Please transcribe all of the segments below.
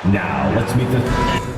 Now, let's meet the...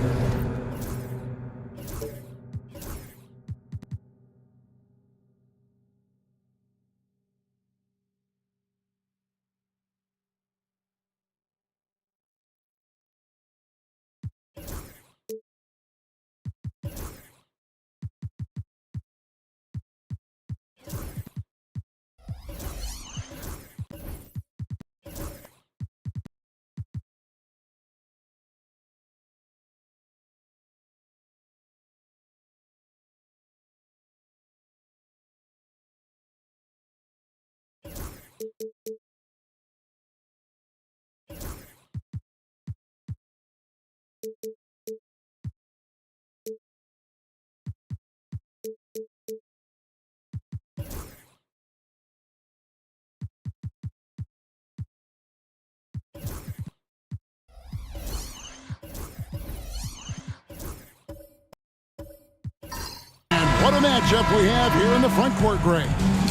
What a matchup we have here in the front court, Gray.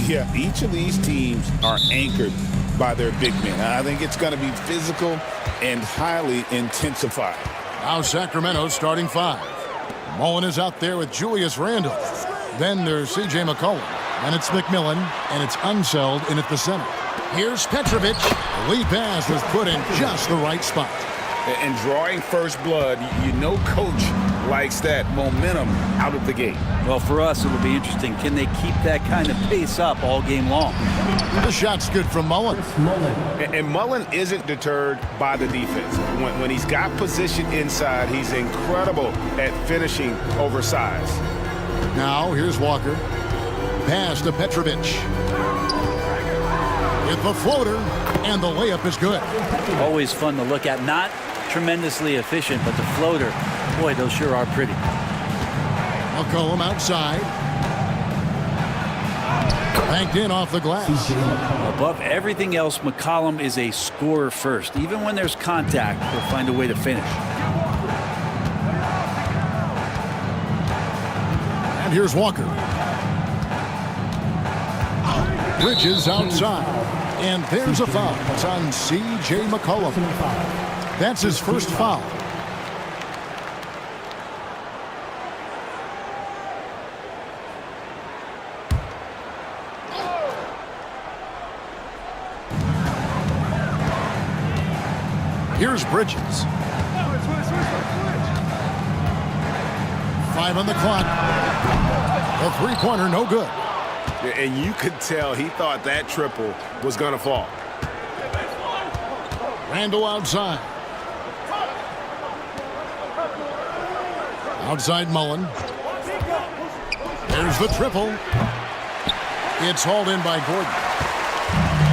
Yeah, each of these teams are anchored by their big men. I think it's going to be physical and highly intensified. Now Sacramento's starting five. Mullen is out there with Julius Randle. Then there's C.J. McCollum. And it's McMillan, and it's Unseld in at the center. Here's Petrovic. The lead pass was put in just the right spot. And drawing first blood, you know coach likes that momentum out of the gate. Well, for us, it'll be interesting. Can they keep that kind of pace up all game long? The shot's good from Mullen. And Mullen isn't deterred by the defense. When he's got position inside, he's incredible at finishing over size. Now here's Walker. Pass to Petrovic. With the floater, and the layup is good. Always fun to look at. Not tremendously efficient, but the floater, boy, those sure are pretty. McCollum outside. Banked in off the glass. Above everything else, McCollum is a scorer first. Even when there's contact, he'll find a way to finish. And here's Walker. Bridges outside. And there's a foul. It's on C.J. McCollum. That's his first foul. Here's Bridges. 5 on the clock. The three-pointer, no good. And you could tell he thought that triple was going to fall. Randle outside. Outside Mullen. There's the triple. It's hauled in by Gordon.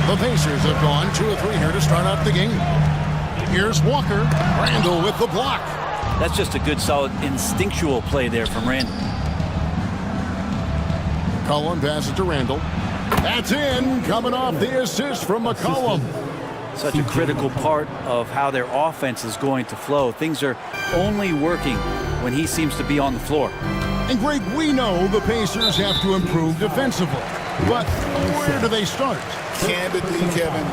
The Pacers have gone 2 of 3 here to start out the game. Here's Walker. Randle with the block. That's just a good, solid, instinctual play there from Randle. McCollum passes to Randle. That's in. Coming off the assist from McCollum. Such a critical part of how their offense is going to flow. Things are only working when he seems to be on the floor. And Greg, we know the Pacers have to improve defensively. But where do they start? Candidly, Kevin,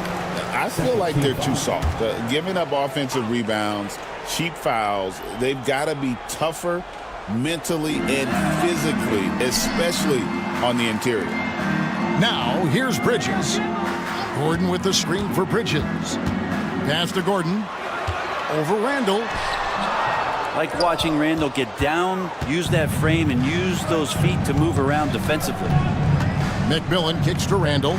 I feel like they're too soft. Giving up offensive rebounds, cheap fouls, they've got to be tougher mentally and physically, especially on the interior. Now, here's Bridges. Gordon with the screen for Bridges. Pass to Gordon. Over Randall. Like watching Randall get down, use that frame, and use those feet to move around defensively. McMillan kicks to Randall.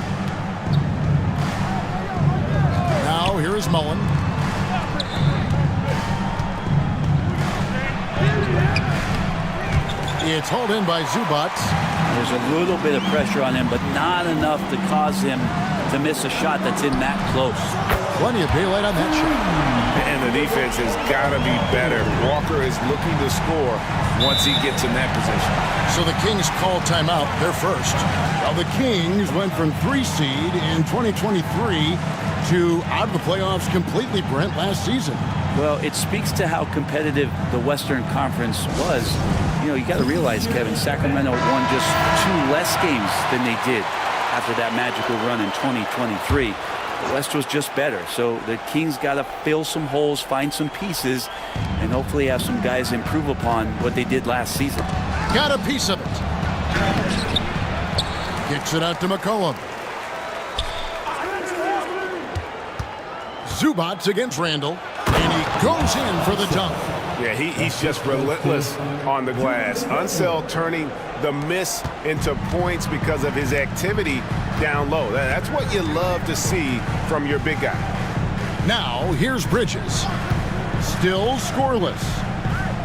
Now, here is Mullen. It's hauled in by Zubac. There's a little bit of pressure on him, but not enough to cause him to miss a shot that's in that close. Plenty of daylight on that shot. And the defense has got to be better. Walker is looking to score once he gets in that position. So the Kings call timeout. They're first. Now the Kings went from 3 seed in 2023 to out of the playoffs completely, Brent, last season. Well, it speaks to how competitive the Western Conference was. You know, you got to realize, Kevin, Sacramento won just 2 less games than they did after that magical run in 2023. The West was just better. So the Kings got to fill some holes, find some pieces, and hopefully have some guys improve upon what they did last season. Got a piece of it. Kicks it out to McCollum. Zubac against Randall. And he goes in for the dunk. Yeah, he's just relentless on the glass. Unseld turning the miss into points because of his activity down low. That's what you love to see from your big guy. Now, here's Bridges. Still scoreless.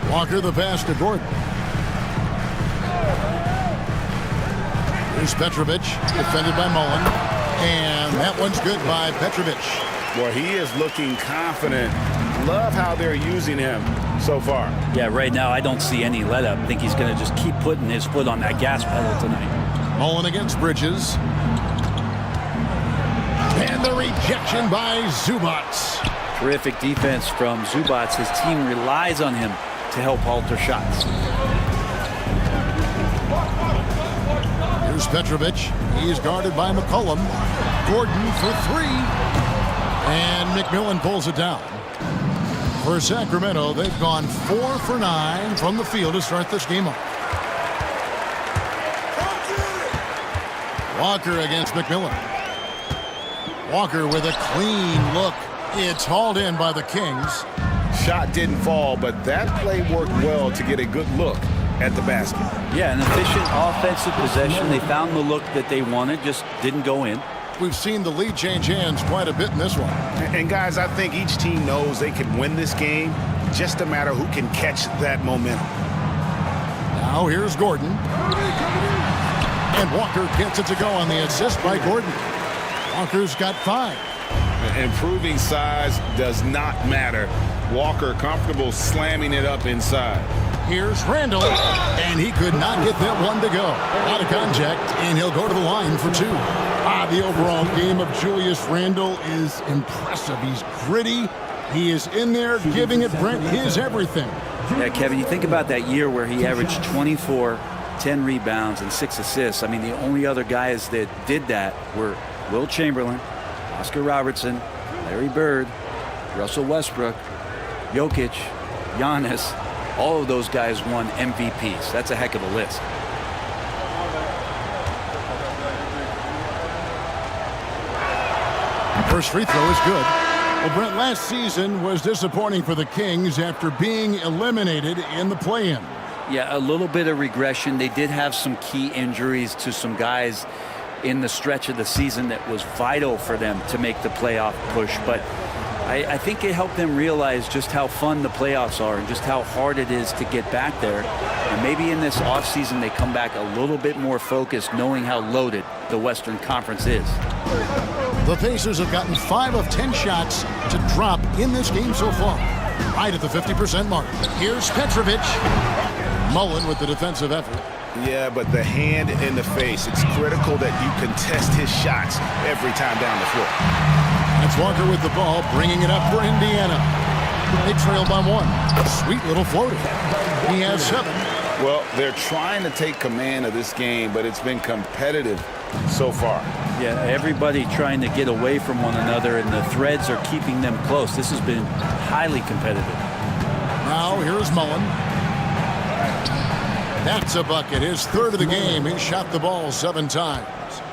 Walker the pass to Gordon. Here's Petrovic, defended by Mullen. And that one's good by Petrovic. Well, he is looking confident. Love how they're using him so far. Yeah, right now I don't see any let up. I think he's going to just keep putting his foot on that gas pedal tonight. Mullen against Bridges. And the rejection by Zubac. Terrific defense from Zubac. His team relies on him to help alter shots. Here's Petrovic. He's guarded by McCollum. Gordon for 3. And McMillan pulls it down. For Sacramento, they've gone 4 for 9 from the field to start this game off. Walker against McMillan. Walker with a clean look. It's hauled in by the Kings. Shot didn't fall, but that play worked well to get a good look at the basket. Yeah, an efficient offensive possession. They found the look that they wanted, just didn't go in. We've seen the lead change hands quite a bit in this one. And guys, I think each team knows they can win this game. Just a matter who can catch that momentum. Now here's Gordon. And Walker gets it to go on the assist by Gordon. Walker's got 5. Improving size does not matter. Walker comfortable slamming it up inside. Here's Randall, and he could not get that one to go. Out of contact, and he'll go to the line for 2. The overall game of Julius Randall is impressive. He's gritty. He is in there giving it, Brent, his everything. Yeah, Kevin, you think about that year where he averaged 24, 10 rebounds, and 6 assists. I mean, the only other guys that did that were Will Chamberlain, Oscar Robertson, Larry Bird, Russell Westbrook, Jokic, Giannis. All of those guys won MVPs. That's a heck of a list. First free throw is good. Well, Brent, last season was disappointing for the Kings after being eliminated in the play-in. Yeah, a little bit of regression. They did have some key injuries to some guys in the stretch of the season that was vital for them to make the playoff push. But I think it helped them realize just how fun the playoffs are and just how hard it is to get back there. And maybe in this offseason they come back a little bit more focused, knowing how loaded the Western Conference is. The Pacers have gotten 5 of 10 shots to drop in this game so far, right at the 50% mark. Here's Petrovic. Mullen with the defensive effort. Yeah, but the hand in the face, it's critical that you contest his shots every time down the floor. That's Walker with the ball, bringing it up for Indiana. They trail by 1. Sweet little floater. He has 7. Well, they're trying to take command of this game, but it's been competitive so far. Yeah, everybody trying to get away from one another, and the threads are keeping them close. This has been highly competitive. Now here's Mullen. That's a bucket. His third of the game. He shot the ball 7 times.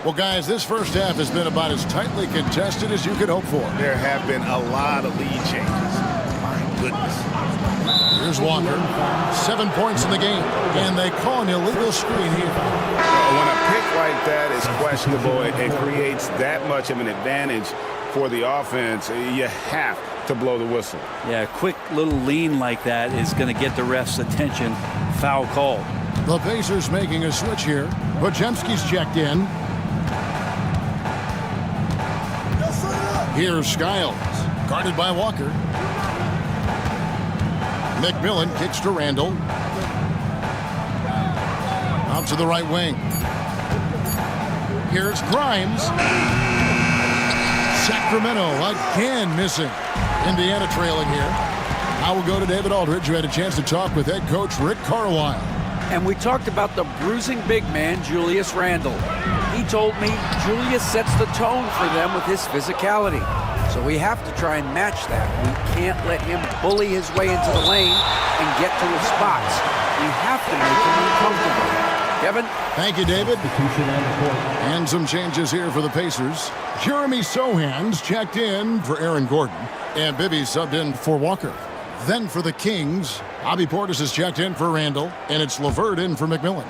Well, guys, this first half has been about as tightly contested as you could hope for. There have been a lot of lead changes. My goodness. Here's Walker. 7 points in the game. And they call an illegal screen here. When a pick like that is questionable, it creates that much of an advantage for the offense. You have to blow the whistle. Yeah, a quick little lean like that is going to get the ref's attention. Foul call. The Pacers making a switch here. Podziemski's checked in. Here's Skiles, guarded by Walker. McMillan kicks to Randall. Out to the right wing. Here's Grimes. Sacramento again missing. Indiana trailing here. Now we'll go to David Aldridge, who had a chance to talk with head coach Rick Carlisle. And we talked about the bruising big man, Julius Randle. He told me Julius sets the tone for them with his physicality. So we have to try and match that. We can't let him bully his way into the lane and get to his spots. We have to make him uncomfortable. Kevin? Thank you, David. And some changes here for the Pacers. Jeremy Sohan's checked in for Aaron Gordon. And Bibby subbed in for Walker. Then for the Kings, Bobby Portis is checked in for Randall. And it's LeVert in for McMillan.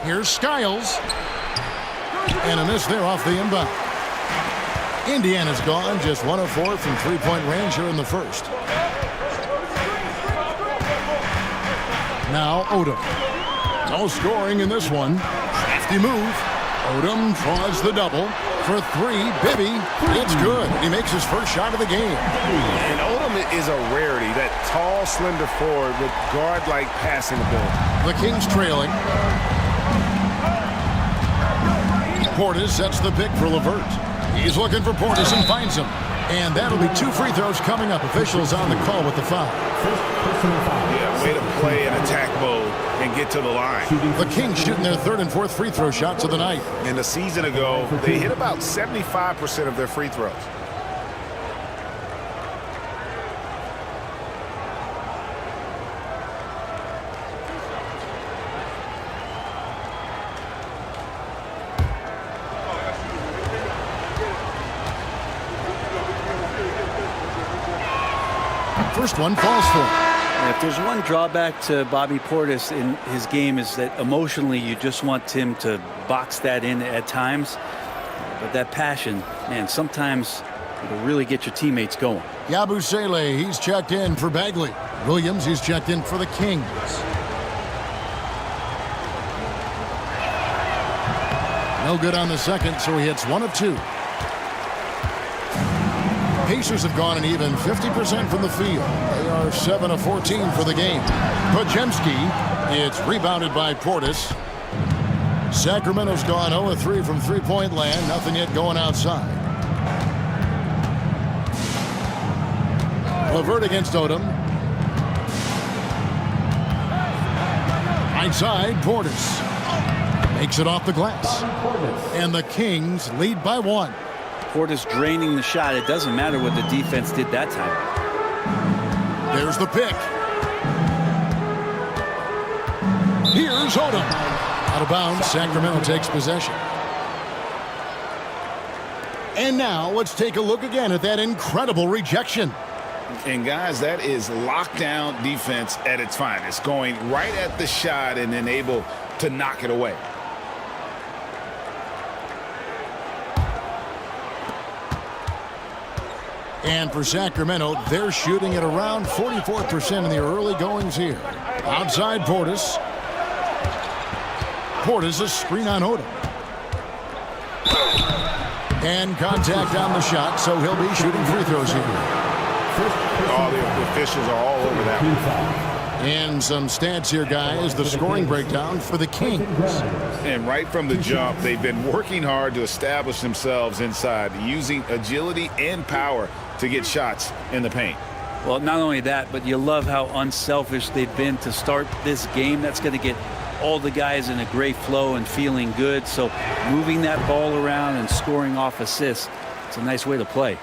Here's Skiles. And a miss there off the inbound. Indiana's gone just 1 of 4 from three-point range here in the first. Now Odom. No scoring in this one. Crafty move. Odom draws the double. For 3, Bibby. It's good. He makes his first shot of the game. And Odom is a rarity, that tall, slender forward with guard-like passing ability. The Kings trailing. Portis sets the pick for LeVert. He's looking for Portis and finds him. And that'll be 2 free throws coming up. Officials on the call with the foul. Yeah, way to play in attack mode and get to the line. The Kings shooting their 3rd and 4th free throw shots of the night. And a season ago, they hit about 75% of their free throws. First one falls for him. If there's one drawback to Bobby Portis in his game is that emotionally you just want him to box that in at times. But that passion, man, sometimes it'll really get your teammates going. Yabusele, he's checked in for Bagley. Williams, he's checked in for the Kings. No good on the second, so he hits 1 of 2. Pacers have gone an even 50% from the field. They are 7 of 14 for the game. Podziemski, it's rebounded by Portis. Sacramento's gone 0 of 3 from three-point land. Nothing yet going outside. LeVert against Odom. Right side, Portis. Makes it off the glass. And the Kings lead by 1. Portis draining the shot. It doesn't matter what the defense did that time. There's the pick. Here's Odom. Out of bounds, Sacramento takes possession. And now let's take a look again at that incredible rejection. And guys, that is lockdown defense at its finest. Going right at the shot and then able to knock it away. And for Sacramento, they're shooting at around 44% in the early goings here. Outside Portis. Portis a screen on Odom. And contact on the shot, so he'll be shooting free throws here. All the officials are all over that one. And some stats here, guys. The scoring breakdown for the Kings. And right from the jump, they've been working hard to establish themselves inside, using agility and power to get shots in the paint. Well, not only that, but you love how unselfish they've been to start this game. That's going to get all the guys in a great flow and feeling good. So moving that ball around and scoring off assists, it's a nice way to play.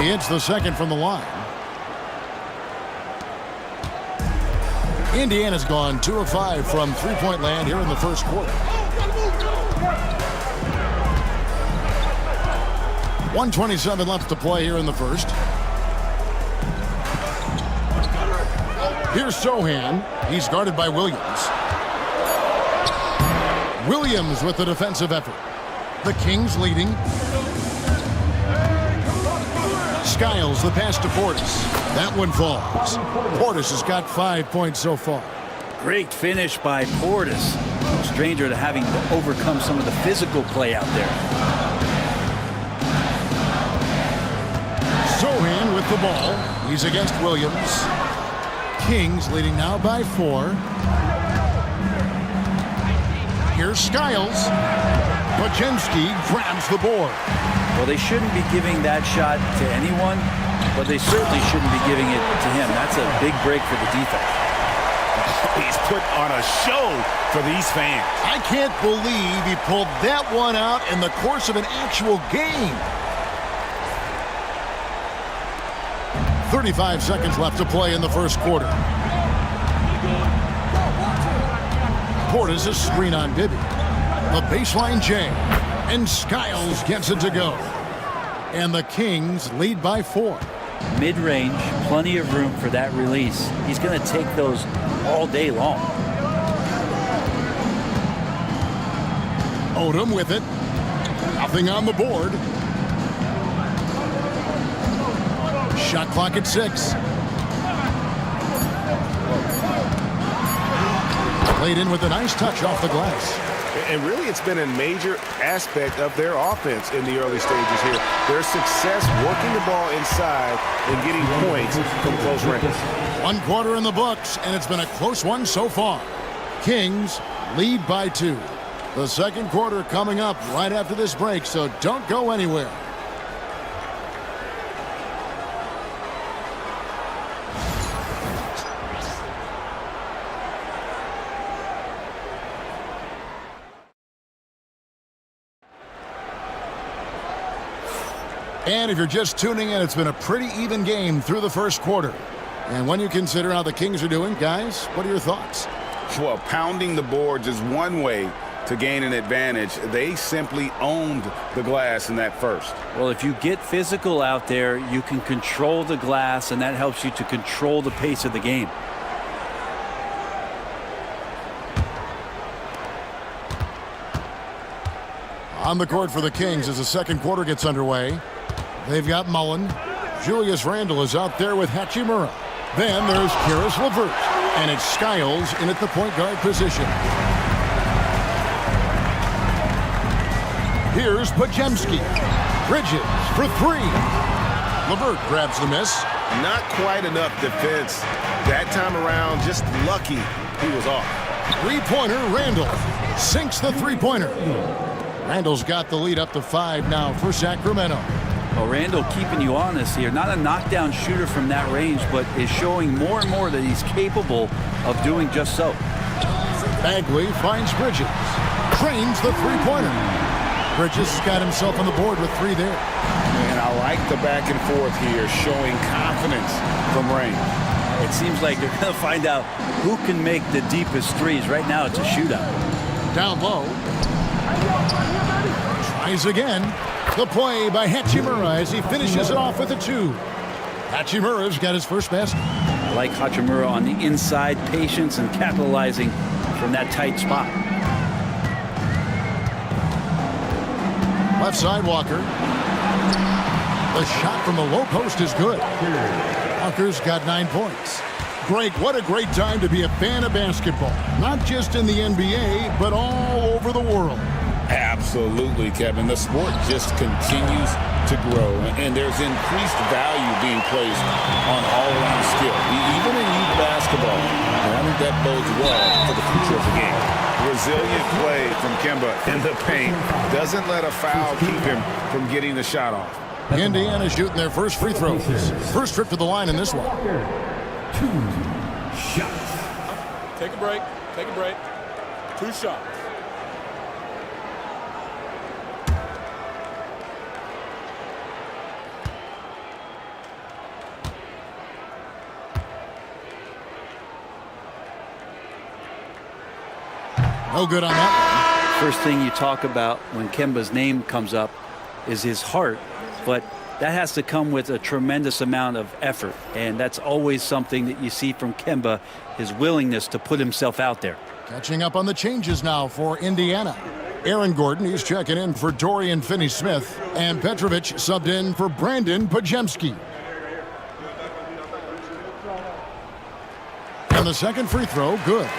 He hits the second from the line. Indiana's gone 2 of 5 from three-point land here in the first quarter. 1:27 left to play here in the first. Here's Sohan. He's guarded by Williams. Williams with the defensive effort. The Kings leading. Skiles, the pass to Portis. That one falls. Portis has got 5 points so far. Great finish by Portis. No stranger to having to overcome some of the physical play out there. Sohan with the ball. He's against Williams. Kings leading now by 4. Here's Skiles. Podziemski grabs the board. Well, they shouldn't be giving that shot to anyone, but they certainly shouldn't be giving it to him. That's a big break for the defense. He's put on a show for these fans. I can't believe he pulled that one out in the course of an actual game. 35 seconds left to play in the first quarter. Portis a screen on Bibby. The baseline jam. And Skiles gets it to go. And the Kings lead by 4. Mid-range, plenty of room for that release. He's going to take those all day long. Odom with it. Nothing on the board. Shot clock at 6. Played in with a nice touch off the glass. And really, it's been a major aspect of their offense in the early stages here. Their success working the ball inside and getting points from close range. 1 quarter in the books, and it's been a close one so far. Kings lead by 2. The second quarter coming up right after this break, so don't go anywhere. And if you're just tuning in, it's been a pretty even game through the first quarter. And when you consider how the Kings are doing, guys, what are your thoughts? Well, pounding the boards is one way to gain an advantage. They simply owned the glass in that first. Well, if you get physical out there, you can control the glass, and that helps you to control the pace of the game. On the court for the Kings as the second quarter gets underway. They've got Mullen. Julius Randle is out there with Hachimura. Then there's Karis LeVert. And it's Skiles in at the point guard position. Here's Podziemski. Bridges for 3. LeVert grabs the miss. Not quite enough defense that time around. Just lucky he was off. Three-pointer Randle sinks the three-pointer. Randle's got the lead up to 5 now for Sacramento. Well, Randle keeping you honest here. Not a knockdown shooter from that range, but is showing more and more that he's capable of doing just so. Bagley finds Bridges. Trains the three-pointer. Bridges got himself on the board with 3 there. And I like the back and forth here, showing confidence from range. It seems like they're going to find out who can make the deepest threes. Right now, it's a shootout. Down low. Tries again. The play by Hachimura as he finishes it off with a 2. Hachimura's got his first basket. I like Hachimura on the inside, patience and capitalizing from that tight spot. Left side, Walker. The shot from the low post is good. Walker's got 9 points. Greg, what a great time to be a fan of basketball. Not just in the NBA, but all over the world. Absolutely, Kevin. The sport just continues to grow, and there's increased value being placed on all-around skill, even in youth basketball. And I think that bodes well for the future of the game. Resilient play from Kemba in the paint. Doesn't let a foul keep him from getting the shot off. Indiana shooting their first free throws. First trip to the line in this one. 2 shots. Take a break. Take a break. 2 shots. No good on that First thing you talk about when Kemba's name comes up is his heart, but that has to come with a tremendous amount of effort, and that's always something that you see from Kemba, his willingness to put himself out there. one. Catching up on the changes now for Indiana. Aaron Gordon, he's checking in for Dorian Finney-Smith, and Petrovic subbed in for Brandon Pajemski. And the second free throw, good.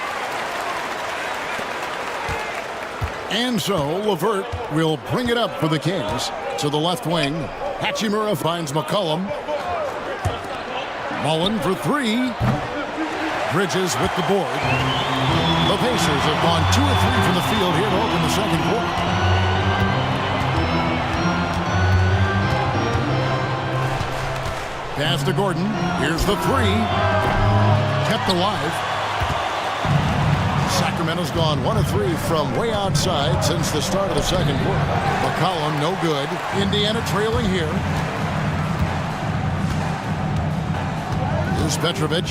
And so LeVert will bring it up for the Kings. To the left wing, Hachimura finds McCollum. Mullen for 3. Bridges with the board. The Pacers have gone 2 of 3 from the field here to open the second quarter. Pass to Gordon. Here's the 3. Kept alive. Sacramento's gone 1 of 3 from way outside since the start of the second quarter. McCollum, no good. Indiana trailing here. Here's Petrovic.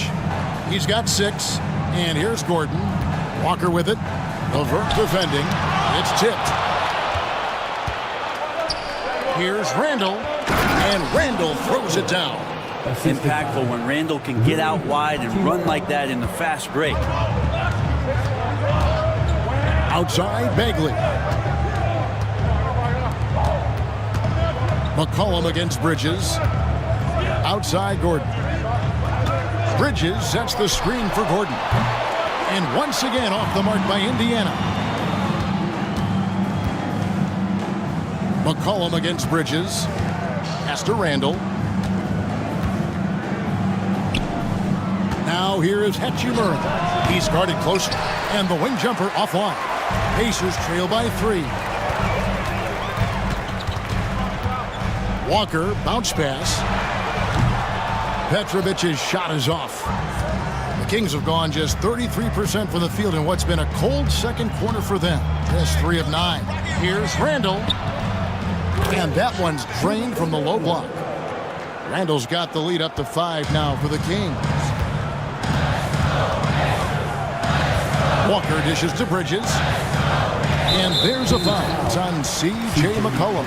He's got 6. And here's Gordon. Walker with it. LeVert defending. It's tipped. Here's Randall. And Randall throws it down. Impactful when Randall can get out wide and run like that in the fast break. Outside, Bagley. McCollum against Bridges. Outside, Gordon. Bridges sets the screen for Gordon. And once again off the mark by Indiana. McCollum against Bridges. Pass to Randall. Now here is Hachimura. He's guarded closely. And the wing jumper offline. Pacers trail by 3. Walker, bounce pass. Petrovic's shot is off. The Kings have gone just 33% from the field in what's been a cold second quarter for them. Just 3 of 9. Here's Randall. And that one's drained from the low block. Randall's got the lead up to 5 now for the Kings. Walker dishes to Bridges. And there's a foul. It's on C.J. McCollum.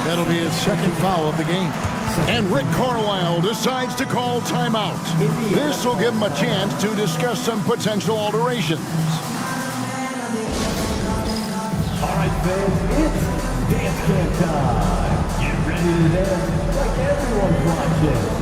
That'll be his second foul of the game. And Rick Carlisle decides to call timeout. This will give him a chance to discuss some potential alterations. All right, fans, it's dance camp time. Get ready to dance like everyone's watching.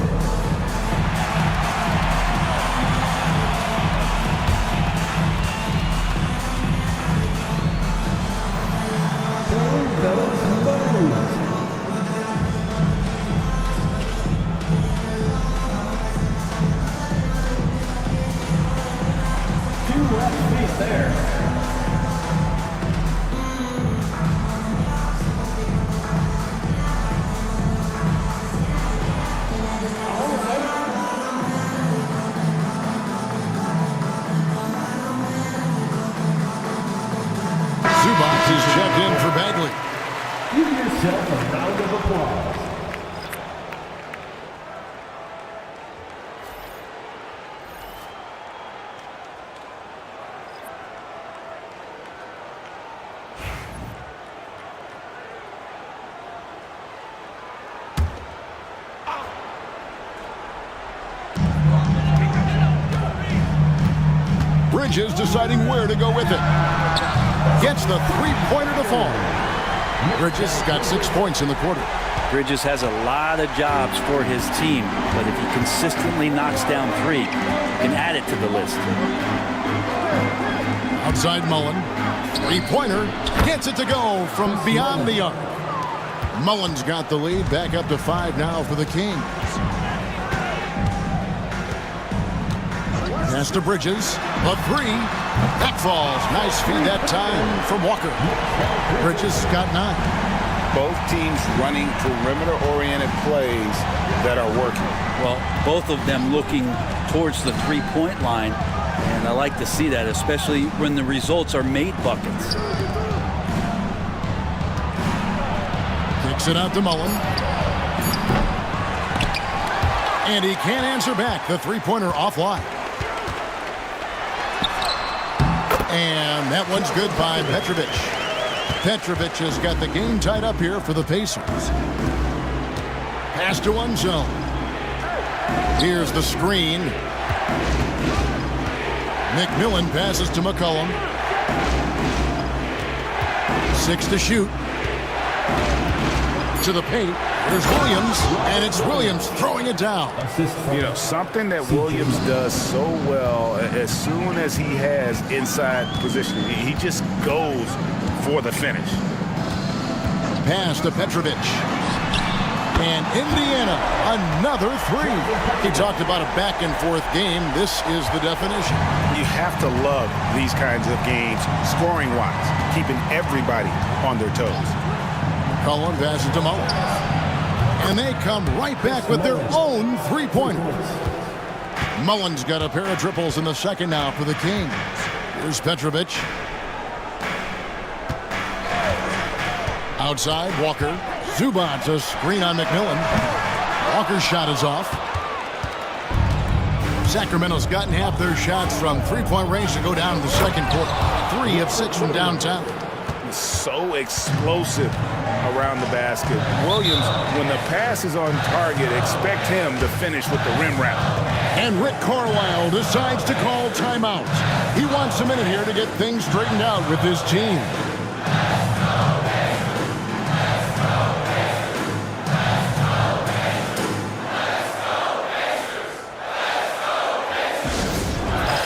Zubac is checked in for Bagley. Give yourself a round of applause. Bridges deciding where to go with it. Gets the three-pointer to fall. Bridges got 6 points in the quarter. Bridges has a lot of jobs for his team, but if he consistently knocks down 3, he can add it to the list. Outside Mullen. Three-pointer. Gets it to go from beyond the arc. Mullins got the lead. Back up to 5 now for the Kings. Pass to Bridges. A three. That falls. Nice feed that time from Walker. Bridges got 9. Both teams running perimeter-oriented plays that are working. Well, both of them looking towards the three-point line, and I like to see that, especially when the results are made buckets. Kicks it out to Mullen. And he can't answer back. The three-pointer offline. And that one's good by Petrovic. Petrovic has got the game tied up here for the Pacers. Pass to one zone. Here's the screen. McMillan passes to McCollum. 6 to shoot. To the paint. There's Williams, and it's Williams throwing it down. You know, something that Williams does so well, as soon as he has inside position, he just goes for the finish. Pass to Petrovic. And Indiana, another three. He talked about a back-and-forth game. This is the definition. You have to love these kinds of games, scoring-wise, keeping everybody on their toes. Cullen passes to Mullins. And they come right back with their own three-pointers. Mullins got a pair of triples in the second now for the Kings. Here's Petrovic. Outside, Walker. Zubats a screen on McMillan. Walker's shot is off. Sacramento's gotten half their shots from three-point range to go down in the second quarter. 3 of 6 from downtown. So explosive around the basket. Williams, when the pass is on target, expect him to finish with the rim wrap. And Rick Carlisle decides to call timeout. He wants a minute here to get things straightened out with his team.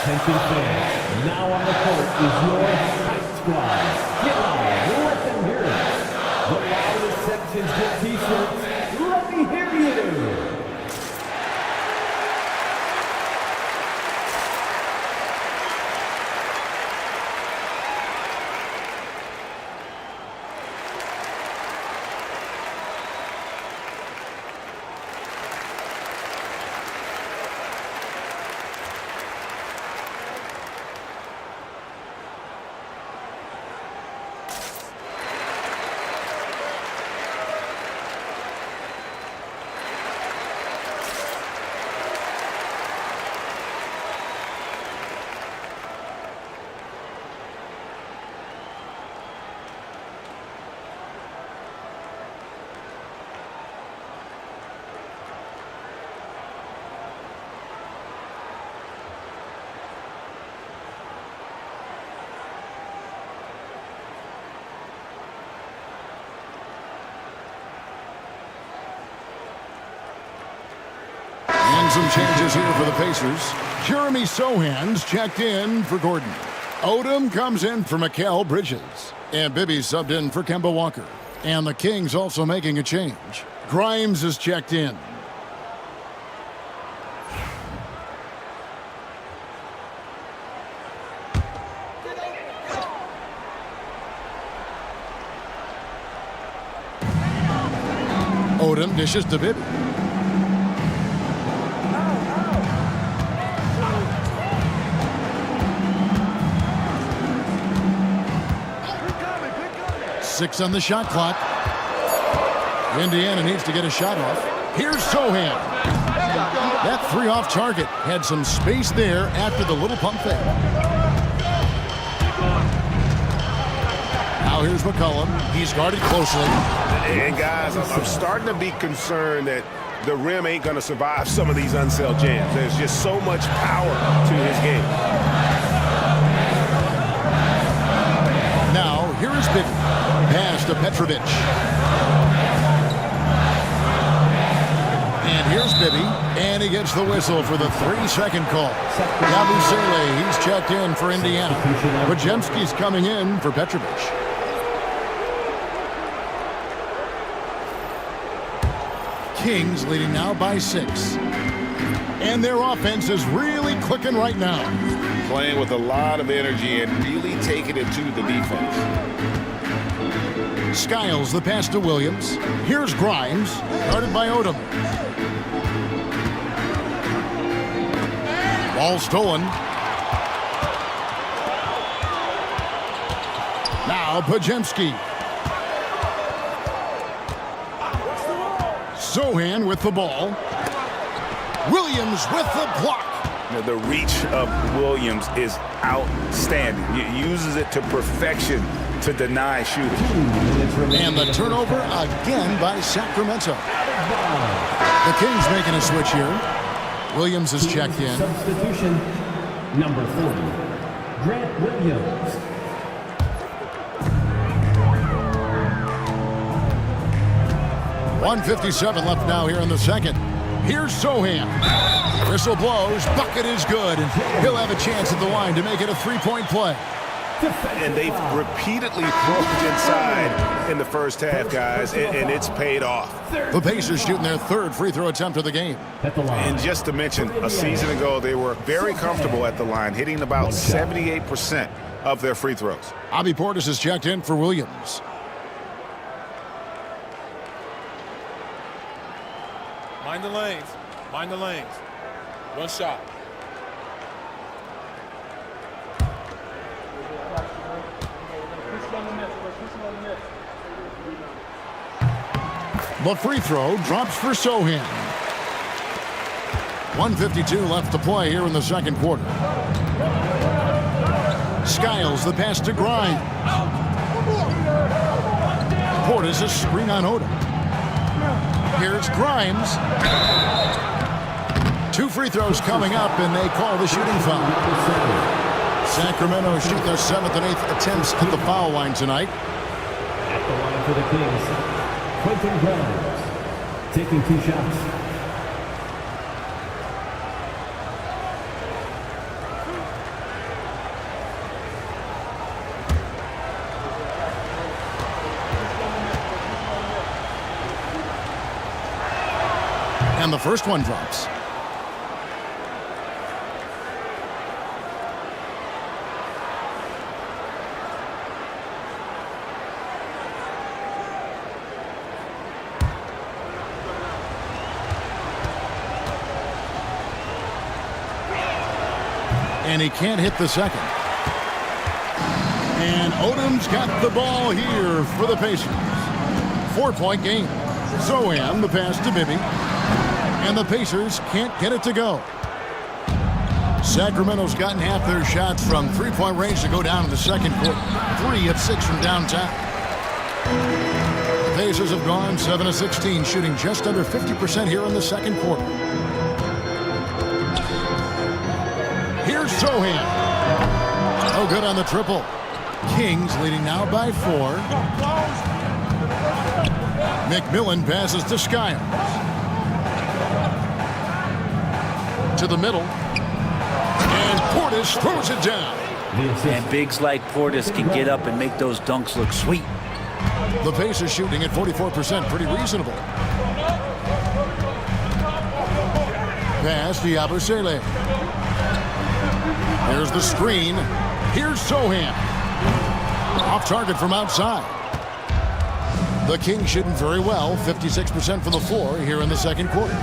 Attention fans, now on the court is your Fight Squad. Get loud, let them hear it. The loudest sections get t-shirts. Let me hear you. And some changes here for the Pacers. Jeremy Sohan's checked in for Gordon. Odom comes in for Mikal Bridges. And Bibby subbed in for Kemba Walker. And the Kings also making a change. Grimes is checked in. Odom dishes to Bibby. Six on the shot clock. Indiana needs to get a shot off. Here's Sohan. That three off target. Had some space there after the little pump fake. Now here's McCollum. He's guarded closely. And guys, I'm starting to be concerned that the rim ain't going to survive some of these unsell jams. There's just so much power to his game. Now, here is Bibby. Pass to Petrovic. And here's Bibby, and he gets the whistle for the 3-second call. Yabusele, he's checked in for Indiana. Podziemski's coming in for Petrovic. Kings leading now by 6. And their offense is really clicking right now. Playing with a lot of energy and really taking it to the defense. Skiles the pass to Williams. Here's Grimes, guarded by Odom. Ball stolen. Now Podziemski. Sohan with the ball. Williams with the block. The reach of Williams is outstanding. He uses it to perfection to deny shooting. And the turnover again by Sacramento. The Kings making a switch here. Williams is checked in. Substitution, number 40, Grant Williams. .157 left now here in the second. Here's Sohan. Whistle blows. Bucket is good. And he'll have a chance at the line to make it a 3-point play. And they've repeatedly broken inside in the first half, guys, and it's paid off. The Pacers shooting their 3rd free throw attempt of the game. At the line. And just to mention, a season ago, they were very comfortable at the line, hitting about 78% of their free throws. Bobby Portis is checked in for Williams. Mind the lanes. Mind the lanes. One shot. The free throw drops for Sohan. 1:52 left to play here in the second quarter. Skiles the pass to Grimes. Portis a screen on Odom. Here's Grimes. 2 free throws coming up, and they call the shooting foul. Sacramento shoot their 7th and 8th attempts at the foul line tonight. At the line for the Kings, Quentin Grimes, taking 2 shots. And the first one drops. And he can't hit the second. And Odom's got the ball here for the Pacers. 4-point game. Sohan the pass to Bibby. And the Pacers can't get it to go. Sacramento's gotten half their shots from 3-point range to go down in the second quarter. 3 of 6 from downtown. The Pacers have gone 7 of 16, shooting just under 50% here in the second quarter. Here's Sohan. No good on the triple. Kings leading now by 4. McMillan passes to Skiles. To the middle. And Portis throws it down. And bigs like Portis can get up and make those dunks look sweet. The Pacers shooting at 44%, pretty reasonable. Pass to Yabusele. Here's the screen. Here's Sohan. Off target from outside. The Kings shooting very well, 56% from the floor here in the second quarter.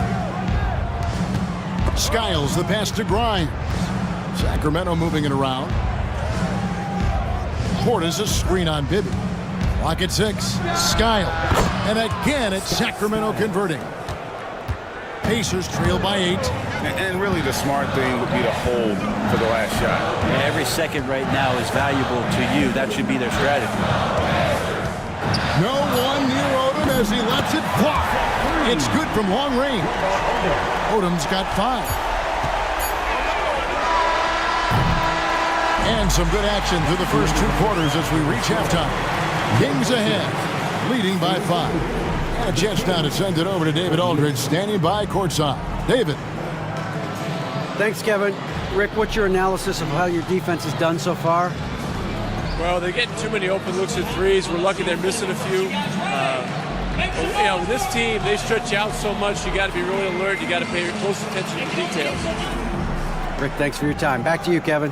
Skiles the pass to Grimes. Sacramento moving it around. Portis a screen on Bibby. Clock at 6. Skiles. And again it's Sacramento converting. Pacers trail by 8. And really the smart thing would be to hold for the last shot. Yeah, every second right now is valuable to you. That should be their strategy. No one near Odom as he lets it fly. It's good from long range. Odom's got 5. And some good action through the first 2 quarters as we reach halftime. Kings ahead, leading by 5. And a chance now to send it over to David Aldridge, standing by courtside. David. Thanks, Kevin. Rick, what's your analysis of how your defense has done so far? Well, they're getting too many open looks at threes. We're lucky they're missing a few. But, with this team, they stretch you out so much, you got to be really alert. You got to pay close attention to the details. Rick, thanks for your time. Back to you, Kevin.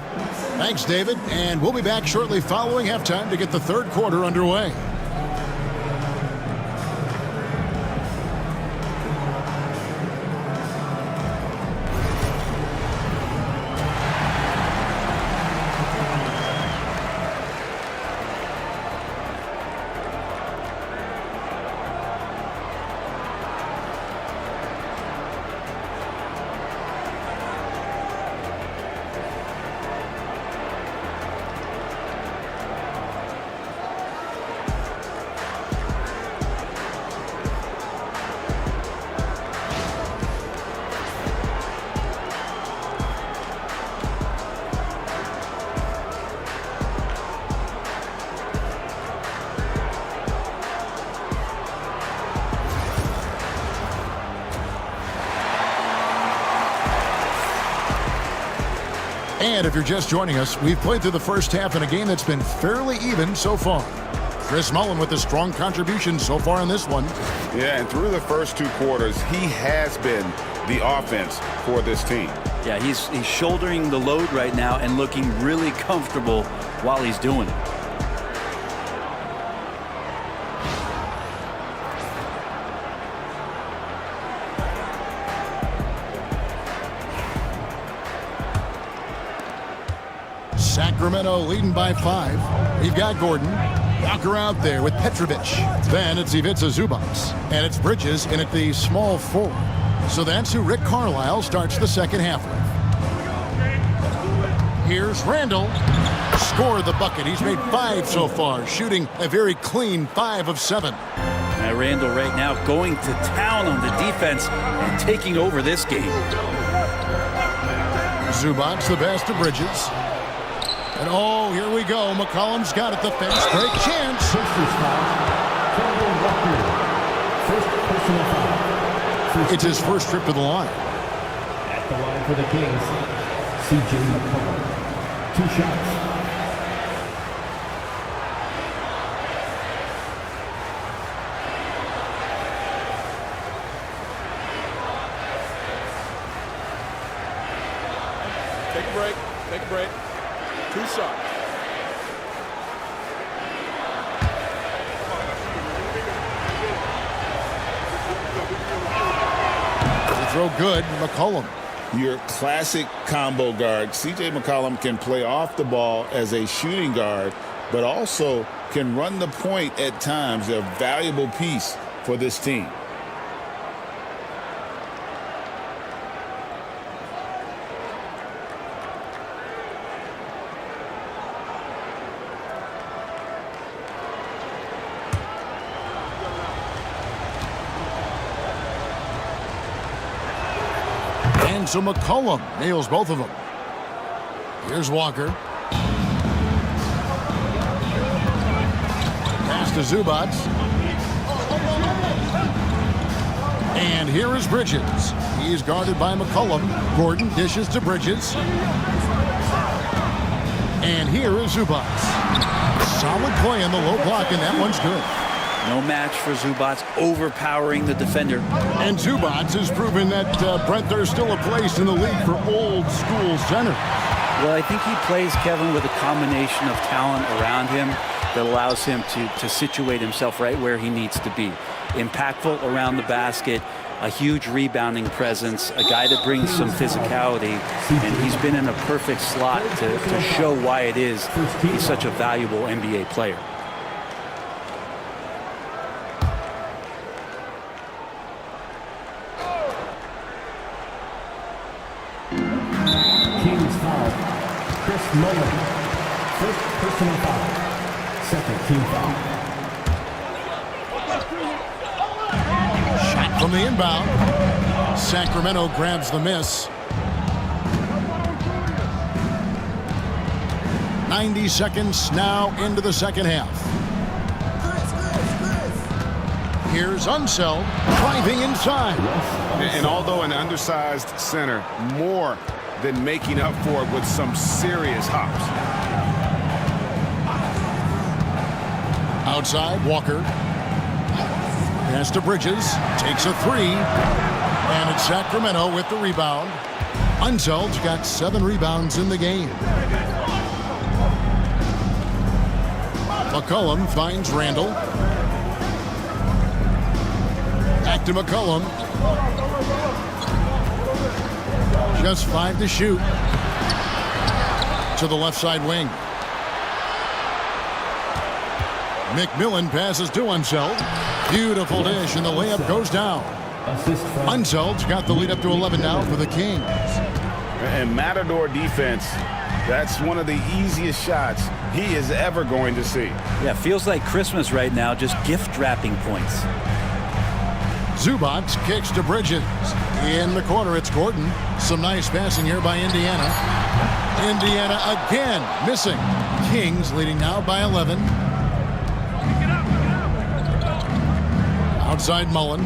Thanks, David. And we'll be back shortly following halftime to get the third quarter underway. And if you're just joining us, we've played through the first half in a game that's been fairly even so far. Chris Mullin with a strong contribution so far in this one. Yeah, and through the first two quarters, he has been the offense for this team. Yeah, he's shouldering the load right now and looking really comfortable while he's doing it. Sacramento leading by 5. We've got Gordon. Walker out there with Petrovic. Then it's Ivica Zubac. And it's Bridges in at the small 4. So that's who Rick Carlisle starts the second half with. Here's Randall. Scored the bucket. He's made 5 so far, shooting a very clean 5 of 7. Randall right now going to town on the defense and taking over this game. Zubac the best of Bridges. And oh, here we go. McCollum's got it. The fence break chance. It's his first trip to the line. At the line for the Kings, C.J. McCollum. 2 shots. Take a break. Take a break. 2 shots. The throw good. McCollum. Your classic combo guard. C.J. McCollum can play off the ball as a shooting guard, but also can run the point at times. A valuable piece for this team. And so McCollum nails both of them. Here's Walker. Pass to Zubac. And here is Bridges. He's guarded by McCollum. Gordon dishes to Bridges. And here is Zubac. Solid play in the low block, and that one's good. No match for Zubac, overpowering the defender. And Zubac has proven that, Brent, there's still a place in the league for old school center. Well, I think he plays, Kevin, with a combination of talent around him that allows him to situate himself right where he needs to be. Impactful around the basket, a huge rebounding presence, a guy that brings some physicality, and he's been in a perfect slot to show why it is he's such a valuable NBA player. Kings foul. Chris Mullin. First personal foul. Second team foul. Shot from the inbound. Sacramento grabs the miss. 90 seconds now into the second half. Here's Unseld driving inside. And although an undersized center, more than making up for it with some serious hops. Outside, Walker. Pass to Bridges. Takes a three. And it's Sacramento with the rebound. Unseld's got 7 rebounds in the game. McCollum finds Randall. Back to McCollum. Just 5 to shoot. To the left side wing. McMillan passes to Unseld. Beautiful dish, and the layup goes down. Unseld's got the lead up to 11 now for the Kings. And Matador defense, that's one of the easiest shots he is ever going to see. Yeah, feels like Christmas right now, just gift wrapping points. Zubac kicks to Bridges. In the corner, it's Gordon. Some nice passing here by Indiana. Indiana again missing. Kings leading now by 11. Outside Mullen.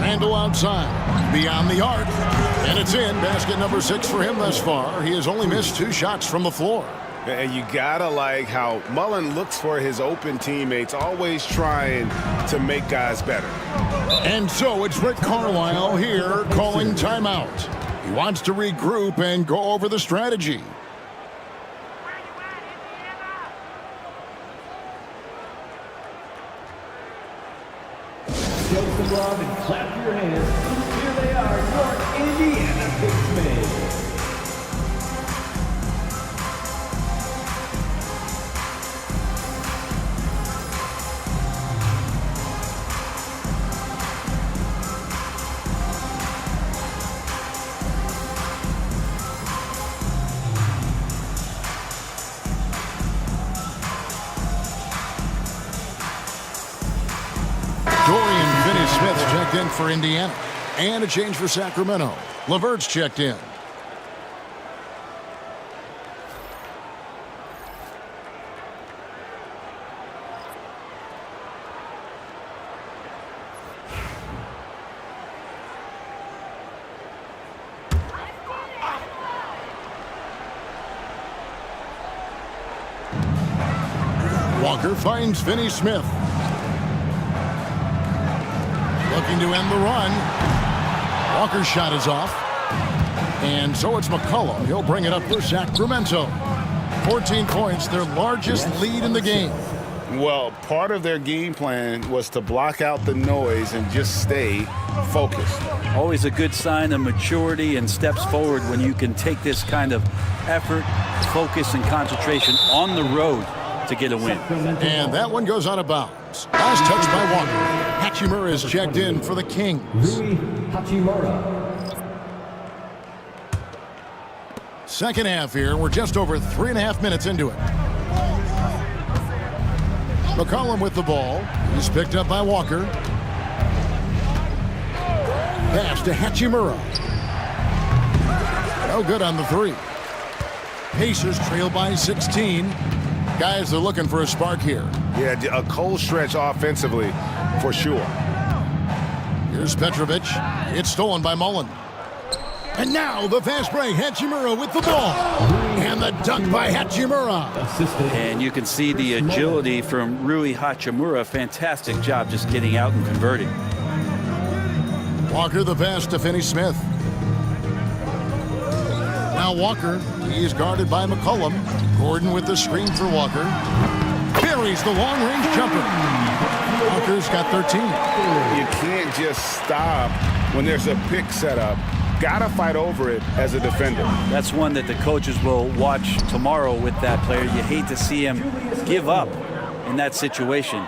Randall outside. Beyond the arc. And it's in. Basket number 6 for him thus far. He has only missed 2 shots from the floor. And you gotta like how Mullen looks for his open teammates, always trying to make guys better. And so it's Rick Carlisle here calling timeout. He wants to regroup and go over the strategy. Show some love and clap your hands. Here they are, your Indiana big men. Dorian Finney-Smith checked in for Indiana. And a change for Sacramento. LeVert's checked in. Walker finds Finney-Smith. Looking to end the run. Walker's shot is off. And so it's McCollum. He'll bring it up for Sacramento. 14 points, their largest lead in the game. Well, part of their game plan was to block out the noise and just stay focused. Always a good sign of maturity and steps forward when you can take this kind of effort, focus, and concentration on the road to get a win. And that one goes out of bounds. Last touch by Walker. Hachimura is checked in for the Kings. Rui Hachimura. Second half here. We're just over 3.5 minutes into it. McCollum with the ball. He's picked up by Walker. Pass to Hachimura. No good on the 3. Pacers trail by 16. Guys are looking for a spark here. Yeah, a cold stretch offensively for sure. Here's Petrovic. It's stolen by Mullen. And now the fast break. Hachimura with the ball. And the dunk by Hachimura. And you can see the agility from Rui Hachimura. Fantastic job just getting out and converting. Walker the pass to Finney-Smith. Now Walker. He's guarded by McCollum. Gordon with the screen for Walker. Buries the long-range jumper. Walker's got 13. You can't just stop when there's a pick set up. Gotta fight over it as a defender. That's one that the coaches will watch tomorrow with that player. You hate to see him give up in that situation.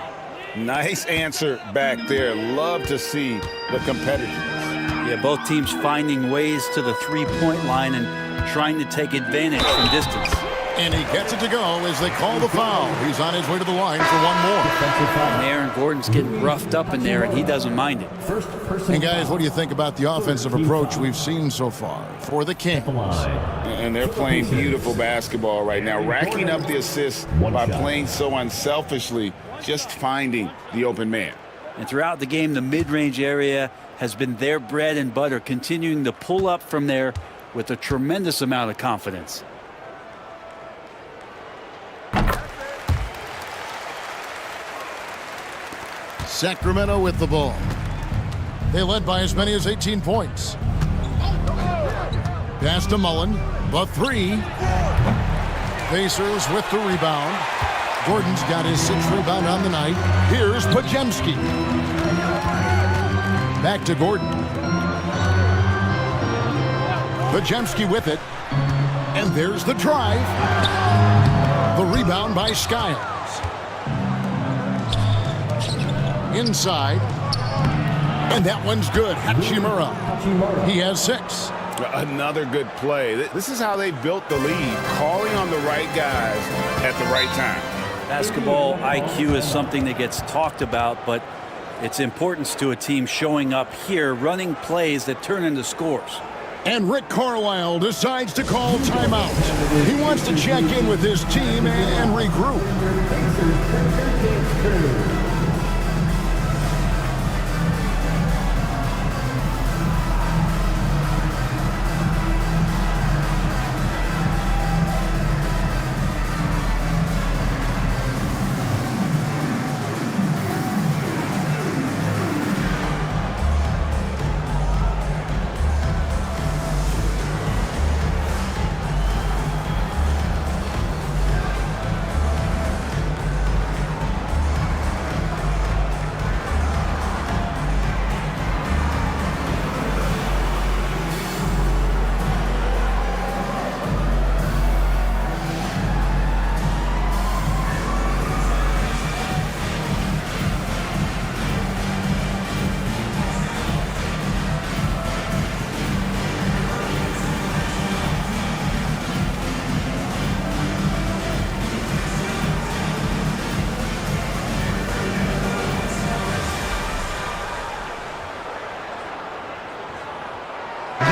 Nice answer back there. Love to see the competitiveness. Yeah, both teams finding ways to the three-point line and trying to take advantage from distance. And he gets it to go as they call the foul. He's on his way to the line for one more. And Aaron Gordon's getting roughed up in there, and he doesn't mind it. And guys, what do you think about the offensive approach we've seen so far for the Kings? And they're playing beautiful basketball right now, racking up the assists by playing so unselfishly, just finding the open man. And throughout the game, the mid-range area has been their bread and butter, continuing to pull up from there with a tremendous amount of confidence. Sacramento with the ball. They led by as many as 18 points. Pass to Mullen. The three. Pacers with the rebound. Gordon's got his 6th rebound on the night. Here's Podziemski. Back to Gordon. Podziemski with it. And there's the drive. The rebound by Skiles. Inside. And that one's good. Hachimura. He has 6. Another good play. This is how they built the lead, calling on the right guys at the right time. Basketball IQ is something that gets talked about, but its importance to a team showing up here, running plays that turn into scores. And Rick Carlisle decides to call timeout. He wants to check in with his team and regroup.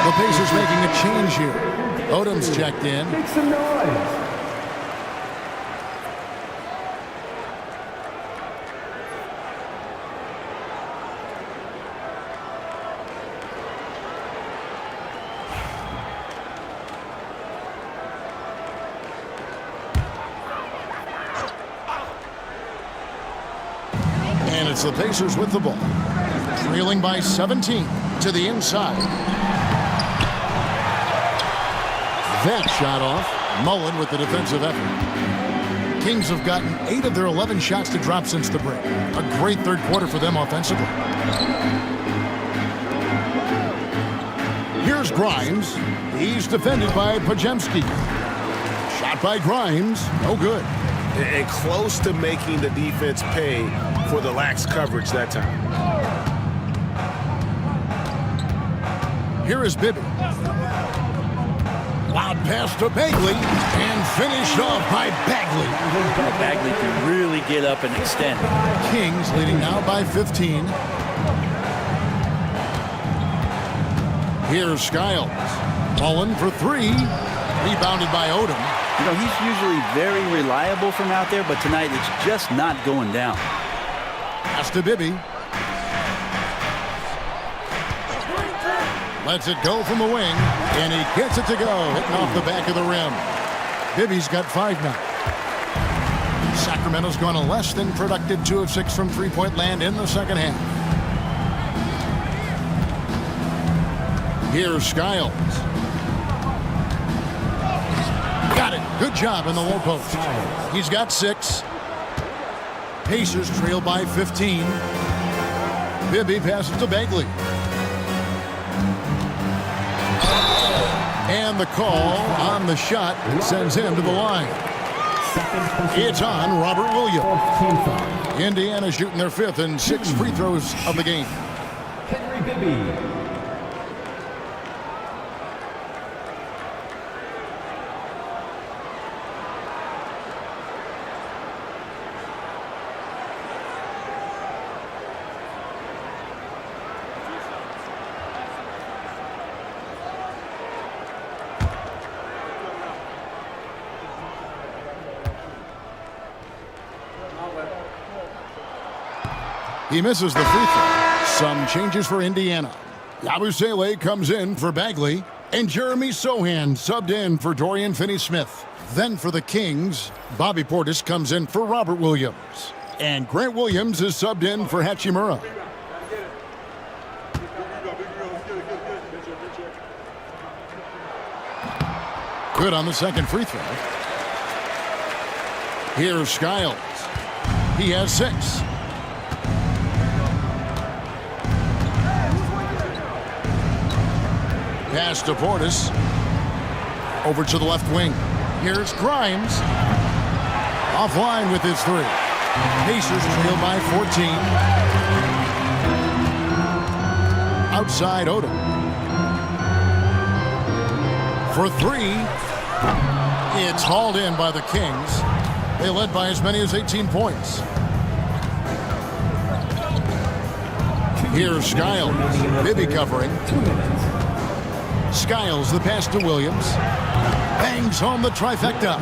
The Pacers making a change here. Odom's checked in. Make some noise. And it's the Pacers with the ball. Trailing by 17 to the inside. That shot off. Mullen with the defensive effort. Kings have gotten 8 of their 11 shots to drop since the break. A great third quarter for them offensively. Here's Grimes. He's defended by Podziemski. Shot by Grimes. No good. And close to making the defense pay for the lax coverage that time. Here is Bibby. Loud pass to Bagley, and finished off by Bagley. Bagley can really get up and extend. Kings leading now by 15. Here's Skiles. Mullen for 3. Rebounded by Odom. You know, he's usually very reliable from out there, but tonight it's just not going down. Pass to Bibby. Lets it go from the wing, and he gets it to go, hitting off the back of the rim. Bibby's got 5 now. Sacramento's gone a less than productive 2 of 6 from three-point land in the second half. Here's Skiles. Got it. Good job in the low post. He's got 6. Pacers trail by 15. Bibby passes to Bagley. And the call on the shot sends him to the line. It's on Robert Williams. Indiana shooting their 5th and 6th free throws of the game. Henry Bibby. He misses the free throw. Some changes for Indiana. Yabusele comes in for Bagley, and Jeremy Sohan subbed in for Dorian Finney-Smith. Then for the Kings, Bobby Portis comes in for Robert Williams. And Grant Williams is subbed in for Hachimura. Good on the second free throw. Here's Skiles. He has 6. Pass to Portis. Over to the left wing. Here's Grimes. Offline with his 3. Pacers trail by 14. Outside Odom. For 3. It's hauled in by the Kings. They led by as many as 18 points. Here's Skiles. Bibby covering. Skiles, the pass to Williams. Bangs home the trifecta.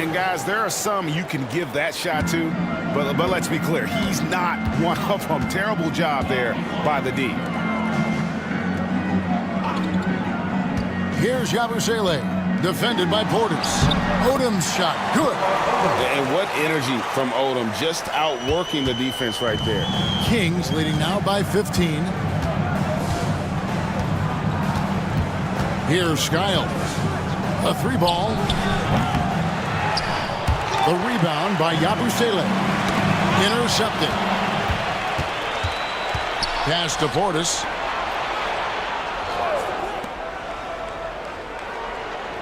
And guys, there are some you can give that shot to, but let's be clear, he's not one of them. Terrible job there by the D. Here's Yabusele, defended by Portis. Odom's shot, good. And what energy from Odom, just outworking the defense right there. Kings leading now by 15. Here's Skiles. A 3-ball. The rebound by Yabusele. Intercepted. Pass to Portis.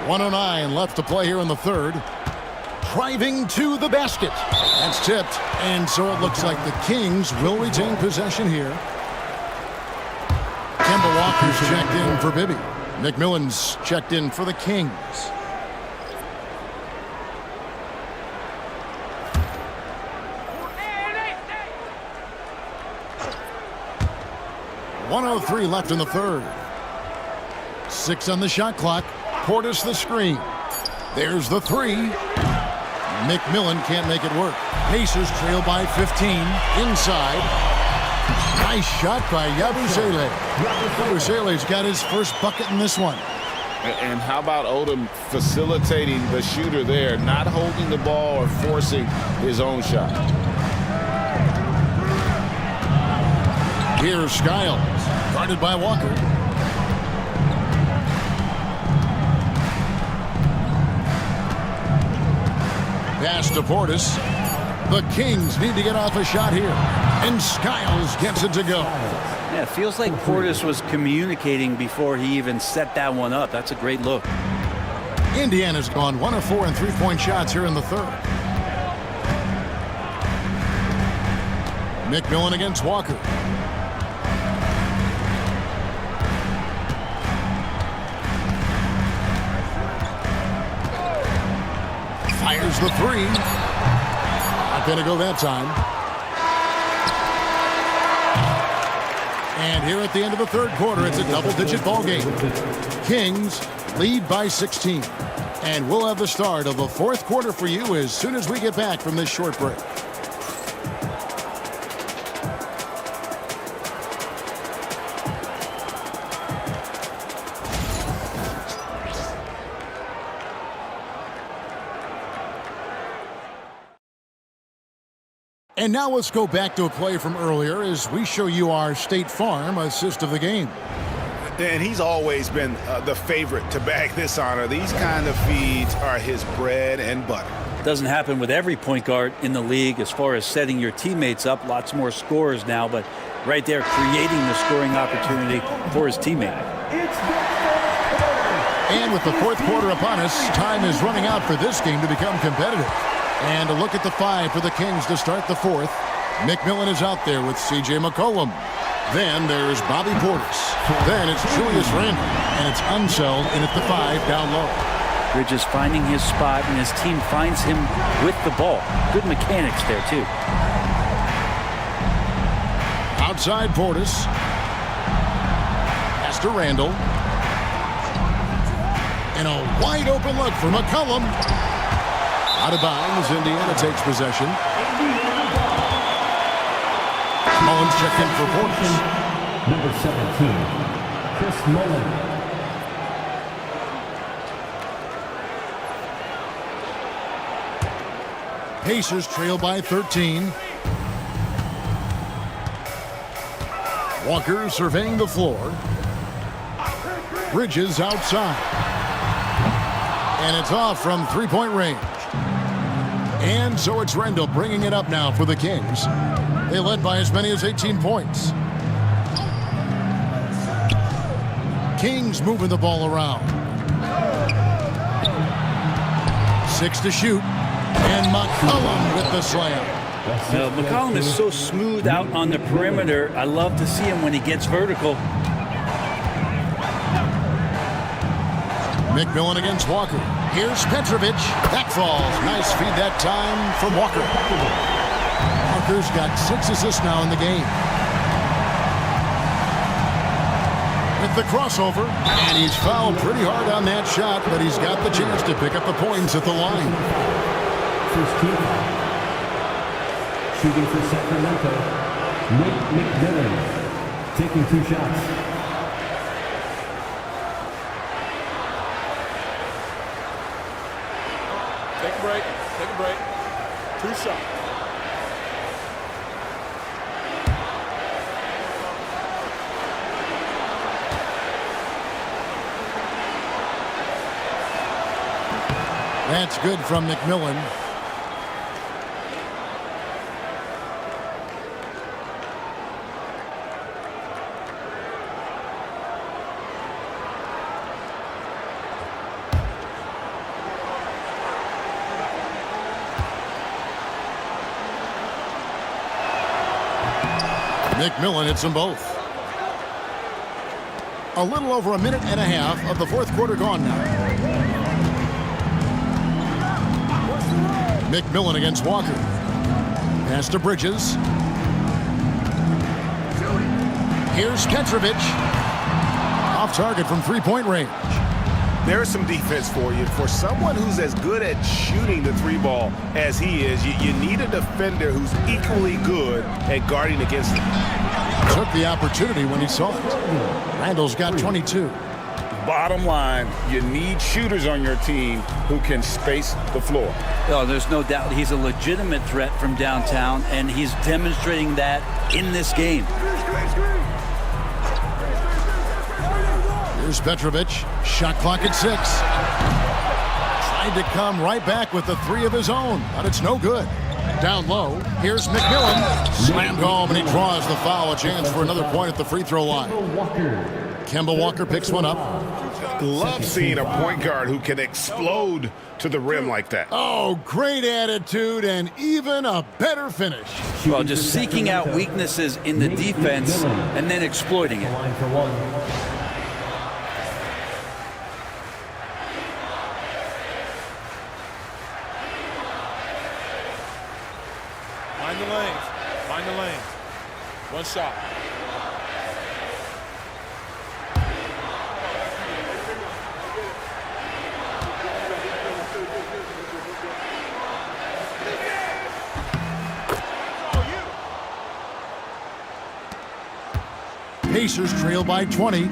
1:09 left to play here in the third. Driving to the basket. That's tipped. And so it looks like the Kings will retain possession here. Kemba Walker's checked in for Bibby. McMillan's checked in for the Kings. .103 left in the third. 6 on the shot clock. Portis the screen. There's the 3. McMillan can't make it work. Pacers trail by 15. Inside. Nice shot by Yabusele. Yabusele's got his first bucket in this one. And how about Odom facilitating the shooter there, not holding the ball or forcing his own shot. Here's Skiles, guarded by Walker. Pass to Portis. The Kings need to get off a shot here. And Skiles gets it to go. Yeah, it feels like Portis was communicating before he even set that one up. That's a great look. Indiana's gone 1 of 4 in three-point shots here in the third. McMillan against Walker. Fires the 3. Not going to go that time. And here at the end of the third quarter, it's a double-digit ball game. Kings lead by 16. And we'll have the start of the fourth quarter for you as soon as we get back from this short break. And now let's go back to a play from earlier as we show you our State Farm assist of the game. And he's always been the favorite to bag this honor. These kind of feeds are his bread and butter. Doesn't happen with every point guard in the league as far as setting your teammates up. Lots more scorers now, but right there creating the scoring opportunity for his teammate. And with the fourth quarter upon us, time is running out for this game to become competitive. And a look at the 5 for the Kings to start the fourth. McMillan is out there with C.J. McCollum. Then there's Bobby Portis. Then it's Julius Randle. And it's Unseld in at the 5 down low. Bridges finding his spot, and his team finds him with the ball. Good mechanics there, too. Outside Portis. Pass to Randle. And a wide open look for McCollum. Out of bounds, Indiana takes possession. Mullins checked in for points. Number 17, Chris Mullin. Pacers trail by 13. Walker surveying the floor. Bridges outside. And it's off from three-point range. And so it's Randall bringing it up now for the Kings. They led by as many as 18 points. Kings moving the ball around. 6 to shoot. And McCollum with the slam. McCollum is so smooth out on the perimeter. I love to see him when he gets vertical. McMillan against Walker. Here's Petrovic. That falls. Nice feed that time from Walker. Walker's got 6 assists now in the game. With the crossover. And he's fouled pretty hard on that shot, but he's got the chance to pick up the points at the line. First team foul. Shooting for Sacramento, Nate McMillan, taking 2 shots. Take a break. Take a break. 2 shots. That's good from McMillan. McMillan hits them both. A little over a minute and a half of the fourth quarter gone now. McMillan against Walker. Pass to Bridges. Here's Petrovic. Off target from three-point range. There's some defense for you. For someone who's as good at shooting the 3-ball as he is, you need a defender who's equally good at guarding against him. Took the opportunity when he saw it. Randall's got 22. Bottom line, you need shooters on your team who can space the floor. Oh, there's no doubt he's a legitimate threat from downtown, and he's demonstrating that in this game. Here's Petrovic. Shot clock at 6. Tried to come right back with the 3 of his own, but it's no good. Down low. Here's McMillan. Slammed home, and he draws the foul. A chance for another point at the free throw line. Kemba Walker picks one up. Love seeing a point guard who can explode to the rim like that. Oh, great attitude and even a better finish. Well, just seeking out weaknesses in the defense and then exploiting it. Line for 1. Mind the lanes. Mind the lanes. 1 shot. Pacers trail by 20.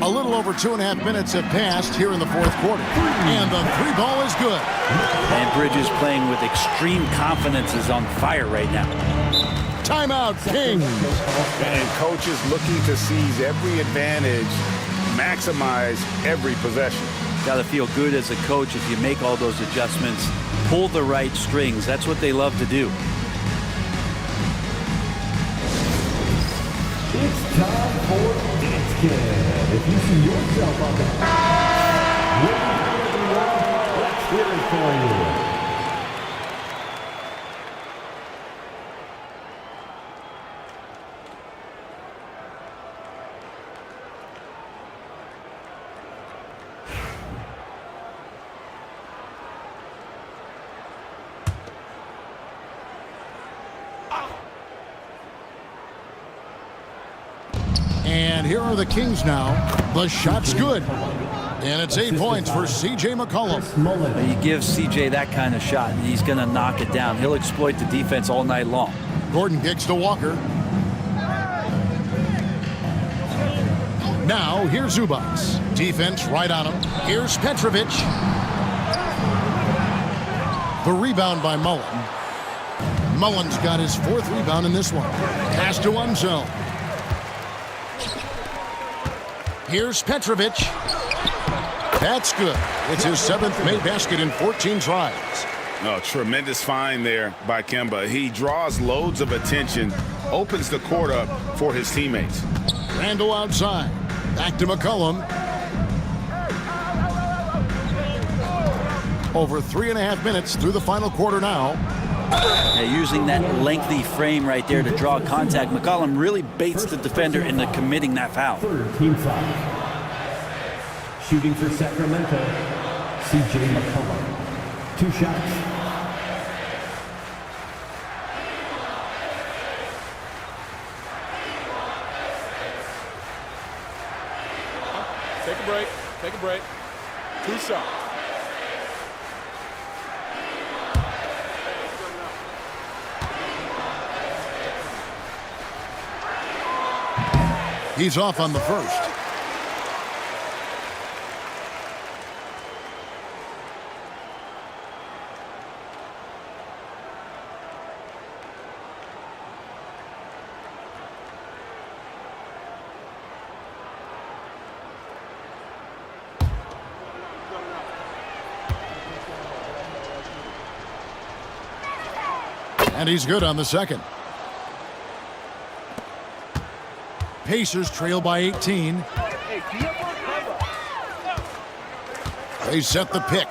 A little over 2.5 minutes have passed here in the fourth quarter. And the 3-ball is good. And Bridges playing with extreme confidence is on fire right now. Timeout, Kings. And coaches looking to seize every advantage, maximize every possession. Got to feel good as a coach if you make all those adjustments, pull the right strings. That's what they love to do. It's time for Dance Kid. If you see yourself on the let's hear it for you. And here are the Kings now. The shot's good. And it's 8 points for C.J. McCollum. Chris Mullen. You give CJ that kind of shot, and he's going to knock it down. He'll exploit the defense all night long. Gordon kicks to Walker. Now, here's Zubats. Defense right on him. Here's Petrovic. The rebound by Mullen. Mullen's got his 4th rebound in this one. Pass to Unseld. Here's Petrovic. That's good. It's his 7th made basket in 14 tries. Oh, tremendous find there by Kemba. He draws loads of attention, opens the court up for his teammates. Randall outside. Back to McCollum. Over 3.5 minutes through the final quarter now. Using that lengthy frame right there to draw contact, McCollum really baits the defender into committing that foul. 3rd team foul. Shooting for Sacramento, C.J. McCollum. 2 shots. Take a break. Take a break. 2 shots. He's off on the first. And he's good on the second. Pacers trail by 18. They set the pick.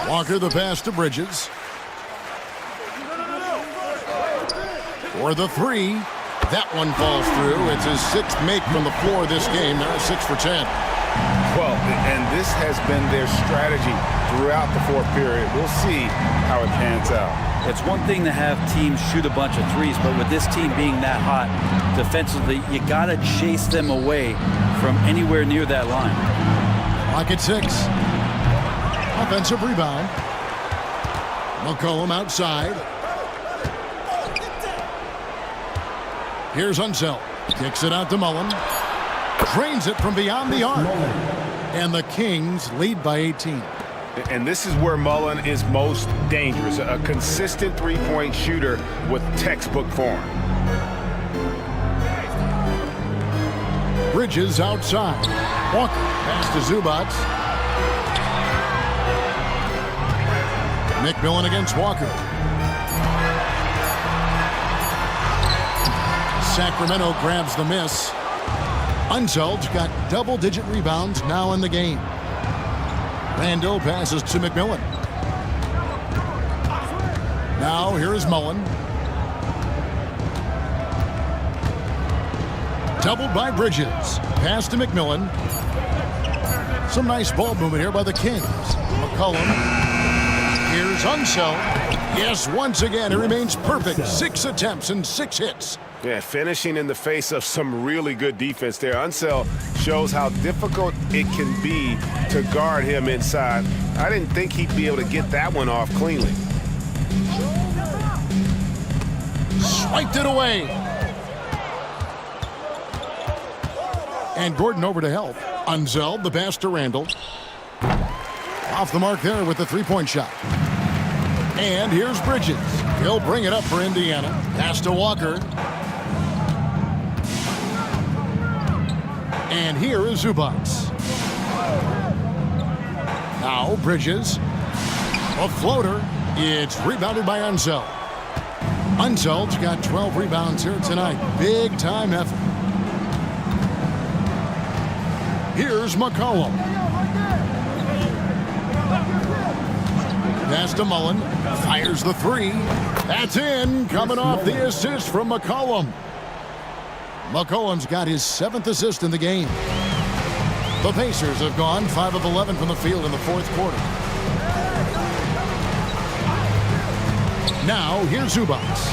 Walker the pass to Bridges. For the 3. That one falls through. It's his 6th make from the floor this game. They're 6 for 10. Well, and this has been their strategy throughout the 4th period. We'll see how it pans out. It's one thing to have teams shoot a bunch of threes, but with this team being that hot defensively, you got to chase them away from anywhere near that line. Clock at 6. Offensive rebound. McCollum outside. Here's Unseld. Kicks it out to Mullen. Drains it from beyond the arc. And the Kings lead by 18. And this is where Mullen is most dangerous. A consistent three-point shooter with textbook form. Bridges outside. Walker pass to Zubats. McMillan against Walker. Sacramento grabs the miss. Unseld's got double-digit rebounds now in the game. Randall passes to McMillan. Now here is Mullen. Doubled by Bridges. Pass to McMillan. Some nice ball movement here by the Kings. McCollum. Here's Unseld. Yes, once again, it remains perfect. 6 attempts and 6 hits. Yeah, finishing in the face of some really good defense there. Unseld shows how difficult it can be to guard him inside. I didn't think he'd be able to get that one off cleanly. Swiped it away. And Gordon over to help. Unseld, the pass to Randall. Off the mark there with the three-point shot. And here's Bridges. He'll bring it up for Indiana. Pass to Walker. And here is Zubats. Now Bridges. A floater. It's rebounded by Unseld. Unseld's got 12 rebounds here tonight. Big time effort. Here's McCollum. Pass to Mullen. Fires the 3. That's in. Coming off the assist from McCollum. McCollum's got his 7th assist in the game. The Pacers have gone 5 of 11 from the field in the 4th quarter. Now, here's Zubats.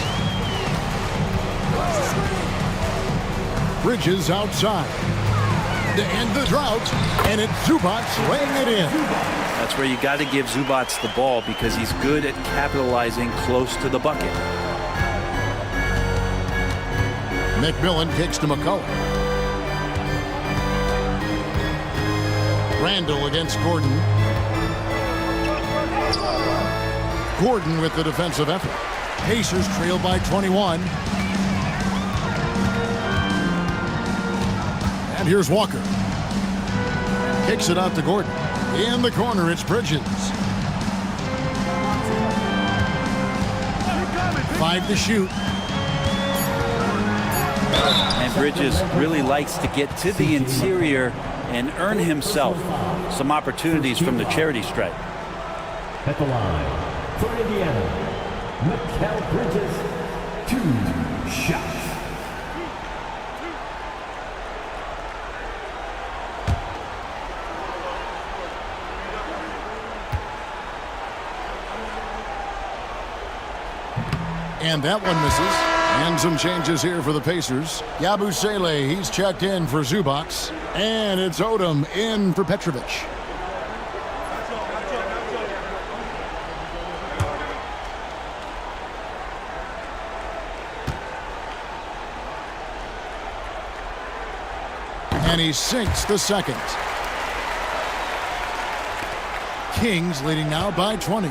Bridges outside. to end the drought, and it's Zubac laying it in. That's where you got to give Zubac the ball because he's good at capitalizing close to the bucket. McMillan kicks to McCullough. Randall against Gordon. Gordon with the defensive effort. Pacers trail by 21. And here's Walker. Kicks it out to Gordon. In the corner, it's Bridges. 5 to shoot. And Bridges really likes to get to the interior and earn himself some opportunities from the charity stripe. At the line, for Indiana, Mikal Bridges, 2 shots. And that one misses. And some changes here for the Pacers. Yabusele, he's checked in for Zubac. And it's Odom in for Petrovic. And he sinks the second. Kings leading now by 20.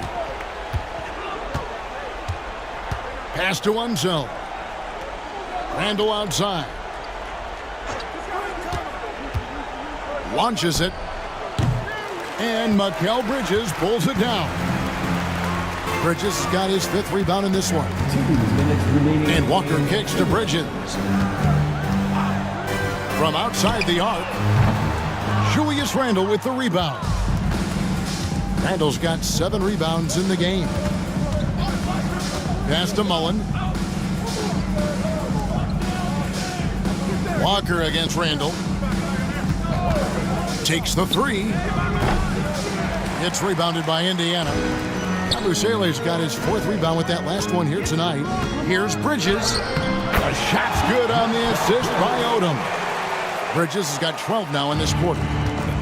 Pass to Unseld. Randall outside. Launches it. And Mikal Bridges pulls it down. Bridges has got his 5th rebound in this one. 2 minutes remaining. And Walker kicks to Bridges. From outside the arc, Julius Randle with the rebound. Randle's got 7 rebounds in the game. Pass to Mullen. Walker against Randle. Takes the 3. It's rebounded by Indiana. Yabusele's got his 4th rebound with that last one here tonight. Here's Bridges. The shot's good on the assist by Odom. Bridges has got 12 now in this quarter.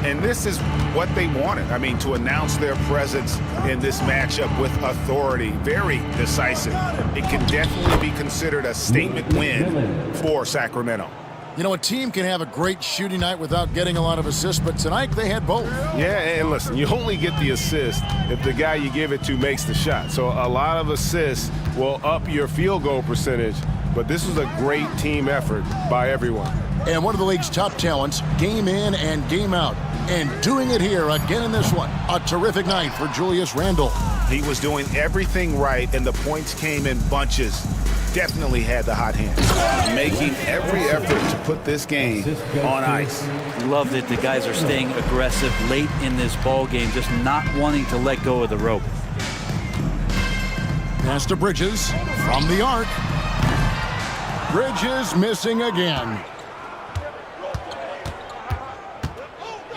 And this is what they wanted. I mean, to announce their presence in this matchup with authority. Very decisive. It can definitely be considered a statement win for Sacramento. You know, a team can have a great shooting night without getting a lot of assists, but tonight they had both. Yeah, and listen, you only get the assist if the guy you give it to makes the shot. So a lot of assists will up your field goal percentage, but this was a great team effort by everyone. And one of the league's top talents, game in and game out. And doing it here again in this one. A terrific night for Julius Randle. He was doing everything right, and the points came in bunches. Definitely had the hot hand. Making every effort to put this game on ice. Love that the guys are staying aggressive late in this ball game, just not wanting to let go of the rope. Pass to Bridges from the arc. Bridges missing again.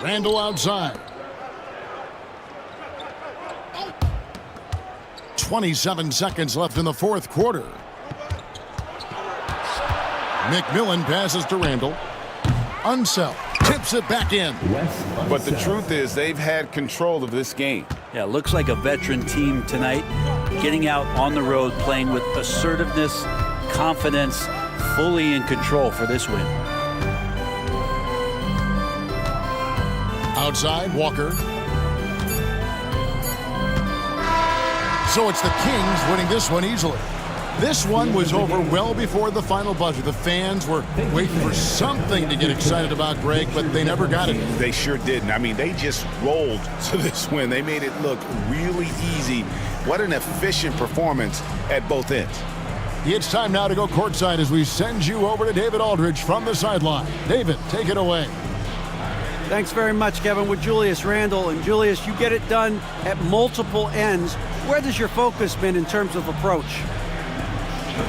Randle outside. 27 seconds left in the 4th quarter. McMillan passes to Randle. Unseld tips it back in. But the truth is, they've had control of this game. Yeah, looks like a veteran team tonight, getting out on the road, playing with assertiveness, confidence, fully in control for this win. Outside, Walker. So it's the Kings winning this one easily. This one was over well before the final buzzer. The fans were waiting for something to get excited about, Greg, but they never got it. They sure didn't. I mean, they just rolled to this win. They made it look really easy. What an efficient performance at both ends. It's time now to go courtside as we send you over to David Aldridge from the sideline. David, take it away. Thanks very much, Kevin. With Julius Randle. And Julius, you get it done at multiple ends. Where does your focus been in terms of approach?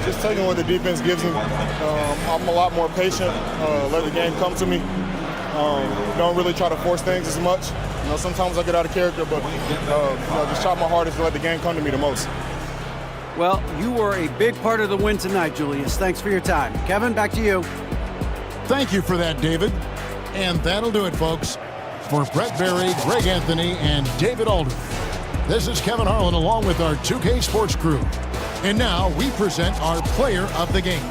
Just taking what the defense gives me. I'm a lot more patient, let the game come to me. Don't really try to force things as much. You know, sometimes I get out of character, but just try my hardest to let the game come to me the most. Well, you were a big part of the win tonight, Julius. Thanks for your time. Kevin, back to you. Thank you for that, David. And that'll do it, folks. For Brett Berry, Greg Anthony, and David Aldridge, this is Kevin Harlan along with our 2K Sports crew. And now we present our player of the game.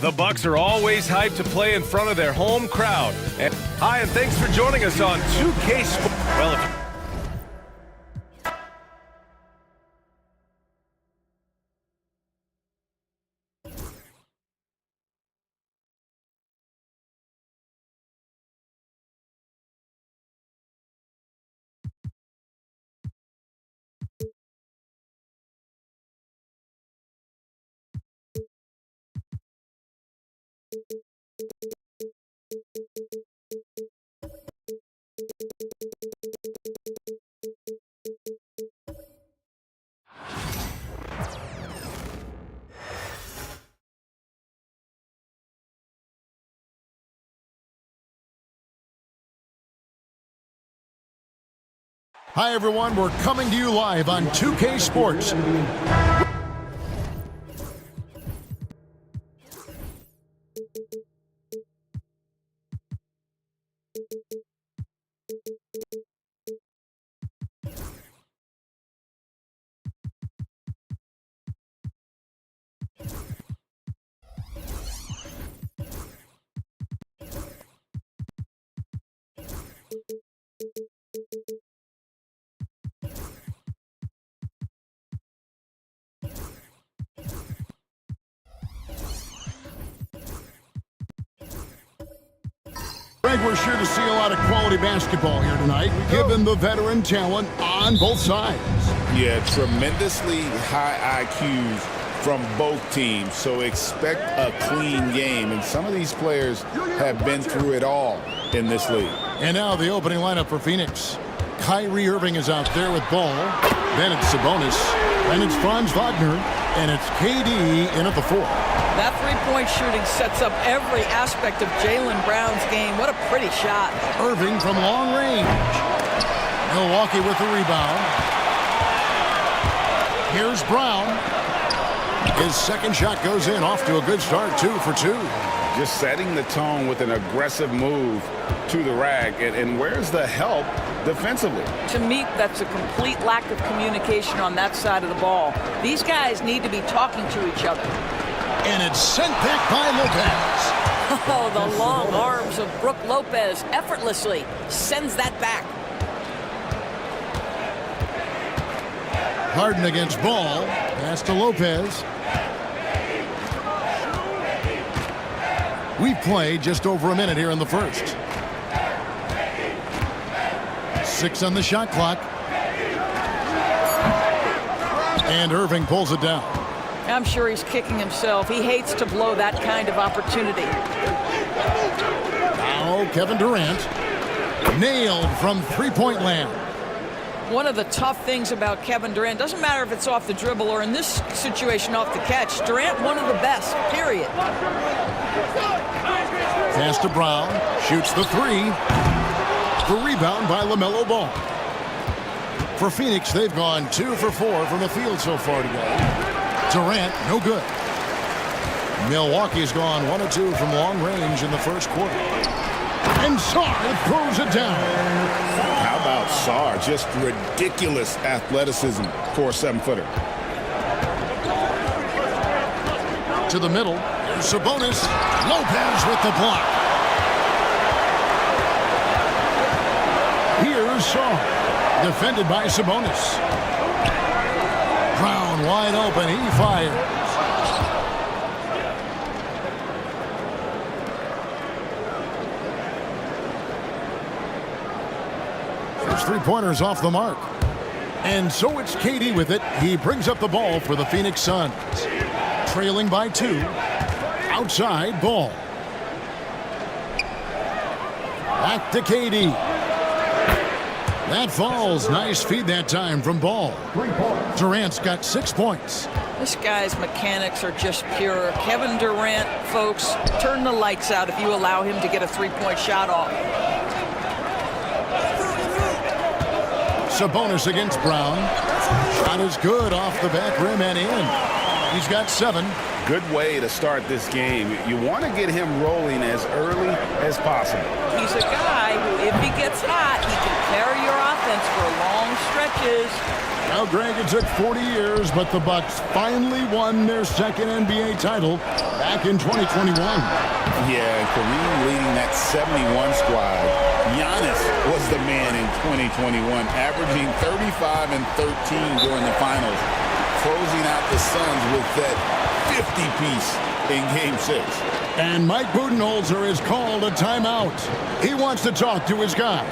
The Bucks are always hyped to play in front of their home crowd. Hi, and thanks for joining us on 2K Sports. Well, Hi, everyone. We're coming to you live on 2K Sports. Greg, we're sure to see a lot of quality basketball here tonight, given the veteran talent on both sides. Yeah, tremendously high IQs from both teams, so expect a clean game. And some of these players have been through it all in this league. And now the opening lineup for Phoenix. Kyrie Irving is out there with ball. Then it's Sabonis. Then it's Franz Wagner. And it's KD in at the 4. That three-point shooting sets up every aspect of Jaylen Brown's game. What a pretty shot. Irving from long range. Milwaukee with the rebound. Here's Brown. His second shot goes in, off to a good start, 2 for 2. Just setting the tone with an aggressive move to the rack. And where's the help defensively? To me, that's a complete lack of communication on that side of the ball. These guys need to be talking to each other. And it's sent back by Lopez. Oh, the long arms of Brook Lopez effortlessly sends that back. Harden against Ball. Pass to Lopez. We've played just over a minute here in the first. 6 on the shot clock. And Irving pulls it down. I'm sure he's kicking himself. He hates to blow that kind of opportunity. Now Kevin Durant. Nailed from three-point land. One of the tough things about Kevin Durant, doesn't matter if it's off the dribble or in this situation off the catch, Durant one of the best, period. Pass to Brown, shoots the 3. The rebound by LaMelo Ball. For Phoenix, they've gone 2 for 4 from the field so far today. Durant, no good. Milwaukee's gone 1 of 2 from long range in the first quarter. And Sarr throws it down. How about Sarr? Just ridiculous athleticism for a 7-footer. To the middle. There's Sabonis. Lopez with the block. Here's Sarr. Defended by Sabonis. Brown wide open. He fires. First three-pointers off the mark. And so it's KD with it. He brings up the ball for the Phoenix Suns. Trailing by 2. Outside ball. Back to KD. That falls. Nice feed that time from Ball. Durant's got 6 points. This guy's mechanics are just pure. Kevin Durant, folks, turn the lights out if you allow him to get a three-point shot off. Sabonis against Brown. Shot is good off the back rim and in. He's got 7. Good way to start this game. You want to get him rolling as early as possible. He's a guy who, if he gets hot, he can carry your offense for long stretches. Now, Greg, it took 40 years, but the Bucks finally won their second NBA title back in 2021. Yeah, Kareem leading that 71 squad. Giannis was the man in 2021, averaging 35 and 13 during the finals, closing out the Suns with that 50-piece in Game 6. And Mike Budenholzer has called a timeout. He wants to talk to his guys.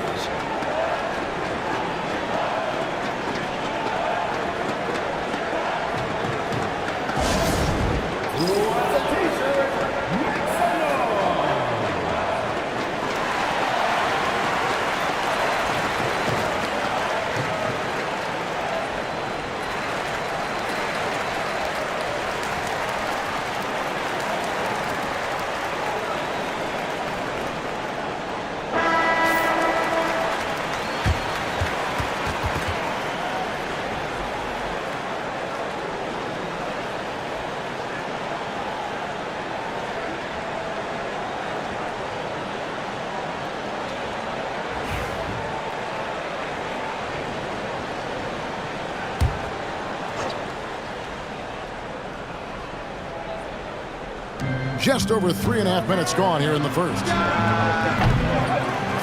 Just over 3.5 minutes gone here in the first.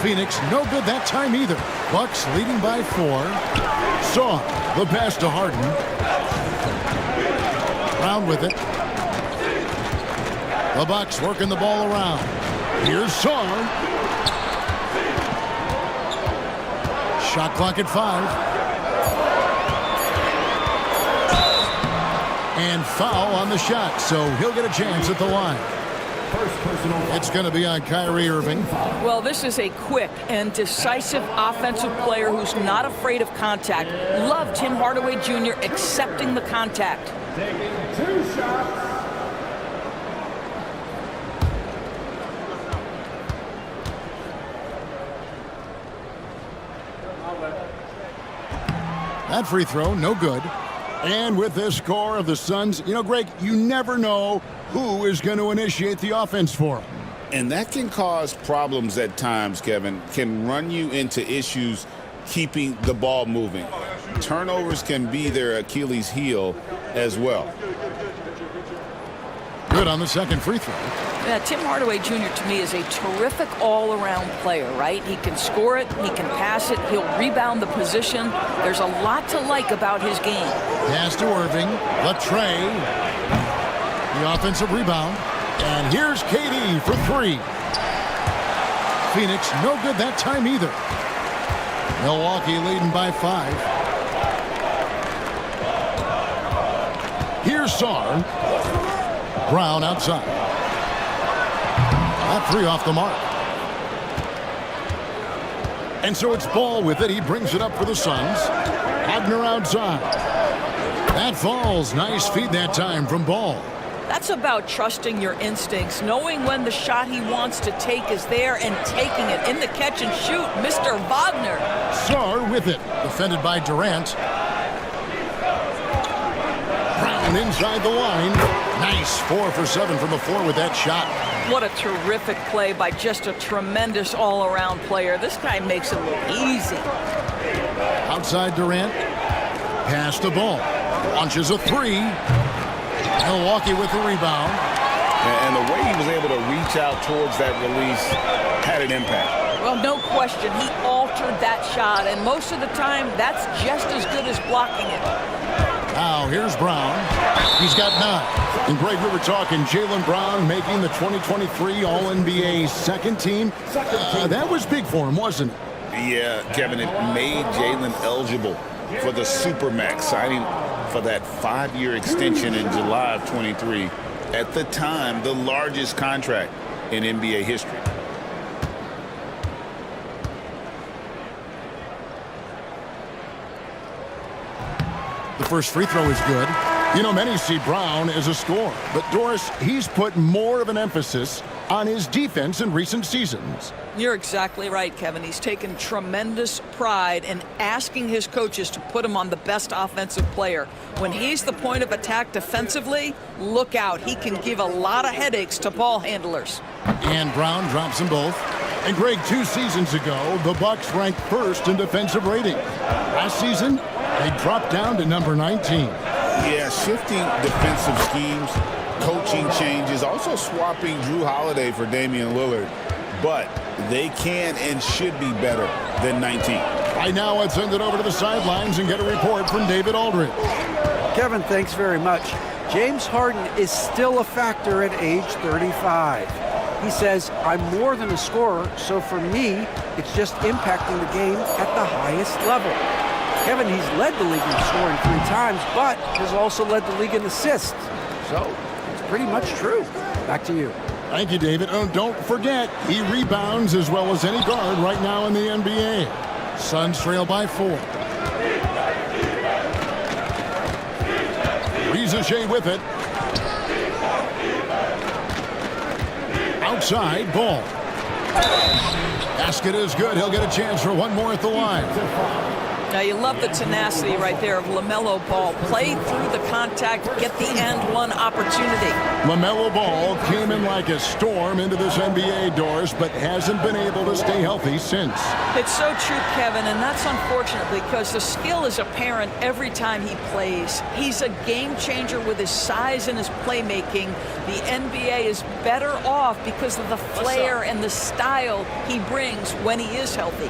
Phoenix no good that time either. Bucks leading by 4. Saw the pass to Harden. Brown with it. The Bucks working the ball around. Here's Saw. Shot clock at 5. And foul on the shot, so he'll get a chance at the line. It's going to be on Kyrie Irving. Well, this is a quick and decisive offensive player who's not afraid of contact. Love Tim Hardaway Jr. accepting the contact. Taking 2 shots. That free throw, no good. And with this score of the Suns, you know, Greg, you never know who is going to initiate the offense for them. And that can cause problems at times, Kevin. Can run you into issues keeping the ball moving. Turnovers can be their Achilles heel as well. Good on the second free throw. Yeah, Tim Hardaway Jr. to me is a terrific all-around player, right? He can score it, he can pass it, he'll rebound the position. There's a lot to like about his game. Pass to Irving, Latrey, the offensive rebound, and here's KD for 3. Phoenix no good that time either. Milwaukee leading by 5. Here's Sarr. Brown outside. That 3 off the mark. And so it's Ball with it. He brings it up for the Suns. Wagner outside. That falls. Nice feed that time from Ball. That's about trusting your instincts, knowing when the shot he wants to take is there and taking it in the catch and shoot. Mr. Wagner. Sarr with it. Defended by Durant. Brown inside the line. Nice 4 for 7 from the floor with that shot. What a terrific play by just a tremendous all-around player. This guy makes it look easy. Outside Durant. Pass the ball. Launches a 3. Milwaukee with the rebound. And the way he was able to reach out towards that release had an impact. Well, no question. He altered that shot, and most of the time, that's just as good as blocking it. Now, here's Brown. He's got 9. And, Greg, we were talking Jaylen Brown making the 2023 All-NBA second team. That was big for him, wasn't it? Yeah, Kevin, it made Jaylen eligible for the Supermax, signing for that 5-year extension in July of 23. At the time, the largest contract in NBA history. The first free throw is good. You know, many see Brown as a scorer, but Doris, he's put more of an emphasis on his defense in recent seasons. You're exactly right, Kevin. He's taken tremendous pride in asking his coaches to put him on the best offensive player. When he's the point of attack defensively, look out. He can give a lot of headaches to ball handlers. And Brown drops them both. And Greg, 2 seasons ago, the Bucks ranked first in defensive rating. Last season, they dropped down to number 19. Yeah, shifting defensive schemes, coaching changes, also swapping Drew Holiday for Damian Lillard. But they can and should be better than 19. Right now, let's send it over to the sidelines and get a report from David Aldridge. Kevin, thanks very much. James Harden is still a factor at age 35. He says, I'm more than a scorer, so for me, it's just impacting the game at the highest level. Kevin, he's led the league in scoring 3 times, but has also led the league in assists. So it's pretty much true. Back to you. Thank you, David. Oh, don't forget, he rebounds as well as any guard right now in the NBA. Suns trail by 4. Reza Shea with it. Outside, Ball. Basket is good. He'll get a chance for one more at the line. Now, you love the tenacity right there of LaMelo Ball. Play through the contact, get the and one opportunity. LaMelo Ball came in like a storm into this NBA, Doris, but hasn't been able to stay healthy since. It's so true, Kevin, and that's unfortunate because the skill is apparent every time he plays. He's a game changer with his size and his playmaking. The NBA is better off because of the flair and the style he brings when he is healthy.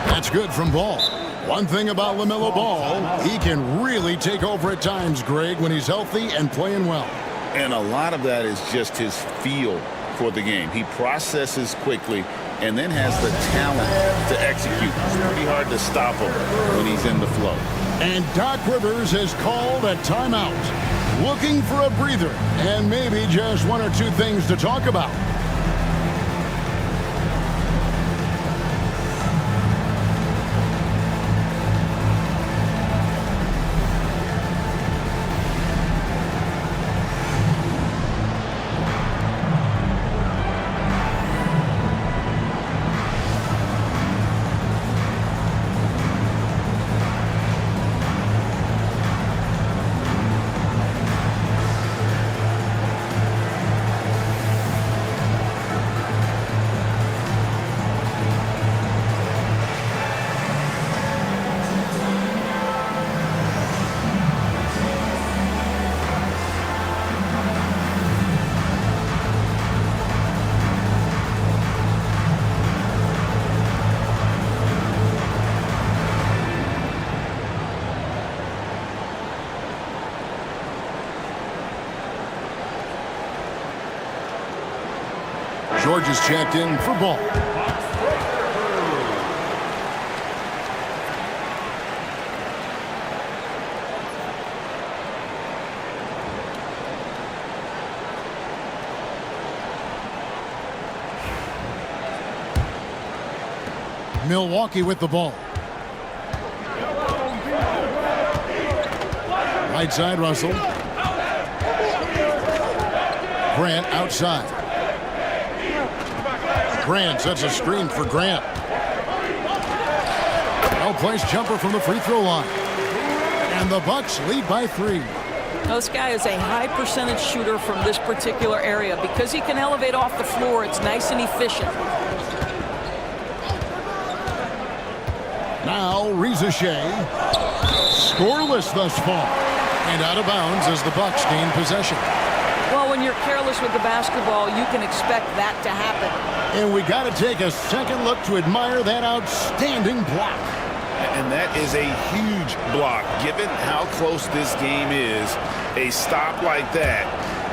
That's good from Ball. One thing about LaMelo Ball, he can really take over at times, Greg, when he's healthy and playing well. And a lot of that is just his feel for the game. He processes quickly and then has the talent to execute. It's pretty hard to stop him when he's in the flow. And Doc Rivers has called a timeout, looking for a breather and maybe just 1 or 2 things to talk about. George is checked in for Ball. Milwaukee with the ball. Right side, Russell. Grant outside. Grant sets a screen for Grant. Well-placed jumper from the free throw line. And the Bucks lead by 3. This guy is a high percentage shooter from this particular area. Because he can elevate off the floor, it's nice and efficient. Now Reza Shea. Scoreless thus far. And out of bounds as the Bucks gain possession. Well, when you're careless with the basketball, you can expect that to happen. And we got to take a second look to admire that outstanding block. And that is a huge block. Given how close this game is, a stop like that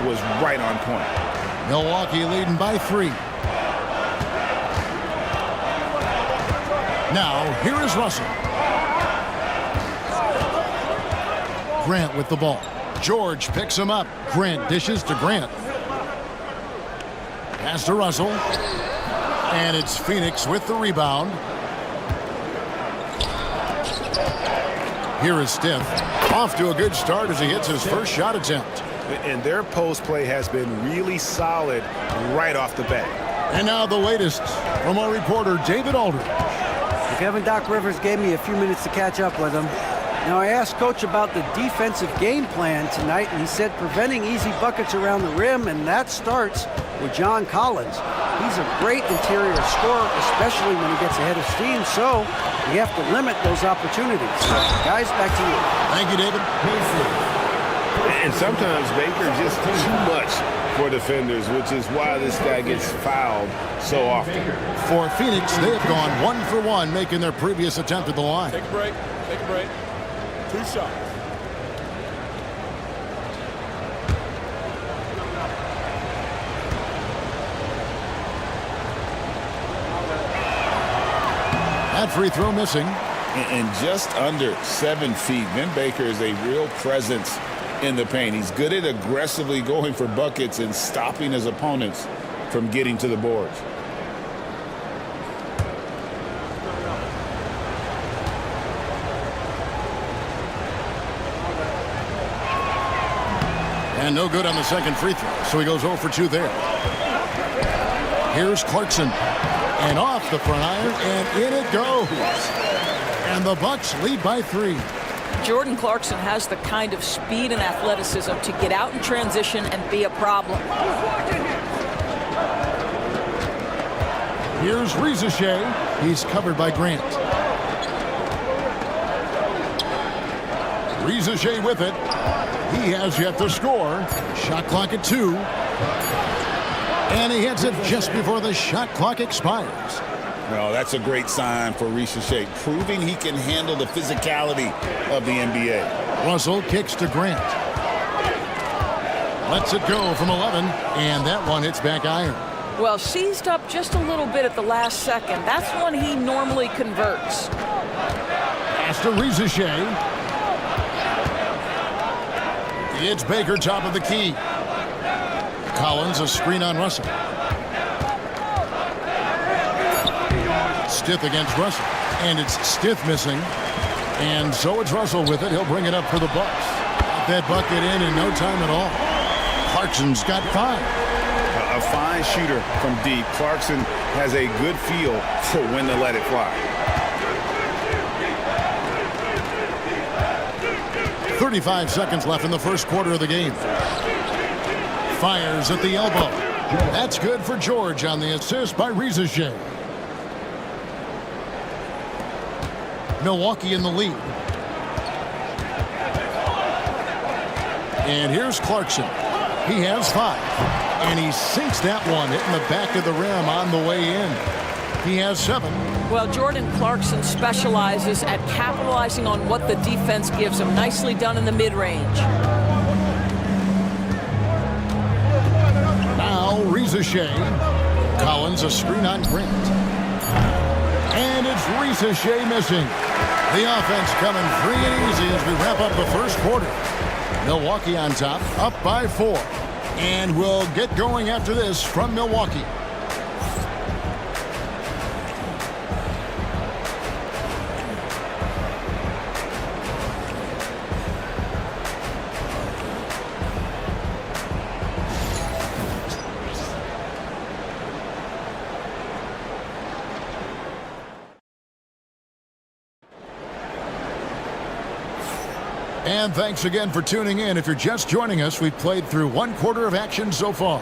was right on point. Milwaukee leading by 3. Now, here is Russell. Grant with the ball. George picks him up. Grant dishes to Grant. Pass to Russell. And it's Phoenix with the rebound. Here is Stith. Off to a good start as he hits his first shot attempt. And their post play has been really solid right off the bat. And now the latest from our reporter, David Aldridge. Kevin Doc Rivers gave me a few minutes to catch up with him. Now, I asked Coach about the defensive game plan tonight, and he said preventing easy buckets around the rim, and that starts with John Collins. He's a great interior scorer, especially when he gets ahead of steam, so you have to limit those opportunities. Guys, back to you. Thank you, David. And sometimes Baker just too much for defenders, which is why this guy gets fouled so often. For Phoenix, they have gone 1 for 1, making their previous attempt at the line. Take a break. Take a break. 2 shots. That free throw missing. And just under 7 feet. Vin Baker is a real presence in the paint. He's good at aggressively going for buckets and stopping his opponents from getting to the boards. And no good on the second free throw, so he goes 0 for 2 there. Here's Clarkson. And off the front iron, and in it goes. And the Bucks lead by 3. Jordan Clarkson has the kind of speed and athleticism to get out in transition and be a problem. Here's Rizachet. He's covered by Grant. Rizachet with it. He has yet to score. Shot clock at 2. And he hits it just before the shot clock expires. Well, that's a great sign for Rizachet, proving he can handle the physicality of the NBA. Russell kicks to Grant. Lets it go from 11, and that one hits back iron. Well, seized up just a little bit at the last second. That's when he normally converts. Pass to Rizachet. It's Baker, top of the key. Collins, a screen on Russell. Stith against Russell. And it's Stith missing. And so it's Russell with it. He'll bring it up for the Bucks. Got that bucket in no time at all. Clarkson's got 5. A fine shooter from deep. Clarkson has a good feel for when to let it fly. 35 seconds left in the first quarter of the game. Fires at the elbow. That's good for George on the assist by Rizachet. Milwaukee in the lead. And here's Clarkson. He has 5. And he sinks that one, hitting the back of the rim on the way in. He has 7. Well, Jordan Clarkson specializes at capitalizing on what the defense gives him. Nicely done in the mid-range. Now Rizachet. Collins, a screen on Grant. And it's Rizachet missing. The offense coming free and easy as we wrap up the first quarter. Milwaukee on top, up by 4. And we'll get going after this from Milwaukee. And thanks again for tuning in. If you're just joining us, we've played through 1 quarter of action so far.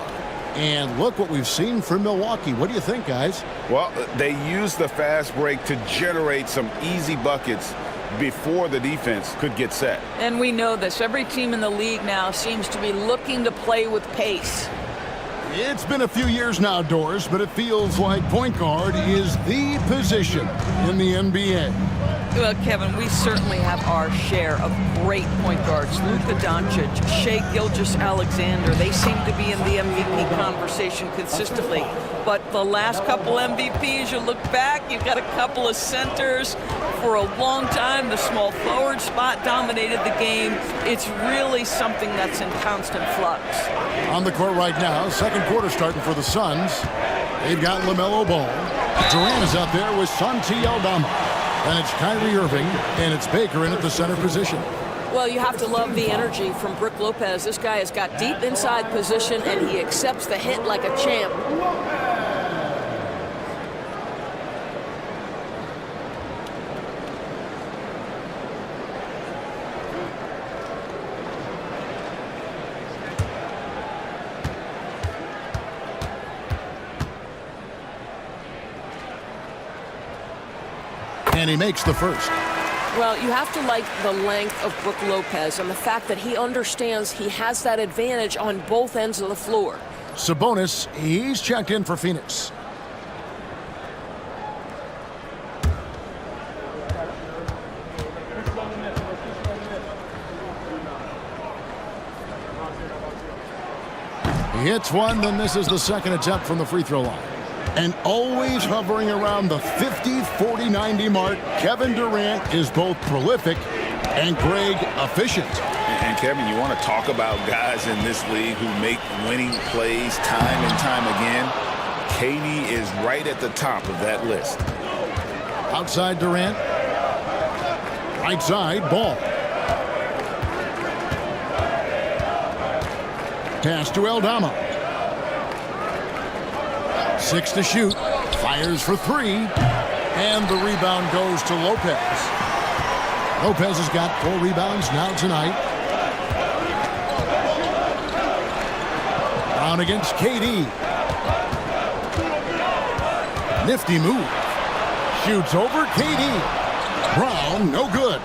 And look what we've seen from Milwaukee. What do you think, guys? Well, they used the fast break to generate some easy buckets before the defense could get set. And we know this. Every team in the league now seems to be looking to play with pace. It's been a few years now, Doris, but it feels like point guard is the position in the NBA. Well, Kevin, we certainly have our share of great point guards. Luka Doncic, Shai Gilgeous-Alexander, they seem to be in the MVP conversation consistently. But the last couple MVPs, you look back, you've got a couple of centers. For a long time, the small forward spot dominated the game. It's really something that's in constant flux. On the court right now, second quarter starting for the Suns. They've got LaMelo Ball. Durant is out there with Santi Aldama. And it's Kyrie Irving, and it's Baker in at the center position. Well, you have to love the energy from Brook Lopez. This guy has got deep inside position, and he accepts the hit like a champ. And he makes the first. Well, you have to like the length of Brook Lopez and the fact that he understands he has that advantage on both ends of the floor. Sabonis, he's checked in for Phoenix. He hits one, then misses the second attempt from the free throw line. And always hovering around the 50, 40, 90 mark, Kevin Durant is both prolific and, Greg, efficient. And Kevin, you want to talk about guys in this league who make winning plays time and time again. KD is right at the top of that list. Outside Durant. Right side, Ball. Pass to Aldama. 6 to shoot. Fires for 3. And the rebound goes to Lopez. Lopez has got 4 rebounds now tonight. Brown against KD. Nifty move. Shoots over KD. Brown, no good.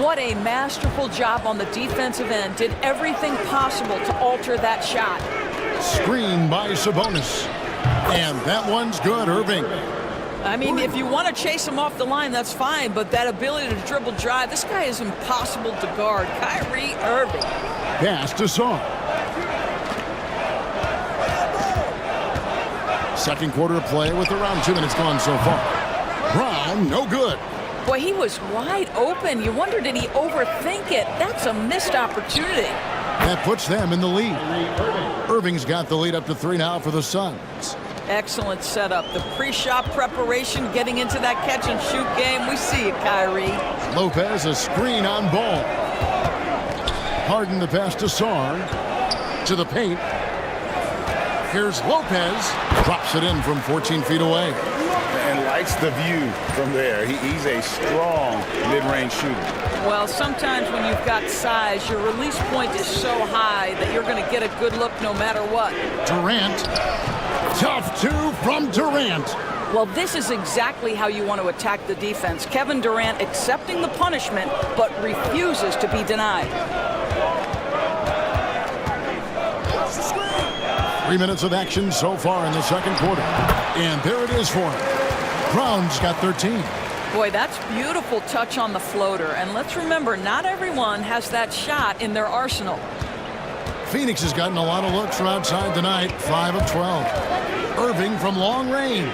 What a masterful job on the defensive end. Did everything possible to alter that shot. Screen by Sabonis. And that one's good, Irving. I mean, if you want to chase him off the line, that's fine. But that ability to dribble drive, this guy is impossible to guard. Kyrie Irving. Pass to Song. Second quarter of play with around 2 minutes gone so far. Brown, no good. Boy, he was wide open. You wonder, did he overthink it? That's a missed opportunity. That puts them in the lead. Irving's got the lead up to 3 now for the Suns. Excellent setup. The pre-shot preparation, getting into that catch-and-shoot game. We see it, Kyrie. Lopez, a screen on Ball. Harden the pass to Sarr. To the paint. Here's Lopez. Drops it in from 14 feet away. And likes the view from there. He's a strong mid-range shooter. Well, sometimes when you've got size, your release point is so high that you're going to get a good look no matter what. Durant. Tough 2 from Durant. Well, this is exactly how you want to attack the defense. Kevin Durant accepting the punishment, but refuses to be denied. 3 minutes of action so far in the second quarter. And there it is for him. Brown's got 13. Boy, that's beautiful touch on the floater. And let's remember, not everyone has that shot in their arsenal. Phoenix has gotten a lot of looks from outside tonight. 5 of 12. Irving from long range.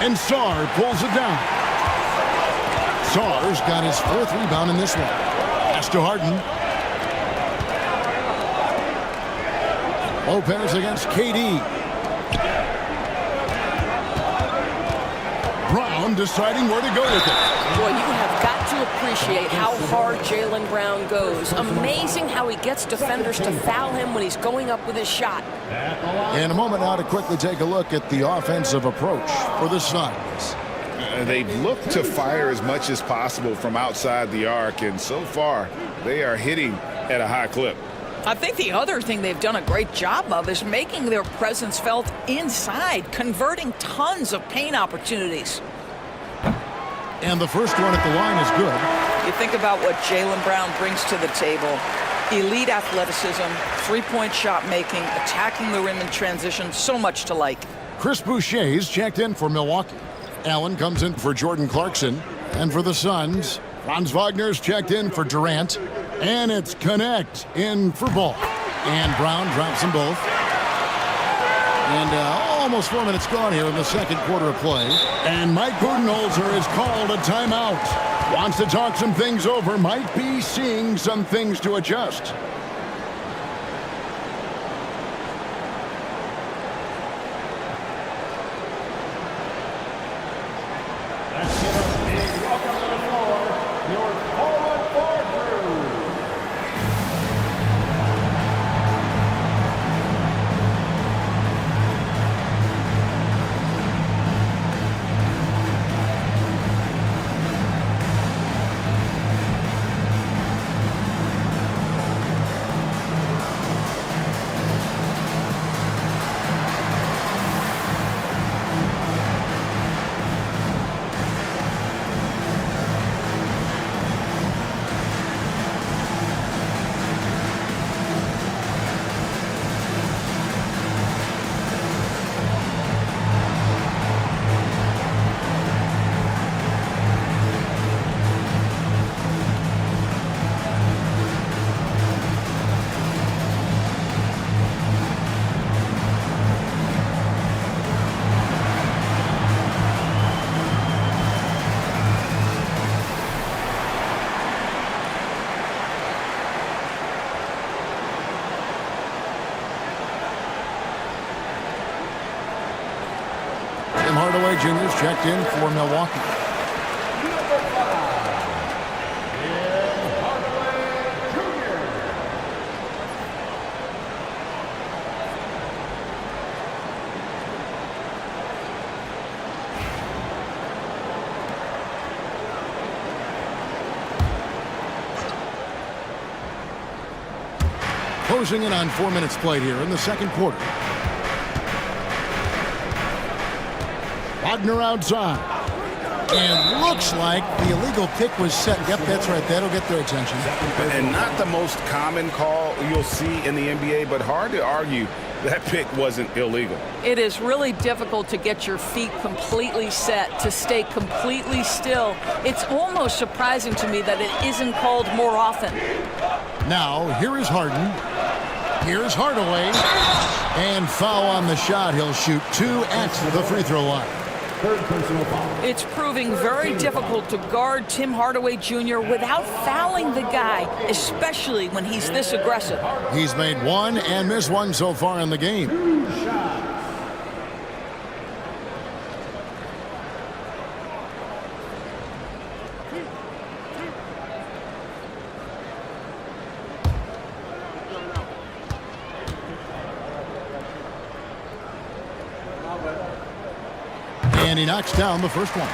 And Sarr pulls it down. Sarr's got his 4th rebound in this one. Pass to Harden. Lopez against KD. Brown deciding where to go with it. Boy, you have got to appreciate how hard Jaylen Brown goes. Amazing how he gets defenders to foul him when he's going up with his shot. In a moment now to quickly take a look at the offensive approach for the Suns. They've looked to fire as much as possible from outside the arc, and so far they are hitting at a high clip. I think the other thing they've done a great job of is making their presence felt inside, converting tons of paint opportunities. And the first one at the line is good. You think about what Jaylen Brown brings to the table. Elite athleticism, three-point shot making, attacking the rim in transition, so much to like. Chris Boucher's checked in for Milwaukee. Allen comes in for Jordan Clarkson. And for the Suns, Franz Wagner's checked in for Durant. And it's Connect in for Ball. And Brown drops them both. And almost 4 minutes gone here in the second quarter of play. And Mike Budenholzer has called a timeout. Wants to talk some things over. Might be seeing some things to adjust. Tim Hardaway Jr.'s checked in for Milwaukee. Closing in on 4 minutes played here in the second quarter. Wagner outside. And looks like the illegal pick was set. Yep, that's right. That'll get their attention. And not the most common call you'll see in the NBA, but hard to argue that pick wasn't illegal. It is really difficult to get your feet completely set, to stay completely still. It's almost surprising to me that it isn't called more often. Now, here is Harden. Here's Hardaway. And foul on the shot. He'll shoot 2 at the free throw line. Third personal foul. It's proving very difficult to guard Tim Hardaway Jr. without fouling the guy, especially when he's this aggressive. He's made one and missed one so far in the game. 2 shots. And he knocks down the first one.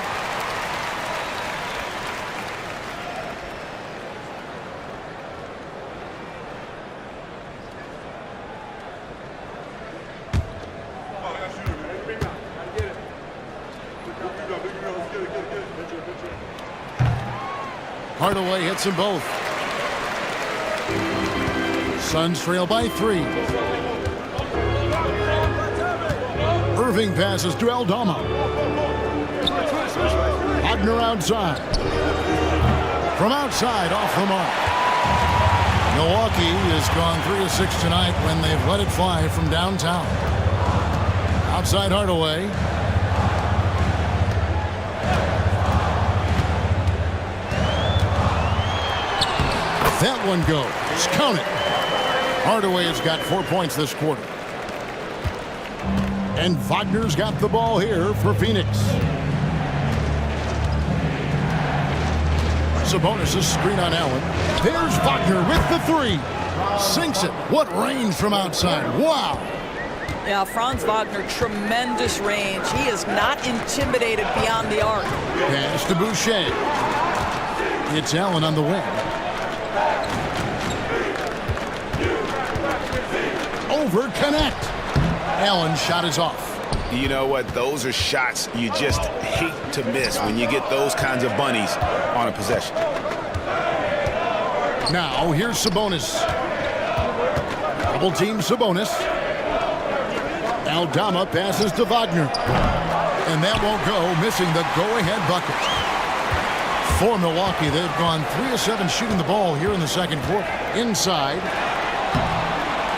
Hardaway hits them both. Suns trail by 3. Irving passes to Aldama. Wagner outside. From outside, off the mark. Milwaukee has gone 3 of 6 tonight when they've let it fly from downtown. Outside Hardaway. That one goes. Count it. Hardaway has got 4 points this quarter. And Wagner's got the ball here for Phoenix. Sabonis' screen on Allen. There's Wagner with the 3. Sinks it. What range from outside. Wow. Yeah, Franz Wagner, tremendous range. He is not intimidated beyond the arc. Pass to Boucher. It's Allen on the wing. Over Connect. Allen's shot is off. You know what? Those are shots you just hate to miss when you get those kinds of bunnies on a possession. Now, here's Sabonis. Double team Sabonis. Aldama passes to Wagner. And that won't go, missing the go-ahead bucket. For Milwaukee, they've gone 3 of 7 shooting the ball here in the second quarter. Inside.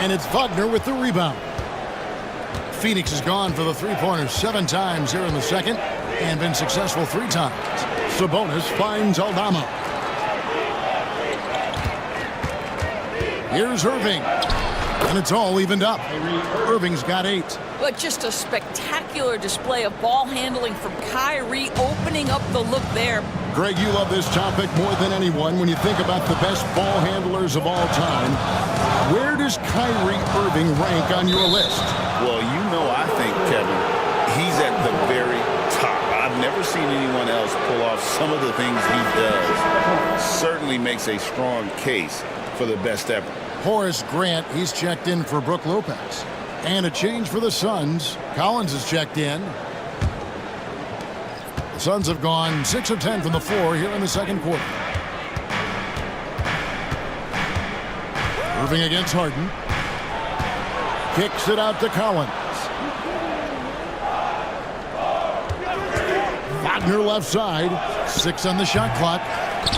And it's Wagner with the rebound. Phoenix has gone for the three-pointers 7 times here in the second and been successful 3 times. Sabonis finds Aldama. Here's Irving. And it's all evened up. Irving's got 8. But just a spectacular display of ball handling from Kyrie, opening up the look there. Greg, you love this topic more than anyone. When you think about the best ball handlers of all time, where does Kyrie Irving rank on your list? Well, I think, Kevin, he's at the very top. I've never seen anyone else pull off some of the things he does. Certainly makes a strong case for the best ever. Horace Grant, he's checked in for Brook Lopez. And a change for the Suns. Collins is checked in. The Suns have gone 6 of 10 from the floor here in the second quarter. Irving against Harden. Kicks it out to Collins. Wagner left side. 6 on the shot clock.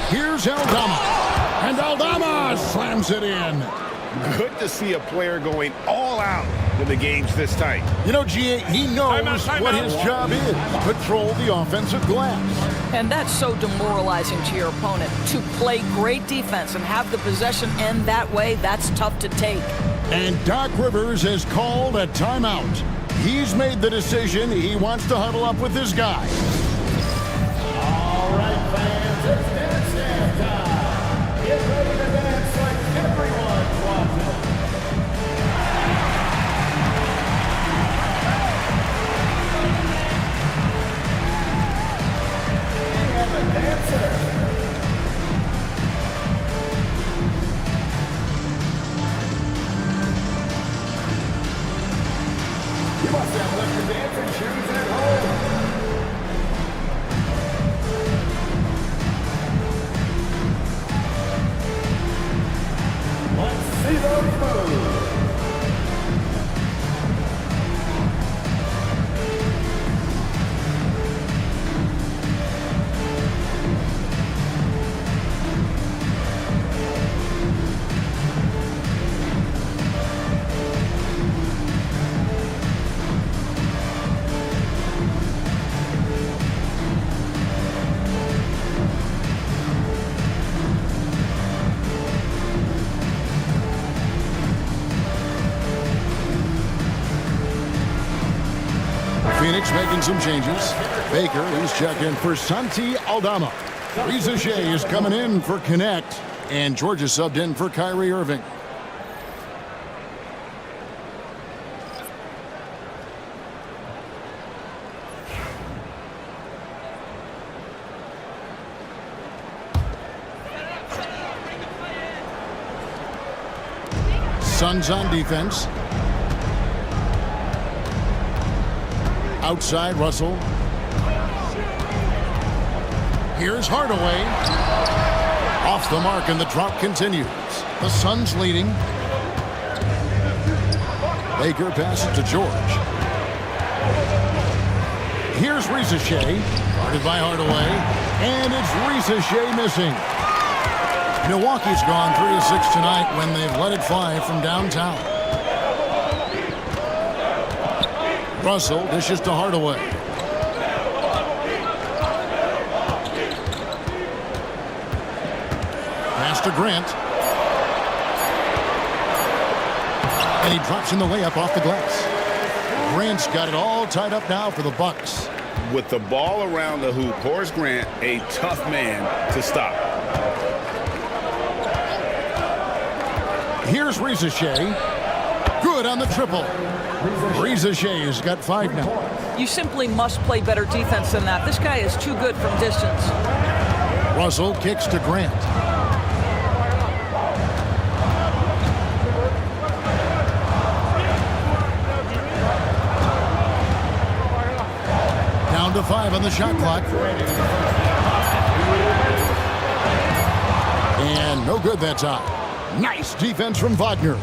Here's Aldama. And Aldama slams it in. Good to see a player going all out when the game's this tight. GA, he knows what his job is. Control the offensive glass. And that's so demoralizing to your opponent. To play great defense and have the possession end that way, that's tough to take. And Doc Rivers has called a timeout. He's made the decision. He wants to huddle up with his guys. All right, fans, it's dance time. Get ready to dance like everyone's watching. We have a dancer. You must have left your dancing shoes at home. Let's see those moves. Phoenix making some changes. Baker, he's checked in for Santi Aldama. Reza Shea is coming in for Connect. And Georgia subbed in for Kyrie Irving. Suns on defense. Outside, Russell. Here's Hardaway. Off the mark, and the drop continues. The Suns leading. Baker passes to George. Here's Reza Shea. Guarded by Hardaway. And it's Reza Shea missing. Milwaukee's gone 3 of 6 tonight when they've let it fly from downtown. Russell dishes to Hardaway. Pass to Grant. And he drops in the layup off the glass. Grant's got it all tied up now for the Bucks. With the ball around the hoop, Horace Grant, a tough man to stop. Here's Reza Shea. Good on the triple. Reza Shea has got 5 now. You simply must play better defense than that. This guy is too good from distance. Russell kicks to Grant. Down to 5 on the shot clock. And no good that time. Nice defense from Wagner.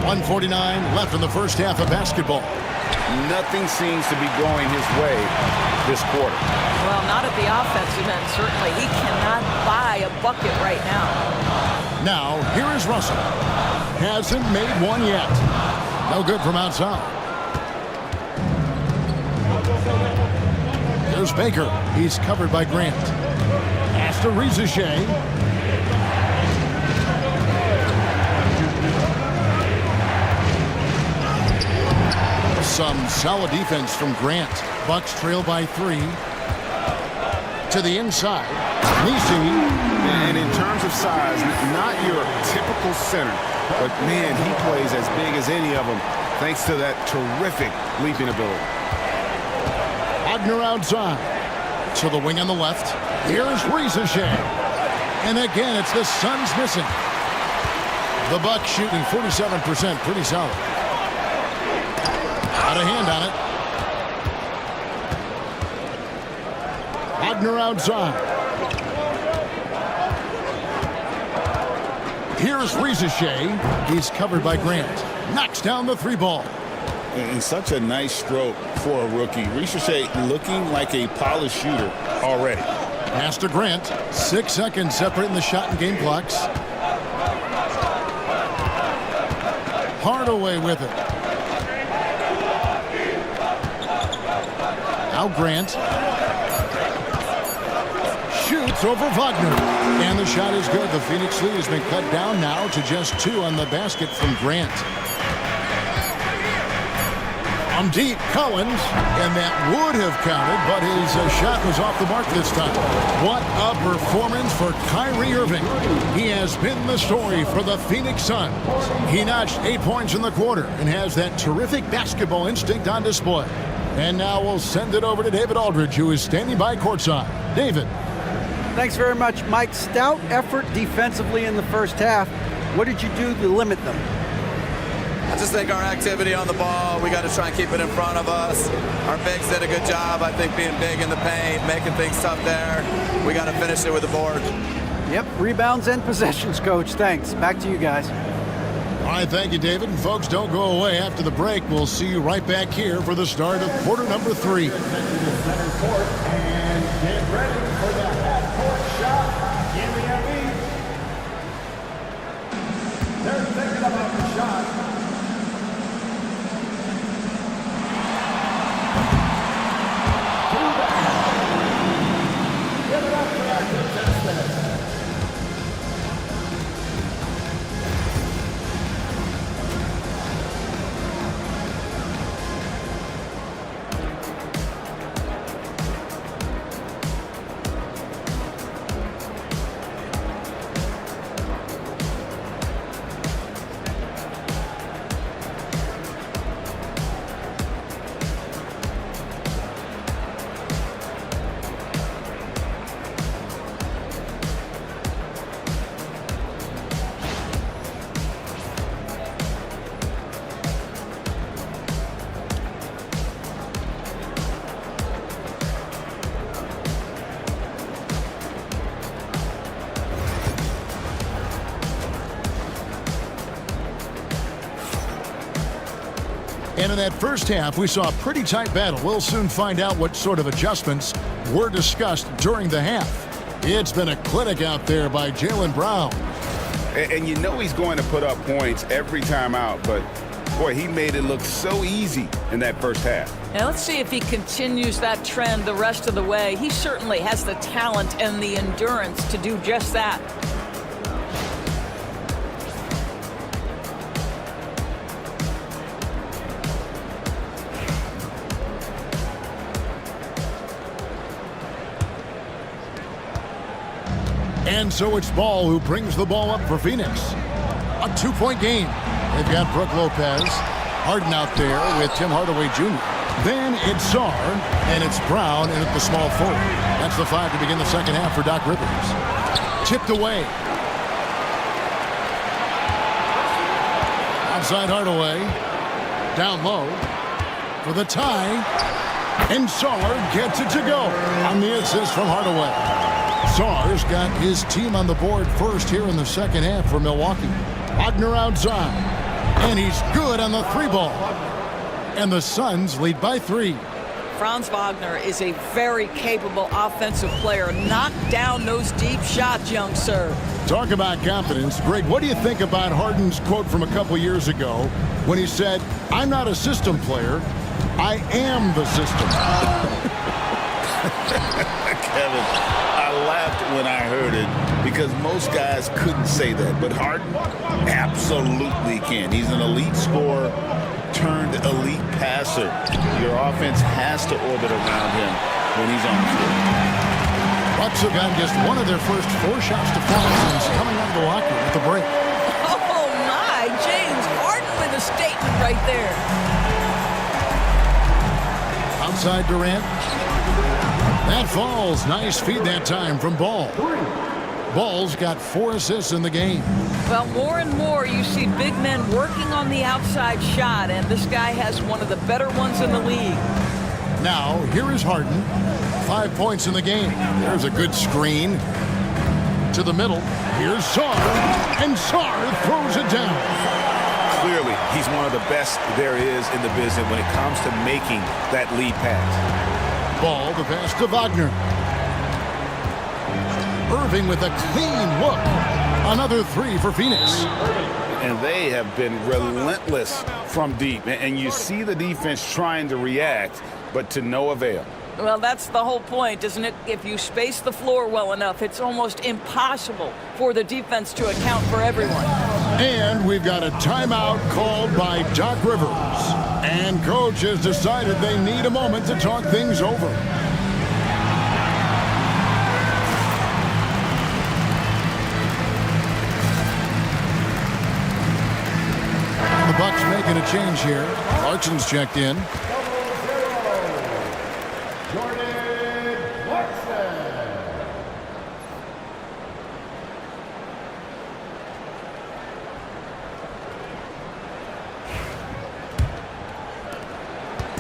1:49 left in the first half of basketball. nothing seems to be going his way this quarter. Well, not at the offensive end, certainly. He cannot buy a bucket right now. Now, here is Russell. Hasn't made one yet. No good from outside. There's Baker. He's covered by Grant. Pass to Rizachet. Some solid defense from Grant. Bucks trail by 3. To the inside. Nisi. And in terms of size, not your typical center, but man, he plays as big as any of them thanks to that terrific leaping ability. Wagner outside. To the wing on the left. Here's Rizachet. And again, it's the Suns missing. The Bucks shooting 47%. Pretty solid. Out of hand on it. Wagner outside. Here's Rizachet. He's covered by Grant. Knocks down the 3 ball. And such a nice stroke for a rookie. Rizachet looking like a polished shooter already. Pass to Grant. 6 seconds separating the shot and game clocks. Hardaway with it. Now Grant. Shoots over Wagner. And the shot is good. The Phoenix lead has been cut down now to just 2 on the basket from Grant. On deep, Collins, and that would have counted, but his shot was off the mark this time. What a performance for Kyrie Irving. He has been the story for the Phoenix Suns. He notched 8 points in the quarter and has that terrific basketball instinct on display. And now we'll send it over to David Aldridge, who is standing by courtside. David. Thanks very much, Mike. Stout effort defensively in the first half. What did you do to limit them? I just think our activity on the ball, we got to try and keep it in front of us. Our bigs did a good job, I think, being big in the paint, making things tough there. We got to finish it with the board. Yep, rebounds and possessions, Coach. Thanks. Back to you guys. All right, thank you, David. And folks, don't go away after the break. We'll see you right back here for the start of quarter number 3. And get ready for the half-court shot in the ME. They're thinking about the shot. Give it up for our contestants. And in that first half, we saw a pretty tight battle. We'll soon find out what sort of adjustments were discussed during the half. It's been a clinic out there by Jaylen Brown. And you know he's going to put up points every time out, but boy, he made it look so easy in that first half. Now let's see if he continues that trend the rest of the way. He certainly has the talent and the endurance to do just that. And so it's Ball who brings the ball up for Phoenix. A 2-point game. They've got Brook Lopez, Harden out there with Tim Hardaway Jr. Then it's Sarr, and it's Brown in at the small forward. That's the 5 to begin the second half for Doc Rivers. Tipped away. Outside Hardaway. Down low for the tie. And Sarr gets it to go on the assist from Hardaway. Sarr's got his team on the board first here in the second half for Milwaukee. Wagner outside. And he's good on the 3 ball. and the Suns lead by 3. Franz Wagner is a very capable offensive player. Knock down those deep shots, young sir. Talk about confidence. Greg, what do you think about Harden's quote from a couple years ago when he said, "I'm not a system player, I am the system"? Kevin, I laughed when I heard it because most guys couldn't say that, but Harden absolutely can. He's an elite scorer turned elite passer. Your offense has to orbit around him when he's on the floor. Bucks have gotten just one of their first 4 shots to fall since coming out of the locker with the break. Oh my, James Harden with a statement right there. Outside Durant. That falls. Nice feed that time from Ball. Ball's got 4 assists in the game. Well, more and more you see big men working on the outside shot, and this guy has one of the better ones in the league. Now, here is Harden. 5 points in the game. There's a good screen. To the middle. Here's Sarr. And Sarr throws it down. Clearly, he's one of the best there is in the business when it comes to making that lead pass. Ball, the pass to Wagner. Irving with a clean look. Another 3 for Phoenix. And they have been relentless from deep. And you see the defense trying to react, but to no avail. Well, that's the whole point, isn't it? If you space the floor well enough, it's almost impossible for the defense to account for everyone. And we've got a timeout called by Doc Rivers. And coach has decided they need a moment to talk things over. The Bucks making a change here. Clarkson's checked in.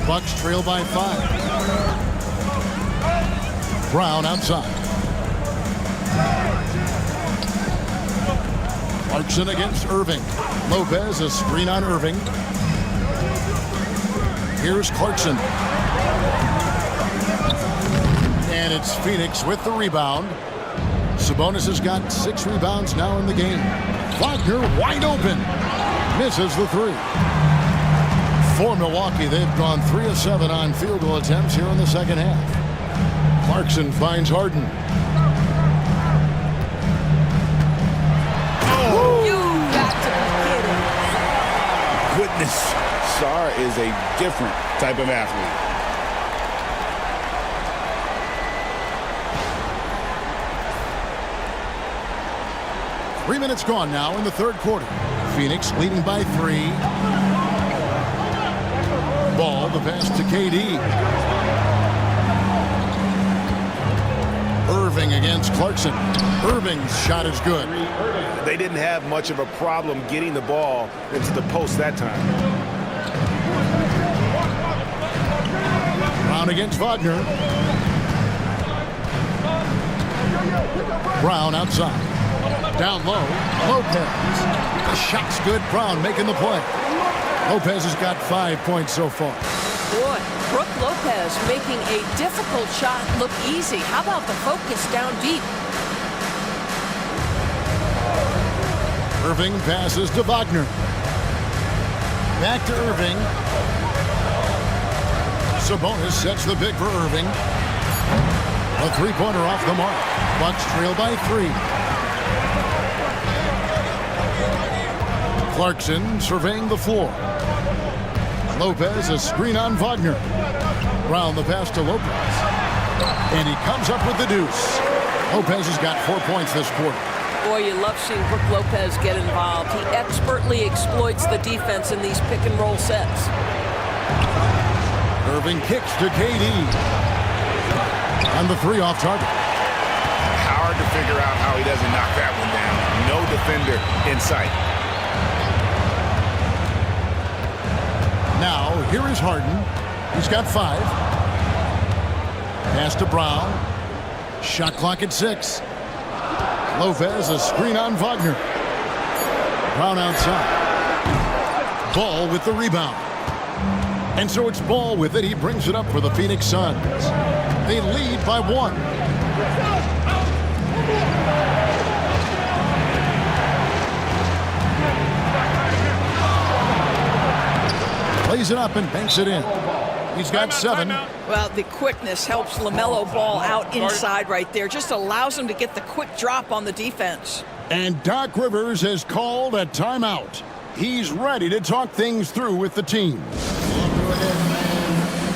Bucks trail by 5. Brown outside. Clarkson against Irving. Lopez, a screen on Irving. Here's Clarkson. And it's Phoenix with the rebound. Sabonis has got 6 rebounds now in the game. Wagner wide open. Misses the 3. For Milwaukee, they've gone 3 of 7 on field goal attempts here in the second half. Clarkson finds Harden. Goodness, Sarr is a different type of athlete. Three minutes gone now in the third quarter. Phoenix leading by 3. Ball, the pass to KD. Irving against Clarkson. Irving's shot is good. They didn't have much of a problem getting the ball into the post that time. Brown against Wagner. Brown outside. Down low. Lopez. The shot's good. Brown making the play. Lopez has got 5 points so far. Boy, Brook Lopez making a difficult shot look easy. How about the focus down deep? Irving passes to Wagner. Back to Irving. Sabonis sets the pick for Irving. A 3-pointer off the mark. Bucks trail by 3. Clarkson surveying the floor. Lopez, a screen on Wagner. Brown, the pass to Lopez. And he comes up with the deuce. Lopez has got 4 points this quarter. Boy, you love seeing Brook Lopez get involved. He expertly exploits the defense in these pick-and-roll sets. Irving kicks to KD. And the 3 off target. Hard to figure out how he doesn't knock that one down. No defender in sight. Now, here is Harden. He's got 5. Pass to Brown. Shot clock at 6. Lopez, a screen on Wagner. Brown outside. Ball with the rebound. And so it's Ball with it. He brings it up for the Phoenix Suns. They lead by 1. Plays it up and banks it in. He's got 7. Well, the quickness helps LaMelo Ball out inside right there. Just allows him to get the quick drop on the defense. And Doc Rivers has called a timeout. He's ready to talk things through with the team.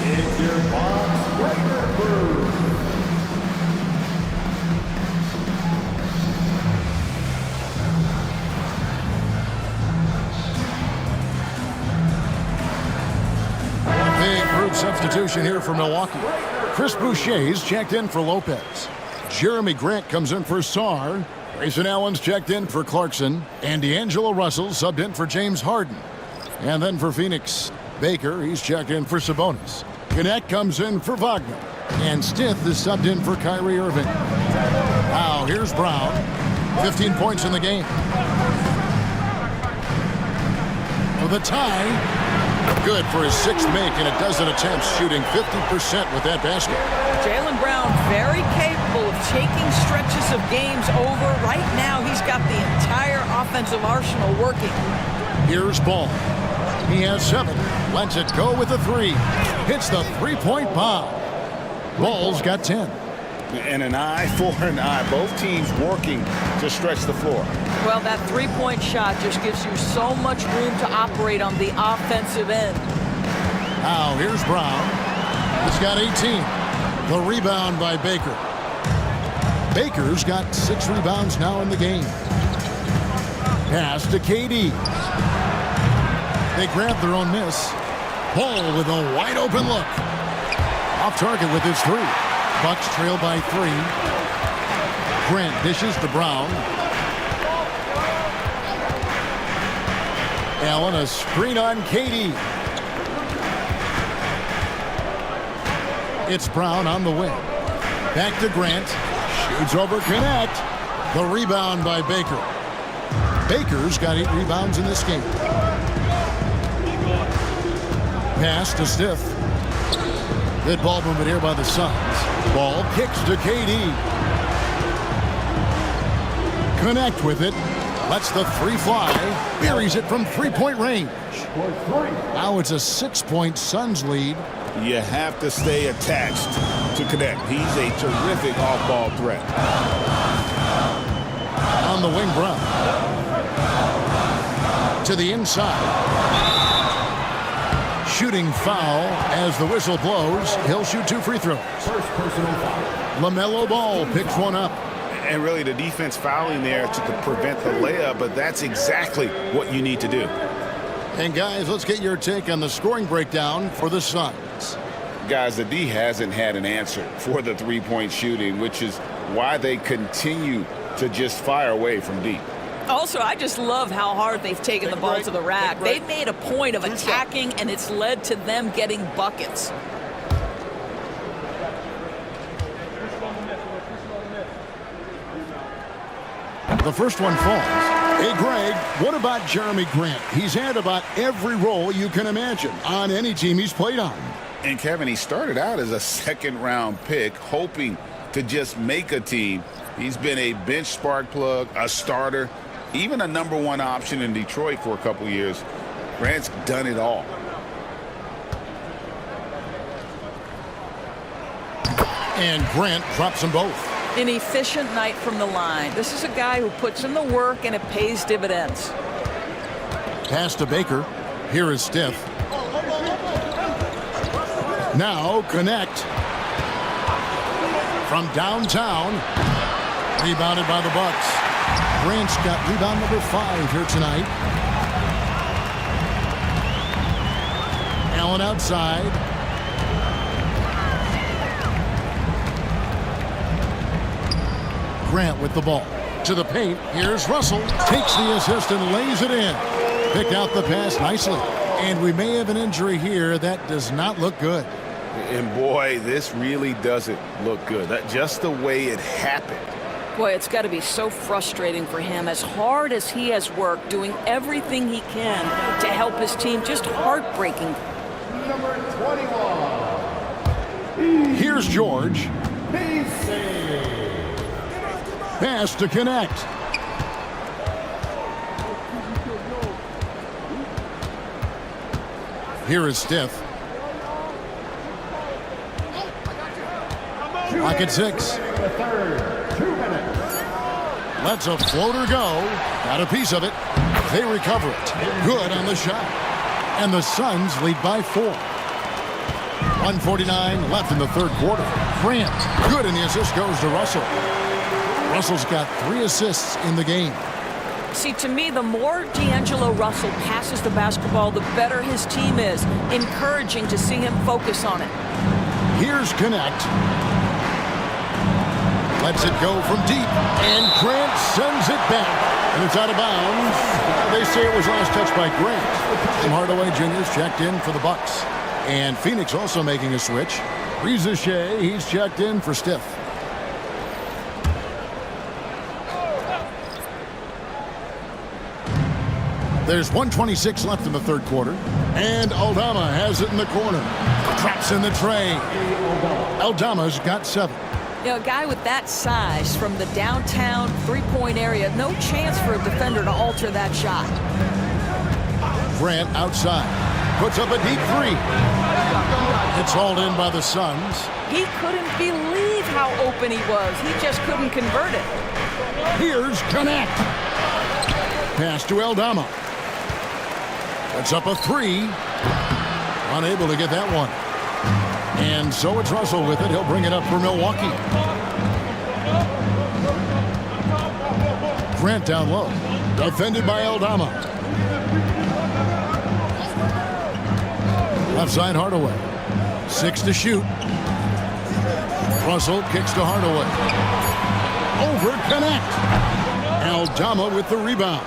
It's your box breaker crew. Big group substitution here for Milwaukee. Chris Boucher's checked in for Lopez. Jeremy Grant comes in for Sarr. Grayson Allen's checked in for Clarkson. And D'Angelo Russell subbed in for James Harden. And then for Phoenix, Baker, he's checked in for Sabonis. Gannett comes in for Wagner. And Stith is subbed in for Kyrie Irving. Now here's Brown. 15 points in the game. For the tie. Good for his 6th make and a dozen attempts, shooting 50% with that basket. Jaylen Brown very capable of taking stretches of games over. Right now, he's got the entire offensive arsenal working. Here's Ball. He has 7. Lets it go with a 3. Hits the 3-point bomb. Ball's got 10. And an eye for an eye. Both teams working to stretch the floor. Well, that 3-point shot just gives you so much room to operate on the offensive end. Now here's Brown. He's got 18. The rebound by Baker. Baker's got 6 rebounds now in the game. Pass to KD. They grab their own miss. Ball with a wide open look. Off target with his 3. Bucks trail by 3. Grant dishes to Brown. Allen a screen on KD. It's Brown on the wing. Back to Grant. Shoots over Gannett. The rebound by Baker. Baker's got 8 rebounds in this game. Pass to Stith. Good ball movement here by the Suns. Ball kicks to KD. Connect with it. Lets the 3 fly. Buries it from 3-point range. Now it's a 6-point Suns lead. You have to stay attached to Connect. He's a terrific off-ball threat. On the wing, Brown. To the inside. Shooting foul as the whistle blows. He'll shoot 2 free throws. First personal foul. LaMelo Ball picks one up. And really the defense fouling there to prevent the layup, but that's exactly what you need to do. And guys, let's get your take on the scoring breakdown for the Suns. Guys, the D hasn't had an answer for the 3-point shooting, which is why they continue to just fire away from deep. Also, I just love how hard they've taken the ball to the rack. They've made a point of attacking, and it's led to them getting buckets. The first one falls. Hey, Greg, what about Jeremy Grant? He's had about every role you can imagine on any team he's played on. And, Kevin, he started out as a second-round pick, hoping to just make a team. He's been a bench spark plug, a starter, even a '1 option in Detroit for a couple years. Grant's done it all. And Grant drops them both. An efficient night from the line. This is a guy who puts in the work and it pays dividends. Pass to Baker. Here is Stith. Now Connect. From downtown. Rebounded by the Bucks. Grant's got rebound number 5 here tonight. Allen outside. Grant with the ball. To the paint. Here's Russell. Takes the assist and lays it in. Picked out the pass nicely. And we may have an injury here. That does not look good. And boy, this really doesn't look good. Just the way it happened. Boy, it's got to be so frustrating for him. As hard as he has worked, doing everything he can to help his team, just heartbreaking. Number Here's George. Pass to connect. Here is Stiff. Clock at 6. Lets a floater go. Got a piece of it. They recover it. Good on the shot. And the Suns lead by 4. 1:49 left in the third quarter. Grant, good, and the assist goes to Russell. Russell's got 3 assists in the game. See, to me, the more D'Angelo Russell passes the basketball, the better his team is. Encouraging to see him focus on it. Here's Connect. Lets it go from deep, and Grant sends it back. And it's out of bounds. They say it was last touched by Grant. Tim Hardaway Jr.'s checked in for the Bucks. And Phoenix also making a switch. Reza Shea, he's checked in for Stiff. There's 1:26 left in the third quarter. And Aldama has it in the corner. Traps in the tray. Aldama's got 7. You know, a guy with that size from the downtown three-point area, no chance for a defender to alter that shot. Grant outside. Puts up a deep 3. It's hauled in by the Suns. He couldn't believe how open he was. He just couldn't convert it. Here's Connect. Pass to Aldama. Puts up a 3. Unable to get that one. And so it's Russell with it. He'll bring it up for Milwaukee. Grant down low. Defended by Aldama. Left side Hardaway. 6 to shoot. Russell kicks to Hardaway. Over Connect. Aldama with the rebound.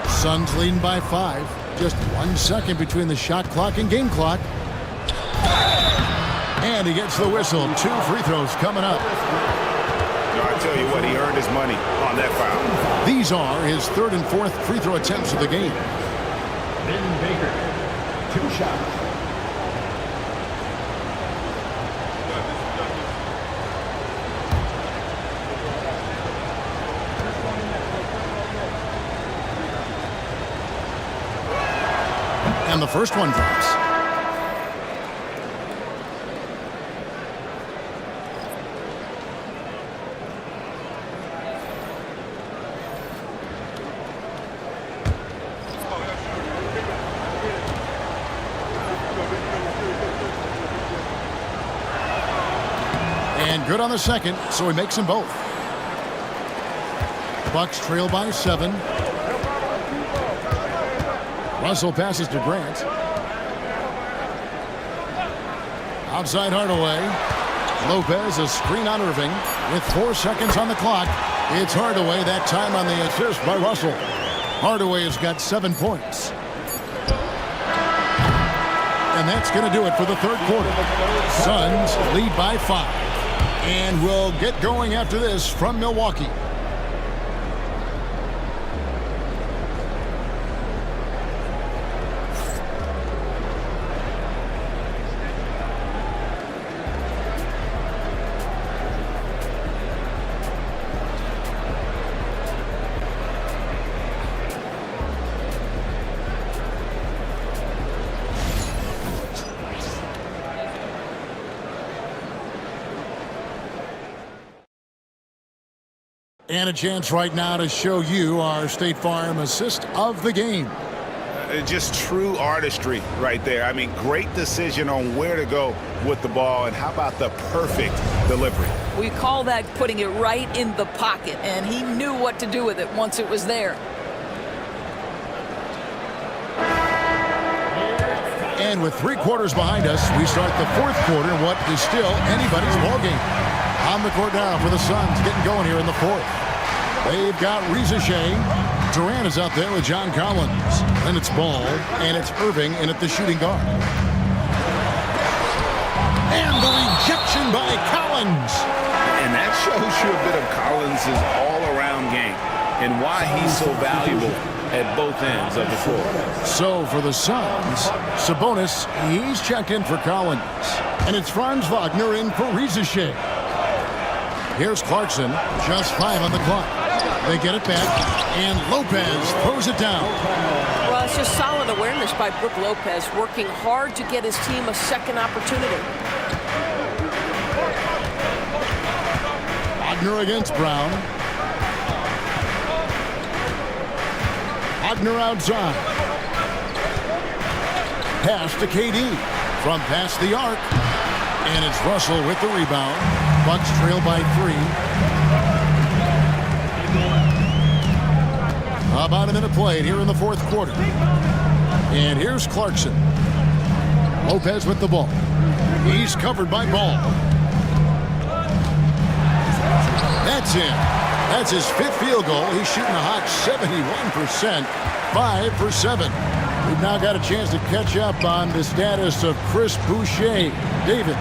Suns leading by 5. Just 1 second between the shot clock and game clock. And he gets the whistle. 2 free throws coming up. I tell you what, he earned his money on that foul. These are his 3rd and 4th free throw attempts of the game. Ben Baker, 2 shots. And the first one drops. And good on the second, so he makes them both. Bucks trail by 7. Russell passes to Grant. Outside Hardaway. Lopez, a screen on Irving. With 4 seconds on the clock, it's Hardaway, that time on the assist by Russell. Hardaway has got 7 points. And that's going to do it for the third quarter. Suns lead by 5. And we'll get going after this from Milwaukee. And a chance right now to show you our State Farm assist of the game. Just true artistry right there. I mean, great decision on where to go with the ball, and how about the perfect delivery? We call that putting it right in the pocket, and he knew what to do with it once it was there. And with 3 quarters behind us, we start the fourth quarter in what is still anybody's ballgame. On the court now for the Suns, getting going here in the fourth. They've got Reza Shea. Durant is out there with John Collins. Then it's Ball, and it's Irving in at the shooting guard. And the rejection by Collins. And that shows you a bit of Collins' all-around game and why he's so valuable at both ends of the floor. So for the Suns, Sabonis, he's checked in for Collins. And it's Franz Wagner in for Rieseshay. Here's Clarkson, just 5 on the clock. They get it back, and Lopez throws it down. Well, it's just solid awareness by Brook Lopez, working hard to get his team a second opportunity. Wagner against Brown. Wagner outside. Pass to KD. From past the arc. And it's Russell with the rebound. Bucks trail by 3. About a minute played here in the fourth quarter. And here's Clarkson. Lopez with the ball. He's covered by Ball. That's in. That's his 5th field goal. He's shooting a hot 71%. 5 for 7. We've now got a chance to catch up on the status of Chris Boucher. David.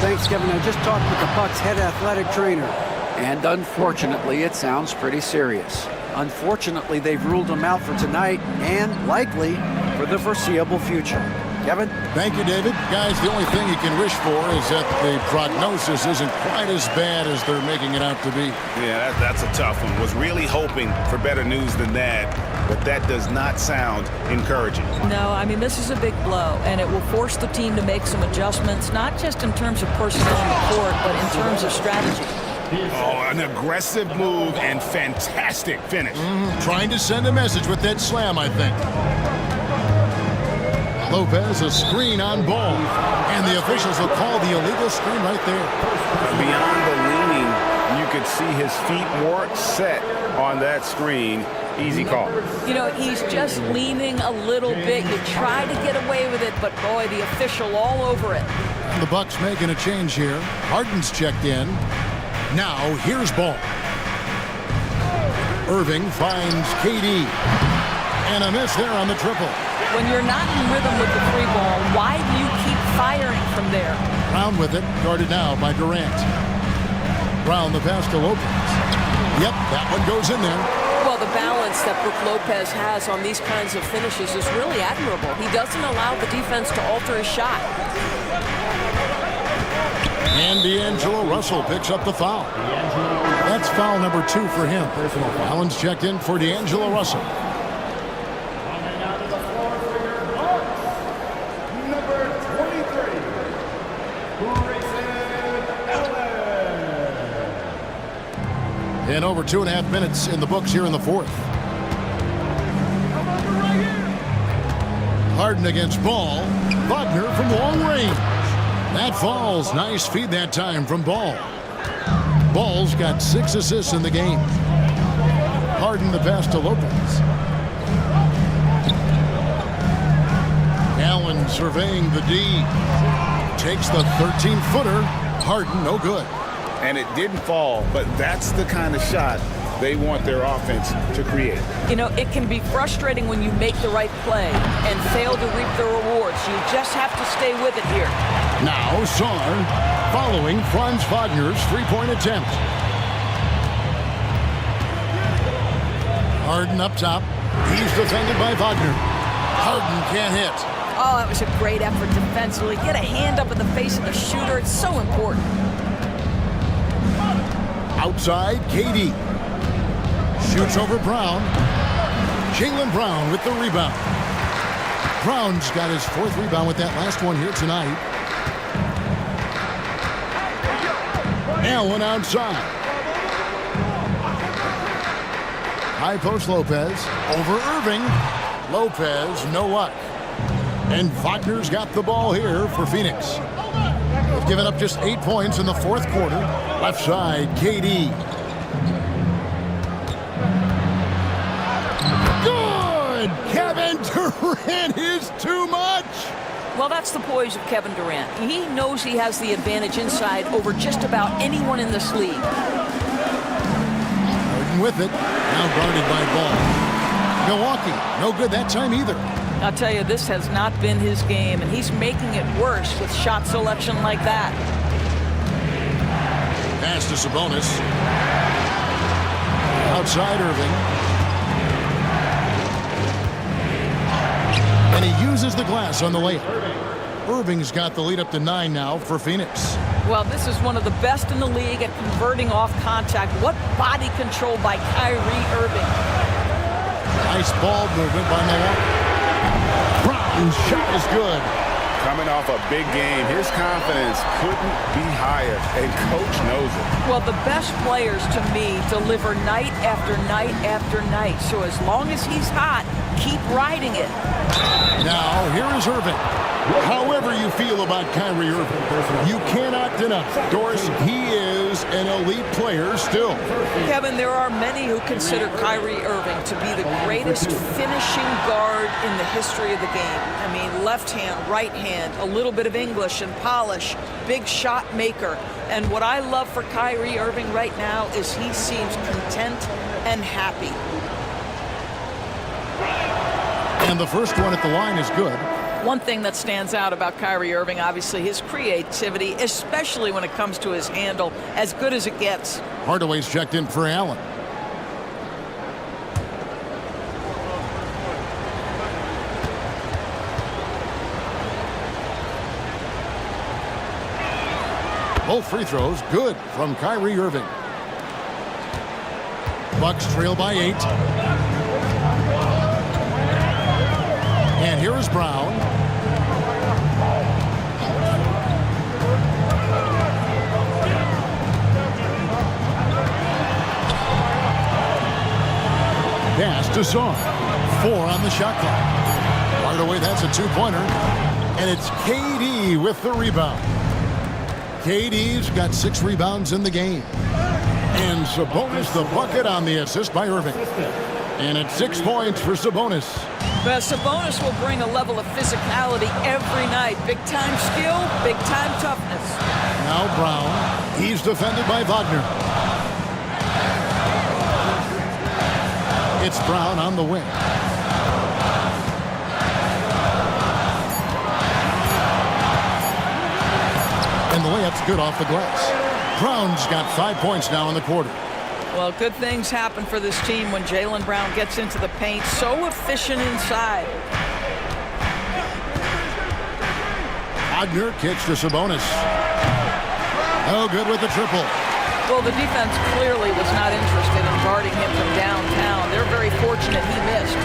Thanks, Kevin. I just talked with the Bucks head athletic trainer. And unfortunately, it sounds pretty serious. Unfortunately, they've ruled him out for tonight and likely for the foreseeable future. Kevin? Thank you, David. Guys, the only thing you can wish for is that the prognosis isn't quite as bad as they're making it out to be. Yeah, that's a tough one. Was really hoping for better news than that, but that does not sound encouraging. No, I mean, this is a big blow, and it will force the team to make some adjustments, not just in terms of personnel on the court, but in terms of strategy. Oh, an aggressive move and fantastic finish. Trying to send a message with that slam, I think. Lopez, a screen on Ball. And the officials will call the illegal screen right there. Beyond the leaning, you could see his feet more set on that screen. Easy call. You know, he's just leaning a little bit. You try to get away with it, but boy, the official all over it. And the Bucks making a change here. Harden's checked in. Now, here's Ball. Irving finds KD. And a miss there on the triple. When you're not in rhythm with the free ball, why do you keep firing from there? Brown with it, guarded now by Durant. Brown the pass to Lopez. Yep, that one goes in there. Well, the balance that Brook Lopez has on these kinds of finishes is really admirable. He doesn't allow the defense to alter his shot. And D'Angelo Russell picks up the foul. That's foul number 2 for him. Allen's checked in for D'Angelo Russell. And over 2.5 minutes in the books here in the fourth. Harden against Ball. Wagner from long range. That falls. Nice feed that time from Ball. Ball's got 6 assists in the game. Harden the pass to Lopez. Allen surveying the D. Takes the 13-footer. Harden, no good. And it didn't fall, but that's the kind of shot they want their offense to create. You know, it can be frustrating when you make the right play and fail to reap the rewards. You just have to stay with it here. Now, Sarr following Franz Wagner's three-point attempt. Harden up top. He's defended by Wagner. Harden can't hit. Oh, that was a great effort defensively. Get a hand up in the face of the shooter. It's so important. Outside, KD. Shoots over Brown. Jaylen Brown with the rebound. Brown's got his 4th rebound with that last one here tonight. Allen outside. High post Lopez. Over Irving. Lopez, no luck. And Wagner's got the ball here for Phoenix. They've given up just 8 points in the fourth quarter. Left side, KD. Good! Kevin Durant is too much! Well, that's the poise of Kevin Durant. He knows he has the advantage inside over just about anyone in this league. Harden with it. Now guarded by Ball. Milwaukee, no good that time either. I'll tell you, this has not been his game, and he's making it worse with shot selection like that. Pass to Sabonis. Outside Irving. And he uses the glass on the layup. Irving's got the lead up to 9 now for Phoenix. Well, this is one of the best in the league at converting off contact. What body control by Kyrie Irving. Nice ball movement by Milwaukee. Brown's shot is good. Coming off a big game, his confidence couldn't be higher, and coach knows it. Well, the best players, to me, deliver night after night after night. So as long as he's hot, keep riding it. Now, here is Irving. However you feel about Kyrie Irving, you cannot deny, Doris, he is an elite player still. Kevin, there are many who consider Kyrie Irving to be the greatest finishing guard in the history of the game. I mean, left hand, right hand, a little bit of English and polish, big shot maker. And what I love for Kyrie Irving right now is he seems content and happy. And the first one at the line is good. One thing that stands out about Kyrie Irving, obviously, his creativity, especially when it comes to his handle, as good as it gets. Hardaway's checked in for Allen. Both free throws good from Kyrie Irving. Bucks trail by 8. And here is Brown. Pass to Song. 4 on the shot clock. Right away, that's a 2-pointer. And it's KD with the rebound. KD's got 6 rebounds in the game. And Sabonis the bucket on the assist by Irving. And it's 6 points for Sabonis. But Sabonis will bring a level of physicality every night. Big-time skill, big-time toughness. Now Brown. He's defended by Wagner. It's Brown on the wing. And the layup's good off the glass. Brown's got 5 points now in the quarter. Well, good things happen for this team when Jaylen Brown gets into the paint. So efficient inside. Wagner kicks to Sabonis. Oh, good with the triple. Well, the defense clearly was not interested in guarding him from downtown. They're very fortunate he missed.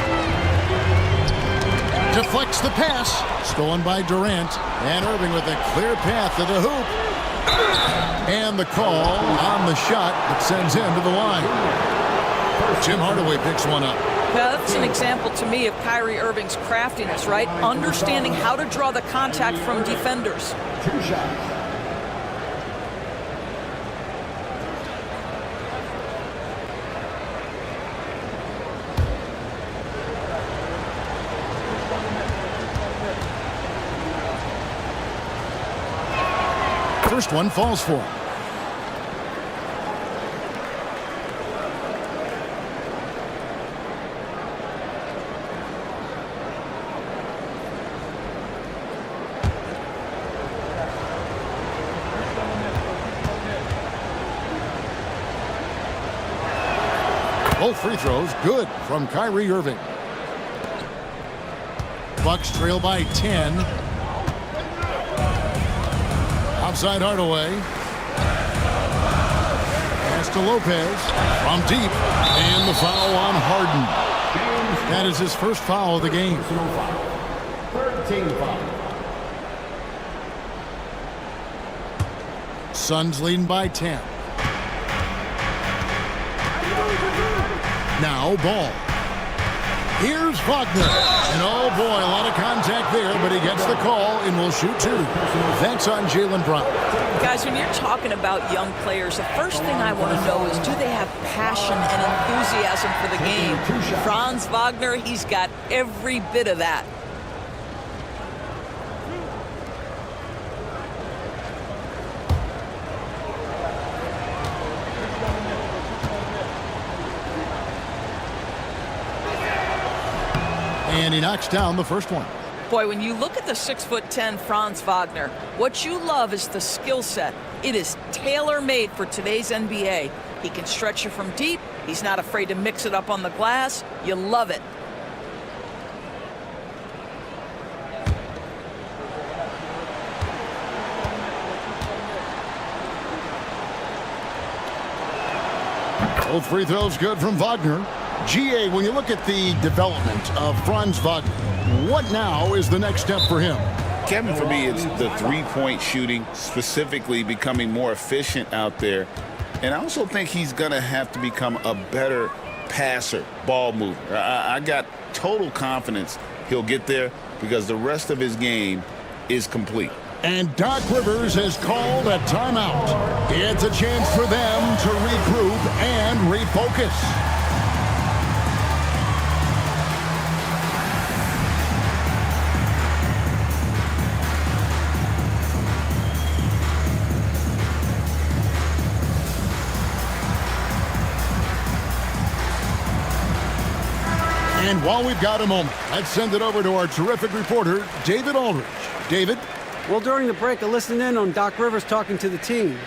Deflects the pass. Stolen by Durant. And Irving with a clear path to the hoop. And the call on the shot that sends him to the line. Tim Hardaway picks one up. Now, that's an example to me of Kyrie Irving's craftiness, right? Understanding how to draw the contact from defenders. 2 shots. First one falls for him. Both free throws good from Kyrie Irving. Bucks trail by 10. Outside Hardaway. Pass to Lopez from deep. And the foul on Harden. That is his first foul of the game. 13 foul. Suns leading by 10. Now Ball. Here's Wagner. And oh boy, a lot of contact there, but he gets the call and will shoot 2. That's on Jaylen Brown. Guys, when you're talking about young players, the first thing I want to know is, do they have passion and enthusiasm for the game? Franz Wagner, he's got every bit of that. And he knocks down the first one. Boy, when you look at the 6'10" Franz Wagner, what you love is the skill set. It is tailor-made for today's NBA. He can stretch you from deep. He's not afraid to mix it up on the glass. You love it. Both free throws good from Wagner. GA, when you look at the development of Franz Wagner, what now is the next step for him? Kevin, for me, it's the three-point shooting, specifically becoming more efficient out there. And I also think he's going to have to become a better passer, ball mover. I got total confidence he'll get there because the rest of his game is complete. And Doc Rivers has called a timeout. It's a chance for them to regroup and refocus. And while we've got a moment, let's send it over to our terrific reporter, David Aldridge. David? Well, during the break, I listened in on Doc Rivers talking to the team.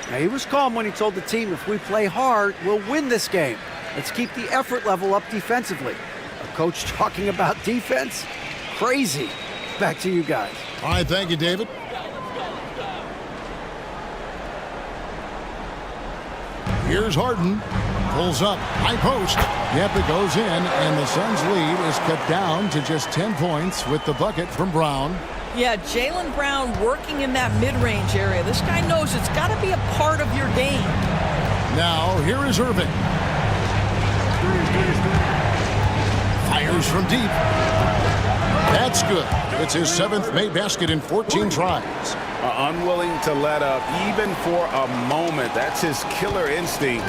Now, he was calm when he told the team, if we play hard, we'll win this game. Let's keep the effort level up defensively. A coach talking about defense? Crazy. Back to you guys. All right, thank you, David. Here's Harden. Pulls up, high post. Yep, it goes in, and the Suns' lead is cut down to just 10 points with the bucket from Brown. Yeah, Jaylen Brown working in that mid-range area. This guy knows it's got to be a part of your game. Now, here is Irving. Fires from deep. That's good. It's his 7th made basket in 14 tries. Unwilling to let up even for a moment. That's his killer instinct,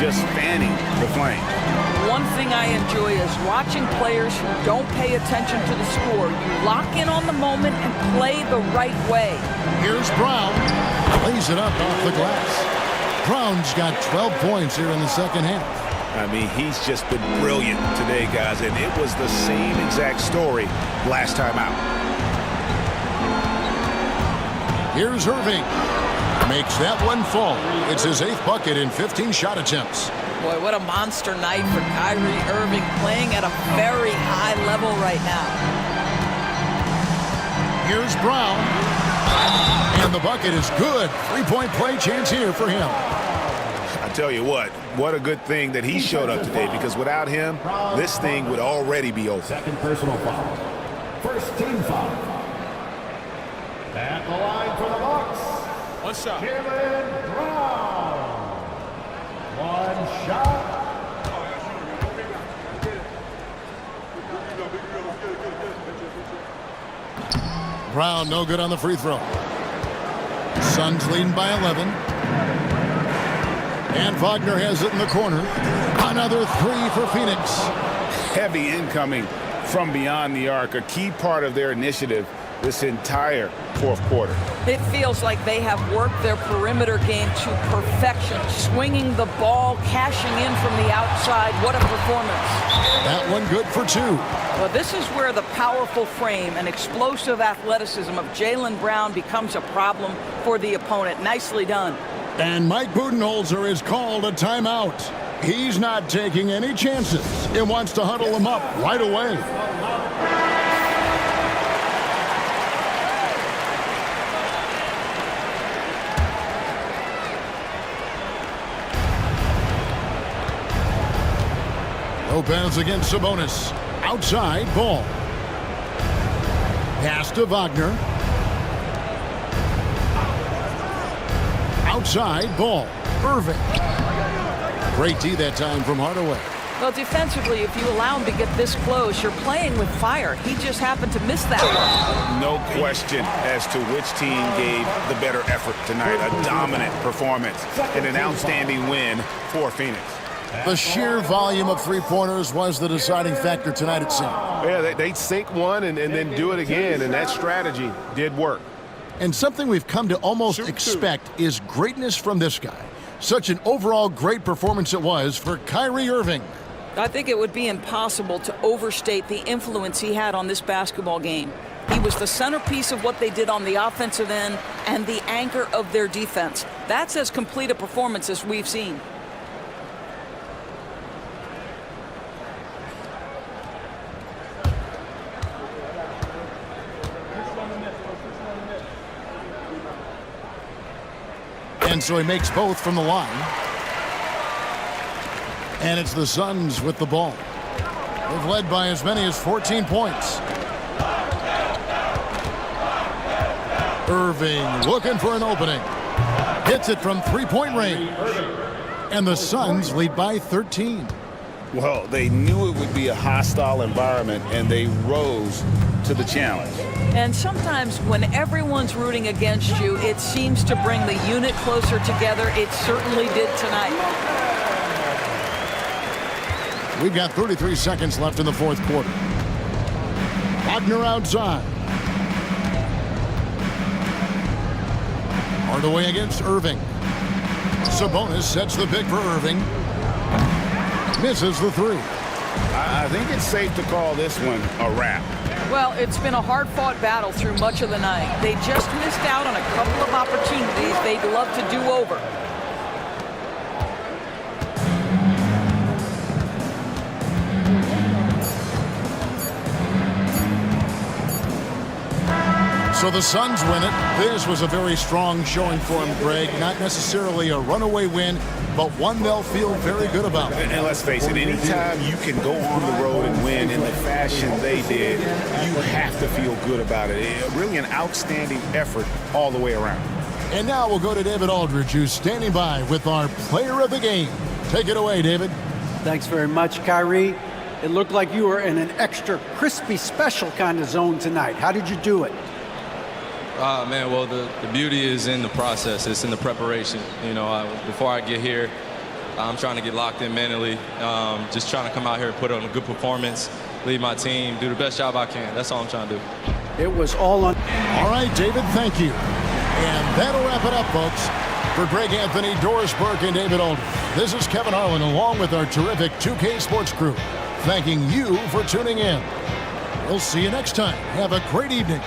just fanning the flame. One thing I enjoy is watching players who don't pay attention to the score. You lock in on the moment and play the right way. Here's Brown. Lays it up off the glass. Brown's got 12 points here in the second half. I mean, he's just been brilliant today, guys, and it was the same exact story last time out. Here's Irving. Makes that one fall. It's his 8th bucket in 15 shot attempts. Boy, what a monster night for Kyrie Irving, playing at a very high level right now. Here's Brown. And the bucket is good. 3-point play chance here for him. I tell you what a good thing that he showed up today, because without him, this thing would already be over. Second personal foul. First team foul. At the line for the Bucks. One shot. Jaylen Brown. One shot. Brown no good on the free throw. Suns leading by 11. And Wagner has it in the corner. Another 3 for Phoenix. Heavy incoming from beyond the arc, a key part of their initiative this entire fourth quarter. It feels like they have worked their perimeter game to perfection, swinging the ball, cashing in from the outside. What a performance. That one good for 2. Well, this is where the powerful frame and explosive athleticism of Jaylen Brown becomes a problem for the opponent. Nicely done. And Mike Budenholzer has called a timeout. He's not taking any chances. He wants to huddle them up right away. Lopez against Sabonis. Outside ball. Pass to Wagner. Outside ball. Irving. Great D that time from Hardaway. Well, defensively, if you allow him to get this close, you're playing with fire. He just happened to miss that one. No question as to which team gave the better effort tonight. A dominant performance and an outstanding win for Phoenix. The sheer volume of three-pointers was the deciding factor tonight, it seemed. Yeah, they'd sink one and then do it again, and that strategy did work. And something we've come to almost expect is greatness from this guy. Such an overall great performance it was for Kyrie Irving. I think it would be impossible to overstate the influence he had on this basketball game. He was the centerpiece of what they did on the offensive end and the anchor of their defense. That's as complete a performance as we've seen. And so he makes both from the line. And it's the Suns with the ball. They've led by as many as 14 points. Irving looking for an opening. Hits it from three-point range. And the Suns lead by 13. Well, they knew it would be a hostile environment, and they rose to the challenge. And sometimes when everyone's rooting against you, it seems to bring the unit closer together. It certainly did tonight. We've got 33 seconds left in the fourth quarter. Wagner outside. Hardaway against Irving. Sabonis sets the pick for Irving. Misses the three. I think it's safe to call this one a wrap. Well, it's been a hard-fought battle through much of the night. They just missed out on a couple of opportunities they'd love to do over. So the Suns win it. This was a very strong showing for them, Greg. Not necessarily a runaway win, but one they'll feel very good about. And let's face it, anytime you can go on the road and win in the fashion they did, you have to feel good about it. Really an outstanding effort all the way around. And now we'll go to David Aldridge, who's standing by with our player of the game. Take it away, David. Thanks very much, Kyrie. It looked like you were in an extra crispy special kind of zone tonight. How did you do it? Man, well, the beauty is in the process. It's in the preparation. You know, before I get here, I'm trying to get locked in mentally, just trying to come out here and put on a good performance, lead my team, do the best job I can. That's all I'm trying to do. It was all on. All right, David, thank you. And that'll wrap it up, folks. For Greg Anthony, Doris Burke, and David Aldridge, this is Kevin Harlan along with our terrific 2K Sports crew, thanking you for tuning in. We'll see you next time. Have a great evening.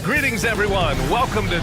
Greetings, everyone. Welcome to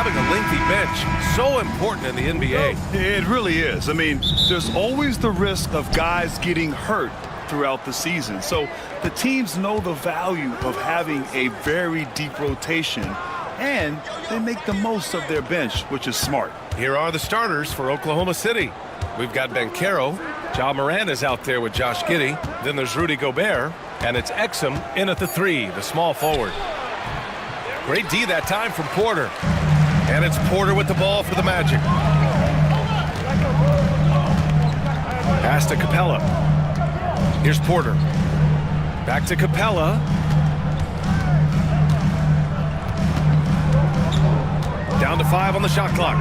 having a lengthy bench so important in the NBA. It really is. I mean, there's always the risk of guys getting hurt throughout the season. So the teams know the value of having a very deep rotation, and they make the most of their bench, which is smart. Here are the starters for Oklahoma City. We've got Banchero. Ja Morant is out there with Josh Giddey. Then there's Rudy Gobert. And it's Exum in at the 3, the small forward. Great D that time from Porter. And it's Porter with the ball for the Magic. Pass to Capella. Here's Porter. Back to Capella. Down to 5 on the shot clock.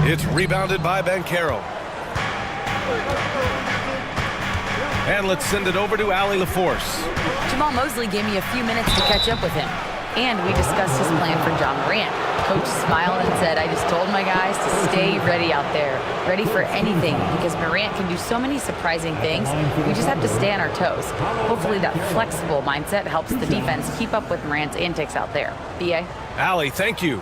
It's rebounded by Banchero. And let's send it over to Allie LaForce. Jamal Mosley gave me a few minutes to catch up with him. And we discussed his plan for Ja Morant. Coach smiled and said, I just told my guys to stay ready out there, ready for anything, because Morant can do so many surprising things. We just have to stay on our toes. Hopefully that flexible mindset helps the defense keep up with Morant's antics out there. B.A.? Allie, thank you.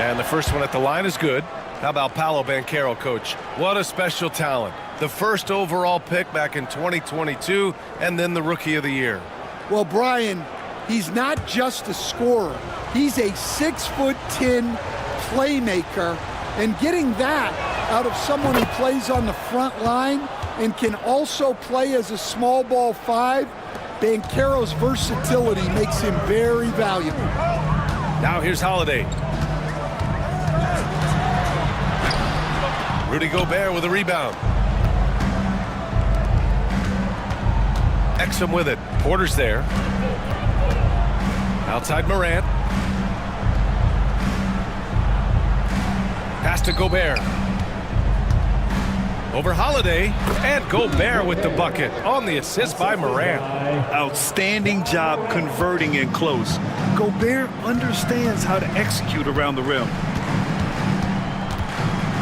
And the first one at the line is good. How about Paolo Banchero, coach? What a special talent. The first overall pick back in 2022, and then the Rookie of the Year. Well, Brian, he's not just a scorer. He's a 6'10" playmaker, and getting that out of someone who plays on the front line and can also play as a small ball 5, Banchero's versatility makes him very valuable. Now here's Holiday. Rudy Gobert with a rebound. Exum with it. Porter's there. Outside Morant. Pass to Gobert. Over Holiday. And Gobert with the bucket on the assist by Morant. Outstanding job converting in close. Gobert understands how to execute around the rim.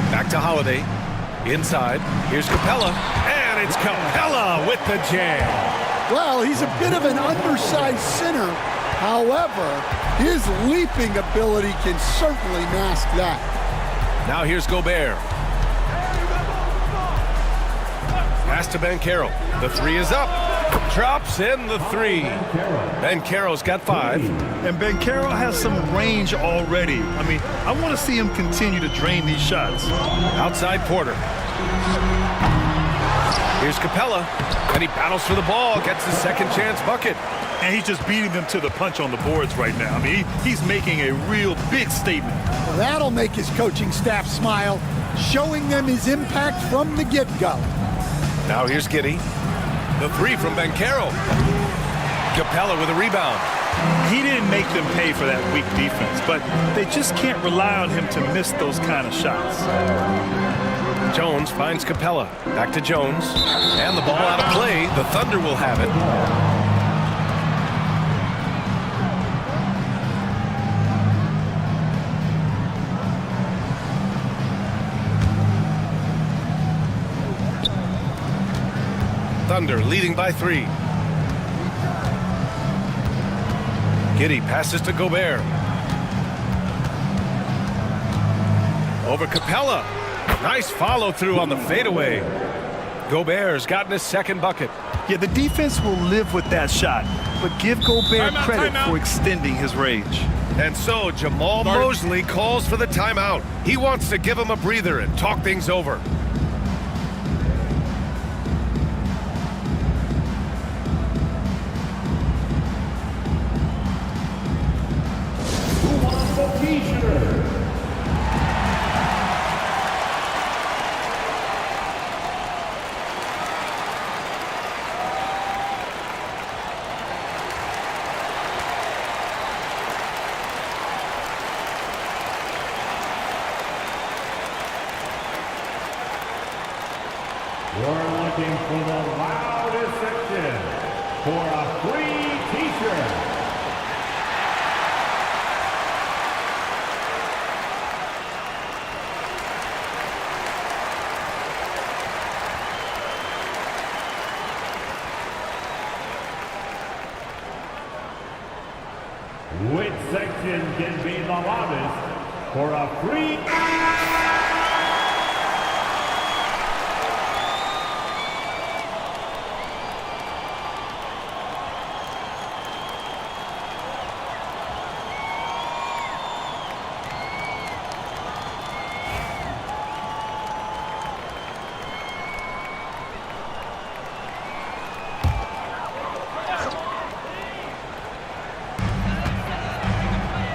Back to Holiday. Inside. Here's Capella. And it's Capella with the jam. Well, he's a bit of an undersized center. However, his leaping ability can certainly mask that. Now here's Gobert. Pass to Banchero. The 3 is up. Drops in the 3. Banchero's got 5. And Banchero has some range already. I mean, I want to see him continue to drain these shots. Outside Porter. Here's Capella. And he battles for the ball. Gets his second chance bucket. And he's just beating them to the punch on the boards right now. I mean, he's making a real big statement. Well, that'll make his coaching staff smile, showing them his impact from the get-go. Now here's Giddey. The 3 from Banchero. Capella with a rebound. He didn't make them pay for that weak defense, but they just can't rely on him to miss those kind of shots. Jones finds Capella. Back to Jones. And the ball out of play. The Thunder will have it. Thunder leading by 3. Giddey passes to Gobert. Over Capella. Nice follow through on the fadeaway. Gobert's gotten his second bucket. Yeah, the defense will live with that shot, but give Gobert credit for extending his range. And so Jamal Mosley calls for the timeout. He wants to give him a breather and talk things over. You're looking for the loudest section for a free t-shirt. section can be the loudest for a free.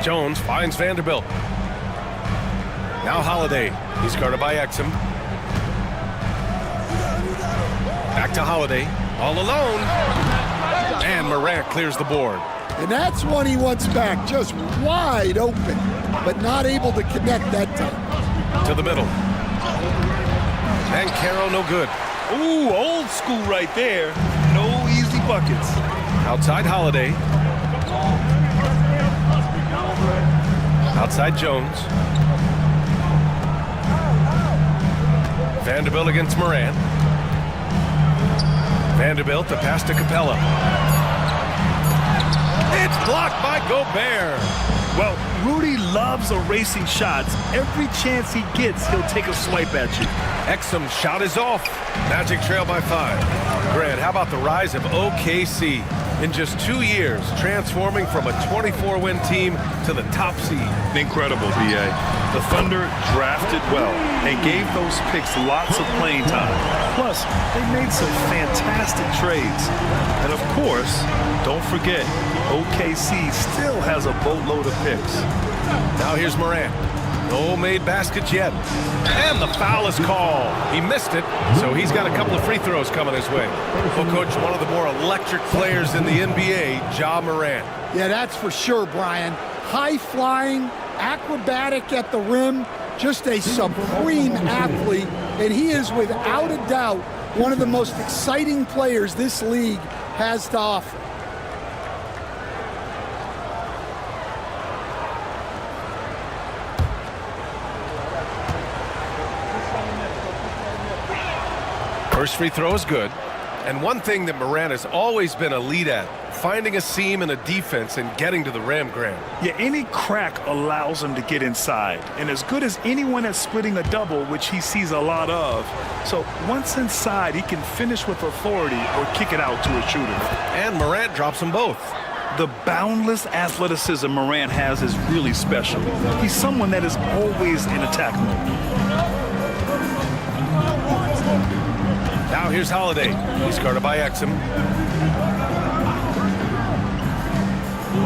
Jones finds Vanderbilt. Now Holiday. He's guarded by Exum. Back to Holiday. All alone. And Morant clears the board. And that's one he wants back. Just wide open, but not able to connect that time. To the middle. Banchero, no good. Ooh, old school right there. No easy buckets. Outside Holiday. Outside Jones. Vanderbilt against Morant. Vanderbilt, the pass to Capella. It's blocked by Gobert. Well, Rudy loves erasing shots. Every chance he gets, he'll take a swipe at you. Exum shot is off. Magic trail by 5. Grant, how about the rise of OKC? In just 2 years, transforming from a 24-win team to the top seed. Incredible, B.A. The Thunder drafted well and gave those picks lots of playing time. Plus, they made some fantastic trades. And of course, don't forget, OKC still has a boatload of picks. Now here's Morant. No made baskets yet. And the foul is called. He missed it, so he's got a couple of free throws coming his way. Well, Coach, one of the more electric players in the NBA, Ja Morant. Yeah, that's for sure, Brian. High-flying, acrobatic at the rim, just a supreme athlete, and he is without a doubt one of the most exciting players this league has to offer. First free throw is good. And one thing that Morant has always been elite at, finding a seam in a defense and getting to the rim, Grant. Yeah, any crack allows him to get inside. And as good as anyone at splitting a double, which he sees a lot of. So once inside, he can finish with authority or kick it out to a shooter. And Morant drops them both. The boundless athleticism Morant has is really special. He's someone that is always in attack mode. Now here's Holiday. He's guarded by Exum.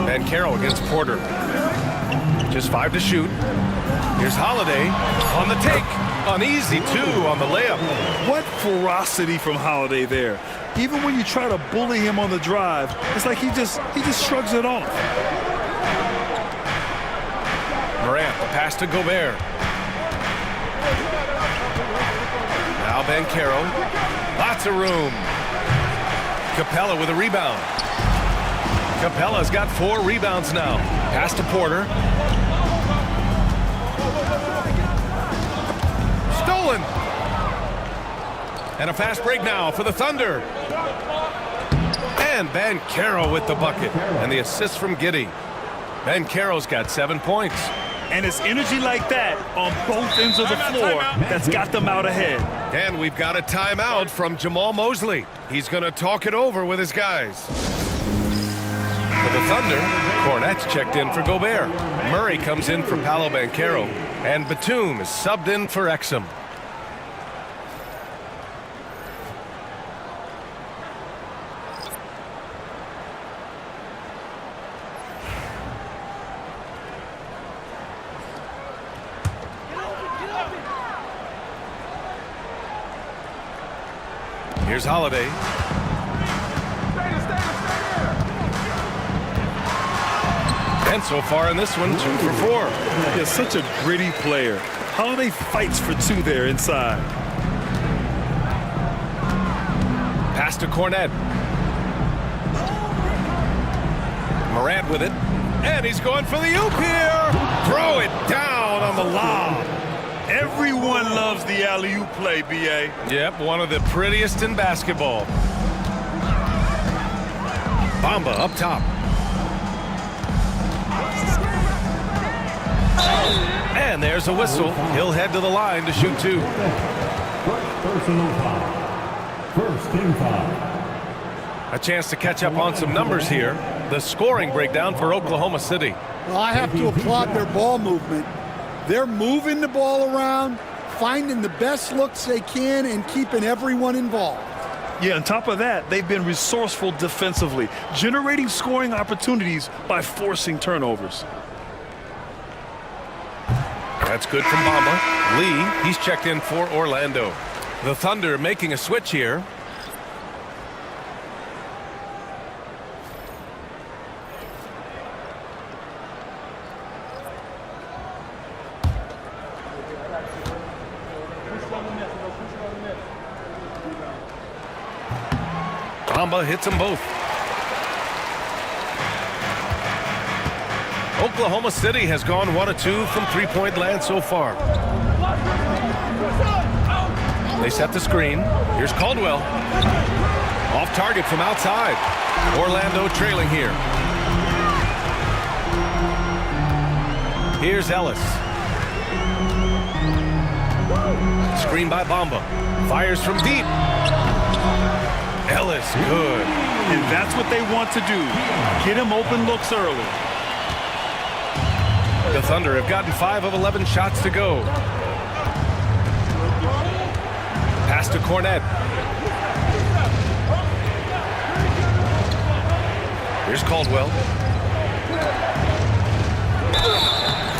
Banchero against Porter. Just 5 to shoot. Here's Holiday on the take. An easy 2 on the layup. What ferocity from Holiday there. Even when you try to bully him on the drive, it's like he just shrugs it off. Morant, the pass to Gobert. Now Banchero. Lots of room. Capella with a rebound. Capella's got 4 rebounds now. Pass to Porter. Stolen. And a fast break now for the Thunder. And Banchero with the bucket. And the assist from Giddey. Banchero's got 7 points. And it's energy like that on both ends of the floor that's got them out ahead. And we've got a timeout from Jamal Mosley. He's going to talk it over with his guys. For the Thunder, Cornette's checked in for Gobert. Murray comes in for Paolo Banchero. And Batum is subbed in for Exum. Here's Holiday. And so far in this one, 2 for 4. He's such a gritty player. Holiday fights for 2 there inside. Pass to Cornette. Morant with it. And he's going for the oop here. Throw it down on the lob. Everyone loves the alley-oop play, B.A. Yep, one of the prettiest in basketball. Bamba up top. And there's a whistle. He'll head to the line to shoot 2. Personal foul. First team foul. A chance to catch up on some numbers here. The scoring breakdown for Oklahoma City. Well, I have to applaud their ball movement. They're moving the ball around, finding the best looks they can, and keeping everyone involved. Yeah, on top of that, they've been resourceful defensively, generating scoring opportunities by forcing turnovers. That's good from Bamba. Lee, he's checked in for Orlando. The Thunder making a switch here. Bamba hits them both. Oklahoma City has gone 1 of 2 from three-point land so far. They set the screen. Here's Caldwell. Off target from outside. Orlando trailing here. Here's Ellis. Screen by Bamba. Fires from deep. Ellis, good. And that's what they want to do. Get him open looks early. The Thunder have gotten 5 of 11 shots to go. Pass to Cornette. Here's Caldwell.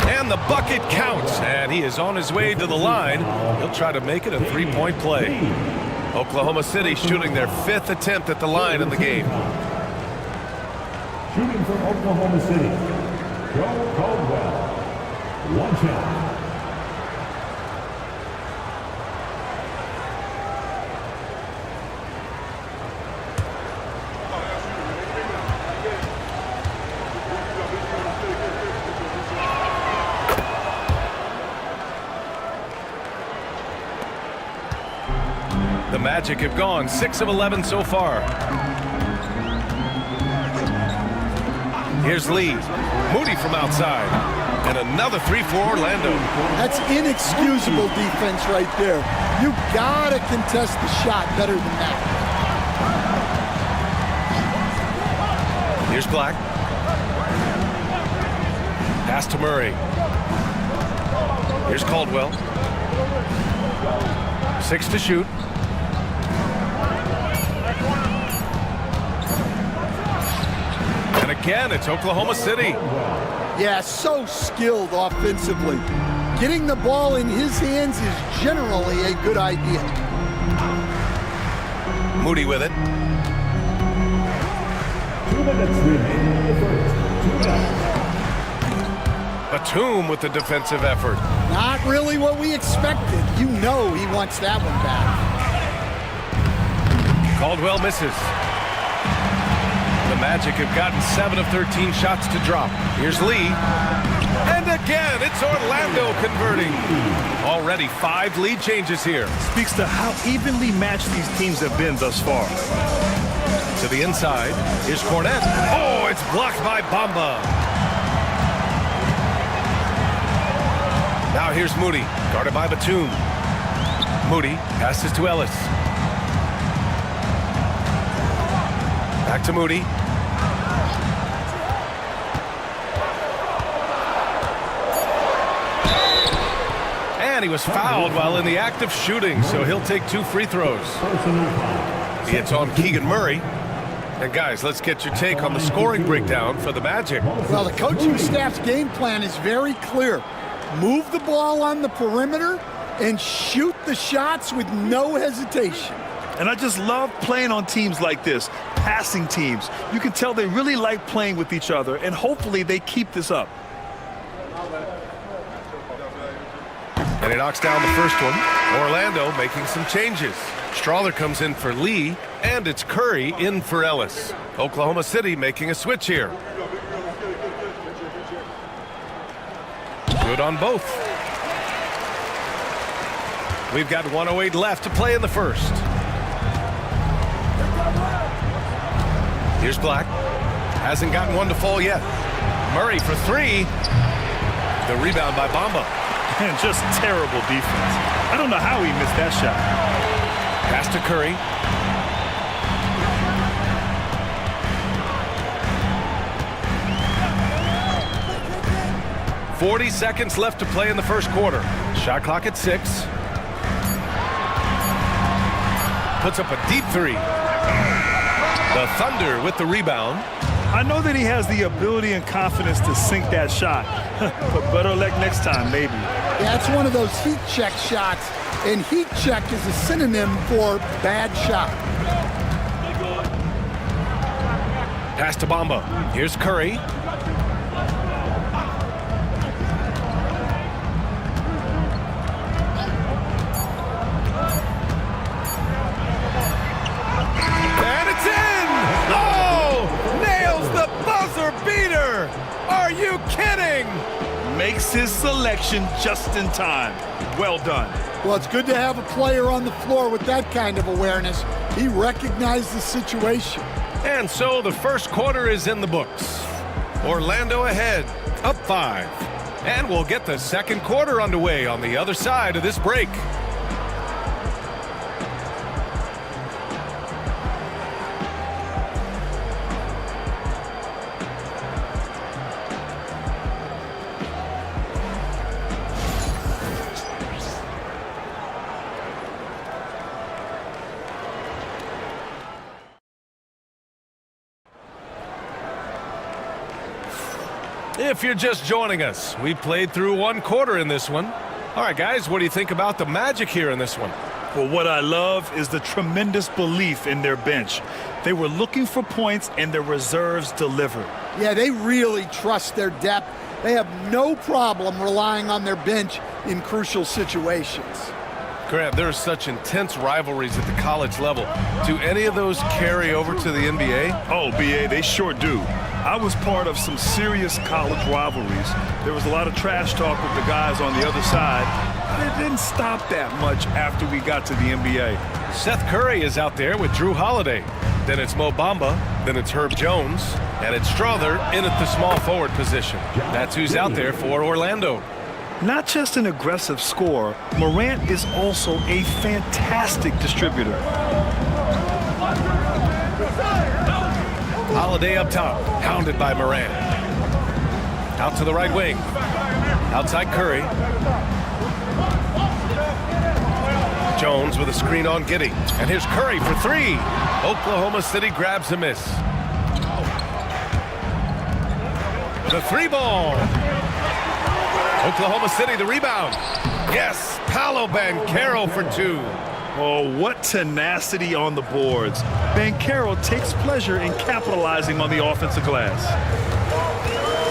And the bucket counts. And he is on his way to the line. He'll try to make it a three-point play. Oklahoma City shooting their 5th attempt at the line in the game. Shooting for Oklahoma City, Joe Caldwell. 1 shot. The Magic have gone 6 of 11 so far. Here's Lee. Moody from outside. And another 3 for Orlando. That's inexcusable defense right there. You gotta contest the shot better than that. Here's Black. Pass to Murray. Here's Caldwell. 6 to shoot. And again, it's Oklahoma City. Yeah, so skilled offensively. Getting the ball in his hands is generally a good idea. Moody with it. 2 minutes remaining in the first. 2 minutes. Batum with the defensive effort. Not really what we expected. You know he wants that one back. Caldwell misses. The Magic have gotten 7 of 13 shots to drop. Here's Lee. And again, it's Orlando converting. Already 5 lead changes here. Speaks to how evenly matched these teams have been thus far. To the inside. Here's Cornette. Oh, it's blocked by Bamba. Now here's Moody. Guarded by Batum. Moody passes to Ellis. Back to Moody. And he was fouled while in the act of shooting, so he'll take 2 free throws. It's on Keegan Murray. And guys, let's get your take on the scoring breakdown for the Magic. Well, the coaching staff's game plan is very clear. Move the ball on the perimeter and shoot the shots with no hesitation. And I just love playing on teams like this, passing teams. You can tell they really like playing with each other, and hopefully they keep this up. And he knocks down the first one. Orlando making some changes. Strawler comes in for Lee, and it's Curry in for Ellis. Oklahoma City making a switch here. Good on both. We've got 1:08 left to play in the first. Here's Black. Hasn't gotten one to fall yet. Murray for 3. The rebound by Bamba. And just terrible defense. I don't know how he missed that shot. Pass to Curry. "40 seconds left to play in the first quarter. Shot clock at 6. Puts up a deep three. The Thunder with the rebound. I know that he has the ability and confidence to sink that shot, but better luck next time, maybe. Yeah, it's one of those heat check shots, and heat check is a synonym for bad shot. Pass to Bamba. Here's Curry. And it's in! Oh! Nails the buzzer beater! Are you kidding? Makes his selection just in time. Well done. Well, it's good to have a player on the floor with that kind of awareness. He recognized the situation. And so the first quarter is in the books. Orlando ahead, up 5. And we'll get the second quarter underway on the other side of this break. If you're just joining us, we played through one quarter in this one. All right, guys, what do you think about the Magic here in this one? Well, what I love is the tremendous belief in their bench. They were looking for points, and their reserves delivered. Yeah, they really trust their depth. They have no problem relying on their bench in crucial situations. Grant, there are such intense rivalries at the college level. Do any of those carry over to the NBA? Oh, BA, they sure do. I was part of some serious college rivalries. There was a lot of trash talk with the guys on the other side, but it didn't stop that much after we got to the NBA. Seth Curry is out there with Drew Holiday. Then it's Mo Bamba. Then it's Herb Jones. And it's Strother in at the small forward position. That's who's out there for Orlando. Not just an aggressive scorer, Morant is also a fantastic distributor. Holiday up top, hounded by Morant. Out to the right wing. Outside Curry. Jones with a screen on Giddey. And here's Curry for 3. Oklahoma City grabs a miss. The 3-ball. Oklahoma City the rebound. Yes, Paolo Banchero for 2. Oh, what tenacity on the boards. Banchero takes pleasure in capitalizing on the offensive glass.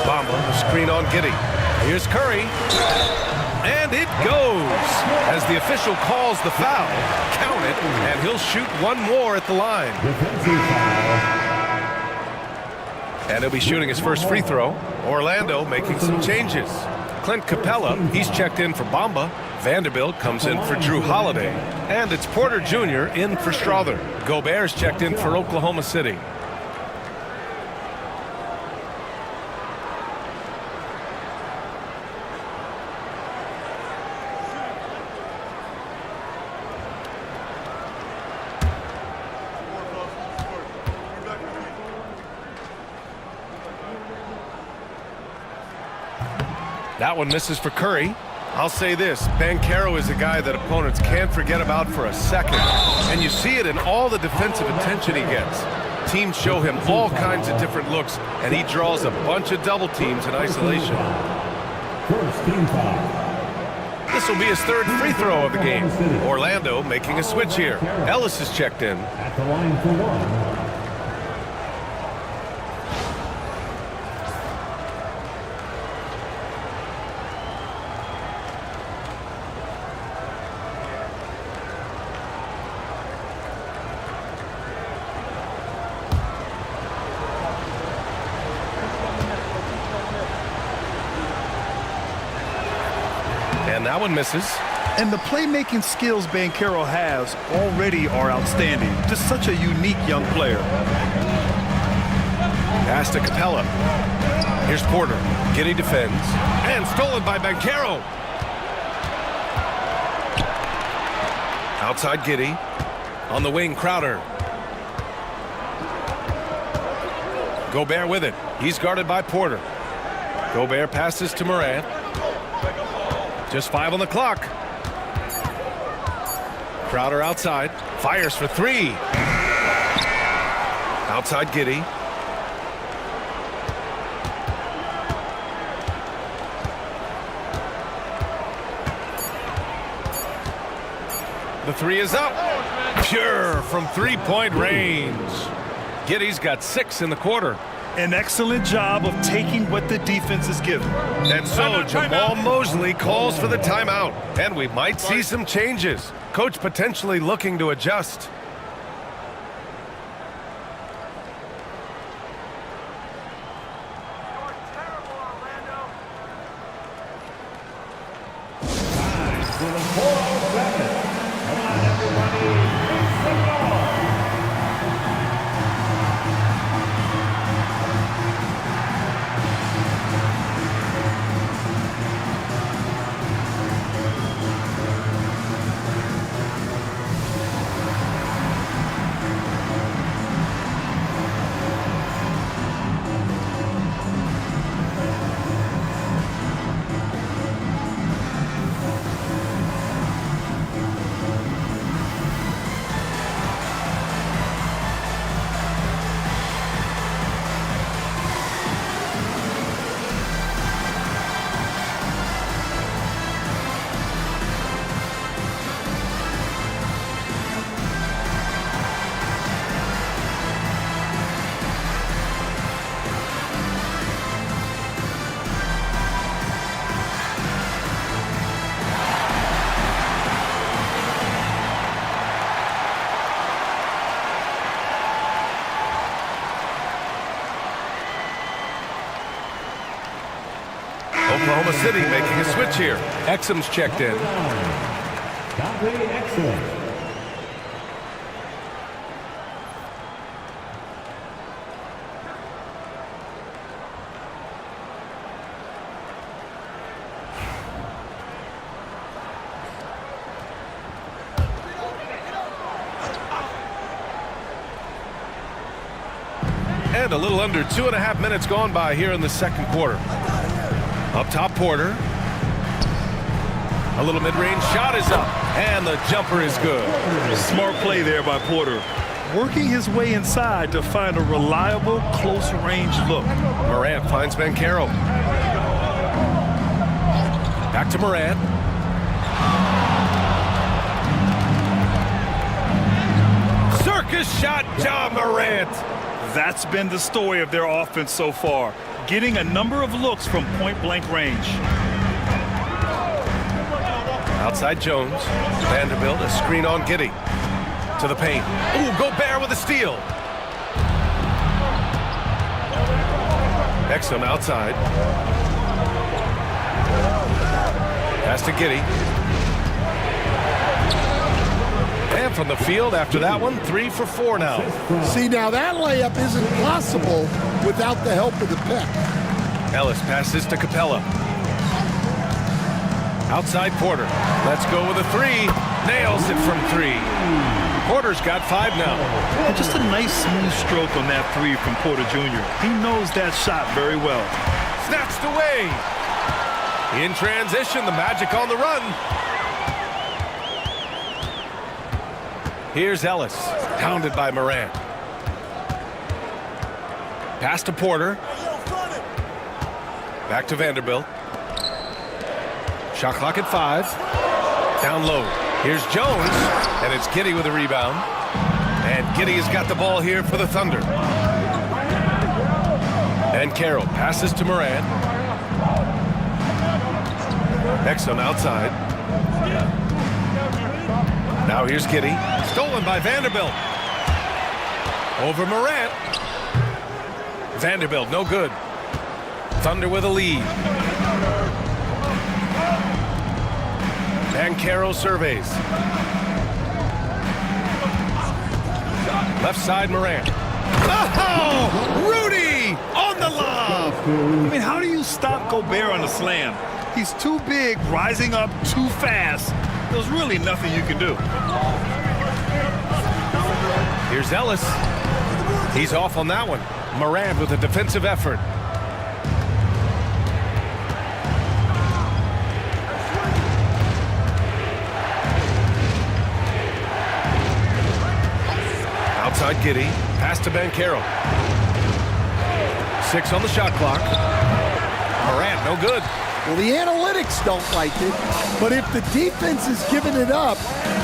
Bamba, the screen on Giddey. Here's Curry. And it goes. As the official calls the foul, count it, and he'll shoot one more at the line. And he'll be shooting his first free throw. Orlando making some changes. Clint Capella, he's checked in for Bamba. Vanderbilt comes in for Drew Holiday. And it's Porter Jr. in for Strother. Gobert's checked in for Oklahoma City. That one misses for Curry. I'll say this, Banchero is a guy that opponents can't forget about for a second. And you see it in all the defensive attention he gets. Teams show him all kinds of different looks, and he draws a bunch of double teams in isolation. First team foul. This will be his third free throw of the game. Orlando making a switch here. Ellis is checked in. At the line for 1. And that one misses. And the playmaking skills Banchero has already are outstanding. Just such a unique young player. Pass to Capella. Here's Porter. Giddey defends. And stolen by Banchero. Outside Giddey. On the wing, Crowder. Gobert with it. He's guarded by Porter. Gobert passes to Morant. Just 5 on the clock. Crowder outside. Fires for 3. Outside Giddey. The 3 is up. Pure from three-point range. Giddey's got 6 in the quarter. An excellent job of taking what the defense is given. And so Jamal Mosley calls for the timeout. And we might see some changes. Coach potentially looking to adjust. Oklahoma City making a switch here. Exum's checked in. Dante Exum. And a little under 2.5 minutes gone by here in the second quarter. Up top, Porter. A little mid-range shot is up, and the jumper is good. Smart play there by Porter. Working his way inside to find a reliable, close-range look. Morant finds Banchero. Back to Morant. Circus shot, Ja Morant. That's been the story of their offense so far. Getting a number of looks from point-blank range. Outside Jones. Vanderbilt, a screen on Giddey. To the paint. Ooh, Gobert with a steal. Exum outside. Pass to Giddey. And from the field after that one, 3 for 4 now. See, now that layup isn't possible without the help of the pick. Ellis passes to Capella. Outside Porter. Let's go with a 3. Nails it from 3. Porter's got 5 now. And just a nice smooth stroke on that 3 from Porter Jr. He knows that shot very well. Snatched away. In transition, the Magic on the run. Here's Ellis, pounded by Morant. Pass to Porter. Back to Vanderbilt. Shot clock at 5. Down low. Here's Jones, and it's Giddey with a rebound. And Giddey has got the ball here for the Thunder. And Carroll passes to Morant. Exum outside. Now here's Giddey. Stolen by Vanderbilt. Over Morant. Vanderbilt, no good. Thunder with a lead. Banchero surveys. Left side, Morant. Oh! Rudy! Giddy on the lob. I mean, how do you stop Gobert on the slam? He's too big, rising up too fast. There's really nothing you can do. Here's Ellis. He's off on that one. Morant with a defensive effort. Outside Giddy. Pass to Banchero. 6 on the shot clock. Morant, no good. Well, the analytics don't like it, but if the defense is giving it up,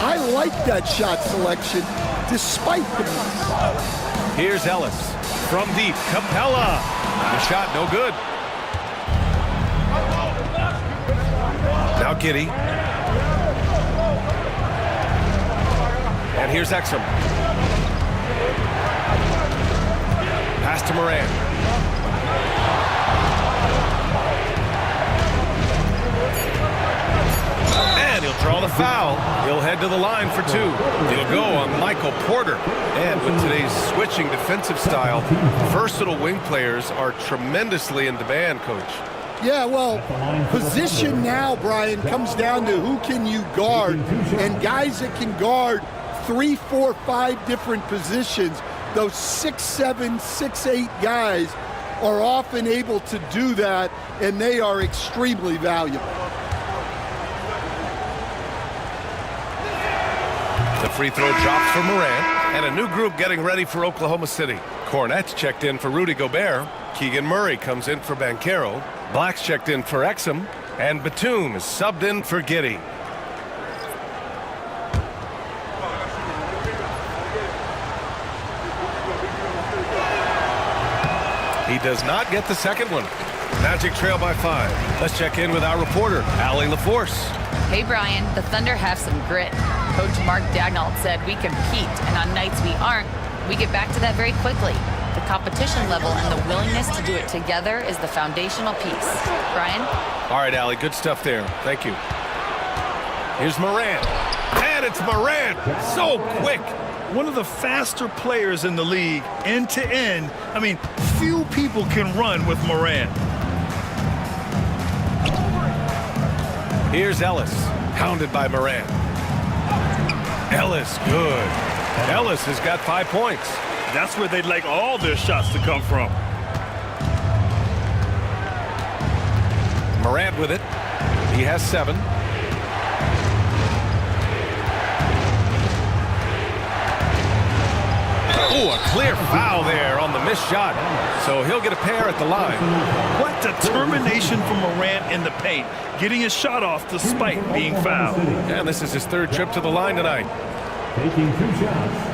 I like that shot selection despite the miss. Here's Ellis from deep. Capella. The shot, no good. Now Giddy. And here's Exum. Pass to Morant. And he'll draw the foul. He'll head to the line for 2. He'll go on Michael Porter. And with today's switching defensive style, versatile wing players are tremendously in demand, Coach. Yeah, well, position now, Brian, comes down to who can you guard. And guys that can guard 3, 4, 5 different positions, those 6'7", 6'8" guys are often able to do that, and they are extremely valuable. The free throw drops for Morant, and a new group getting ready for Oklahoma City. Cornette's checked in for Rudy Gobert. Keegan Murray comes in for Banchero. Black's checked in for Exum, and Batum is subbed in for Giddy. He does not get the second one. Magic trail by 5. Let's check in with our reporter, Allie LaForce. Hey, Brian, the Thunder have some grit. Coach Mark Daigneault said we compete, and on nights we aren't, we get back to that very quickly. The competition level and the willingness to do it together is the foundational piece. Brian? All right, Allie, good stuff there. Thank you. Here's Morant. And it's Morant. So quick. One of the faster players in the league, end to end. I mean, few people can run with Morant. Here's Ellis, hounded by Morant. Ellis, good. Ellis has got 5 points. That's where they'd like all their shots to come from. Morant with it. He has 7. Oh, a clear foul there on the missed shot. So he'll get a pair at the line. What determination from Morant in the paint, getting his shot off despite being fouled. And this is his 3rd trip to the line tonight. Taking 2 shots.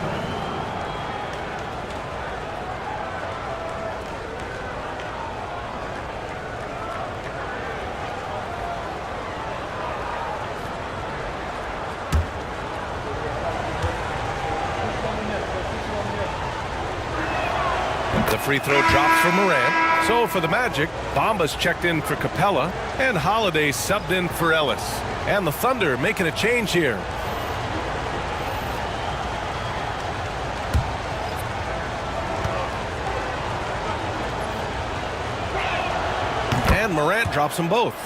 The free throw drops for Morant. So for the Magic, Bamba's checked in for Capella, and Holiday subbed in for Ellis. And the Thunder making a change here. And Morant drops them both.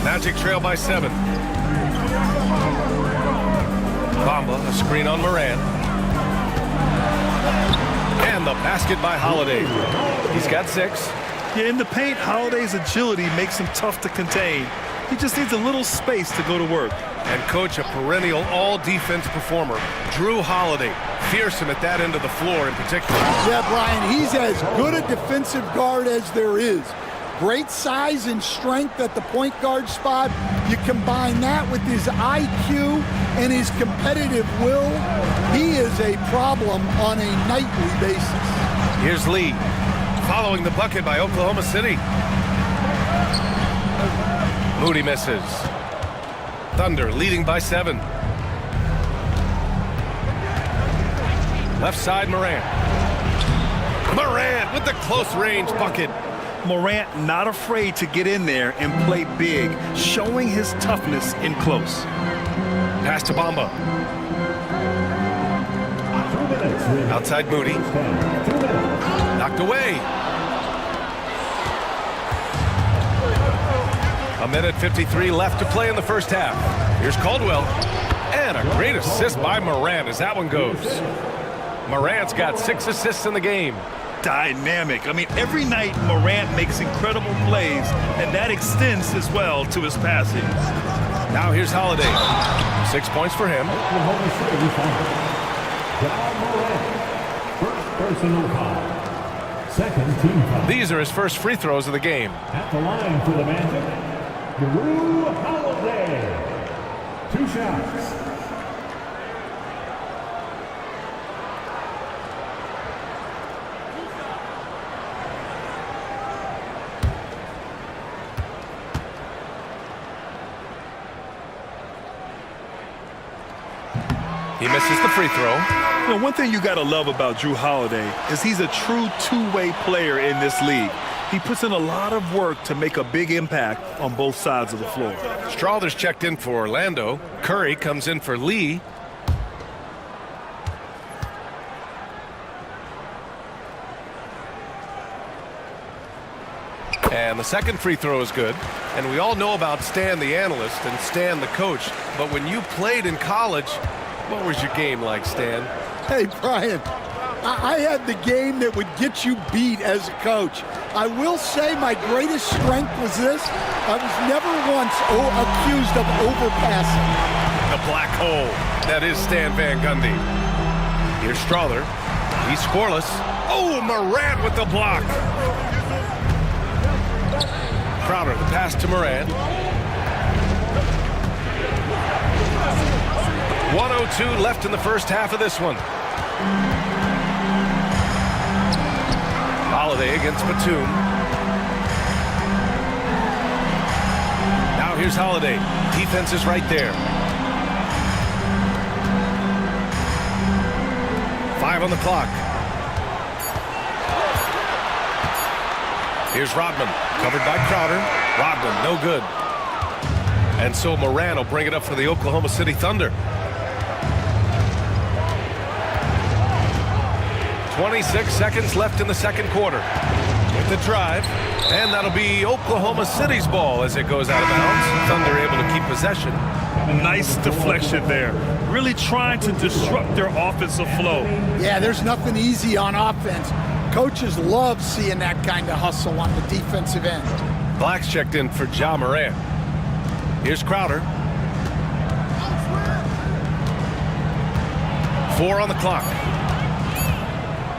Magic trail by 7. Bamba, a screen on Morant. And the basket by Holiday. He's got 6. Yeah, in the paint, Holiday's agility makes him tough to contain. He just needs a little space to go to work. And coach, a perennial all-defense performer, Jrue Holiday, fearsome at that end of the floor in particular. Yeah, Brian, he's as good a defensive guard as there is. Great size and strength at the point guard spot. You combine that with his IQ and his competitive will, he is a problem on a nightly basis. Here's Lee, following the bucket by Oklahoma City. Moody misses. Thunder leading by 7. Left side, Morant. Morant with the close-range bucket. Morant not afraid to get in there and play big, showing his toughness in close. Pass to Bamba. Outside Moody. Knocked away. A minute 53 left to play in the first half. Here's Caldwell. And a great assist by Morant as that one goes. Morant's got 6 assists in the game. Dynamic. I mean, every night Morant makes incredible plays, and that extends as well to his passing. Now here's Holiday. 6 points for him. First personal foul. Second team foul. These are his first free throws of the game. At the line for the Magic, Jrue Holiday. 2 shots. He misses the free throw. You know, one thing you got to love about Jrue Holiday is he's a true two-way player in this league. He puts in a lot of work to make a big impact on both sides of the floor. Strawther's checked in for Orlando. Curry comes in for Lee. And the second free throw is good. And we all know about Stan the analyst and Stan the coach. But when you played in college, what was your game like, Stan? Hey, Brian, I had the game that would get you beat as a coach. I will say my greatest strength was this. I was never once accused of overpassing. The black hole. That is Stan Van Gundy. Here's Strawther. He's scoreless. Oh, Morant with the block. Crowder, the pass to Morant. 1:02 left in the first half of this one. Holiday against Batum. Now here's Holiday. Defense is right there. 5 on the clock. Here's Rodman, covered by Crowder. Rodman, no good. And so Morant will bring it up for the Oklahoma City Thunder. 26 seconds left in the second quarter. With the drive, and that'll be Oklahoma City's ball as it goes out of bounds. Thunder able to keep possession. Nice deflection there. Really trying to disrupt their offensive flow. Yeah, there's nothing easy on offense. Coaches love seeing that kind of hustle on the defensive end. Black's checked in for Ja Morant. Here's Crowder. 4 on the clock.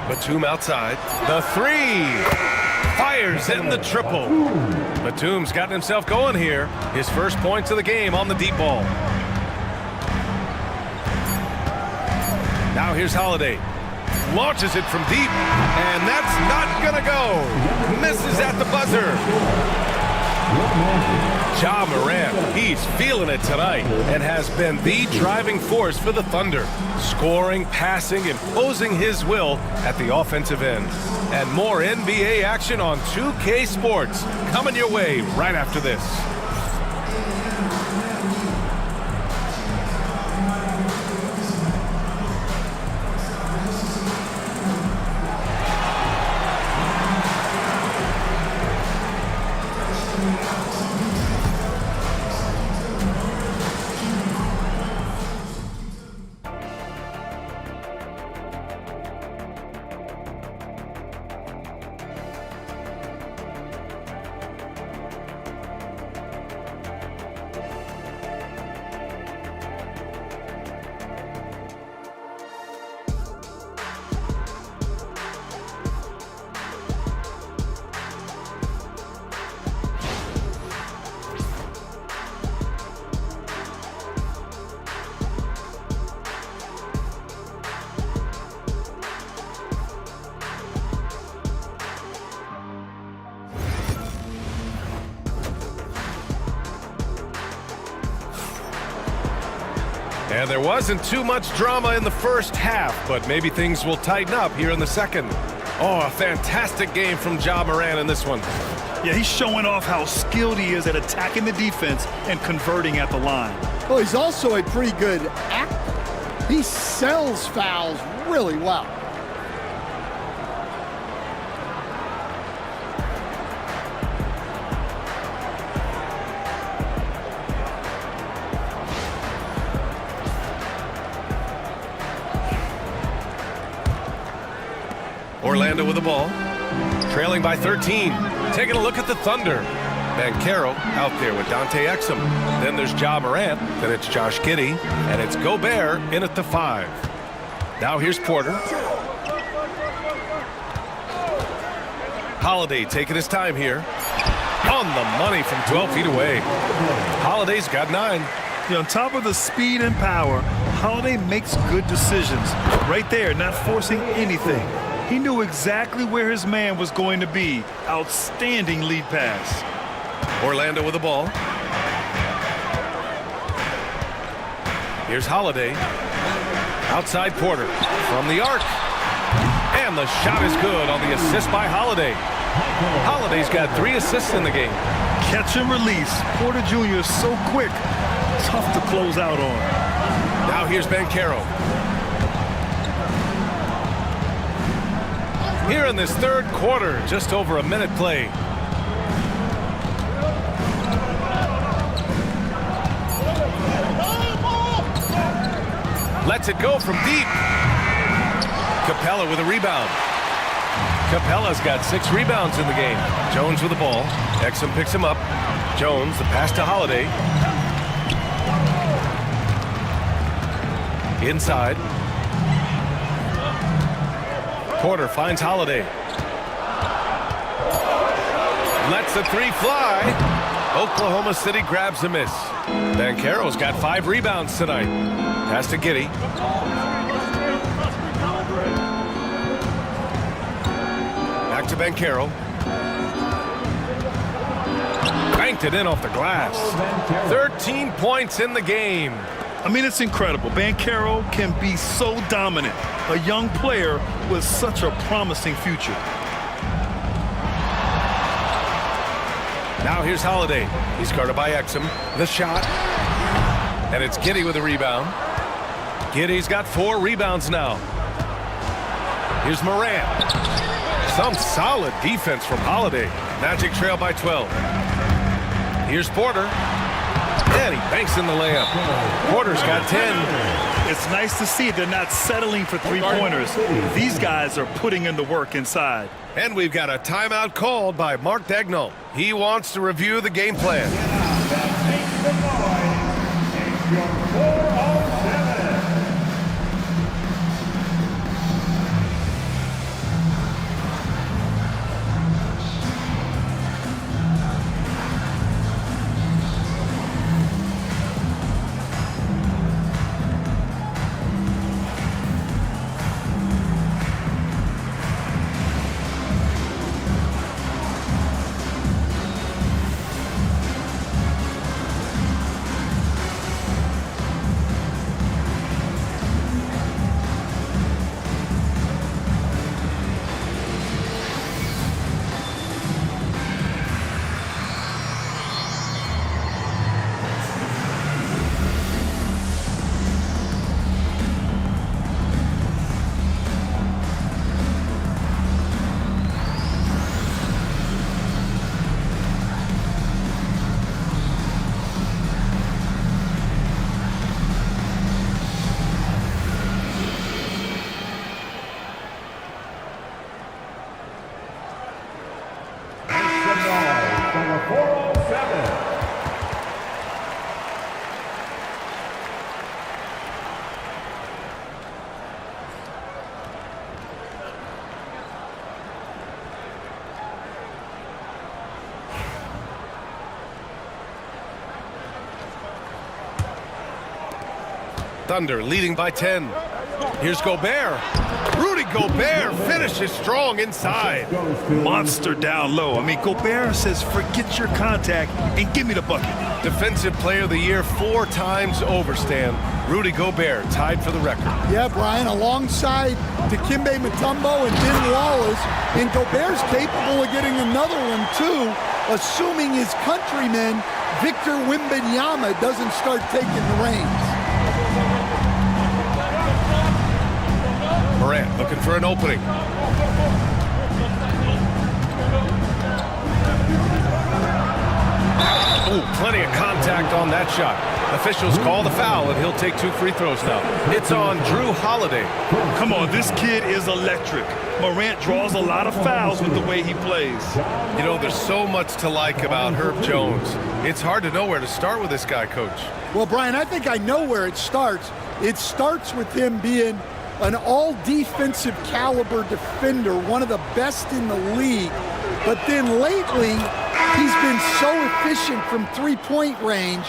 Batum outside. The 3. Fires in the triple. Batum's gotten himself going here. His first points of the game on the deep ball. Now here's Holiday. Launches it from deep. And that's not gonna go. Misses at the buzzer. Ja Morant, he's feeling it tonight and has been the driving force for the Thunder. Scoring, passing, imposing his will at the offensive end. And more NBA action on 2K Sports coming your way right after this. And there wasn't too much drama in the first half, but maybe things will tighten up here in the second. Oh, a fantastic game from Ja Morant in this one. Yeah, he's showing off how skilled he is at attacking the defense and converting at the line. Well, he's also a pretty good actor. He sells fouls really well. Orlando with the ball, trailing by 13. Taking a look at the Thunder. Banchero out there with Dante Exum. Then there's Ja Morant. Then it's Josh Giddey. And it's Gobert in at the 5. Now here's Porter. Holiday taking his time here. On the money from 12 feet away. Holiday's got 9. On top of the speed and power, Holiday makes good decisions. Right there, not forcing anything. He knew exactly where his man was going to be. Outstanding lead pass. Orlando with the ball. Here's Holiday. Outside Porter from the arc. And the shot is good on the assist by Holiday. Holiday's got 3 assists in the game. Catch and release. Porter Jr. is so quick. Tough to close out on. Now here's Banchero. Here in this third quarter, just over a minute played. Lets it go from deep. Capella with a rebound. Capella's got 6 rebounds in the game. Jones with the ball. Exum picks him up. Jones, the pass to Holiday. Inside. Porter finds Holiday. Lets the 3 fly. Oklahoma City grabs a miss. Banchero's got 5 rebounds tonight. Pass to Giddey. Back to Banchero. Banked it in off the glass. 13 points in the game. I mean, it's incredible. Banchero can be so dominant. A young player with such a promising future. Now here's Holiday. He's guarded by Exum. The shot. And it's Giddey with a rebound. Giddey's got 4 rebounds now. Here's Morant. Some solid defense from Holiday. Magic trail by 12. Here's Porter. And he banks in the layup. Porter's got 10. It's nice to see they're not settling for 3-pointers. These guys are putting in the work inside. And we've got a timeout called by Mark Daigneault. He wants to review the game plan. Thunder leading by 10. Here's Gobert. Rudy Gobert finishes strong inside. Monster down low. I mean, Gobert says, forget your contact and give me the bucket. Defensive Player of the Year 4 times over, Stan. Rudy Gobert tied for the record. Yeah, Brian, alongside Dikembe Mutombo and Ben Wallace, and Gobert's capable of getting another one, too, assuming his countryman, Victor Wembanyama, doesn't start taking the reins. Morant looking for an opening. Ooh, plenty of contact on that shot. Officials call the foul, and he'll take 2 free throws now. It's on Drew Holiday. Come on, this kid is electric. Morant draws a lot of fouls with the way he plays. You know, there's so much to like about Herb Jones. It's hard to know where to start with this guy, Coach. Well, Brian, I think I know where it starts. It starts with him being an all-defensive caliber defender, one of the best in the league. But then lately, he's been so efficient from three-point range,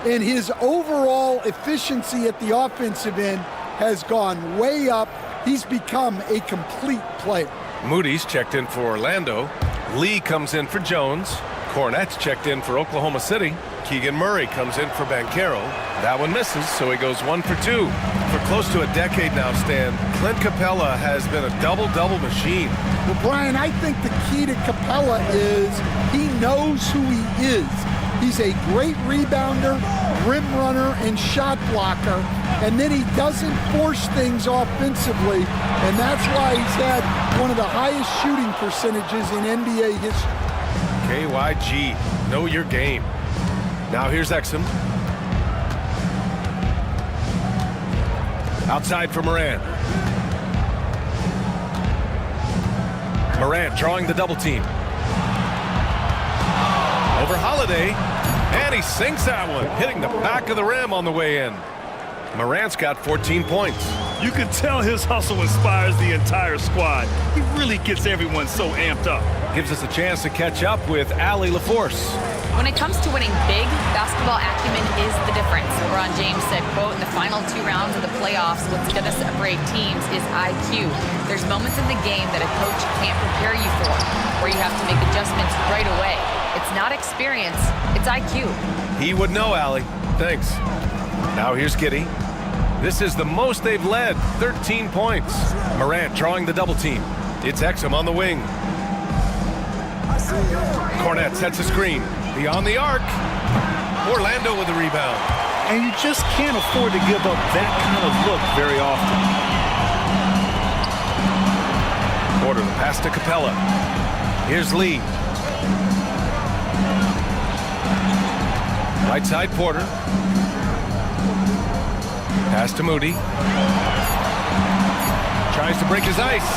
and his overall efficiency at the offensive end has gone way up. He's become a complete player. Moody's checked in for Orlando. Lee comes in for Jones. Cornette's checked in for Oklahoma City. Keegan Murray comes in for Banchero. That one misses, so he goes 1 for 2. For close to a decade now, Stan, Clint Capella has been a double-double machine. Well, Brian, I think the key to Capella is he knows who he is. He's a great rebounder, rim runner, and shot blocker, and then he doesn't force things offensively, and that's why he's had one of the highest shooting percentages in NBA history. KYG, know your game. Now here's Exum. Outside for Morant. Morant drawing the double team. Over Holiday, and he sinks that one, hitting the back of the rim on the way in. Morant's got 14 points. You can tell his hustle inspires the entire squad. He really gets everyone so amped up. Gives us a chance to catch up with Allie LaForce. When it comes to winning big, basketball acumen is the difference. LeBron James said, quote, in the final 2 rounds of the playoffs, what's going to separate teams is IQ. There's moments in the game that a coach can't prepare you for, where you have to make adjustments right away. It's not experience, it's IQ. He would know, Allie. Thanks. Now here's Giddey. This is the most they've led, 13 points. Morant drawing the double team. It's Exum on the wing. Cornette sets a screen. Beyond the arc. Orlando with the rebound. And you just can't afford to give up that kind of look very often. Porter, the pass to Capella. Here's Lee. Right side, Porter. Pass to Moody. Tries to break his ice.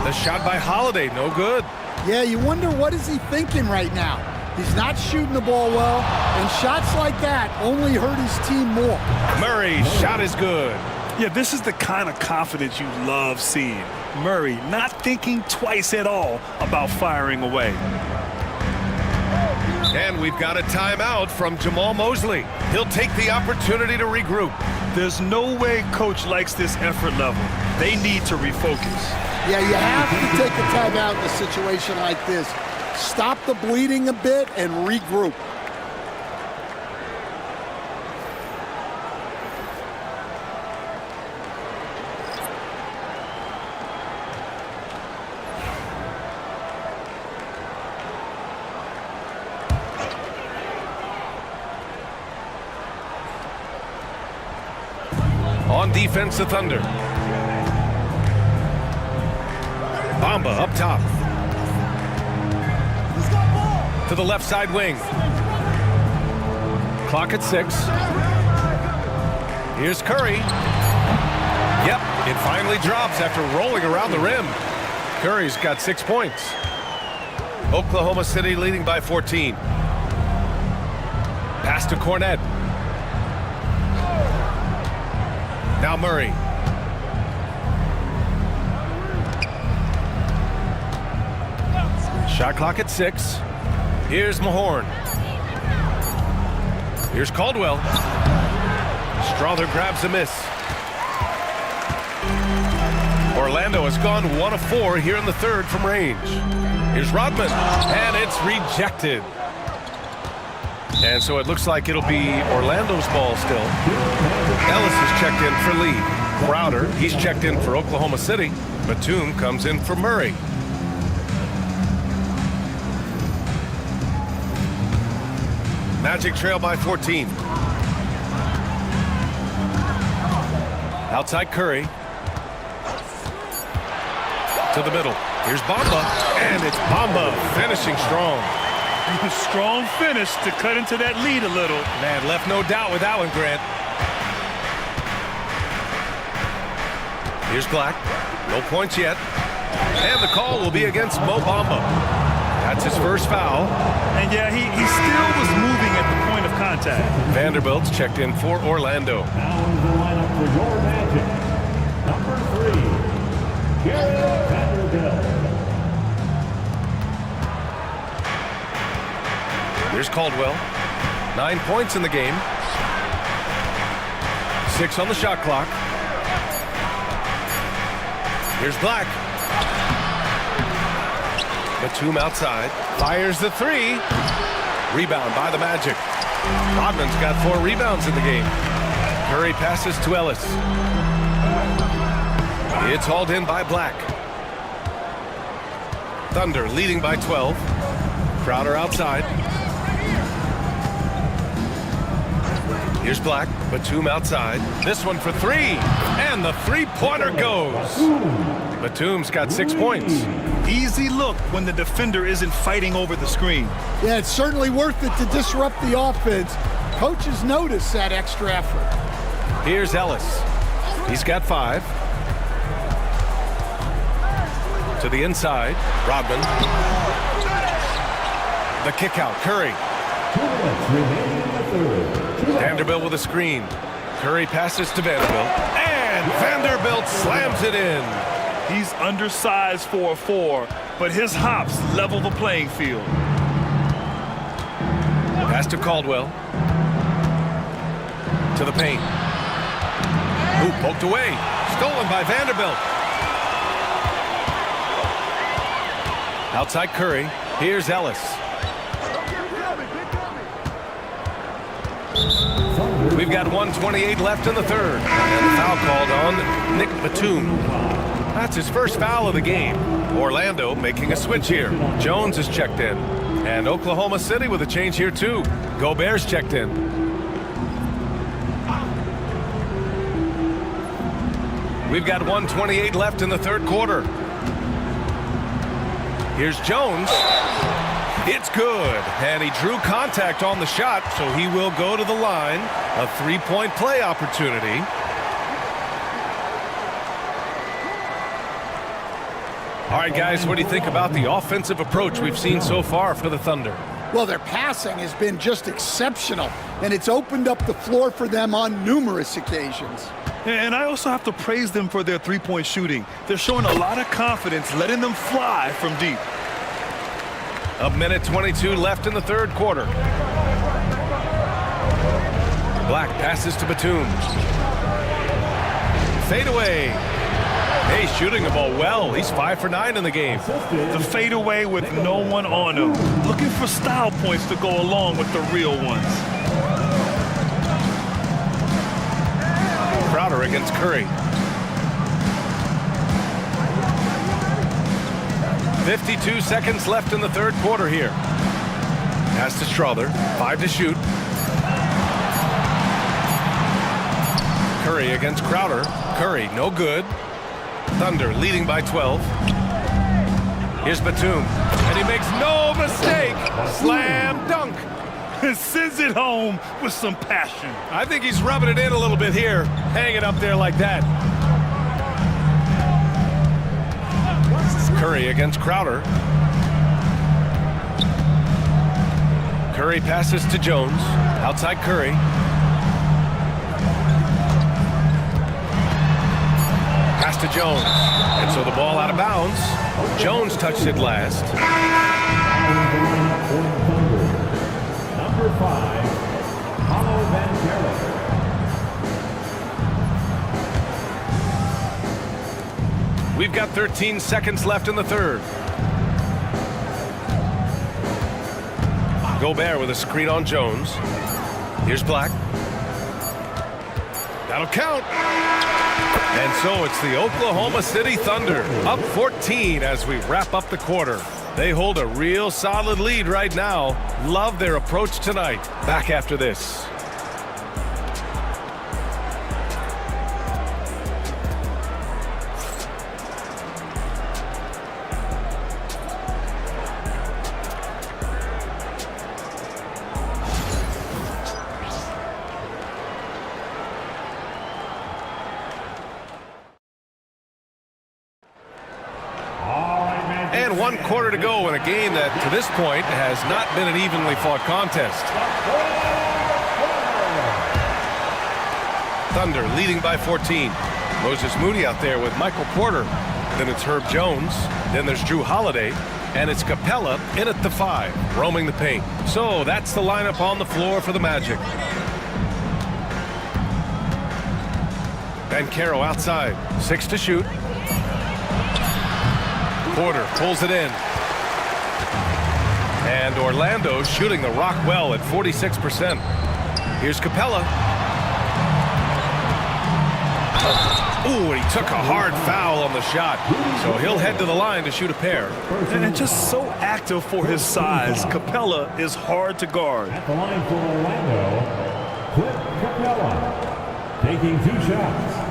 The shot by Holiday, no good. Yeah, you wonder what is he thinking right now. He's not shooting the ball well, and shots like that only hurt his team more. Murray's shot is good. Yeah, this is the kind of confidence you love seeing. Murray not thinking twice at all about firing away. And we've got a timeout from Jamal Mosley. He'll take the opportunity to regroup. There's no way coach likes this effort level. They need to refocus. Yeah, you have to take a timeout in a situation like this. Stop the bleeding a bit and regroup. On defense, the Thunder. Bamba up top. To the left side wing. Clock at 6. Here's Curry. Yep, it finally drops after rolling around the rim. Curry's got 6 points. Oklahoma City leading by 14. Pass to Cornette. Now Murray. Shot clock at 6. Here's Mahorn. Here's Caldwell. Strother grabs a miss. Orlando has gone 1 of 4 here in the third from range. Here's Rodman, and it's rejected. And so it looks like it'll be Orlando's ball still. Ellis is checked in for Lee. Crowder, he's checked in for Oklahoma City. Batum comes in for Murray. Magic trail by 14. Outside Curry. To the middle. Here's Bamba. And it's Bamba finishing strong. Strong finish to cut into that lead a little. Man, left no doubt with that one, Grant. Here's Black. No points yet. And the call will be against Mo Bamba. That's his first foul. And yeah, he still was moving at the point of contact. Vanderbilt's checked in for Orlando. Now in the lineup for your Magic, number 3, Jarred Vanderbilt. Here's Caldwell. 9 points in the game. 6 on the shot clock. Here's Black. Batum outside. Fires the 3. Rebound by the Magic. Rodman's got 4 rebounds in the game. Curry passes to Ellis. It's hauled in by Black. Thunder leading by 12. Crowder outside. Here's Black. Batum outside. This one for 3. And the three-pointer goes. Batum's got 6 points. Easy look when the defender isn't fighting over the screen. Yeah, it's certainly worth it to disrupt the offense. Coaches notice that extra effort. Here's Ellis. He's got 5. To the inside. Rodman. The kick out. Curry. 2 minutes remaining in the third. Vanderbilt with a screen. Curry passes to Vanderbilt. And Vanderbilt slams it in. He's undersized for a 4, but his hops level the playing field. Pass to Caldwell. To the paint. Hoop poked away. Stolen by Vanderbilt. Outside Curry. Here's Ellis. We've got 1:28 left in the third. And the foul called on Nick Batum. That's his first foul of the game. Orlando making a switch here. Jones is checked in. And Oklahoma City with a change here too. Gobert's checked in. We've got 1:28 left in the third quarter. Here's Jones. It's good. And he drew contact on the shot, so he will go to the line. A 3-point play opportunity. All right, guys, what do you think about the offensive approach we've seen so far for the Thunder? Well, their passing has been just exceptional, and it's opened up the floor for them on numerous occasions. And I also have to praise them for their three-point shooting. They're showing a lot of confidence, letting them fly from deep. A minute 22 left in the third quarter. Black passes to Batum. Fade away. Hey, shooting the ball well. He's 5 for 9 in the game. The fadeaway with no one on him. Looking for style points to go along with the real ones. Crowder against Curry. 52 seconds left in the third quarter here. Pass to Strother. 5 to shoot. Curry against Crowder. Curry, no good. Thunder leading by 12. Here's Batum. And he makes no mistake. Slam dunk. Sends it home with some passion. I think he's rubbing it in a little bit here. Hang it up there like that. Curry against Crowder. Curry passes to Jones. Outside Curry. Pass to Jones. And so the ball out of bounds. Jones touched it last. Number 5, Paolo Banchero. We've got 13 seconds left in the third. Gobert with a screen on Jones. Here's Black. That'll count. And so it's the Oklahoma City Thunder up 14 as we wrap up the quarter. They hold a real solid lead right now. Love their approach tonight. Back after this. And 1 quarter to go in a game that, to this point, has not been an evenly fought contest. Thunder leading by 14. Moses Moody out there with Michael Porter. Then it's Herb Jones. Then there's Drew Holiday. And it's Capella in at the 5, roaming the paint. So that's the lineup on the floor for the Magic. Banchero outside. 6 to shoot. Porter pulls it in. And Orlando shooting the rock well at 46%. Here's Capella. Ooh, and he took a hard foul on the shot. So he'll head to the line to shoot a pair. And just so active for his size, Capella is hard to guard. At the line for Orlando, Clint Capella, taking 2 shots.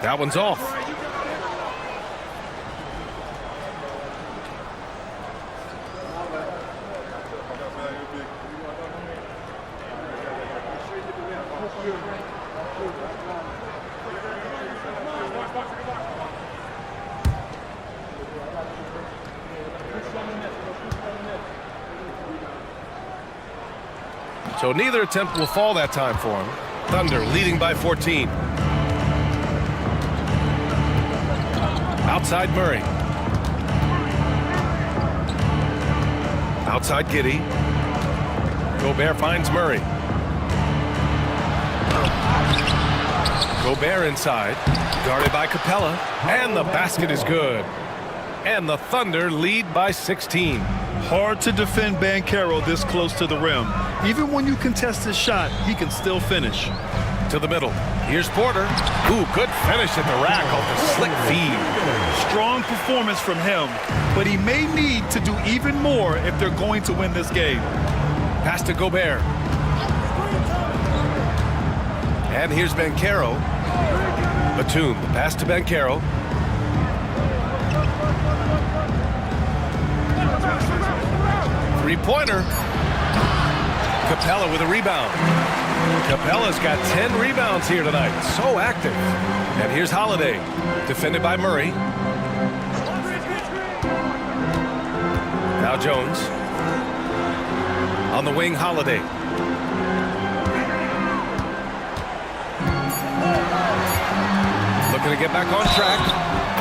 That one's off. So neither attempt will fall that time for him. Thunder leading by 14. Outside Murray. Outside Giddey. Gobert finds Murray. Gobert inside. Guarded by Capella. And the basket is good. And the Thunder lead by 16. Hard to defend Banchero this close to the rim. Even when you contest his shot, he can still finish. To the middle. Here's Porter. Ooh, good finish at the rack off the slick feed. Strong performance from him, but he may need to do even more if they're going to win this game. Pass to Gobert. And here's Banchero. Batum, the pass to Banchero. Three-pointer. Capella with a rebound. Capella's got 10 rebounds here tonight. So active. And here's Holiday. Defended by Murray. Now Jones. On the wing, Holiday. Looking to get back on track.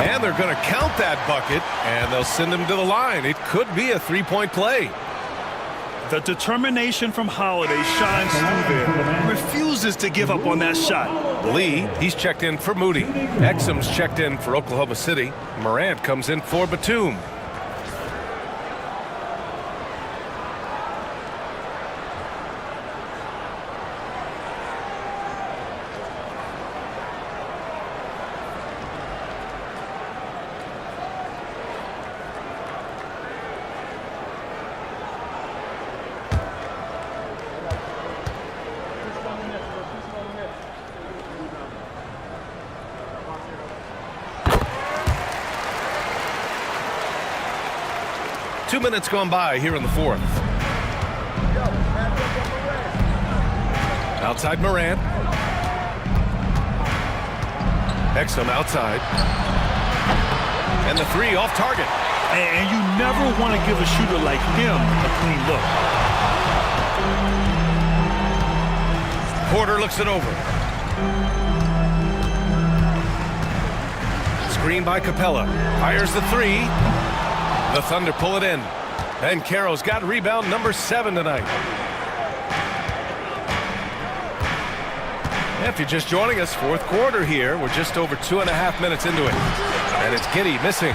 And they're going to count that bucket. And they'll send him to the line. It could be a three-point play. The determination from Holiday shines through there. Refuses to give up on that shot. Lee, he's checked in for Moody. Exum's checked in for Oklahoma City. Morant comes in for Batum. Two minutes gone by here in the fourth. Outside Morant. Exum outside. And the three off target. And you never want to give a shooter like him a clean look. Porter looks it over. Screen by Capella. Fires the three. The Thunder pull it in. Banchero's got rebound number 7 tonight. If you're just joining us, fourth quarter here. We're just over 2.5 minutes into it. And it's Giddey missing.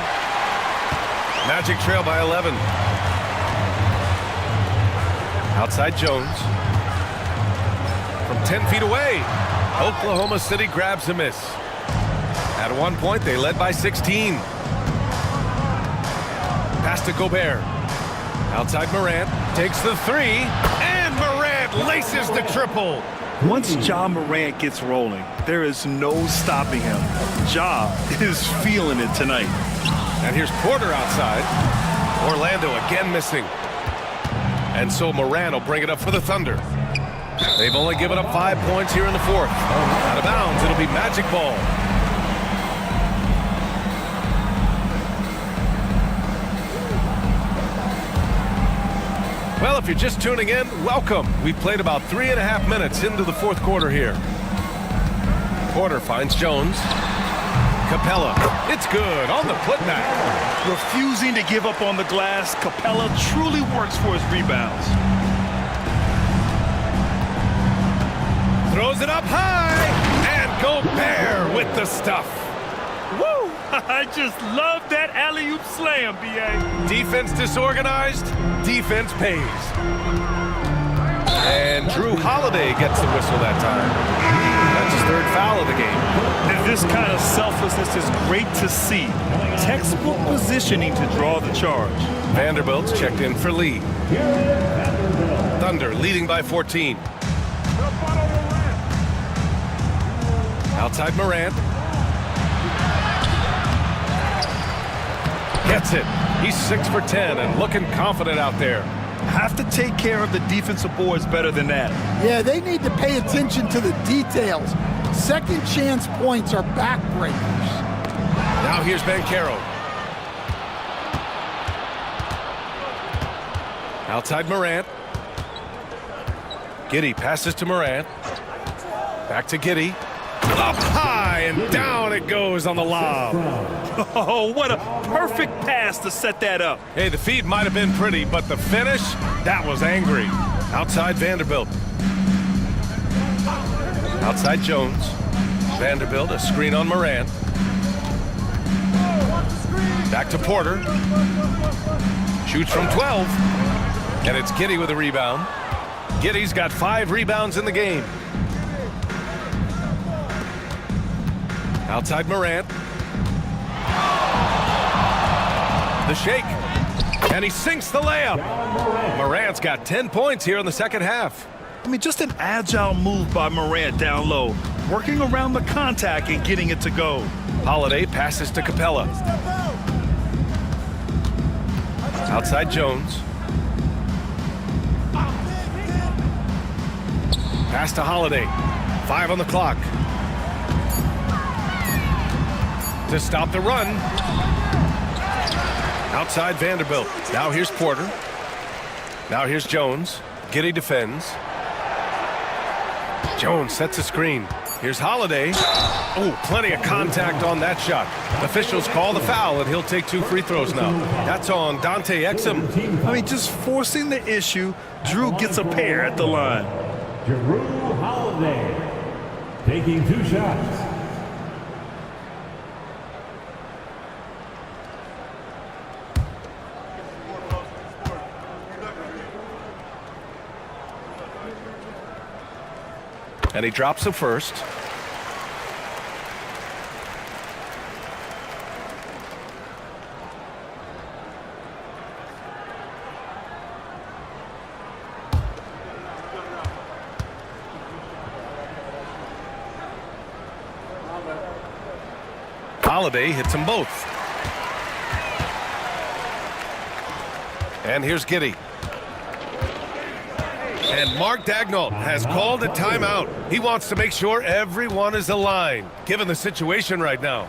Magic trail by 11. Outside Jones. From 10 feet away. Oklahoma City grabs a miss. At one point, they led by 16. Pass to Gobert. Outside Morant. Takes the three. And Morant laces the triple. Once Ja Morant gets rolling, there is no stopping him. Ja is feeling it tonight. And here's Porter outside. Orlando again missing. And so Morant will bring it up for the Thunder. They've only given up 5 points here in the fourth. Out of bounds, it'll be Magic ball. Well, if you're just tuning in, welcome. We've played about 3.5 minutes into the fourth quarter here. Porter finds Jones. Capella, it's good on the putback. Refusing to give up on the glass, Capella truly works for his rebounds. Throws it up high, and Gobert with the stuff. Woo! I just love that alley-oop slam, B.A. Defense disorganized, defense pays. And Drew Holiday gets the whistle that time. That's his third foul of the game. And this kind of selflessness is great to see. Textbook positioning to draw the charge. Vanderbilt's checked in for Lee. Thunder leading by 14. Outside Morant. Gets it. He's 6 for 10 and looking confident out there. Have to take care of the defensive boards better than that. Yeah, they need to pay attention to the details. Second chance points are backbreakers. Now here's Banchero. Outside Morant. Giddey passes to Morant. Back to Giddey. Up high and down it goes on the lob. Oh, what a perfect pass to set that up. Hey, the feed might have been pretty, but the finish, that was angry. Outside Vanderbilt. Outside Jones. Vanderbilt, a screen on Morant. Back to Porter. Shoots from 12. And it's Giddey with a rebound. Giddey's got 5 rebounds in the game. Outside Morant. The shake. And he sinks the layup. Morant's got 10 points here in the second half. I mean, just an agile move by Morant down low, working around the contact and getting it to go. Holiday passes to Capella. Outside Jones. Pass to Holiday. 5 on the clock. To stop the run. Outside Vanderbilt. Now here's Porter. Now here's Jones. Giddey defends. Jones sets a screen. Here's Holiday. Oh, plenty of contact on that shot. Officials call the foul, and he'll take 2 free throws now. That's on Dante Exum. I mean, just forcing the issue. Drew gets a pair at the line. Drew Holiday taking 2 shots. And he drops the first. Holiday hits them both. And here's Giddey. And Mark Daigneault has called a timeout. He wants to make sure everyone is aligned, given the situation right now.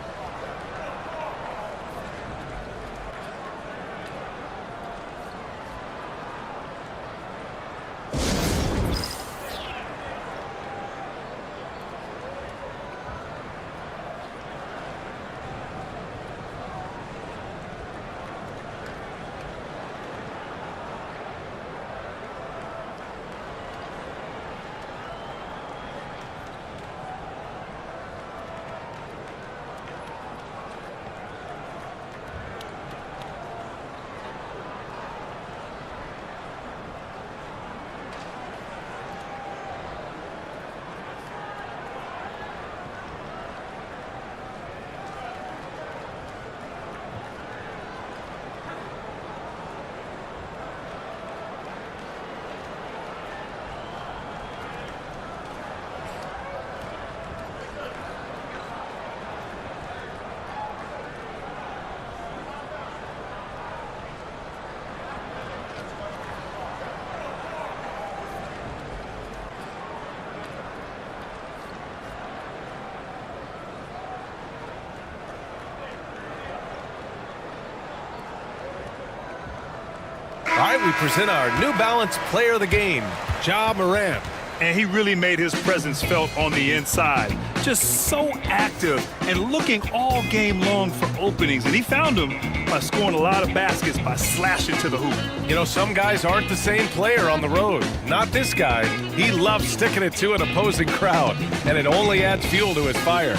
All right, we present our New Balance Player of the Game, Ja Morant. And he really made his presence felt on the inside. Just so active and looking all game long for openings. And he found them by scoring a lot of baskets by slashing to the hoop. You know, some guys aren't the same player on the road. Not this guy. He loves sticking it to an opposing crowd, and it only adds fuel to his fire.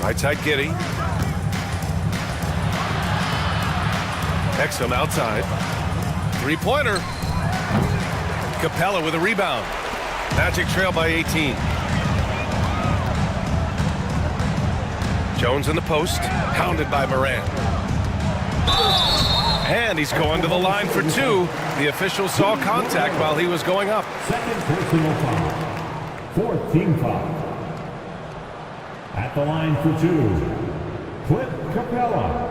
Right side, Giddey. Exum outside. Three-pointer. Capella with a rebound. Magic trail by 18. Jones in the post, pounded by Morant. And he's going to the line for two. The official saw contact while he was going up. Second personal foul. Fourth team foul. At the line for two, Clint Capella.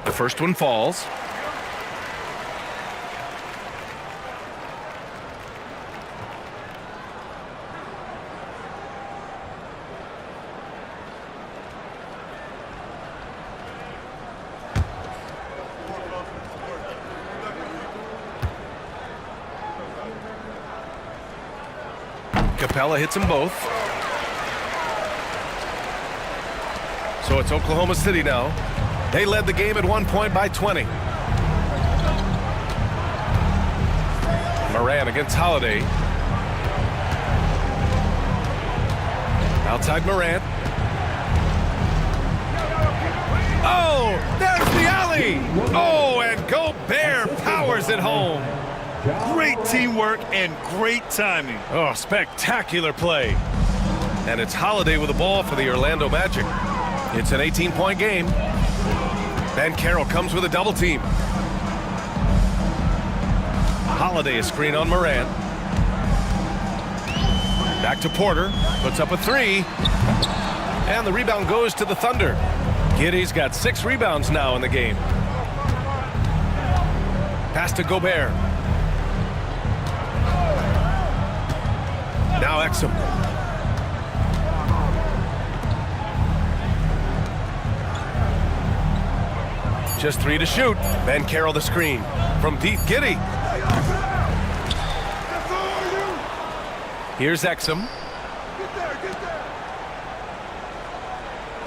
The first one falls. Capella hits them both. So it's Oklahoma City now. They led the game at one point by 20. Morant against Holiday. Outside Morant. Oh, there's the alley. Oh, and Gobert powers it home. Great teamwork and great timing. Oh, spectacular play. And it's Holiday with the ball for the Orlando Magic. It's an 18-point game. Banchero comes with a double team. Holiday a screen on Morant. Back to Porter. Puts up a three. And the rebound goes to the Thunder. Giddey's got 6 rebounds now in the game. Pass to Gobert. Now Exum. Just 3 to shoot. Banchero the screen. From deep, Giddey. Here's Exum.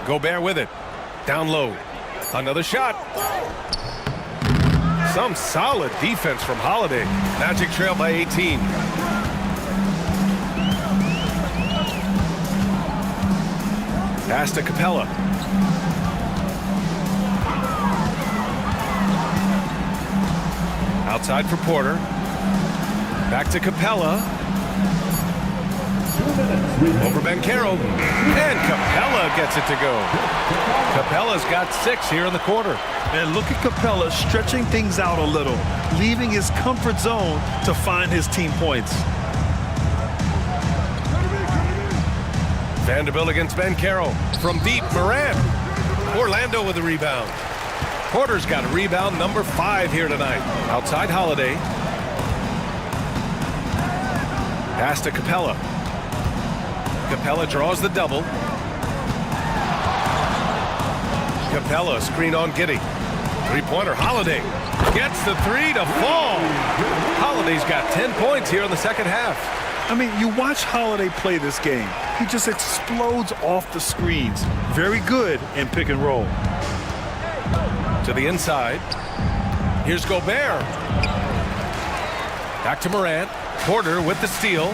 Gobert with it. Down low. Another shot. Some solid defense from Holiday. Magic trail by 18. Pass to Capella. Outside for Porter. Back to Capella. Over Banchero. And Capella gets it to go. Capella's got 6 here in the quarter. And look at Capella stretching things out a little, leaving his comfort zone to find his team points. Vanderbilt against Banchero. From deep, Morant. Orlando with a rebound. Porter's got a rebound number 5 here tonight. Outside Holiday. Pass to Capella. Capella draws the double. Capella screen on Giddey. Three-pointer, Holiday. Gets the 3 to fall. Holiday's got 10 points here in the second half. I mean, you watch Holiday play this game. He just explodes off the screens. Very good in pick and roll. To the inside. Here's Gobert. Back to Morant. Porter with the steal.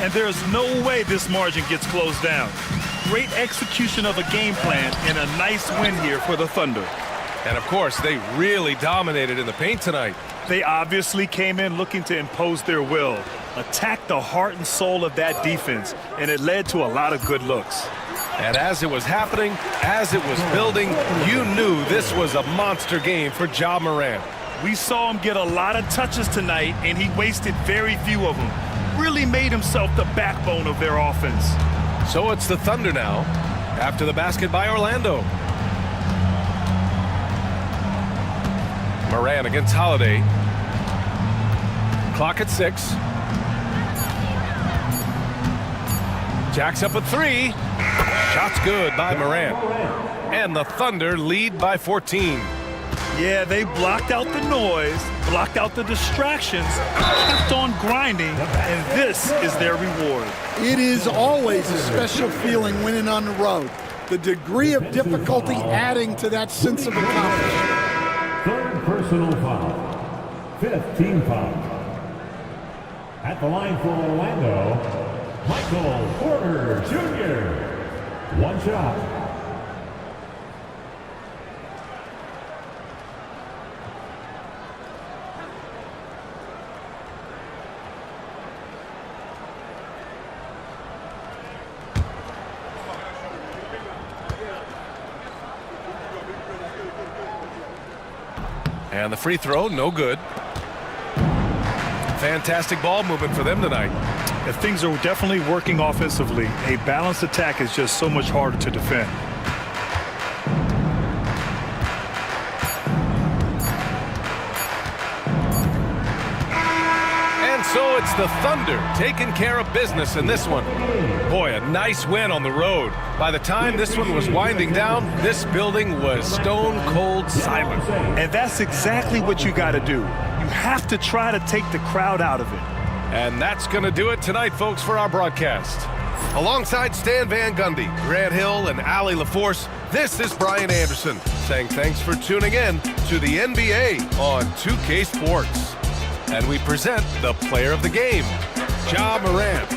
And there's no way this margin gets closed down. Great execution of a game plan and a nice win here for the Thunder. And of course, they really dominated in the paint tonight. They obviously came in looking to impose their will, attack the heart and soul of that defense, and it led to a lot of good looks. And as it was happening, as it was building, you knew this was a monster game for Ja Morant. We saw him get a lot of touches tonight, and he wasted very few of them. Really made himself the backbone of their offense. So it's the Thunder now, after the basket by Orlando. Morant against Holiday. Clock at 6. Jacks up a 3. Shot's good by Morant. And the Thunder lead by 14. Yeah, they blocked out the noise, blocked out the distractions, kept on grinding, and this is their reward. It is always a special feeling winning on the road. The degree of difficulty adding to that sense of accomplishment. Third personal foul. Fifth team foul. At the line for Orlando, Michael Porter Jr. One shot. And the free throw, no good. Fantastic ball movement for them tonight. If things are definitely working offensively, a balanced attack is just so much harder to defend. And so it's the Thunder taking care of business in this one. Boy, a nice win on the road. By the time this one was winding down, this building was stone cold silent. And that's exactly what you got to do. You have to try to take the crowd out of it. And that's going to do it tonight, folks, for our broadcast. Alongside Stan Van Gundy, Grant Hill, and Allie LaForce, this is Brian Anderson saying thanks for tuning in to the NBA on 2K Sports. And we present the player of the game, Ja Morant.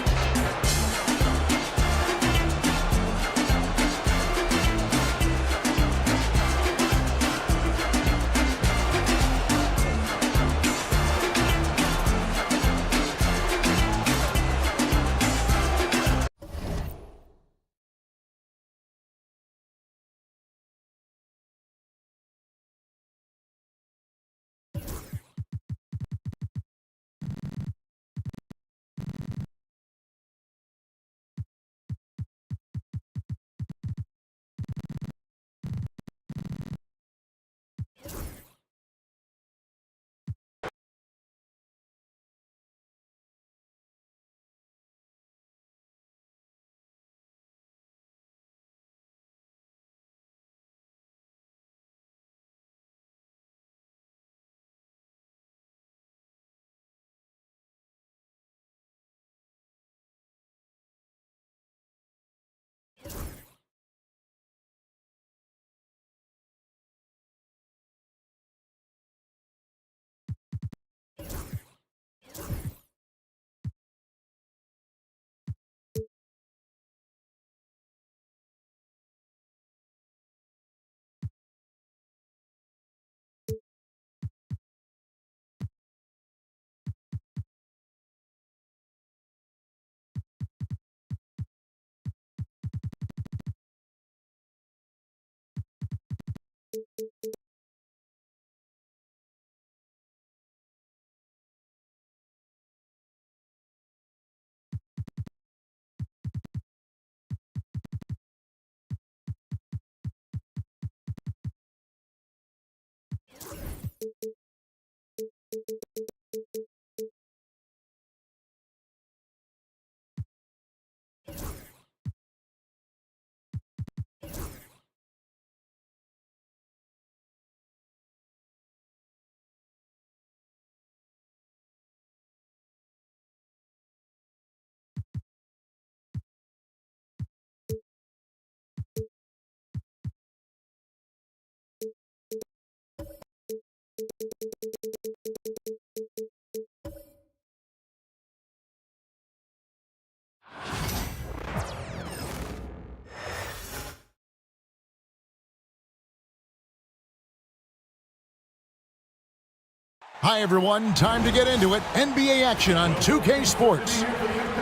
Hi, everyone. Time to get into it. NBA action on 2K Sports.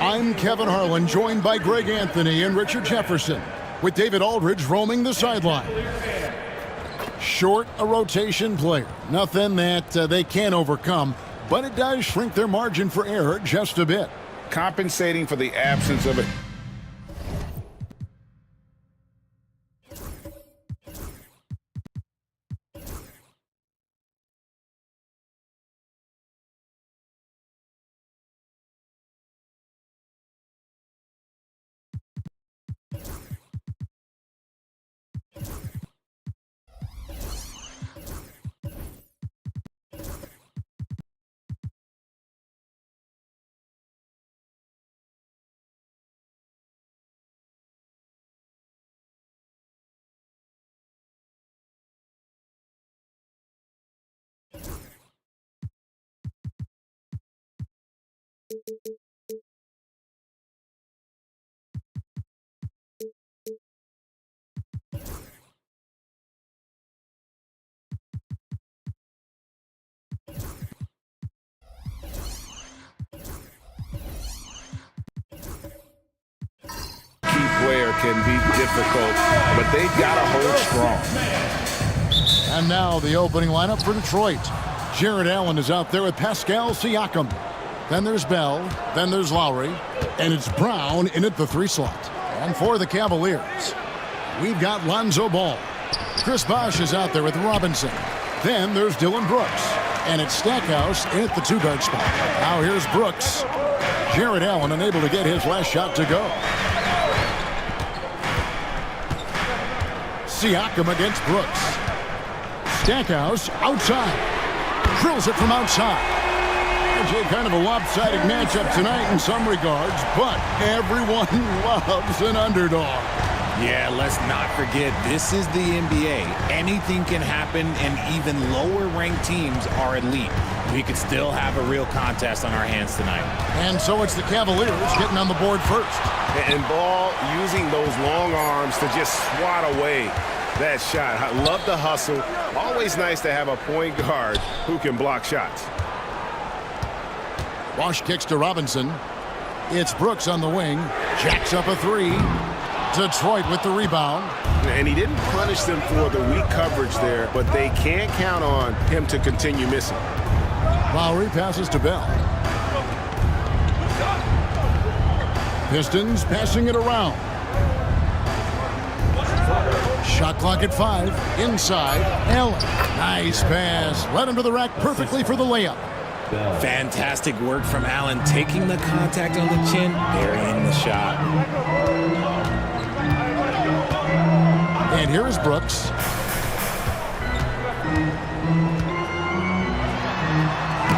I'm Kevin Harlan, joined by Greg Anthony and Richard Jefferson. with David Aldridge roaming the sideline. Short a rotation player. Nothing that they can't overcome, but it does shrink their margin for error just a bit. Compensating for the absence of it. Player can be difficult, but they've got to hold strong. And now the opening lineup for Detroit. Jared Allen is out there with Pascal Siakam. Then there's Bell. Then there's Lowry. And it's Brown in at the 3 slot. And for the Cavaliers, we've got Lonzo Ball. Chris Bosh is out there with Robinson. Then there's Dylan Brooks. And it's Stackhouse in at the 2-guard spot. Now here's Brooks. Jared Allen unable to get his last shot to go. Siakam against Brooks. Stackhouse outside. Drills it from outside. It's kind of a lopsided matchup tonight in some regards, but everyone loves an underdog. Yeah, let's not forget, this is the NBA. Anything can happen, and even lower-ranked teams are elite. We could still have a real contest on our hands tonight. And so it's the Cavaliers getting on the board first. And Ball using those long arms to just swat away that shot. I love the hustle. Always nice to have a point guard who can block shots. Bosh kicks to Robinson. It's Brooks on the wing. Jacks up a 3. Detroit with the rebound. And he didn't punish them for the weak coverage there, but they can't count on him to continue missing. Lowry passes to Bell. Pistons passing it around. Shot clock at 5. Inside. Allen. Nice pass. Led him to the rack perfectly for the layup. Fantastic work from Allen, taking the contact on the chin, burying the shot. And here is Brooks.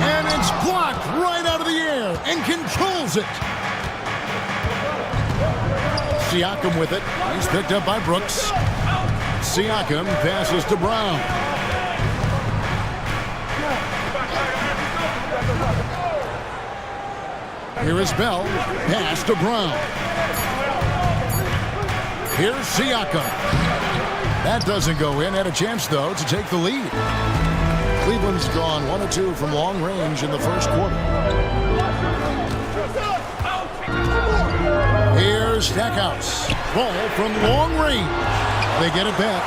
And it's blocked right out of the air and controls it. Siakam with it. He's picked up by Brooks. Siakam passes to Brown. Here is Bell. Pass to Brown. Here's Siakam. That doesn't go in. Had a chance, though, to take the lead. Cleveland's gone 1 of 2 from long range in the first quarter. Here's Stackhouse. Ball from long range. They get it back.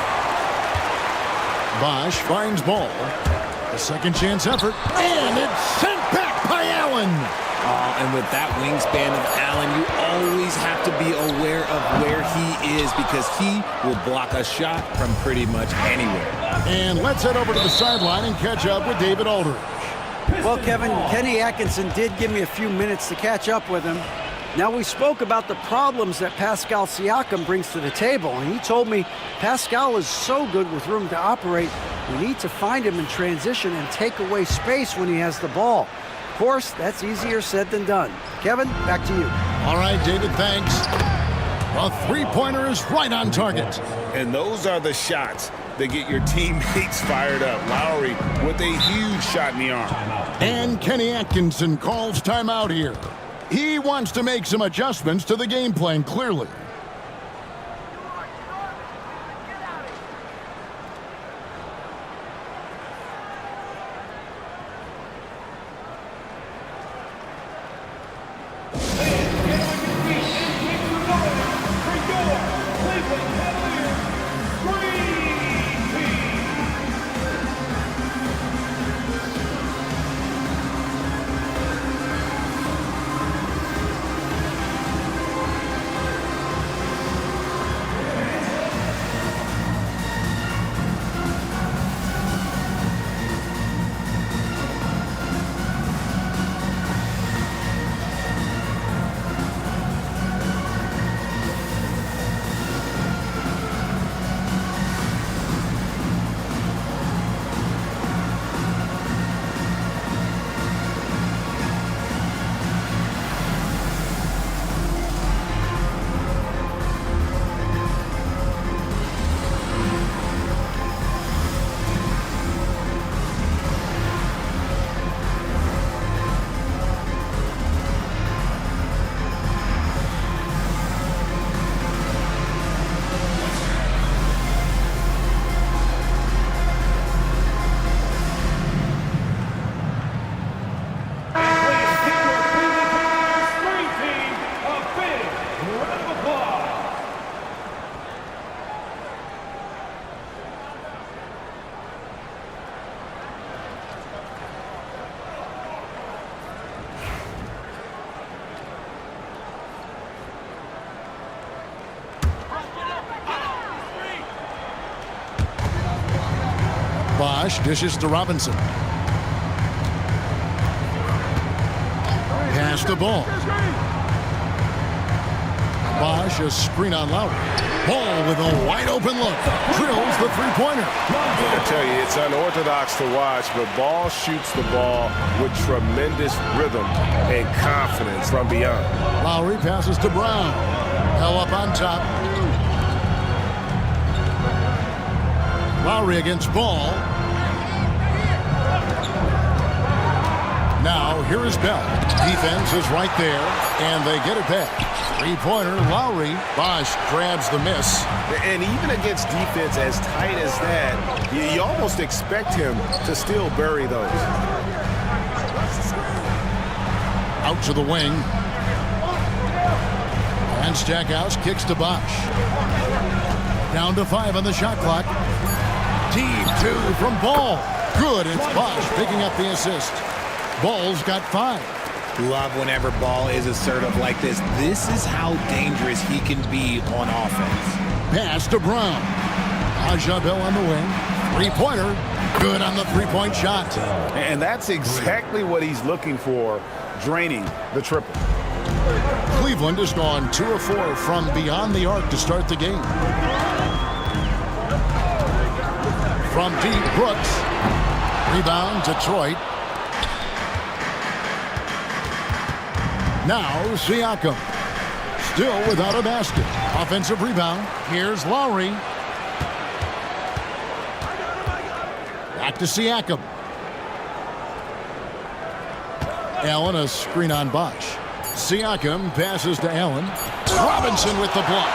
Bosh finds Ball. A second chance effort. And it's sent back by Allen. And with that wingspan of Allen, you always have to be aware of where he is because he will block a shot from pretty much anywhere. And let's head over to the sideline and catch up with David Aldridge. Well, Kevin, Kenny Atkinson did give me a few minutes to catch up with him. Now, we spoke about the problems that Pascal Siakam brings to the table, and he told me Pascal is so good with room to operate, we need to find him in transition and take away space when he has the ball. Of course, that's easier said than done. Kevin, back to you. All right, David, thanks. A three-pointer is right on target. And those are the shots that get your teammates fired up. Lowry with a huge shot in the arm. And Kenny Atkinson calls timeout here. He wants to make some adjustments to the game plan, clearly. Bosch dishes to Robinson. Pass the ball. Bosch, a screen on Lowry. Ball with a wide open look. Drills the three-pointer. I tell you, it's unorthodox to watch, but Ball shoots the ball with tremendous rhythm and confidence from beyond. Lowry passes to Brown. Hell up on top. Lowry against Ball. Now, here is Bell. Defense is right there, and they get it back. Three-pointer, Lowry. Bosch grabs the miss. And even against defense as tight as that, you almost expect him to still bury those. Out to the wing. And Stackhouse kicks to Bosch. Down to 5 on the shot clock. Deep 2 from Ball. Good, it's Bosch picking up the assist. Ball's got 5. Love whenever Ball is assertive like this. This is how dangerous he can be on offense. Pass to Brown. Aja Bell on the wing. Three-pointer. Good on the three-point shot. And that's exactly what he's looking for, draining the triple. Cleveland has gone 2 of 4 from beyond the arc to start the game. From deep, Brooks. Rebound, Detroit. Now, Siakam. Still without a basket. Offensive rebound. Here's Lowry. Back to Siakam. Allen, a screen on Bosch. Siakam passes to Allen. Robinson with the block.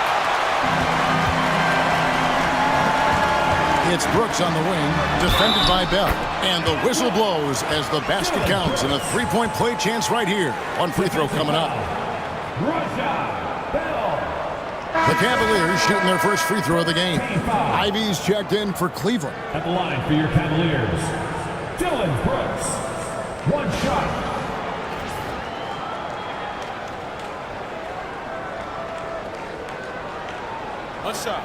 It's Brooks on the wing, defended by Bell. And the whistle blows as the basket counts, and a three-point play chance right here. One free throw coming up. The Cavaliers shooting their first free throw of the game. Ivy's checked in for Cleveland. At the line for your Cavaliers, Dillon Brooks. One shot. One shot.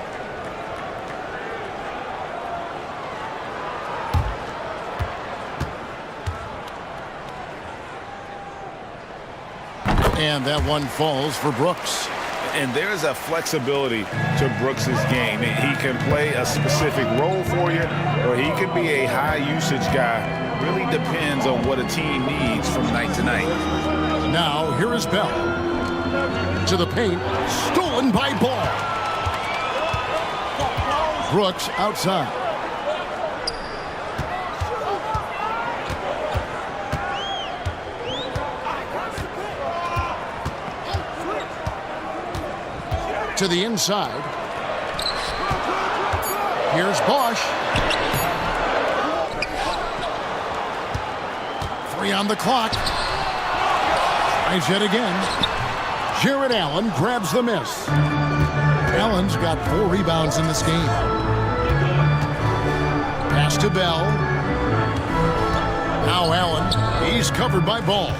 And that one falls for Brooks. And there's a flexibility to Brooks's game. He can play a specific role for you, or he could be a high-usage guy. Really depends on what a team needs from night to night. Now, here is Bell. To the paint. Stolen by Ball. Brooks outside. To the inside. Here's Bosch. 3 on the clock. Tries it again. Jared Allen grabs the miss. Allen's got 4 rebounds in this game. Pass to Bell. Now Allen. He's covered by Ball.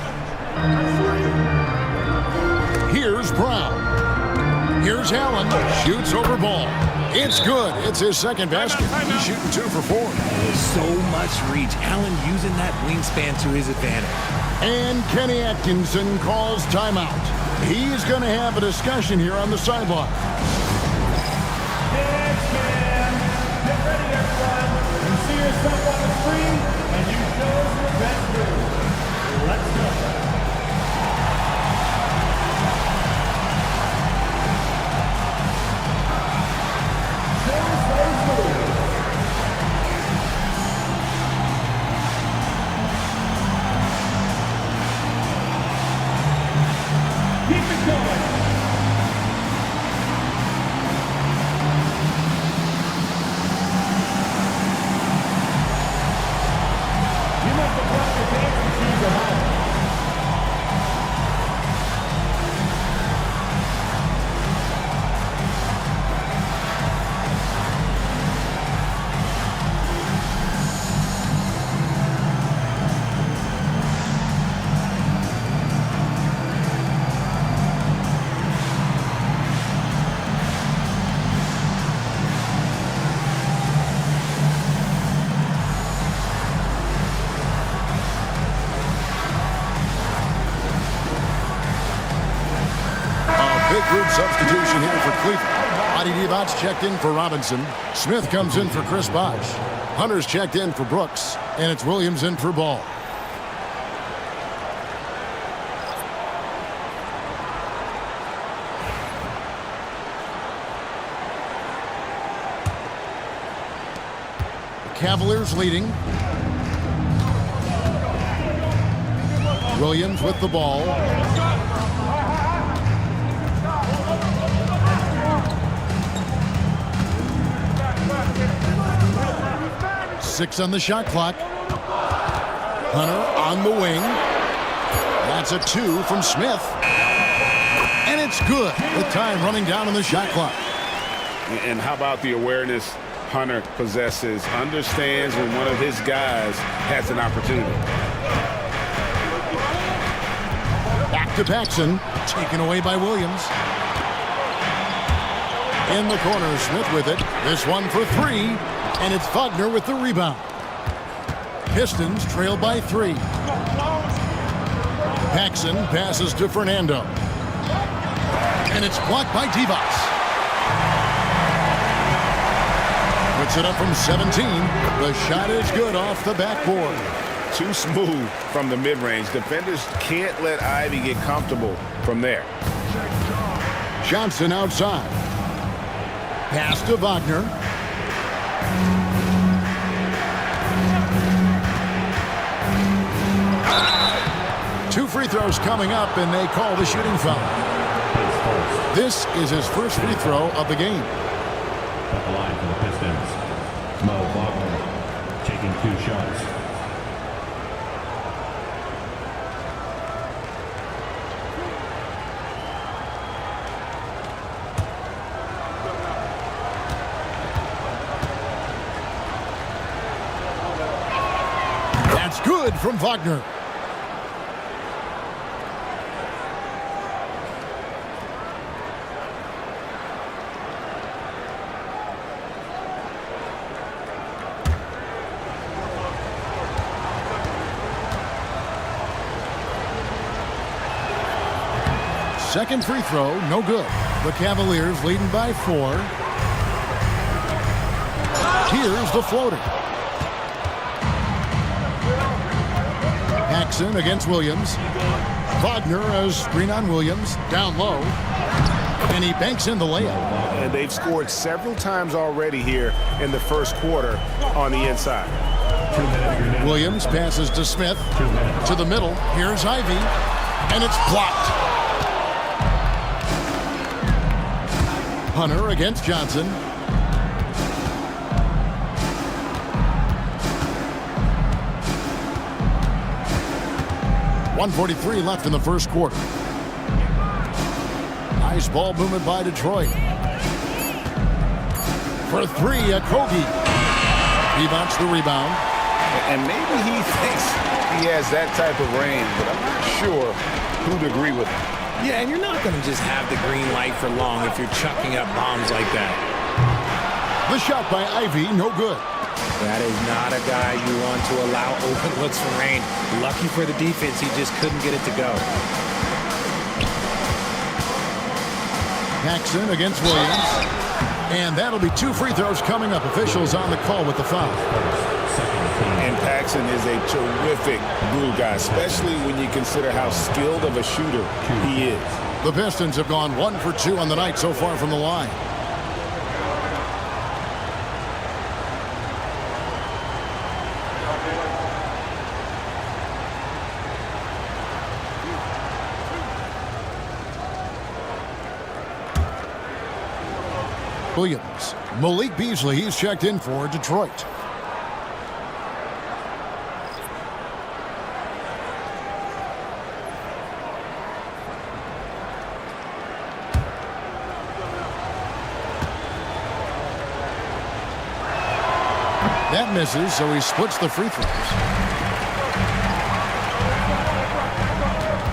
Here's Brown. Here's Allen. Shoots over Ball. It's good. It's his second basket. He's shooting 2 for 4. So much reach. Allen using that wingspan to his advantage. And Kenny Atkinson calls timeout. He's going to have a discussion here on the sideline. Next man, get ready everyone. You see yourself on the screen and you chose your best move. Let's go. Keep it going. You must have Scotty Divac checked in for Robinson. Smith comes in for Chris Bosh. Hunter's checked in for Brooks. And it's Williams in for Ball. The Cavaliers leading. Williams with the ball. Six on the shot clock. Hunter on the wing. That's a 2 from Smith. And it's good with time running down on the shot clock. And how about the awareness Hunter possesses? Understands when one of his guys has an opportunity. Back to Paxson. Taken away by Williams. In the corner, Smith with it. This one for 3. And it's Wagner with the rebound. Pistons trail by 3. Paxson passes to Fernando. And it's blocked by Divac. Puts it up from 17. The shot is good off the backboard. Too smooth from the mid-range. Defenders can't let Ivy get comfortable from there. Johnson outside. Pass to Wagner. Two free throws coming up, and they call the shooting foul. This is his first free throw of the game. At the line for the Pistons, Mo Wagner taking 2 shots. That's good from Wagner. Second free throw, no good. The Cavaliers leading by 4. Here's the floater. Paxson against Williams. Wagner as screen on Williams. Down low. And he banks in the layup. And they've scored several times already here in the first quarter on the inside. Williams passes to Smith. To the middle. Here's Ivy. And it's blocked. Hunter against Johnson. .143 left in the first quarter. Nice ball movement by Detroit. For 3, Okogie. Divac the rebound. And maybe he thinks he has that type of range, but I'm not sure who'd agree with him. Yeah, and you're not going to just have the green light for long if you're chucking up bombs like that. The shot by Ivy, no good. That is not a guy you want to allow open looks from Rain. Lucky for the defense, he just couldn't get it to go. Paxson against Williams. And that'll be 2 free throws coming up. Officials on the call with the foul. And Paxson is a terrific glue guy, especially when you consider how skilled of a shooter he is. The Pistons have gone 1 for 2 on the night so far from the line. Williams. Malik Beasley, he's checked in for Detroit. That misses, so he splits the free throws.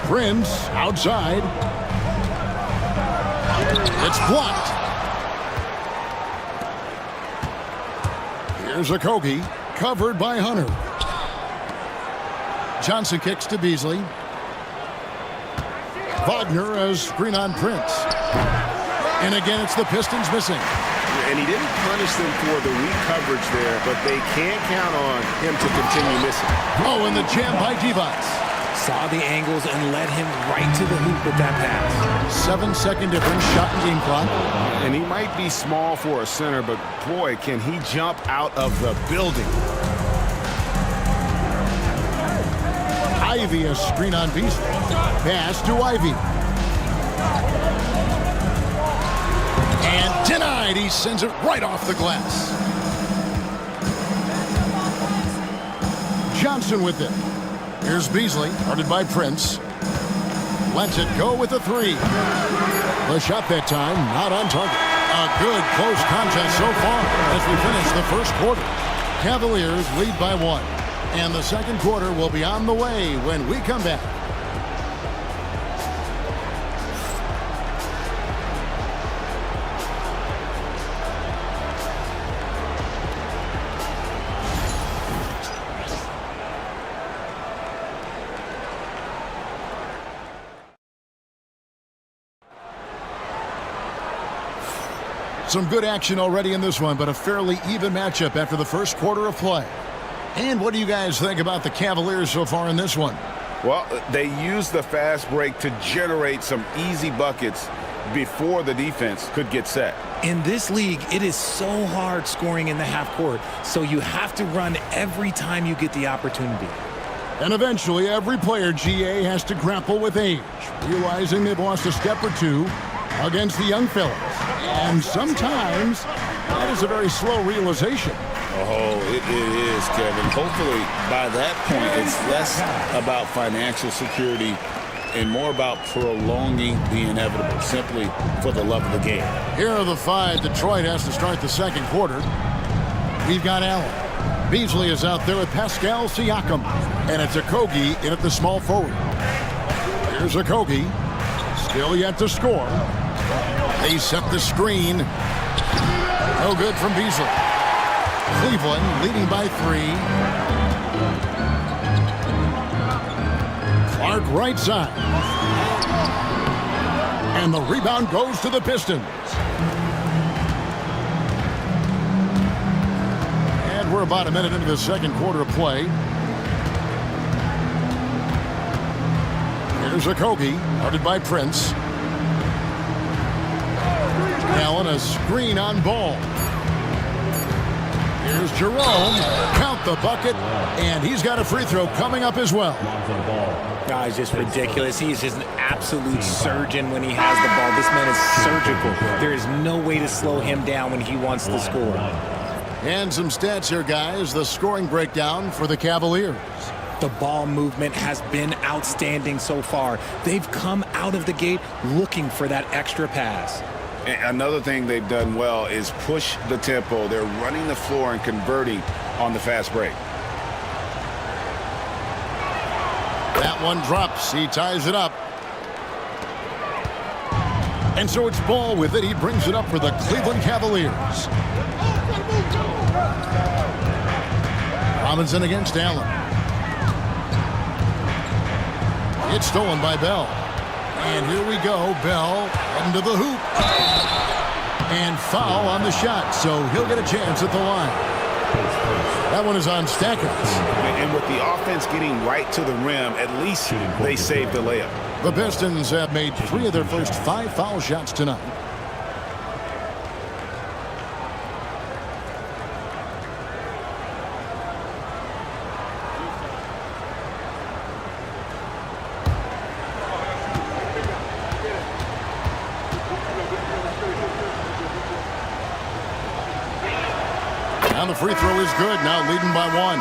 Prince outside. It's blocked. Here's Okogie, covered by Hunter. Johnson kicks to Beasley. Wagner as screen on Prince. And again, it's the Pistons missing. And he didn't punish them for the weak coverage there, but they can't count on him to continue missing. Oh, and the jam by Divac. Saw the angles and led him right to the hoop with that pass. 7-second difference, shot and game clock. And he might be small for a center, but boy, can he jump out of the building. Ivy, a screen on Beasley. Pass to Ivy. And denied. He sends it right off the glass. Johnson with it. Here's Beasley, guarded by Prince. Lets it go with the three. The shot that time, not on target. A good close contest so far as we finish the first quarter. Cavaliers lead by 1. And the second quarter will be on the way when we come back. Some good action already in this one, but a fairly even matchup after the first quarter of play. And what do you guys think about the Cavaliers so far in this one? Well, they used the fast break to generate some easy buckets before the defense could get set. In this league, it is so hard scoring in the half court, so you have to run every time you get the opportunity. And eventually, every player, GA, has to grapple with age, realizing they've lost a step or two against the young fellas. And sometimes that is a very slow realization. Oh, it is, Kevin. Hopefully, by that point, it's less about financial security and more about prolonging the inevitable, simply for the love of the game. Here are the 5. Detroit has to start the second quarter. We've got Allen. Beasley is out there with Pascal Siakam. And it's Okogie in at the small forward. Here's Okogie. Still yet to score. They set the screen. No good from Beasley. Cleveland leading by 3. Clark right side. And the rebound goes to the Pistons. And we're about a minute into the second quarter of play. Here's Okogie, guarded by Prince. Allen, a screen on Ball. Here's Jerome. Count the bucket. And he's got a free throw coming up as well. Guys, just ridiculous. He's just an absolute surgeon when he has the ball. This man is surgical. There is no way to slow him down when he wants to score. And some stats here, guys. The scoring breakdown for the Cavaliers. The ball movement has been outstanding so far. They've come out of the gate looking for that extra pass. And another thing they've done well is push the tempo. They're running the floor and converting on the fast break. That one drops. He ties it up. And so it's Ball with it. He brings it up for the Cleveland Cavaliers. Robinson against Allen. It's stolen by Bell. And here we go. Bell into the hoop. And foul on the shot. So he'll get a chance at the line. That one is on Stackhouse. And with the offense getting right to the rim, at least they saved the layup. The Pistons have made 3 of their first 5 foul shots tonight. And the free throw is good, now leading by 1.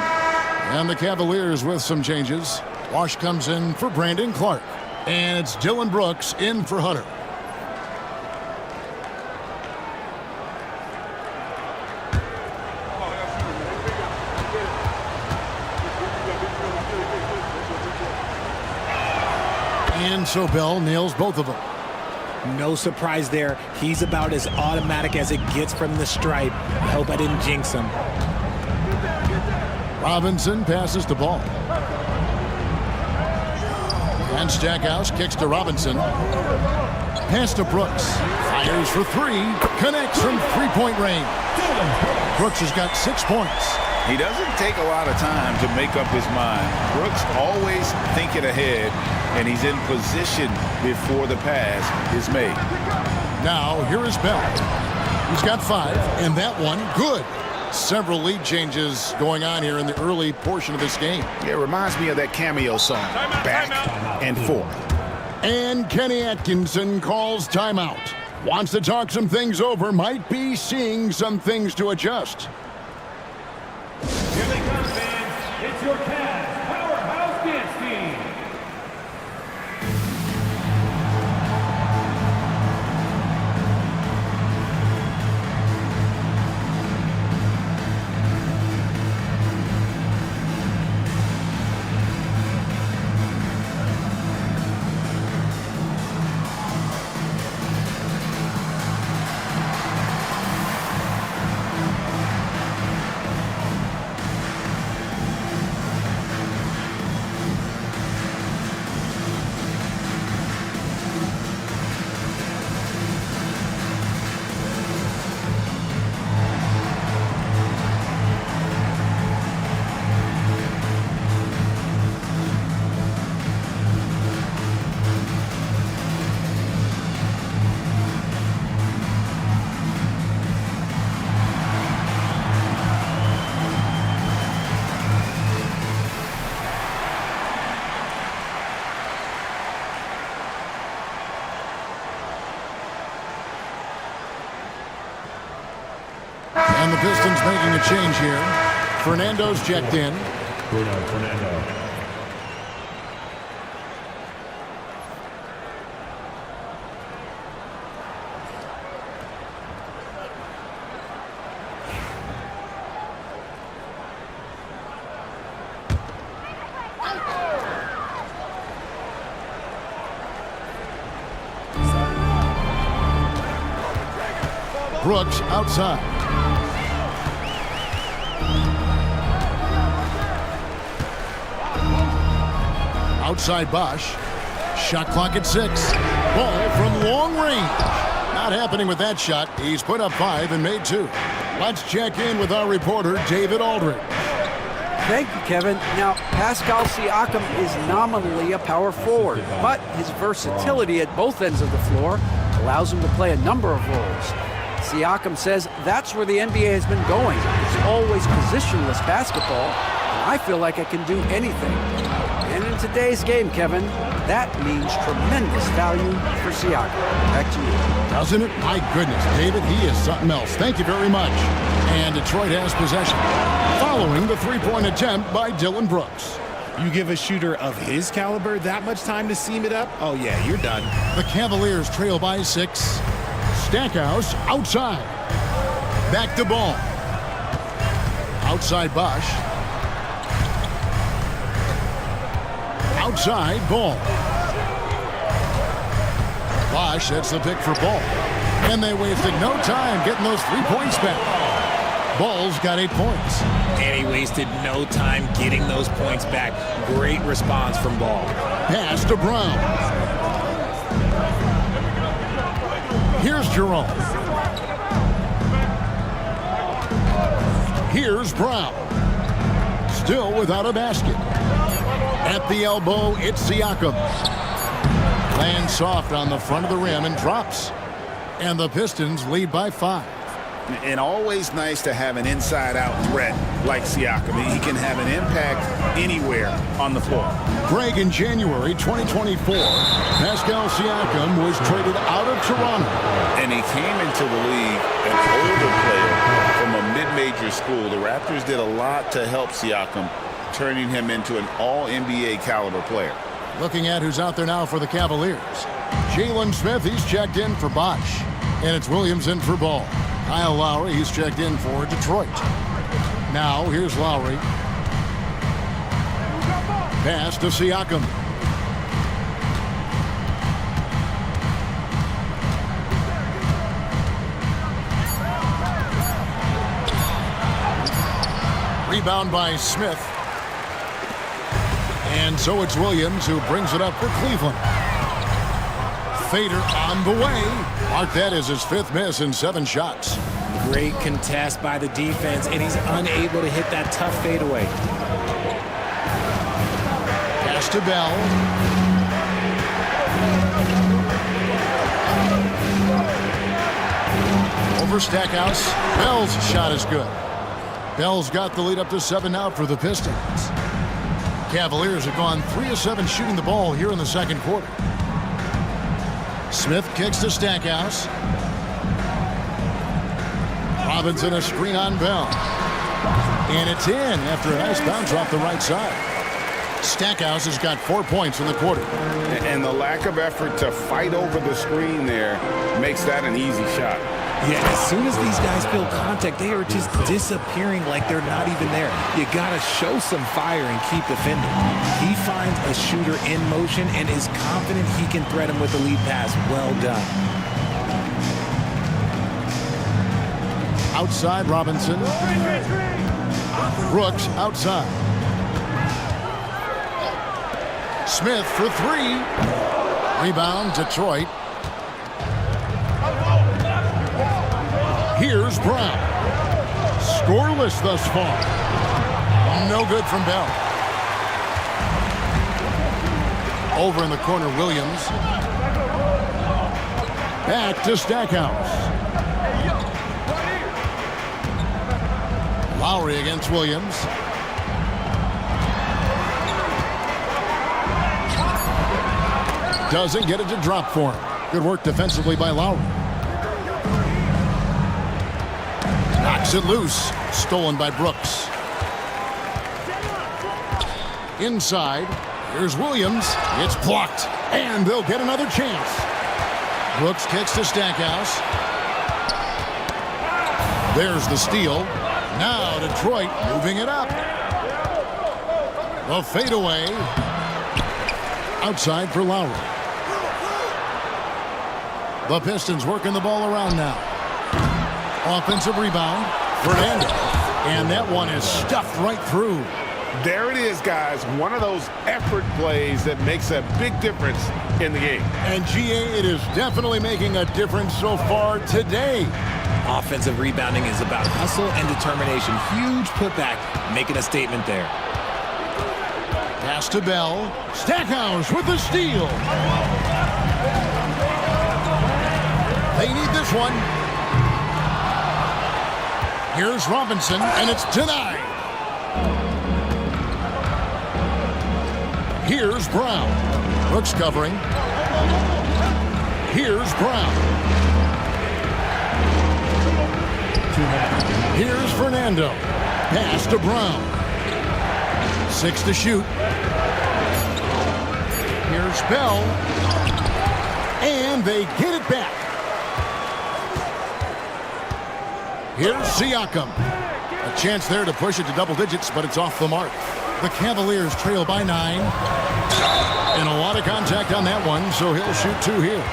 And the Cavaliers with some changes. Wash comes in for Brandon Clark. And it's Dylan Brooks in for Hunter. And so Bell nails both of them. No surprise there. He's about as automatic as it gets from the stripe. I hope I didn't jinx him. Robinson passes the ball. And Stackhouse kicks to Robinson. Pass to Brooks. Fires for three. Connects from three-point range. Brooks has got 6 points. He doesn't take a lot of time to make up his mind. Brooks always thinking ahead, and he's in position before the pass is made. Now, here is Bell. He's got 5, and that one, good. Several lead changes going on here in the early portion of this game. It reminds me of that Cameo song, Back and Forth. And Kenny Atkinson calls timeout. Wants to talk some things over, might be seeing some things to adjust. Here they come, fans. It's your Cavs Powerhouse Dance Team. And the Pistons making a change here. Fernando's checked in. Bruno Fernando. Brooks outside. Outside Bosch. Shot clock at 6. Ball from long range. Not happening with that shot. He's put up 5 and made 2. Let's check in with our reporter, David Aldridge. Thank you, Kevin. Now, Pascal Siakam is nominally a power forward, but his versatility at both ends of the floor allows him to play a number of roles. Siakam says that's where the NBA has been going. It's always positionless basketball, and I feel like I can do anything. And in today's game, Kevin, that means tremendous value for Siakam. Back to you. Doesn't it? My goodness, David, he is something else. Thank you very much. And Detroit has possession. Following the three-point attempt by Dylan Brooks. You give a shooter of his caliber that much time to seam it up? Oh, yeah, you're done. The Cavaliers trail by 6. Stackhouse outside. Back to Ball. Outside Bosch. Outside Ball. Bosch sets the pick for Ball. And they wasted no time getting those 3 points back. Ball's got 8 points. And he wasted no time getting those points back. Great response from Ball. Pass to Brown. Here's Jerome. Here's Brown. Still without a basket. At the elbow, it's Siakam. Lands soft on the front of the rim and drops. And the Pistons lead by 5. And always nice to have an inside-out threat like Siakam. He can have an impact anywhere on the floor. Greg, in January 2024, Pascal Siakam was traded out of Toronto. And he came into the league an older player from a mid-major school. The Raptors did a lot to help Siakam, turning him into an all-NBA caliber player. Looking at who's out there now for the Cavaliers. Jalen Smith, he's checked in for Bosch. And it's Williamson for Ball. Kyle Lowry, he's checked in for Detroit. Now, here's Lowry. Pass to Siakam. Rebound by Smith. And so it's Williams who brings it up for Cleveland. Fader on the way. Mark that as his 5th miss in 7 shots. Great contest by the defense, and he's unable to hit that tough fadeaway. Pass to Bell. Over Stackhouse. Bell's shot is good. Bell's got the lead up to 7 now for the Pistons. Cavaliers have gone 3 of 7 shooting the ball here in the second quarter. Smith kicks to Stackhouse. Robinson a screen on Bell. And it's in after a nice bounce off the right side. Stackhouse has got 4 points in the quarter. And the lack of effort to fight over the screen there makes that an easy shot. Yeah, as soon as these guys feel contact, they are just disappearing like they're not even there. You got to show some fire and keep defending. He finds a shooter in motion and is confident he can thread him with the lead pass. Well done. Outside Robinson. Brooks outside. Smith for 3. Rebound Detroit. Here's Brown. Scoreless thus far. No good from Bell. Over in the corner, Williams. Back to Stackhouse. Lowry against Williams. Doesn't get it to drop for him. Good work defensively by Lowry. Knocks it loose. Stolen by Brooks. Inside. Here's Williams. It's blocked. And they'll get another chance. Brooks kicks to Stackhouse. There's the steal. Now Detroit moving it up. The fadeaway. Outside for Lowry. The Pistons working the ball around now. Offensive rebound. Fernando. And that one is stuffed right through. There it is, guys. One of those effort plays that makes a big difference in the game. And GA, it is definitely making a difference so far today. Offensive rebounding is about hustle and determination. Huge putback, making a statement there. Pass to Bell. Stackhouse with the steal. They need this one. Here's Robinson, and it's denied. Here's Brown. Brooks covering. Here's Brown. Here's Fernando. Pass to Brown. 6 to shoot. Here's Bell. And they get it back. Here's Siakam. A chance there to push it to double digits, but it's off the mark. The Cavaliers trail by 9. And a lot of contact on that one, so he'll shoot 2 here.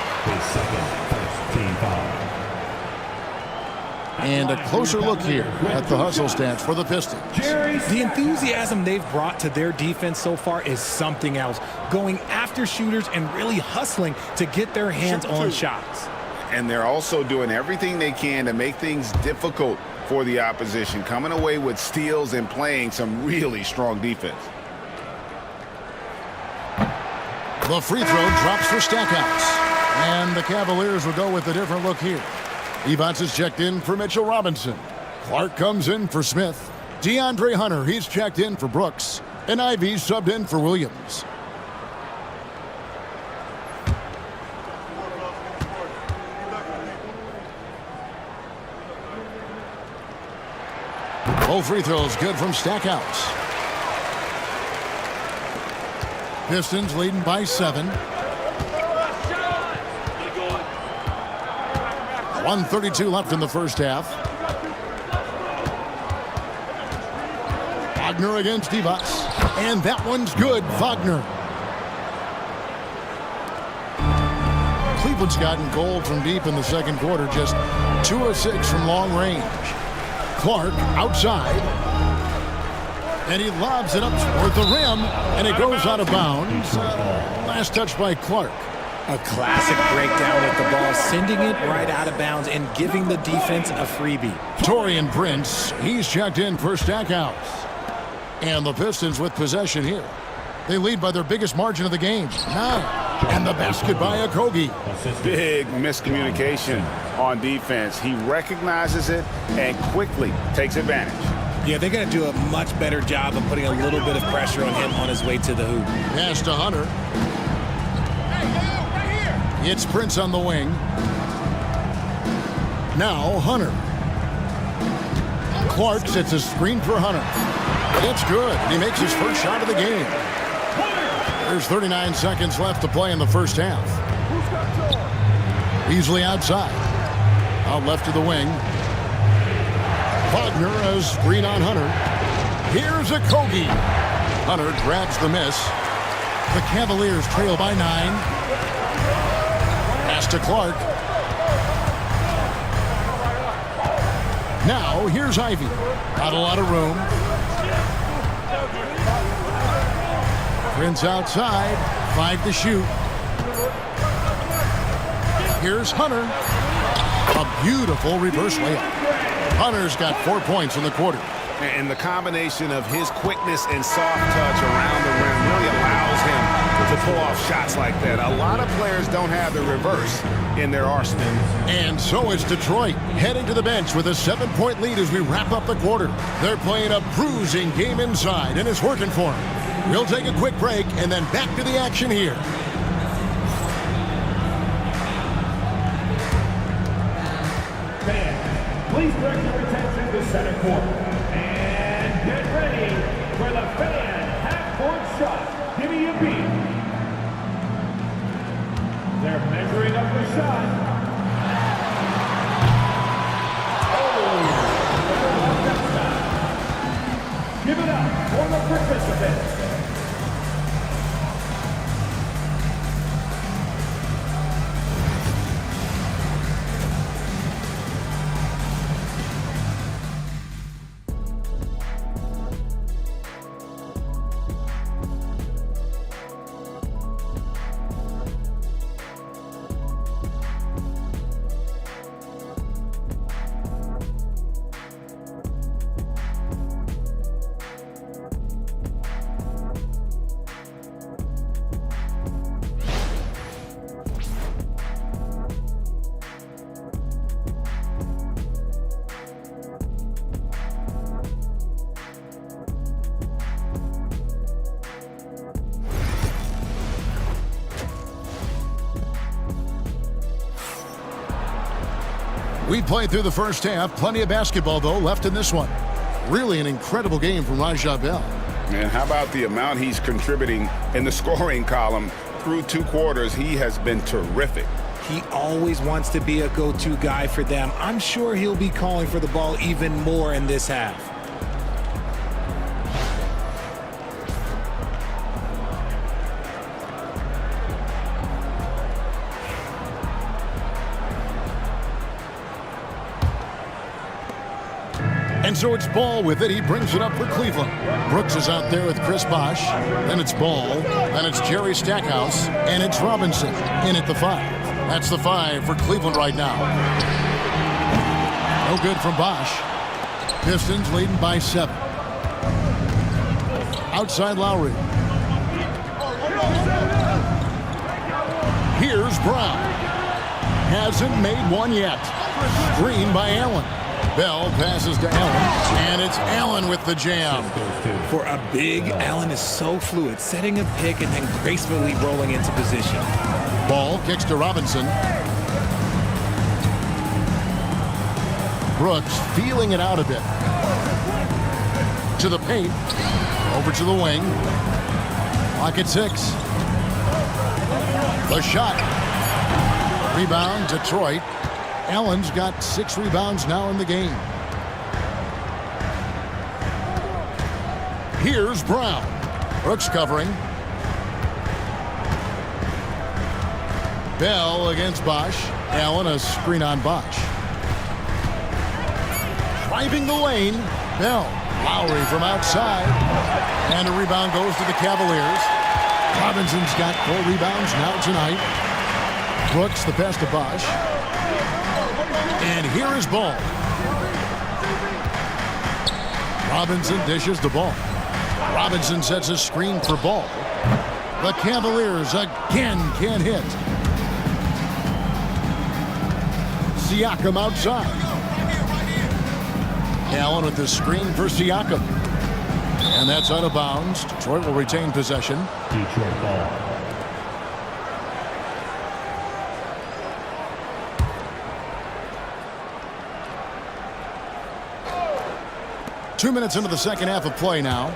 And a closer look here at the hustle stats for the Pistons. The enthusiasm they've brought to their defense so far is something else. Going after shooters and really hustling to get their hands on shots. And they're also doing everything they can to make things difficult for the opposition, coming away with steals and playing some really strong defense. The free throw drops for Stackhouse. And the Cavaliers will go with a different look here. Evans is checked in for Mitchell Robinson. Clark comes in for Smith. DeAndre Hunter, he's checked in for Brooks. And Ivy subbed in for Williams. Both free throws good from Stackhouse. Pistons leading by 7. 1:32 left in the first half. Wagner against Evans. And that one's good. Wagner. Cleveland's gotten gold from deep in the second quarter. Just 2 of 6 from long range. Clark outside. And he lobs it up toward the rim, and it goes out of bounds. Last touch by Clark. A classic breakdown with the ball, sending it right out of bounds and giving the defense a freebie. Taurean Prince, he's checked in for Stackhouse. And the Pistons with possession here. They lead by their biggest margin of the game, 9. And the basket by Okogie. Big miscommunication on defense. He recognizes it and quickly takes advantage. Yeah, they're going to do a much better job of putting a little bit of pressure on him on his way to the hoop. Pass to Hunter. It's Prince on the wing. Now Hunter. Clark sets a screen for Hunter. It's good. He makes his first shot of the game. There's 39 seconds left to play in the first half. Beasley outside. Out left to the wing. Wagner a screen on Hunter. Here's Okogie. Hunter grabs the miss. The Cavaliers trail by 9. Pass to Clark. Now here's Ivy. Not a lot of room. Prince outside. 5 to shoot. Here's Hunter. A beautiful reverse layup. Hunter's got 4 points in the quarter. And the combination of his quickness and soft touch around the rim really allows him to pull off shots like that. A lot of players don't have the reverse in their arsenal. And so is Detroit, heading to the bench with a 7-point lead as we wrap up the quarter. They're playing a bruising game inside, and it's working for them. We'll take a quick break and then back to the action here. Fans, please direct your attention to center court. And get ready for the fan half-court shot. Give me a beat. They're measuring up the shot. Give it up for the participants. We played through the first half. Plenty of basketball, though, left in this one. Really an incredible game from Raja Bell. And how about the amount he's contributing in the scoring column through 2 quarters? He has been terrific. He always wants to be a go-to guy for them. I'm sure he'll be calling for the ball even more in this half. And so it's Ball with it. He brings it up for Cleveland. Brooks is out there with Chris Bosh. Then it's Ball. Then it's Jerry Stackhouse. And it's Robinson in at the 5. That's the 5 for Cleveland right now. No good from Bosh. Pistons leading by 7. Outside Lowry. Here's Brown. Hasn't made one yet. Screen by Allen. Bell passes to Allen, and it's Allen with the jam. For a big, Allen is so fluid, setting a pick and then gracefully rolling into position. Ball kicks to Robinson. Brooks feeling it out a bit. To the paint. Over to the wing. Clock at 6. The shot. Rebound, Detroit. Allen's got 6 rebounds now in the game. Here's Brown. Brooks covering. Bell against Bosh. Allen a screen on Bosh. Driving the lane. Bell. Lowry from outside. And a rebound goes to the Cavaliers. Robinson's got 4 rebounds now tonight. Brooks the pass to Bosch. And here is Ball. Robinson dishes the ball. Robinson sets a screen for Ball. The Cavaliers again can't hit. Siakam outside. Allen with the screen for Siakam. And that's out of bounds. Detroit will retain possession. Detroit ball. Two minutes into the second half of play now.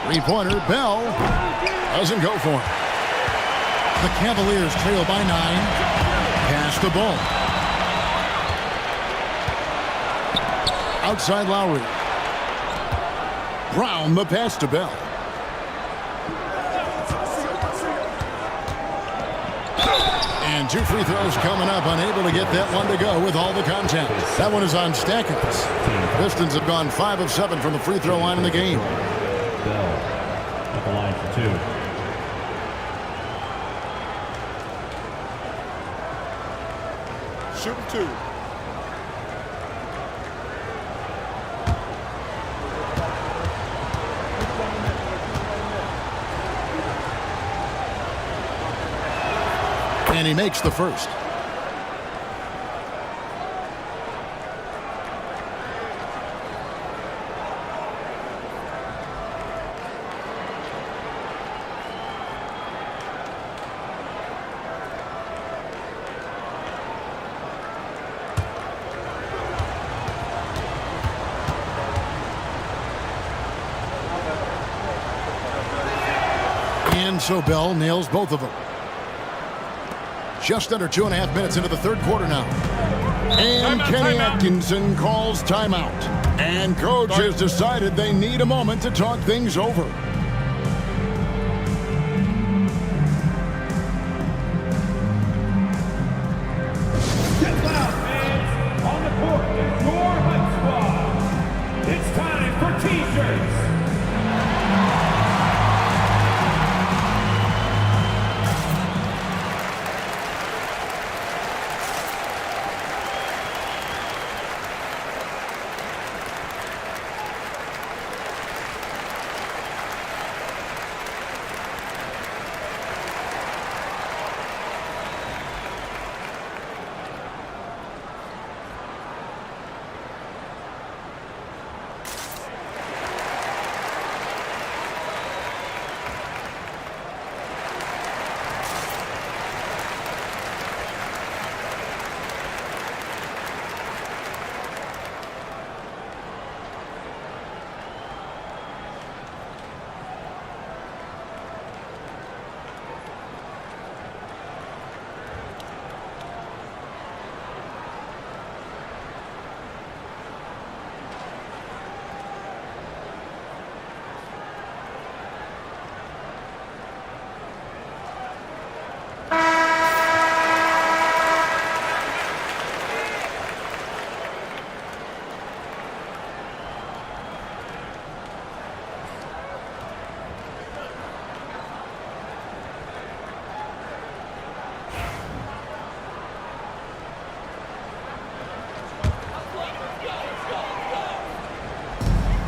Three-pointer, Bell doesn't go for it. The Cavaliers trail by 9. Pass the ball. Outside Lowry. Brown the pass to Bell. And 2 free throws coming up, unable to get that one to go with all the contact. That one is on Stackhouse. Pistons have gone 5 of 7 from the free throw line in the game. Bell at the line for 2. Shooting 2. And he makes the first. And so Bell nails both of them. Just under 2.5 minutes into the third quarter now. And Kenny Atkinson calls timeout. And coach has decided they need a moment to talk things over. Get loud, fans. On the court is your Hunt Squad. It's time for T-shirts.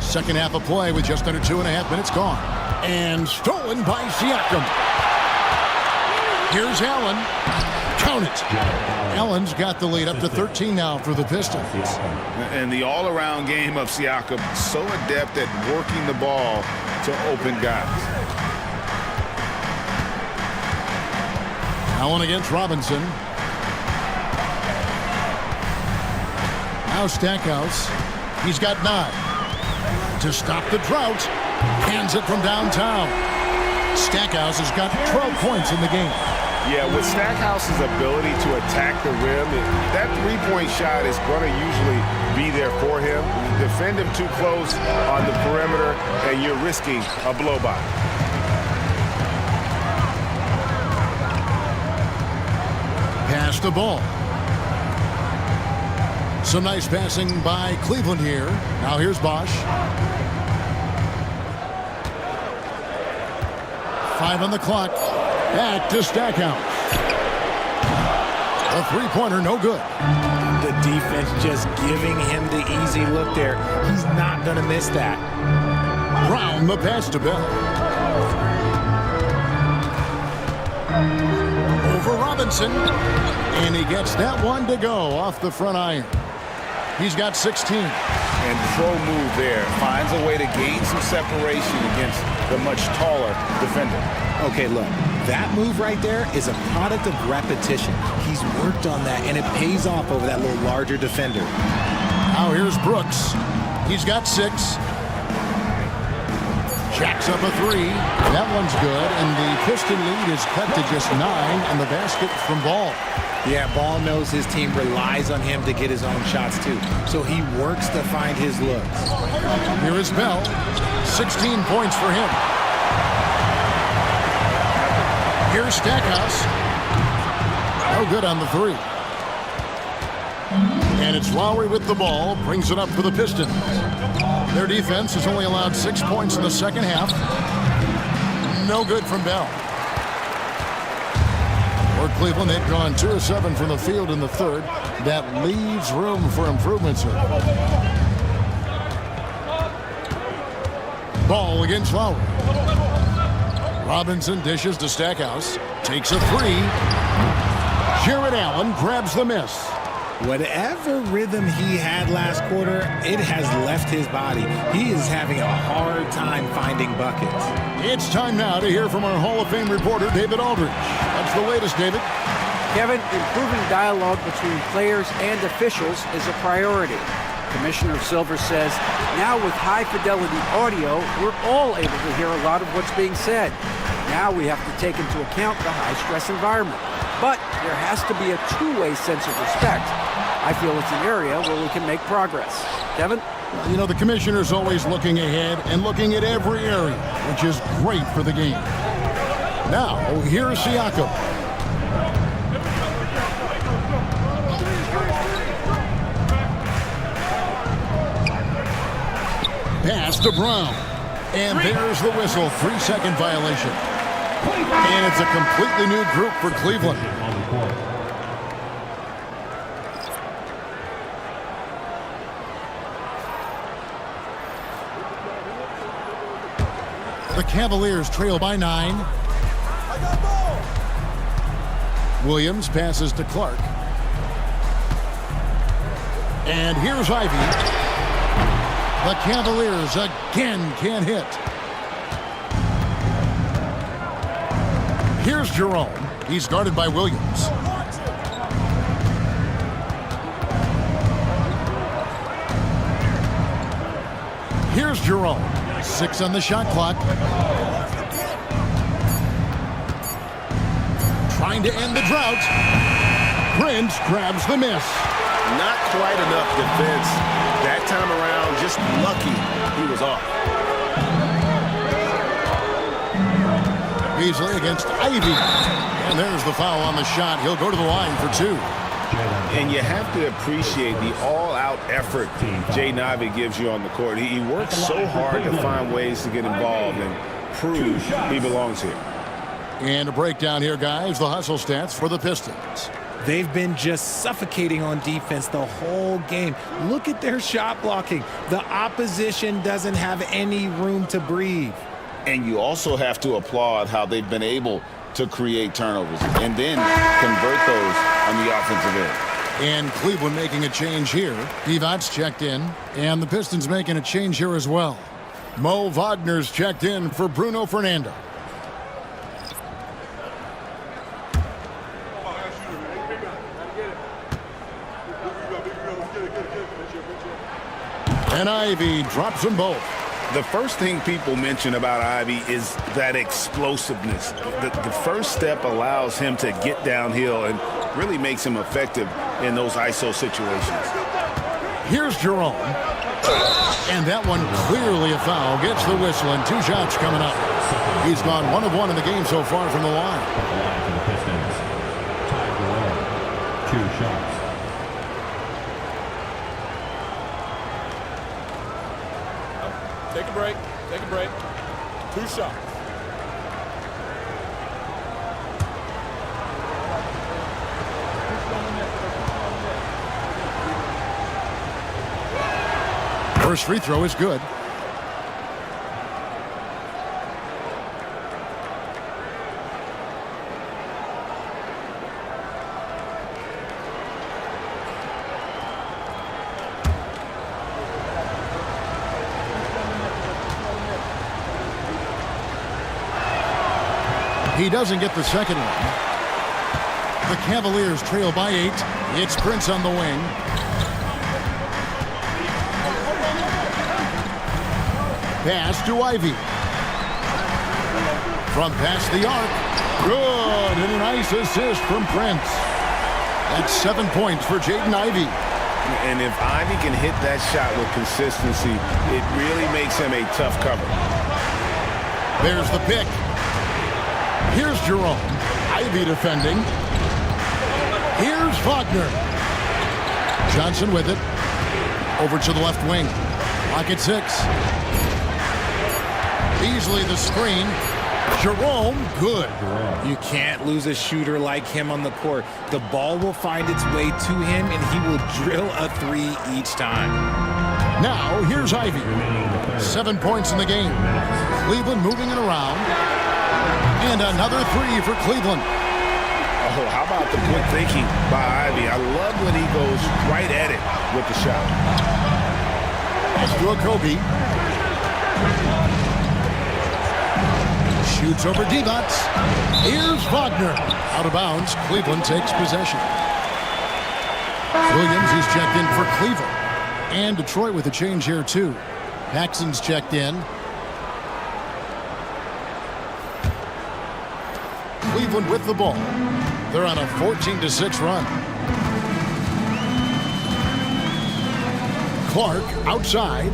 Second half of play with just under 2.5 minutes gone. And stolen by Siakam. Here's Allen. Count it. Allen's got the lead up to 13 now for the Pistons. And the all-around game of Siakam, so adept at working the ball to open guys. Allen against Robinson. Now Stackhouse. He's got 9. To stop the drought. Hands it from downtown. Stackhouse has got 12 points in the game. Yeah, with Stackhouse's ability to attack the rim, that three-point shot is going to usually be there for him. Defend him too close on the perimeter, and you're risking a blow-by. Pass the ball. Some nice passing by Cleveland here. Now here's Bosch. 5 on the clock. Back to Stackhouse. A three-pointer, no good. The defense just giving him the easy look there. He's not going to miss that. Brown, the pass to Bell. Over Robinson. And he gets that one to go off the front iron. He's got 16. And pro move there. Finds a way to gain some separation against the much taller defender. Okay, look. That move right there is a product of repetition. He's worked on that, and it pays off over that little larger defender. Now here's Brooks. He's got 6. Jacks up a 3. That one's good, and the Piston lead is cut to just 9, and the basket from Ball. Yeah, Ball knows his team relies on him to get his own shots, too. So he works to find his looks. Here is Bell. 16 points for him. Here's Stackhouse. No good on the 3. And it's Lowry with the ball. Brings it up for the Pistons. Their defense has only allowed 6 points in the second half. No good from Bell. For Cleveland, they've gone 2 of 7 from the field in the third. That leaves room for improvements here. Ball against Lowry. Robinson dishes to Stackhouse. Takes a 3. Jared Allen grabs the miss. Whatever rhythm he had last quarter, it has left his body. He is having a hard time finding buckets. It's time now to hear from our Hall of Fame reporter, David Aldridge. What's the latest, David? Kevin, improving dialogue between players and officials is a priority. Commissioner Silver says, now with high-fidelity audio, we're all able to hear a lot of what's being said. Now we have to take into account the high-stress environment. But there has to be a two-way sense of respect. I feel it's an area where we can make progress. Kevin? You know, the commissioner's always looking ahead and looking at every area, which is great for the game. Now, here's Siakam. Pass to Brown. And there's the whistle. 3-second violation. And it's a completely new group for Cleveland. The Cavaliers trail by 9. Williams passes to Clark. And here's Ivy. The Cavaliers again can't hit. Here's Jerome. He's guarded by Williams. Here's Jerome. 6 on the shot clock. Trying to end the drought. Prince grabs the miss. Not quite enough defense. That time around, just lucky he was off. Beasley against Ivy. And there's the foul on the shot. He'll go to the line for 2. And you have to appreciate the all-out effort Jaden Ivey gives you on the court. He works so hard to find ways to get involved and prove he belongs here. And a breakdown here, guys. The hustle stats for the Pistons. They've been just suffocating on defense the whole game. Look at their shot blocking. The opposition doesn't have any room to breathe. And you also have to applaud how they've been able to create turnovers and then convert those on the offensive end. And Cleveland making a change here. Divot's checked in, and the Pistons making a change here as well. Mo Wagner's checked in for Bruno Fernando. And Ivy drops them both. The first thing people mention about Ivy is that explosiveness. The first step allows him to get downhill and really makes him effective in those ISO situations. Here's Jerome. And that one clearly a foul. Gets the whistle and 2 shots coming up. He's gone 1 of 1 in the game so far from the line. For the Pistons, Ty Jerome, 2 shots. Take a break. Take a break. 2 shots. First free throw is good. He doesn't get the second one. The Cavaliers trail by 8. It's Prince on the wing. Pass to Ivey. From past the arc. Good. And a nice assist from Prince. That's 7 points for Jaden Ivey. And if Ivey can hit that shot with consistency, it really makes him a tough cover. There's the pick. Here's Jerome. Ivey defending. Here's Wagner. Johnson with it. Over to the left wing. Lock at 6. Beasley the screen. Jerome, good. You can't lose a shooter like him on the court. The ball will find its way to him, and he will drill a 3 each time. Now, here's Ivey. 7 points in the game. Cleveland moving it around. And another 3 for Cleveland. Oh, how about the quick thinking by Ivey? I love when he goes right at it with the shot. Pass to Okogie. Shoots over Divac. Here's Wagner. Out of bounds. Cleveland takes possession. Williams is checked in for Cleveland. And Detroit with a change here, too. Paxson's checked in. Cleveland with the ball. They're on a 14-6 run. Clark outside.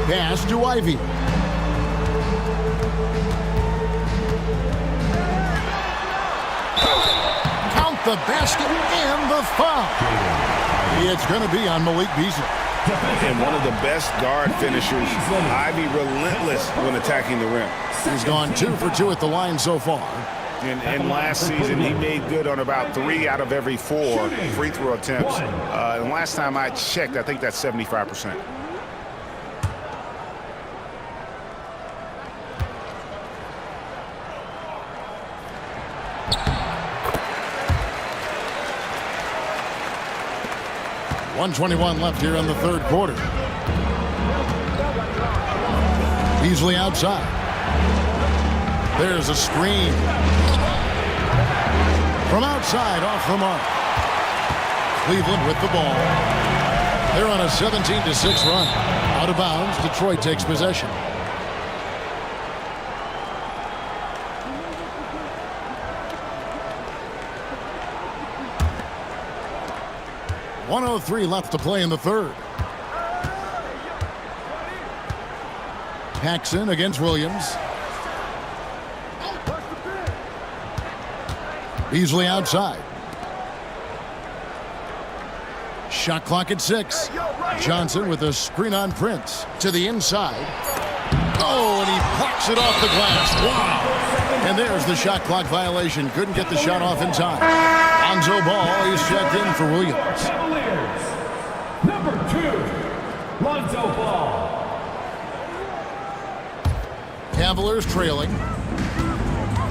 Pass to Ivey. Count the basket and the foul. It's going to be on Malik Beasley. And one of the best guard finishers. Ivey relentless when attacking the rim. He's gone 2 for 2 at the line so far. And last season, he made good on about 3 out of every 4 free throw attempts. And last time I checked, I think that's 75%. .121 left here in the third quarter. Beasley outside. There's a screen. From outside, off the mark. Cleveland with the ball. They're on a 17-6 run. Out of bounds, Detroit takes possession. .103 left to play in the third. Paxson against Williams. Beasley outside. Shot clock at 6. Johnson with a screen on Prince to the inside. Oh, and he blocks it off the glass. Wow. And there's the shot clock violation. Couldn't get the shot off in time. Lonzo Ball is checked in for Williams. Cavaliers, number 2, Lonzo Ball. Cavaliers trailing.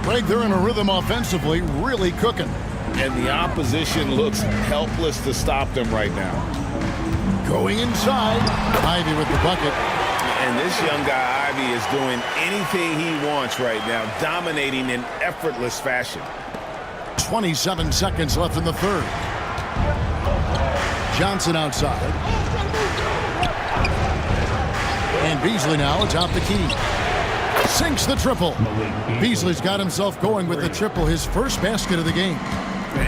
Greg, they're in a rhythm offensively, really cooking. And the opposition looks helpless to stop them right now. Going inside. Ivey with the bucket. And this young guy, Ivey, is doing anything he wants right now, dominating in effortless fashion. 27 seconds left in the third. Johnson outside. And Beasley now atop the key. Sinks the triple. Beasley's got himself going with the triple, his first basket of the game.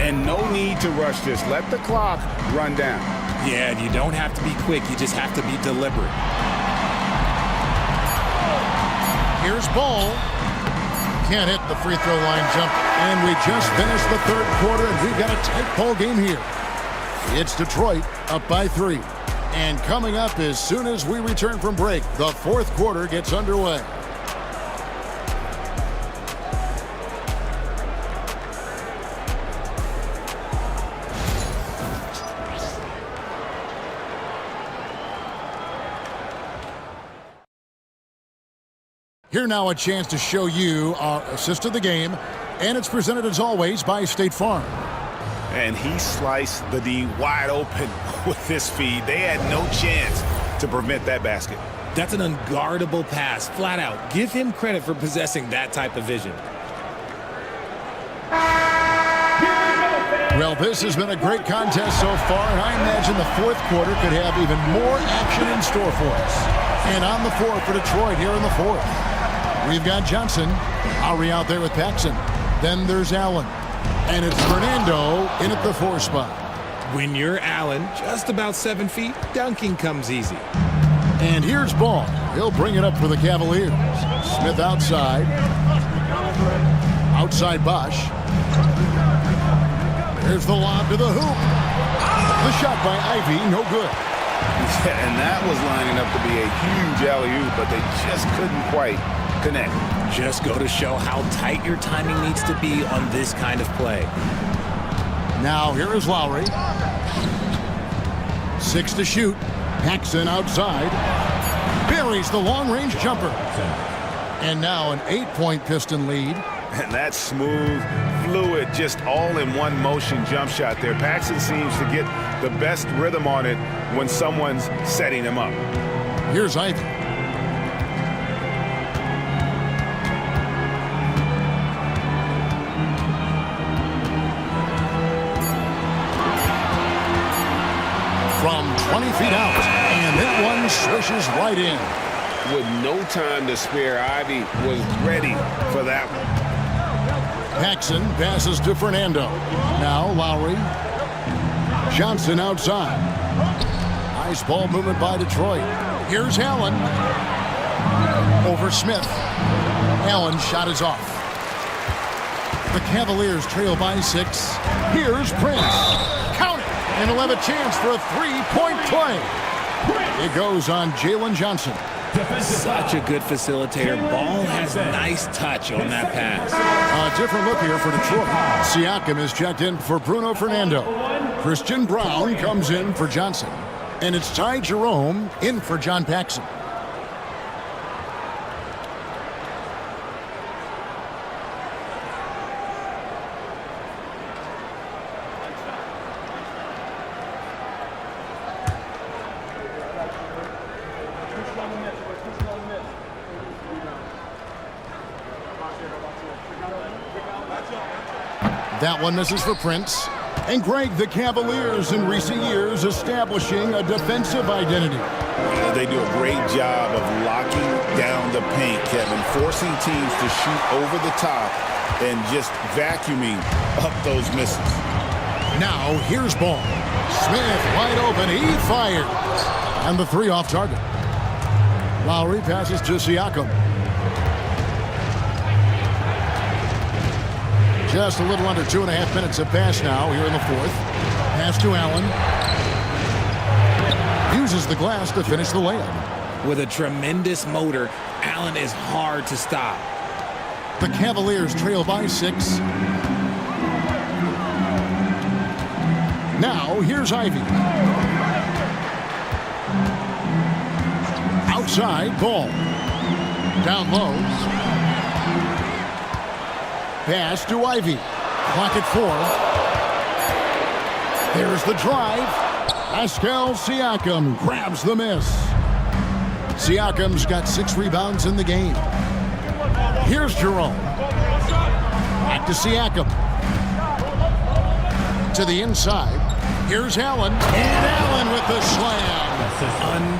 And no need to rush this. Let the clock run down. Yeah, and you don't have to be quick. You just have to be deliberate. Here's Ball. Can't hit the free throw line jump. And we just finished the third quarter, and we've got a tight ball game here. It's Detroit up by 3. And coming up as soon as we return from break, the fourth quarter gets underway. Here now a chance to show you our assist of the game, and it's presented as always by State Farm. And he sliced the D wide open with this feed. They had no chance to prevent that basket. That's an unguardable pass, flat out. Give him credit for possessing that type of vision. Well, this has been a great contest so far, and I imagine the fourth quarter could have even more action in store for us. And on the floor for Detroit here in the fourth, we've got Johnson. Ari out there with Paxson. Then there's Allen. And it's Fernando in at the 4 spot. When you're Allen, just about 7 feet, dunking comes easy. And here's Ball. He'll bring it up for the Cavaliers. Smith outside. Outside Bosch. There's the lob to the hoop. The shot by Ivy, no good. Yeah, and that was lining up to be a huge alley-oop, but they just couldn't quite connect. Just go to show how tight your timing needs to be on this kind of play. Now here is Lowry. 6 to shoot. Paxson outside. Buries the long-range jumper. And now an 8-point Piston lead. And that smooth, fluid, just all-in-one motion jump shot there. Paxson seems to get the best rhythm on it when someone's setting him up. Here's Ivy. From 20 feet out, and that one swishes right in. With no time to spare, Ivy was ready for that one. Paxson passes to Fernando. Now Lowry. Johnson outside. Nice ball movement by Detroit. Here's Allen. Over Smith. Allen's shot is off. The Cavaliers trail by 6. Here's Prince. Count it! And he'll have a chance for a 3-point play. It goes on Jalen Johnson. Such a good facilitator. Ball has nice touch on that pass. A different look here for Detroit. Siakam is checked in for Bruno Fernando. Christian Brown comes in for Johnson. And it's Ty Jerome in for John Paxson. That one misses for Prince. And Greg, the Cavaliers in recent years establishing a defensive identity. They do a great job of locking down the paint, Kevin, forcing teams to shoot over the top and just vacuuming up those misses. Now here's Ball. Smith wide open. He fires. And the 3 off target. Lowry passes to Siakam. Just a little under 2.5 minutes have passed now here in the fourth. Pass to Allen. Uses the glass to finish the layup. With a tremendous motor, Allen is hard to stop. The Cavaliers trail by 6. Now here's Ivy. Outside, Ball. Down low. Pass to Ivy. Clock at 4. There's the drive. Pascal Siakam grabs the miss. Siakam's got 6 rebounds in the game. Here's Jerome. Back to Siakam. To the inside. Here's Allen. And Allen with the slam.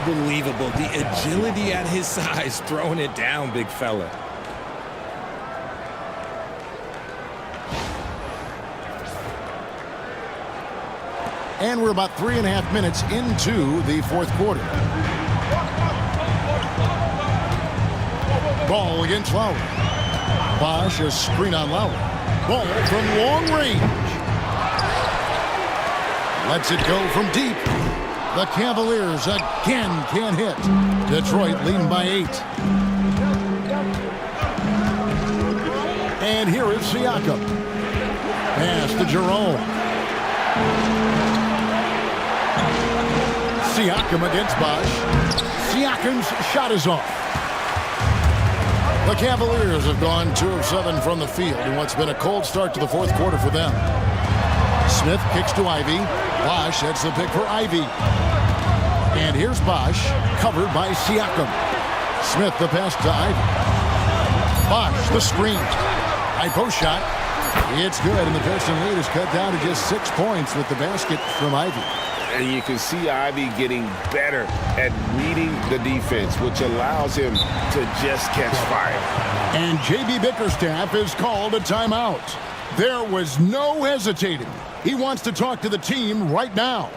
Unbelievable. The agility at his size, throwing it down, big fella. And we're about 3.5 minutes into the fourth quarter. Ball against Lowry. Bosch, a screen on Lowry. Ball from long range. Lets it go from deep. The Cavaliers again can't hit. Detroit leading by 8. And here is Siakam. Pass to Jerome. Siakam against Bosh. Siakam's shot is off. The Cavaliers have gone 2 of 7 from the field in what's been a cold start to the fourth quarter for them. Smith kicks to Ivy. Bosh heads the pick for Ivy. And here's Bosh, covered by Siakam. Smith the pass to Ivy. Bosh the screen. High post shot. It's good, and the Pistons lead is cut down to just 6 points with the basket from Ivy. And you can see Ivy getting better at reading the defense, which allows him to just catch fire. And J.B. Bickerstaff is called a timeout. There was no hesitating. He wants to talk to the team right now.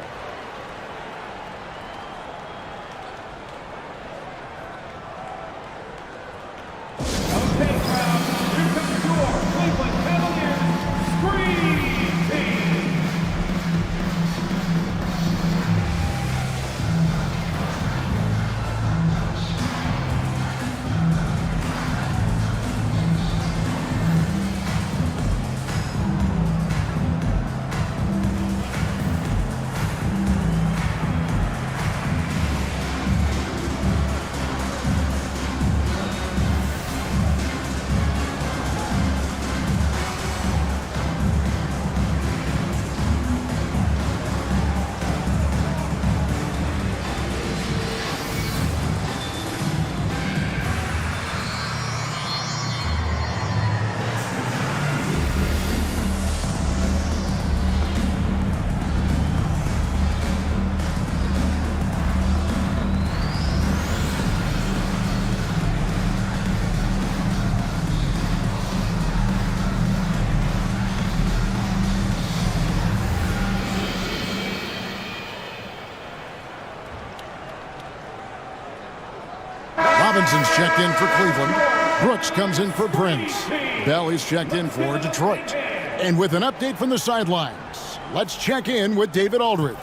Robinson's checked in for Cleveland. Brooks comes in for Prince. Bell is checked in for Detroit. And with an update from the sidelines, let's check in with David Aldridge.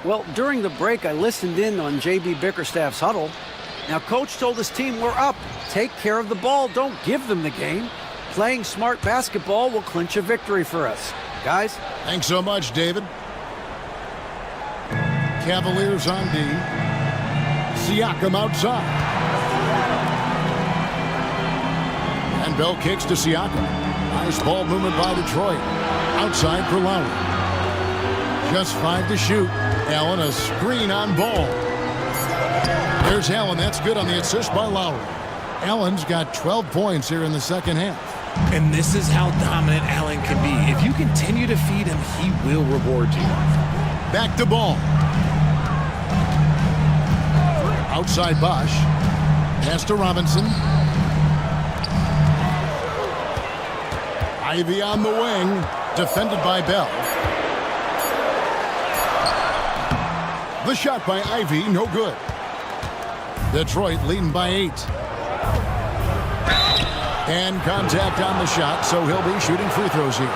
Well, during the break, I listened in on J.B. Bickerstaff's huddle. Now, Coach told his team, we're up. Take care of the ball. Don't give them the game. Playing smart basketball will clinch a victory for us. Guys? Thanks so much, David. Cavaliers on D. Siakam outside. And Bell kicks to Siakam. Nice ball movement by Detroit. Outside for Lowry. Just 5 to shoot. Allen a screen on Ball. There's Allen. That's good on the assist by Lowry. Allen's got 12 points here in the second half. And this is how dominant Allen can be. If you continue to feed him, he will reward you. Back to Ball. Outside Bosh. Pass to Robinson. Ivy on the wing. Defended by Bell. The shot by Ivy, no good. Detroit leading by 8. And contact on the shot, so he'll be shooting free throws here.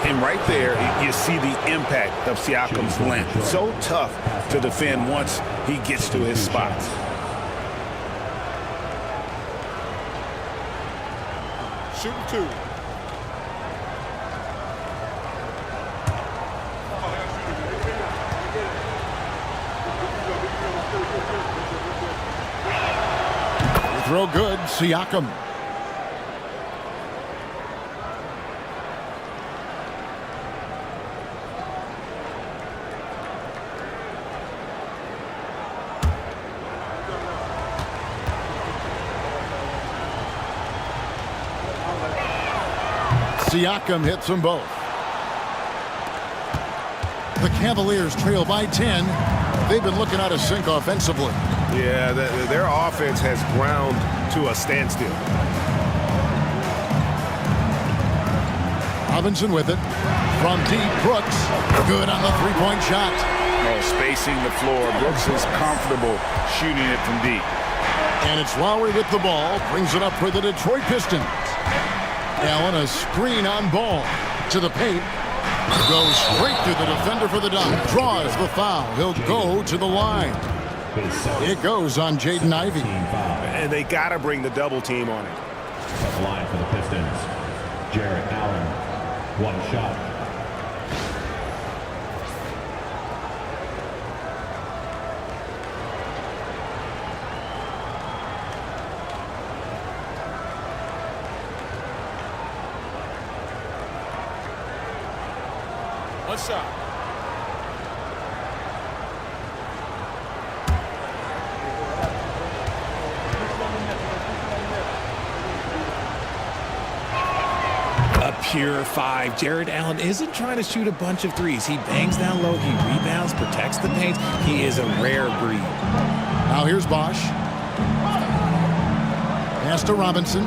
And right there, you see the impact of Siakam's length. So tough to defend once he gets to his spots. Shooting 2. Throw good, Siakam. Siakam hits them both. The Cavaliers trail by 10. They've been looking out of sync offensively. Yeah, their offense has ground to a standstill. Robinson with it. From deep, Brooks. Good on the three-point shot. Oh, spacing the floor. Brooks is comfortable shooting it from deep. And it's Lowry with the ball. Brings it up for the Detroit Pistons. Allen a screen on Ball. To the paint. Goes straight through the defender for the dunk. Draws the foul. He'll go to the line. It goes on Jaden Ivey. And they got to bring the double team on it. Tough line for the Pistons. Jarrett Allen, one shot. One shot. A pure 5. Jared Allen isn't trying to shoot a bunch of threes. He bangs down low, he rebounds, protects the paint. He is a rare breed. Now here's Bosch. Pass to Robinson.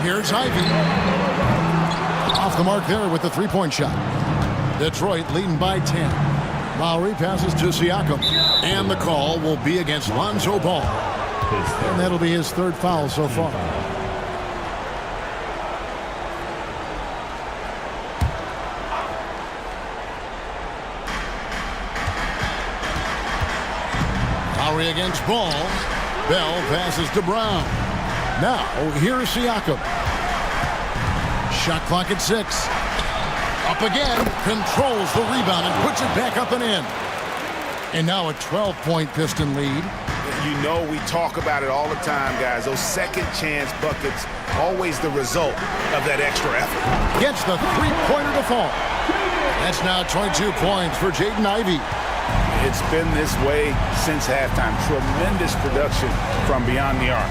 Here's Ivey. Off the mark there with the three-point shot. Detroit leading by 10. Lowry passes to Siakam. And the call will be against Lonzo Ball. And that'll be his third foul so far. Lowry against Ball. Bell passes to Brown. Now, here's Siakam. Shot clock at 6. Up again. Controls the rebound and puts it back up and in. And now a 12-point Piston lead. You know we talk about it all the time, guys. Those second chance buckets, always the result of that extra effort. Gets the three-pointer to fall. That's now 22 points for Jaden Ivey. It's been this way since halftime. Tremendous production from beyond the arc.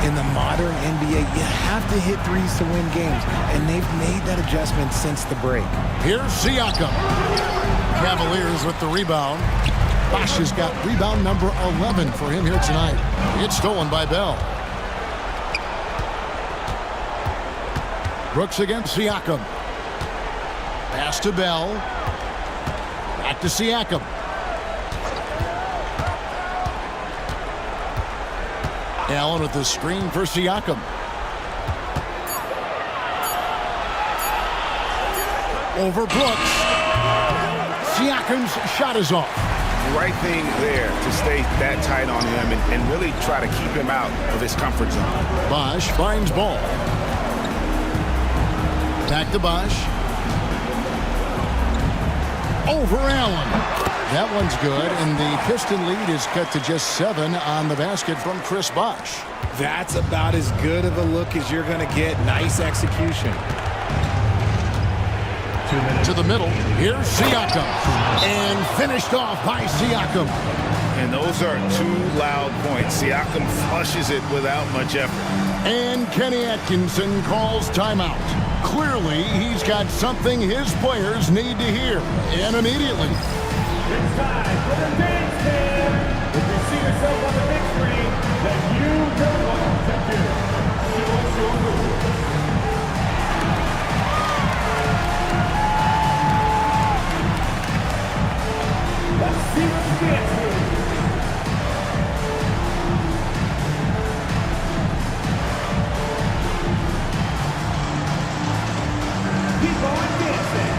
In the modern NBA, you have to hit threes to win games, and they've made that adjustment since the break. Here's Siakam. Cavaliers with the rebound. Bosch has got rebound number 11 for him here tonight. It's stolen by Bell. Brooks against Siakam. Pass to Bell. Back to Siakam. Allen with the screen for Siakam. Over Brooks. Siakam's shot is off. Right thing there to stay that tight on him and really try to keep him out of his comfort zone. Bosch finds Ball. Back to Bosch. Over Allen. That one's good, and the Piston lead is cut to just 7 on the basket from Chris Bosch. That's about as good of a look as you're going to get. Nice execution. To the middle. Here's Siakam. And finished off by Siakam. And those are 2 loud points. Siakam flushes it without much effort. And Kenny Atkinson calls timeout. Clearly, he's got something his players need to hear. And immediately. It's time for the dance man. If you see yourself on the big screen, then you know what to do. Show us your move. Let's see what you dance move. Keep on dancing.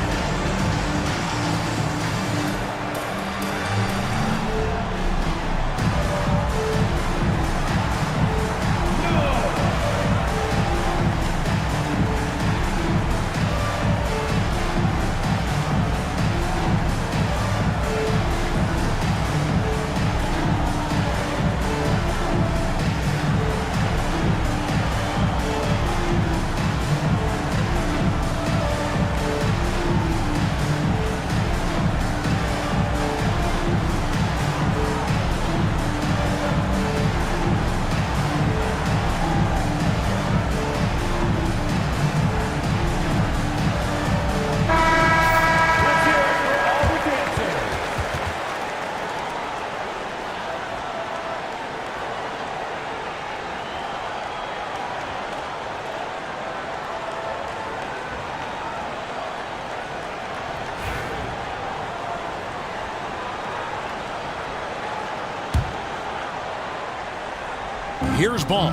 Here's Ball.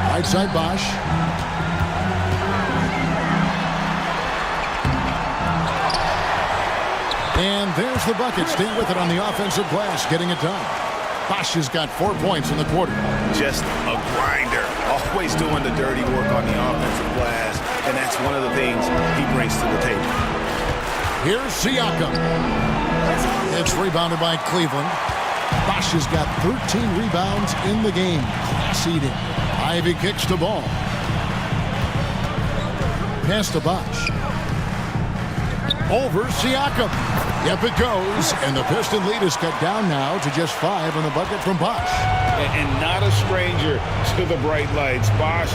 Right side Bosch. And there's the bucket. Stay with it on the offensive glass, getting it done. Bosch has got 4 points in the quarter. Just a grinder. Always doing the dirty work on the offensive glass, and that's one of the things he brings to the table. Here's Siakam. It's rebounded by Cleveland. Bosch has got 13 rebounds in the game. Class eating. Ivy kicks the ball. Pass to Bosch. Over Siakam. Yep, it goes. And the Piston lead is cut down now to just 5 on the bucket from Bosch. And not a stranger to the bright lights. Bosch,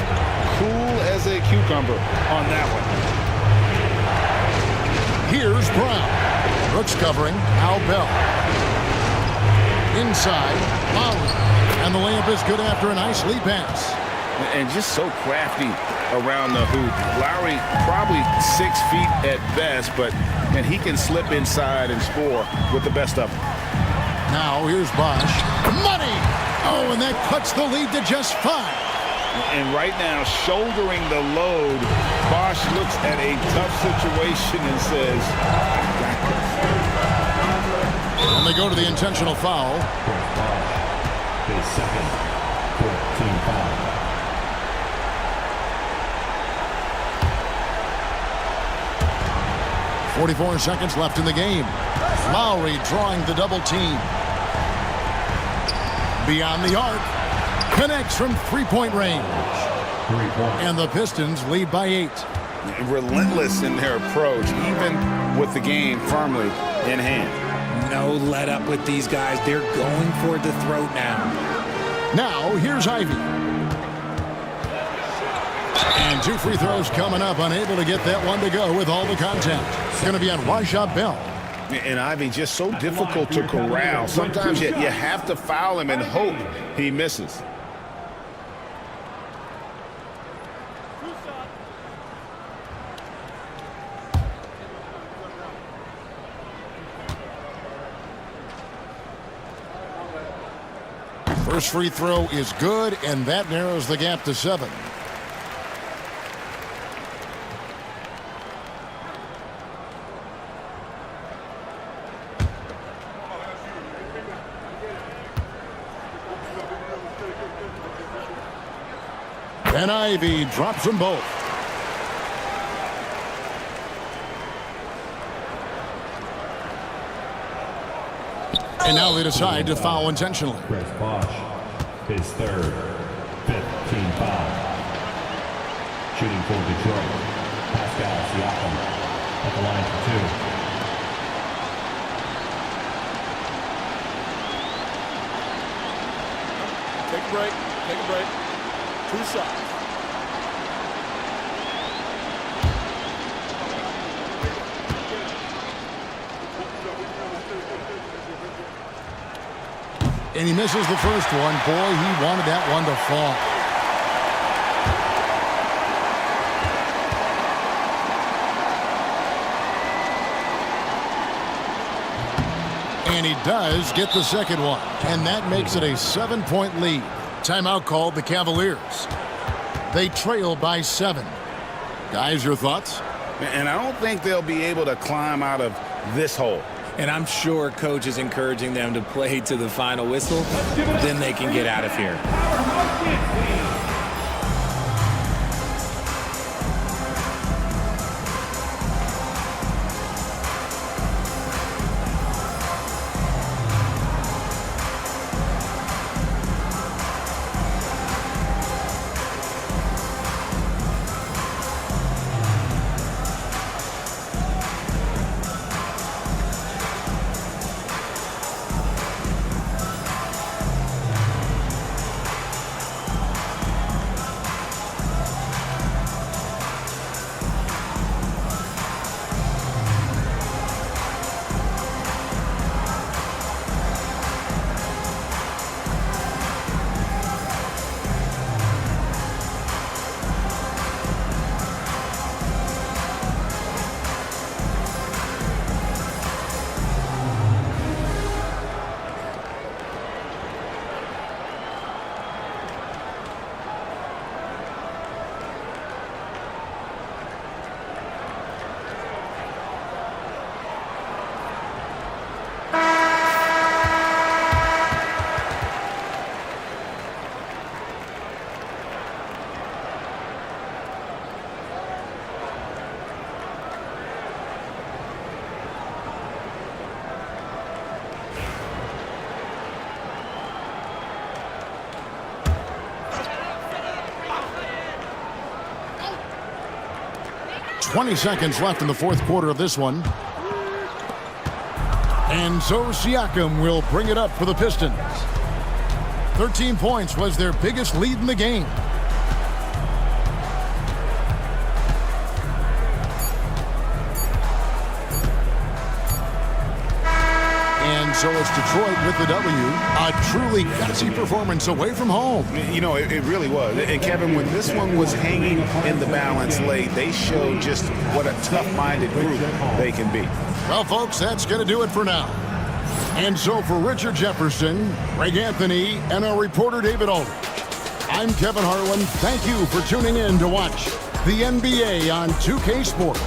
cool as a cucumber on that one. Here's Brown. Brooks covering. Al Bell. Inside. Lowry. And the layup is good after a nice lead pass. And just so crafty around the hoop. Lowry probably 6 feet at best, and he can slip inside and score with the best of them. Now here's Bosch. Money! Oh, and that cuts the lead to just 5. And right now, shouldering the load, Bosch looks at a tough situation and says, "I got this." And they go to the intentional foul. His second 14 foul. 44 seconds left in the game. Lowry drawing the double team. Beyond the arc. Connects from three-point range. And the Pistons lead by 8. Relentless in their approach, even with the game firmly in hand. No let up with these guys. They're going for the throat now. Now, here's Ivy. And 2 free throws coming up, unable to get that one to go with all the contact. It's going to be on Rashad Bell. And Ivy just so difficult to corral. Sometimes you have to foul him and hope he misses. First free throw is good, and that narrows the gap to 7. And Ivy drops them both. And now they decide to foul intentionally. Chris Bosch, his third, 5th team foul. Shooting for Detroit, Pascal Siakam at the line for 2. Take a break. Take a break. 2 shots. And he misses the first one. Boy, he wanted that one to fall. And he does get the second one. And that makes it a 7-point lead. Timeout called the Cavaliers. They trail by 7. Guys, your thoughts? And I don't think they'll be able to climb out of this hole. And I'm sure coach is encouraging them to play to the final whistle. Then they can get out of here. 20 seconds left in the fourth quarter of this one. And so Siakam will bring it up for the Pistons. 13 points was their biggest lead in the game. And so it's Detroit with the W. A truly gutsy performance away from home. You know, it really was. And Kevin, when this one was hanging in the balance late, they showed just what a tough-minded group they can be. Well, folks, that's going to do it for now. And so for Richard Jefferson, Greg Anthony, and our reporter David Aldridge, I'm Kevin Harlan. Thank you for tuning in to watch the NBA on 2K Sports.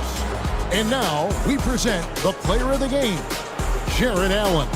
And now we present the player of the game, Jared Allen.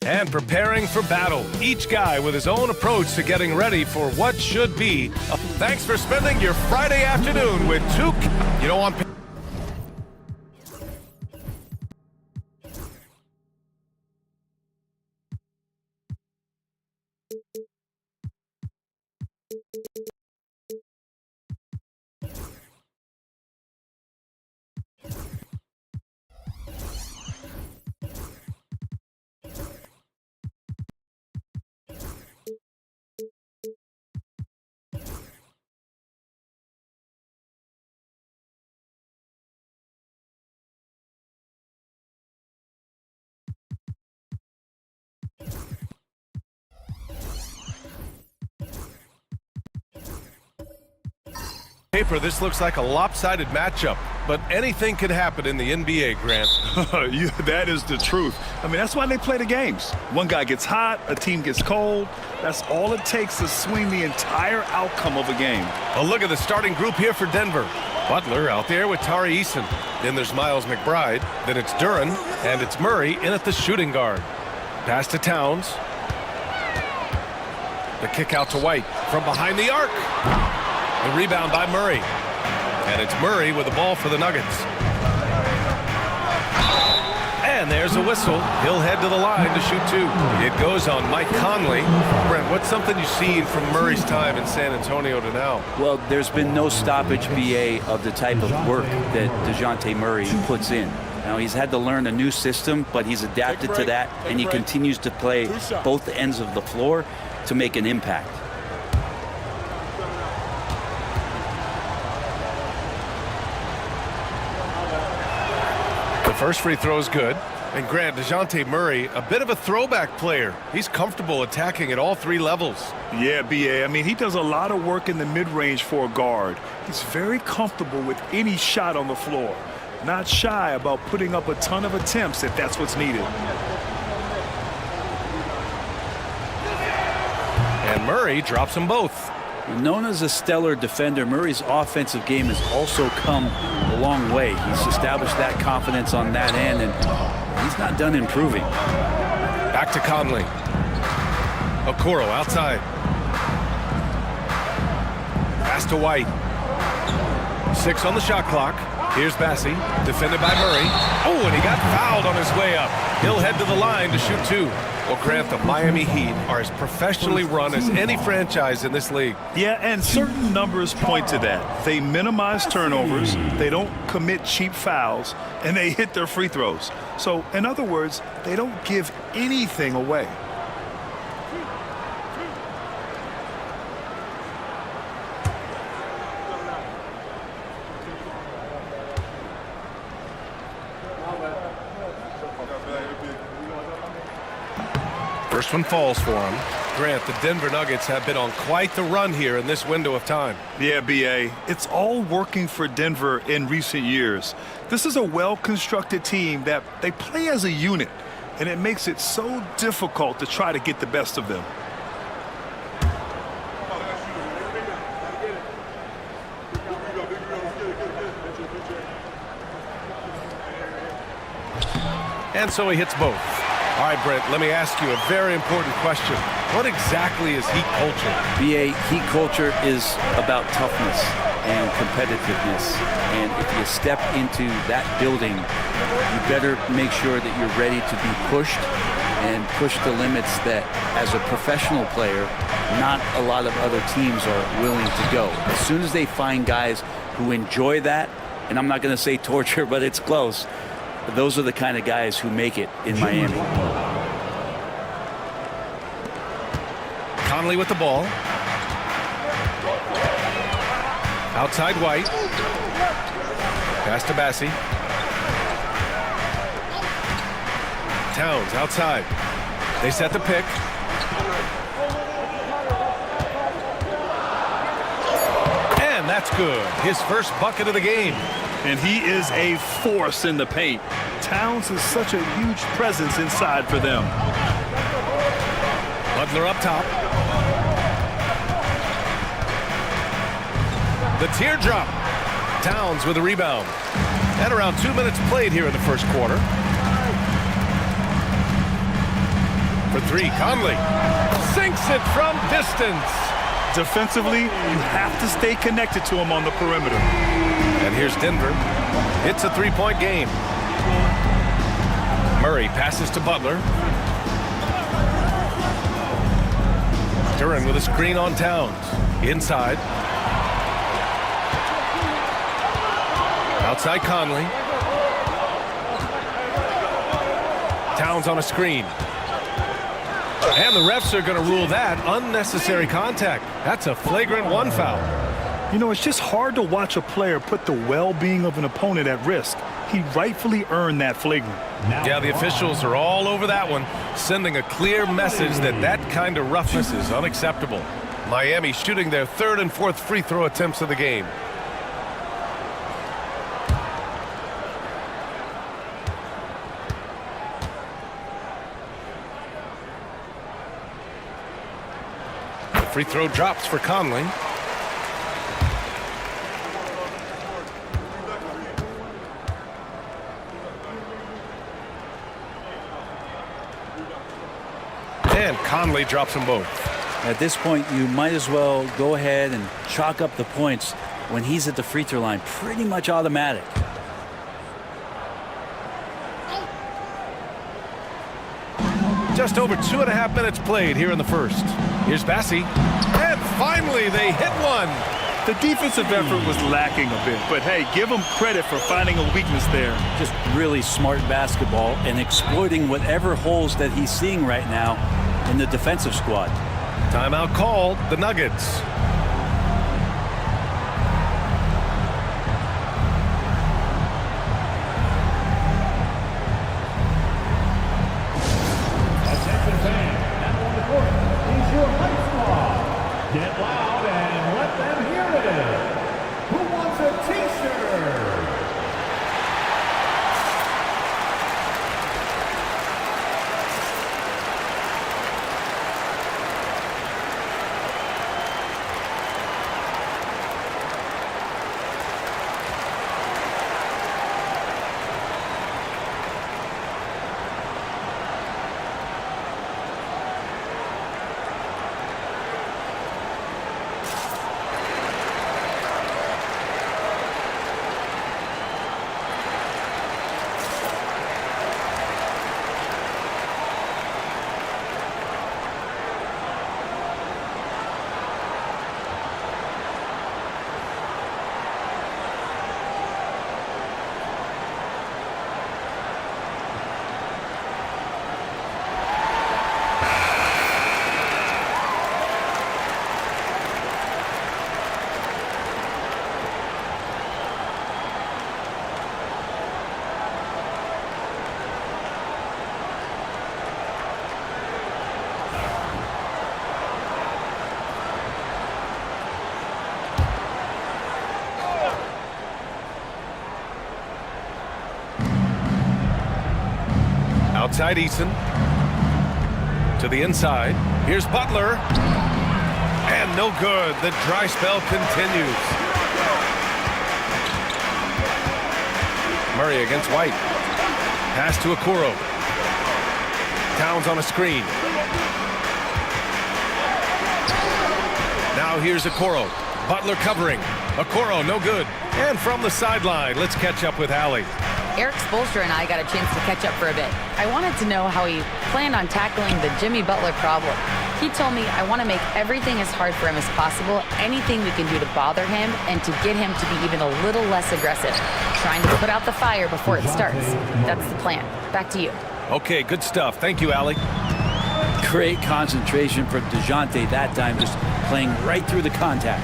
And preparing for battle, each guy with his own approach to getting ready for what should be. Thanks for spending your Friday afternoon with Duke. You know, on paper, this looks like a lopsided matchup, but anything could happen in the NBA, Grant. That is the truth. I mean, that's why they play the games. One guy gets hot, a team gets cold. That's all it takes to swing the entire outcome of a game. A look at the starting group here for Denver. Butler out there with Tari Eason. Then there's Miles McBride. Then it's Duren, and it's Murray in at the shooting guard. Pass to Towns. The kick out to White from behind the arc. The rebound by Murray. And it's Murray with the ball for the Nuggets. And there's a whistle. He'll head to the line to shoot two. It goes on Mike Conley. Brent, what's something you've seen from Murray's time in San Antonio to now? Well, there's been no stoppage, BA, of the type of work that DeJounte Murray puts in. Now, he's had to learn a new system, but he's adapted to that, and he continues to play both ends of the floor to make an impact. The first free throw is good. And Grant, DeJounte Murray, a bit of a throwback player. He's comfortable attacking at all three levels. Yeah, B.A. I mean, he does a lot of work in the mid-range for a guard. He's very comfortable with any shot on the floor. Not shy about putting up a ton of attempts if that's what's needed. And Murray drops them both. Known as a stellar defender, Murray's offensive game has also come a long way. He's established that confidence on that end, and he's not done improving. Back to Conley. Okoro outside. Pass to White. 6 on the shot clock. Here's Bassi, defended by Murray. Oh, and he got fouled on his way up. He'll head to the line to shoot two. Well, Grant, the Miami Heat are as professionally run as any franchise in this league. Yeah, and certain numbers point to that. They minimize turnovers, they don't commit cheap fouls, and they hit their free throws. So, in other words, they don't give anything away. First one falls for him. Grant, the Denver Nuggets have been on quite the run here in this window of time. Yeah, B.A., it's all working for Denver in recent years. This is a well-constructed team that they play as a unit, and it makes it so difficult to try to get the best of them. And so he hits both. All right, Brent, let me ask you a very important question. What exactly is Heat culture? BA, Heat culture is about toughness and competitiveness. And if you step into that building, you better make sure that you're ready to be pushed and push the limits that, as a professional player, not a lot of other teams are willing to go. As soon as they find guys who enjoy that, and I'm not going to say torture, but it's close, those are the kind of guys who make it in Miami. Conley with the ball. Outside White. Pass to Bassi. Towns outside. They set the pick. And that's good. His first bucket of the game. And he is a force in the paint. Towns is such a huge presence inside for them. Butler up top. The teardrop. Towns with a rebound. And around 2 minutes played here in the first quarter. For three, Conley sinks it from distance. Defensively, you have to stay connected to him on the perimeter. And here's Denver. It's a three-point game. Murray passes to Butler. Duren with a screen on Towns. Inside. Outside Conley. Towns on a screen. And the refs are going to rule that unnecessary contact. That's a flagrant one foul. You know, it's just hard to watch a player put the well-being of an opponent at risk. He rightfully earned that flagrant. Yeah, the officials are all over that one, sending a clear message that that kind of roughness is unacceptable. Miami shooting their third and fourth free throw attempts of the game. The free throw drops for Conley. And Conley drops them both. At this point, you might as well go ahead and chalk up the points when he's at the free throw line. Pretty much automatic. Just over 2.5 minutes played here in the first. Here's Bassi. And finally, they hit one. The defensive effort was lacking a bit, but hey, give him credit for finding a weakness there. Just really smart basketball and exploiting whatever holes that he's seeing right now in the defensive squad. Timeout called, the Nuggets. Attention fans, now on the court is your Hype Squad. Get loud and let them hear it. Who wants a t-shirt? Outside Eason. To the inside. Here's Butler. And no good. The dry spell continues. Murray against White. Pass to Okoro. Towns on a screen. Now here's Okoro. Butler covering. Okoro, no good. And from the sideline, let's catch up with Allie. Eric Spoelstra and I got a chance to catch up for a bit. I wanted to know how he planned on tackling the Jimmy Butler problem. He told me I want to make everything as hard for him as possible, anything we can do to bother him and to get him to be even a little less aggressive. Trying to put out the fire before it starts. That's the plan. Back to you. Okay, good stuff. Thank you, Allie. Great concentration from DeJounte that time, just playing right through the contact.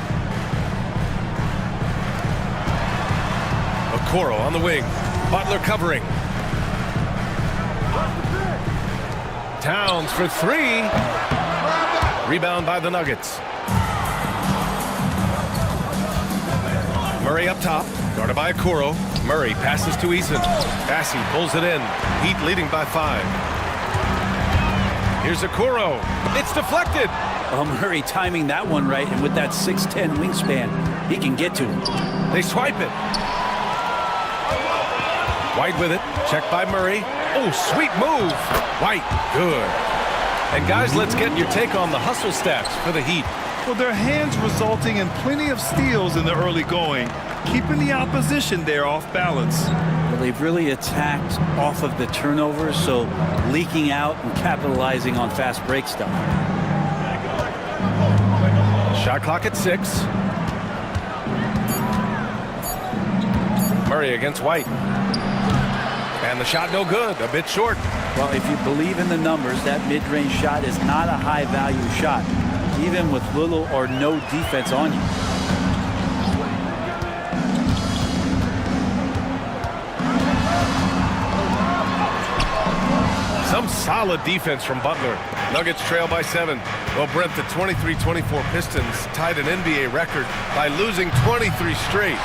Okoro on the wing. Butler covering. Towns for three. Rebound by the Nuggets. Murray up top. Guarded by Okoro. Murray passes to Eason. Bassey pulls it in. Heat leading by 5. Here's Okoro. It's deflected. Oh, Murray timing that one right, and with that 6'10" wingspan, he can get to him. They swipe it. White with it. Checked by Murray. Oh, sweet move. White, good. And guys, let's get your take on the hustle stats for the Heat. Well, their hands resulting in plenty of steals in the early going, keeping the opposition there off balance. Well, they've really attacked off of the turnovers, so leaking out and capitalizing on fast break stuff. Shot clock at 6. Murray against White. And the shot no good, a bit short. Well, if you believe in the numbers, that mid-range shot is not a high-value shot, even with little or no defense on you. Some solid defense from Butler. Nuggets trail by 7. Well, Brent, the 23-24 Pistons tied an NBA record by losing 23 straight.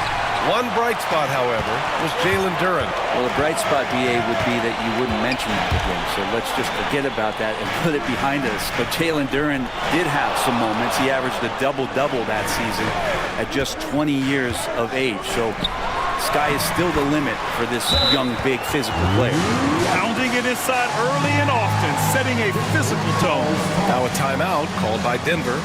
One bright spot, however, was Jalen Duren. Well, the bright spot, BA, would be that you wouldn't mention it again. So let's just forget about that and put it behind us. But Jalen Duren did have some moments. He averaged a double-double that season at just 20 years of age. So sky is still the limit for this young, big, physical player. Pounding it inside early and often, setting a physical tone. Now a timeout called by Denver.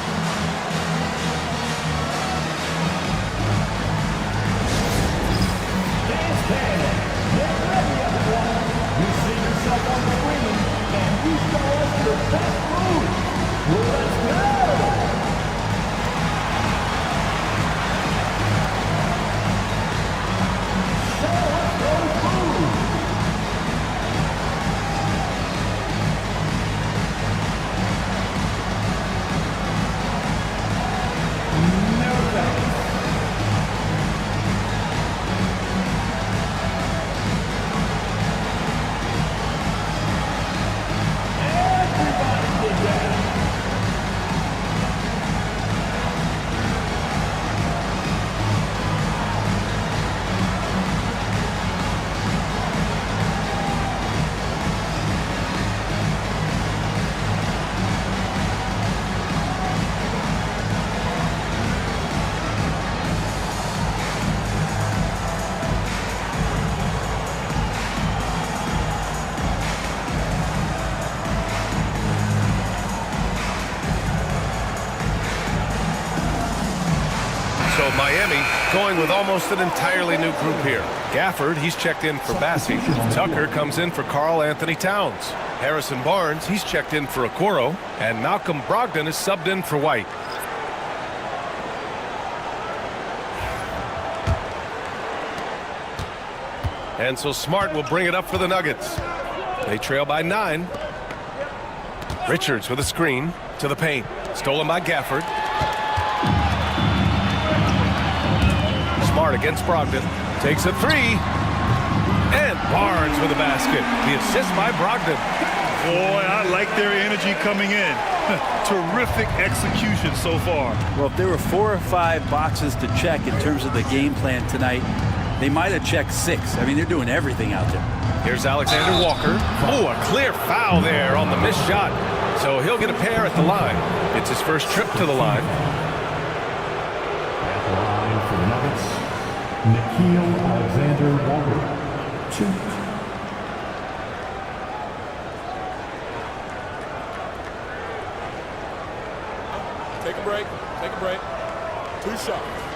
So Miami going with almost an entirely new group here. Gafford, he's checked in for Bassey. Tucker comes in for Karl Anthony Towns. Harrison Barnes, he's checked in for Okoro. And Malcolm Brogdon is subbed in for White. And so Smart will bring it up for the Nuggets. They trail by 9. Richards with a screen to the paint. Stolen by Gafford. Smart against Brogdon. Takes a 3. And Barnes with a basket. The assist by Brogdon. Boy, I like their energy coming in. Terrific execution so far. Well, if there were 4 or 5 boxes to check in terms of the game plan tonight, They might have checked 6. I mean, they're doing everything out there. Here's Alexander Walker. Oh, a clear foul there on the missed shot. So he'll get a pair at the line. It's his first trip to the line. At the line for the Nuggets, Nickeil Alexander-Walker, 2. Take a break. Take a break. 2 shots.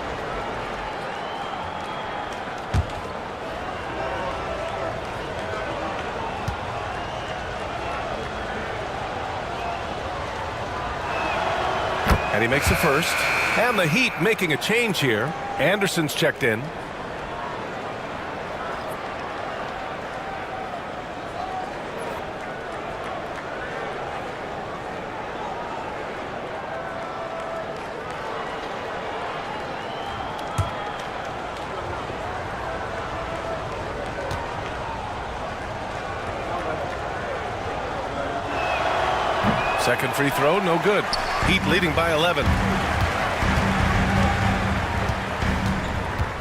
And he makes the first. And the Heat making a change here. Anderson's checked in. Second free throw, no good. Heat leading by 11.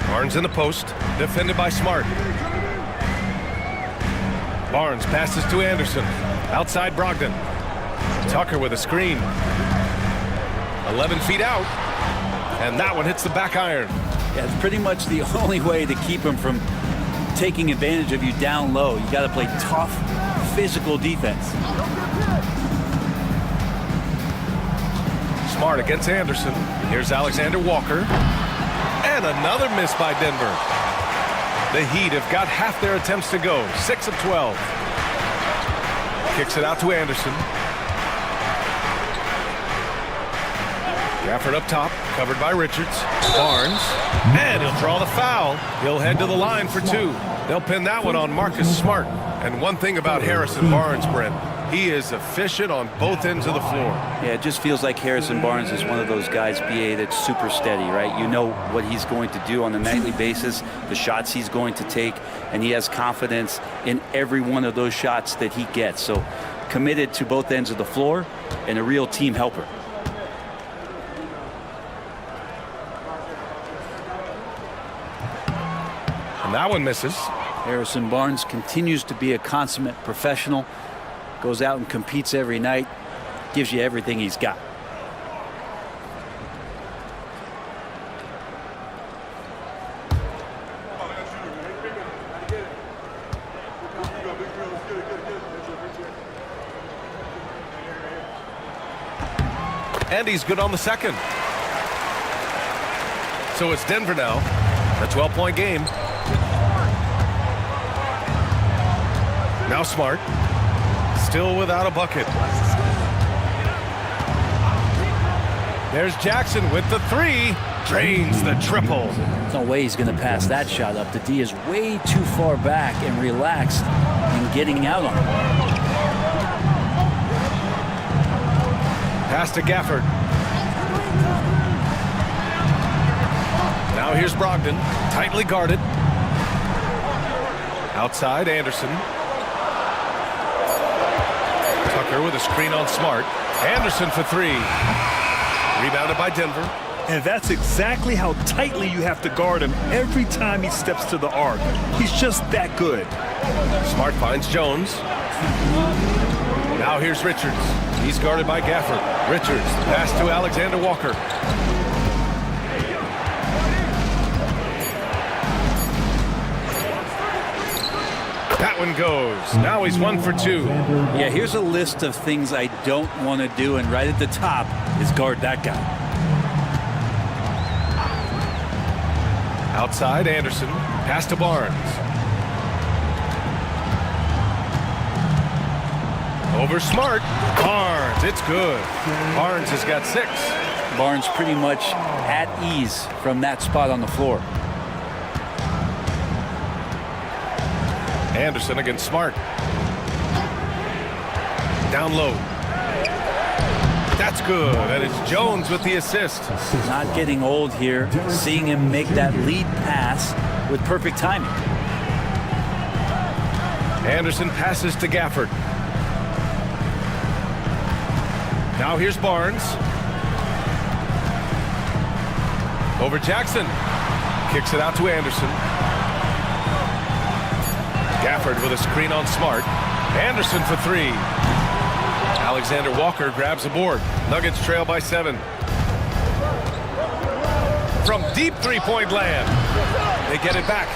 Barnes in the post, defended by Smart. Barnes passes to Anderson. Outside Brogdon. Tucker with a screen. 11 feet out. And that one hits the back iron. Yeah, it's pretty much the only way to keep him from taking advantage of you down low. You got to play tough, physical defense. Smart against Anderson. Here's Alexander Walker. And another miss by Denver. The Heat have got half their attempts to go. 6 of 12. Kicks it out to Anderson. Gafford up top, covered by Richards. Barnes. And he'll draw the foul. He'll head to the line for 2. They'll pin that one on Marcus Smart. And one thing about Harrison Barnes, Brent, he is efficient on both ends of the floor. Yeah, it just feels like Harrison Barnes is one of those guys, BA, that's super steady, right? You know what he's going to do on a nightly basis, the shots he's going to take, and he has confidence in every one of those shots that he gets. So committed to both ends of the floor and a real team helper. And that one misses. Harrison Barnes continues to be a consummate professional. Goes out and competes every night, gives you everything he's got. And he's good on the second. So it's Denver now, a 12-point game. Now Smart. Still without a bucket. There's Jackson with the 3. Drains the triple. There's no way he's going to pass that shot up. The D is way too far back and relaxed in getting out on it. Pass to Gafford. Now here's Brogdon. Tightly guarded. Outside Anderson. Tucker with a screen on Smart. Anderson for 3. Rebounded by Denver. And that's exactly how tightly you have to guard him every time he steps to the arc. He's just that good. Smart finds Jones. Now here's Richards. He's guarded by Gafford. Richards, pass to Alexander Walker. That one goes. Now he's 1 for 2. Yeah, here's a list of things I don't want to do, and right at the top is guard that guy. Outside, Anderson. Pass to Barnes. Over Smart. Barnes, it's good. Barnes has got 6. Barnes pretty much at ease from that spot on the floor. Anderson against Smart. Down low. That's good. And it's Jones with the assist. Not getting old here. Seeing him make that lead pass with perfect timing. Anderson passes to Gafford. Now here's Barnes. Over Jackson. Kicks it out to Anderson. Gafford with a screen on Smart. Anderson for three. Alexander Walker grabs the board. Nuggets trail by 7. From deep three-point land. They get it back.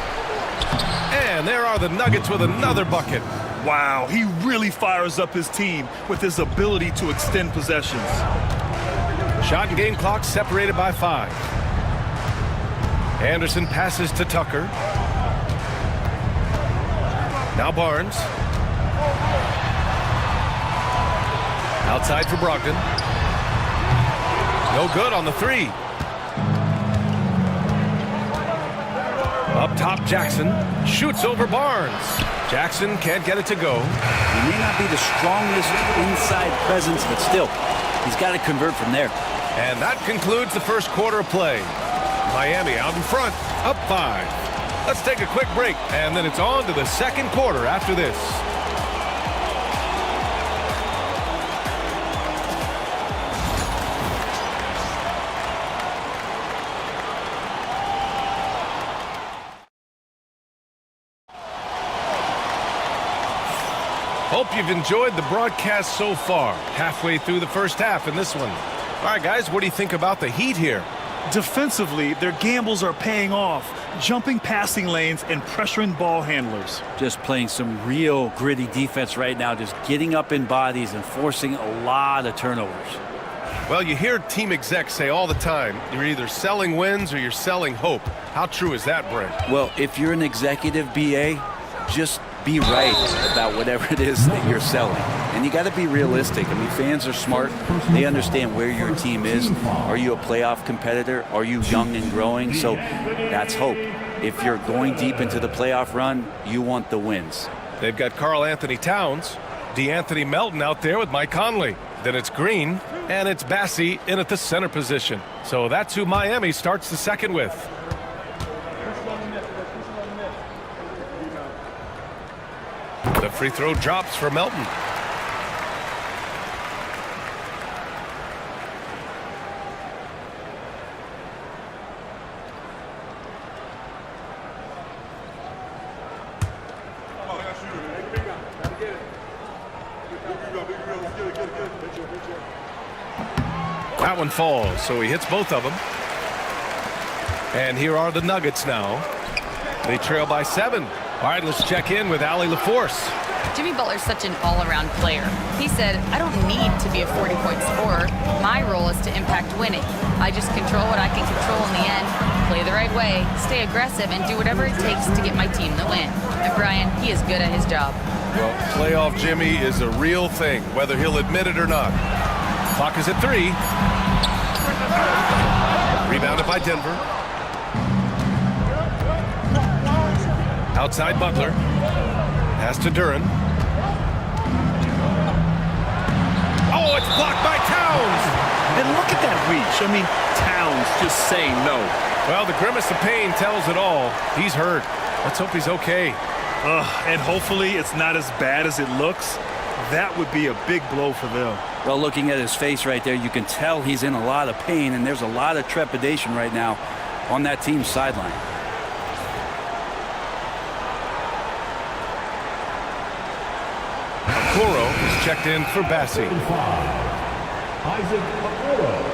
And there are the Nuggets with another bucket. Wow, he really fires up his team with his ability to extend possessions. Shot and game clock separated by 5. Anderson passes to Tucker. Now Barnes. Outside for Brogdon. No good on the 3. Up top, Jackson shoots over Barnes. Jackson can't get it to go. He may not be the strongest inside presence, but still, he's got to convert from there. And that concludes the first quarter of play. Miami out in front, up 5. Let's take a quick break, and then it's on to the second quarter after this. Hope you've enjoyed the broadcast so far. Halfway through the first half in this one. All right, guys, what do you think about the Heat here? Defensively, their gambles are paying off, jumping passing lanes and pressuring ball handlers. Just playing some real gritty defense right now, just getting up in bodies and forcing a lot of turnovers. Well, you hear team execs say all the time, you're either selling wins or you're selling hope. How true is that, Brent? Well, if you're an executive BA, just be right about whatever it is that you're selling. And you got to be realistic. I mean, fans are smart. They understand where your team is. Are you a playoff competitor? Are you young and growing? So that's hope. If you're going deep into the playoff run, you want the wins. They've got Karl Anthony Towns, DeAnthony Melton out there with Mike Conley. Then it's Green, and it's Bassey in at the center position. So that's who Miami starts the second with. The free throw drops for Melton. That one falls, so he hits both of them. And here are the Nuggets now. They trail by 7. All right, let's check in with Allie LaForce. Jimmy Butler's such an all-around player. He said, I don't need to be a 40-point scorer. My role is to impact winning. I just control what I can control in the end, play the right way, stay aggressive, and do whatever it takes to get my team the win. And Brian, he is good at his job. Well, playoff Jimmy is a real thing, whether he'll admit it or not. Clock is at 3. Rebounded by Denver. Outside Butler. Pass to Duren. Oh, it's blocked by Towns. And look at that reach. I mean, Towns just saying no. Well, the grimace of pain tells it all. He's hurt. Let's hope he's okay. And hopefully it's not as bad as it looks. That would be a big blow for them. Well, looking at his face right there, you can tell he's in a lot of pain, and there's a lot of trepidation right now on that team's sideline. Okoro is checked in for Bassey. Isaac Okoro.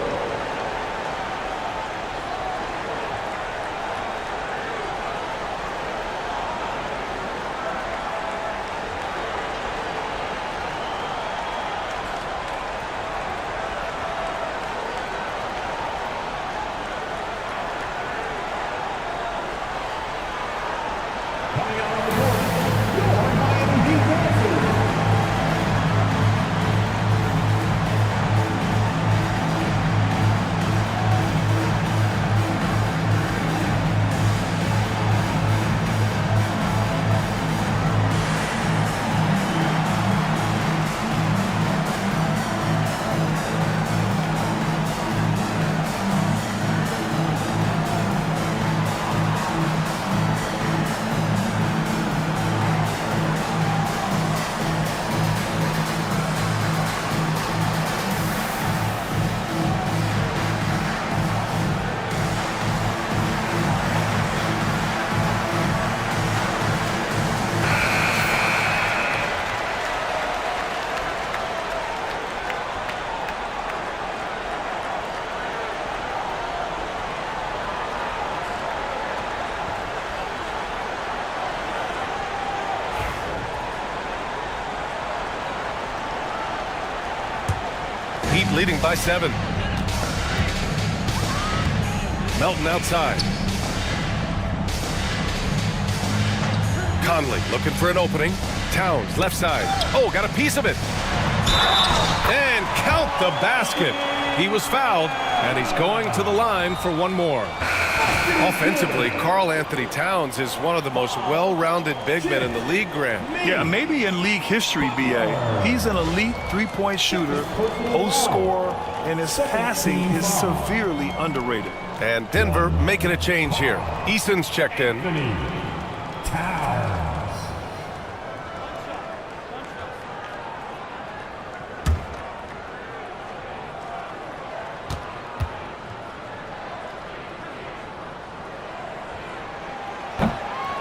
Heat leading by 7. Melton outside. Conley looking for an opening. Towns left side. Oh, got a piece of it. And count the basket. He was fouled, and he's going to the line for one more. Offensively, Karl Anthony Towns is one of the most well-rounded big men in the league, Grant. Yeah, maybe in league history, B.A. He's an elite three-point shooter, post scorer, and his passing is severely underrated. And Denver making a change here. Eason's checked in.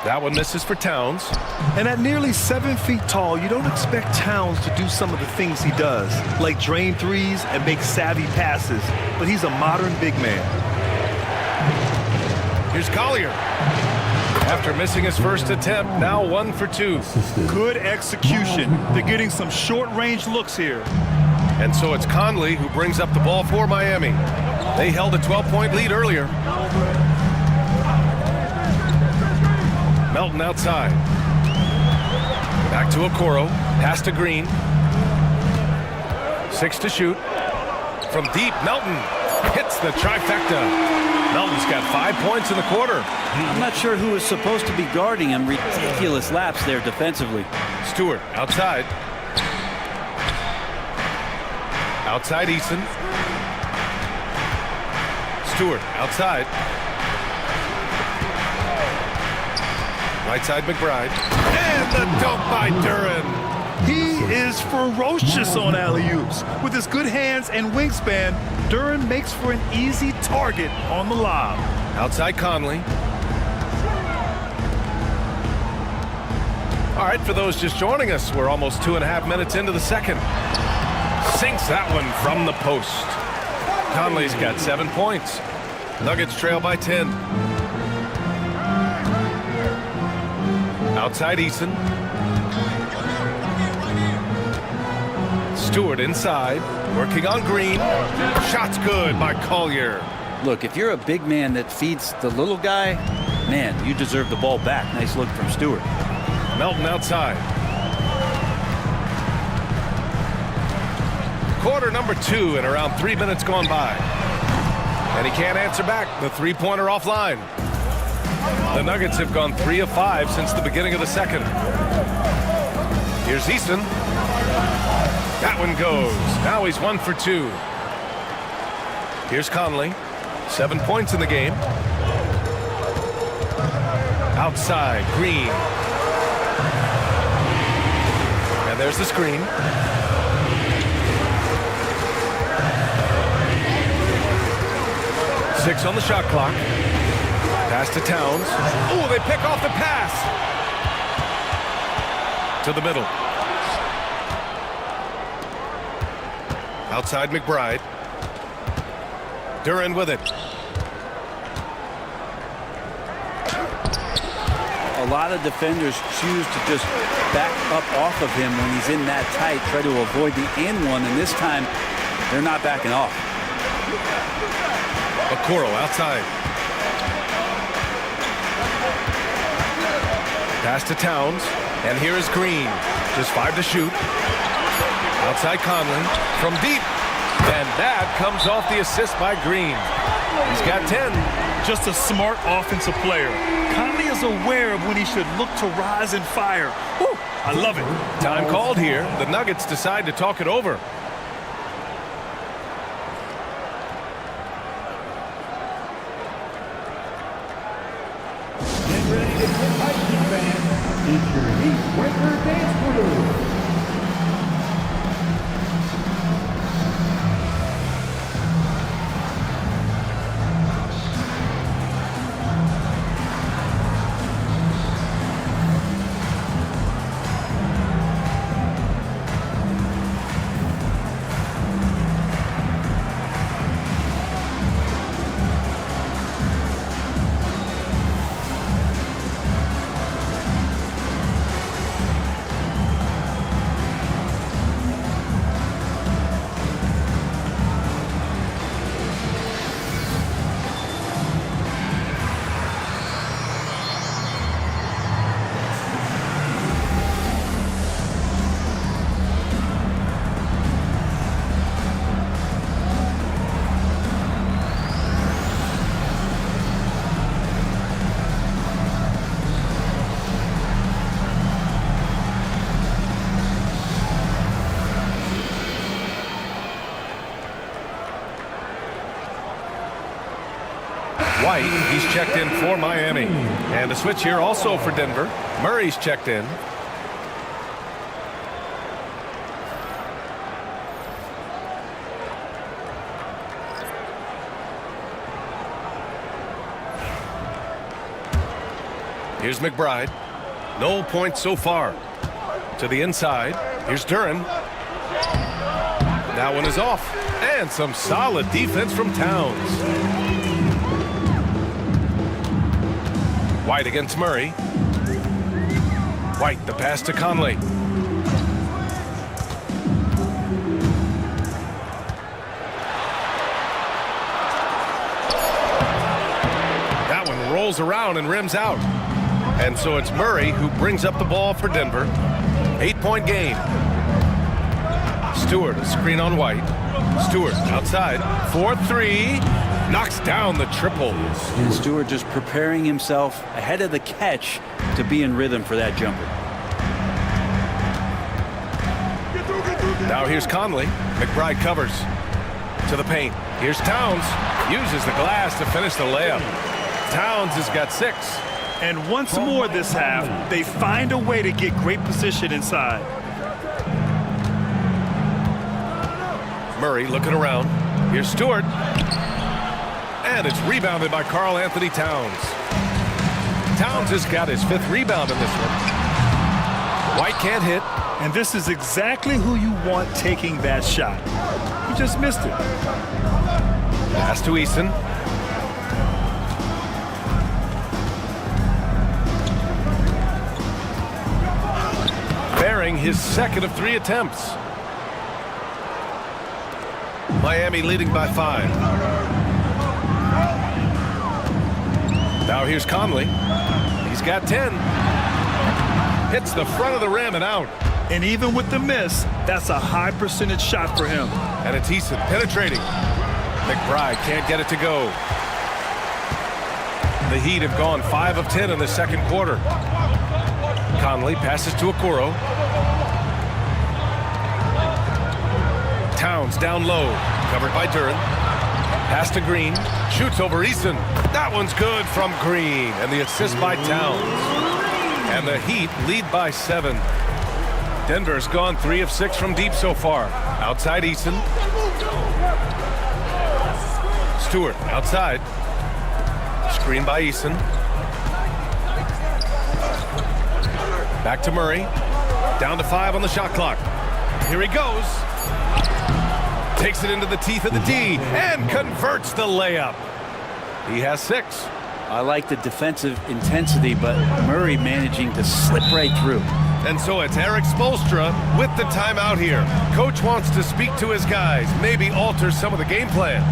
That one misses for Towns. And at nearly 7 feet tall, you don't expect Towns to do some of the things he does, like drain threes and make savvy passes, but he's a modern big man. Here's Collier. After missing his first attempt, now 1 for 2. Good execution. They're getting some short-range looks here. And so it's Conley who brings up the ball for Miami. They held a 12-point lead earlier. Melton outside. Back to Okoro. Pass to Green. 6 to shoot. From deep, Melton hits the trifecta. Melton's got 5 points in the quarter. I'm not sure who is supposed to be guarding him. Ridiculous lapse there defensively. Stewart outside. Outside Eason. Stewart outside. Right side McBride. And the dunk by Duren. He is ferocious on alley-oops. With his good hands and wingspan, Duren makes for an easy target on the lob. Outside Conley. All right, for those just joining us, we're almost 2.5 minutes into the second. Sinks that one from the post. Conley's got 7 points. Nuggets trail by 10. Outside Eason. Stewart inside, working on Green. Shot's good by Collier. Look, if you're a big man that feeds the little guy, man, you deserve the ball back. Nice look from Stewart. Melton outside. Quarter number 2 and around 3 minutes gone by. And he can't answer back. The three-pointer offline. The Nuggets have gone 3 of 5 since the beginning of the second. Here's Eason. That one goes. Now he's 1 for 2. Here's Conley. 7 points in the game. Outside, Green. And there's the screen. Six on the shot clock. Pass to Towns. Oh, they pick off the pass. To the middle. Outside McBride. Duren with it. A lot of defenders choose to just back up off of him when he's in that tight, try to avoid the and one, and this time they're not backing off. Okoro outside. Pass to Towns, and here is Green. Just 5 to shoot. Outside Conley from deep, and that comes off the assist by Green. He's got 10. Just a smart offensive player. Conley is aware of when he should look to rise and fire. Whew, I love it. Time called here. The Nuggets decide to talk it over. Get ready to get Vikings fans. It's your Heat Winter Dance Crew. White, he's checked in for Miami. And a switch here also for Denver. Murray's checked in. Here's McBride. No points so far. To the inside. Here's Duren. That one is off. And some solid defense from Towns. White against Murray. White, the pass to Conley. That one rolls around and rims out. And so it's Murray who brings up the ball for Denver. 8-point game. Stewart, a screen on White. Stewart outside. 4-3. Knocks down the triple. And Stewart just preparing himself ahead of the catch to be in rhythm for that jumper. Now here's Conley. McBride covers. To the paint. Here's Towns. Uses the glass to finish the layup. Towns has got 6. And once more this half, they find a way to get great position inside. Murray looking around. Here's Stewart. And it's rebounded by Karl Anthony Towns. Towns has got his 5th rebound in this one. White can't hit. And this is exactly who you want taking that shot. He just missed it. Pass to Eason. Bearing his 2nd of 3 attempts. Miami leading by 5. Now here's Conley. He's got 10. Hits the front of the rim and out. And even with the miss, that's a high percentage shot for him. And it's Eason penetrating. McBride can't get it to go. The Heat have gone 5 of 10 in the 2nd quarter. Conley passes to Okoro. Towns down low, covered by Duren. Pass to Green, shoots over Eason. That one's good from Green, and the assist by Towns. And the Heat lead by 7. Denver's gone 3 of 6 from deep so far. Outside Eason. Stewart outside. Screen by Eason. Back to Murray. Down to 5 on the shot clock. Here he goes. Takes it into the teeth of the D and converts the layup. He has 6. I like the defensive intensity, but Murray managing to slip right through. And so it's Eric Spoelstra with the timeout here. Coach wants to speak to his guys, maybe alter some of the game plan.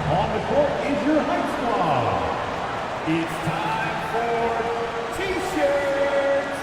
On the court is your Heights Squad. It's time for T-shirts.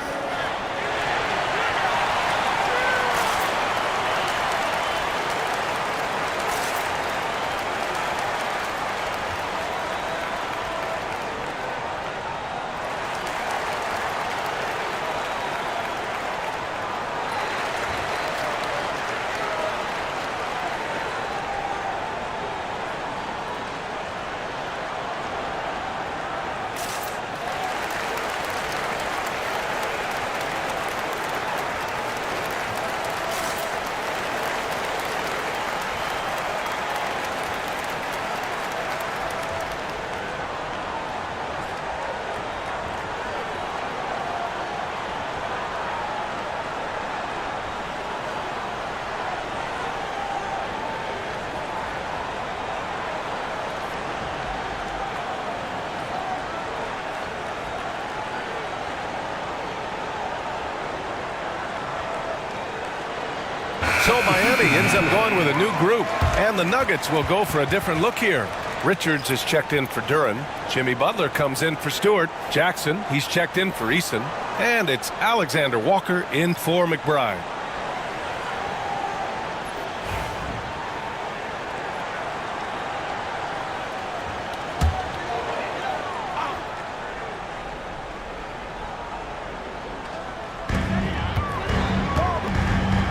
So Miami ends up going with a new group, and the Nuggets will go for a different look here. Richards is checked in for Duren. Jimmy Butler comes in for Stewart. Jackson, he's checked in for Eason. And it's Alexander Walker in for McBride.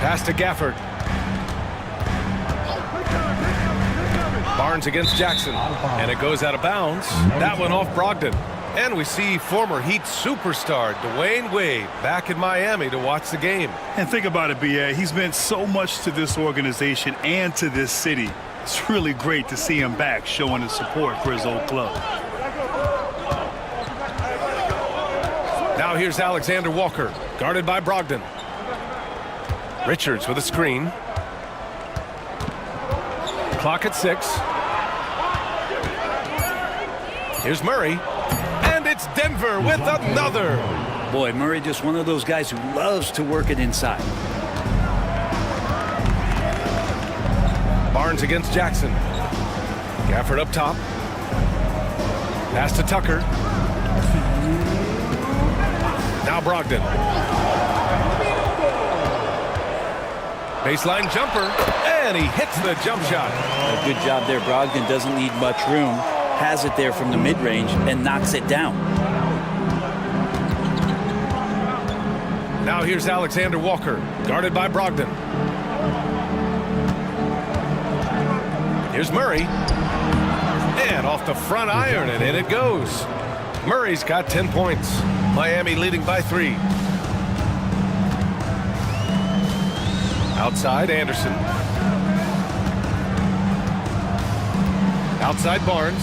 Pass to Gafford. Barnes against Jackson, and it goes out of bounds. That one off Brogdon. And we see former Heat superstar Dwayne Wade back in Miami to watch the game. And think about it, B.A. He's meant so much to this organization and to this city. It's really great to see him back showing his support for his old club. Now here's Alexander Walker, guarded by Brogdon. Richards with a screen. Clock at 6. Here's Murray. And it's Denver with another. Boy, Murray just one of those guys who loves to work it inside. Barnes against Jackson. Gafford up top. Pass to Tucker. Now Brogdon. Baseline jumper. And he hits the jump shot. A good job there. Brogdon doesn't need much room. Has it there from the mid-range and knocks it down. Now here's Alexander Walker, guarded by Brogdon. Here's Murray. And off the front iron, and in it goes. Murray's got 10 points. Miami leading by 3. Outside, Anderson. Outside, Barnes.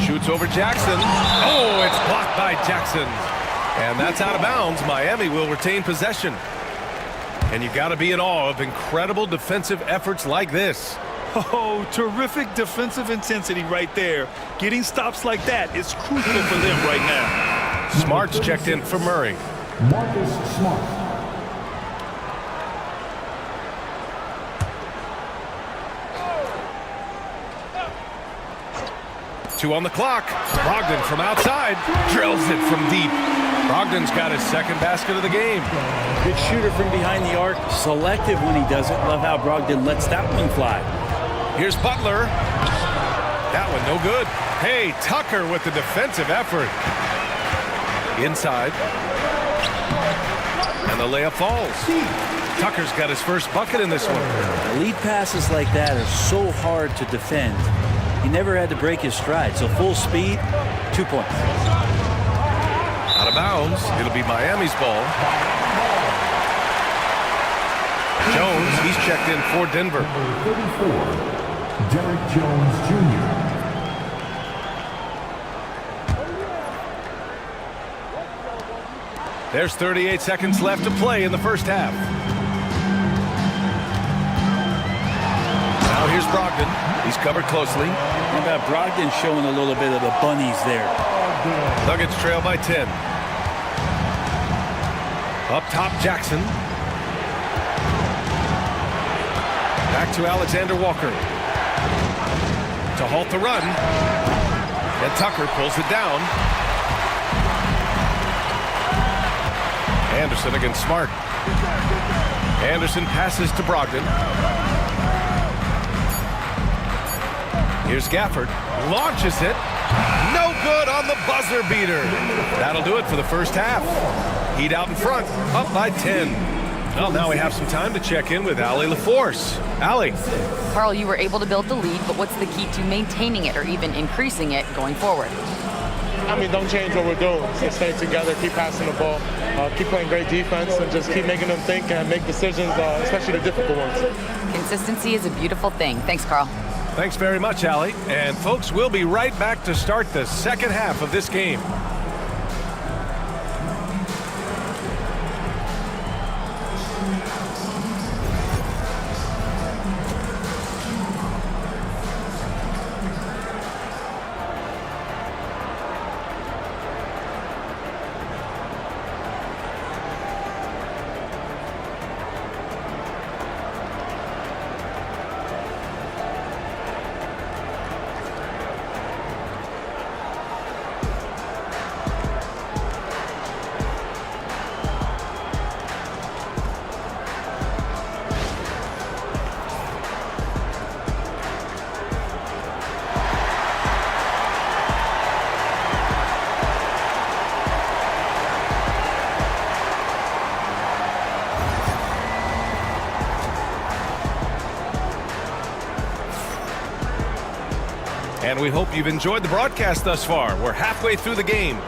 Shoots over Jackson. Oh, it's blocked by Jackson. And that's out of bounds. Miami will retain possession. And you got to be in awe of incredible defensive efforts like this. Oh, terrific defensive intensity right there. Getting stops like that is crucial for them right now. Smart's checked in for Murray. Marcus Smart. Two on the clock. Brogdon from outside drills it from deep. Brogdon's got his second basket of the game. Good shooter from behind the arc. Selective when he does it. Love how Brogdon lets that one fly. Here's Butler. That one no good. Hey, Tucker with the defensive effort. Inside. And the layup falls. Tucker's got his first bucket in this one. Lead passes like that are so hard to defend. He never had to break his stride, so full speed, 2 points. Out of bounds. It'll be Miami's ball. Jones, he's checked in for Denver. 34, Derek Jones Jr. There's 38 seconds left to play in the first half. Now here's Brogdon. He's covered closely. How about Brogdon showing a little bit of the bunnies there? Nuggets trail by 10. Up top, Jackson. Back to Alexander Walker. To halt the run. And Tucker pulls it down. Anderson against Smart. Anderson passes to Brogdon. Here's Gafford. Launches it. No good on the buzzer beater. That'll do it for the first half. Heat out in front, up by 10. Well, now we have some time to check in with Allie LaForce. Allie. Carl, you were able to build the lead, but what's the key to maintaining it or even increasing it going forward? I mean, don't change what we're doing. Just stay together, keep passing the ball, keep playing great defense, and just keep making them think and make decisions, especially the difficult ones. Consistency is a beautiful thing. Thanks, Carl. Thanks very much, Allie. And folks, we'll be right back to start the second half of this game. And we hope you've enjoyed the broadcast thus far. We're halfway through the game.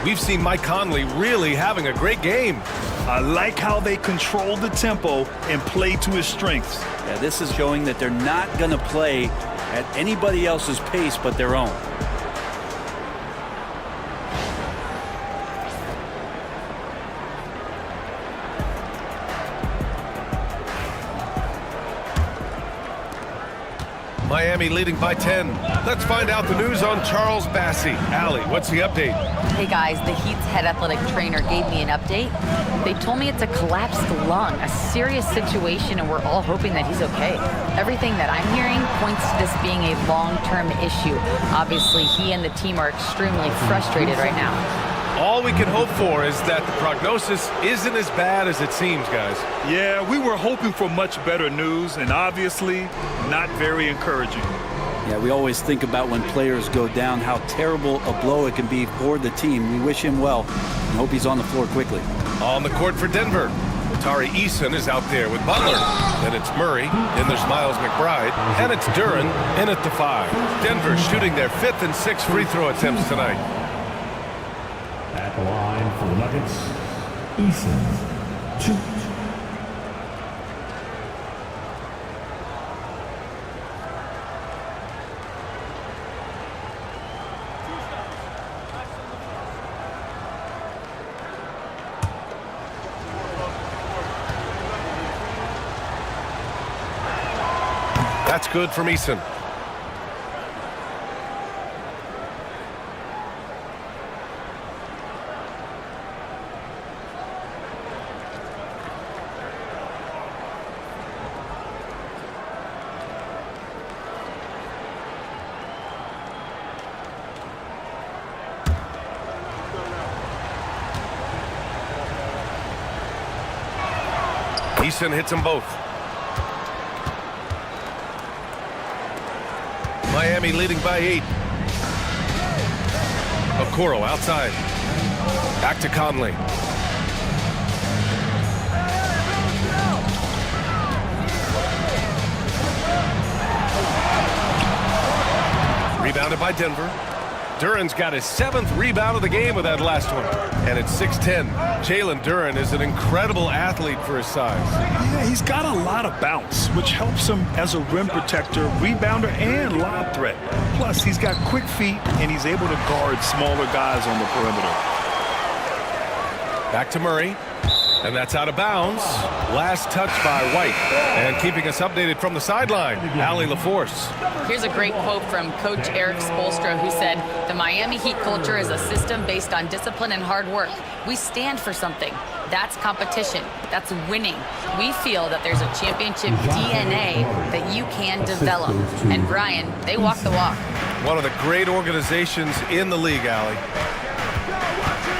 We've seen Mike Conley really having a great game. I like how they control the tempo and play to his strengths. Yeah, this is showing that they're not going to play at anybody else's pace but their own. Miami leading by 10. Let's find out the news on Charles Bassey. Allie, what's the update? Hey guys, the Heat's head athletic trainer gave me an update. They told me it's a collapsed lung, a serious situation, and we're all hoping that he's okay. Everything that I'm hearing points to this being a long-term issue. Obviously, he and the team are extremely frustrated right now. All we can hope for is that the prognosis isn't as bad as it seems, guys. Yeah, we were hoping for much better news, and obviously not very encouraging. Yeah, we always think about when players go down, how terrible a blow it can be for the team. We wish him well and hope he's on the floor quickly. On the court for Denver, Tari Eason is out there with Butler. Then it's Murray, then there's Miles McBride, and it's Duren in at the 5. Denver shooting their 5th and 6th free throw attempts tonight. At the line for the Nuggets, Eason, 2. That's good from Eason. Eason hits them both. Miami leading by 8. Okoro outside. Back to Conley. Rebounded by Denver. Duren's got his 7th rebound of the game with that last one. And it's 6-10. Jalen Duren is an incredible athlete for his size. Yeah, he's got a lot of bounce, which helps him as a rim protector, rebounder, and lob threat. Plus, he's got quick feet, and he's able to guard smaller guys on the perimeter. Back to Murray. And that's out of bounds. Last touch by White. And keeping us updated from the sideline, Allie LaForce. Here's a great quote from Coach Eric Spoelstra, who said, "The Miami Heat culture is a system based on discipline and hard work. We stand for something. That's competition. That's winning. We feel that there's a championship DNA that you can develop." And Brian, they walk the walk. One of the great organizations in the league, Allie.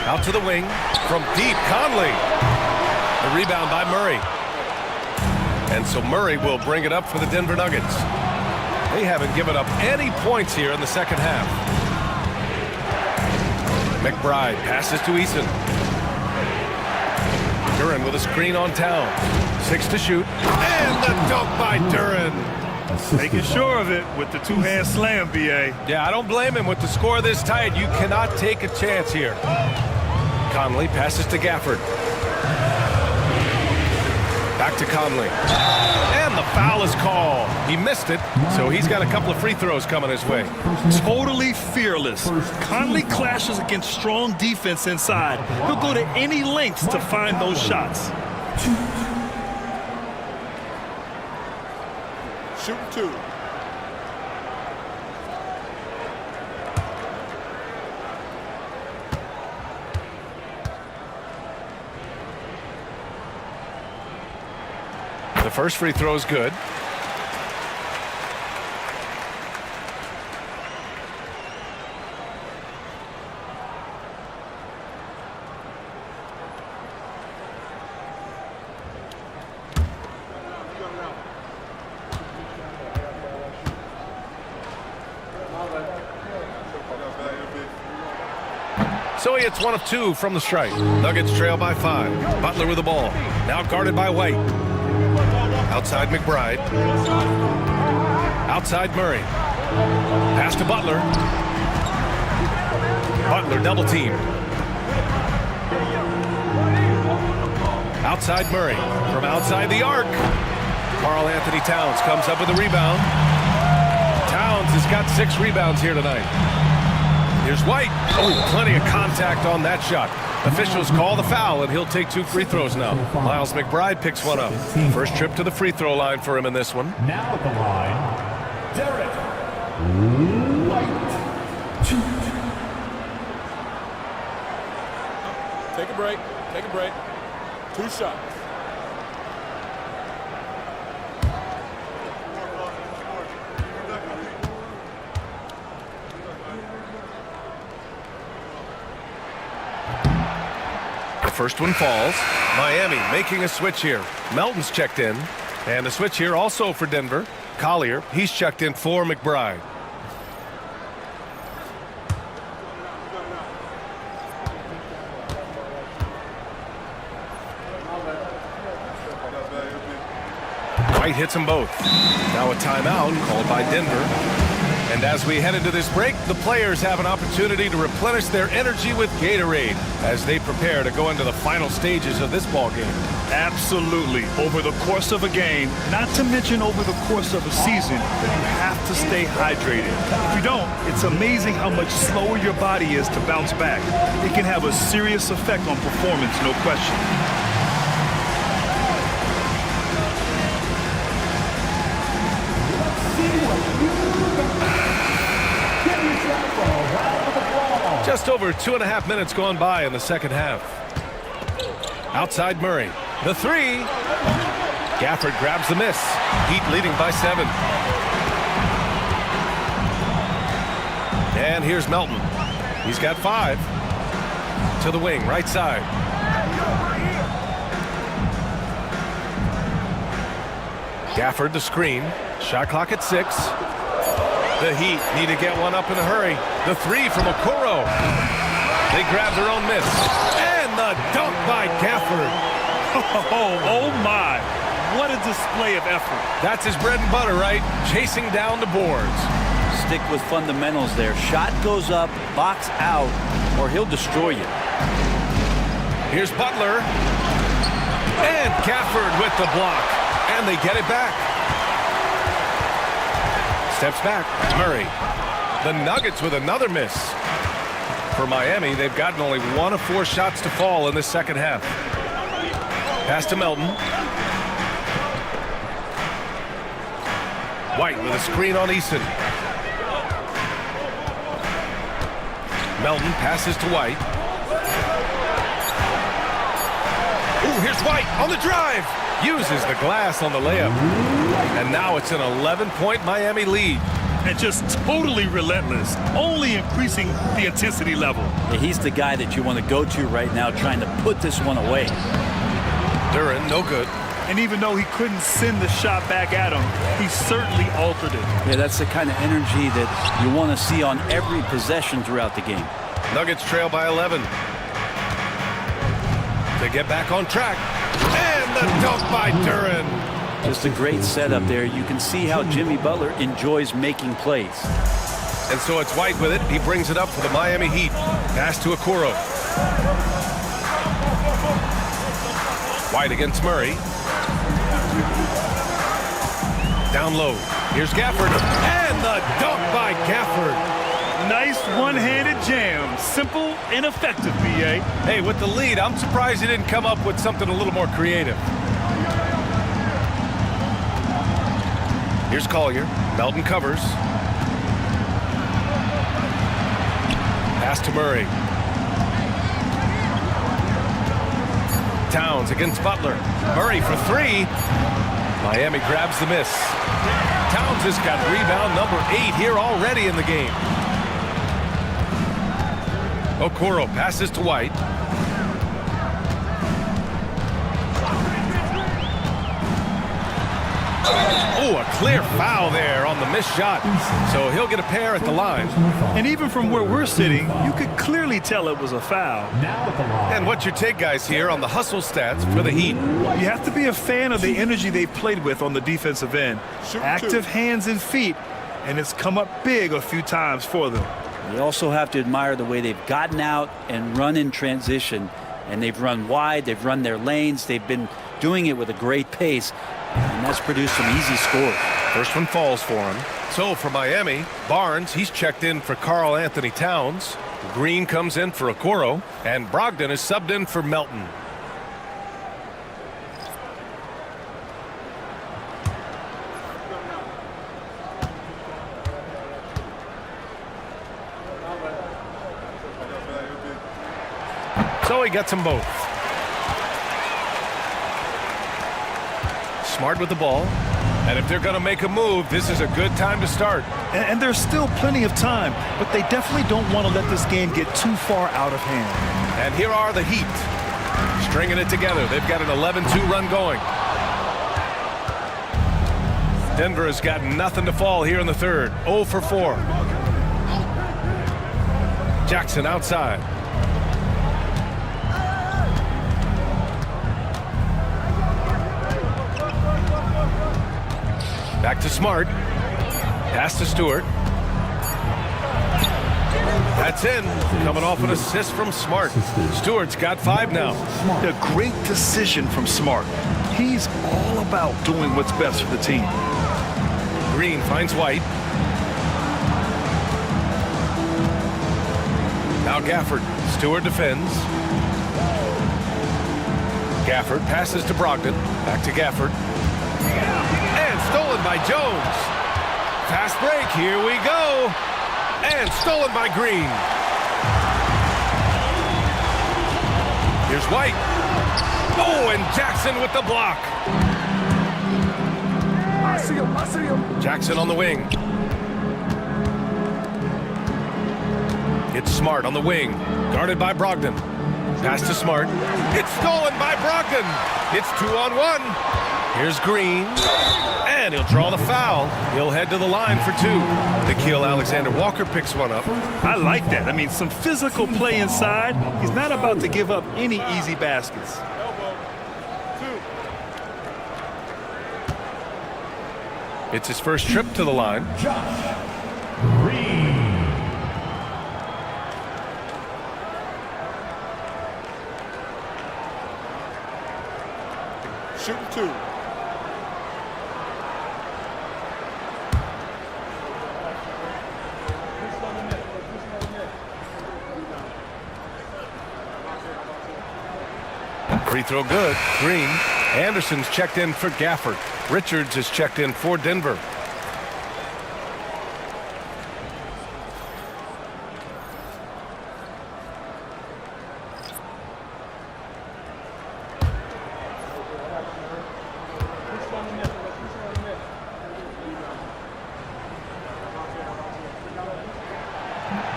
Out to the wing. From deep, Conley. The rebound by Murray. And so Murray will bring it up for the Denver Nuggets. They haven't given up any points here in the second half. McBride passes to Eason. Duren with a screen on Towns. 6 to shoot. And the dunk by Duren. Making sure of it with the two-hand slam, B.A. Yeah, I don't blame him. With the score this tight, you cannot take a chance here. Conley passes to Gafford. Back to Conley. And the foul is called. He missed it, so he's got a couple of free throws coming his way. Totally fearless. Conley clashes against strong defense inside. He'll go to any lengths to find those shots. Shoot 2. The first free throw is good. So he hits 1 of 2 from the stripe. Nuggets trail by 5. Butler with the ball. Now guarded by White. Outside McBride. Outside Murray. Pass to Butler. Butler double team. Outside Murray. From outside the arc. Karl Anthony Towns comes up with a rebound. Towns has got 6 rebounds here tonight. Here's White. Oh, plenty of contact on that shot. Officials call the foul, and he'll take 2 free throws now. Miles McBride picks one up. First trip to the free throw line for him in this one. Now at the line, Derek White. Take a break. Take a break. 2 shots. The first one falls. Miami making a switch here. Melton's checked in. And a switch here also for Denver. Collier, he's checked in for McBride. White hits them both. Now a timeout called by Denver. And as we head into this break, the players have an opportunity to replenish their energy with Gatorade as they prepare to go into the final stages of this ball game. Absolutely. Over the course of a game, not to mention over the course of a season, you have to stay hydrated. If you don't, it's amazing how much slower your body is to bounce back. It can have a serious effect on performance, no question. Just over 2.5 minutes gone by in the second half. Outside Murray. The 3. Gafford grabs the miss. Heat leading by 7. And here's Melton. He's got 5. To the wing, right side. Gafford the screen. Shot clock at 6. The Heat need to get one up in a hurry. The 3 from Okoro. They grab their own miss. And the dunk by Gafford. Oh my. What a display of effort. That's his bread and butter, right? Chasing down the boards. Stick with fundamentals there. Shot goes up, box out, or he'll destroy you. Here's Butler. And Gafford with the block. And they get it back. Steps back. Murray. The Nuggets with another miss. For Miami, they've gotten only 1 of 4 shots to fall in the second half. Pass to Melton. White with a screen on Eason. Melton passes to White. Ooh, here's White on the drive. Uses the glass on the layup. And now it's an 11-point Miami lead. And just totally relentless, only increasing the intensity level. Yeah, he's the guy that you want to go to right now trying to put this one away. Duren, no good. And even though he couldn't send the shot back at him, he certainly altered it. Yeah, that's the kind of energy that you want to see on every possession throughout the game. Nuggets trail by 11. They get back on track. And the dunk by Duren. Just a great setup there. You can see how Jimmy Butler enjoys making plays. And so it's White with it. He brings it up for the Miami Heat. Pass to Okoro. White against Murray. Down low. Here's Gafford. And the dunk by Gafford. Nice one-handed jam. Simple and effective, B.A. Hey, with the lead, I'm surprised he didn't come up with something a little more creative. Here's Collier. Melton covers. Pass to Murray. Towns against Butler. Murray for 3. Miami grabs the miss. Towns has got rebound number 8 here already in the game. Okoro passes to White. Oh, a clear foul there on the missed shot. So he'll get a pair at the line. And even from where we're sitting, you could clearly tell it was a foul. And what's your take, guys, here on the hustle stats for the Heat? You have to be a fan of the energy they've played with on the defensive end. Active hands and feet, and it's come up big a few times for them. You also have to admire the way they've gotten out and run in transition, and they've run wide, they've run their lanes, they've been doing it with a great pace, and that's produced some easy scores. First one falls for him. So for Miami, Barnes, he's checked in for Karl Anthony Towns. Green comes in for Okoro, and Brogdon is subbed in for Melton. So he gets them both. Smart with the ball. And if they're going to make a move, this is a good time to start. And there's still plenty of time, but they definitely don't want to let this game get too far out of hand. And here are the Heat, stringing it together. They've got an 11-2 run going. Denver has got nothing to fall here in the third. 0 for 4. Jackson outside. Back to Smart. Pass to Stewart. That's in. Coming off an assist from Smart. Stewart's got 5 now. A great decision from Smart. He's all about doing what's best for the team. Green finds White. Now Gafford. Stewart defends. Gafford passes to Brogdon. Back to Gafford. And stolen by Jones. Fast break. Here we go. And stolen by Green. Here's White. Oh, and Jackson with the block. I see him. Jackson on the wing. It's Smart on the wing. Guarded by Brogdon. Pass to Smart. It's stolen by Brogdon. It's 2-on-1. Here's Green. And he'll draw the foul. He'll head to the line for 2. Nickeil Alexander-Walker picks one up. I like that. I mean, some physical play inside. He's not about to give up any easy baskets. It's his first trip to the line. Josh Green. Shooting 2. Free throw good. Green. Anderson's checked in for Gafford. Richards is checked in for Denver.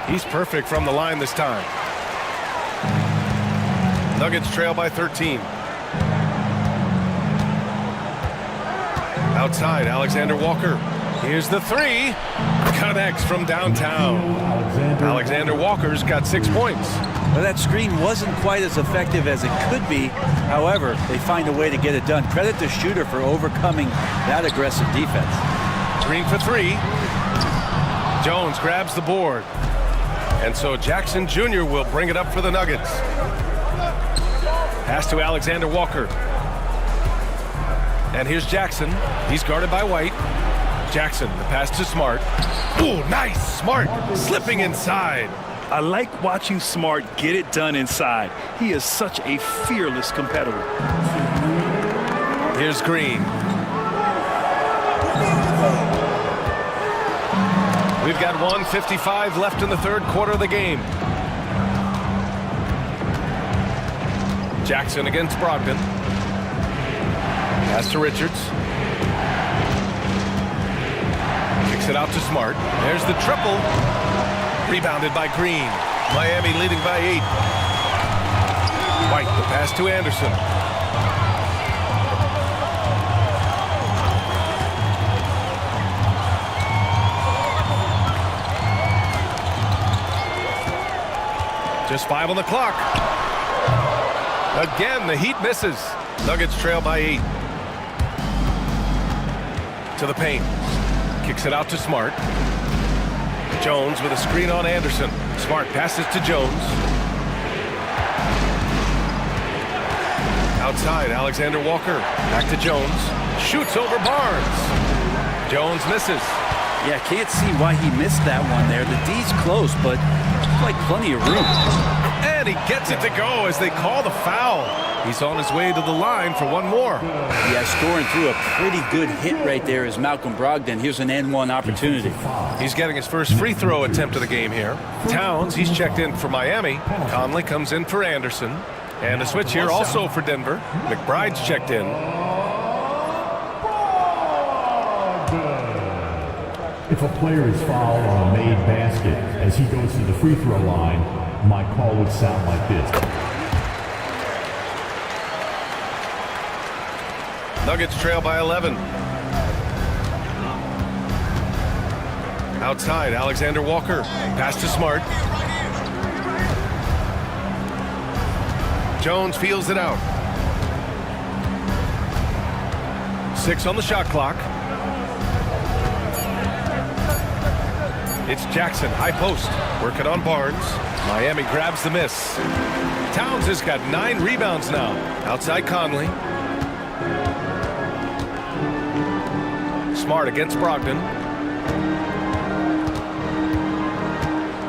He's perfect from the line this time. Nuggets trail by 13. Outside, Alexander-Walker. Here's the 3. Connects from downtown. Alexander-Walker's got 6 points. Well, that screen wasn't quite as effective as it could be. However, they find a way to get it done. Credit the shooter for overcoming that aggressive defense. Green for 3. Jones grabs the board. And so Jackson Jr. will bring it up for the Nuggets. Pass to Alexander-Walker. And here's Jackson. He's guarded by White. Jackson, the pass to Smart. Ooh, nice. Smart slipping inside. I like watching Smart get it done inside. He is such a fearless competitor. Here's Green. We've got 1:55 left in the third quarter of the game. Jackson against Brogdon. Pass to Richards. Kicks it out to Smart. There's the triple. Rebounded by Green. Miami leading by 8. White, the pass to Anderson. Just 5 on the clock. Again, the Heat misses. Nuggets trail by 8. To the paint. kicks it out to Smart. Jones with a screen on Anderson. Smart passes to Jones. Outside, Alexander Walker. Back to Jones. Shoots over Barnes. Jones misses. Yeah, can't see why he missed that one there. The D's close, but like plenty of room. And he gets it to go as they call the foul. He's on his way to the line for one more. Yeah, scoring through a pretty good hit right there is Malcolm Brogdon. Here's an N1 opportunity. He's getting his first free throw attempt of the game here. Towns, he's checked in for Miami. Conley comes in for Anderson. And a switch here also for Denver. McBride's checked in. If a player is fouled on a made basket as he goes to the free throw line, my call would sound like this. Nuggets trail by 11. Outside, Alexander Walker. Pass to Smart. Jones feels it out. 6 on the shot clock. It's Jackson, high post, working on Barnes. Miami grabs the miss. Towns has got 9 rebounds now. Outside Conley. Smart against Brogdon.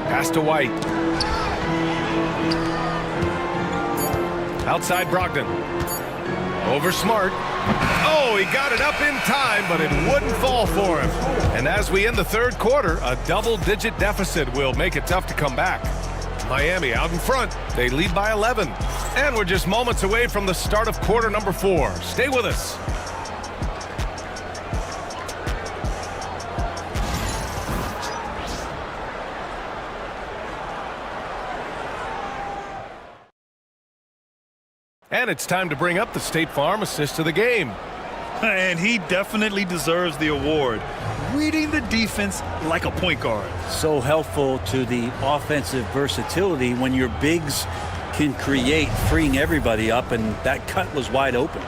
Pass to White. Outside Brogdon. Over Smart. Oh, he got it up in time, but it wouldn't fall for him. And as we end the third quarter, a double-digit deficit will make it tough to come back. Miami out in front. They lead by 11. And we're just moments away from the start of quarter number 4. Stay with us. And it's time to bring up the State Farm assist of the game. And he definitely deserves the award. Reading the defense like a point guard. So helpful to the offensive versatility when your bigs can create, freeing everybody up, and that cut was wide open.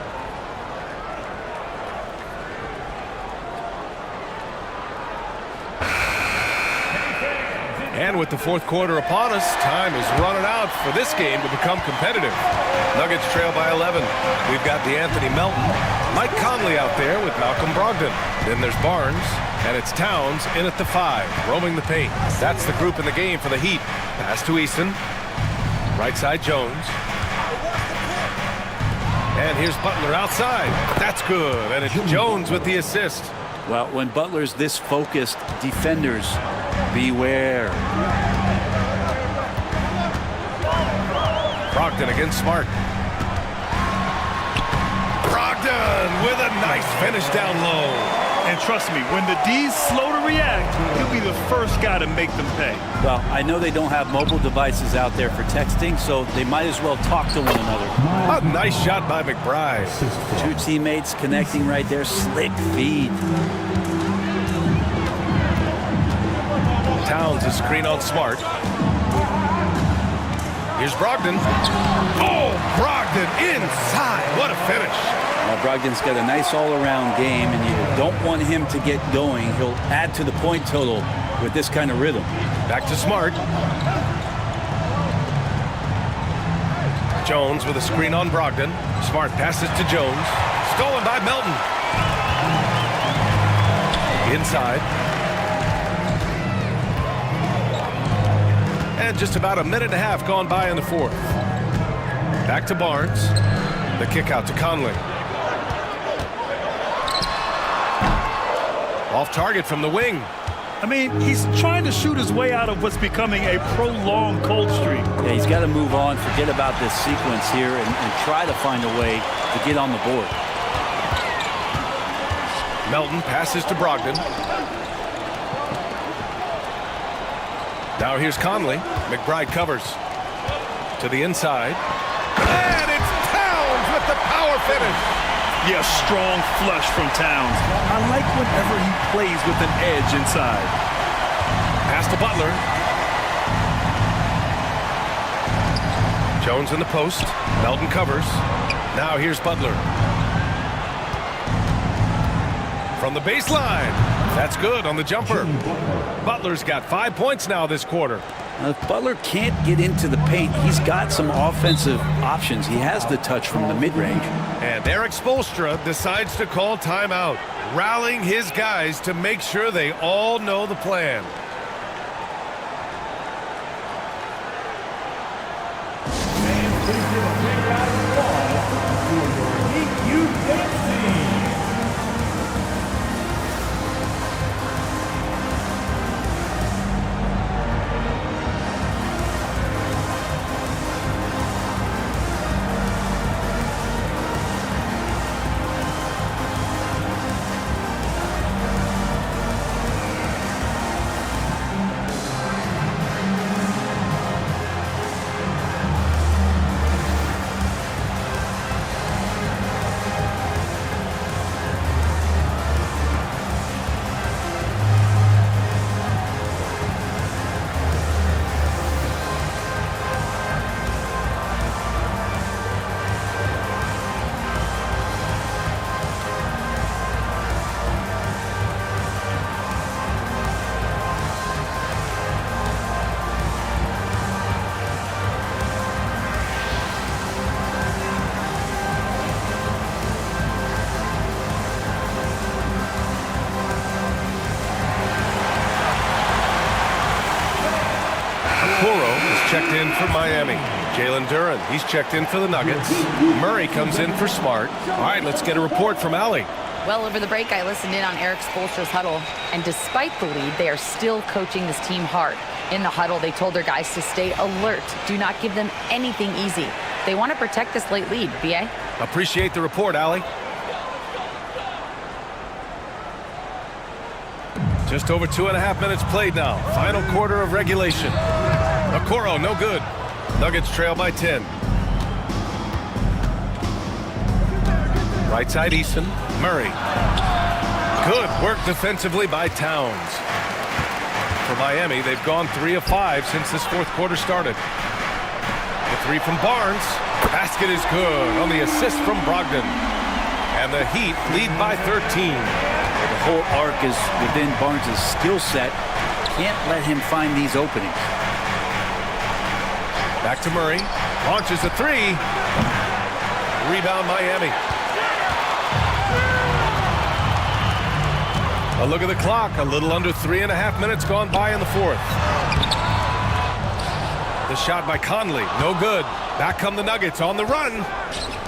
And with the fourth quarter upon us, time is running out for this game to become competitive. Nuggets trail by 11. We've got DeAnthony Melton, Mike Conley out there with Malcolm Brogdon. Then there's Barnes, and it's Towns in at the 5, roaming the paint. That's the group in the game for the Heat. Pass to Eason. Right side Jones. And here's Butler outside. That's good, and it's Jones with the assist. Well, when Butler's this focused, defenders beware. Brogdon against Smart. Brogdon with a nice finish down low. And trust me, when the D's slow to react, he'll be the first guy to make them pay. Well, I know they don't have mobile devices out there for texting, so they might as well talk to one another. A nice shot by McBride. 2 teammates connecting right there. Slick feed. Towns is screen on Smart. Here's Brogdon. Oh, Brogdon inside. What a finish. Well, Brogdon's got a nice all-around game, and you don't want him to get going. He'll add to the point total with this kind of rhythm. Back to Smart. Jones with a screen on Brogdon. Smart passes to Jones. Stolen by Melton. Inside. And just about a minute and a half gone by in the fourth. Back to Barnes. The kick out to Conley. Off target from the wing. I mean, he's trying to shoot his way out of what's becoming a prolonged cold streak. Yeah, he's got to move on, forget about this sequence here, and try to find a way to get on the board. Melton passes to Brogdon. Now here's Conley. McBride covers. To the inside. And it's Towns with the power finish. Yeah, strong flush from Towns. I like whenever he plays with an edge inside. Pass to Butler. Jones in the post. Melton covers. Now here's Butler. From the baseline. That's good on the jumper. Butler's got 5 points now this quarter. If Butler can't get into the paint, he's got some offensive options. He has the touch from the mid-range. And Eric Spoelstra decides to call timeout, rallying his guys to make sure they all know the plan. Checked in for Miami. Jalen Duren, he's checked in for the Nuggets. Murray comes in for Smart. All right, let's get a report from Allie. Well, over the break, I listened in on Eric Spoelstra's huddle, and despite the lead, they are still coaching this team hard. In the huddle, they told their guys to stay alert. Do not give them anything easy. They want to protect this late lead. B.A.? Appreciate the report, Allie. Just over 2.5 minutes played now. Final quarter of regulation. Okoro, no good. Nuggets trail by 10. Right side, Eason. Murray. Good work defensively by Towns. For Miami, they've gone 3 of 5 since this fourth quarter started. The three from Barnes. Basket is good on the assist from Brogdon. And the Heat lead by 13. The whole arc is within Barnes' skill set. Can't let him find these openings. Back to Murray. Launches a three. Rebound Miami. A look at the clock. A little under 3.5 minutes gone by in the fourth. The shot by Conley. No good. Back come the Nuggets on the run.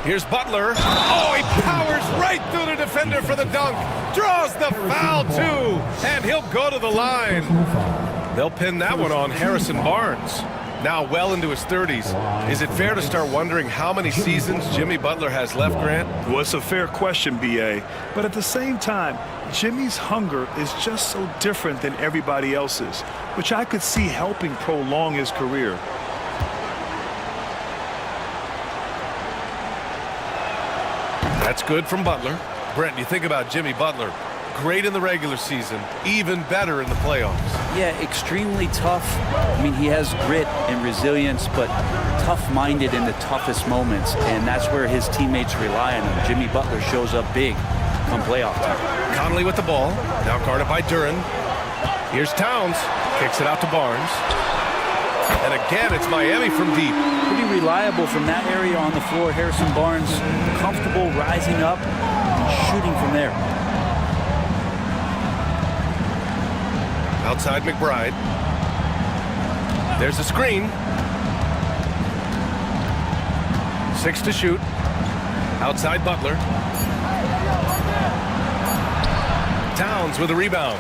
Here's Butler. Oh, he powers right through the defender for the dunk. Draws the foul, too. And he'll go to the line. They'll pin that one on Harrison Barnes. Now well into his 30s. Is it fair to start wondering how many seasons Jimmy Butler has left, Grant? Well, it's a fair question, B.A. But at the same time, Jimmy's hunger is just so different than everybody else's, which I could see helping prolong his career. That's good from Butler. Brent, you think about Jimmy Butler. Great in the regular season, even better in the playoffs. Yeah, extremely tough. I mean, he has grit and resilience, but tough-minded in the toughest moments, and that's where his teammates rely on him. Jimmy Butler shows up big come playoff time. Conley with the ball, now guarded by Duren. Here's Towns, kicks it out to Barnes. And again, it's Miami from deep. Pretty reliable from that area on the floor. Harrison Barnes comfortable rising up and shooting from there. Outside McBride. There's a screen. 6 to shoot. Outside Butler. Towns with a rebound.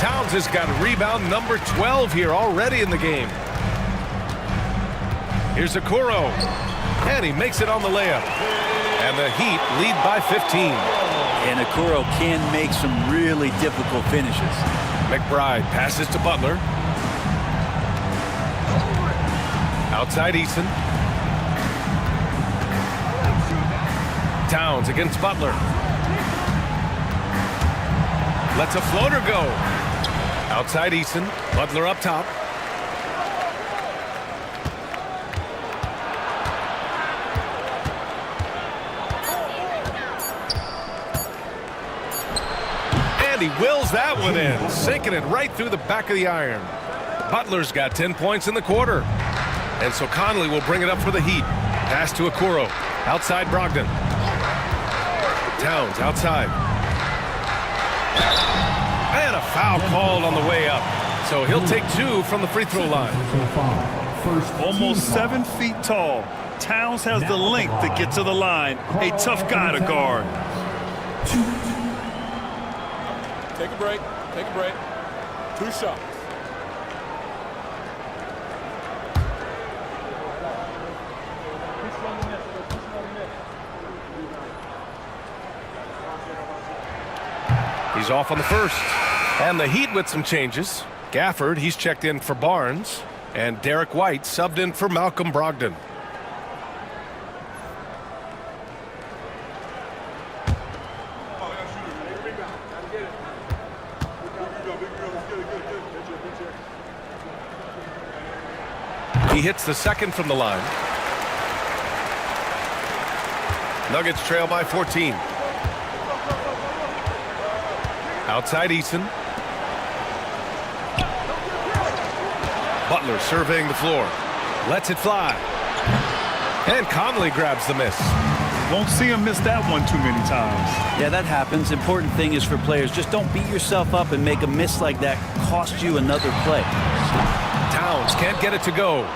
Towns has got rebound number 12 here already in the game. Here's Okoro. And he makes it on the layup. And the Heat lead by 15. And Okoro can make some really difficult finishes. McBride passes to Butler. Outside Eason. Towns against Butler. Lets a floater go. Outside Eason. Butler up top. he wills that one in, sinking it right through the back of the iron. Butler's got 10 points in the quarter. And so Conley will bring it up for the Heat. Pass to Okoro. Outside Brogdon. Towns outside. And a foul called on the way up. So he'll take 2 from the free throw line. Almost 7 feet tall. Towns has the length to get to the line. A tough guy to guard. Take a break. Take a break. 2 shots. He's off on the first. And the Heat with some changes. Gafford, he's checked in for Barnes. And Derek White subbed in for Malcolm Brogdon. He hits the second from the line. Nuggets trail by 14. Outside Eason. Butler surveying the floor. Lets it fly. And Conley grabs the miss. Won't see him miss that one too many times. Yeah, that happens. Important thing is for players, just don't beat yourself up and make a miss like that cost you another play. Towns can't get it to go.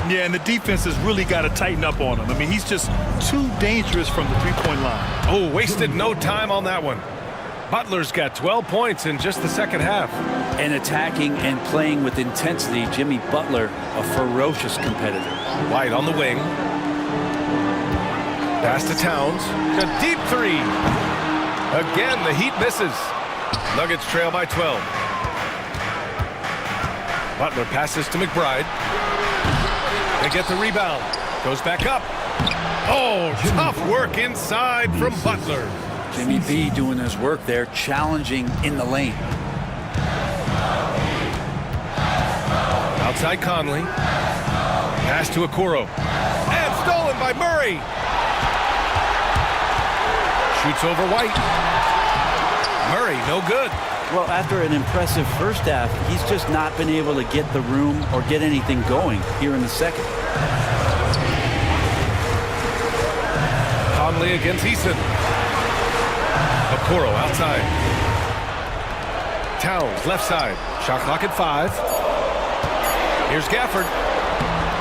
Yeah, and the defense has really got to tighten up on him. I mean, he's just too dangerous from the three-point line. Oh, wasted no time on that one. Butler's got 12 points in just the second half. And attacking and playing with intensity, Jimmy Butler, a ferocious competitor. White on the wing. Pass to Towns. A deep 3. Again, the Heat misses. Nuggets trail by 12. Butler passes to McBride. They get the rebound. Goes back up. Oh, tough work inside from Butler. Jimmy B doing his work there, challenging in the lane. Outside Conley. Pass to Okoro. And stolen by Murray. Shoots over White. Murray, no good. Well, after an impressive first half, he's just not been able to get the room or get anything going here in the second. Conley against Eason. Okoro outside. Towns left side. Shot clock at 5. Here's Gafford.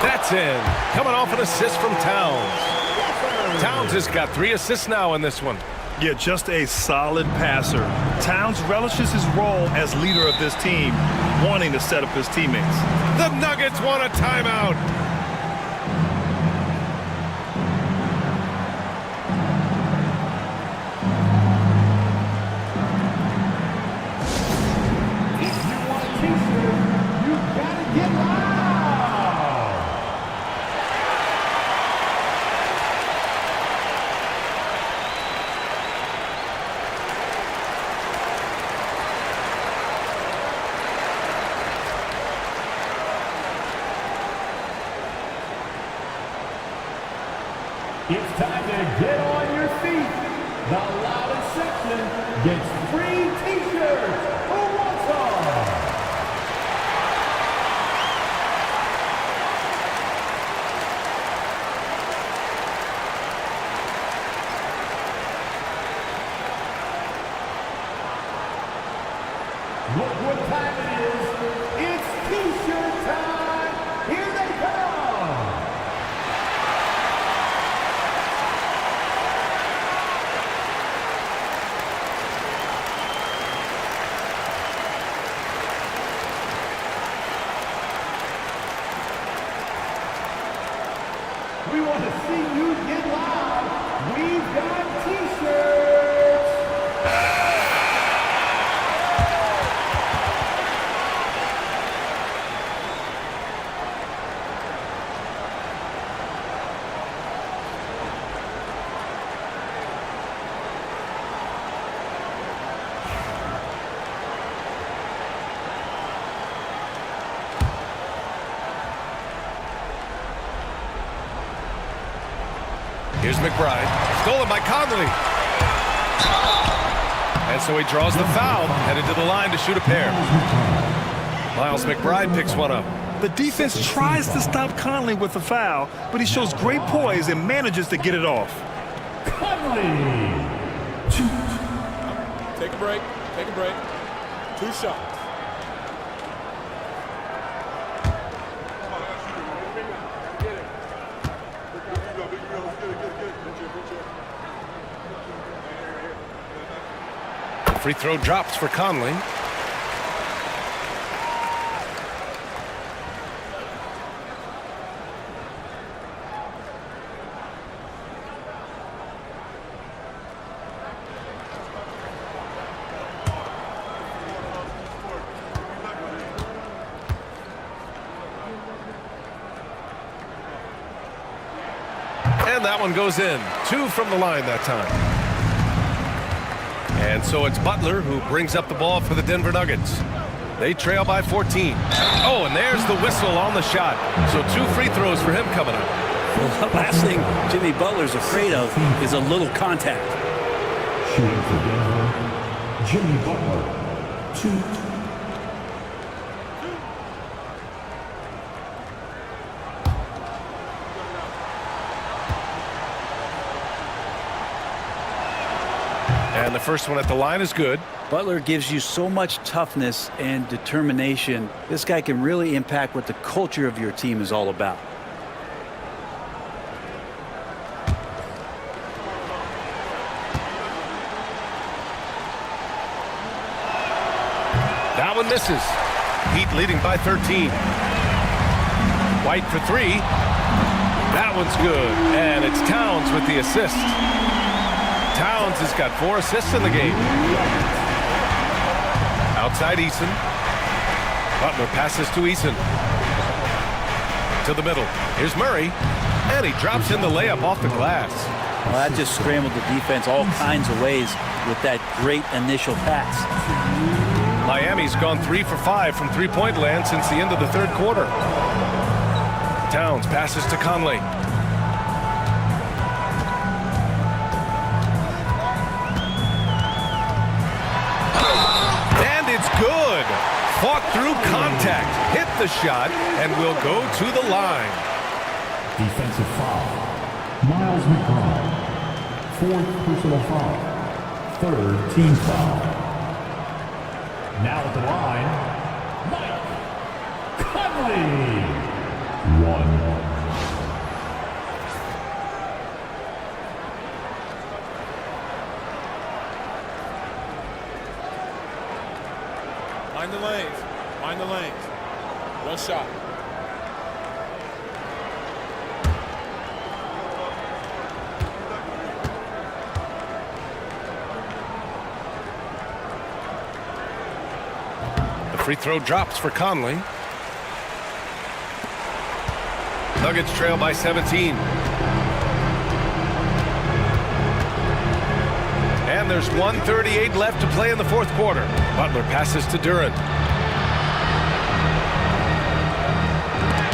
That's in. Coming off an assist from Towns. Towns has got 3 assists now in this one. Yeah, just a solid passer. Towns relishes his role as leader of this team, wanting to set up his teammates. The Nuggets want a timeout. It's time to get on your feet. The loudest section gets free t-shirts. Who wants some? Look what time it is. It's t-shirt time. Here they come. We want to see you get loud. We've got t-shirts. Here's McBride. Stolen by Conley. And so he draws the foul, headed to the line to shoot a pair. Miles McBride picks one up. The defense tries to stop Conley with the foul, but he shows great poise and manages to get it off. Conley. Take a break. Take a break. 2 shots. Free throw drops for Conley. And that one goes in. 2 from the line that time. And so it's Butler who brings up the ball for the Denver Nuggets. They trail by 14. Oh, and there's the whistle on the shot. So 2 free throws for him coming up. Well, the last thing Jimmy Butler's afraid of is a little contact. Shooting for Denver, Jimmy Butler. 2. And the first one at the line is good. Butler gives you so much toughness and determination. This guy can really impact what the culture of your team is all about. That one misses. Heat leading by 13. White for 3. That one's good. And it's Towns with the assist. Towns has got 4 assists in the game. Outside Eason. Butler passes to Eason. To the middle. Here's Murray. And he drops in the layup off the glass. Well, that just scrambled the defense all kinds of ways with that great initial pass. Miami's gone 3 for 5 from three-point land since the end of the third quarter. Towns passes to Conley. Good. Fought through contact. Hit the shot and will go to the line. Defensive foul. Miles McBride. 4th personal foul. 3rd team foul. Now at the line, Mike Conley. 1. Mind the lanes. Mind the lanes. 1 shot. The free throw drops for Conley. Nuggets trail by 17. And there's 1:38 left to play in the fourth quarter. Butler passes to Duren.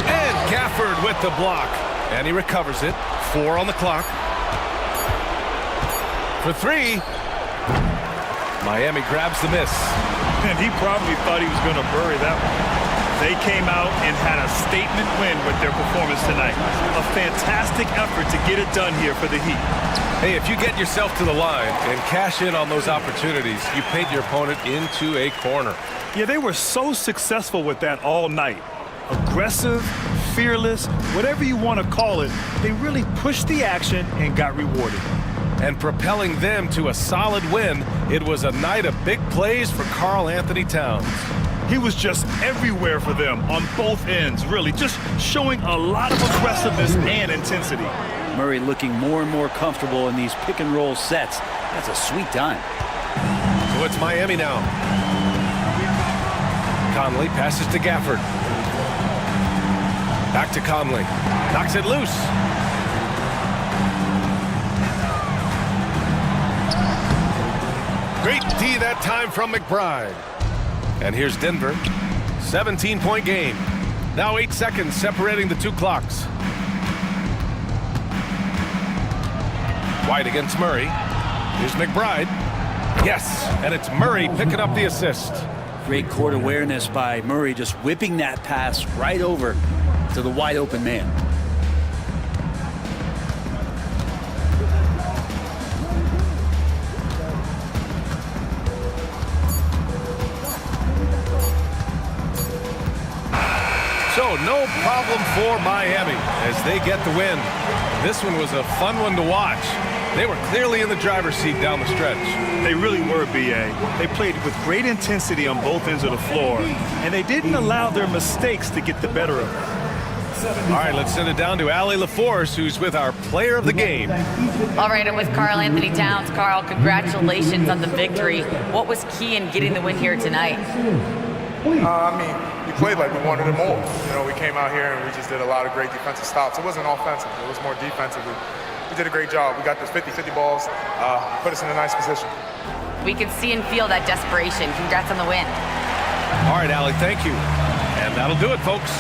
And Gafford with the block. And he recovers it. 4 on the clock. For 3. Miami grabs the miss. And he probably thought he was going to bury that one. They came out and had a statement win with their performance tonight. A fantastic effort to get it done here for the Heat. Hey, if you get yourself to the line and cash in on those opportunities, you paint your opponent into a corner. Yeah, they were so successful with that all night. Aggressive, fearless, whatever you want to call it, they really pushed the action and got rewarded. And propelling them to a solid win, it was a night of big plays for Karl Anthony Towns. He was just everywhere for them on both ends, really, just showing a lot of aggressiveness and intensity. Murray looking more and more comfortable in these pick and roll sets. That's a sweet time. So it's Miami now. Conley passes to Gafford. Back to Conley. Knocks it loose. Great D that time from McBride. And here's Denver. 17-point game. Now 8 seconds separating the 2 clocks. White against Murray. Here's McBride. Yes, and it's Murray picking up the assist. Great court awareness by Murray, just whipping that pass right over to the wide open man. So no problem for Miami as they get the win. This one was a fun one to watch. They were clearly in the driver's seat down the stretch. They really were, B.A. They played with great intensity on both ends of the floor, and they didn't allow their mistakes to get the better of them. All right, let's send it down to Allie LaForce, who's with our player of the game. All right, I'm with Karl Anthony Towns. Karl, congratulations on the victory. What was key in getting the win here tonight? We played like we wanted it more. We came out here and we just did a lot of great defensive stops. It wasn't offensive. It was more defensive. We did a great job. We got those 50-50 balls, put us in a nice position. We can see and feel that desperation. Congrats on the win. All right, Allie, thank you. And that'll do it, folks.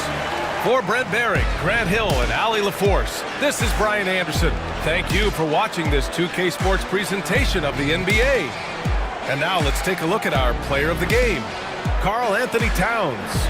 For Brent Behring, Grant Hill, and Allie LaForce, this is Brian Anderson. Thank you for watching this 2K Sports presentation of the NBA. And now let's take a look at our player of the game, Karl Anthony Towns.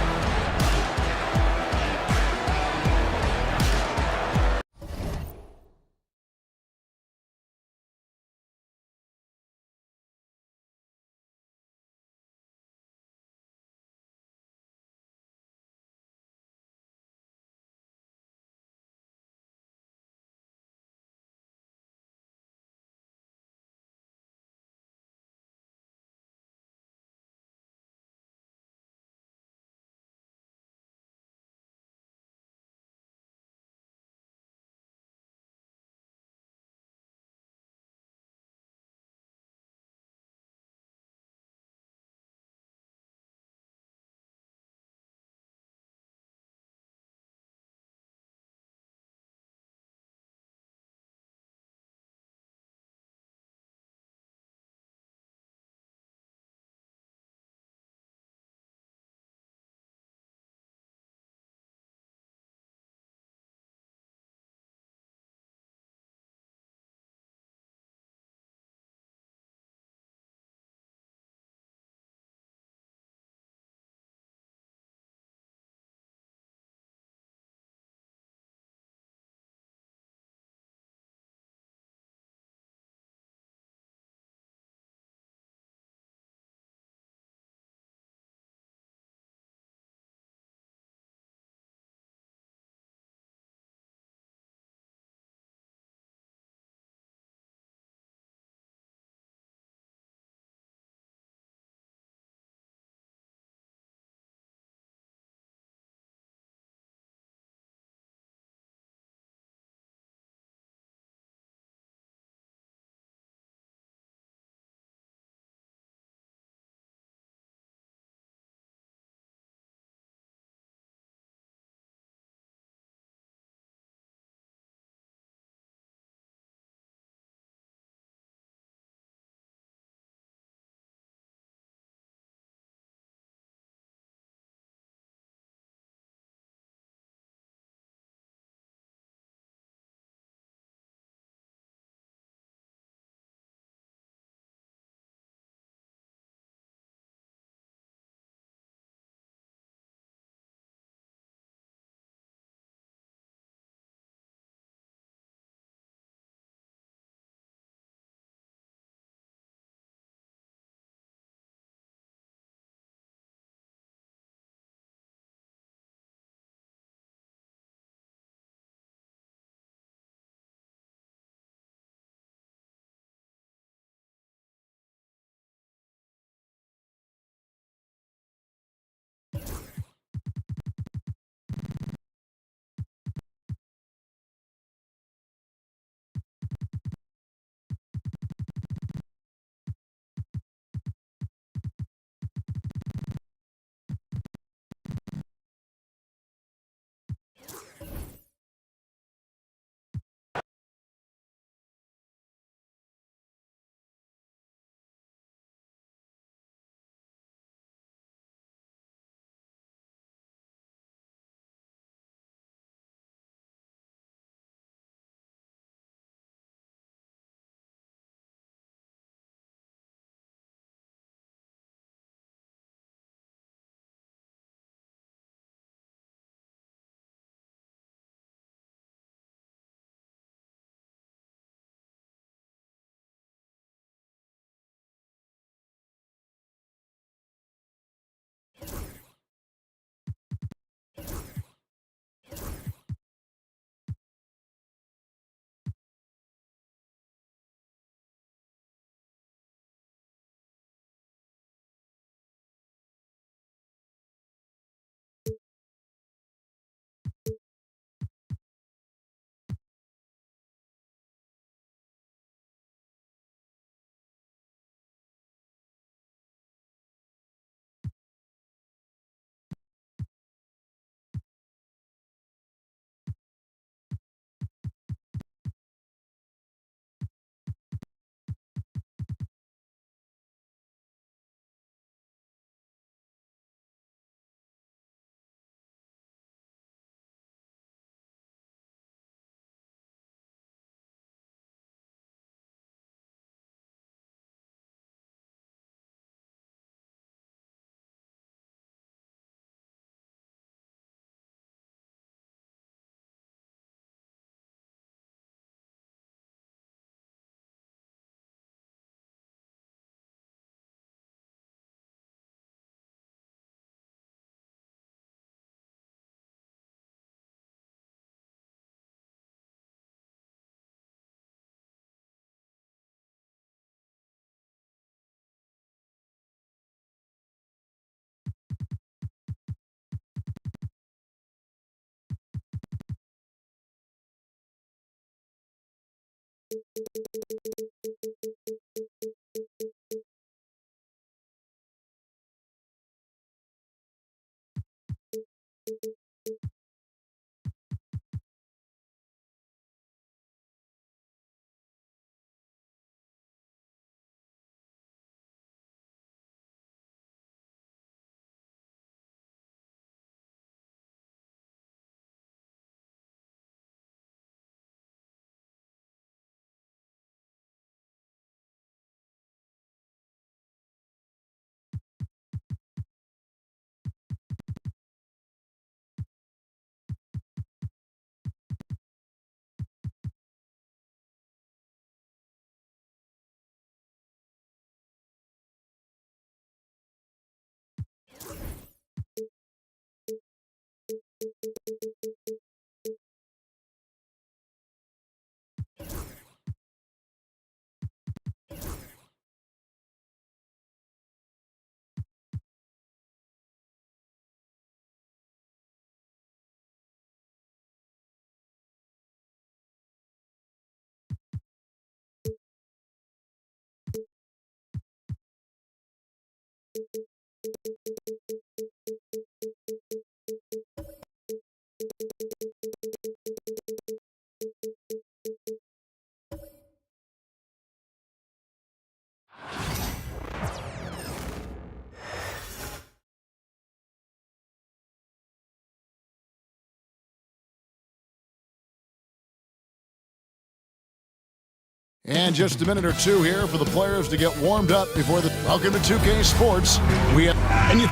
And just a minute or two here for the players to get warmed up before the welcome to 2K Sports. We have and you.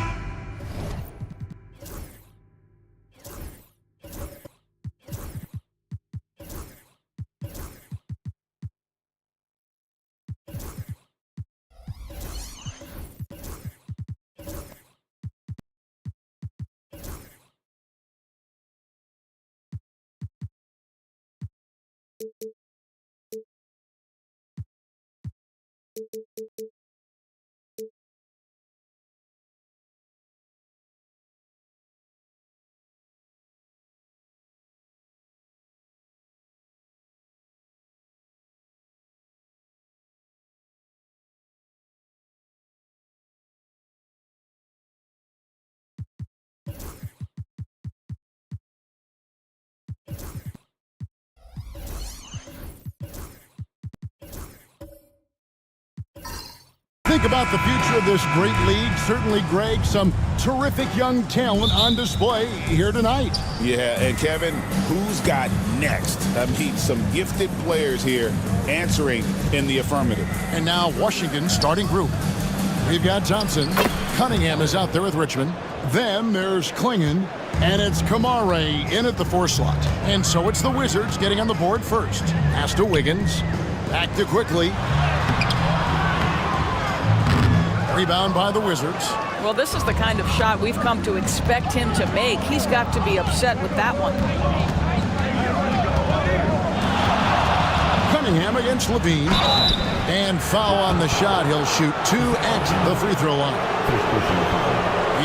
Think about the future of this great league. Certainly, Greg, some terrific young talent on display here tonight. Yeah, and Kevin, who's got next? I mean, some gifted players here answering in the affirmative. And now Washington's starting group. We've got Thompson. Cunningham is out there with Richmond. Then there's Klingon. And it's Kamare in at the 4 slot. And so it's the Wizards getting on the board first. Pass to Wiggins. Back to Quickly. Rebound by the Wizards. Well, this is the kind of shot we've come to expect him to make. He's got to be upset with that one. Cunningham against Levine. And foul on the shot. He'll shoot 2 at the free throw line.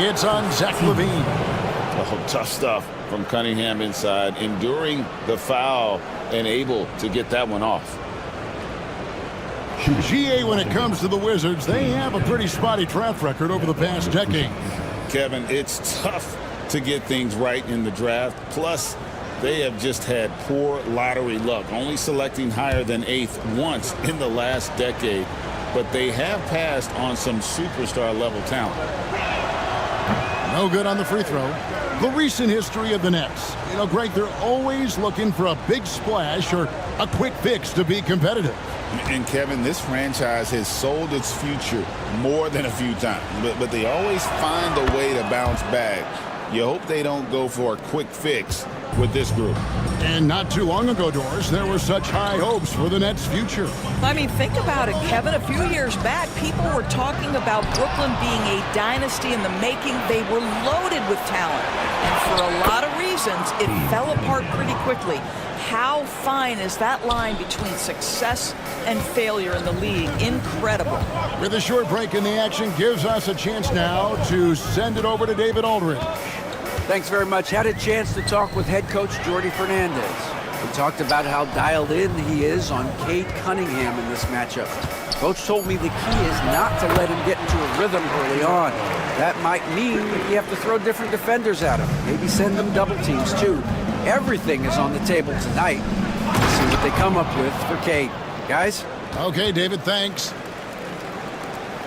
It's on Zach Levine. Oh, tough stuff from Cunningham inside, enduring the foul and able to get that one off. GA, when it comes to the Wizards, they have a pretty spotty draft record over the past decade. Kevin, it's tough to get things right in the draft. Plus, they have just had poor lottery luck, only selecting higher than 8th once in the last decade. But they have passed on some superstar-level talent. No good on the free throw. The recent history of the Nets. You know, Greg, they're always looking for a big splash or a quick fix to be competitive. And Kevin, this franchise has sold its future more than a few times, but they always find a way to bounce back. You hope they don't go for a quick fix with this group. And not too long ago, Doris, there were such high hopes for the Nets' future. I mean, think about it, Kevin. A few years back, people were talking about Brooklyn being a dynasty in the making. They were loaded with talent. And for a lot of reasons, it fell apart pretty quickly. How fine is that line between success and failure in the league? Incredible. With a short break in the action, gives us a chance now to send it over to David Aldridge. Thanks very much. Had a chance to talk with head coach Jordi Fernandez. We talked about how dialed in he is on Cade Cunningham in this matchup. Coach told me the key is not to let him get into a rhythm early on. That might mean you have to throw different defenders at him. Maybe send them double teams too. Everything is on the table tonight. Let's see what they come up with for Cade. Guys? Okay, David, thanks.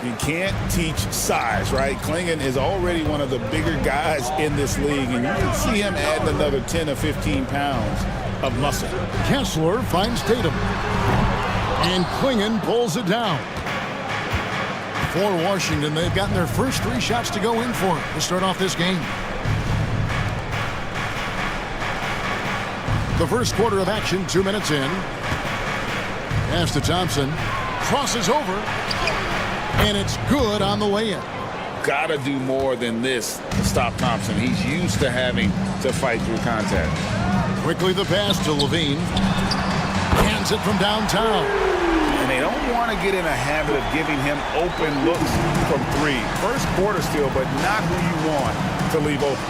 You can't teach size, right? Klingon is already one of the bigger guys in this league, and you can see him adding another 10 or 15 pounds of muscle. Kessler finds Tatum. And Klingon pulls it down. For Washington, they've gotten their first 3 shots to go in for to start off this game. The first quarter of action, 2 minutes in. Pass to Thompson. Crosses over. And it's good on the way-in. Gotta do more than this to stop Thompson. He's used to having to fight through contact. Quickly the pass to Levine. Hands it from downtown. And they don't want to get in a habit of giving him open looks from 3. First quarter still, but not who you want to leave open.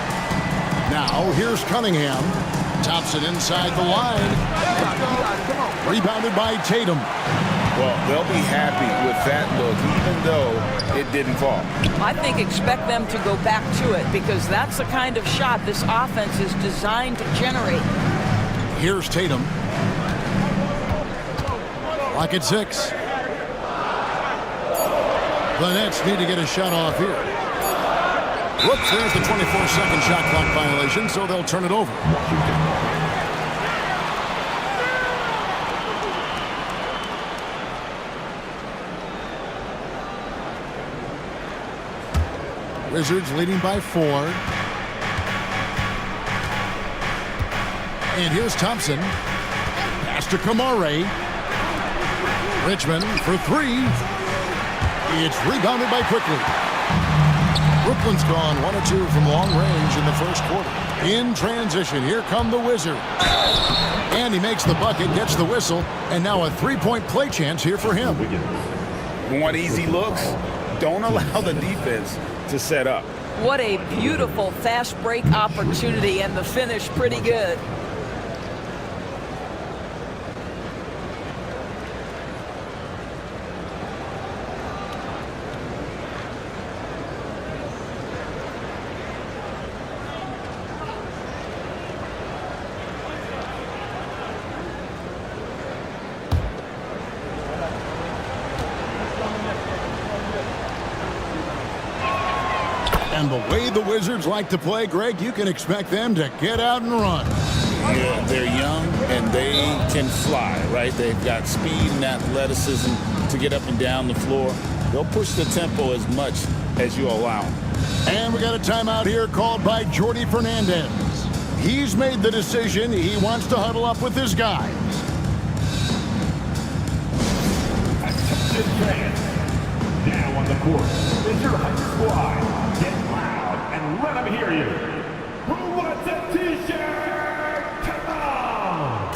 Now here's Cunningham. Thompson inside the line. Rebounded by Tatum. Well, they'll be happy with that look, even though it didn't fall. I think expect them to go back to it because that's the kind of shot this offense is designed to generate. Here's Tatum. Lock at 6. The Nets need to get a shot off here. Whoops, there's the 24-second shot clock violation, so they'll turn it over. Wizards leading by 4. And here's Thompson. Pass to Kamare. Richmond for 3. It's rebounded by Quickly. Brooklyn's gone 1 or 2 from long range in the first quarter. In transition, here come the Wizards. And he makes the bucket, gets the whistle, and now a 3-point play chance here for him. Want easy looks? Don't allow the defense to set up. What a beautiful fast break opportunity, and the finish pretty good. And the way the Wizards like to play, Greg, you can expect them to get out and run. Yeah, they're young and they can fly, right? They've got speed and athleticism to get up and down the floor. They'll push the tempo as much as you allow them. And we got a timeout here called by Jordi Fernandez. He's made the decision. He wants to huddle up with his guys. Now on the court is your high squad. Get loud and let them hear you. Who wants a t-shirt? Come on!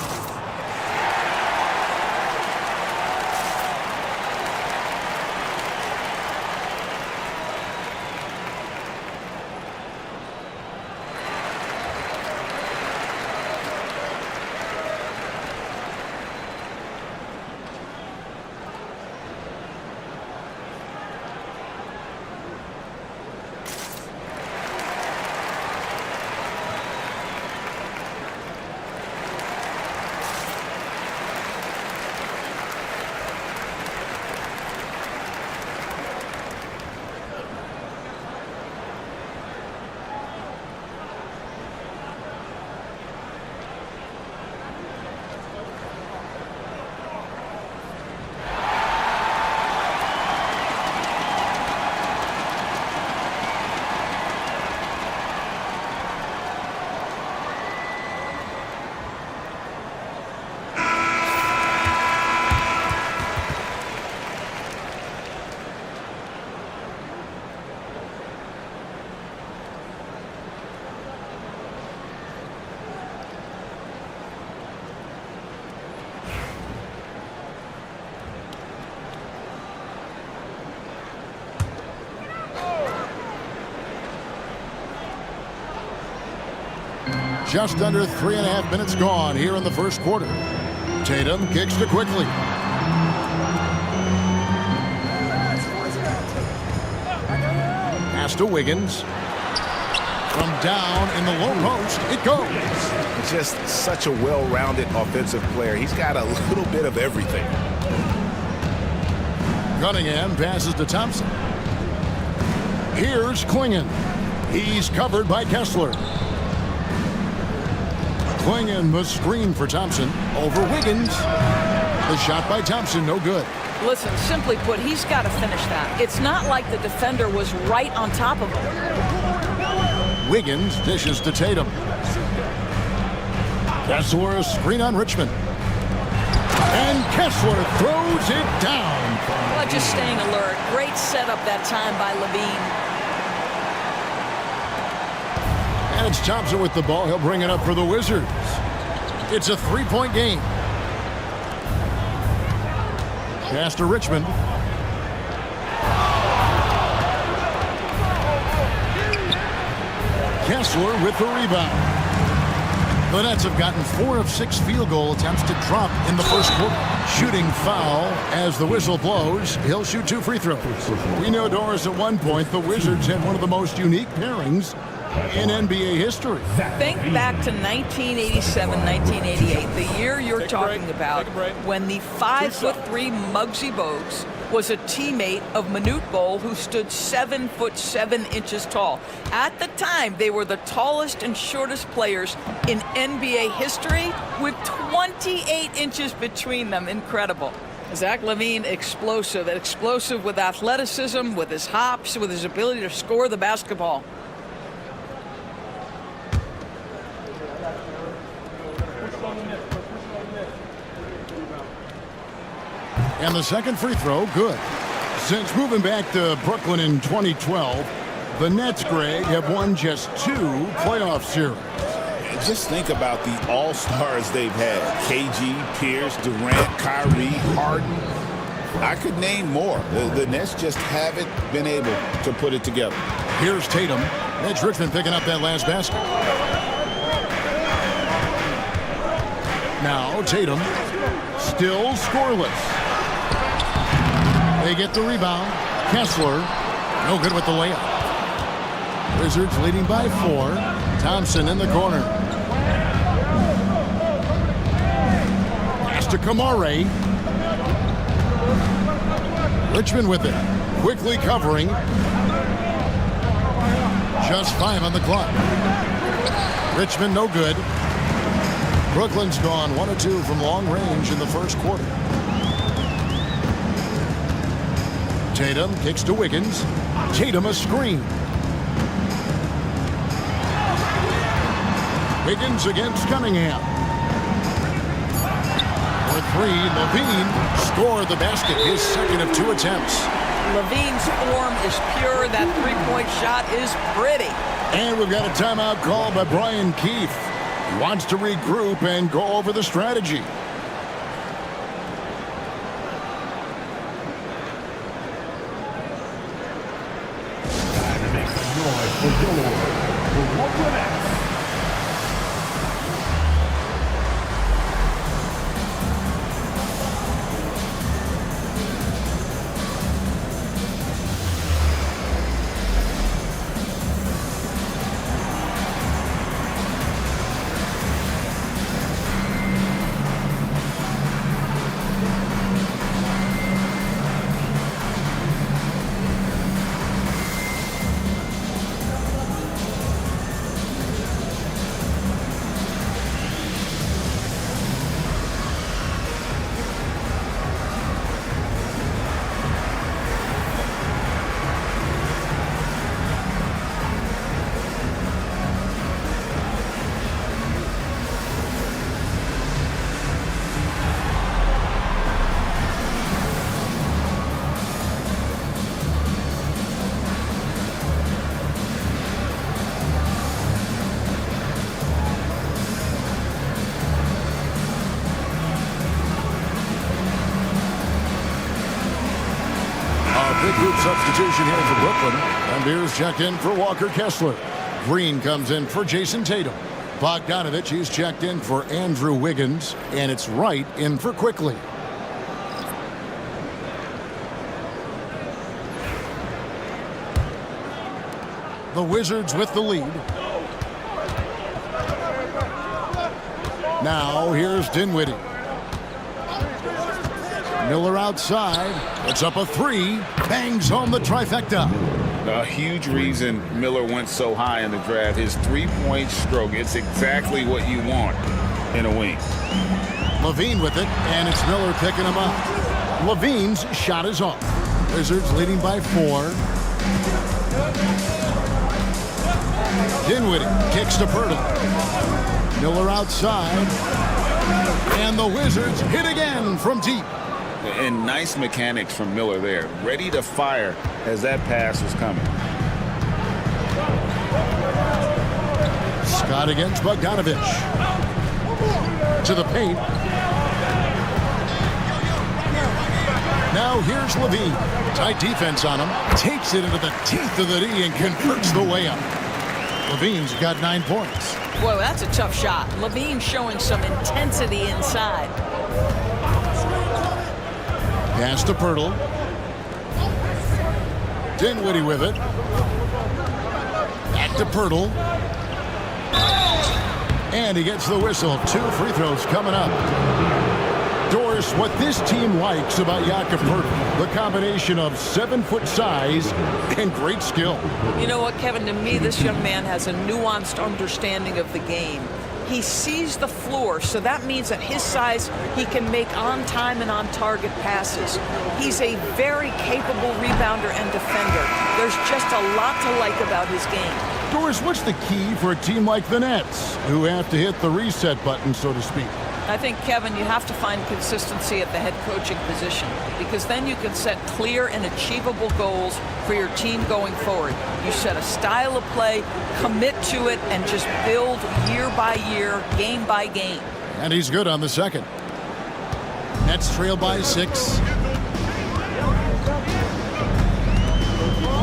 Just under 3.5 minutes gone here in the first quarter. Tatum kicks to Quickly. Pass to Wiggins. From down in the low post, it goes. Just such a well-rounded offensive player. He's got a little bit of everything. Cunningham passes to Thompson. Here's Klingon. He's covered by Kessler. Klingon the screen for Thompson. Over Wiggins. The shot by Thompson, no good. Listen, simply put, he's got to finish that. It's not like the defender was right on top of him. Wiggins dishes to Tatum. Kessler screen on Richmond. And Kessler throws it down. Well, just staying alert. Great setup that time by Levine. And it's Thompson with the ball. He'll bring it up for the Wizards. It's a 3-point game. Pass to Richmond. Kessler with the rebound. The Nets have gotten 4 of 6 field goal attempts to drop in the first quarter. Shooting foul as the whistle blows. He'll shoot 2 free throws. We know, Doris, at one point the Wizards had one of the most unique pairings in NBA history. Think back to 1987, 1988, the year you're talking about, when the 5'3" Muggsy Bogues was a teammate of Manute Bol, who stood 7'7" tall. At the time, they were the tallest and shortest players in NBA history, with 28 inches between them. Incredible. Zach LaVine, explosive with athleticism, with his hops, with his ability to score the basketball. And the second free throw, good. Since moving back to Brooklyn in 2012, the Nets, Greg, have won just 2 playoff series. Just think about the all-stars they've had. KG, Pierce, Durant, Kyrie, Harden. I could name more. The Nets just haven't been able to put it together. Here's Tatum. Mitch Richmond picking up that last basket. Now Tatum, still scoreless. They get the rebound. Kessler, no good with the layup. Wizards leading by 4. Thompson in the corner. Pass to Kamare. Richmond with it. Quickly covering. Just 5 on the clock. Richmond no good. Brooklyn's gone 1 of 2 from long range in the first quarter. Tatum kicks to Wiggins. Tatum a screen. Wiggins against Cunningham. For 3, LaVine scored the basket, his second of 2 attempts. LaVine's form is pure. That three-point shot is pretty. And we've got a timeout called by Brian Keefe. He wants to regroup and go over the strategy. Big group substitution here for Brooklyn. And Beers checked in for Walker Kessler. Green comes in for Jason Tatum. Bogdanovich, he's checked in for Andrew Wiggins. And it's Wright in for Quickly. The Wizards with the lead. Now here's Dinwiddie. Miller outside. It's up a 3. Bangs home the trifecta. A huge reason Miller went so high in the draft. His three-point stroke. It's exactly what you want in a wing. LaVine with it, and it's Miller picking him up. LaVine's shot is off. Wizards leading by 4. Dinwiddie kicks to Pirtle. Miller outside. And the Wizards hit again from deep. And nice mechanics from Miller there. Ready to fire as that pass was coming. Scott against Bogdanovich. To the paint. Now here's LaVine. Tight defense on him. Takes it into the teeth of the D and converts the layup. LaVine's got 9 points. Boy, that's a tough shot. LaVine showing some intensity inside. Pass to Pirtle. Dinwiddie with it. Back to Pirtle. And he gets the whistle. 2 free throws coming up. Doris, what this team likes about Jakob Pirtle, the combination of 7-foot size and great skill. You know what, Kevin? To me, this young man has a nuanced understanding of the game. He sees the floor, so that means at his size, he can make on-time and on-target passes. He's a very capable rebounder and defender. There's just a lot to like about his game. Doris, what's the key for a team like the Nets, who have to hit the reset button, so to speak? I think, Kevin, you have to find consistency at the head coaching position, because then you can set clear and achievable goals for your team going forward. You set a style of play, commit to it, and just build year by year, game by game. And he's good on the second. Nets trail by 6.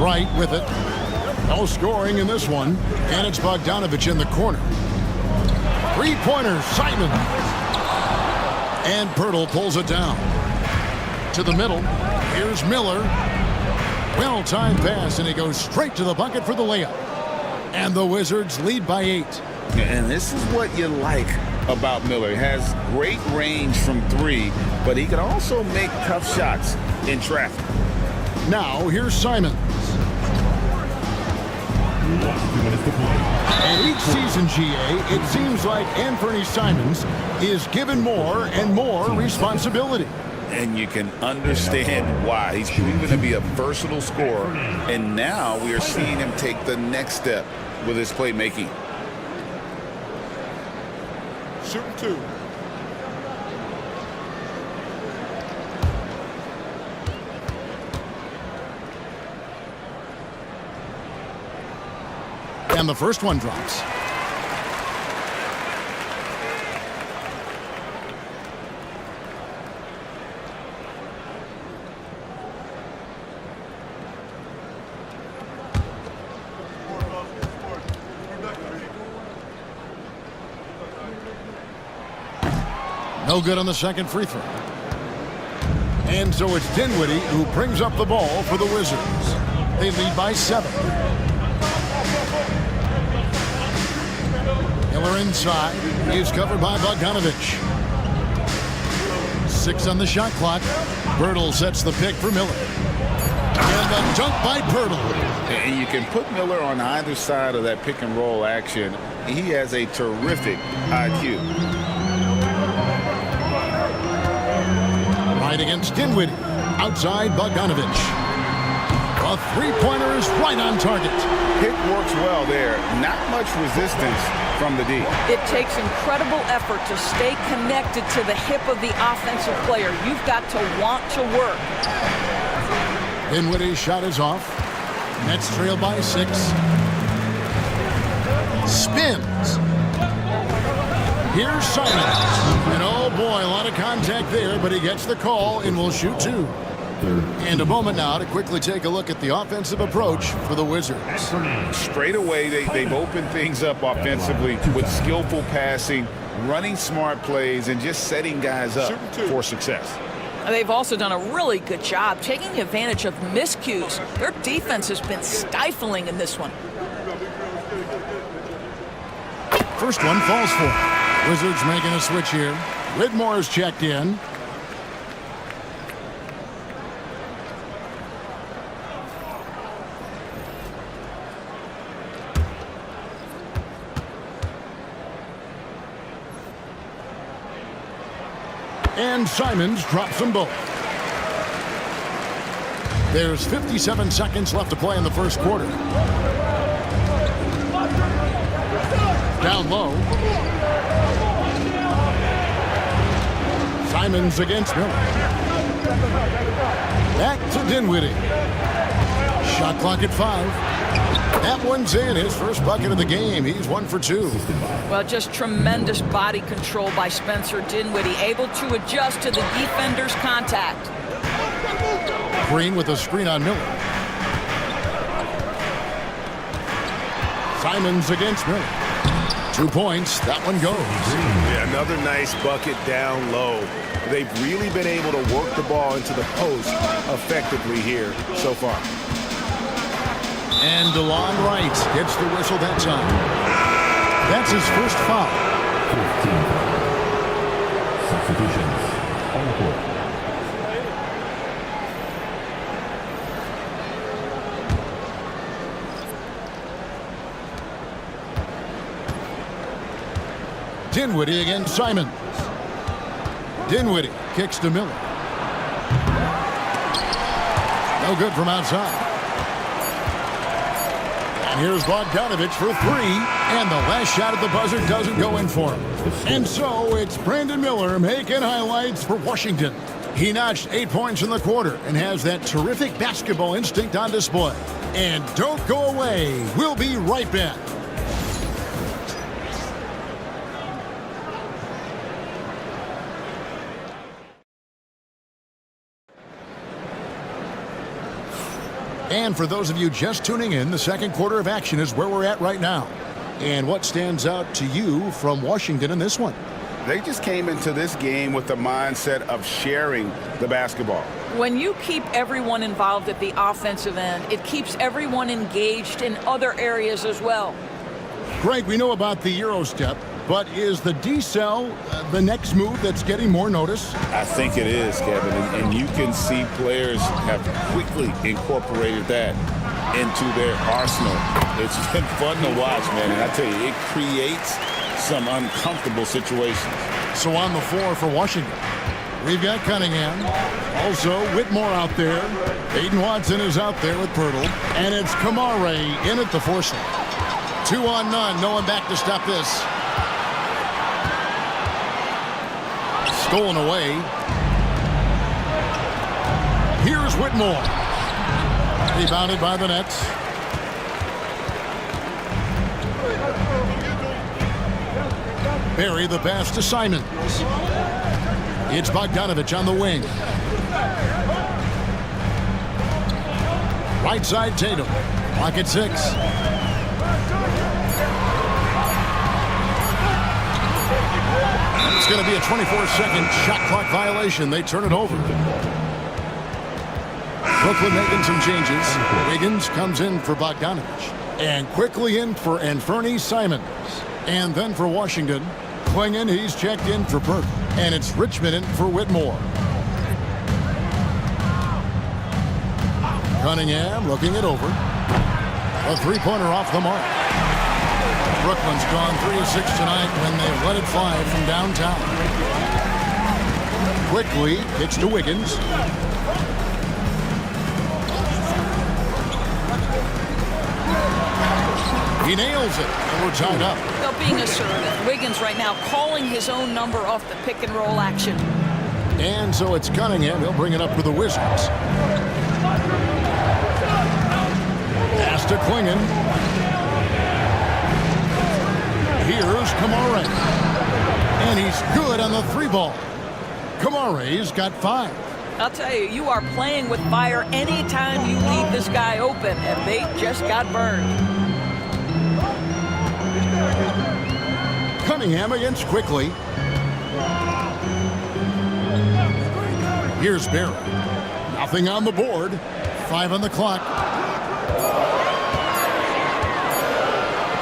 Wright with it. No scoring in this one. And it's Bogdanovich in the corner. 3-pointer, Simon. And Pirtle pulls it down. To the middle. Here's Miller. Well-timed pass, and he goes straight to the bucket for the layup. And the Wizards lead by 8. And this is what you like about Miller. He has great range from 3, but he can also make tough shots in traffic. Now, here's Simons. And each season, GA, it seems like Anthony Simons is given more and more responsibility. And you can understand why. He's proven to be a versatile scorer, and now we are seeing him take the next step with his playmaking. Shooting 2. And the first one drops. No good on the second free throw. And so it's Dinwiddie who brings up the ball for the Wizards. They lead by 7. Miller inside. He's covered by Bogdanovich. 6 on the shot clock. Pirtle sets the pick for Miller. And the dunk by Pirtle. And you can put Miller on either side of that pick and roll action. He has a terrific IQ. Right against Dinwiddie. Outside Bogdanovich. A 3-pointer is right on target. Pick works well there. Not much resistance from the D. It takes incredible effort to stay connected to the hip of the offensive player. You've got to want to work. Dinwiddie's shot is off. Nets trail by 6. Spins. Here's Simons. And oh boy, a lot of contact there, but he gets the call and will shoot 2. And a moment now to quickly take a look at the offensive approach for the Wizards. Straight away, they've opened things up offensively with skillful passing, running smart plays, and just setting guys up for success. They've also done a really good job taking advantage of miscues. Their defense has been stifling in this one. First one falls for. Wizards making a switch here. Widmore's checked in. And Simons drops them both. There's 57 seconds left to play in the first quarter. Down low. Simons against Miller. Back to Dinwiddie. Shot clock at 5. That one's in. His first bucket of the game. He's 1 for 2. Well, just tremendous body control by Spencer Dinwiddie, able to adjust to the defender's contact. Green with a screen on Miller. Simons against Miller. 2 points. That one goes. Yeah, another nice bucket down low. They've really been able to work the ball into the post effectively here so far. And DeLon Wright gets the whistle that time. That's his first foul. 15. Substitutions on the court. Dinwiddie against Simons. Dinwiddie kicks to Miller. No good from outside. And here's Bogdanovich for 3. And the last shot at the buzzer doesn't go in for him. And so it's Brandon Miller making highlights for Washington. He notched 8 points in the quarter and has that terrific basketball instinct on display. And don't go away. We'll be right back. And for those of you just tuning in, the second quarter of action is where we're at right now. And what stands out to you from Washington in this one? They just came into this game with the mindset of sharing the basketball. When you keep everyone involved at the offensive end, it keeps everyone engaged in other areas as well. Greg, we know about the Euro step, but is the D-cell the next move that's getting more notice? I think it is, Kevin, and you can see players have quickly incorporated that into their arsenal. It's been fun to watch, man, and I tell you, it creates some uncomfortable situations. So on the floor for Washington, we've got Cunningham. Also, Whitmore out there. Aiden Watson is out there with Pirtle. And it's Kamare in at the foursome. 2 on none. No one back to stop this. Stolen away. Here's Whitmore. Rebounded by the Nets. Barry the pass to Simons. It's Bogdanovich on the wing. Right side Tatum. Clock at 6. It's going to be a 24-second shot clock violation. They turn it over. Brooklyn making some changes. Wiggins comes in for Bogdanovich. And quickly in for Anthony Simons. And then for Washington, Klingon, he's checked in for Burke. And it's Richmond in for Whitmore. Cunningham looking it over. A three-pointer off the mark. Brooklyn's gone 3 of 6 tonight when they let it fly from downtown. Quickly, gets to Wiggins. He nails it, and we're tied up. Still being assertive. Wiggins right now calling his own number off the pick and roll action. And so it's Cunningham. He'll bring it up for the Wizards. Pass to Klingon. Here's Kamare. And he's good on the 3-ball. Kamare's got 5. I'll tell you, you are playing with fire anytime you leave this guy open, and they just got burned. Cunningham against Quickly. Here's Barry. Nothing on the board. 5 on the clock.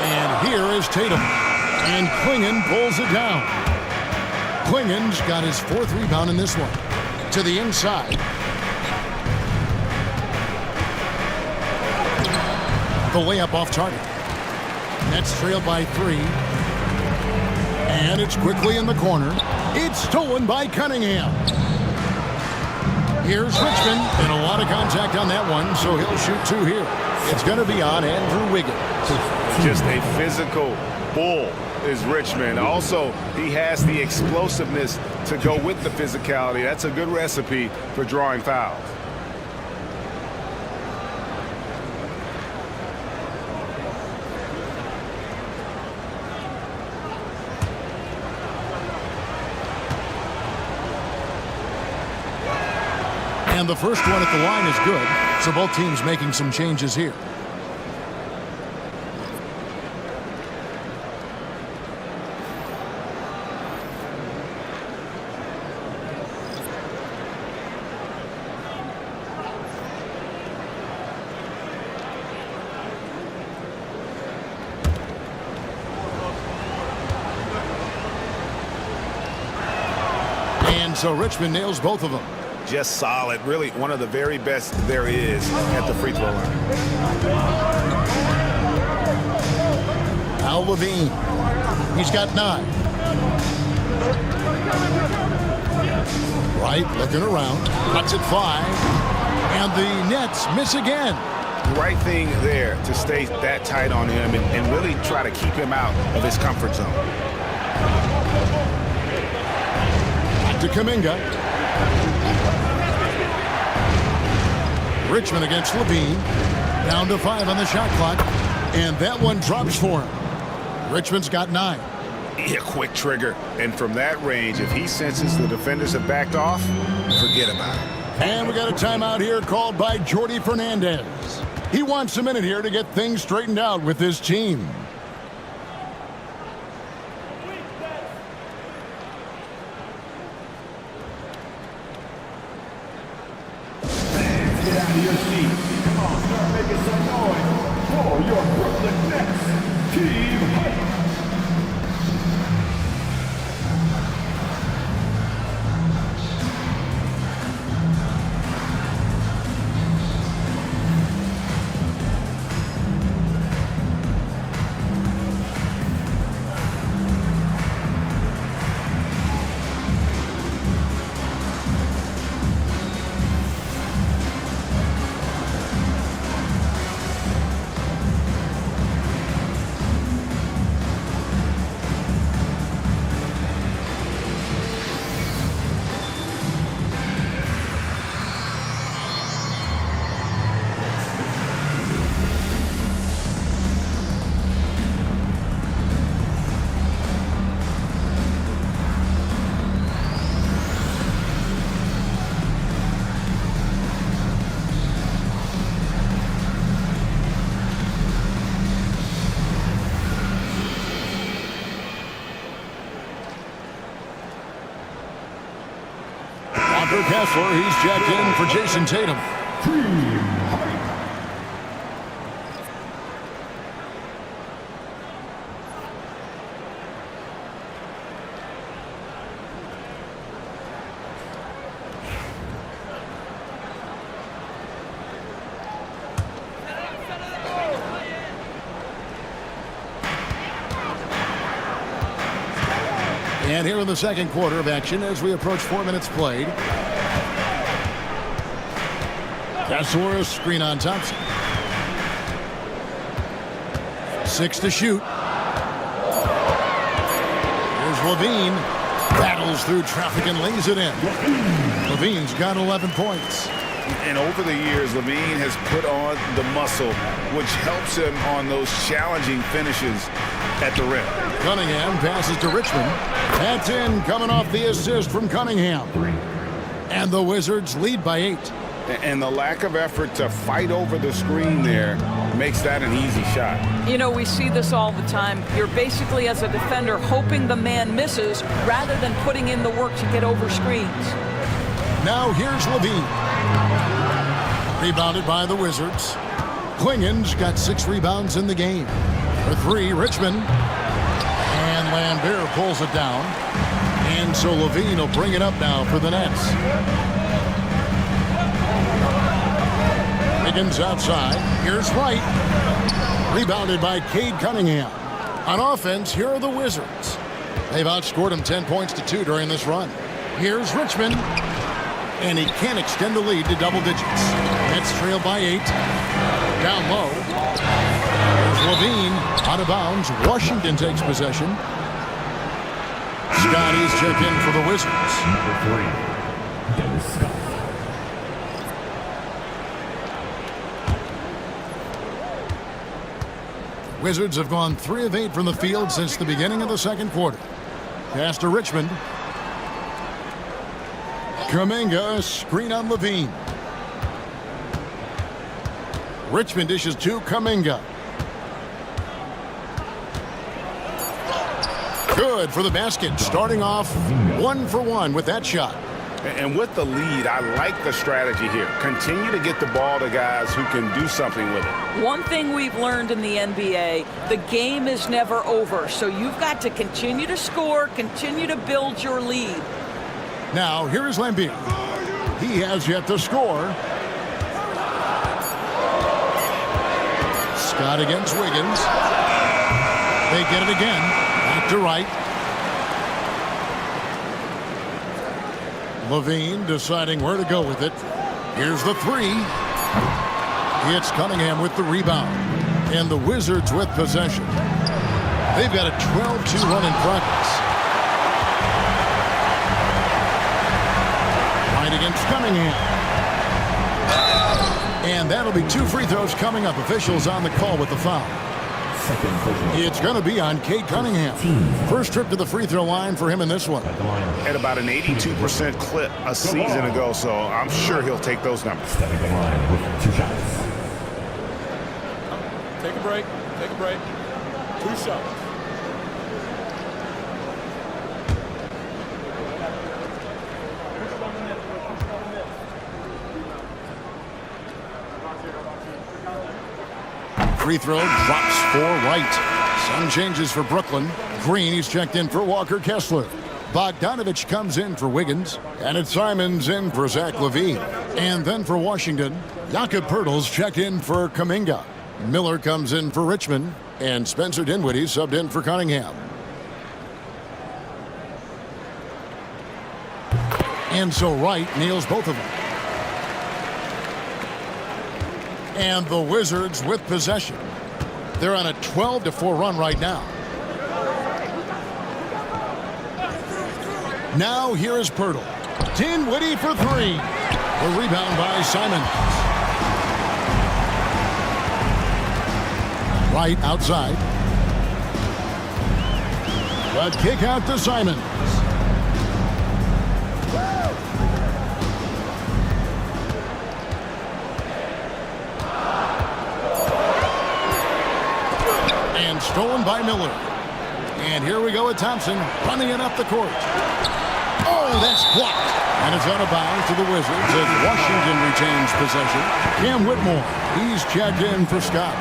And here is Tatum. And Klingon pulls it down. Klingon's got his 4th rebound in this one. To the inside. The layup off target. Nets trailed by 3. And it's Quickly in the corner. It's stolen by Cunningham. Here's Richmond. And a lot of contact on that one, so he'll shoot 2 here. It's going to be on Andrew Wiggins. Just a physical bull is Richmond. Also, he has the explosiveness to go with the physicality. That's a good recipe for drawing fouls. And the first one at the line is good, so both teams making some changes here. So Richmond nails both of them. Just solid. Really one of the very best there is at the free throw line. Al Levine. He's got 9. Wright looking around. Cuts it 5. And the Nets miss again. The right thing there to stay that tight on him and really try to keep him out of his comfort zone. Back to Kuminga. Richmond against Levine. Down to 5 on the shot clock. And that one drops for him. Richmond's got 9. Yeah, quick trigger. And from that range, if he senses the defenders have backed off, forget about it. And we got a timeout here called by Jordi Fernandez. He wants a minute here to get things straightened out with his team. Get out of your seat. Come on, start making some noise for your Brooklyn Nets. Team Hype. Walker Kessler, he's checked in for Jason Tatum. And here in the second quarter of action as we approach 4 minutes played. Kessler, screen on Thompson. 6 to shoot. Here's Levine. Battles through traffic and lays it in. Levine's got 11 points. And over the years, Levine has put on the muscle, which helps him on those challenging finishes at the rim. Cunningham passes to Richmond. That's in, coming off the assist from Cunningham. And the Wizards lead by 8. And the lack of effort to fight over the screen there makes that an easy shot. You know, we see this all the time. You're basically, as a defender, hoping the man misses rather than putting in the work to get over screens. Now here's Levine. Rebounded by the Wizards. Klingen's got 6 rebounds in the game. For 3, Richmond. And Lambert pulls it down. And so Levine will bring it up now for the Nets. Higgins outside. Here's Wright. Rebounded by Cade Cunningham. On offense, here are the Wizards. They've outscored them 10 points to 2 during this run. Here's Richmond. And he can't extend the lead to double digits. Nets trail by 8. Down low. There's Levine. Out of bounds. Washington takes possession. Scotty's check in for the Wizards. Number 3, Dennis Scott. Wizards have gone 3 of 8 from the field since the beginning of the second quarter. Pass to Richmond. Kuminga, screen on Levine. Richmond dishes to Kuminga. Good for the basket, starting off 1 for 1 with that shot. And with the lead, I like the strategy here. Continue to get the ball to guys who can do something with it. One thing we've learned in the NBA, the game is never over. So you've got to continue to score, continue to build your lead. Now, here is Lambier. He has yet to score. Scott against Wiggins. They get it again. Back to Wright. Levine deciding where to go with it. Here's the three. It's Cunningham with the rebound. And the Wizards with possession. They've got a 12-2 run in progress. Right against Cunningham. And that'll be 2 free throws coming up. Officials on the call with the foul. It's going to be on Cade Cunningham. First trip to the free throw line for him in this one. At about an 82% clip a season ago, so I'm sure he'll take those numbers. Take a break. Take a break. 2 shots. Free throw drops for Wright. Some changes for Brooklyn. Green, he's checked in for Walker Kessler. Bogdanovich comes in for Wiggins. And it's Simons in for Zach LaVine. And then for Washington, Jakob Poeltl's checked in for Kuminga. Miller comes in for Richmond. And Spencer Dinwiddie subbed in for Cunningham. And so Wright nails both of them. And the Wizards with possession. They're on a 12-4 run right now. Now here is Poeltl. Dinwiddie for 3. A rebound by Simons. Right outside. A kick out to Simons. Stolen by Miller. And here we go with Thompson running it up the court. Oh, that's blocked. And it's out of bounds to the Wizards as Washington retains possession. Cam Whitmore, he's checked in for Scott.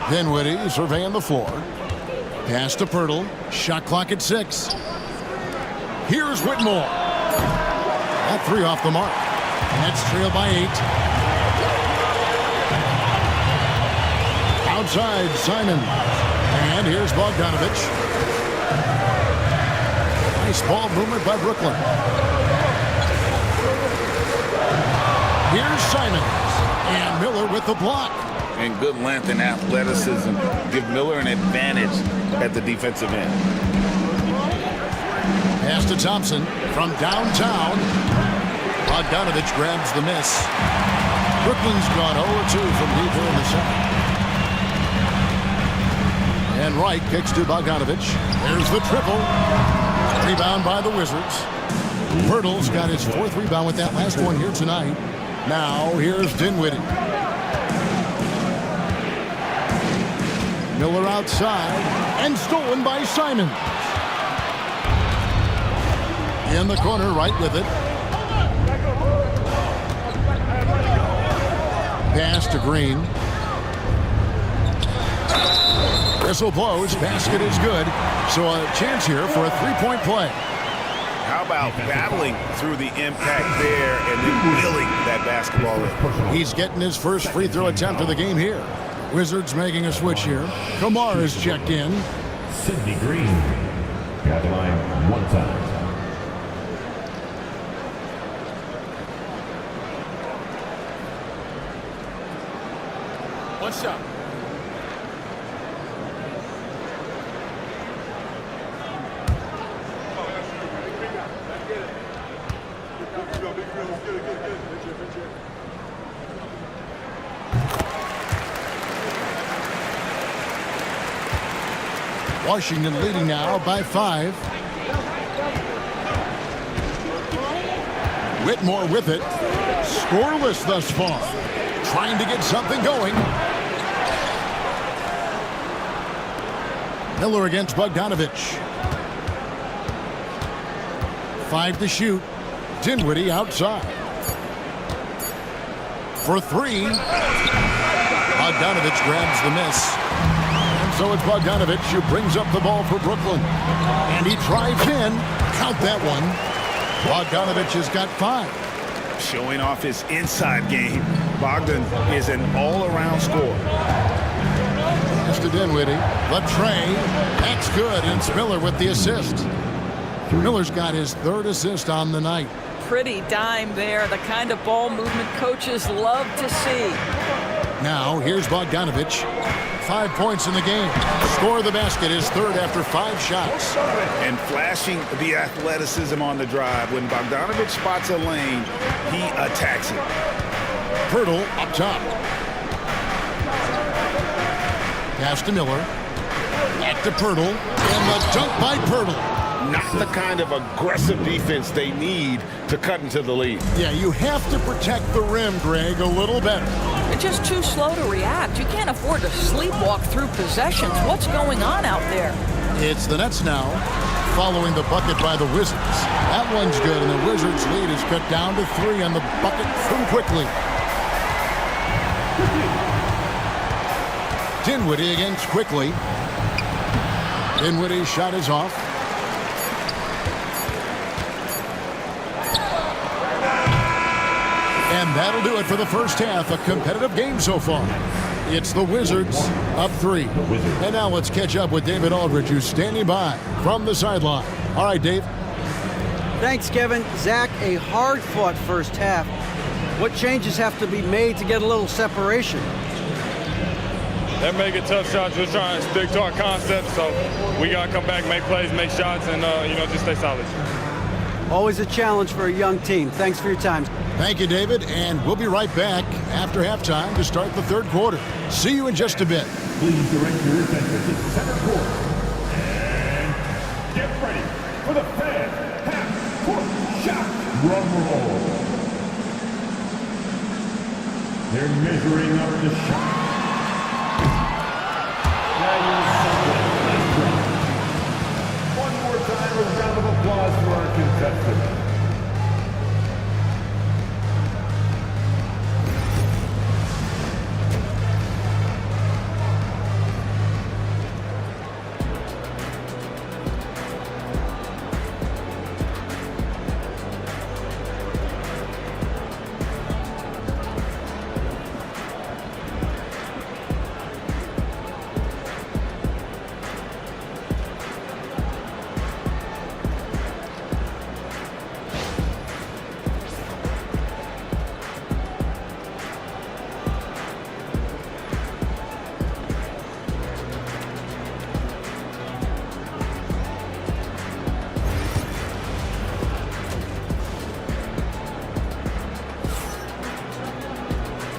Dinwiddie surveying the floor. Pass to Poeltl. Shot clock at 6. Here's Whitmore. That 3 off the mark. Nets trail by 8. Outside, Simon. And here's Bogdanovich. Nice ball movement by Brooklyn. Here's Simons. And Miller with the block. And good length and athleticism give Miller an advantage at the defensive end. Pass to Thompson from downtown. Bogdanovich grabs the miss. Brooklyn's gone 0-2 from deep here in the second. And Wright kicks to Bogdanovich. There's the triple. Rebound by the Wizards. Poeltl's got his 4th rebound with that last one here tonight. Now here's Dinwiddie. Miller outside and stolen by Simons. In the corner, Wright with it. Pass to Green. Whistle blows. Basket is good. So a chance here for a 3-point play. How about battling through the impact there and then wheeling that basketball in? He's getting his first free throw attempt of the game here. Wizards making a switch here. Kamar is checked in. Sidney Green. Got the line 1 time. One shot. Washington leading now by 5. Whitmore with it. Scoreless thus far. Trying to get something going. Miller against Bogdanovich. 5 to shoot. Dinwiddie outside. For 3. Bogdanovich grabs the miss. And so it's Bogdanovich who brings up the ball for Brooklyn. And he drives in. Count that one. Bogdanovich has got 5. Showing off his inside game. Bogdan is an all-around scorer. Pass to Dinwiddie. Latrey. That's good. And it's Miller with the assist. Miller's got his 3rd assist on the night. Pretty dime there. The kind of ball movement coaches love to see. Now, here's Bogdanovich. 5 points in the game. Score the basket, his 3rd after 5 shots. And flashing the athleticism on the drive. When Bogdanovich spots a lane, he attacks it. Pirtle up top. Pass to Miller. Back to Pirtle. And the dunk by Pirtle. Not the kind of aggressive defense they need to cut into the lead. Yeah, you have to protect the rim, Greg, a little better. They're just too slow to react. You can't afford to sleepwalk through possessions. What's going on out there? It's the Nets now, following the bucket by the Wizards. That one's good, and the Wizards' lead is cut down to 3 on the bucket from Quickly. Dinwiddie against Quickly. Dinwiddie's shot is off. And that'll do it for the first half. A competitive game so far. It's the Wizards up 3. And now let's catch up with David Aldridge, who's standing by from the sideline. All right, Dave. Thanks, Kevin. Zach, a hard-fought first half. What changes have to be made to get a little separation? They're making tough shots. We're trying to stick to our concept, so we got to come back, make plays, make shots, and, just stay solid. Always a challenge for a young team. Thanks for your time. Thank you, David, and we'll be right back after halftime to start the 3rd quarter. See you in just a bit. Please direct your attention to center court. And get ready for the fan half-court shot. Drum roll. They're measuring up the shot. Now one more time, a round of applause for our contestants.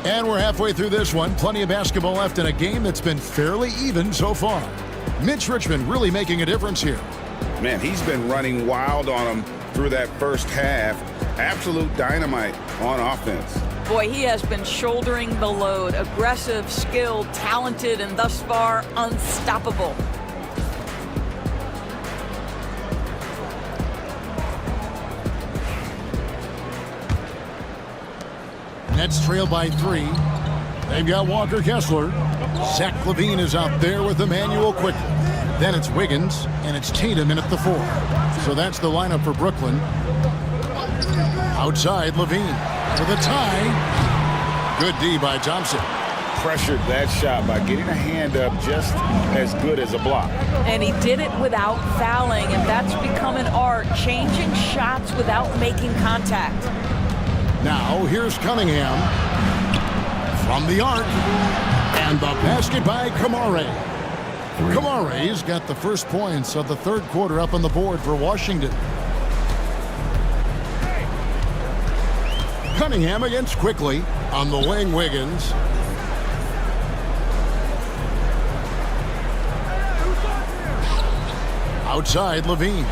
And we're halfway through this one. Plenty of basketball left in a game that's been fairly even so far. Mitch Richmond really making a difference here. Man, he's been running wild on him through that first half. Absolute dynamite on offense. Boy, he has been shouldering the load. Aggressive, skilled, talented, and thus far unstoppable. Nets trail by 3. They've got Walker Kessler. Zach LaVine is out there with Emmanuel Quickly. Then it's Wiggins, and it's Tatum in at the 4. So that's the lineup for Brooklyn. Outside, LaVine for the tie. Good D by Thompson. Pressured that shot by getting a hand up just as good as a block. And he did it without fouling, and that's become an art, changing shots without making contact. Now, here's Cunningham from the arc, and the basket by Kamare. Kamare's got the first points of the 3rd quarter up on the board for Washington. Cunningham against Quickly on the wing. Wiggins. Outside, LaVine.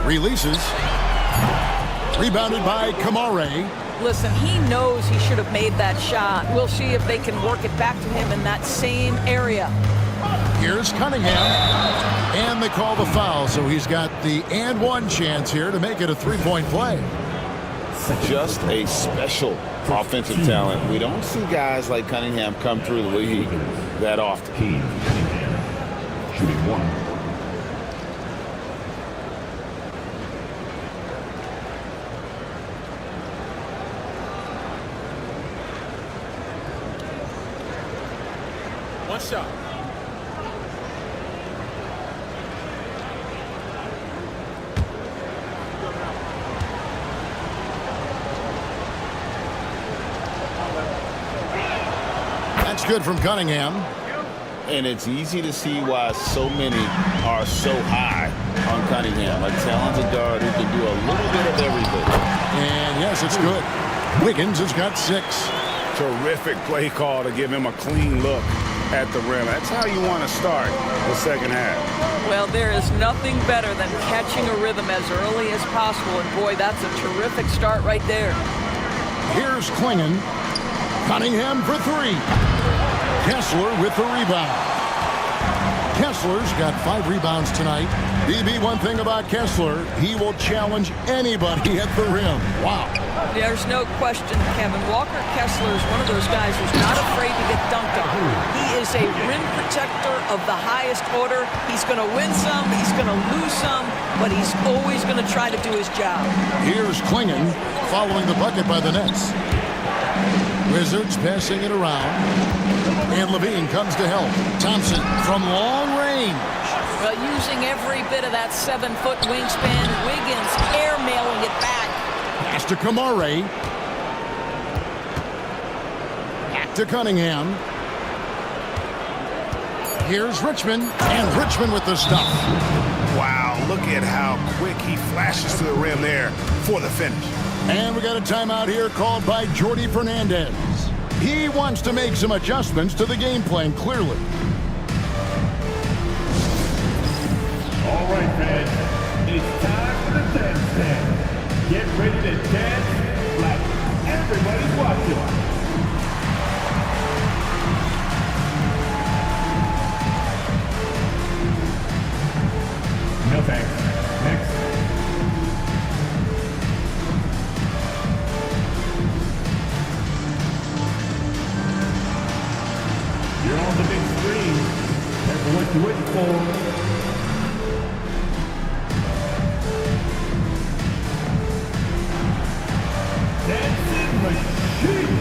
Releases. Rebounded by Kamare. Listen, he knows he should have made that shot. We'll see if they can work it back to him in that same area. Here's Cunningham. And they call the foul, so he's got the and one chance here to make it a three-point play. Just a special offensive talent. We don't see guys like Cunningham come through the league that often. Shooting one. One shot. That's good from Cunningham. And it's easy to see why so many are so high on Cunningham. A talented guard who can do a little bit of everything. And yes, it's good. Wiggins has got 6. Terrific play call to give him a clean look at the rim. That's how you want to start the second half. Well, there is nothing better than catching a rhythm as early as possible. And boy, that's a terrific start right there. Here's Klingon. Cunningham for 3. Kessler with the rebound. Kessler's got 5 rebounds tonight. BB, one thing about Kessler, he will challenge anybody at the rim. Wow. There's no question, Kevin. Walker Kessler is one of those guys who's not afraid to get dunked on. He is a rim protector of the highest order. He's going to win some, he's going to lose some, but he's always going to try to do his job. Here's Klingon following the bucket by the Nets. Wizards passing it around. And Levine comes to help. Thompson from long range. Well, using every bit of that 7-foot wingspan, Wiggins airmailing it back. Pass to Kamare. Back to Cunningham. Here's Richmond. And Richmond with the stuff. Wow, look at how quick he flashes to the rim there for the finish. And we got a timeout here called by Jordi Fernandez. He wants to make some adjustments to the game plan, clearly. All right, fans. It's time for the dance stand. Get ready to dance like everybody's watching. No thanks. Next. You're on the big screen. That's what you're waiting for. Dancing Machine.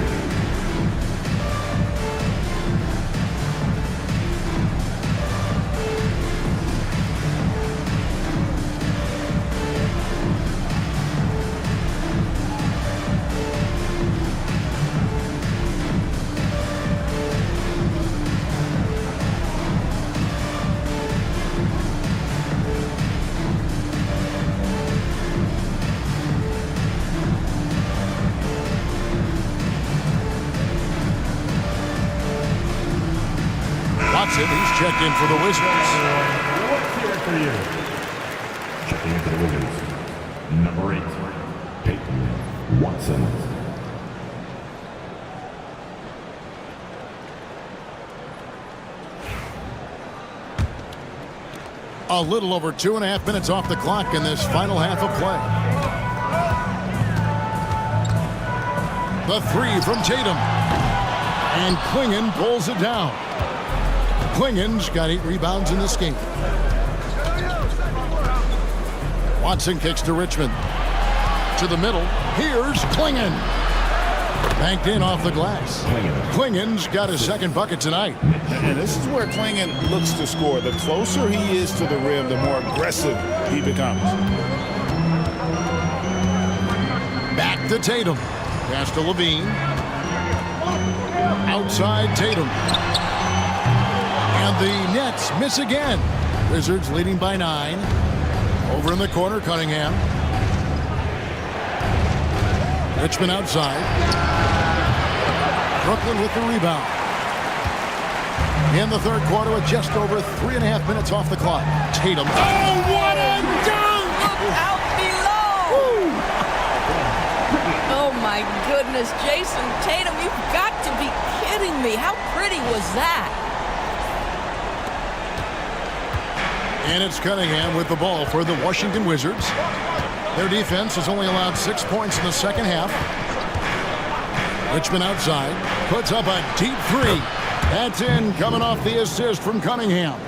He's checked in for the Wizards. Let's hear it for you. Checking in for the Wizards. Number 8, Peyton Watson. A little over 2.5 minutes off the clock in this final half of play. The 3 from Tatum. And Klingon pulls it down. Klingon's got 8 rebounds in this game. Watson kicks to Richmond. To the middle. Here's Klingon. Banked in off the glass. Klingon's got his second bucket tonight. And this is where Klingon looks to score. The closer he is to the rim, the more aggressive he becomes. Back to Tatum. Pass to Levine. Outside Tatum. And the Nets miss again. Wizards leading by 9. Over in the corner, Cunningham. Richmond outside. Brooklyn with the rebound. In the third quarter with just over 3.5 minutes off the clock. Tatum. Oh, what a dunk! Look out below! Oh, my goodness. Jason Tatum, you've got to be kidding me. How pretty was that? And it's Cunningham with the ball for the Washington Wizards. Their defense has only allowed 6 points in the second half. Richmond outside, puts up a deep three. That's in, coming off the assist from Cunningham.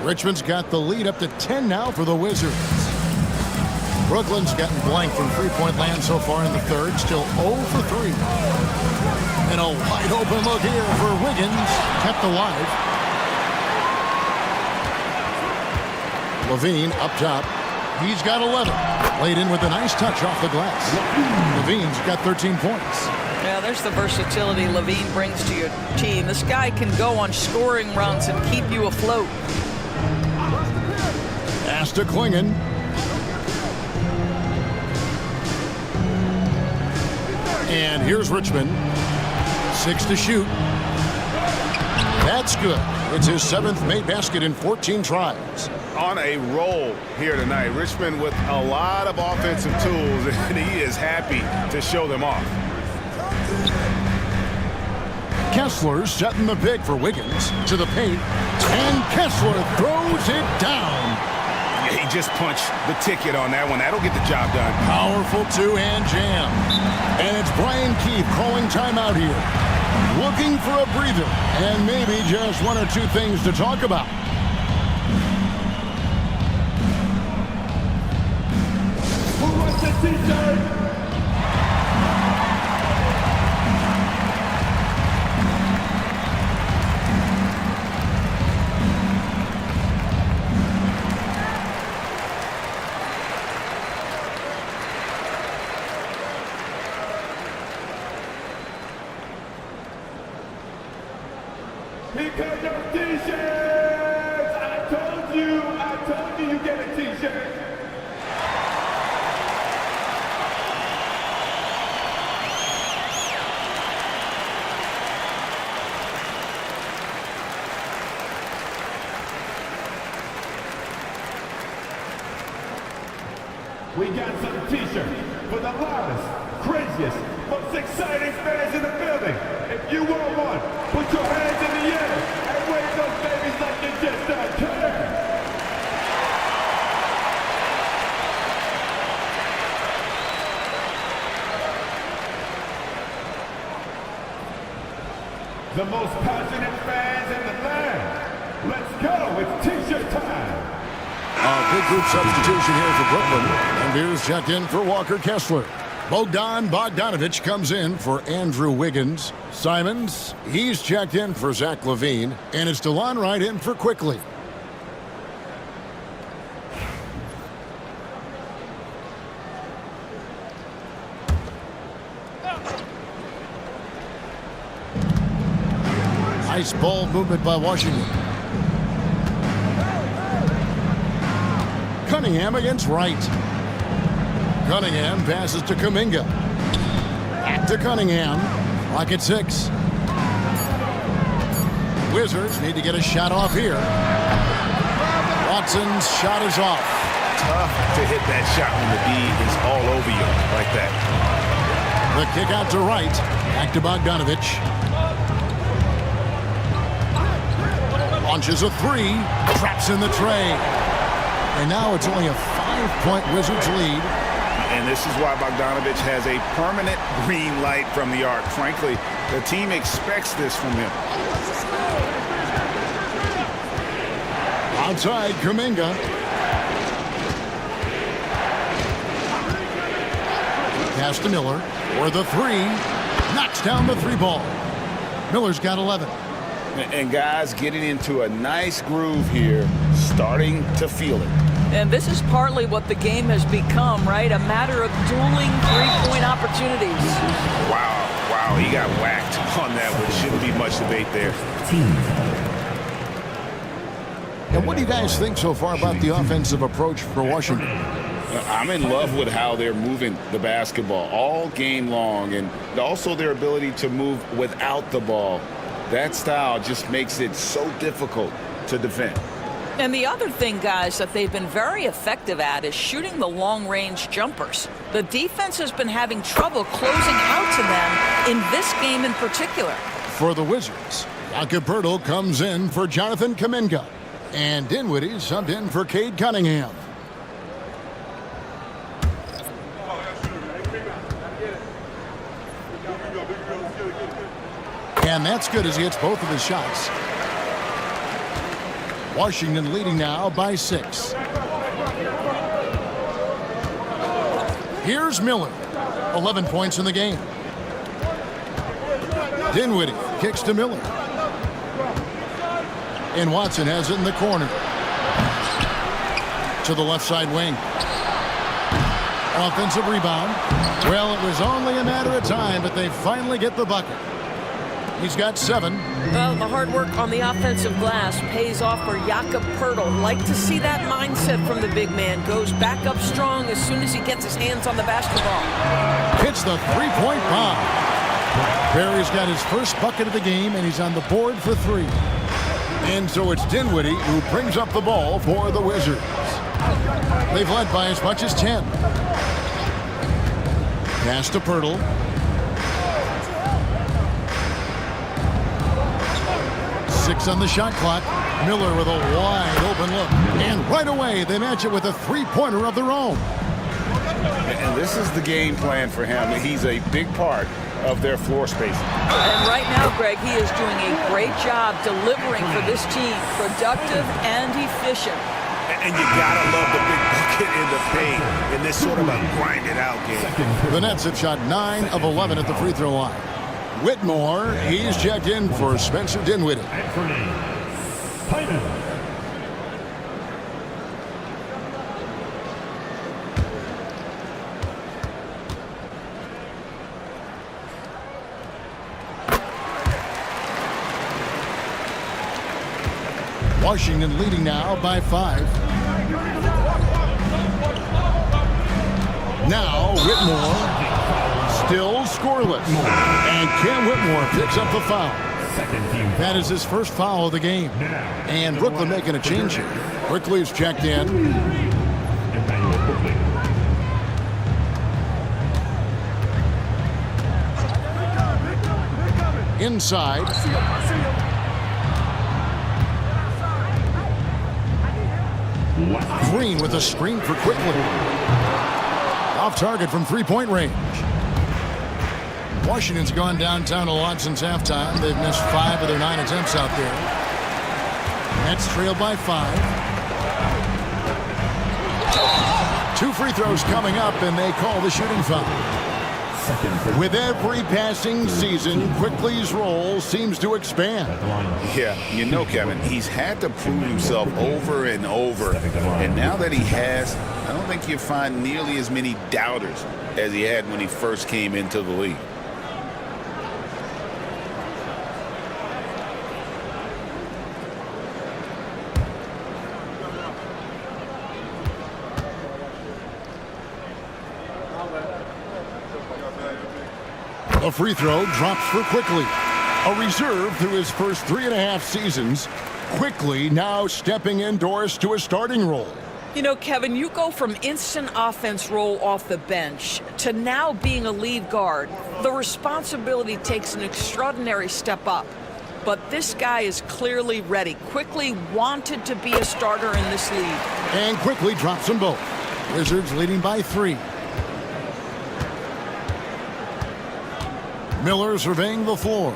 Richmond's got the lead up to 10 now for the Wizards. Brooklyn's gotten blank from three-point land so far in the third, still 0 for 3. And a wide open look here for Wiggins, kept alive. Levine up top. He's got 11. Laid in with a nice touch off the glass. Levine's got 13 points. Yeah, there's the versatility Levine brings to your team. This guy can go on scoring runs and keep you afloat. Pass to Klingon. And here's Richmond. 6 to shoot. That's good. It's his 7th made basket in 14 tries. On a roll here tonight. Richmond with a lot of offensive tools, and he is happy to show them off. Kessler setting the pick for Wiggins to the paint, and Kessler throws it down. Yeah, he just punched the ticket on that one. That'll get the job done. Powerful two-hand jam. And it's Brian Keith calling timeout here. Looking for a breather and maybe just one or two things to talk about. Who wants the t-shirt? Here come your t-shirts! I told you you get a t-shirt. We got some t-shirts for the loudest, craziest, most exciting fans in the building. If you want one, put your hands in the air and wave those babies like you just don't care. The most passionate fans in the land. Let's go, it's t-shirt time. A big group substitution here for Brooklyn. And here's checked in for Walker Kessler. Bogdan Bogdanovic comes in for Andrew Wiggins. Simons, he's checked in for Zach LaVine. And it's DeLon Wright in for Quickly. Nice ball movement by Washington. Cunningham against Wright. Cunningham passes to Kuminga. Back to Cunningham. Clock at 6. Wizards need to get a shot off here. Watson's shot is off. Tough to hit that shot when the D is all over you like that. The kick out to Wright. Back to Bogdanovic. Launches a 3. Traps in the tray. And now it's only a 5-point Wizards lead. And this is why Bogdanovic has a permanent green light from the arc. Frankly, the team expects this from him. Outside, Kuminga. Pass to Miller for the 3. Knocks down the 3 ball. Miller's got 11. And guys getting into a nice groove here, starting to feel it. And this is partly what the game has become, right? A matter of dueling three-point opportunities. Wow, he got whacked on that one. Shouldn't be much debate there. And what do you guys think so far about the offensive approach for Washington? I'm in love with how they're moving the basketball all game long, and also their ability to move without the ball. That style just makes it so difficult to defend. And the other thing, guys, that they've been very effective at is shooting the long-range jumpers. The defense has been having trouble closing out to them in this game in particular. For the Wizards, Jakob Poeltl comes in for Jonathan Kuminga. And Dinwiddie subbed in for Cade Cunningham. And that's good as he hits both of his shots. Washington leading now by 6. Here's Miller. 11 points in the game. Dinwiddie kicks to Miller. And Watson has it in the corner. To the left side wing. Offensive rebound. Well, it was only a matter of time, but they finally get the bucket. He's got 7. Well, the hard work on the offensive glass pays off for Jakob Poeltl. Like to see that mindset from the big man. Goes back up strong as soon as he gets his hands on the basketball. Hits the three-point bomb. Barry's got his first bucket of the game, and he's on the board for 3. And so it's Dinwiddie who brings up the ball for the Wizards. They've led by as much as 10. Pass to Poeltl. Six on the shot clock. Miller with a wide open look. And right away, they match it with a three-pointer of their own. And this is the game plan for him. He's a big part of their floor spacing. And right now, Greg, he is doing a great job delivering for this team. Productive and efficient. And you gotta love the big bucket in the paint in this sort of a grinded-out game. The Nets have shot 9 of 11 at the free throw line. Whitmore, he's checked in for Spencer Dinwiddie. Washington leading now by 5. Now Whitmore. Still scoreless. And Cam Whitmore picks up the foul. That is his first foul of the game. And Brooklyn making a change here. Quickly's checked in. Inside. Green with a screen for Quickly. Off target from three-point range. Washington's gone downtown a lot since halftime. They've missed 5 of their 9 attempts out there. Nets trail by 5. 2 free throws coming up, and they call the shooting foul. With every passing season, Quickly's role seems to expand. Yeah, you know, Kevin, he's had to prove himself over and over. And now that he has, I don't think you'll find nearly as many doubters as he had when he first came into the league. A free throw drops for Quickly. A reserve through his first 3.5 seasons. Quickly now stepping indoors to a starting role. You know, Kevin, you go from instant offense role off the bench to now being a lead guard. The responsibility takes an extraordinary step up. But this guy is clearly ready. Quickly wanted to be a starter in this league. And Quickly drops them both. Wizards leading by 3. Miller surveying the floor.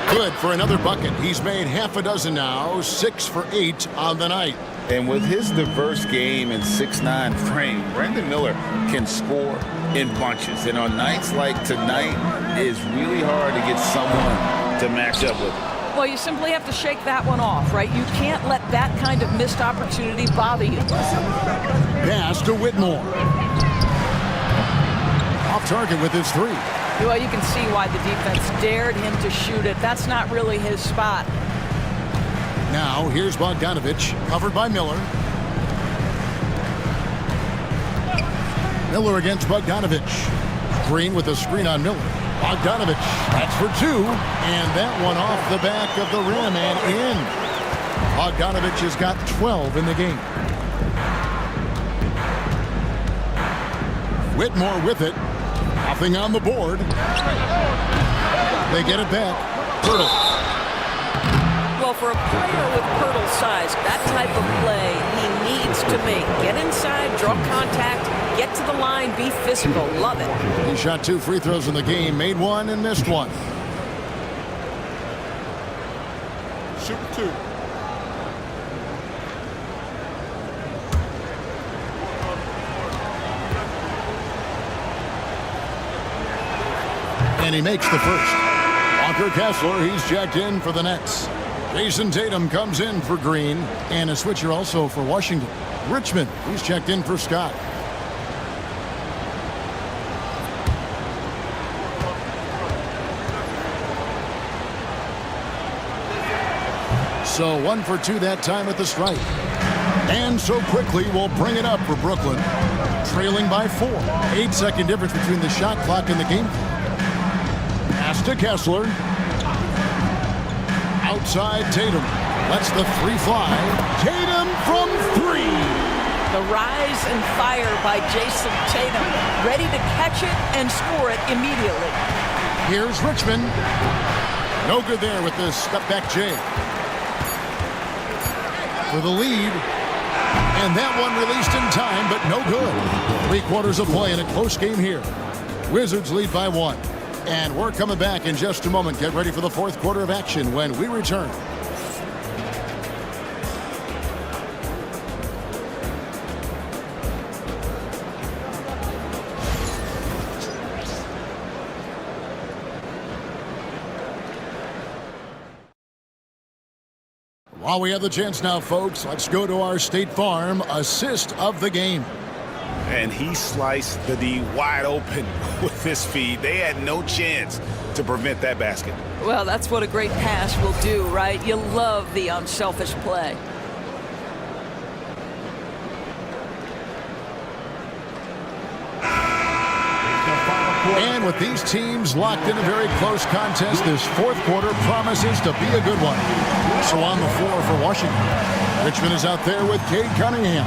Good for another bucket. He's made half a dozen now, 6 for 8 on the night. And with his diverse game and 6'9" frame, Brandon Miller can score in bunches. And on nights like tonight, it's really hard to get someone to match up with him. Well, you simply have to shake that one off, right? You can't let that kind of missed opportunity bother you. Pass to Whitmore. Off target with his 3. Well, you can see why the defense dared him to shoot it. That's not really his spot. Now, here's Bogdanovich, covered by Miller. Miller against Bogdanovich. Green with a screen on Miller. Bogdanovich, that's for 2. And that one off the back of the rim and in. Bogdanovich has got 12 in the game. Whitmore with it. Nothing on the board. They get it back. Poeltl for a player with Pirtle's size, that type of play he needs to make. Get inside, draw contact, get to the line, be physical. Love it. He shot 2 free throws in the game, made 1 and missed 1. Shoot 2. And he makes the first. Walker Kessler, he's checked in for the Nets. Jason Tatum comes in for Green. And a switcher also for Washington. Richmond, he's checked in for Scott. So 1 for 2 that time at the stripe. And so quickly we'll bring it up for Brooklyn. Trailing by 4. 8-second difference between the shot clock and the game clock. Pass to Kessler. Outside Tatum. Lets the 3 fly. Tatum from 3. The rise and fire by Jason Tatum. Ready to catch it and score it immediately. Here's Richmond. No good there with the step back J. For the lead. And that one released in time, but no good. 3 quarters of play in a close game here. Wizards lead by 1. And we're coming back in just a moment. Get ready for the 4th quarter of action when we return. While we have the chance now, folks, let's go to our State Farm assist of the game. And he sliced the D wide open with his feed. They had no chance to prevent that basket. Well, that's what a great pass will do, right? You love the unselfish play. And with these teams locked in a very close contest, this 4th quarter promises to be a good one. So on the floor for Washington, Richmond is out there with Cade Cunningham.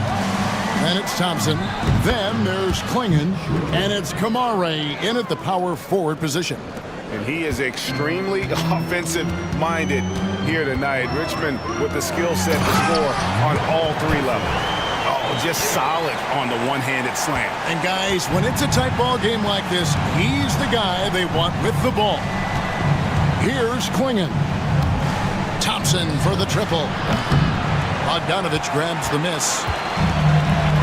Then it's Thompson. Then there's Klingon. And it's Kamare in at the power forward position. And he is extremely offensive-minded here tonight. Richmond with the skill set to score on all 3 levels. Oh, just solid on the one-handed slam. And guys, when it's a tight ball game like this, he's the guy they want with the ball. Here's Klingon. Thompson for the triple. Bogdanovich grabs the miss.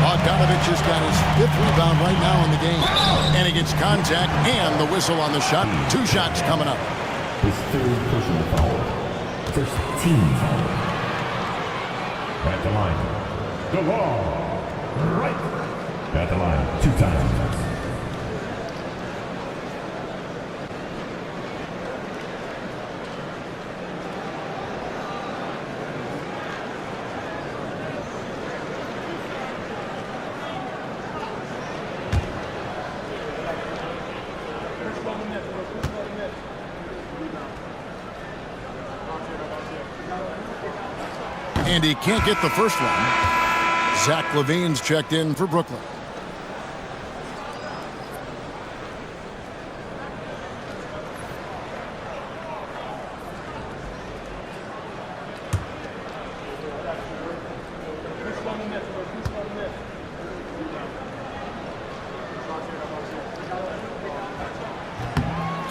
Bogdanovich has got his 5th rebound right now in the game. And he gets contact and the whistle on the shot. 2 shots coming up. His 3rd personal foul. First team foul. At the line. The ball. Right. At the line. 2 times. And he can't get the first one. Zach LaVine's checked in for Brooklyn.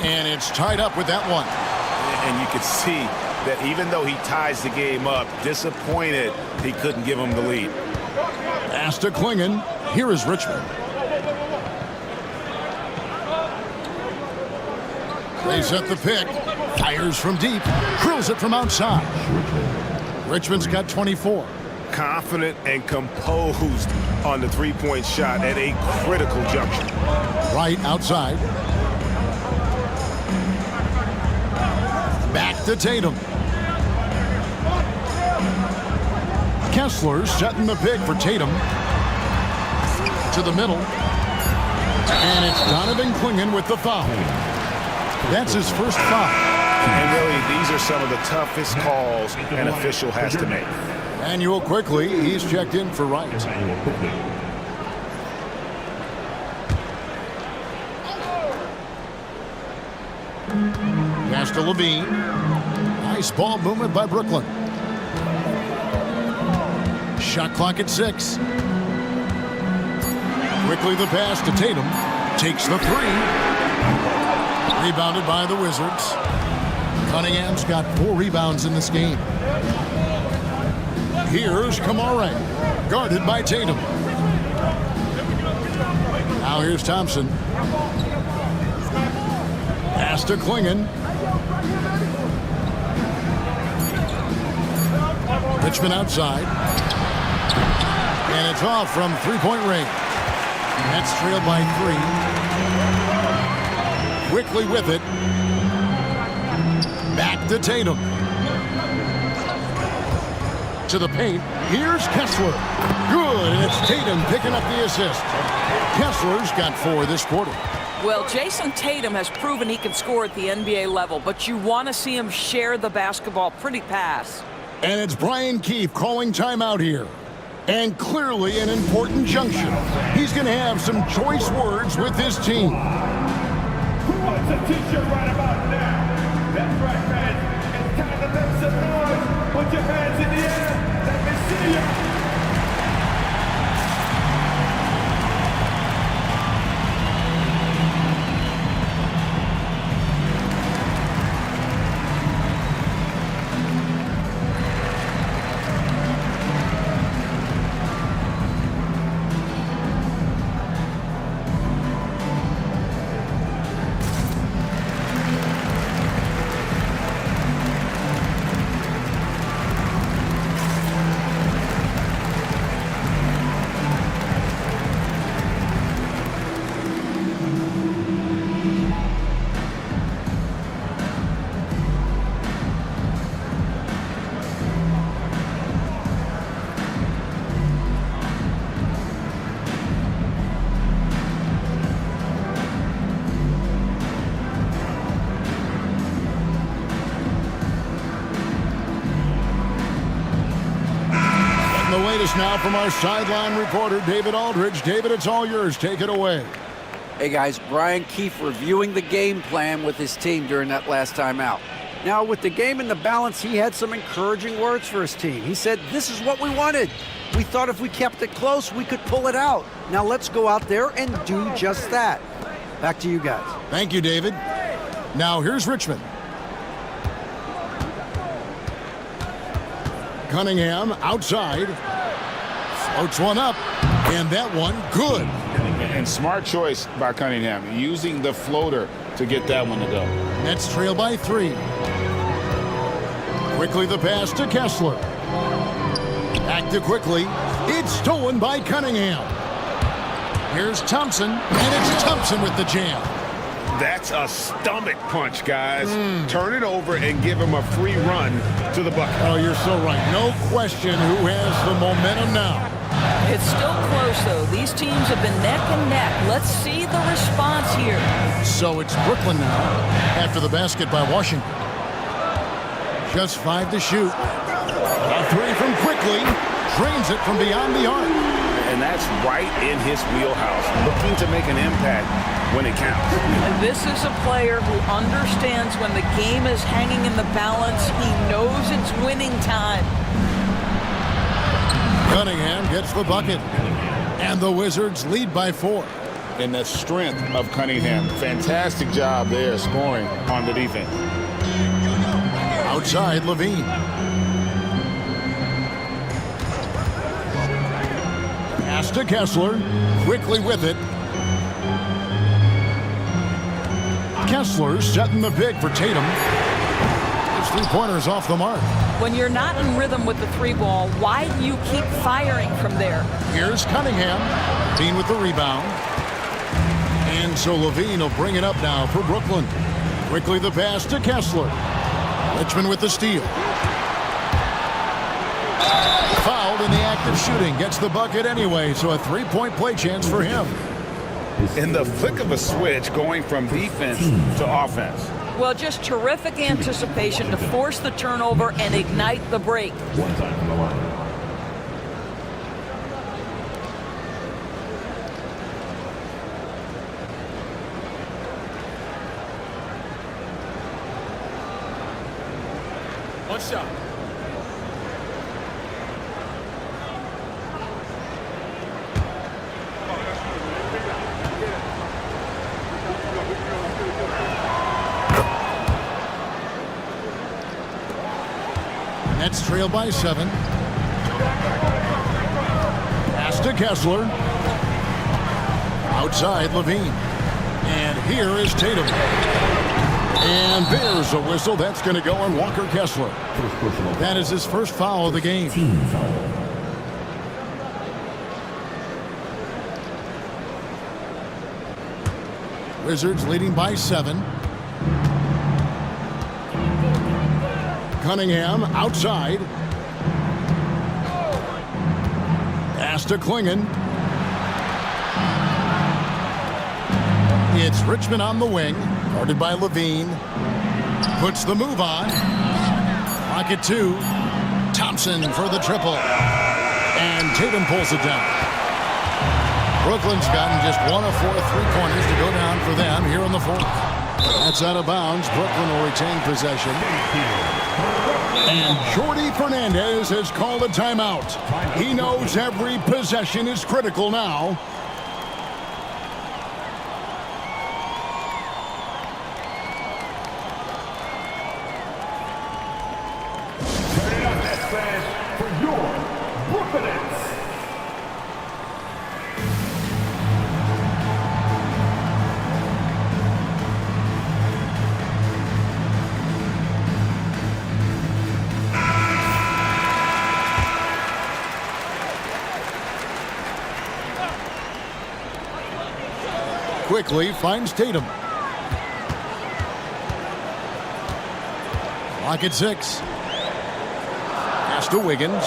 And it's tied up with that one. And you can see that even though he ties the game up, disappointed he couldn't give him the lead. Pass to Klingon. Here is Richmond. They set the pick. Fires from deep. Drills it from outside. Richmond's got 24. Confident and composed on the 3-point shot at a critical juncture. Right outside. Back to Tatum. Kessler setting the pick for Tatum. To the middle. And it's Donovan Klingon with the foul. That's his first foul. And really, these are some of the toughest calls an official has to make. Manuel quickly, he's checked in for Wright. Pass to LaVine. Nice ball movement by Brooklyn. Shot clock at 6. Quickly the pass to Tatum. Takes the 3. Rebounded by the Wizards. Cunningham's got 4 rebounds in this game. Here's Kamara, guarded by Tatum. Now here's Thompson. Pass to Klingon. Richmond outside. And it's off from three-point range. Nets trailed by 3. Quickly with it. Back to Tatum. To the paint. Here's Kessler. Good, and it's Tatum picking up the assist. Kessler's got 4 this quarter. Well, Jason Tatum has proven he can score at the NBA level, but you want to see him share the basketball. Pretty pass. And it's Brian Keefe calling timeout here. And clearly an important junction. He's going to have some choice words with his team. Who wants a t-shirt right about now? That's right, fans. It's time to make some noise. Put your hands in the air. Let me see you. The latest now from our sideline reporter, David Aldridge. David, it's all yours. Take it away. Hey, guys, Brian Keefe reviewing the game plan with his team during that last time out. Now, with the game in the balance, he had some encouraging words for his team. He said, this is what we wanted. We thought if we kept it close, we could pull it out. Now let's go out there and do just that. Back to you guys. Thank you, David. Now here's Richmond. Cunningham outside. Floats one up. And that one good. And smart choice by Cunningham, using the floater to get that one to go. Nets trail by 3. Quickly the pass to Kessler. Back to Quickly. It's stolen by Cunningham. Here's Thompson, and it's Thompson with the jam. That's a stomach punch, guys. Turn it over and give him a free run to the bucket. Oh, you're so right. No question who has the momentum now. It's still close, though. These teams have been neck and neck. Let's see the response here. So it's Brooklyn now after the basket by Washington. Just 5 to shoot. A 3 from Quickly. Drains it from beyond the arc. And that's right in his wheelhouse. Looking to make an impact when it counts. And this is a player who understands when the game is hanging in the balance. He knows it's winning time. Cunningham gets the bucket. And the Wizards lead by 4. And the strength of Cunningham. Fantastic job there scoring on the defense. Outside, Levine. Pass to Kessler. Quickly with it. Kessler setting the pick for Tatum. His three-pointers off the mark. When you're not in rhythm with the 3-ball, why do you keep firing from there? Here's Cunningham. Levine with the rebound. And so Levine will bring it up now for Brooklyn. Quickly the pass to Kessler. Richmond with the steal. Fouled in the act of shooting. Gets the bucket anyway, so a 3-point play chance for him. In the flick of a switch, going from defense to offense. Well, just terrific anticipation to force the turnover and ignite the break. One shot. Nets trail by 7. Pass to Kessler. Outside Levine. And here is Tatum. And there's a whistle. That's going to go on Walker Kessler. That is his first foul of the game. Wizards leading by 7. Cunningham outside. Pass to Klingon. It's Richmond on the wing, guarded by Levine. Puts the move on. Clock at 2. Thompson for the triple. And Tatum pulls it down. Brooklyn's gotten just 1 of 4 3-pointers to go down for them here in the fourth. That's out of bounds. Brooklyn will retain possession. And Jordi Fernandez has called a timeout. He knows every possession is critical now. Quickly finds Tatum. Clock at 6. Pass to Wiggins.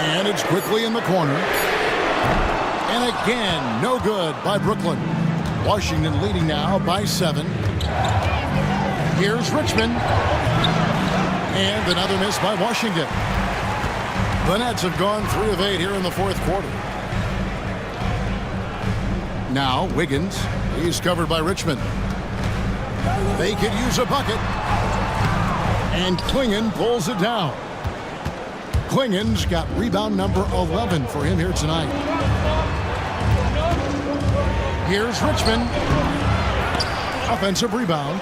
And it's quickly in the corner. And again, no good by Brooklyn. Washington leading now by 7. Here's Richmond. And another miss by Washington. The Nets have gone 3 of 8 here in the fourth quarter. Now Wiggins. He's covered by Richmond. They could use a bucket. And Klingon pulls it down. Klingon's got rebound number 11 for him here tonight. Here's Richmond. Offensive rebound.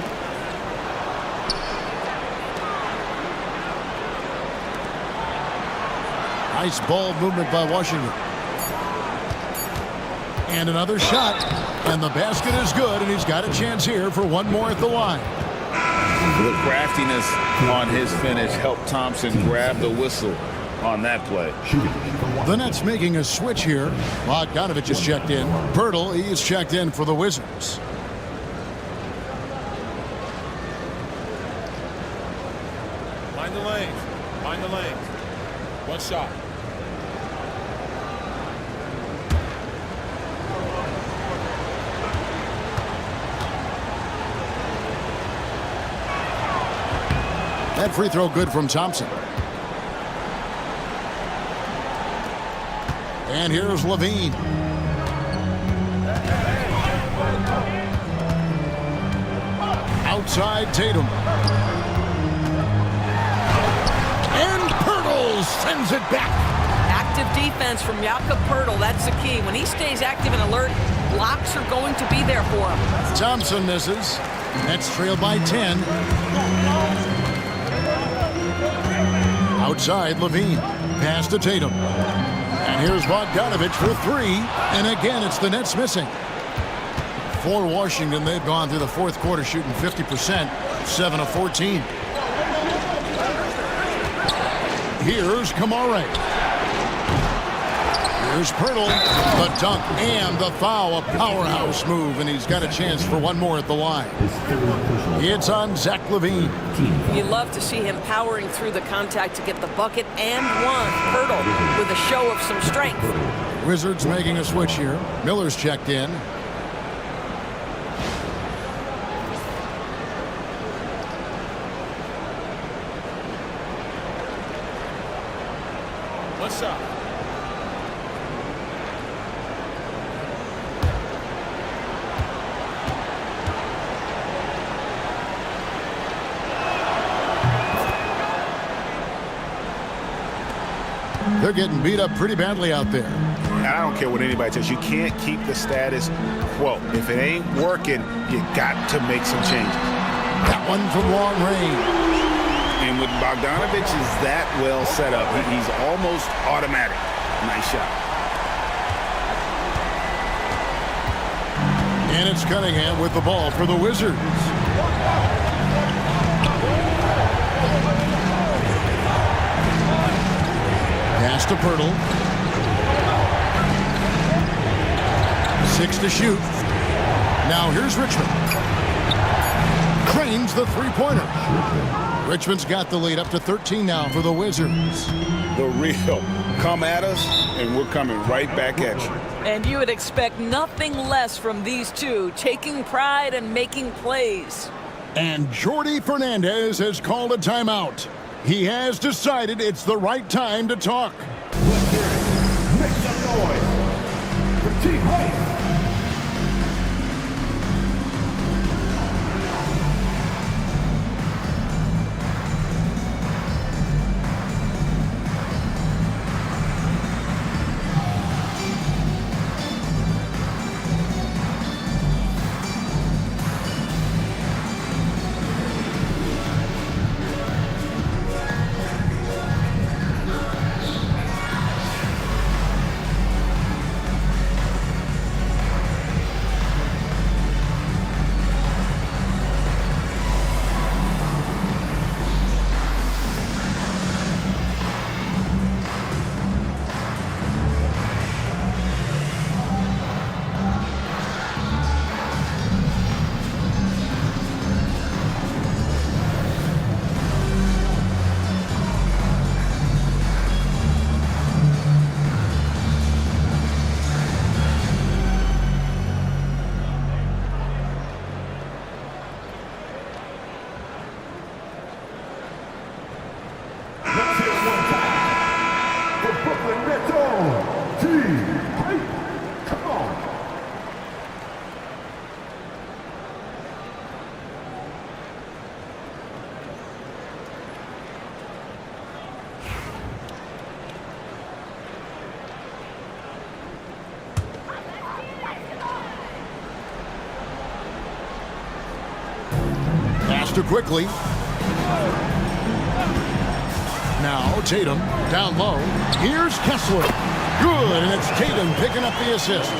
Nice ball movement by Washington. And another shot. And the basket is good, and he's got a chance here for one more at the line. The craftiness on his finish helped Thompson grab the whistle on that play. The Nets making a switch here. Bogdanovich is checked in. Pirtle, he is checked in for the Wizards. Mind the lanes. Mind the lanes. One shot. That free throw good from Thompson. And here's Levine. Outside Tatum. And Pirtle sends it back. Active defense from Jakob Pirtle. That's the key. When he stays active and alert, blocks are going to be there for him. Thompson misses. Nets trail by 10. Outside Levine. Pass to Tatum. And here's Bogdanovich for 3. And again, it's the Nets missing. For Washington, they've gone through the fourth quarter shooting 50%, 7 of 14. Here's Kamare. Here's Pirtle, the dunk and the foul, a powerhouse move, and he's got a chance for one more at the line. It's on Zach LaVine. You love to see him powering through the contact to get the bucket and one. Pirtle with a show of some strength. Wizards making a switch here. Miller's checked in. One shot. They're getting beat up pretty badly out there. And I don't care what anybody says. You can't keep the status quo. If it ain't working, you got to make some changes. That one from long range. And with Bogdanovich is that well set up, he's almost automatic. Nice shot. And it's Cunningham with the ball for the Wizards. Pass to Pirtle. 6 to shoot. Now here's Richmond. Cranes the three-pointer. Richmond's got the lead up to 13 now for the Wizards. The real. Come at us, and we're coming right back at you. And you would expect nothing less from these two, taking pride and making plays. And Jordi Fernandez has called a timeout. He has decided it's the right time to talk. Let's hear it. Make some noise for Team White. Too quickly. Now Tatum down low. Here's Kessler. Good, and it's Tatum picking up the assist.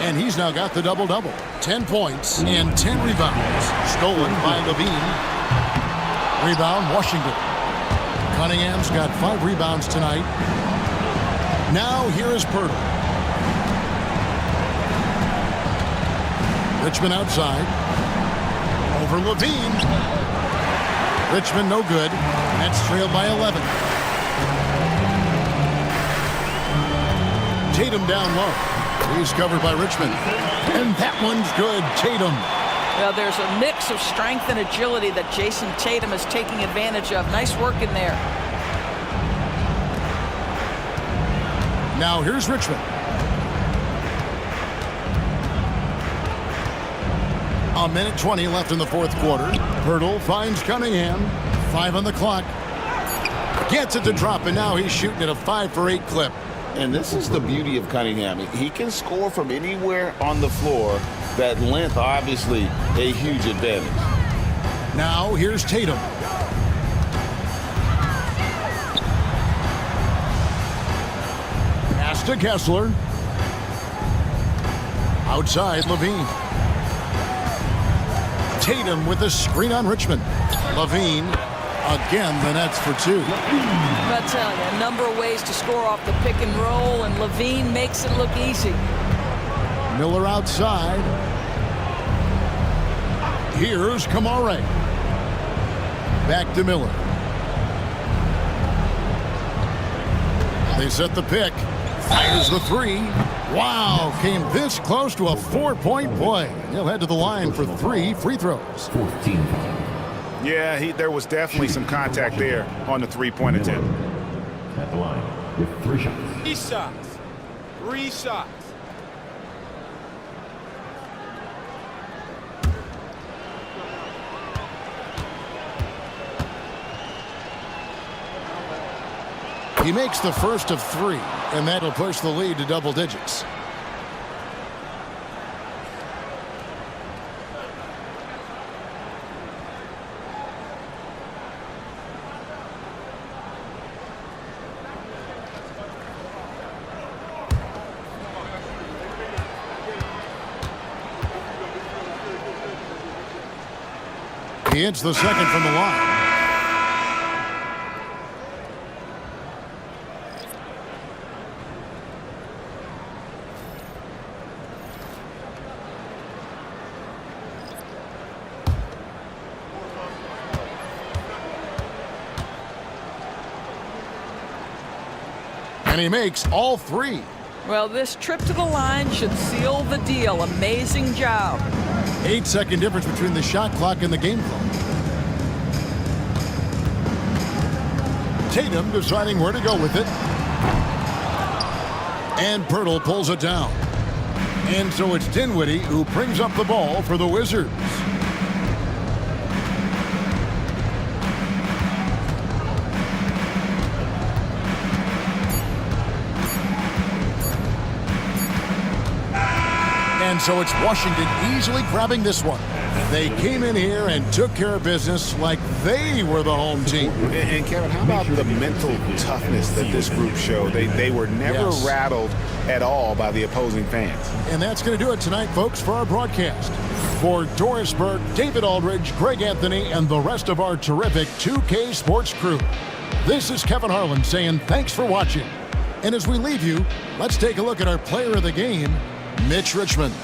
And he's now got the double-double. 10 points and 10 rebounds. Stolen by Levine. Rebound, Washington. Cunningham's got 5 rebounds tonight. Now here is Pirtle. Richmond outside. Over Levine. Richmond no good. Nets trailed by 11. Tatum down low. He's covered by Richmond. And that one's good. Tatum. Well, there's a mix of strength and agility that Jason Tatum is taking advantage of. Nice work in there. Now here's Richmond. A minute 20 left in the fourth quarter. Pirtle finds Cunningham. 5 on the clock. Gets it to drop, and now he's shooting at a 5-for-8 clip. And this is the beauty of Cunningham. He can score from anywhere on the floor. That length, obviously, a huge advantage. Now here's Tatum. Pass to Kessler. Outside, Levine. Tatum with a screen on Richmond. Levine, again, the Nets for 2. I'll tell you, a number of ways to score off the pick and roll, and Levine makes it look easy. Miller outside. Here's Kamare. Back to Miller. They set the pick. Fires the 3. Wow, came this close to a 4-point play. He'll head to the line for 3 free throws. 14. Yeah, there was definitely some contact there on the three-point attempt. At the line with 3 shots. 3 shots. 3 shots. He makes the first of 3, and that'll push the lead to double digits. He hits the second from the line. And he makes all three. Well, this trip to the line should seal the deal. Amazing job. 8-second difference between the shot clock and the game clock. Tatum deciding where to go with it. And Pirtle pulls it down. And so it's Dinwiddie who brings up the ball for the Wizards. And so it's Washington easily grabbing this one. They came in here and took care of business like they were the home team. And Kevin, how about the mental toughness that this group showed? They were never rattled at all by the opposing fans. And that's going to do it tonight, folks, for our broadcast. For Doris Burke, David Aldridge, Greg Anthony, and the rest of our terrific 2K Sports crew, this is Kevin Harlan saying thanks for watching. And as we leave you, let's take a look at our player of the game, Mitch Richmond.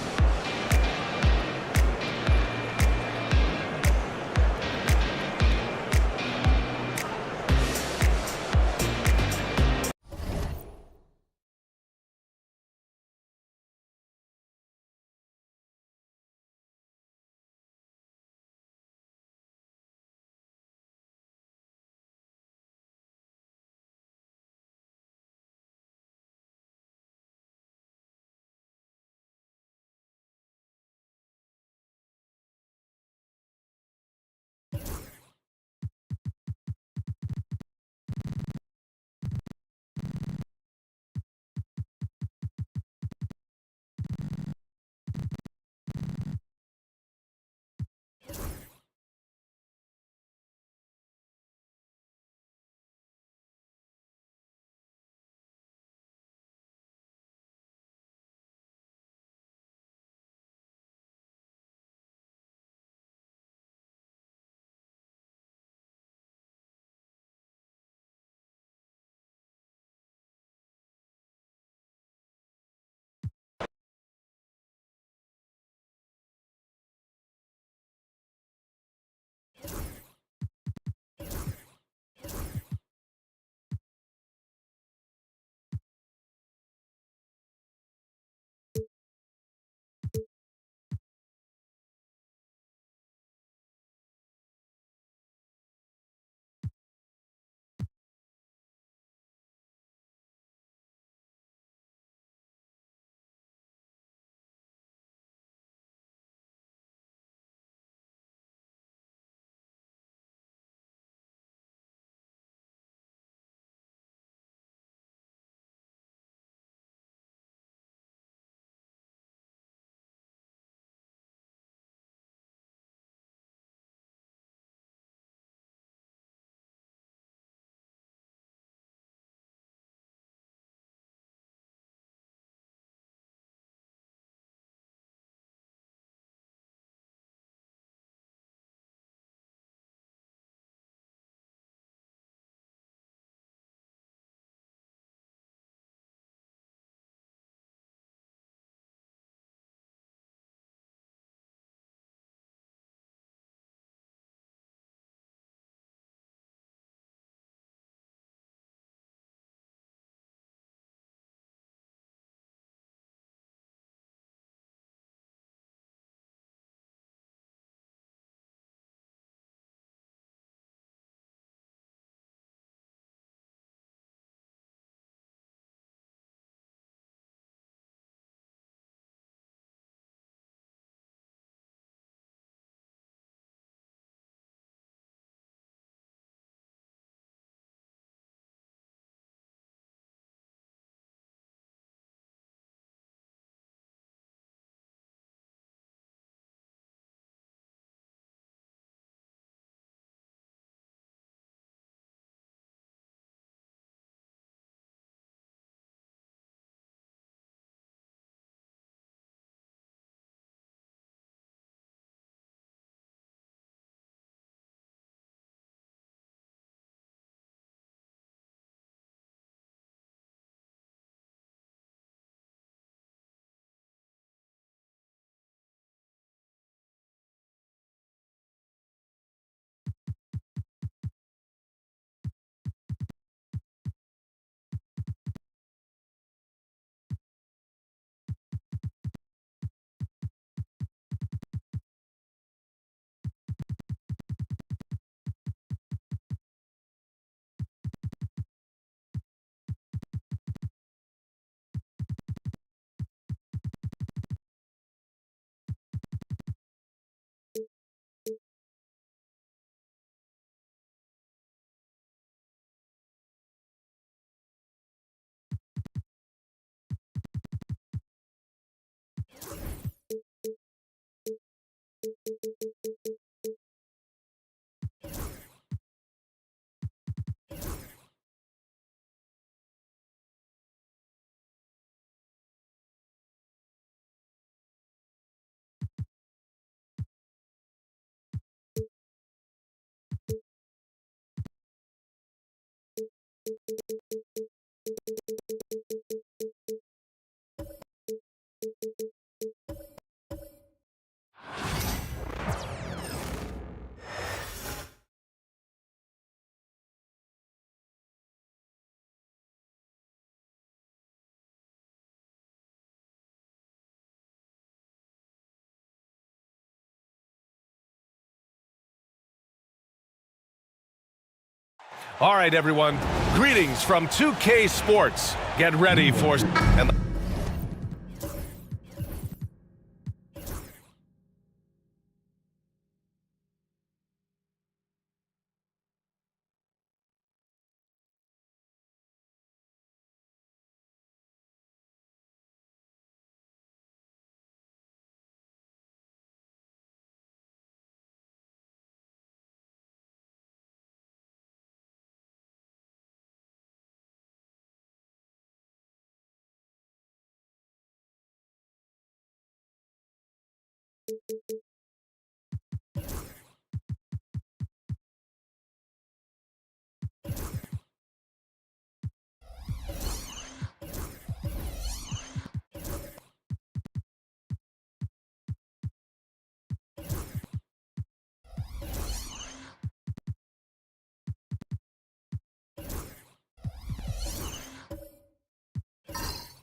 All right, everyone. Greetings from 2K Sports. Get ready for...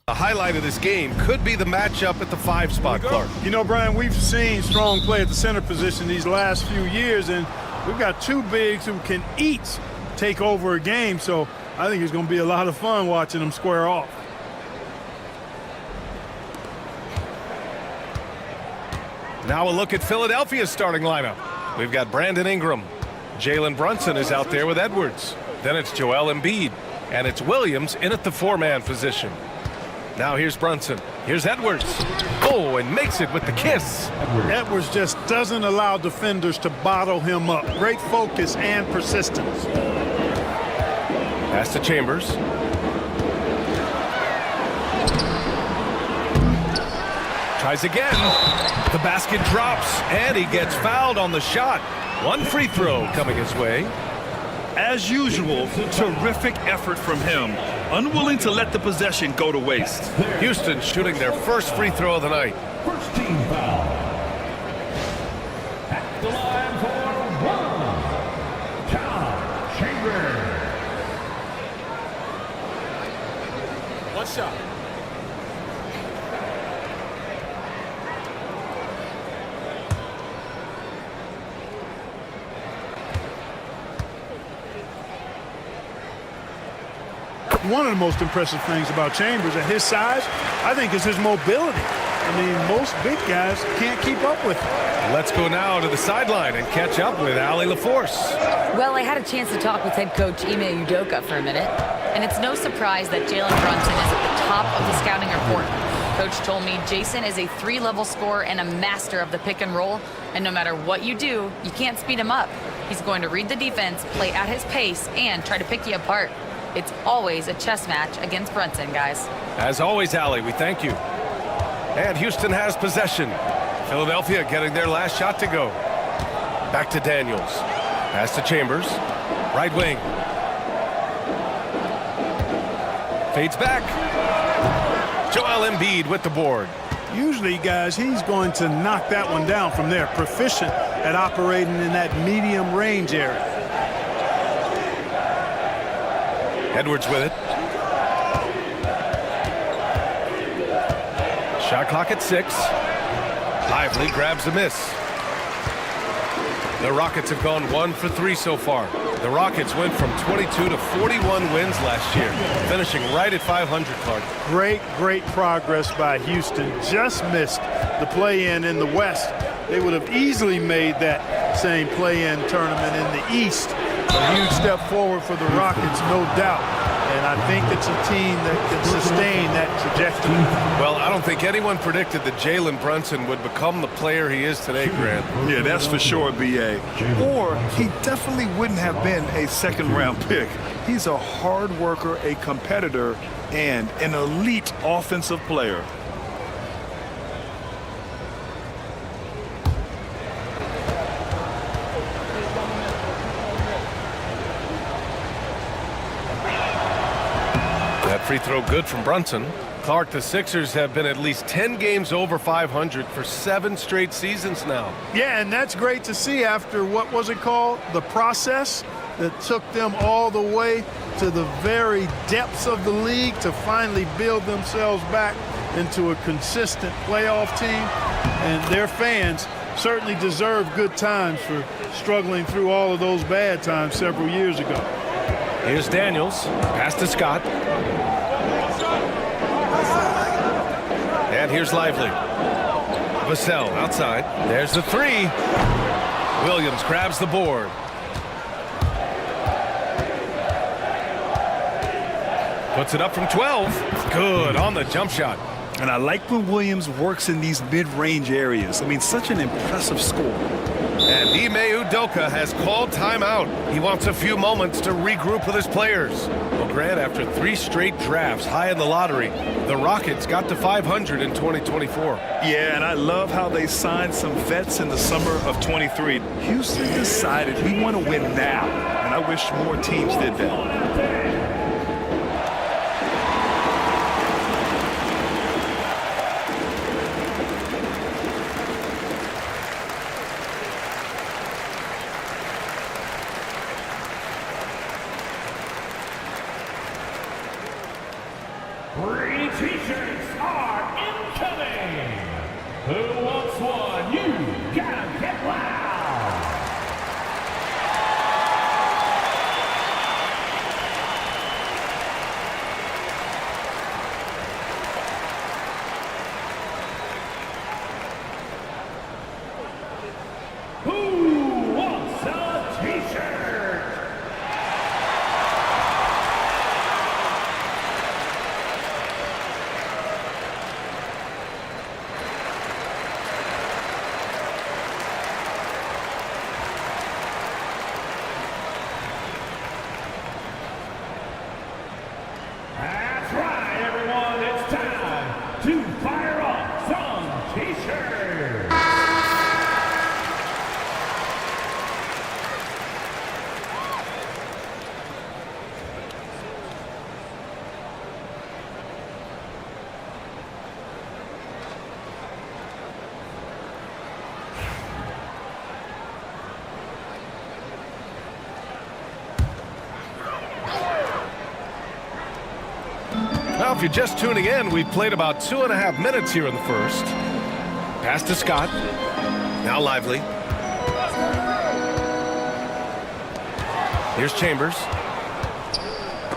The highlight of this game could be the matchup at the 5 spot, Clark. You know, Brian, we've seen strong play at the center position these last few years, and we've got two bigs who can each take over a game, so I think it's going to be a lot of fun watching them square off. Now a look at Philadelphia's starting lineup. We've got Brandon Ingram. Jalen Brunson is out there with Edwards. Then it's Joel Embiid, and it's Williams in at the 4-man position. Now here's Brunson. Here's Edwards. Oh, and makes it with the kiss. Edwards just doesn't allow defenders to bottle him up. Great focus and persistence. Pass to Chambers. Tries again. The basket drops, and he gets fouled on the shot. One free throw coming his way. As usual, terrific effort from him. Unwilling to let the possession go to waste. Houston shooting their first free throw of the night. First team foul. At the line for one, John Chambers. One shot. One of the most impressive things about Chambers at his size, I think, is his mobility. I mean, most big guys can't keep up with him. Let's go now to the sideline and catch up with Allie LaForce. Well, I had a chance to talk with head coach Ime Udoka for a minute, and it's no surprise that Jalen Brunson is at the top of the scouting report. Coach told me Jason is a 3-level scorer and a master of the pick and roll, and no matter what you do, you can't speed him up. He's going to read the defense, play at his pace, and try to pick you apart. It's always a chess match against Brunson, guys. As always, Allie, we thank you. And Houston has possession. Philadelphia getting their last shot to go. Back to Daniels. Pass to Chambers. Right wing. Fades back. Joel Embiid with the board. Usually, guys, he's going to knock that one down from there. Proficient at operating in that medium range area. Edwards with it. Shot clock at 6. Lively grabs a miss. The Rockets have gone 1 for 3 so far. The Rockets went from 22 to 41 wins last year, finishing right at 500, Clark. Great progress by Houston. Just missed the play-in in the West. They would have easily made that same play-in tournament in the East. A huge step forward for the Rockets, no doubt. And I think it's a team that can sustain that trajectory. Well, I don't think anyone predicted that Jalen Brunson would become the player he is today, Grant. Yeah, that's for sure, B.A. Or he definitely wouldn't have been a second-round pick. He's a hard worker, a competitor, and an elite offensive player. free throw good from Brunson. Clark, the Sixers have been at least 10 games over 500 for 7 straight seasons now. Yeah, and that's great to see after what was it called? The process that took them all the way to the very depths of the league to finally build themselves back into a consistent playoff team. And their fans certainly deserve good times for struggling through all of those bad times several years ago. Here's Daniels, pass to Scott. And here's Lively. Vassell outside. There's the 3. Williams grabs the board. Puts it up from 12. Good on the jump shot. And I like when Williams works in these mid-range areas. I mean, such an impressive score. And Ime Udoka has called timeout. He wants a few moments to regroup with his players. Well, Grant, after 3 straight drafts high in the lottery, the Rockets got to 500 in 2024. Yeah, and I love how they signed some vets in the summer of 23. Houston decided we want to win now, and I wish more teams did that. Free t-shirts are incoming. Who wants one? You gotta get loud. Who wants a t-shirt? That's right, everyone. It's time to fire up some t-shirts. Now, if you're just tuning in, we've played about 2.5 minutes here in the first. Pass to Scott. Now Lively. Here's Chambers.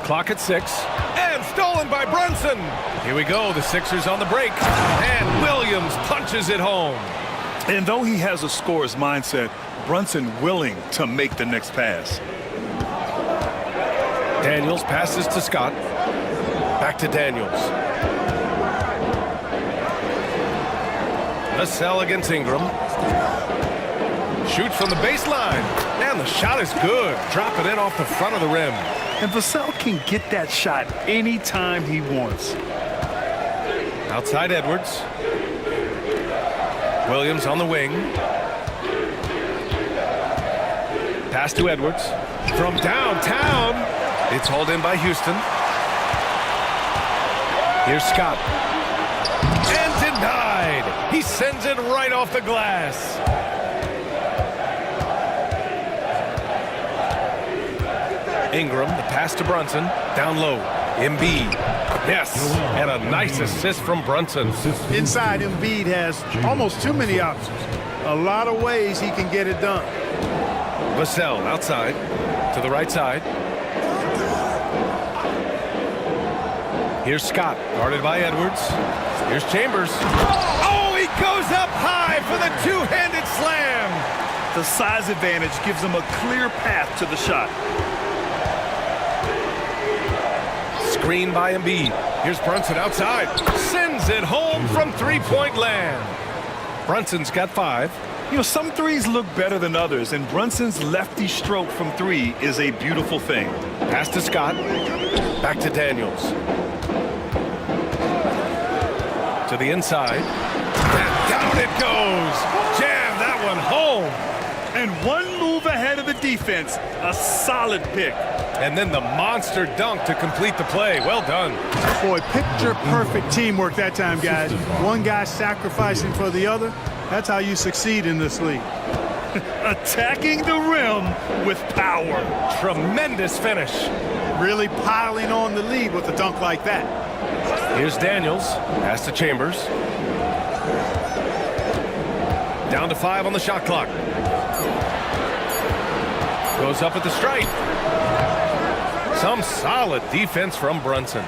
Clock at 6. And stolen by Brunson. Here we go. The Sixers on the break. And Williams punches it home. And though he has a scorer's mindset, Brunson willing to make the next pass. Daniels passes to Scott. Back to Daniels. Vassell against Ingram. Shoots from the baseline. And the shot is good. Drop it in off the front of the rim. And Vassell can get that shot anytime he wants. Outside Edwards. Williams on the wing. Pass to Edwards. From downtown. It's hauled in by Houston. Here's Scott. And denied. He sends it right off the glass. Ingram, the pass to Brunson. Down low. Embiid. Yes. And a nice assist from Brunson. Inside, Embiid has almost too many options. A lot of ways he can get it done. Vassell outside. To the right side. Here's Scott, guarded by Edwards. Here's Chambers. Oh, he goes up high for the two-handed slam. The size advantage gives him a clear path to the shot. Screen by Embiid. Here's Brunson outside. Sends it home from three-point land. Brunson's got 5. You know, some threes look better than others, and Brunson's lefty stroke from 3 is a beautiful thing. Pass to Scott. Back to Daniels. To the inside. And down it goes. Jam that one home. And one move ahead of the defense, a solid pick. And then the monster dunk to complete the play. Well done. Boy, picture-perfect teamwork that time, guys. One guy sacrificing for the other. That's how you succeed in this league. Attacking the rim with power. Tremendous finish. Really piling on the lead with a dunk like that. Here's Daniels. Pass to Chambers. Down to 5 on the shot clock. Goes up at the stripe. Some solid defense from Brunson.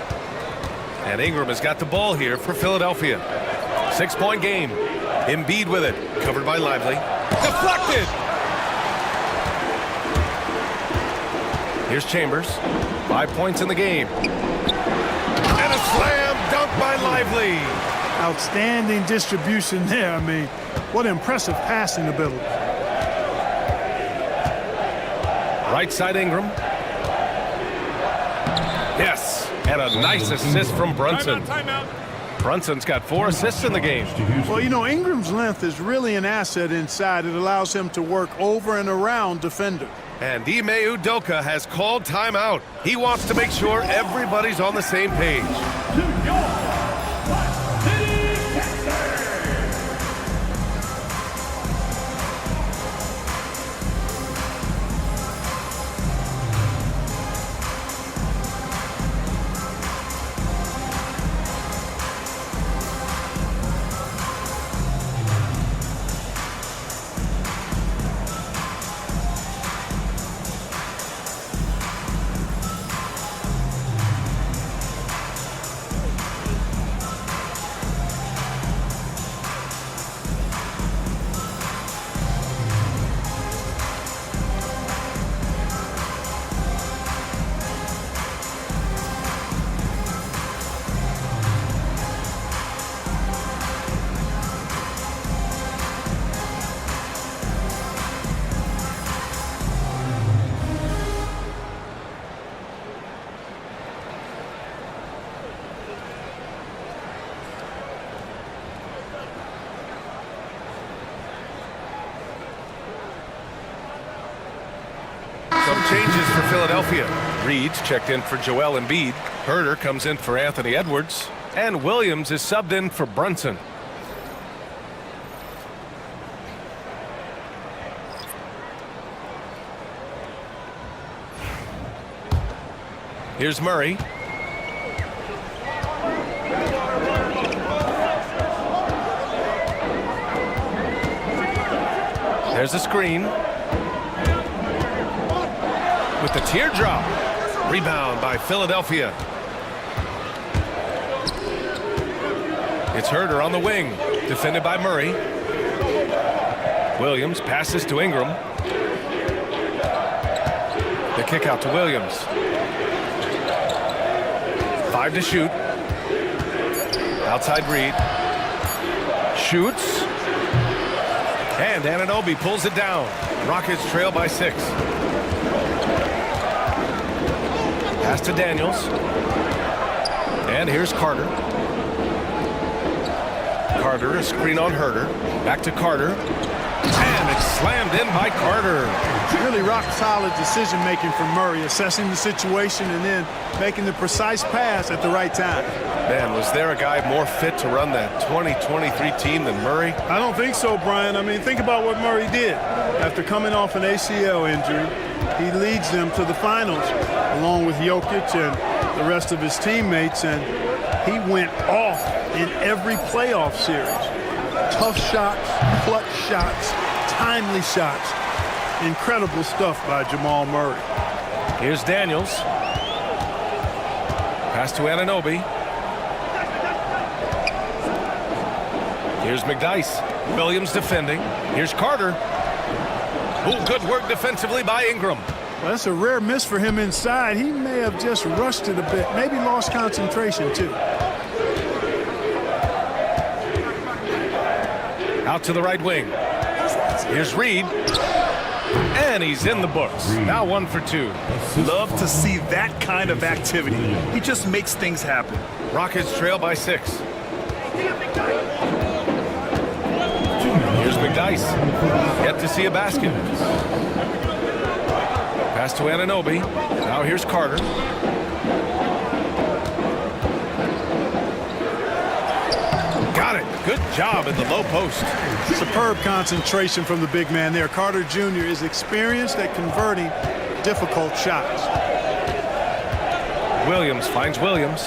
And Ingram has got the ball here for Philadelphia. 6-point game. Embiid with it. Covered by Lively. Deflected! Here's Chambers. 5 points in the game. And a slam dunk by Lively. Outstanding distribution there. I mean, what impressive passing ability. Right side Ingram. Yes, and a nice assist from Brunson. Timeout. Brunson's got 4 assists in the game. Well, you know, Ingram's length is really an asset inside. It allows him to work over and around defenders. And Ime Udoka has called timeout. He wants to make sure everybody's on the same page. Some changes for Philadelphia. Reed's checked in for Joel Embiid. Herter comes in for Anthony Edwards. And Williams is subbed in for Brunson. Here's Murray. There's a screen. With the teardrop. Rebound by Philadelphia. It's Herter on the wing. Defended by Murray. Williams passes to Ingram. The kick out to Williams. 5 to shoot. Outside Reed. Shoots. And Anunoby pulls it down. Rockets trail by 6. Pass to Daniels. And here's Carter. Carter, a screen on Herter. Back to Carter. And it's slammed in by Carter. Really rock-solid decision-making from Murray, assessing the situation and then making the precise pass at the right time. Man, was there a guy more fit to run that 2023 team than Murray? I don't think so, Brian. I mean, think about what Murray did. After coming off an ACL injury, he leads them to the finals, along with Jokic and the rest of his teammates, and he went off in every playoff series. Tough shots, clutch shots, timely shots. Incredible stuff by Jamal Murray. Here's Daniels. Pass to Anunoby. Here's McDyess. Williams defending. Here's Carter. Oh, good work defensively by Ingram. Well, that's a rare miss for him inside. He may have just rushed it a bit, maybe lost concentration too. Out to the right wing. Here's Reed. And he's in the books. Now 1 for 2. Love to see that kind of activity. He just makes things happen. Rockets trail by 6. Here's McDyess. Yet to see a basket. Pass to Anunoby. Now here's Carter. Got it. Good job in the low post. Superb concentration from the big man there. Carter Jr. is experienced at converting difficult shots. Williams finds Williams.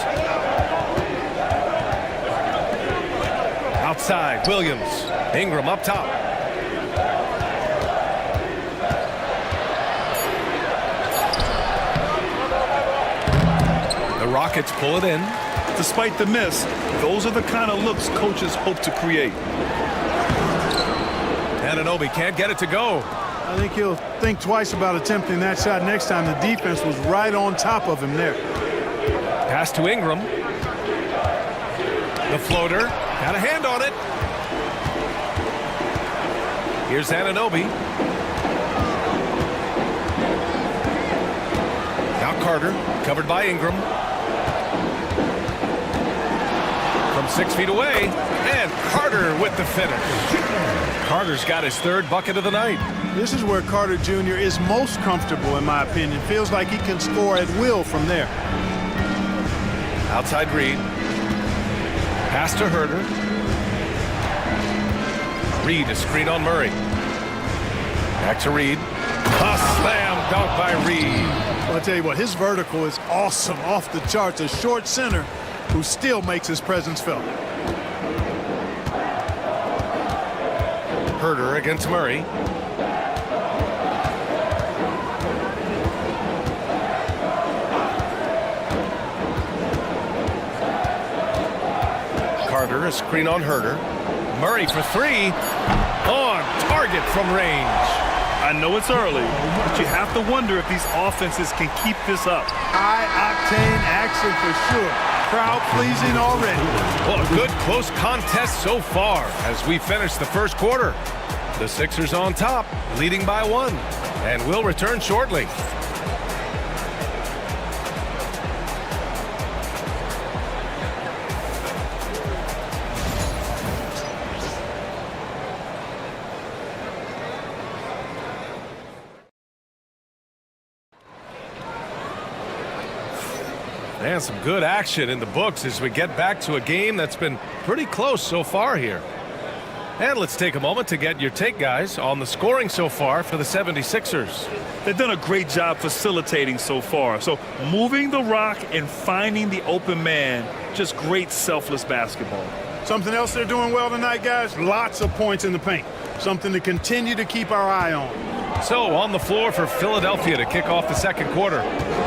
Outside, Williams. Ingram up top. The Rockets pull it in. Despite the miss, those are the kind of looks coaches hope to create. Anunoby can't get it to go. I think he'll think twice about attempting that shot next time. The defense was right on top of him there. Pass to Ingram. The floater. Got a hand on it. Here's Anunoby. Now Carter, covered by Ingram. From 6 feet away, and Carter with the finish. Carter's got his third bucket of the night. This is where Carter Jr. is most comfortable, in my opinion. Feels like he can score at will from there. Outside Reed. Pass to Herter. Reed, a screen on Murray. Back to Reed. A slam dunk by Reed. Well, I'll tell you what, his vertical is awesome, off the charts. A short center who still makes his presence felt. Herter against Murray. Carter, a screen on Herter. Murray for three. On target from range. I know it's early, but you have to wonder if these offenses can keep this up. High-octane action for sure. Crowd pleasing already. Well, a good close contest so far as we finish the first quarter. The Sixers on top, leading by 1, and we'll return shortly. And some good action in the books as we get back to a game that's been pretty close so far here. And let's take a moment to get your take, guys, on the scoring so far for the 76ers. They've done a great job facilitating so far. So moving the rock and finding the open man, just great selfless basketball. Something else they're doing well tonight, guys, lots of points in the paint. Something to continue to keep our eye on. So on the floor for Philadelphia to kick off the second quarter.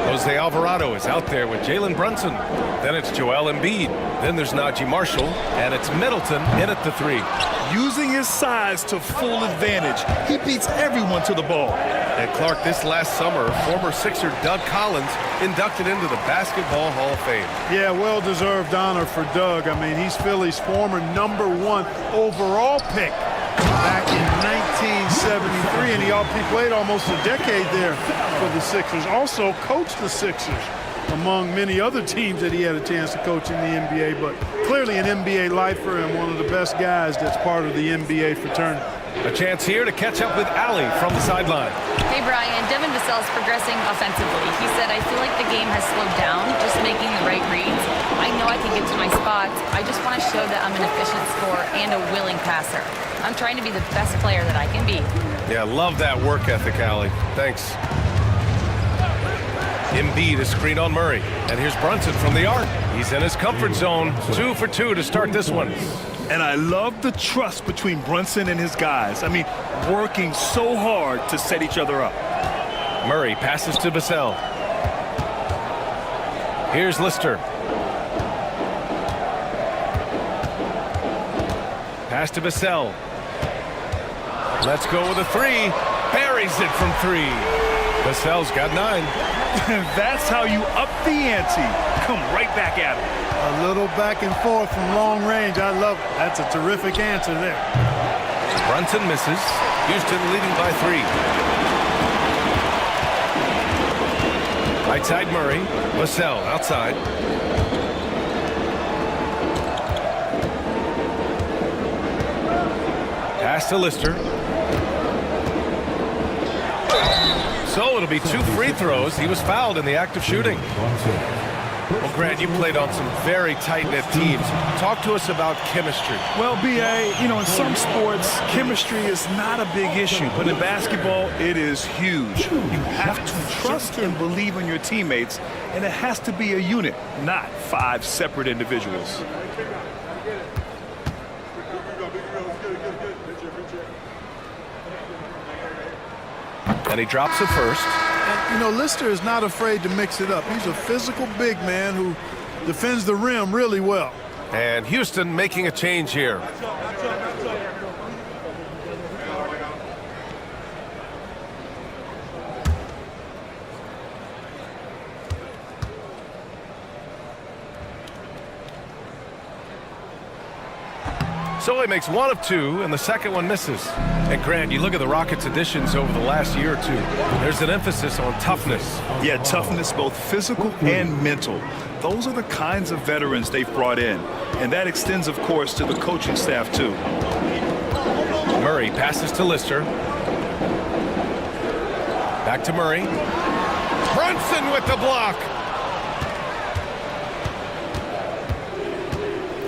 Jose Alvarado is out there with Jalen Brunson. Then it's Joel Embiid. Then there's Najee Marshall. And it's Middleton in at the 3. Using his size to full advantage. He beats everyone to the ball. And Clark, this last summer, former Sixer Doug Collins inducted into the Basketball Hall of Fame. Yeah, well-deserved honor for Doug. I mean, he's Philly's former #1 overall pick back in 1973, and he played almost a decade there for the Sixers. Also coached the Sixers, among many other teams that he had a chance to coach in the NBA, but clearly an NBA lifer and one of the best guys that's part of the NBA fraternity. A chance here to catch up with Allie from the sideline. Hey, Brian. Devin Vassell's progressing offensively. He said, I feel like the game has slowed down, just making the right reads. I know I can get to my spots. I just want to show that I'm an efficient scorer and a willing passer. I'm trying to be the best player that I can be. Yeah, love that work ethic, Allie. Thanks. Embiid is screen on Murray. And here's Brunson from the arc. He's in his comfort zone. 2 for 2 to start this one. And I love the trust between Brunson and his guys. I mean, working so hard to set each other up. Murray passes to Vassell. Here's Lister. Pass to Vassell. Let's go with a 3. Buries it from 3. Vassell's got 9. That's how you up the ante. Come right back at him. A little back and forth from long range. I love it. That's a terrific answer there. Brunson misses. Houston leading by 3. Right side Murray. Vassell outside. Pass to Lister. So it'll be 2 free throws. He was fouled in the act of shooting. Well, Grant, you played on some very tight-knit teams. Talk to us about chemistry. Well, B.A., in some sports, chemistry is not a big issue, but in basketball, it is huge. You have to trust and believe in your teammates, and it has to be a unit, not 5 separate individuals. And he drops it first. And, Lister is not afraid to mix it up. He's a physical big man who defends the rim really well. And Houston making a change here. So he makes 1 of 2, and the second one misses. And Grant, you look at the Rockets' additions over the last year or 2. There's an emphasis on toughness. Yeah, toughness, both physical and mental. Those are the kinds of veterans they've brought in. And that extends, of course, to the coaching staff, too. Murray passes to Lister. Back to Murray. Brunson with the block.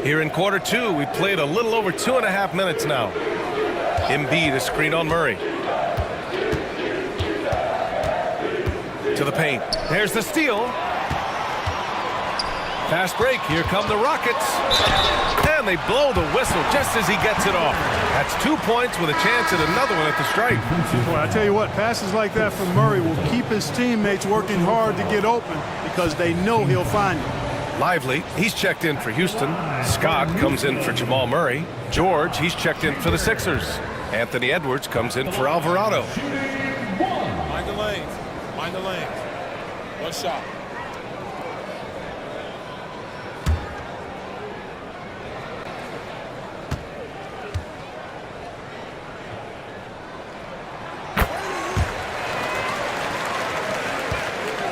Here in quarter 2, we played a little over 2.5 minutes now. Embiid is screen on Murray. To the paint. There's the steal. Fast break. Here come the Rockets. And they blow the whistle just as he gets it off. That's 2 points with a chance at another one at the stripe. Boy, I tell you what, passes like that from Murray will keep his teammates working hard to get open because they know he'll find them. Lively, he's checked in for Houston. Scott comes in for Jamal Murray. George, he's checked in for the Sixers. Anthony Edwards comes in for Alvarado. Mind the lanes. Mind the lanes. 1 shot.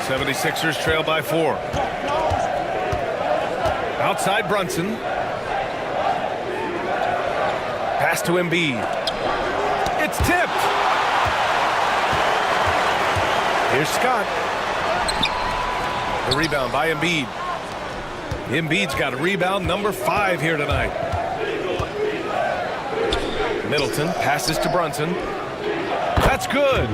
'76ers trail by 4. Outside Brunson. Pass to Embiid. It's tipped. Here's Scott. The rebound by Embiid. Embiid's got a rebound number 5 here tonight. Middleton passes to Brunson. That's good.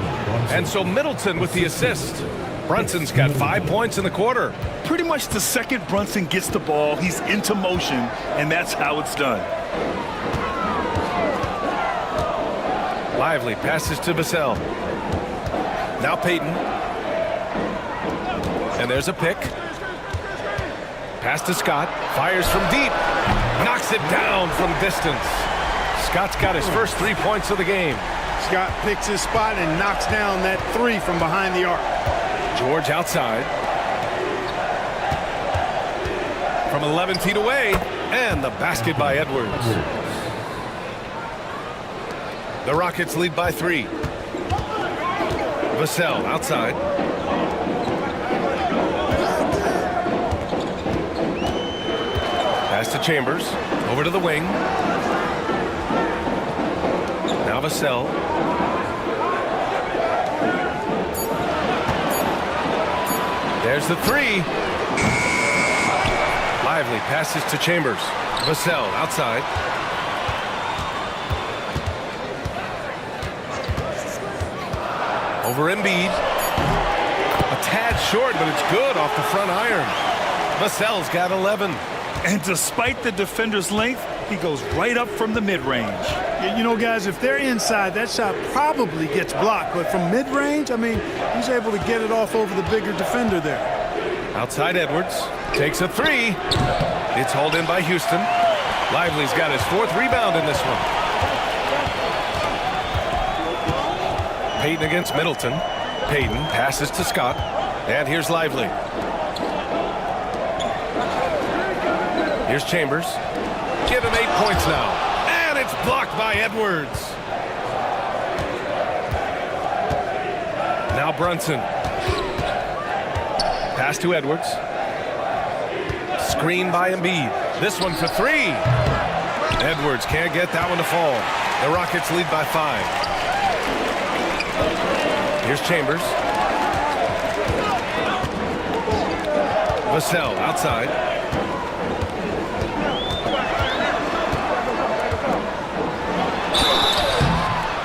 And so Middleton with the assist. Brunson's got 5 points in the quarter. Pretty much the second Brunson gets the ball, he's into motion, and that's how it's done. Lively passes to Vassell. Now Payton. And there's a pick. Pass to Scott. Fires from deep. Knocks it down from distance. Scott's got his first 3 points of the game. Scott picks his spot and knocks down that 3 from behind the arc. George outside. From 11 feet away. And the basket by Edwards. The Rockets lead by 3. Vassell outside. Pass to Chambers. Over to the wing. Now Vassell. There's the 3. Lively passes to Chambers. Vassell outside. Over Embiid. A tad short, but it's good off the front iron. Vassell's got 11. And despite the defender's length, he goes right up from the mid-range. You know, guys, if they're inside, that shot probably gets blocked. But from mid-range, I mean, he's able to get it off over the bigger defender there. Outside Edwards. Takes a 3. It's hauled in by Houston. Lively's got his 4th rebound in this one. Payton against Middleton. Payton passes to Scott. And here's Lively. Here's Chambers. Give him 8 points now. And it's blocked by Edwards. Now Brunson. Pass to Edwards. Screen by Embiid. This one for 3. Edwards can't get that one to fall. The Rockets lead by 5. Here's Chambers. Vassell outside.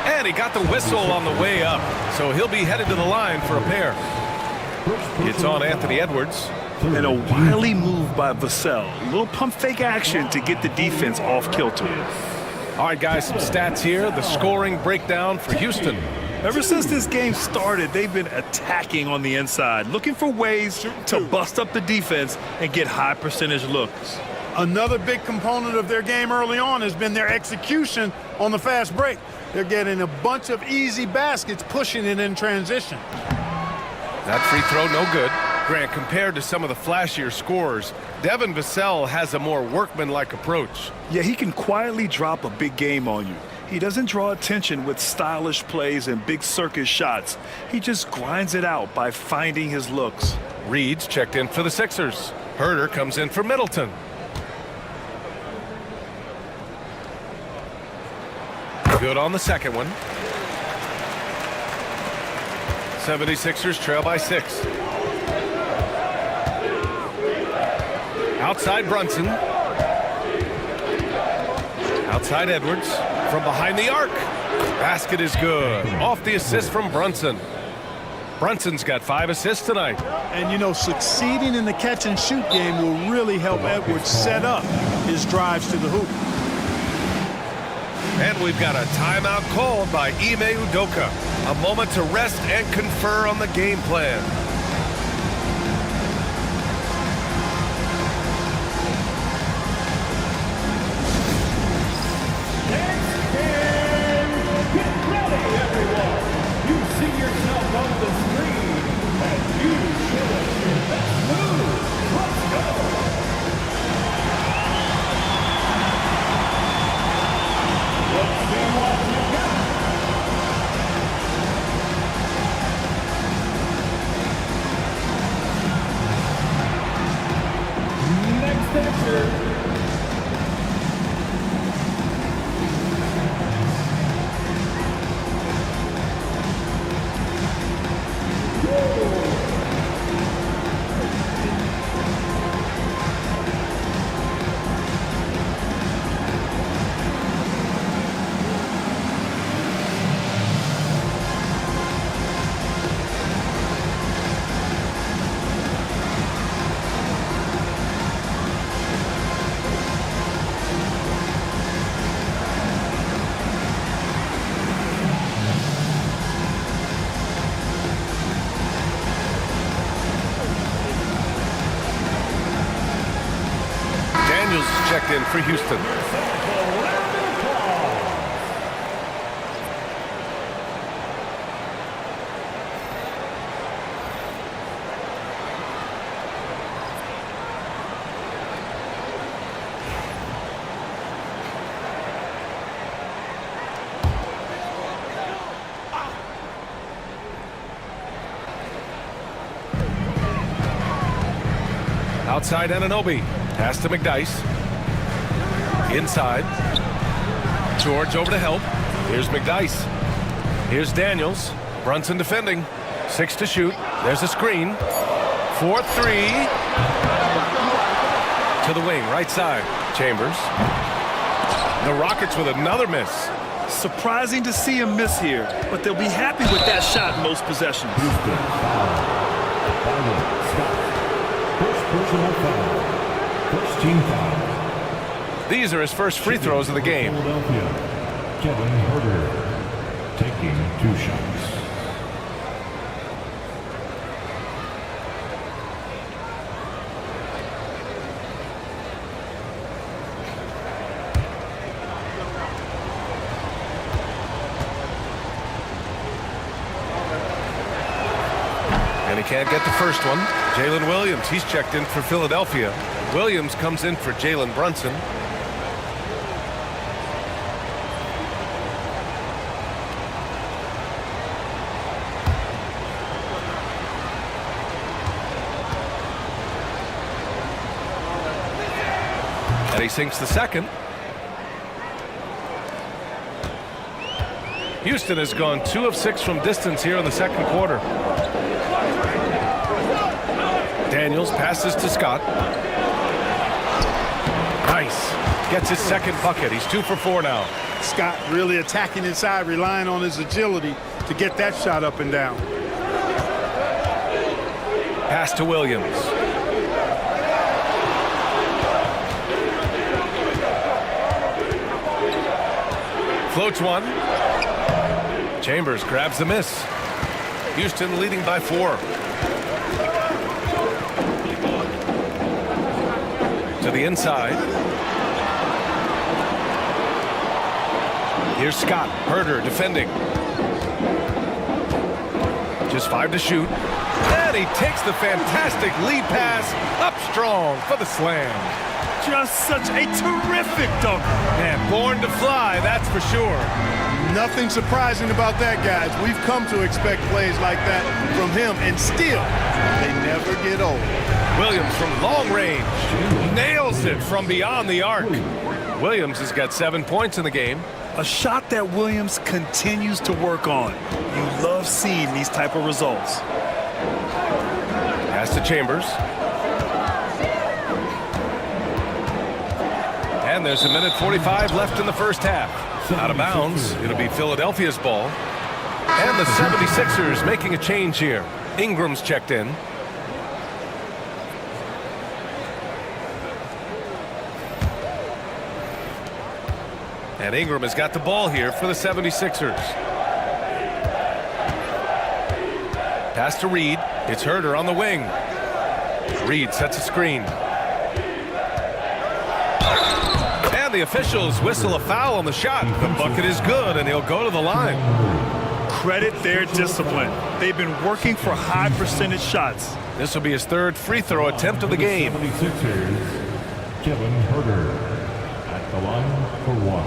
And he got the whistle on the way up, so he'll be headed to the line for a pair. It's on Anthony Edwards. And a wily move by Vassell. A little pump fake action to get the defense off kilter. All right, guys, some stats here. The scoring breakdown for Houston. Ever since this game started, they've been attacking on the inside, looking for ways to bust up the defense and get high percentage looks. Another big component of their game early on has been their execution on the fast break. They're getting a bunch of easy baskets, pushing it in transition. That free throw, no good. Grant, compared to some of the flashier scorers, Devin Vassell has a more workmanlike approach. Yeah, he can quietly drop a big game on you. He doesn't draw attention with stylish plays and big circus shots. He just grinds it out by finding his looks. Reed's checked in for the Sixers. Herter comes in for Middleton. Good on the second one. 76ers trail by 6. Outside Brunson. Outside Edwards. From behind the arc. Basket is good. Off the assist from Brunson. Brunson's got 5 assists tonight. And, you know, succeeding in the catch-and-shoot game will really help Edwards set up his drives to the hoop. And we've got a timeout called by Ime Udoka. A moment to rest and confer on the game plan. Checked in for Houston. Outside Anunoby. Pass to McDyess. Inside. George over to help. Here's McDyess. Here's Daniels. Brunson defending. 6 to shoot. There's a screen. 4-3. To the wing, right side. Chambers. The Rockets with another miss. Surprising to see him miss here, but they'll be happy with that shot in most possessions. First personal foul. First team foul. These are his first free throws of the game. Philadelphia, Kevin Herter taking 2 shots. And he can't get the first one. Jalen Williams, he's checked in for Philadelphia. Williams comes in for Jalen Brunson. And he sinks the second. Houston has gone 2 of 6 from distance here in the second quarter. Daniels passes to Scott. Nice. Gets his second bucket. He's 2 for 4 now. Scott really attacking inside, relying on his agility to get that shot up and down. Pass to Williams. Floats one. Chambers grabs the miss. Houston leading by 4. To the inside. Here's Scott. Herder defending. Just 5 to shoot. And he takes the fantastic lead pass up strong for the slam. Just such a terrific dunk. Man, born to fly, that's for sure. Nothing surprising about that, guys. We've come to expect plays like that from him, and still, they never get old. Williams from long range nails it from beyond the arc. Williams has got 7 points in the game. A shot that Williams continues to work on. You love seeing these type of results. Pass to Chambers. And there's 1:45 left in the first half. Out of bounds. It'll be Philadelphia's ball. And the 76ers making a change here. Ingram's checked in. And Ingram has got the ball here for the 76ers. Pass to Reed. It's Herder on the wing. Reed sets a screen. And the officials whistle a foul on the shot. The bucket is good, and he'll go to the line. Credit their discipline. They've been working for high percentage shots. This will be his 3rd free throw attempt of the game. 76ers, Kevin Herder at the line for 1.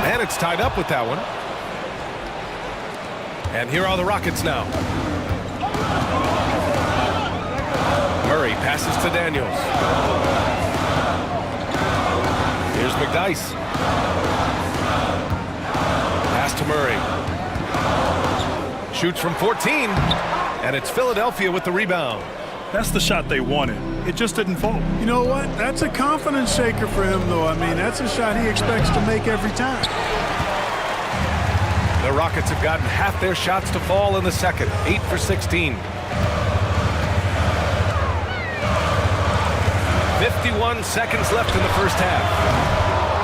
And it's tied up with that one. And here are the Rockets now. Murray passes to Daniels. Here's McDyess. Pass to Murray. Shoots from 14. And it's Philadelphia with the rebound. That's the shot they wanted. It just didn't fall. You know what? That's a confidence shaker for him, though. I mean, that's a shot he expects to make every time. The Rockets have gotten half their shots to fall in the second. 8 for 16. 51 seconds left in the first half.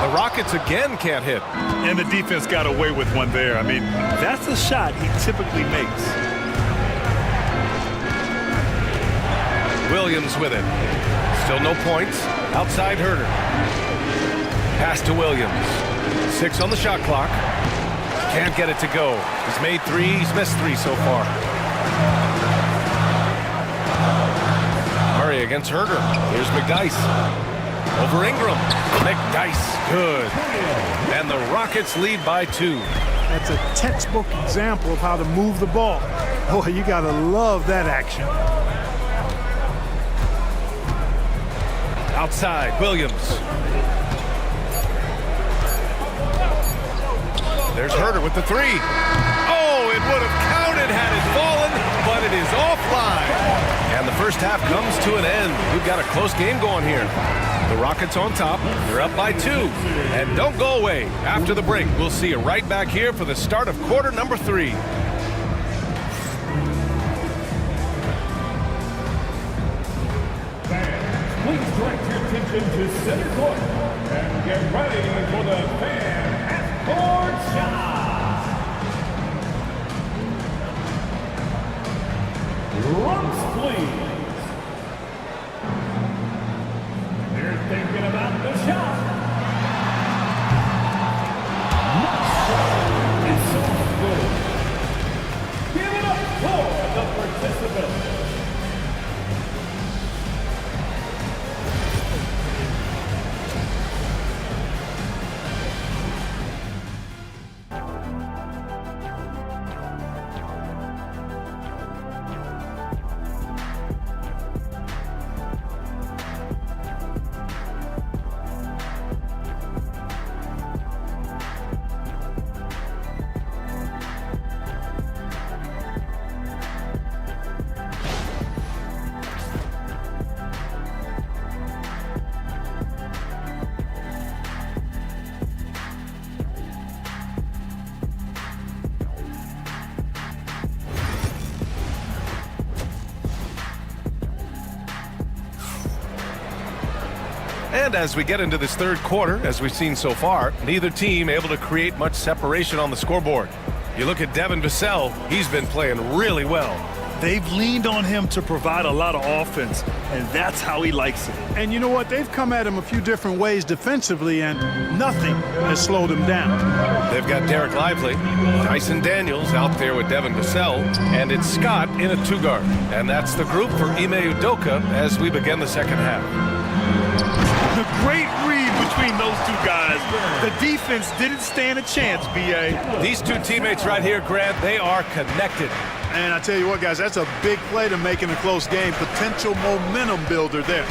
The Rockets again can't hit. And the defense got away with one there. I mean, that's a shot he typically makes. Williams with it. Still no points. Outside Herder. Pass to Williams. 6 on the shot clock. Can't get it to go. He's made 3. He's missed 3 so far. Murray against Herder. Here's McDyess. Over Ingram. McDyess. Good. And the Rockets lead by 2. That's a textbook example of how to move the ball. Boy, you got to love that action. Outside, Williams. There's Herder with the 3. Oh, it would have counted had it fallen, but it is offline. And the first half comes to an end. We've got a close game going here. The Rockets on top. They're up by 2. And don't go away. After the break, we'll see you right back here for the start of quarter number 3. Please direct your attention to center court and get ready for the fan half-court shot. Rumps, please. They're thinking about the shot. It's so good. Give it up for the participants. And as we get into this third quarter, as we've seen so far, neither team able to create much separation on the scoreboard. You look at Devin Vassell, he's been playing really well. They've leaned on him to provide a lot of offense, and that's how he likes it. And you know what? They've come at him a few different ways defensively, and nothing has slowed him down. They've got Derek Lively, Dyson Daniels out there with Devin Vassell, and it's Scott in a two-guard. And that's the group for Ime Udoka as we begin the second half. The great read between those two guys. The defense didn't stand a chance, B.A. These two teammates right here, Grant, they are connected. And I tell you what, guys, that's a big play to make in a close game. Potential momentum builder there.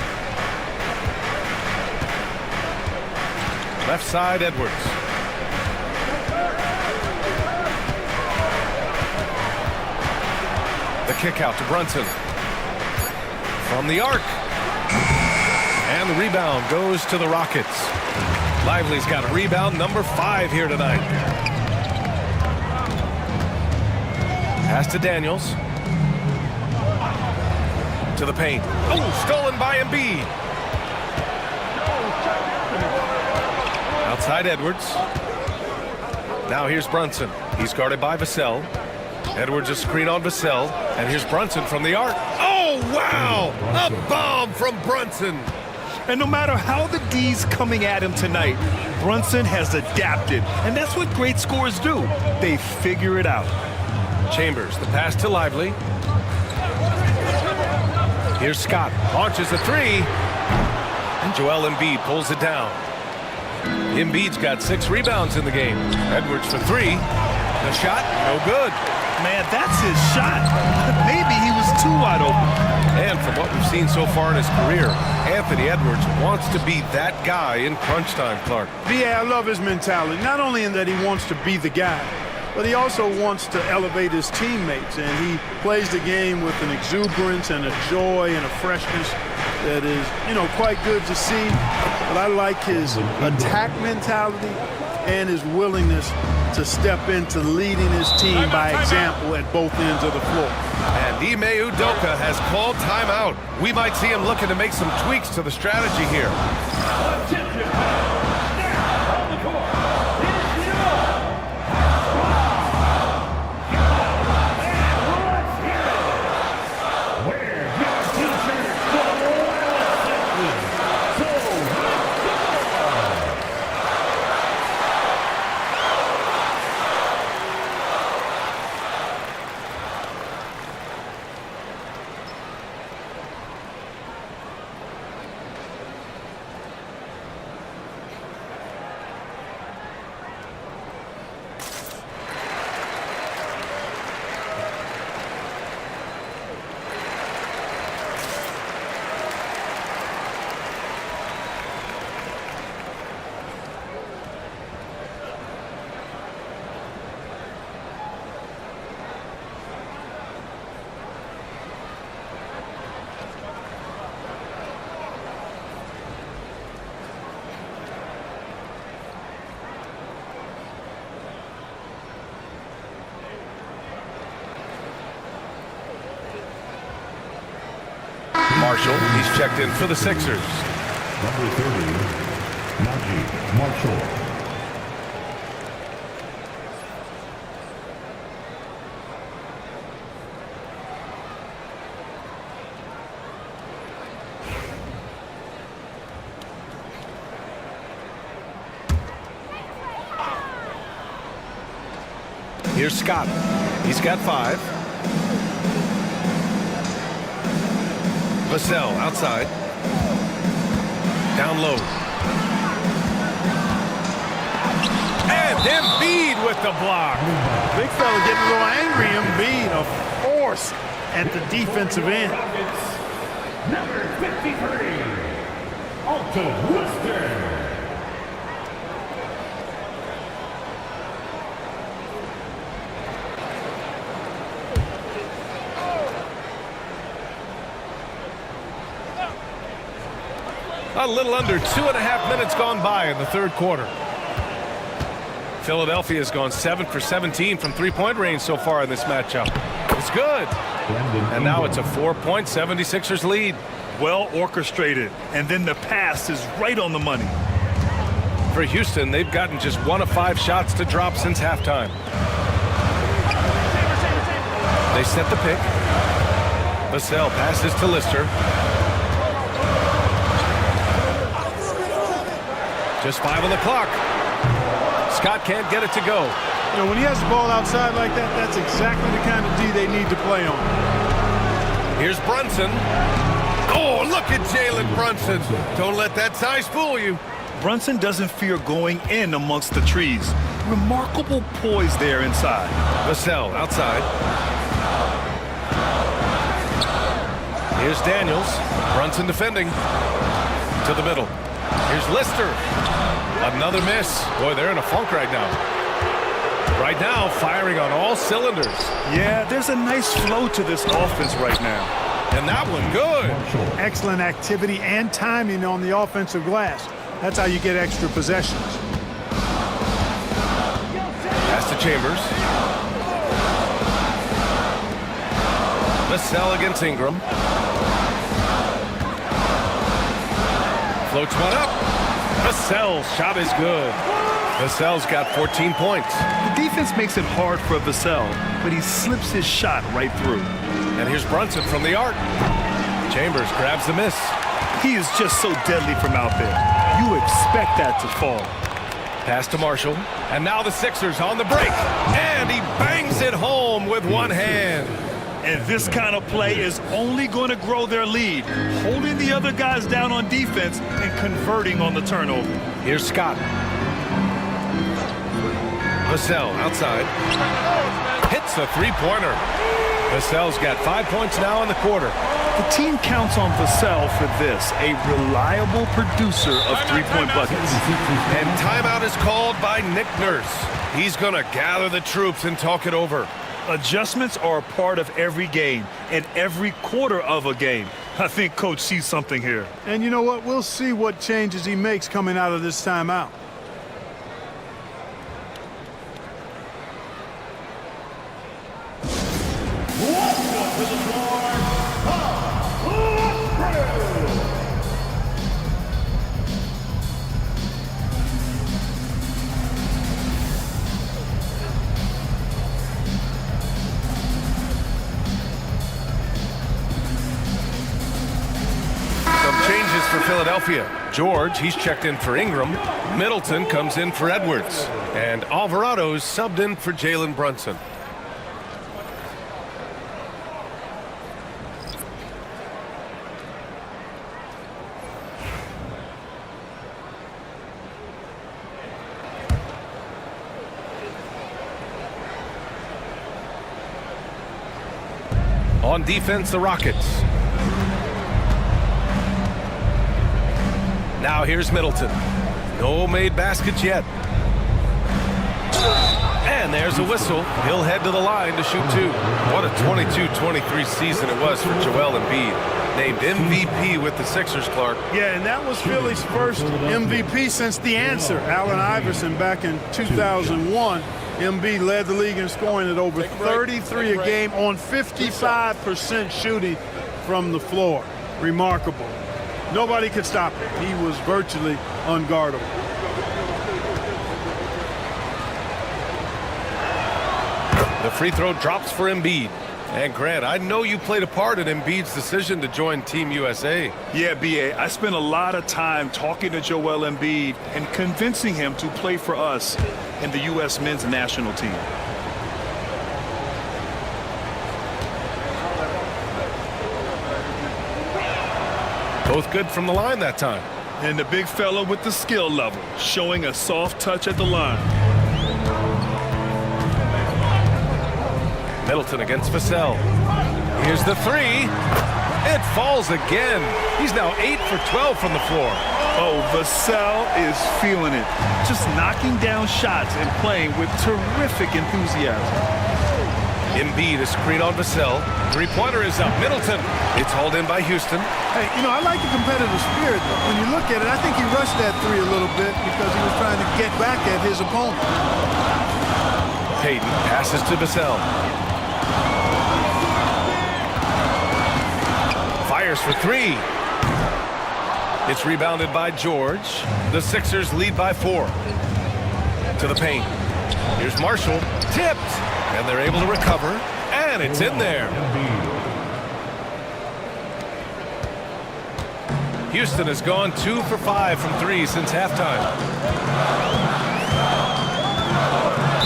Left side, Edwards. The kick out to Brunson. From the arc. And the rebound goes to the Rockets. Lively's got rebound number 5 here tonight. Pass to Daniels. To the paint. Oh, stolen by Embiid. Outside Edwards. Now here's Brunson. He's guarded by Vassell. Edwards a screen on Vassell. And here's Brunson from the arc. Oh, wow! A bomb from Brunson. And no matter how the D's coming at him tonight, Brunson has adapted. And that's what great scorers do. They figure it out. Chambers, the pass to Lively. Here's Scott, launches a 3. And Joel Embiid pulls it down. Embiid's got 6 rebounds in the game. Edwards for 3. The shot, no good. Man, that's his shot. Maybe he was too wide open. And from what we've seen so far in his career, Anthony Edwards wants to be that guy in crunch time, Clark. Yeah, I love his mentality. Not only in that he wants to be the guy, but he also wants to elevate his teammates. And he plays the game with an exuberance and a joy and a freshness that is, quite good to see. But I like his attack mentality and his willingness to step into leading his team by example at both ends of the floor. And Ime Udoka has called timeout. We might see him looking to make some tweaks to the strategy here. Marshall, he's checked in for the Sixers. Number 30, Naji Marshall. Here's Scott. He's got 5. Vassell outside. Down low. And Embiid with the block. Big fella getting a little angry. Embiid, a force at the defensive end. Number 53, Alton Worster. A little under 2.5 minutes gone by in the third quarter. Philadelphia's gone 7 for 17 from three-point range so far in this matchup. It's good. And now it's a 4-point 76ers lead. well orchestrated, and then the pass is right on the money. For Houston, they've gotten just 1 of 5 shots to drop since halftime. They set the pick. Vassell passes to Lister. Just 5 on the clock. Scott can't get it to go. You know, when he has the ball outside like that, that's exactly the kind of D they need to play on. Here's Brunson. Oh, look at Jalen Brunson. Don't let that size fool you. Brunson doesn't fear going in amongst the trees. Remarkable poise there inside. Vassell outside. Here's Daniels. Brunson defending. To the middle. Here's Lister. Another miss. Boy, they're in a funk right now. Right now, firing on all cylinders. Yeah, there's a nice flow to this offense right now. And that one good. Excellent activity and timing on the offensive glass. That's how you get extra possessions. Pass to Chambers. Vassell against Ingram. Floats one up. Vassell's shot is good. Vassell's got 14 points. The defense makes it hard for Vassell, but he slips his shot right through. And here's Brunson from the arc. Chambers grabs the miss. He is just so deadly from out there. You expect that to fall. Pass to Marshall. And now the Sixers on the break. And he bangs it home with one hand. And this kind of play is only going to grow their lead, holding the other guys down on defense and converting on the turnover. Here's Scott. Vassell outside. Hits a three-pointer. Vassell's got 5 points now in the quarter. The team counts on Vassell for this, a reliable producer of three-point buckets. And timeout is called by Nick Nurse. He's going to gather the troops and talk it over. Adjustments are a part of every game and every quarter of a game. I think Coach sees something here. And you know what? We'll see what changes he makes coming out of this timeout. Changes for Philadelphia. George, he's checked in for Ingram. Middleton comes in for Edwards. And Alvarado's subbed in for Jalen Brunson. On defense, the Rockets. Now here's Middleton. No made baskets yet. And there's a whistle. He'll head to the line to shoot two. What a 22-23 season it was for Joel Embiid. Named MVP with the Sixers, Clark. Yeah, and that was Philly's first MVP since the answer. Allen Iverson back in 2001. Embiid led the league in scoring at over 33 a game on 55% shooting from the floor. Remarkable. Nobody could stop him. He was virtually unguardable. The free throw drops for Embiid. And Grant, I know you played a part in Embiid's decision to join Team USA. Yeah, B.A., I spent a lot of time talking to Joel Embiid and convincing him to play for us in the U.S. men's national team. Both good from the line that time. And the big fella with the skill level, showing a soft touch at the line. Middleton against Vassell. Here's the three. It falls again. He's now 8 for 12 from the floor. Oh, Vassell is feeling it. Just knocking down shots and playing with terrific enthusiasm. Embiid is screen on Vassell. Three-pointer is up. Middleton. It's hauled in by Houston. Hey, you know, I like the competitive spirit. When you look at it, I think he rushed that three a little bit because he was trying to get back at his opponent. Payton passes to Vassell. Fires for three. It's rebounded by George. The Sixers lead by 4. To the paint. Here's Marshall. Tipped. And they're able to recover. And it's in there. Houston has gone 2 for 5 from 3 since halftime.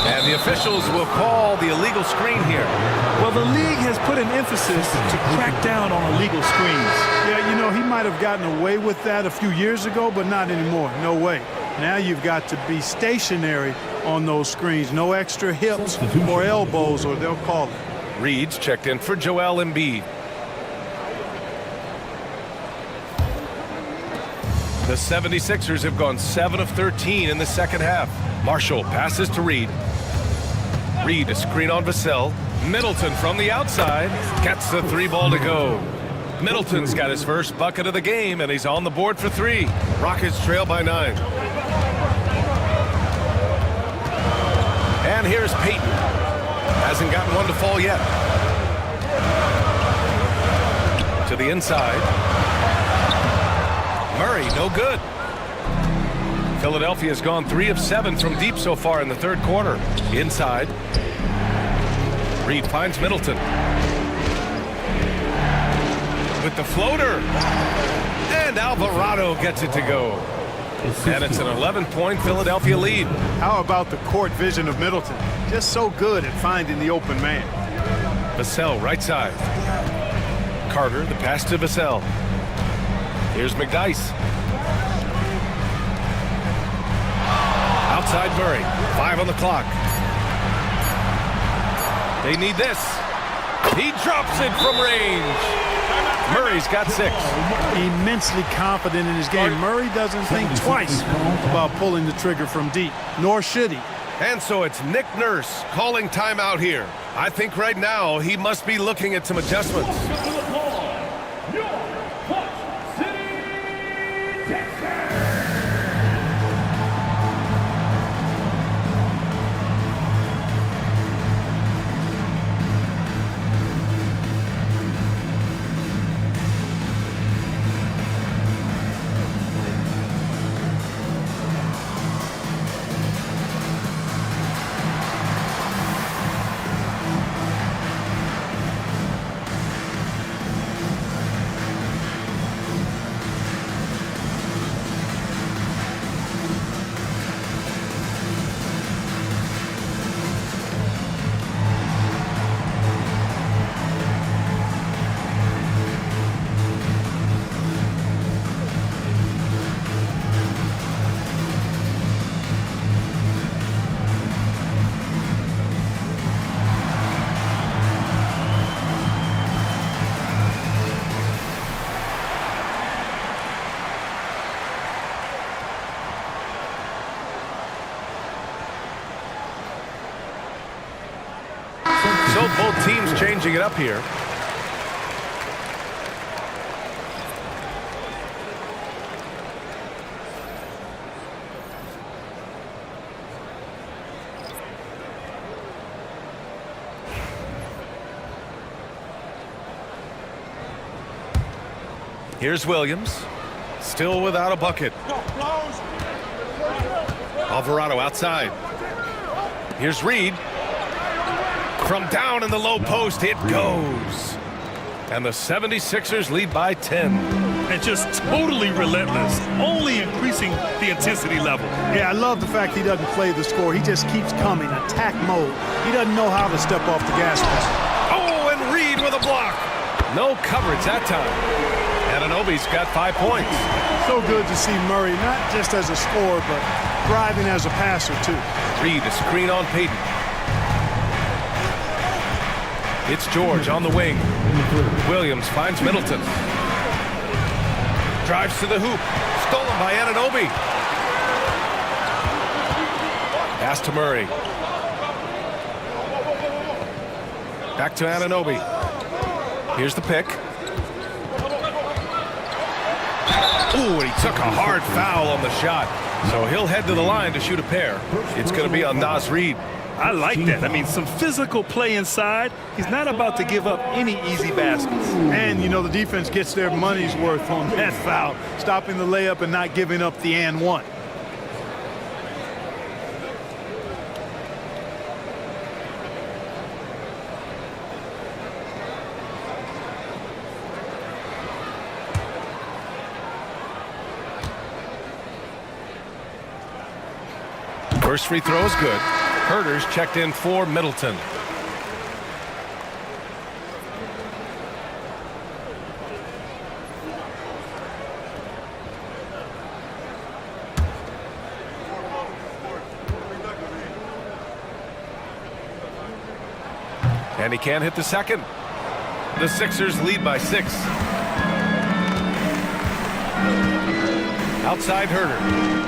And the officials will call the illegal screen here. Well, the league has put an emphasis to crack down on illegal screens. Yeah, you know, he might have gotten away with that a few years ago, but not anymore. No way. Now you've got to be stationary on those screens. No extra hips or elbows, or they'll call it. Reed's checked in for Joel Embiid. The 76ers have gone 7 of 13 in the second half. Marshall passes to Reed. Reed, a screen on Vassell. Middleton from the outside gets the 3-ball to go. Middleton's got his first bucket of the game, and he's on the board for 3. Rockets trail by 9. And here's Payton. Hasn't gotten one to fall yet. To the inside. Murray, no good. Philadelphia has gone 3 of 7 from deep so far in the third quarter. Inside. Reed finds Middleton. With the floater. And Alvarado gets it to go. And it's an 11-point Philadelphia lead. How about the court vision of Middleton? Just so good at finding the open man. Vassell, right side. Carter, the pass to Vassell. Here's McDyess. Outside Murray. 5 on the clock. They need this. He drops it from range. Murray's got 6. Immensely confident in his game. Murray doesn't think twice about pulling the trigger from deep, nor should he. And so it's Nick Nurse calling timeout here. I think right now he must be looking at some adjustments. So both teams changing it up here. Here's Williams, still without a bucket. Alvarado outside. Here's Reed. From down in the low post, it goes. And the 76ers lead by 10. And just totally relentless, only increasing the intensity level. Yeah, I love the fact he doesn't play the score. He just keeps coming, attack mode. He doesn't know how to step off the gas pedal. Oh, and Reed with a block. No coverage that time. Anunoby's got 5 points. So good to see Murray, not just as a scorer, but thriving as a passer, too. Reed, a screen on Payton. It's George on the wing. Williams finds Middleton. Drives to the hoop. Stolen by Anunoby. Pass to Murray. Back to Anunoby. Here's the pick. Ooh, and he took a hard foul on the shot. So he'll head to the line to shoot a pair. It's going to be on Naz Reid. I like that. I mean, some physical play inside. He's not about to give up any easy baskets. And, you know, the defense gets their money's worth on that foul, stopping the layup and not giving up the and one. First free throw is good. Herter's checked in for Middleton. And he can't hit the second. The Sixers lead by 6. Outside Herter.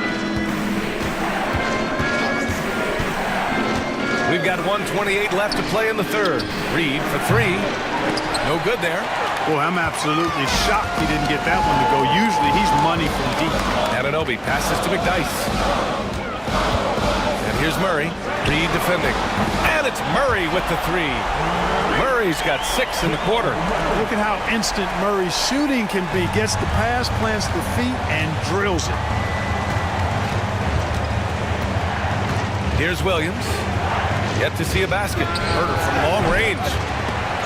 We've got 1:28 left to play in the third. Reed for 3. No good there. Boy, I'm absolutely shocked he didn't get that one to go. Usually he's money from deep. Anunoby passes to McDyess. And here's Murray. Reed defending. And it's Murray with the 3. Murray's got 6 in the quarter. Look at how instant Murray's shooting can be. Gets the pass, plants the feet, and drills it. Here's Williams. Yet to see a basket. Herter from long range.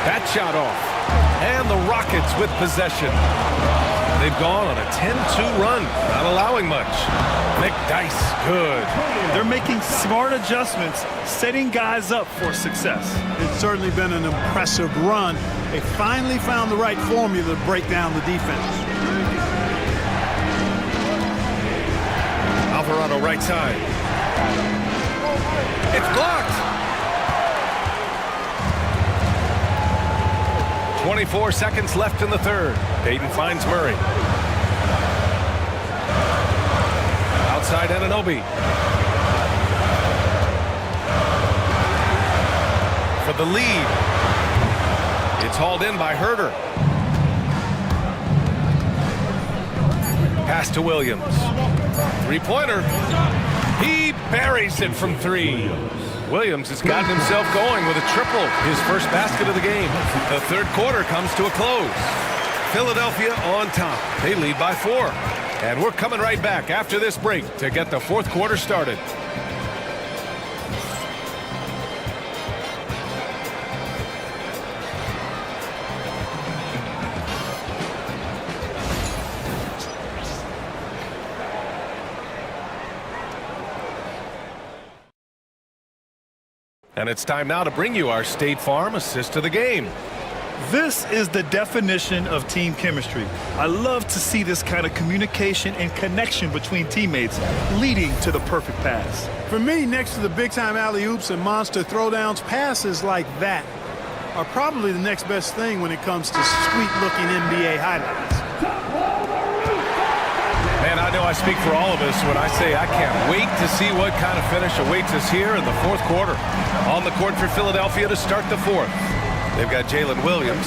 That shot off. And the Rockets with possession. They've gone on a 10-2 run, not allowing much. McDyess, good. They're making smart adjustments, setting guys up for success. It's certainly been an impressive run. They finally found the right formula to break down the defense. Alvarado right side. It's blocked. 24 seconds left in the third. Payton finds Murray. Outside Anunoby. For the lead. It's hauled in by Herter. Pass to Williams. Three-pointer. He buries it from 3. Williams has gotten himself going with a triple, his first basket of the game. The third quarter comes to a close. Philadelphia on top. They lead by 4. And we're coming right back after this break to get the fourth quarter started. And it's time now to bring you our State Farm assist of the game. This is the definition of team chemistry. I love to see this kind of communication and connection between teammates leading to the perfect pass. For me, next to the big-time alley-oops and monster throwdowns, passes like that are probably the next best thing when it comes to sweet-looking NBA highlights. Man, I know I speak for all of us when I say I can't wait to see what kind of finish awaits us here in the fourth quarter. On the court for Philadelphia to start the fourth. They've got Jalen Williams.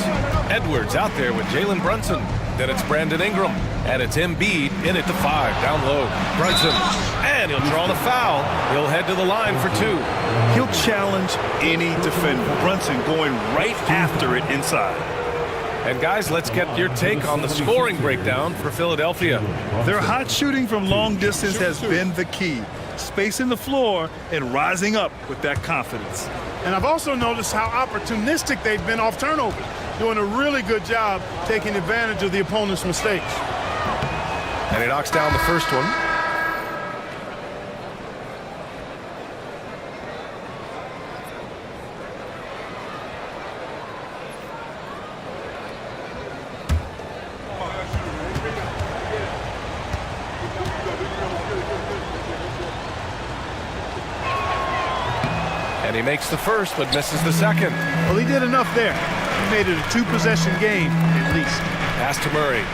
Edwards out there with Jalen Brunson. Then it's Brandon Ingram. And it's Embiid in at the 5, down low. Brunson. And he'll draw the foul. He'll head to the line for 2. He'll challenge any defender. Brunson going right after it inside. And guys, let's get your take on the scoring breakdown for Philadelphia. Their hot shooting from long distance has been the key. Spacing the floor and rising up with that confidence. And I've also noticed how opportunistic they've been off turnovers, doing a really good job taking advantage of the opponent's mistakes. And he knocks down the first one. And he makes the first, but misses the second. Well, he did enough there. He made it a 2-possession game, at least. Pass to Murray.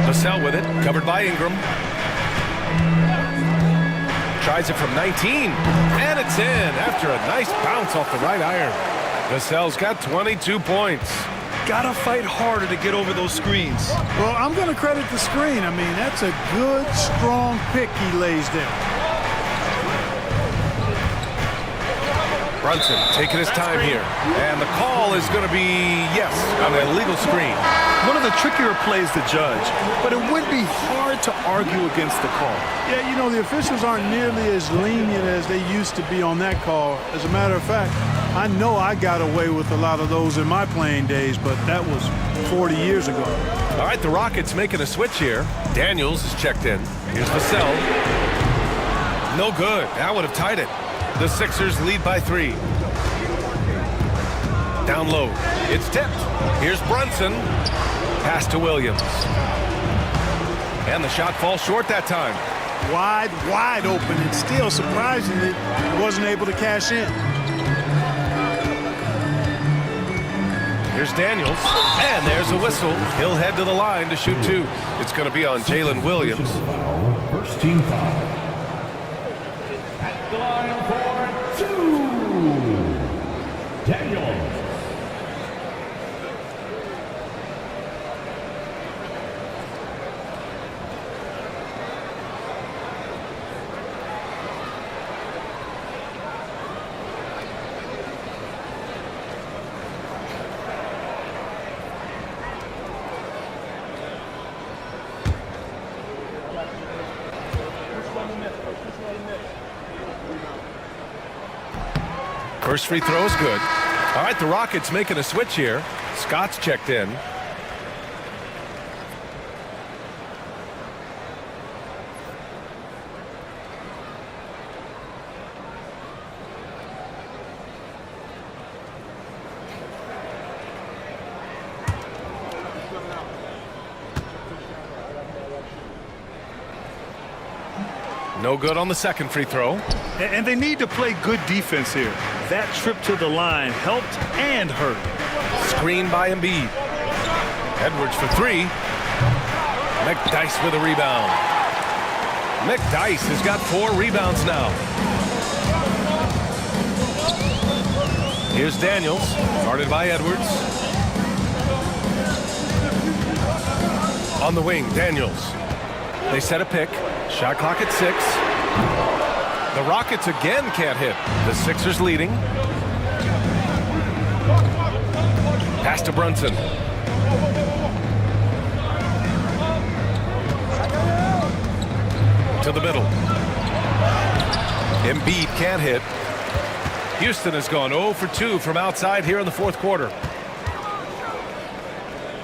Vassell with it, covered by Ingram. Tries it from 19, and it's in after a nice bounce off the right iron. Vassell's got 22 points. Gotta fight harder to get over those screens. Well, I'm going to credit the screen. I mean, that's a good, strong pick he lays there. Brunson taking his time here. And the call is going to be, yes, an illegal screen. One of the trickier plays to judge, but it would be hard to argue against the call. Yeah, you know, the officials aren't nearly as lenient as they used to be on that call. As a matter of fact, I know I got away with a lot of those in my playing days, but that was 40 years ago. All right, the Rockets making a switch here. Daniels is checked in. Here's Vassell. No good. That would have tied it. The Sixers lead by 3. Down low. It's tipped. Here's Brunson. Pass to Williams. And the shot falls short that time. Wide open, and still surprisingly wasn't able to cash in. Here's Daniels, and there's a whistle. He'll head to the line to shoot 2. It's going to be on Jalen Williams. First team foul. At the line for 2. Daniels. First free throw is good. All right, the Rockets making a switch here. Scott's checked in. No good on the second free throw. And they need to play good defense here. That trip to the line helped and hurt. Screen by Embiid. Edwards for 3. McDyess with a rebound. McDyess has got 4 rebounds now. Here's Daniels, guarded by Edwards. On the wing, Daniels. They set a pick. Shot clock at 6. The Rockets again can't hit. The Sixers leading. Pass to Brunson. To the middle. Embiid can't hit. Houston has gone 0 for 2 from outside here in the fourth quarter.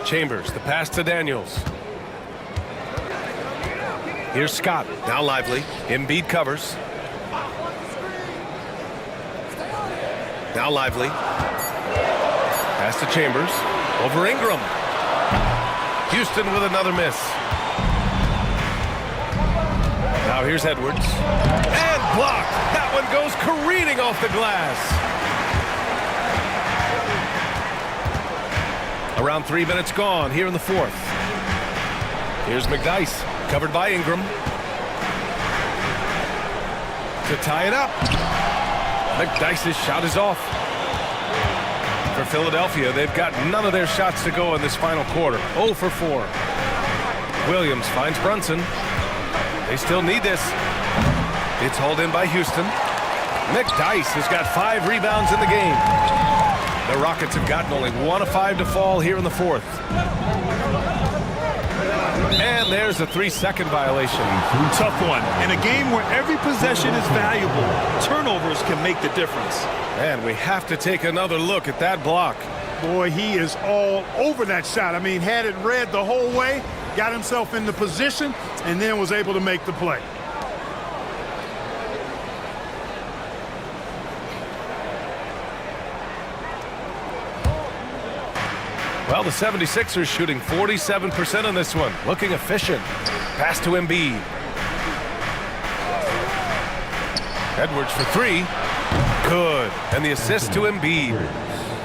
Chambers, the pass to Daniels. Here's Scott, now Lively. Embiid covers. Now Lively. Pass to Chambers. Over Ingram. Houston with another miss. Now here's Edwards. And blocked. That one goes careening off the glass. Around 3 minutes gone here in the fourth. Here's McDyess. Covered by Ingram. To tie it up. McDyess's shot is off. For Philadelphia, they've got none of their shots to go in this final quarter. 0 for 4. Williams finds Brunson. They still need this. It's hauled in by Houston. McDyess has got 5 rebounds in the game. The Rockets have gotten only 1 of 5 to fall here in the fourth. And there's a 3-second violation. Tough one. In a game where every possession is valuable, turnovers can make the difference. And we have to take another look at that block. Boy, he is all over that shot. I mean, had it read the whole way, got himself in the position, and then was able to make the play. Well, the 76ers shooting 47% on this one. Looking efficient. Pass to Embiid. Edwards for 3. Good. And the assist to Embiid.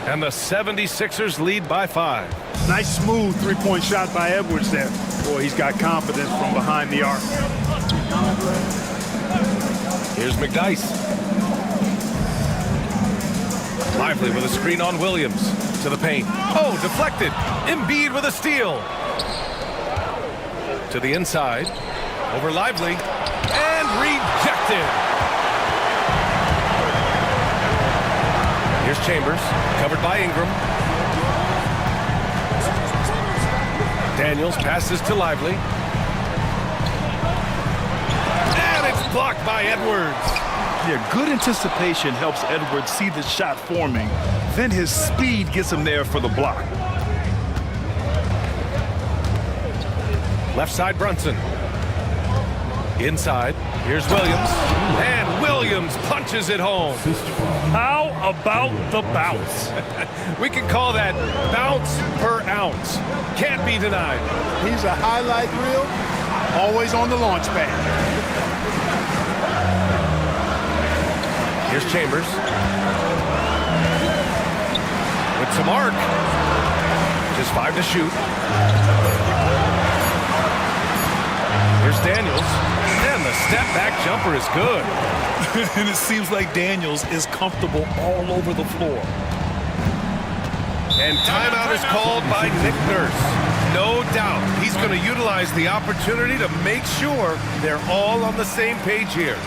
And the 76ers lead by 5. Nice smooth three-point shot by Edwards there. Boy, he's got confidence from behind the arc. Here's McDyess. Lively with a screen on Williams. To the paint. Oh, deflected. Embiid with a steal. To the inside. Over Lively. And rejected. Here's Chambers, covered by Ingram. Daniels passes to Lively. And it's blocked by Edwards. Yeah, good anticipation helps Edwards see the shot forming. Then his speed gets him there for the block. Left side, Brunson. Inside, here's Williams. And Williams punches it home. How about the bounce? We can call that bounce per ounce. Can't be denied. He's a highlight reel, always on the launch pad. Here's Chambers. With some arc. Just 5 to shoot. Here's Daniels. And the step-back jumper is good. And it seems like Daniels is comfortable all over the floor. And timeout is called by Nick Nurse. No doubt he's going to utilize the opportunity to make sure they're all on the same page here.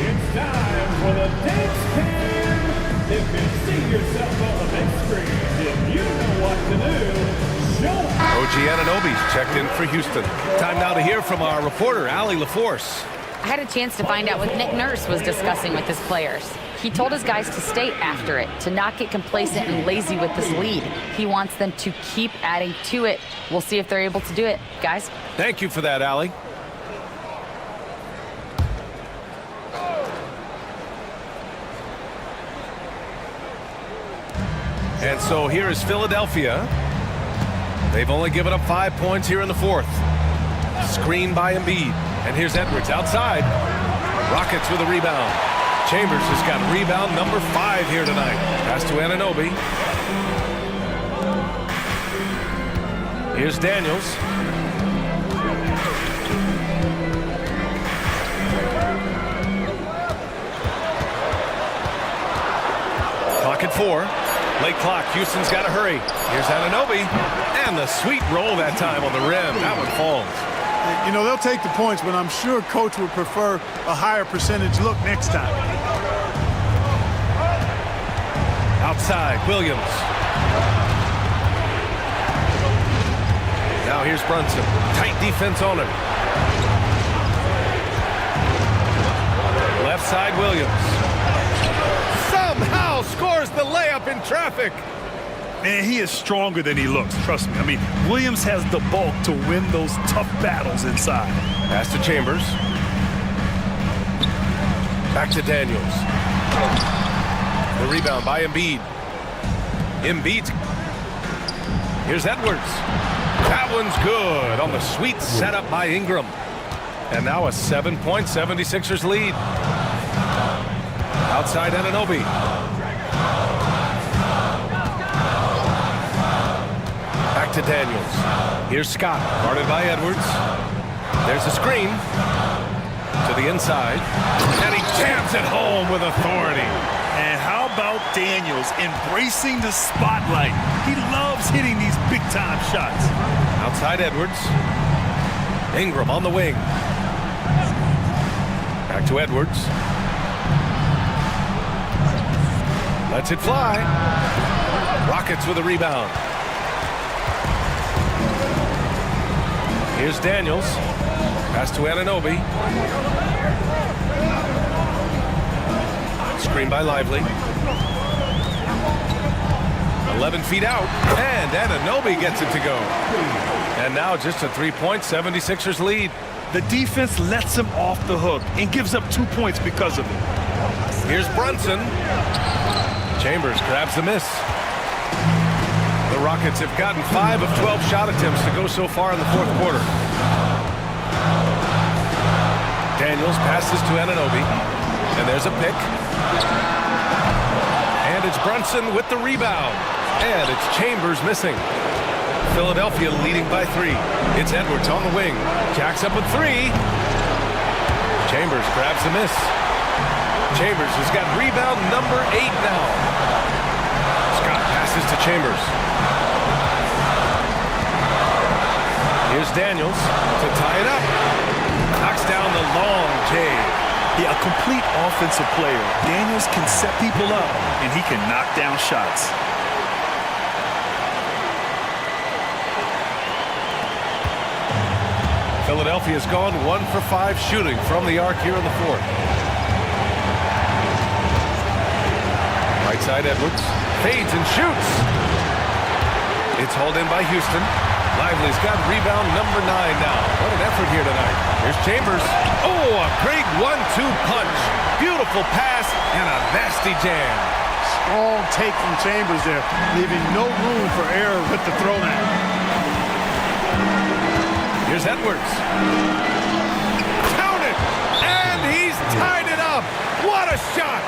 It's time for the dance cam. If you see yourself on the big screen, then you know what to do. Show up. OG Anunoby's checked in for Houston. Time now to hear from our reporter, Allie LaForce. I had a chance to find out what Nick Nurse was discussing with his players. He told his guys to stay after it, to not get complacent and lazy with this lead. He wants them to keep adding to it. We'll see if they're able to do it. Guys? Thank you for that, Allie. And so here is Philadelphia. They've only given up 5 points here in the fourth. Screen by Embiid. And here's Edwards outside. Rockets with a rebound. Chambers has got rebound number 5 here tonight. Pass to Anunoby. Here's Daniels. Clock at 4. Late clock. Houston's got to hurry. Here's Anunoby. And the sweet roll that time on the rim. That one falls. You know, they'll take the points, but I'm sure coach would prefer a higher percentage look next time. Outside, Williams. Now here's Brunson. Tight defense on him. Left side, Williams. Somehow scores the layup in traffic. Man, he is stronger than he looks, trust me. I mean, Williams has the bulk to win those tough battles inside. Pass to Chambers. Back to Daniels. The rebound by Embiid. Embiid. Here's Edwards. That one's good on the sweet setup by Ingram. And now a 7-point 76ers lead. Outside Anunoby. Back to Daniels. Here's Scott, guarded by Edwards. There's a screen to the inside. And he jams it home with authority. And how about Daniels embracing the spotlight? He loves hitting these big-time shots. Outside Edwards. Ingram on the wing. Back to Edwards. Lets it fly. Rockets with a rebound. Here's Daniels. Pass to Anunoby. Screen by Lively. 11 feet out. And Anunoby gets it to go. And now just a 3-point 76ers lead. The defense lets him off the hook and gives up 2 points because of it. Here's Brunson. Chambers grabs the miss. The Rockets have gotten 5 of 12 shot attempts to go so far in the fourth quarter. Daniels passes to Anunoby. And there's a pick. And it's Brunson with the rebound. And it's Chambers missing. Philadelphia leading by 3. It's Edwards on the wing. Jacks up with 3. Chambers grabs the miss. Chambers has got rebound number 8 now. Scott passes to Chambers. Here's Daniels to tie it up. Knocks down the long J. Yeah, a complete offensive player. Daniels can set people up, and he can knock down shots. Philadelphia's gone 1 for 5 shooting from the arc here in the fourth. Right side Edwards. Fades and shoots. It's hauled in by Houston. Lively's got rebound number 9 now. What an effort here tonight. Here's Chambers. Oh, a great 1-2 punch. Beautiful pass and a nasty jam. Strong take from Chambers there, leaving no room for error with the throwdown. Here's Edwards. Count it! And he's tied it up. What a shot!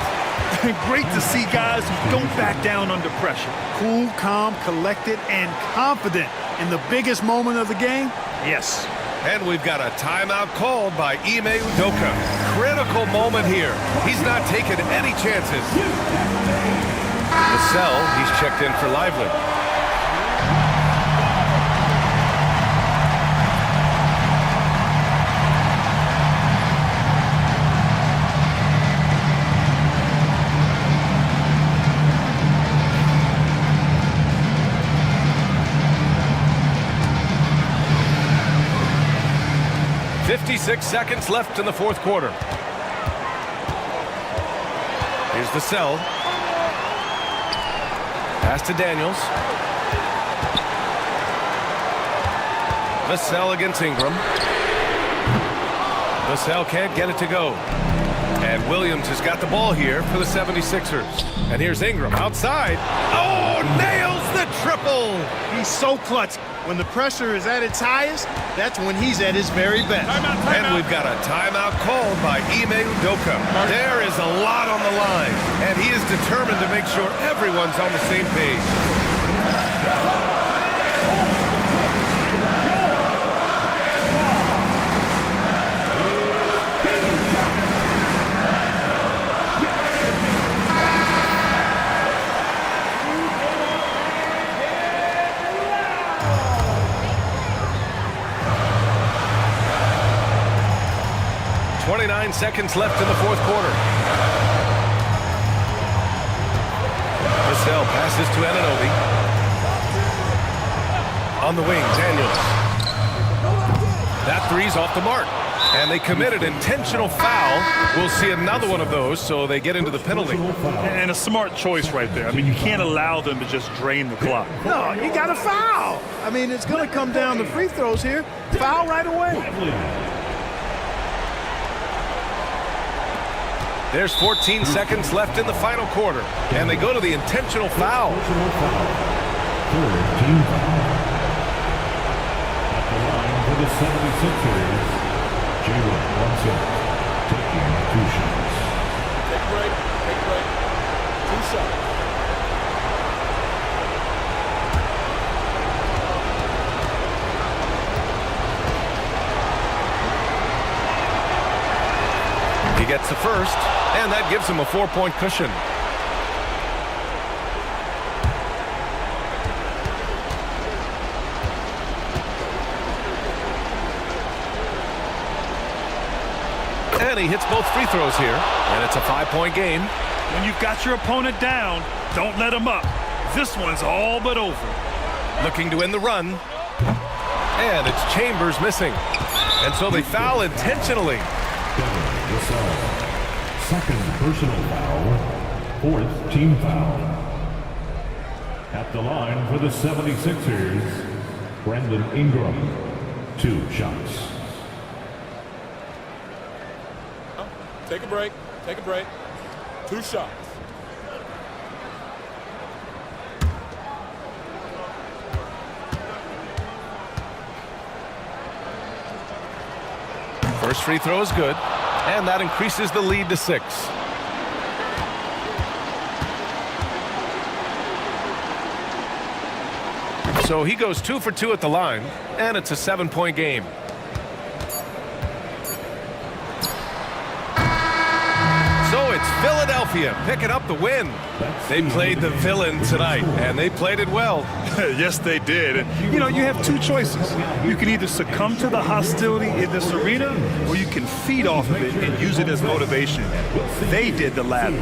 Great to see guys who don't back down under pressure. Cool, calm, collected, and confident in the biggest moment of the game. Yes. And we've got a timeout called by Ime Udoka. Critical moment here. He's not taking any chances. Vassell, he's checked in for Lively. .56 seconds left in the fourth quarter. Here's Vassell. Pass to Daniels. Vassell against Ingram. Vassell can't get it to go. And Williams has got the ball here for the 76ers. And here's Ingram outside. Oh, nails the triple. He's so clutch. When the pressure is at its highest, that's when he's at his very best. And we've got a timeout called by Ime Udoka. There is a lot on the line, and he is determined to make sure everyone's on the same page. Seconds left in the fourth quarter. Vassell passes to Anunoby. On the wing, Daniels. That three's off the mark. And they committed intentional foul. We'll see another one of those, so they get into the penalty. And a smart choice right there. I mean, you can't allow them to just drain the clock. No, you got to foul. I mean, it's going to come down to free throws here. Foul right away. There's 14 seconds left in the final quarter, and they go to the intentional foul. Third team foul. At the line for the 76ers, Jalen Brunson taking 2 shots. Take a break. Take a break. 2 shots. He gets the first, and that gives him a 4-point cushion. And he hits both free throws here, and it's a 5-point game. When you've got your opponent down, don't let him up. This one's all but over. Looking to end the run, and it's Chambers missing. And so they foul intentionally. Second personal foul, 4th team foul. At the line for the 76ers, Brandon Ingram, 2 shots. Take a break. Take a break. 2 shots. First free throw is good, and that increases the lead to 6. So he goes 2 for 2 at the line, and it's a 7-point game. So it's Philadelphia Philadelphia picking up the win. They played the villain tonight, and they played it well. Yes, they did. And, you know, you have two choices. You can either succumb to the hostility in this arena, or you can feed off of it and use it as motivation. They did the latter.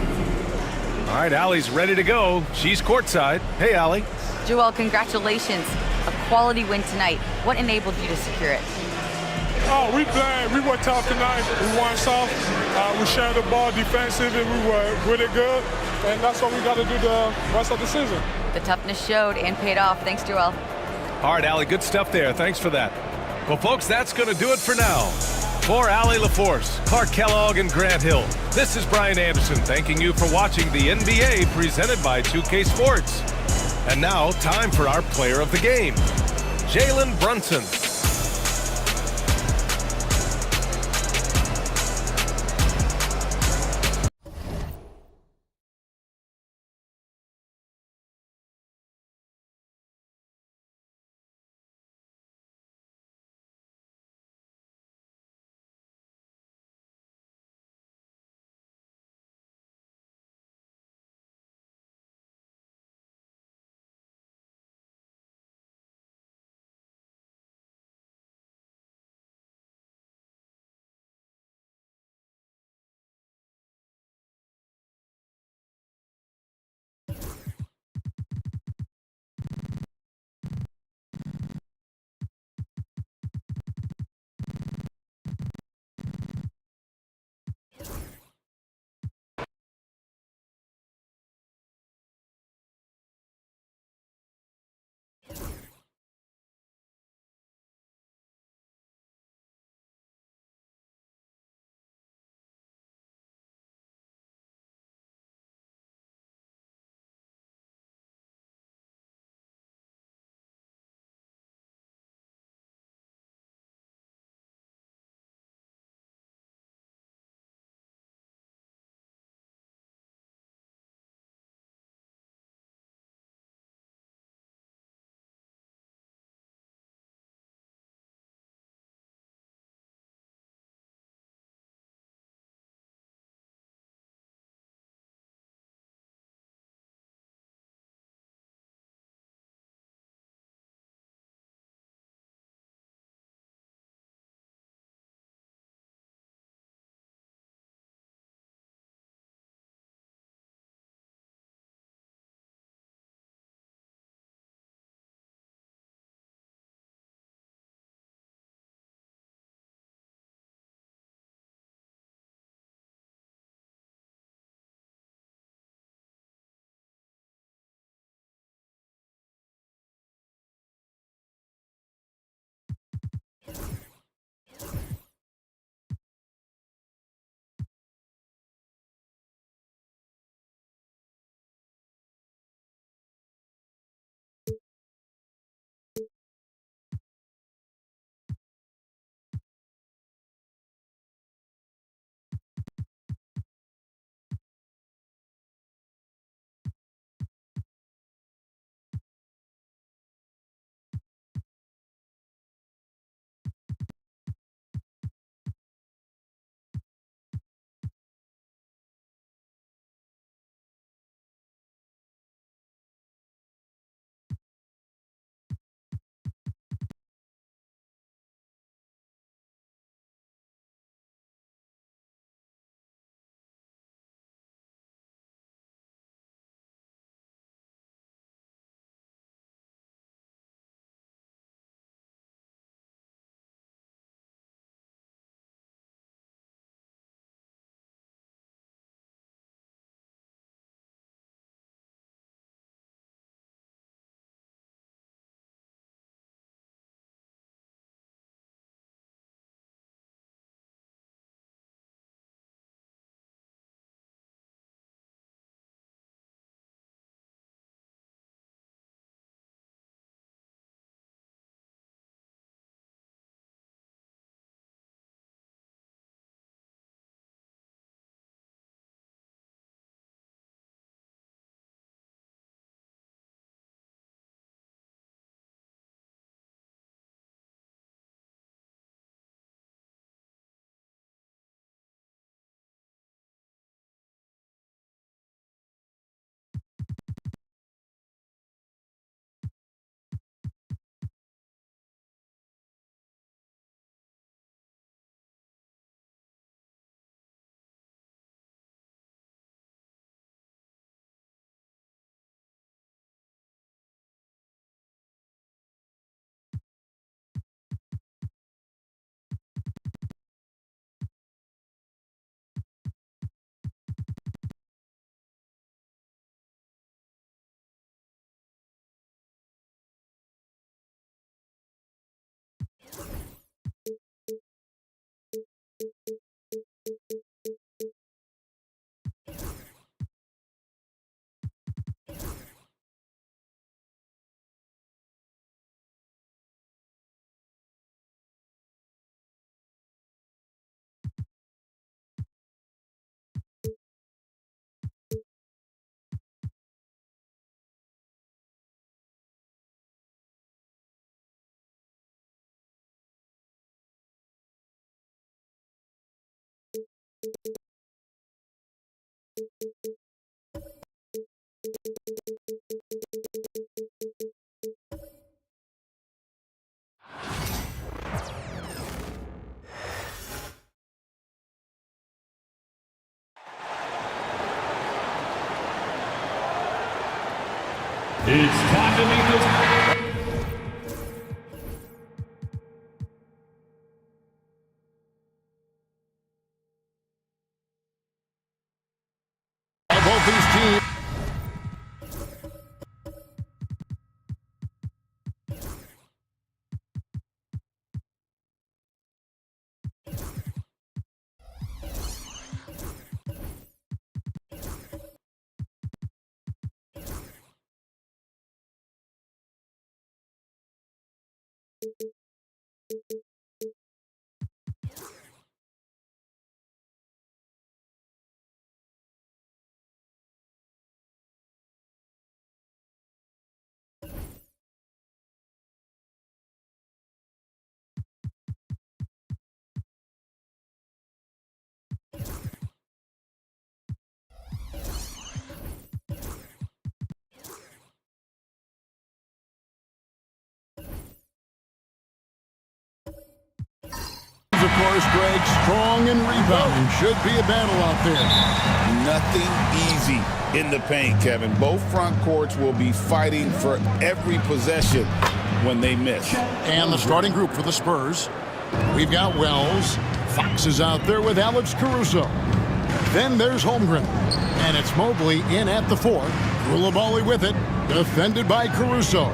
All right, Allie's ready to go. She's courtside. Hey, Allie. Joel, congratulations. A quality win tonight. What enabled you to secure it? Oh, we played. We were tough tonight. We won soft. We shared the ball defensive, and we were really good. And that's what we got to do the rest of the season. The toughness showed and paid off. Thanks, Joel. All right, Allie, good stuff there. Thanks for that. Well, folks, that's going to do it for now. For Allie LaForce, Clark Kellogg, and Grant Hill, this is Brian Anderson thanking you for watching the NBA presented by 2K Sports. And now, time for our player of the game, Jalen Brunson. It's time to make this. Both these teams. Of course, Greg, strong and rebounding. Should be a battle out there. Nothing easy in the paint, Kevin. Both front courts will be fighting for every possession when they miss. And the starting group for the Spurs. We've got Wells. Fox is out there with Alex Caruso. Then there's Holmgren. And it's Mobley in at the 4. Koulibaly with it. Defended by Caruso.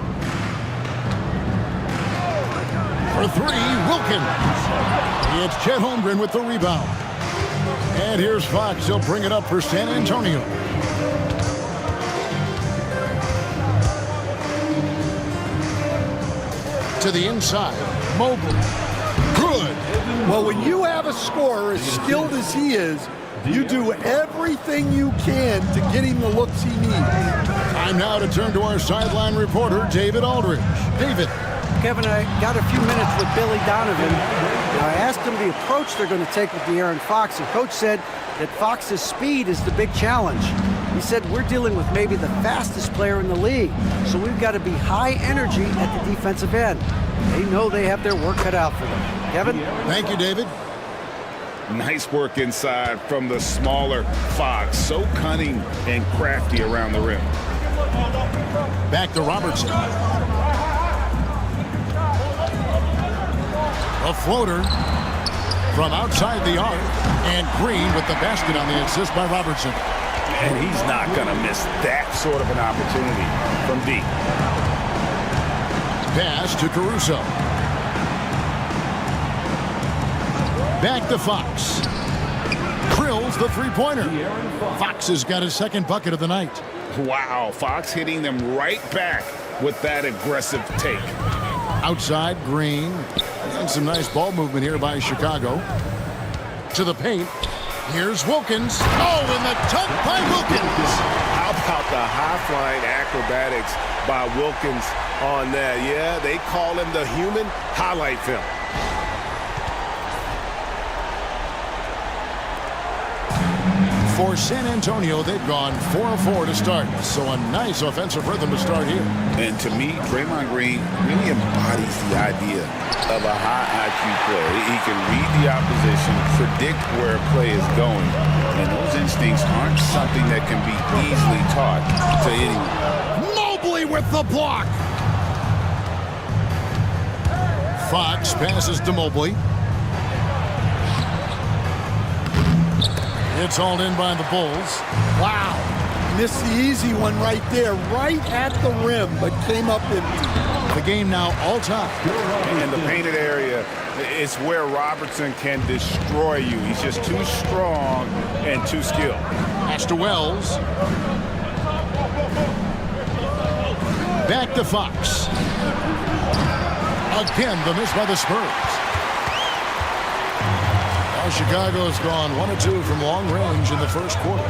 For 3, Wilkins. It's Chet Holmgren with the rebound. And here's Fox. He'll bring it up for San Antonio. To the inside. Mobley. Good. Well, when you have a scorer as skilled as he is, you do everything you can to get him the looks he needs. Time now to turn to our sideline reporter, David Aldridge. David. Kevin, I got a few minutes with Billy Donovan. Now, I asked him the approach they're going to take with De'Aaron Fox, and Coach said that Fox's speed is the big challenge. He said, we're dealing with maybe the fastest player in the league, so we've got to be high energy at the defensive end. They know they have their work cut out for them. Kevin? Thank you, David. Nice work inside from the smaller Fox. So cunning and crafty around the rim. Back to Robertson. A floater from outside the arc, and Green with the basket on the assist by Robertson. And he's not going to miss that sort of an opportunity from deep. Pass to Caruso. Back to Fox. Drills the three-pointer. Fox has got his second bucket of the night. Wow, Fox hitting them right back with that aggressive take. Outside, Green. And some nice ball movement here by Chicago. To the paint. Here's Wilkins. Oh, and the dunk by Wilkins. How about the high-flying acrobatics by Wilkins on that? Yeah, they call him the human highlight film. For San Antonio, they've gone 4-4 to start. So a nice offensive rhythm to start here. And to me, Draymond Green really embodies the idea of a high IQ player. He can read the opposition, predict where a play is going, and those instincts aren't something that can be easily taught to anyone. Mobley with the block. Fox passes to Mobley. It's hauled in by the Bulls. Wow. Missed the easy one right there, right at the rim, but came up empty. The game now all time. In the painted area, it's where Robertson can destroy you. He's just too strong and too skilled. Pass to Wells. Back to Fox. Again, the miss by the Spurs. Chicago has gone 1 of 2 from long range in the first quarter.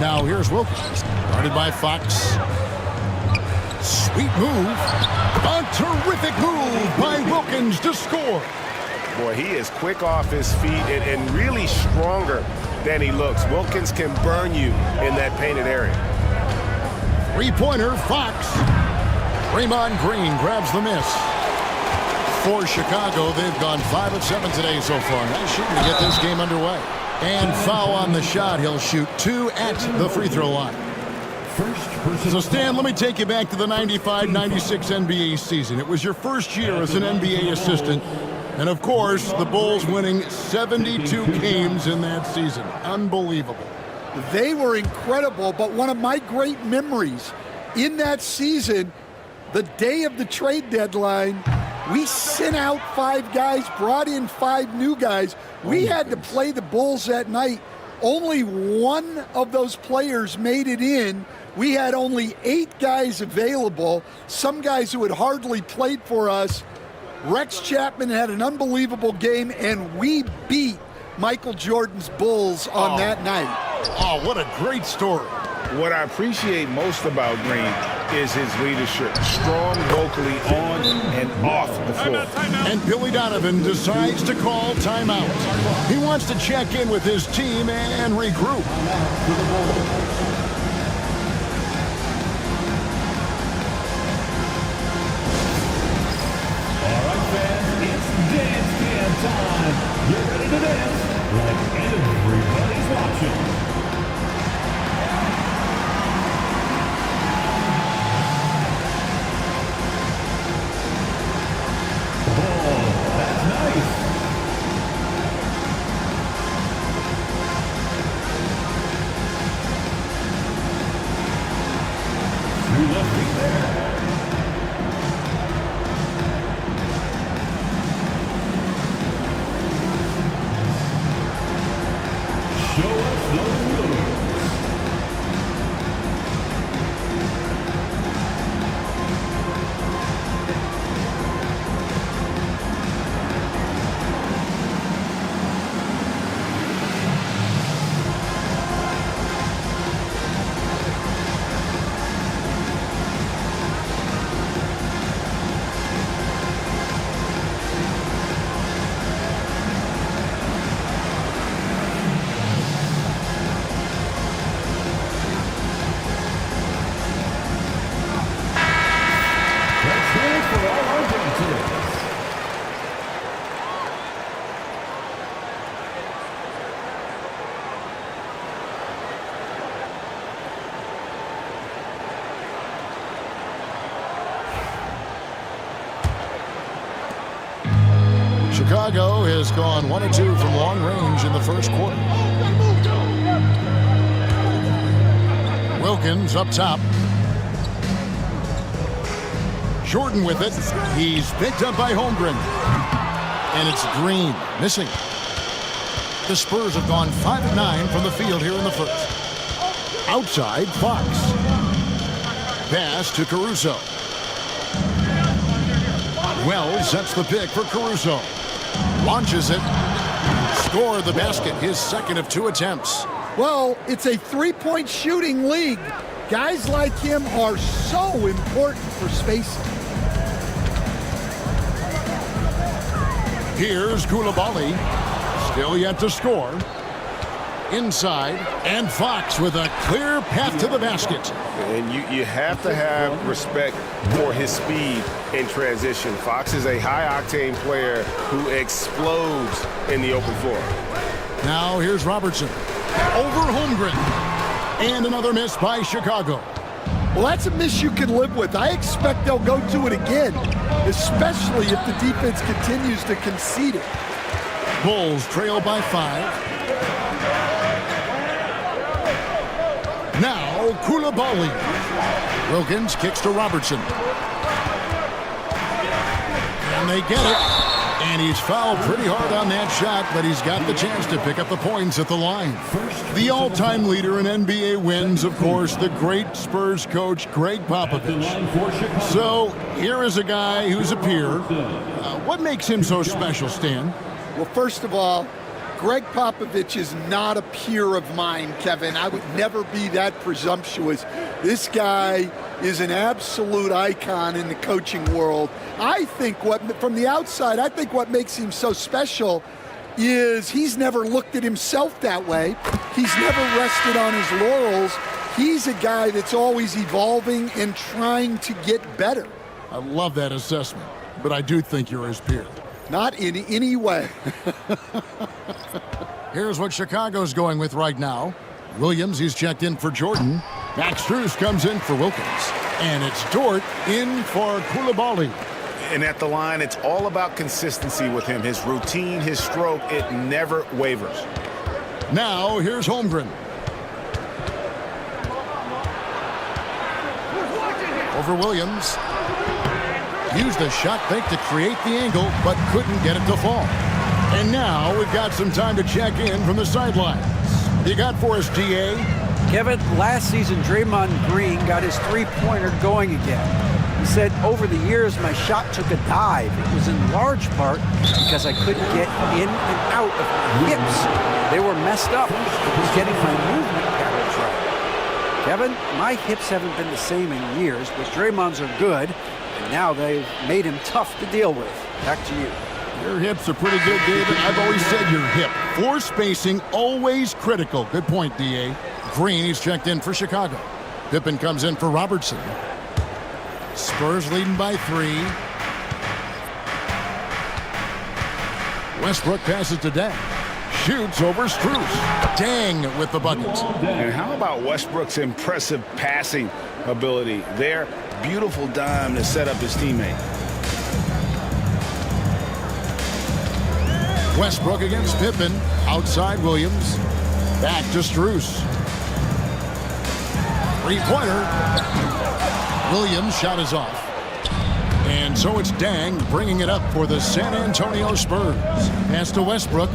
Now here's Wilkins, guarded by Fox. Sweet move. A terrific move by Wilkins to score. Boy, he is quick off his feet and really stronger than he looks. Wilkins can burn you in that painted area. Three-pointer, Fox. Draymond Green grabs the miss. For Chicago, they've gone 5 of 7 today so far. Nice shooting to get this game underway. And foul on the shot. He'll shoot 2 at the free throw line. So, Stan, let me take you back to the 95-96 NBA season. It was your first year as an NBA assistant. And, of course, the Bulls winning 72 games in that season. Unbelievable. They were incredible, but one of my great memories in that season, the day of the trade deadline, we sent out 5 guys, brought in 5 new guys. We had to play the Bulls that night. Only one of those players made it in. We had only 8 guys available, some guys who had hardly played for us. Rex Chapman had an unbelievable game, and we beat Michael Jordan's Bulls on that night. Oh, what a great story. What I appreciate most about Green is his leadership. Strong vocally on and off the floor. And Billy Donovan decides to call timeout. He wants to check in with his team and regroup. All right, fans, it's dance jam time. Get ready to dance like everybody's watching. Chicago has gone 1 of 2 from long range in the first quarter. Wilkins up top. Jordan with it. He's picked up by Holmgren. And it's Green missing. The Spurs have gone 5 of 9 from the field here in the first. Outside, Fox. Pass to Caruso. Wells sets the pick for Caruso. Launches it. Score the basket, his second of 2 attempts. Well, it's a 3-point shooting league. Guys like him are so important for spacing. Here's Coulibaly. Still yet to score. Inside, and Fox with a clear path to the basket. And you have to have respect for his speed in transition. Fox is a high-octane player who explodes in the open floor. Now here's Robertson. Over Holmgren. And another miss by Chicago. Well, that's a miss you can live with. I expect they'll go to it again, especially if the defense continues to concede it. Bulls trail by 5. Now, Coulibaly. Wilkins kicks to Robertson. And they get it. And he's fouled pretty hard on that shot, but he's got the chance to pick up the points at the line. The all-time leader in NBA wins, of course, the great Spurs coach, Greg Popovich. So, here is a guy who's a peer. What makes him so special, Stan? Well, first of all, Greg Popovich is not a peer of mine, Kevin. I would never be that presumptuous. This guy is an absolute icon in the coaching world. I think from the outside, I think what makes him so special is he's never looked at himself that way. he's never rested on his laurels. He's a guy that's always evolving and trying to get better. I love that assessment, but I do think you're his peer. Not in any way. Here's what Chicago's going with right now. Williams, he's checked in for Jordan. Max Strus comes in for Wilkins. And it's Dort in for Koulibaly. And at the line, it's all about consistency with him. His routine, his stroke, it never wavers. Now, here's Holmgren. Over Williams. Used the shot fake to create the angle, but couldn't get it to fall. And now we've got some time to check in from the sidelines. You got for us, DA? Kevin, last season, Draymond Green got his three-pointer going again. He said, over the years, my shot took a dive. It was in large part because I couldn't get in and out of my hips. They were messed up. I was getting my movement patterns right. Kevin, my hips haven't been the same in years, but Draymond's are good, and now they've made him tough to deal with. Back to you. Your hips are pretty good, David. I've always said your hip. Floor spacing, always critical. Good point, D.A. Green, he's checked in for Chicago. Pippen comes in for Robertson. Spurs leading by 3. Westbrook passes to Dang. Shoots over Strus. Dang with the bucket. And how about Westbrook's impressive passing ability there? Beautiful dime to set up his teammate. Westbrook against Pippen. Outside Williams. Back to Strus. Three-pointer. Williams' shot is off. And so it's Dang bringing it up for the San Antonio Spurs. Pass to Westbrook.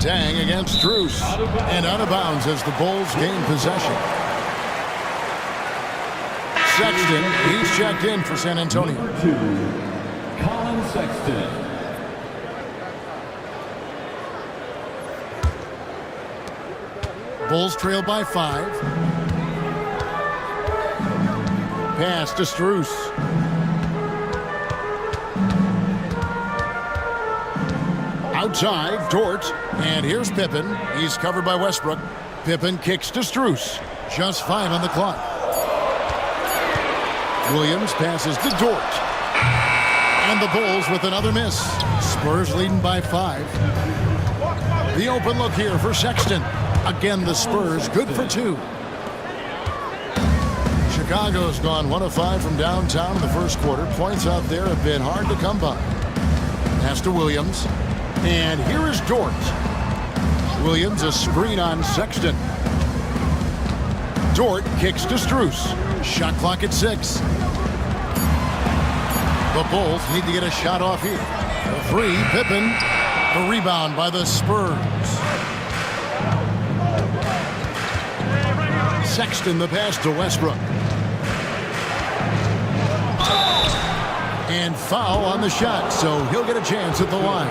Dang against Strus. And out of bounds as the Bulls gain possession. Sexton, he's checked in for San Antonio. Number 2, Colin Sexton. Bulls trail by 5. Pass to Strus. Outside, Dort. And here's Pippen. He's covered by Westbrook. Pippen kicks to Strus. Just 5 on the clock. Williams passes to Dort. And the Bulls with another miss. Spurs leading by 5. The open look here for Sexton. Again, the Spurs good for 2. Chicago's gone 1 of 5 from downtown in the first quarter. Points out there have been hard to come by. Pass to Williams. And here is Dort. Williams a screen on Sexton. Dort kicks to Strus. Shot clock at 6. The Bulls need to get a shot off here. The 3, Pippen. The rebound by the Spurs. Sexton the pass to Westbrook. And foul on the shot, so he'll get a chance at the line.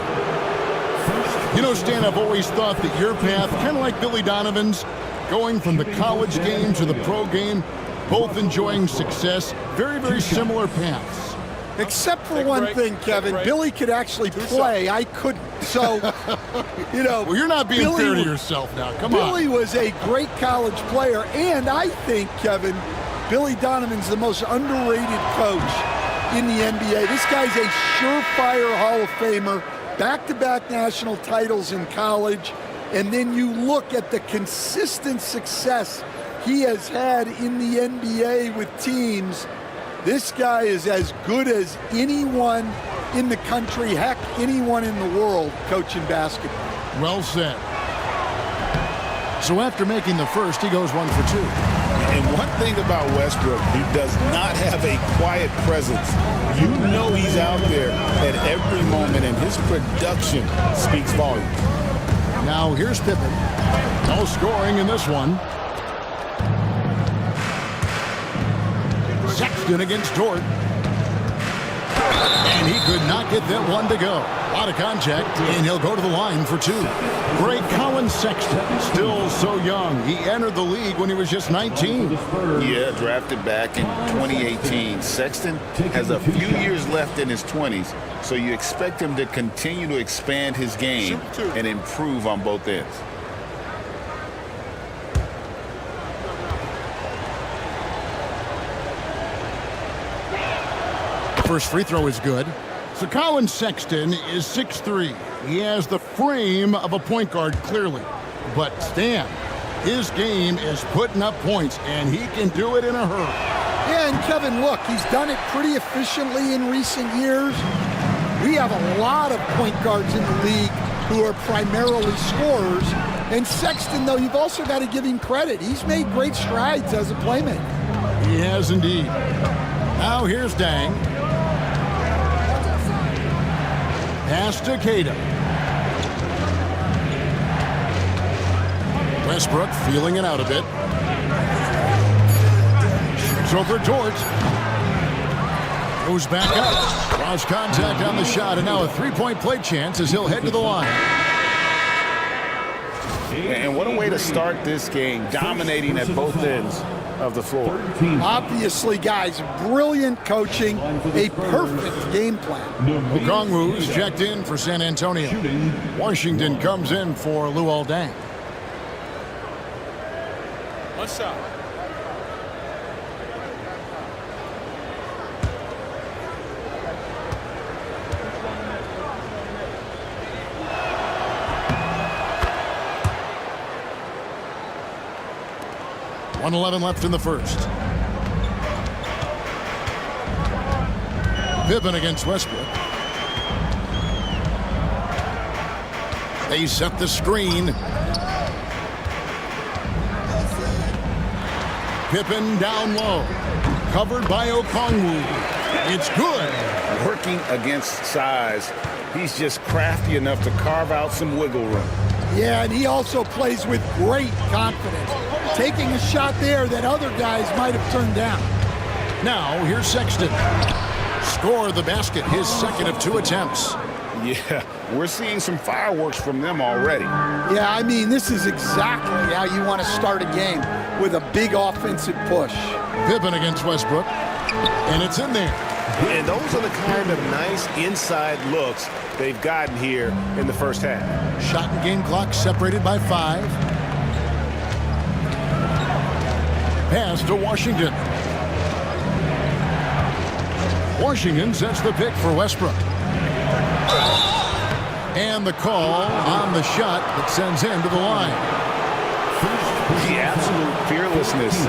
You know, Stan, I've always thought that your path, kind of like Billy Donovan's, going from the college game to the pro game, both enjoying success, very, very similar paths. Except for one thing, Kevin. Billy could actually play. I couldn't. So, you know. Well, you're not being fair to yourself now. Come on. Billy was a great college player. And I think, Kevin, Billy Donovan's the most underrated coach in the NBA. This guy's a surefire Hall of Famer. Back-to-back national titles in college. And then you look at the consistent success he has had in the NBA with teams. This guy is as good as anyone in the country, heck, anyone in the world coaching basketball. Well said. So after making the first, he goes 1 for 2. And one thing about Westbrook, he does not have a quiet presence. You know he's out there at every moment, and his production speaks volumes. Now here's Pippen. No scoring in this one. Sexton against Dort. And he could not get that one to go. A lot of contact, and he'll go to the line for 2. Great Colin Collin Sexton, still so young. He entered the league when he was just 19. Yeah, drafted back in 2018. Sexton has a few years left in his 20s, so you expect him to continue to expand his game and improve on both ends. First free throw is good. So Collin Sexton is 6'3". He has the frame of a point guard, clearly. But Stan, his game is putting up points, and he can do it in a hurry. Yeah, and Kevin, look, he's done it pretty efficiently in recent years. We have a lot of point guards in the league who are primarily scorers. And Sexton, though, you've also got to give him credit. He's made great strides as a playmaker. He has indeed. Now here's Dang. Pass to Cato. Westbrook feeling it out a bit. Shoots over Dort. Goes back up. Lost contact on the shot, and now a three-point play chance as he'll head to the line. And what a way to start this game, dominating at both ends of the floor. Obviously, guys, brilliant coaching, a perfect game plan. Okongwu's checked in for San Antonio. Washington comes in for Luol Deng. One shot. .111 left in the first. Pippen against Westbrook. They set the screen. Pippen down low. Covered by Okongwu. It's good. Working against size, he's just crafty enough to carve out some wiggle room. Yeah, and he also plays with great confidence, taking a shot there that other guys might have turned down. Now, here's Sexton. Score the basket, his second of 2 attempts. Yeah, we're seeing some fireworks from them already. Yeah, I mean, this is exactly how you want to start a game, with a big offensive push. Pippen against Westbrook, and it's in there. And those are the kind of nice inside looks they've gotten here in the first half. Shot and game clock separated by 5. Pass to Washington. Washington sets the pick for Westbrook. And the call on the shot that sends him to the line. The absolute fearlessness.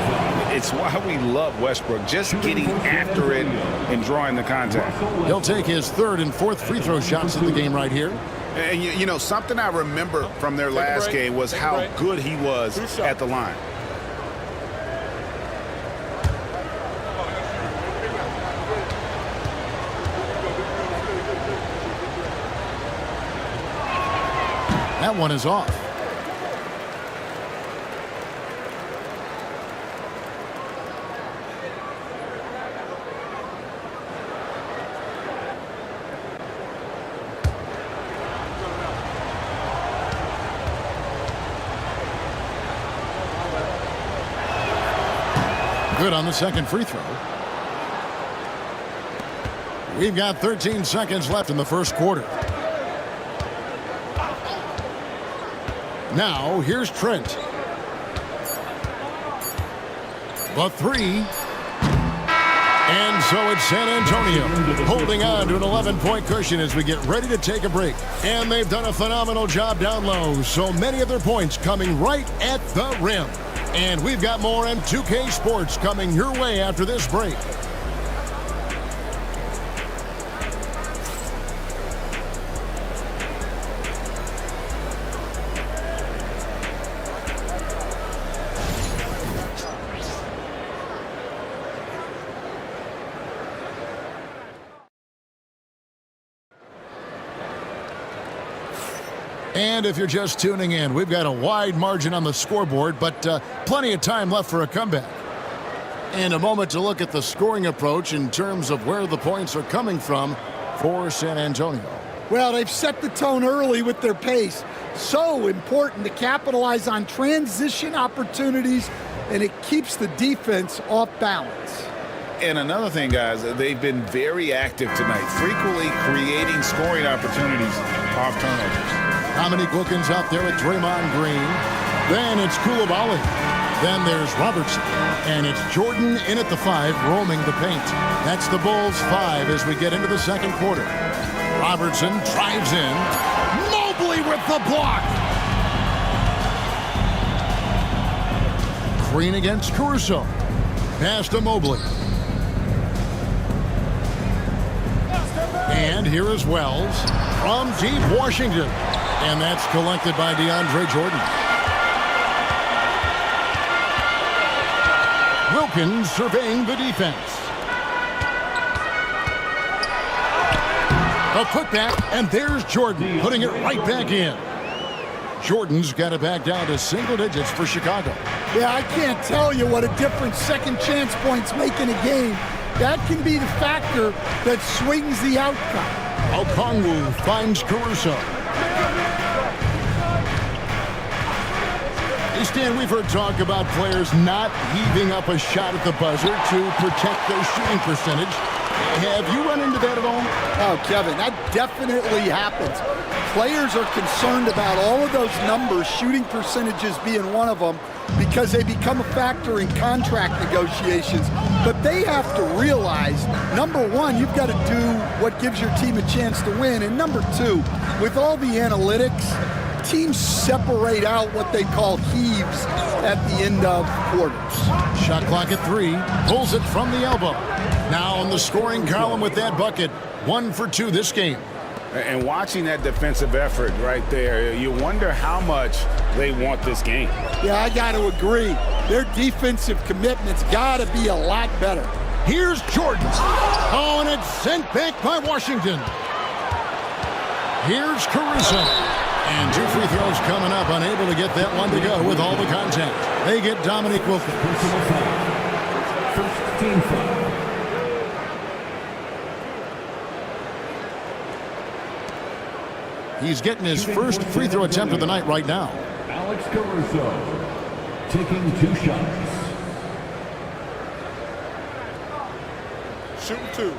It's why we love Westbrook, just getting after it and drawing the contact. He'll take his 3rd and 4th free throw shots of the game right here. And you know, something I remember from their last game was how good he was at the line. That one is off. Good on the second free throw. We've got 13 seconds left in the first quarter. Now, here's Trent. The 3. And so it's San Antonio holding on to an 11-point cushion as we get ready to take a break. And they've done a phenomenal job down low. So many of their points coming right at the rim. And we've got more M2K Sports coming your way after this break. And if you're just tuning in, we've got a wide margin on the scoreboard, but plenty of time left for a comeback. And a moment to look at the scoring approach in terms of where the points are coming from for San Antonio. Well, they've set the tone early with their pace. So important to capitalize on transition opportunities, and it keeps the defense off balance. And another thing, guys, they've been very active tonight, frequently creating scoring opportunities off turnovers. Dominique Wilkins out there with Draymond Green. Then it's Coulibaly. Then there's Robertson. And it's Jordan in at the 5, roaming the paint. That's the Bulls' 5 as we get into the second quarter. Robertson drives in. Mobley with the block. Green against Caruso. Pass to Mobley. And here is Wells from deep Washington. And that's collected by DeAndre Jordan. Wilkins surveying the defense. A putback, and there's Jordan putting it right back in. Jordan's got it back down to single digits for Chicago. Yeah, I can't tell you what a difference second chance points make in a game. That can be the factor that swings the outcome. Okongwu finds Caruso. Hey, Stan, we've heard talk about players not heaving up a shot at the buzzer to protect their shooting percentage. Have you run into that at all? Oh, Kevin, that definitely happens. Players are concerned about all of those numbers, shooting percentages being one of them, because they become a factor in contract negotiations. But they have to realize, number one, you've got to do what gives your team a chance to win. And number two, with all the analytics, teams separate out what they call heaves at the end of quarters. Shot clock at 3, pulls it from the elbow. Now on the scoring column with that bucket, 1 for 2 this game. And watching that defensive effort right there, you wonder how much they want this game. Yeah, I got to agree. Their defensive commitment's got to be a lot better. Here's Jordan. Oh, and it's sent back by Washington. Here's Caruso. And 2 free throws coming up, unable to get that one to go with all the contact. They get Dominique Wilkins. First team foul. He's getting his first free throw attempt of the night right now. Alex Caruso taking 2 shots. Shooting 2.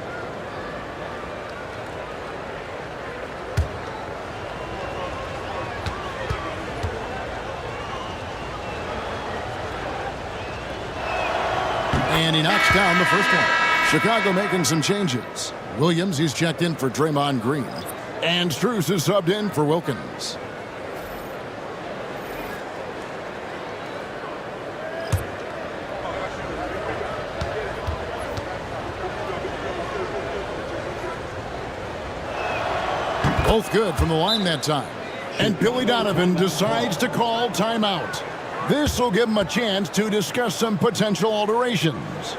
And he knocks down the first one. Chicago making some changes. Williams, he's checked in for Draymond Green. And Strus is subbed in for Wilkins. Both good from the line that time. And Billy Donovan decides to call timeout. This will give him a chance to discuss some potential alterations.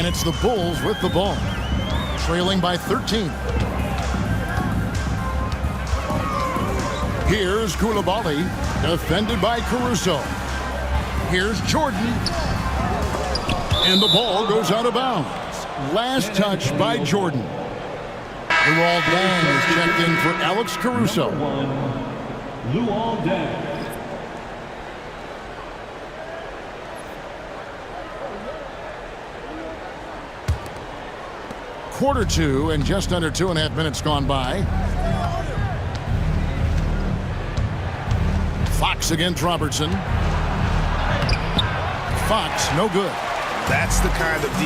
And it's the Bulls with the ball, trailing by 13. Here's Coulibaly, defended by Caruso. Here's Jordan. And the ball goes out of bounds. Last touch by Jordan. Luol Deng is checked in for Alex Caruso. Luol Deng. Quarter two and just under 2.5 minutes gone by. Fox against Robertson. Fox, no good. That's the kind of D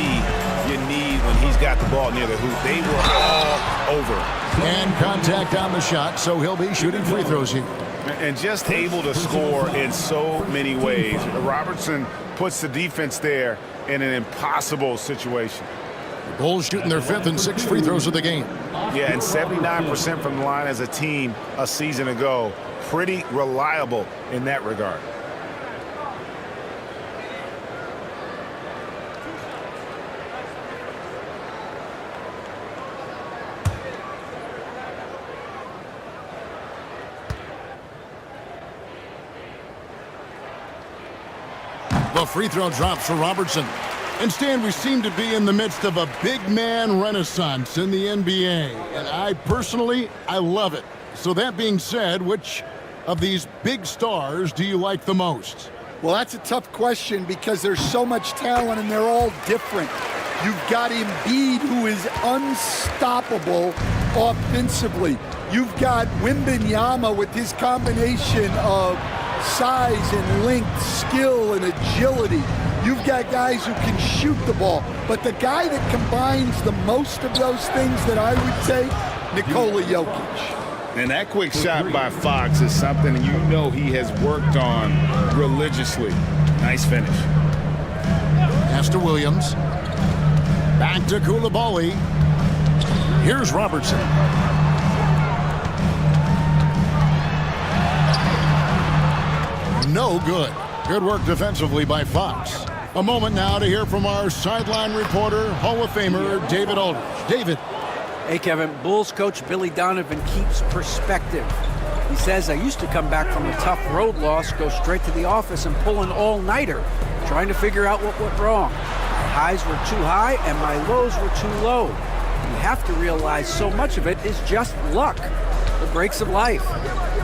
you need when he's got the ball near the hoop. They were all over. And contact on the shot, so he'll be shooting free throws here. And just able to score in so many ways. Robertson puts the defense there in an impossible situation. The Bulls shooting their 5th and 6th free throws of the game. Yeah, and 79% from the line as a team a season ago. Pretty reliable in that regard. The free throw drops for Robertson. And Stan, we seem to be in the midst of a big man renaissance in the NBA. And I personally love it. So that being said, which of these big stars do you like the most? Well, that's a tough question because there's so much talent and they're all different. You've got Embiid, who is unstoppable offensively. You've got Wembanyama with his combination of size and length, skill and agility. You've got guys who can shoot the ball. But the guy that combines the most of those things that I would take, Nikola Jokic. And that quick shot by Fox is something you know he has worked on religiously. Nice finish. Pass to Williams. Back to Coulibaly. Here's Robertson. No good. Good work defensively by Fox. A moment now to hear from our sideline reporter, Hall of Famer David Aldridge. David. Hey, Kevin. Bulls coach Billy Donovan keeps perspective. He says, I used to come back from a tough road loss, go straight to the office and pull an all-nighter, trying to figure out what went wrong. My highs were too high and my lows were too low. You have to realize so much of it is just luck. The breaks of life.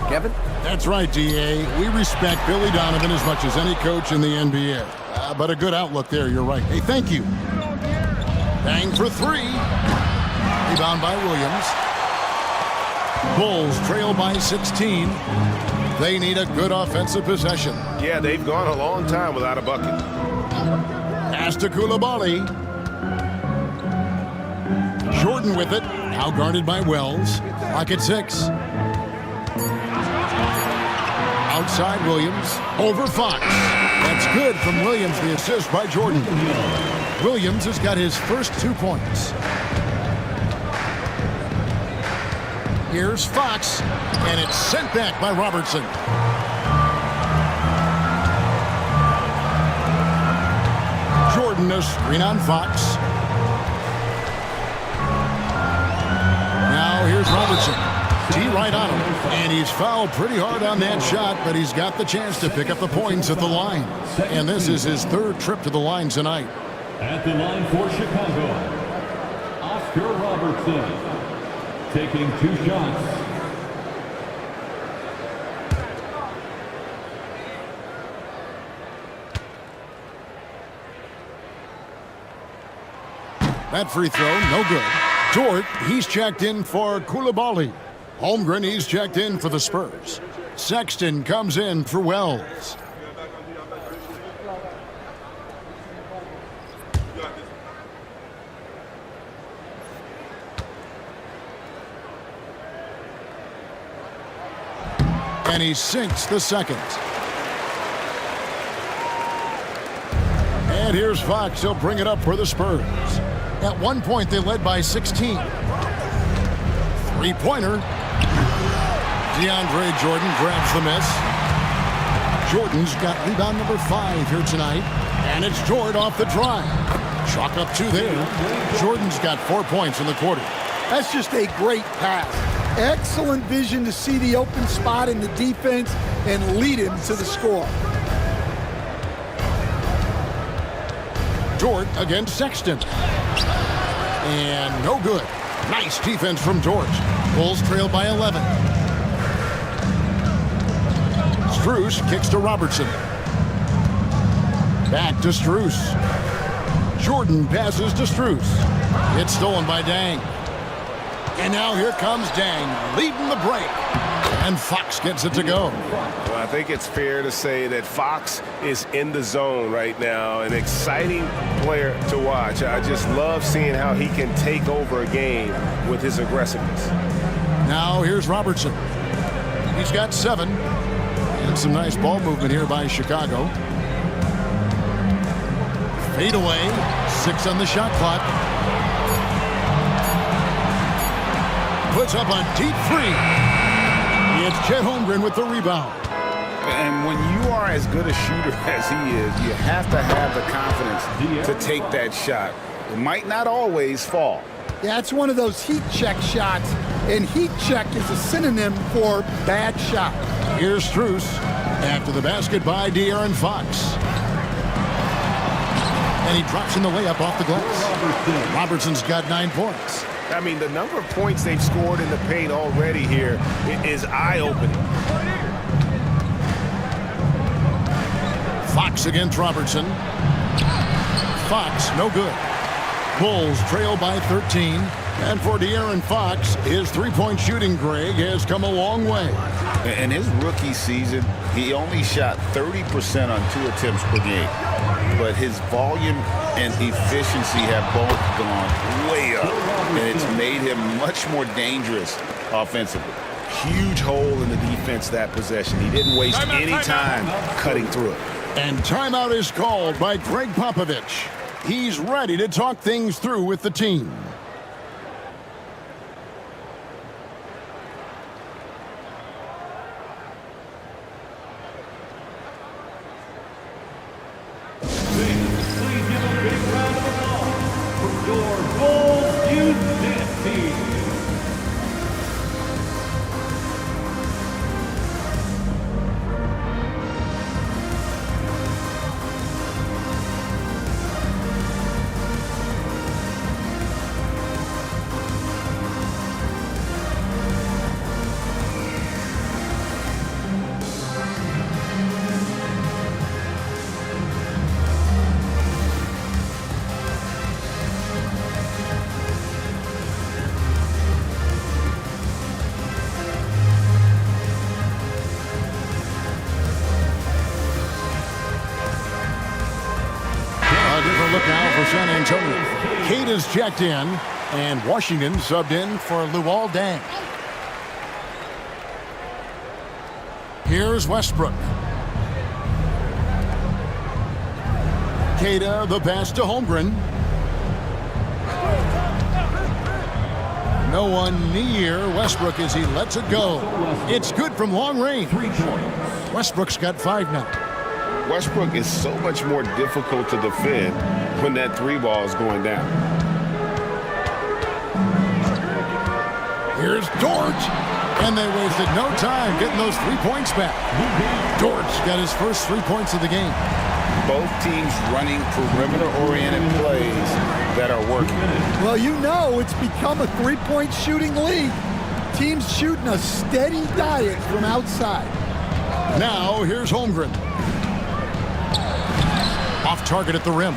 Kevin? That's right, D.A. We respect Billy Donovan as much as any coach in the NBA. But a good outlook there, you're right. Hey, thank you. Bang for three. Rebound by Williams. Bulls trail by 16. They need a good offensive possession. Yeah, they've gone a long time without a bucket. Pass to Coulibaly. Jordan with it. Now guarded by Wells. Clock at 6. Outside Williams. Over Fox. That's good from Williams. The assist by Jordan. Williams has got his first 2 points. Here's Fox, and it's sent back by Robertson. Jordan, a screen on Fox. Now here's Robertson. T right on him, and he's fouled pretty hard on that shot, but he's got the chance to pick up the points at the line. And this is his 3rd trip to the line tonight. At the line for Chicago, Oscar Robertson, taking 2 shots. That free throw, no good. Dort, he's checked in for Coulibaly. Holmgren, he's checked in for the Spurs. Sexton comes in for Wells. And he sinks the second. And here's Fox. He'll bring it up for the Spurs. At one point, they led by 16. Three-pointer. DeAndre Jordan grabs the miss. Jordan's got rebound number 5 here tonight. And it's Jordan off the drive. Chalk up 2 there. Jordan's got 4 points in the quarter. That's just a great pass. Excellent vision to see the open spot in the defense and lead him to the score. Dort against Sexton. And no good. Nice defense from Dort. Bulls trail by 11. Strus kicks to Robertson. Back to Strus. Jordan passes to Strus. It's stolen by Dang. And now here comes Dang, leading the break. And Fox gets it to go. Well, I think it's fair to say that Fox is in the zone right now. An exciting player to watch. I just love seeing how he can take over a game with his aggressiveness. Now here's Robertson. He's got 7. And some nice ball movement here by Chicago. Fade away. 6 on the shot clock. Puts up a deep 3. It's Chet Holmgren with the rebound. And when you are as good a shooter as he is, you have to have the confidence to take that shot. It might not always fall. Yeah, it's one of those heat check shots, and heat check is a synonym for bad shot. Here's Strus after the basket by De'Aaron Fox. And he drops in the layup off the glass. Robertson's got 9 points. I mean, the number of points they've scored in the paint already here is eye-opening. Fox against Robertson. Fox, no good. Bulls trail by 13. And for De'Aaron Fox, his three-point shooting, Greg, has come a long way. In his rookie season, he only shot 30% on 2 attempts per game. But his volume and efficiency have both gone way up. And it's made him much more dangerous offensively. Huge hole in the defense that possession. He didn't waste any time cutting through it. And timeout is called by Greg Popovich. He's ready to talk things through with the team. Please give a big round of applause for your Bulls Youth Dance Team. Look now for San Antonio. Cade is checked in, and Washington subbed in for Luol Deng. Here's Westbrook. Queta, the pass to Holmgren. No one near Westbrook as he lets it go. It's good from long range. 3 points. Westbrook's got 5 now. Westbrook is so much more difficult to defend when that 3 ball is going down. Here's Dort. And they wasted no time getting those 3 points back. Dort's got his first 3 points of the game. Both teams running perimeter-oriented plays that are working. Well, you know it's become a 3-point shooting league. Teams shooting a steady diet from outside. Now here's Holmgren. Off target at the rim.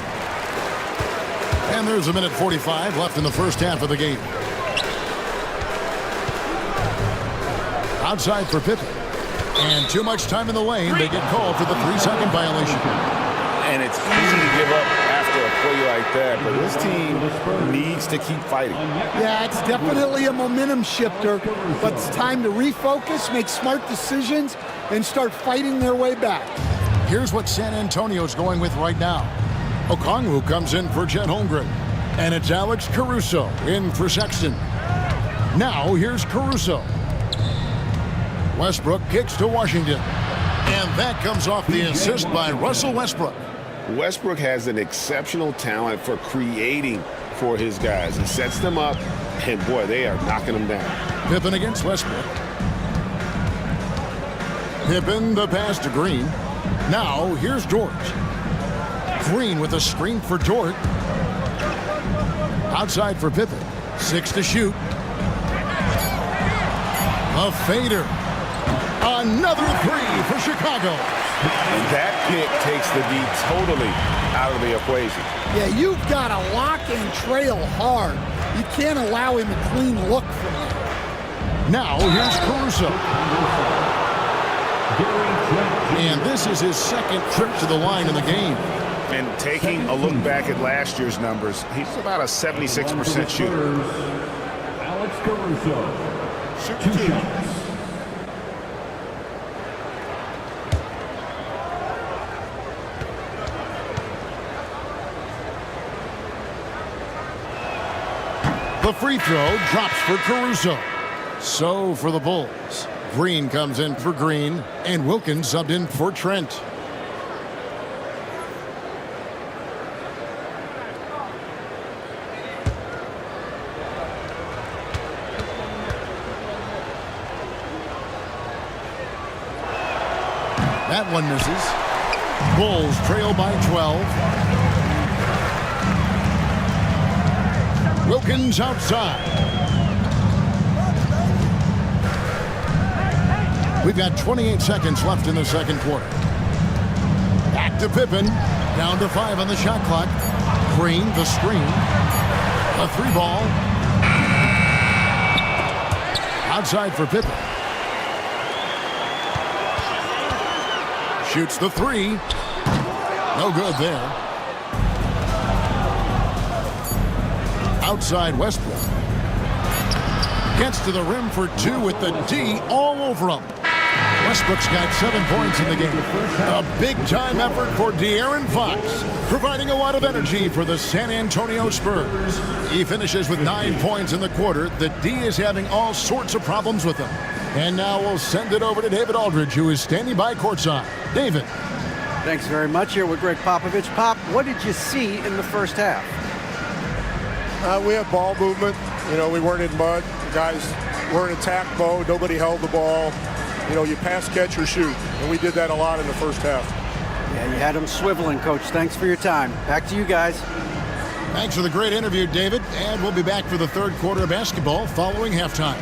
And there's 1:45 left in the first half of the game. Outside for Pippen. And too much time in the lane. They get called for the 3-second violation. And it's easy to give up after a play like that, but this team needs to keep fighting. Yeah, it's definitely a momentum shifter, but it's time to refocus, make smart decisions, and start fighting their way back. Here's what San Antonio's going with right now. Okongwu comes in for Chet Holmgren. And it's Alex Caruso in for Sexton. Now here's Caruso. Westbrook kicks to Washington. And that comes off the assist by Russell Westbrook. Westbrook has an exceptional talent for creating for his guys. He sets them up, and boy, they are knocking them down. Pippen against Westbrook. Pippen, the pass to Green. Now, here's George. Green with a screen for George. Outside for Pippen. 6 to shoot. A fader. Another 3 for Chicago. And that pick takes the D totally out of the equation. Yeah, you've got to lock and trail hard. You can't allow him a clean look from there. Now, here's Caruso. And this is his second trip to the line in the game. And taking a look back at last year's numbers, he's about a 76% shooter. Alex Caruso. 2 shots. The free throw drops for Caruso. So for the Bulls, Green comes in for Green, and Wilkins subbed in for Trent. That one misses. Bulls trail by 12. Wilkins outside. We've got 28 seconds left in the second quarter. Back to Pippen. Down to 5 on the shot clock. Green, the screen. A 3-ball. Outside for Pippen. Shoots the 3. No good there. Outside Westbrook. Gets to the rim for 2 with the D all over him. Westbrook's got 7 points in the game. A big-time effort for De'Aaron Fox, providing a lot of energy for the San Antonio Spurs. He finishes with 9 points in the quarter. The D is having all sorts of problems with him. And now we'll send it over to David Aldridge, who is standing by courtside. David. Thanks very much. Here with Greg Popovich. Pop, what did you see in the first half? We had ball movement. You know, we weren't in mud. The guys were in attack mode. Nobody held the ball. You know, you pass, catch, or shoot. And we did that a lot in the first half. Yeah, you had them swiveling, Coach. Thanks for your time. Back to you guys. Thanks for the great interview, David. And we'll be back for the third quarter of basketball following halftime.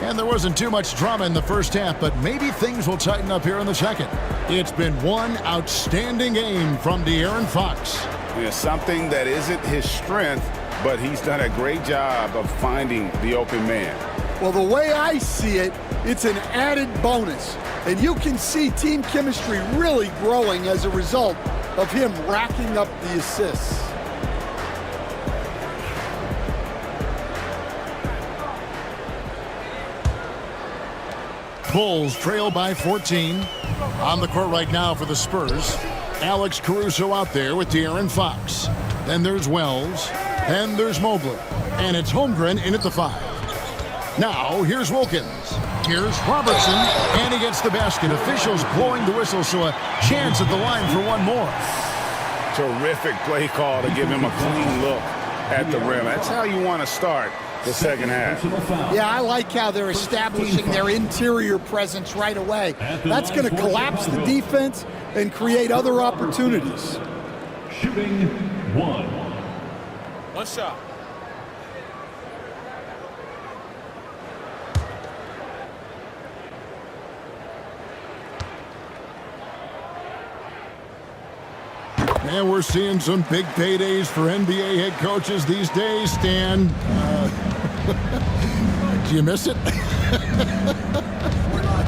And there wasn't too much drama in the first half, but maybe things will tighten up here in the second. It's been one outstanding game from De'Aaron Fox. Yeah, something that isn't his strength, but he's done a great job of finding the open man. Well, the way I see it, it's an added bonus. And you can see team chemistry really growing as a result of him racking up the assists. Bulls trail by 14. On the court right now for the Spurs. Alex Caruso out there with De'Aaron Fox. Then there's Wells. Then there's Mobley. And it's Holmgren in at the 5. Now, here's Wilkins. Here's Robertson. And he gets the basket. Officials blowing the whistle, so a chance at the line for one more. Terrific play call to give him a clean look at the rim. That's how you want to start the second half. Yeah, I like how they're establishing their interior presence right away. That's going to collapse the defense and create other opportunities. Shooting 1. One shot. And we're seeing some big paydays for NBA head coaches these days, Stan. Do you miss it?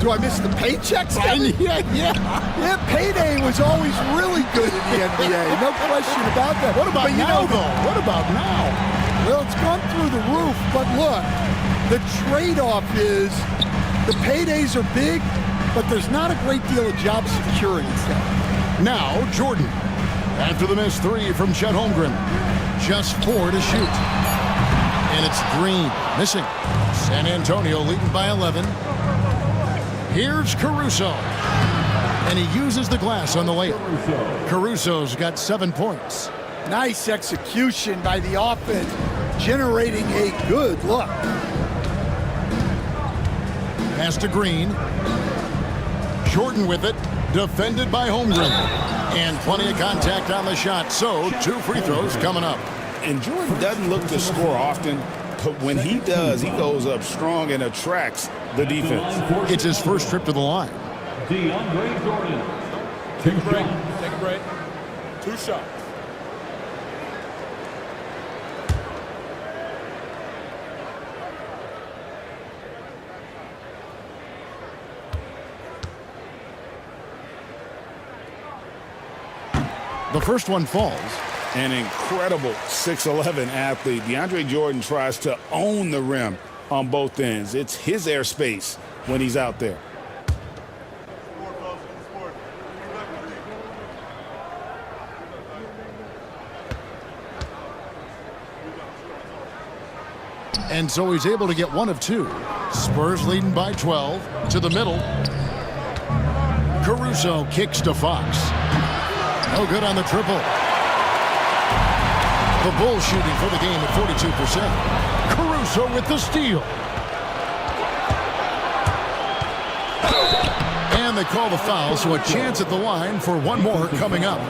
Do I miss the paychecks? Yeah, payday was always really good in the NBA. No question about that. What about now, though? What about now? Well, it's gone through the roof, but look, the trade-off is the paydays are big, but there's not a great deal of job security. Now, Jordan. After the missed three from Chet Holmgren. Just 4 to shoot. And it's Green missing. San Antonio leading by 11. Here's Caruso. And he uses the glass on the layup. Caruso's got 7 points. Nice execution by the offense, generating a good look. Pass to Green. Jordan with it. Defended by Holmgren. And plenty of contact on the shot. So 2 free throws coming up. And Jordan doesn't look to score often, but when he does, he goes up strong and attracts the defense. It's his first trip to the line. DeAndre Jordan. Take a break. Take a break. 2 shots. The first one falls. An incredible 6'11" athlete. DeAndre Jordan tries to own the rim on both ends. It's his airspace when he's out there. And so he's able to get 1 of 2. Spurs leading by 12 to the middle. Caruso kicks to Fox. No good on the triple. The Bulls shooting for the game at 42%. Caruso with the steal. And they call the foul, so a chance at the line for one more coming up.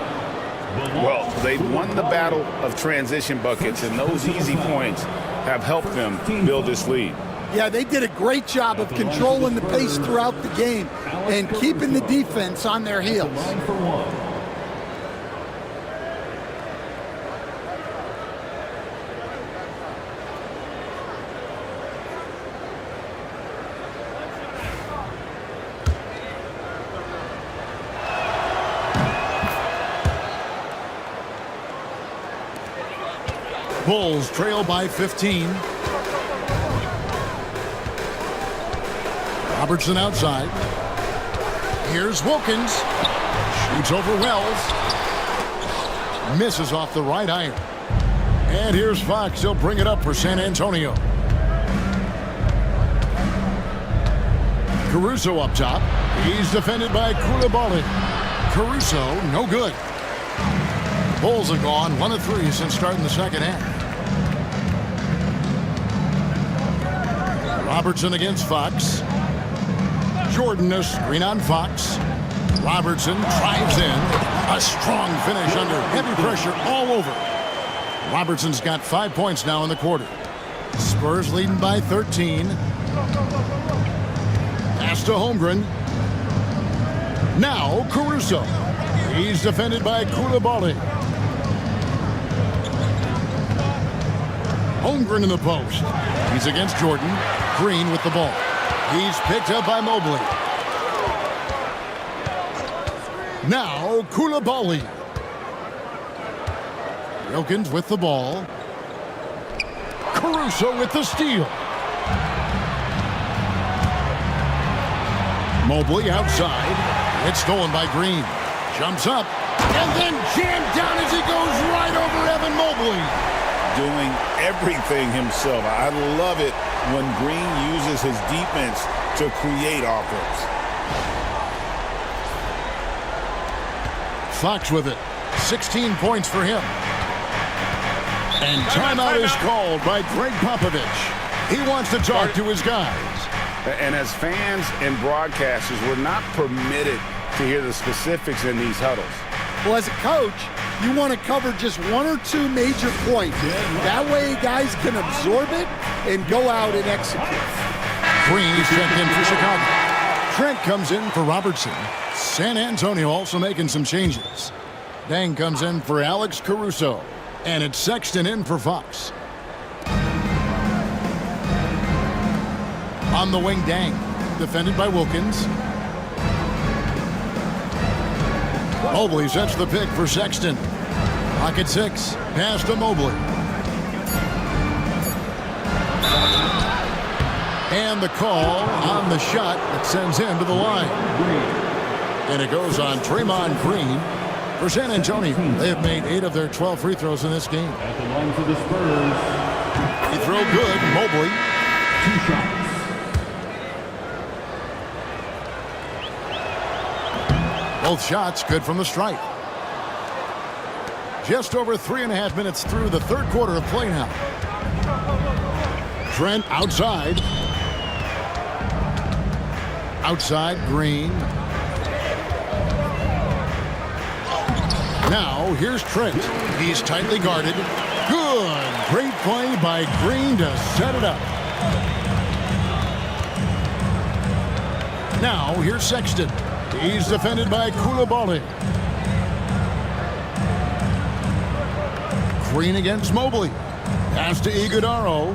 Well, they've won the battle of transition buckets, and those easy points have helped them build this lead. Yeah, they did a great job of controlling the pace throughout the game and keeping the defense on their heels. Bulls trail by 15. Robertson outside. Here's Wilkins. Shoots over Wells. Misses off the right iron. And here's Fox. He'll bring it up for San Antonio. Caruso up top. He's defended by Koulibaly. Caruso, no good. Bulls have gone 1 of 3 since starting the second half. Robertson against Fox. Jordan a screen on Fox. Robertson drives in. A strong finish under heavy pressure all over. Robertson's got 5 points now in the quarter. Spurs leading by 13. Pass to Holmgren. Now Caruso. He's defended by Koulibaly. Holmgren in the post. He's against Jordan. Green with the ball. He's picked up by Mobley. Now Koulibaly. Wilkins with the ball. Caruso with the steal. Mobley outside. It's stolen by Green. Jumps up. And then jammed down as he goes right over Evan Mobley. Doing everything himself. I love it when Green uses his defense to create offense. Fox with it. 16 points for him. And timeout is called by Greg Popovich. He wants to talk to his guys. And as fans and broadcasters, we're not permitted to hear the specifics in these huddles. Well, as a coach, you want to cover just 1 or 2 major points. That way guys can absorb it and go out and execute. Green's checked in for Chicago. Trent comes in for Robertson. San Antonio also making some changes. Dang comes in for Alex Caruso. And it's Sexton in for Fox. On the wing, Dang. Defended by Wilkins. Mobley sets the pick for Sexton. Pocket 6. Pass to Mobley. And the call on the shot that sends him to the line. And it goes on Draymond Green for San Antonio. They have made 8 of their 12 free throws in this game. At the line for the Spurs. He throw good. Mobley. 2 shots. Both shots good from the stripe. Just over 3.5 minutes through the third quarter of play now. Trent outside. Outside, Green. Now, here's Trent. He's tightly guarded. Good. Great play by Green to set it up. Now, here's Sexton. He's defended by Coulibaly. Green against Mobley. Pass to Iguodaro.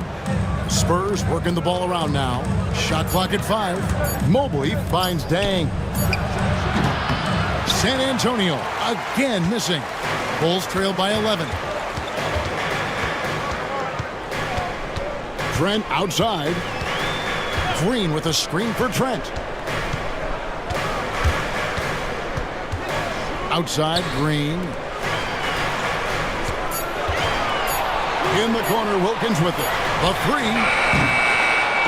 Spurs working the ball around now. Shot clock at 5. Mobley finds Dang. San Antonio again missing. Bulls trail by 11. Trent outside. Green with a screen for Trent. Outside, Green. In the corner, Wilkins with it. The 3.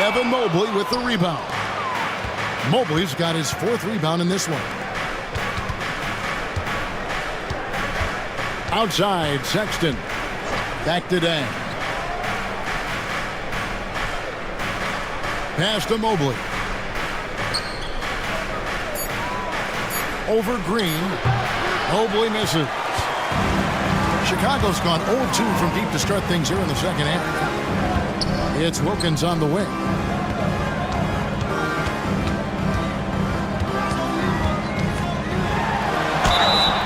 Evan Mobley with the rebound. Mobley's got his 4th rebound in this one. Outside, Sexton. Back to Dang. Pass to Mobley. Over Green. Mobley misses. Chicago's gone 0-2 from deep to start things here in the second half. It's Wilkins on the wing.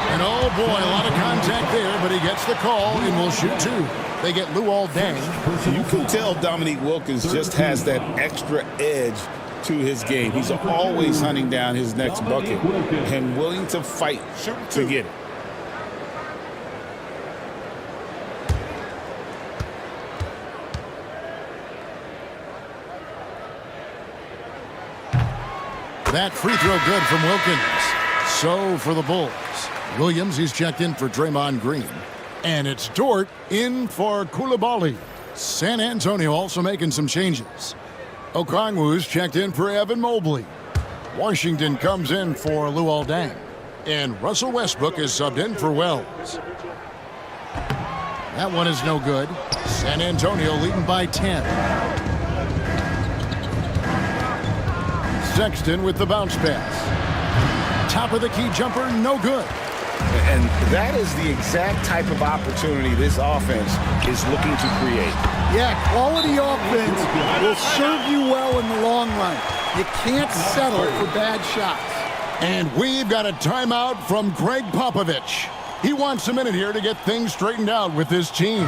And oh boy, a lot of contact there, but he gets the call and will shoot 2. They get Luol Deng. You can tell Dominique Wilkins just has that extra edge to his game. He's always hunting down his next bucket and willing to fight to get it. That free throw good from Wilkins. So for the Bulls, Williams, he's checked in for Draymond Green. And it's Dort in for Coulibaly. San Antonio also making some changes. Okongwu's checked in for Evan Mobley. Washington comes in for Luol Deng. And Russell Westbrook is subbed in for Wells. That one is no good. San Antonio leading by 10. Sexton with the bounce pass. Top of the key jumper, no good. And that is the exact type of opportunity this offense is looking to create. Yeah, quality offense will serve you well in the long run. You can't settle for bad shots. And we've got a timeout from Greg Popovich. He wants a minute here to get things straightened out with his team.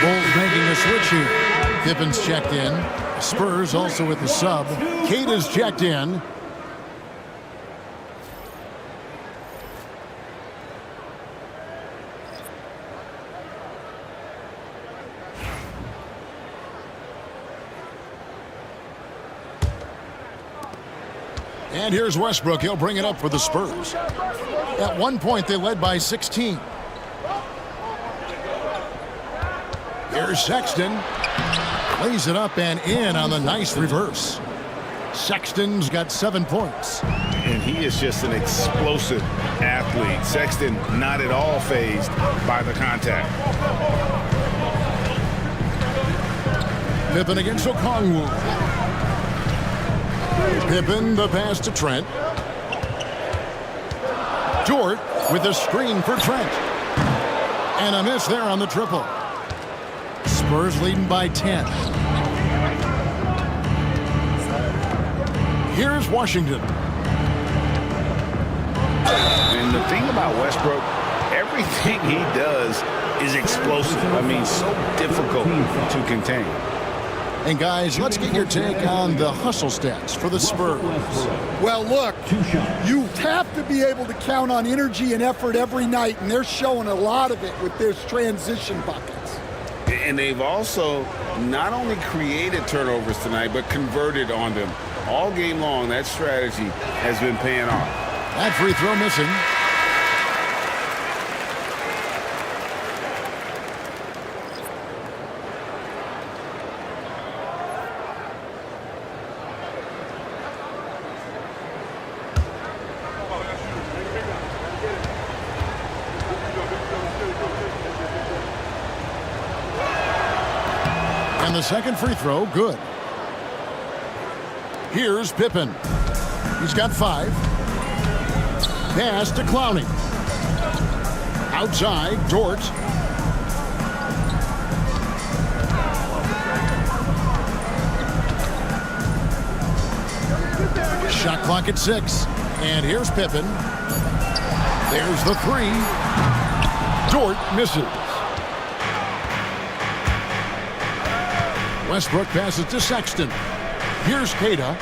Bulls making a switch here. Pippen's checked in. Spurs also with the sub. Keita's checked in. And here's Westbrook. He'll bring it up for the Spurs. At one point, they led by 16. Here's Sexton. Lays it up and in on the nice reverse. Sexton's got 7 points. And he is just an explosive athlete. Sexton not at all fazed by the contact. Pippen against Okongwu. Pippen, the pass to Trent. Dort with a screen for Trent. And a miss there on the triple. Spurs leading by 10. Here's Washington. And the thing about Westbrook, everything he does is explosive. I mean, so difficult to contain. And guys, let's get your take on the hustle stats for the Spurs. Well, look, you have to be able to count on energy and effort every night, and they're showing a lot of it with their transition buckets. And they've also not only created turnovers tonight, but converted on them. All game long, that strategy has been paying off. That free throw missing. And the second free throw, good. Here's Pippen. He's got 5. Pass to Clowney. Outside, Dort. Shot clock at 6. And here's Pippen. There's the 3. Dort misses. Westbrook passes to Sexton. Here's Keita.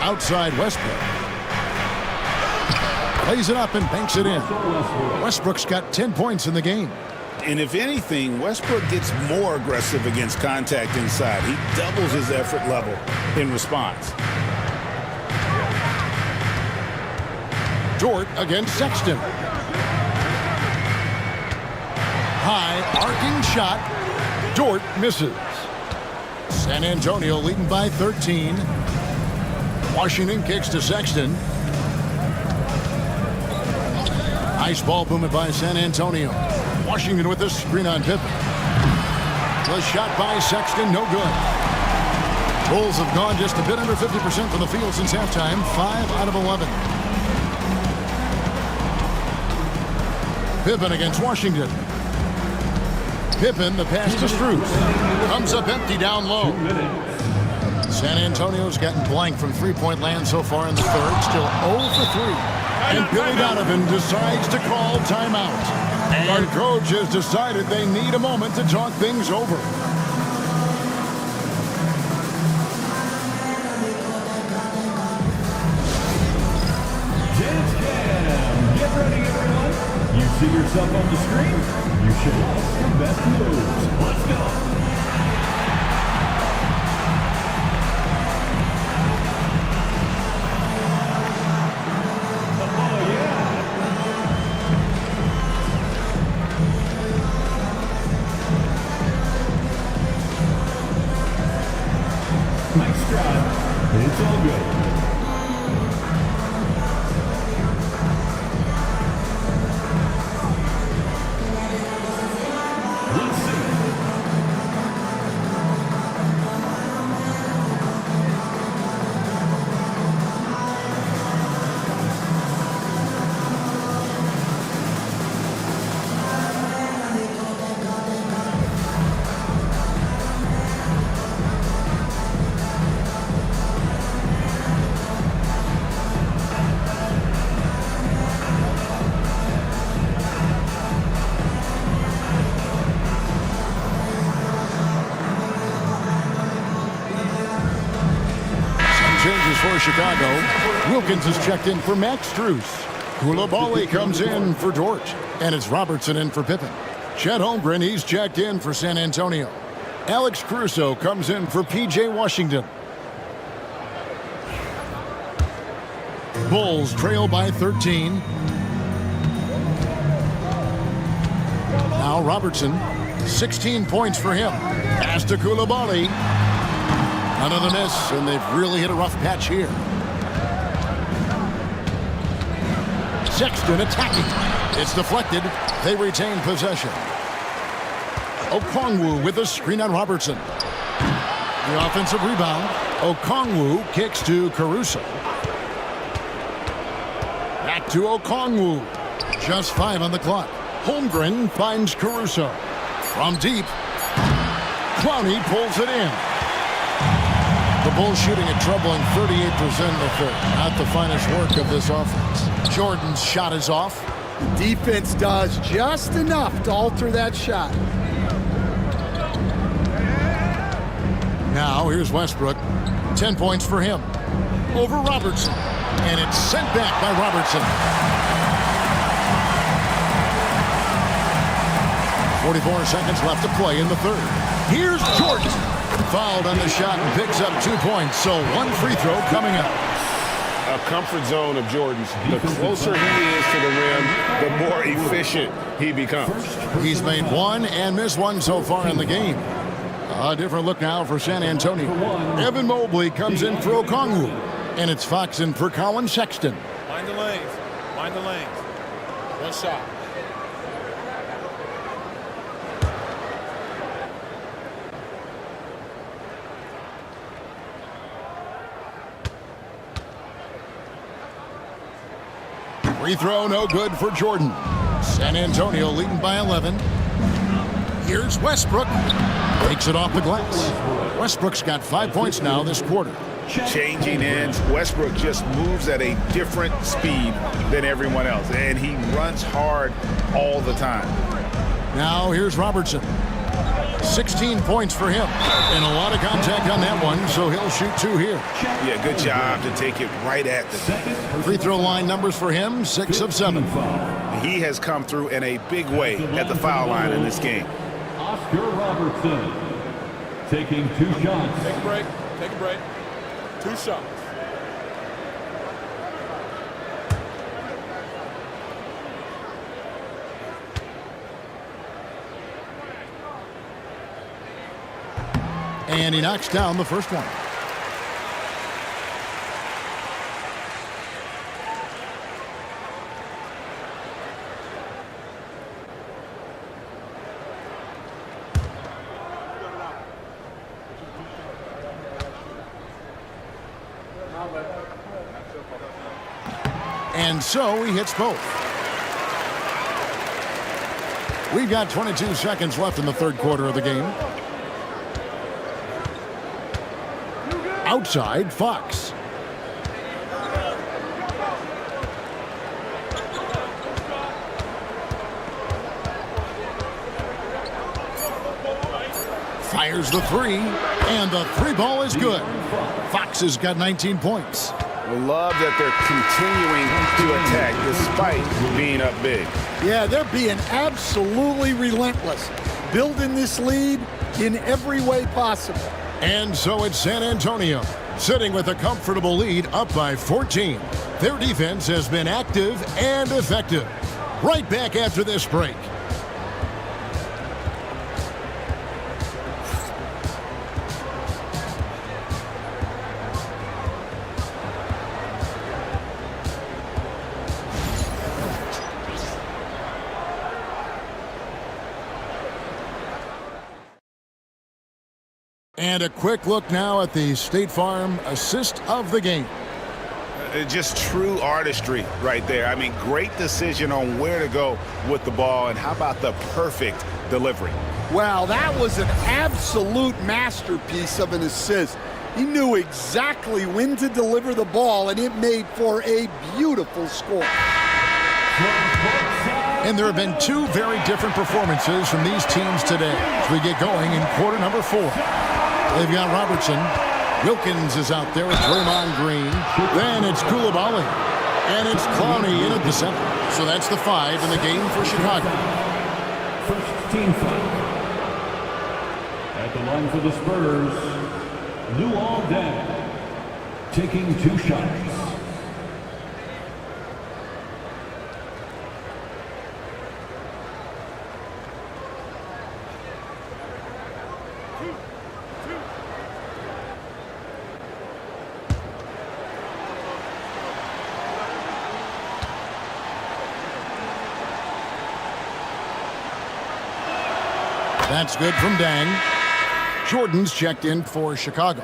Outside Westbrook. Plays it up and banks it in. Westbrook's got 10 points in the game. And if anything, Westbrook gets more aggressive against contact inside. He doubles his effort level in response. Dort against Sexton. High arcing shot. Dort misses. San Antonio leading by 13. Washington kicks to Sexton. Nice ball movement by San Antonio. Washington with the screen on Pippen. The shot by Sexton, no good. Bulls have gone just a bit under 50% from the field since halftime. 5 out of 11. Pippen against Washington. Pippen, the pass to Strus. Comes up empty down low. San Antonio's gotten blank from three-point land so far in the third. Still 0 for 3. And Billy Donovan decides to call timeout. Our coach has decided they need a moment to talk things over. Dance Cam. Get ready, everyone. You see yourself on the screen? You show off your best moves. Let's go. Nice try. It's all good. Let's see. Chicago. Wilkins is checked in for Max Strus. Coulibaly comes in for Dort. And it's Robertson in for Pippen. Chet Holmgren, he's checked in for San Antonio. Alex Caruso comes in for P.J. Washington. Bulls trail by 13. Now Robertson, 16 points for him. Pass to Coulibaly. Another miss, and they've really hit a rough patch here. Sexton attacking. It's deflected. They retain possession. Okongwu with a screen on Robertson. The offensive rebound. Okongwu kicks to Caruso. Back to Okongwu. Just 5 on the clock. Holmgren finds Caruso. From deep. Clowney pulls it in. The Bulls shooting a troubling 38% in the third. Not the finest work of this offense. Jordan's shot is off. The defense does just enough to alter that shot. Now here's Westbrook. 10 points for him. Over Robertson. And it's sent back by Robertson. 44 seconds left to play in the third. Here's Jordan. Fouled on the shot and picks up 2 points. So 1 free throw coming up. A comfort zone of Jordan's. The closer he is to the rim, the more efficient he becomes. He's made 1 and missed 1 so far in the game. A different look now for San Antonio. Evan Mobley comes in for Okongwu. And it's Fox in for Colin Sexton. Mind the lanes. Mind the lanes. 1 shot. Free throw no good for Jordan. San Antonio leading by 11. Here's Westbrook. Takes it off the glass. Westbrook's got 5 points now this quarter. Changing ends. Westbrook just moves at a different speed than everyone else. And he runs hard all the time. Now here's Robertson. 16 points for him. And a lot of contact on that one, so he'll shoot 2 here. Yeah, good job to take it right at the free throw line numbers for him, 6 of 7. He has come through in a big way at the foul line in this game. Oscar Robertson taking 2 shots. Take a break. Take a break. 2 shots. And he knocks down the first one. And so he hits both. We've got 22 seconds left in the third quarter of the game. Outside, Fox. Fires the 3, and the 3 ball is good. Fox has got 19 points. I love that they're continuing to attack despite being up big. Yeah, they're being absolutely relentless, building this lead in every way possible. And so it's San Antonio, sitting with a comfortable lead up by 14. Their defense has been active and effective. Right back after this break. And a quick look now at the State Farm assist of the game. Just true artistry right there. I mean, great decision on where to go with the ball, and how about the perfect delivery? Wow, that was an absolute masterpiece of an assist. He knew exactly when to deliver the ball, and it made for a beautiful score. And there have been 2 very different performances from these teams today as we get going in quarter number 4. They've got Robertson Wilkins is out there with Draymond Green. Then it's Coulibaly. And it's Clowney in at the center. So that's the 5 in the game for Chicago. First team foul. At the line for the Spurs, Luol Deng taking 2 shots. That's good from Deng. Jordan's checked in for Chicago.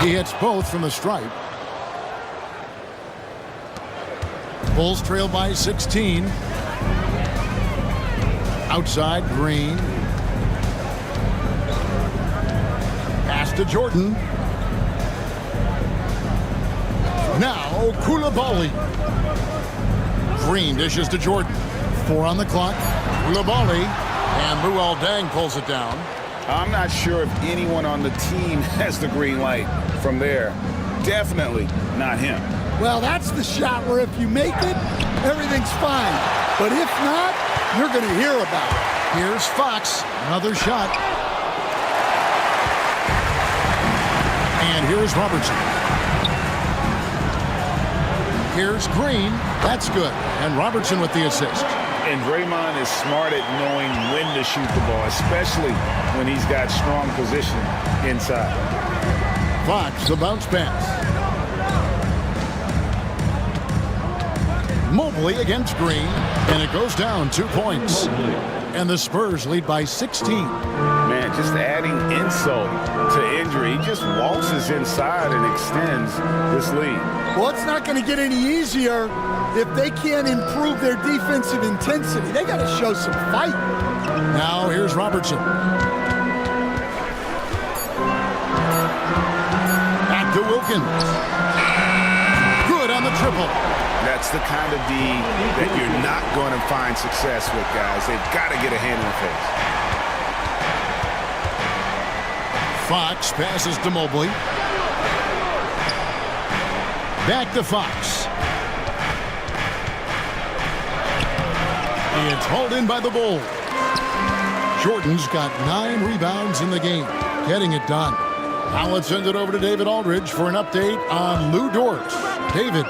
He hits both from the stripe. Bulls trail by 16. Outside, Green. Pass to Jordan. Now, Coulibaly. Green dishes to Jordan. 4 on the clock. Coulibaly. And Luol Deng pulls it down. I'm not sure if anyone on the team has the green light from there. Definitely not him. Well, that's the shot where if you make it, everything's fine. But if not, you're going to hear about it. Here's Fox. Another shot. And here's Robertson. Here's Green. That's good. And Robertson with the assist. And Draymond is smart at knowing when to shoot the ball, especially when he's got strong position inside. Fox, the bounce pass. Mobley against Green, and it goes down 2 points. And the Spurs lead by 16. Man, just adding insult to injury. He just waltzes inside and extends this lead. Well, it's not going to get any easier if they can't improve their defensive intensity. They got to show some fight. Now here's Robertson. Back to Wilkins. Good on the triple. That's the kind of D that you're not going to find success with, guys. They've got to get a hand in the face. Fox passes to Mobley. Back to Fox. It's hauled in by the Bulls. Jordan's got 9 rebounds in the game, getting it done. Now let's send it over to David Aldridge for an update on Lou Dort. David.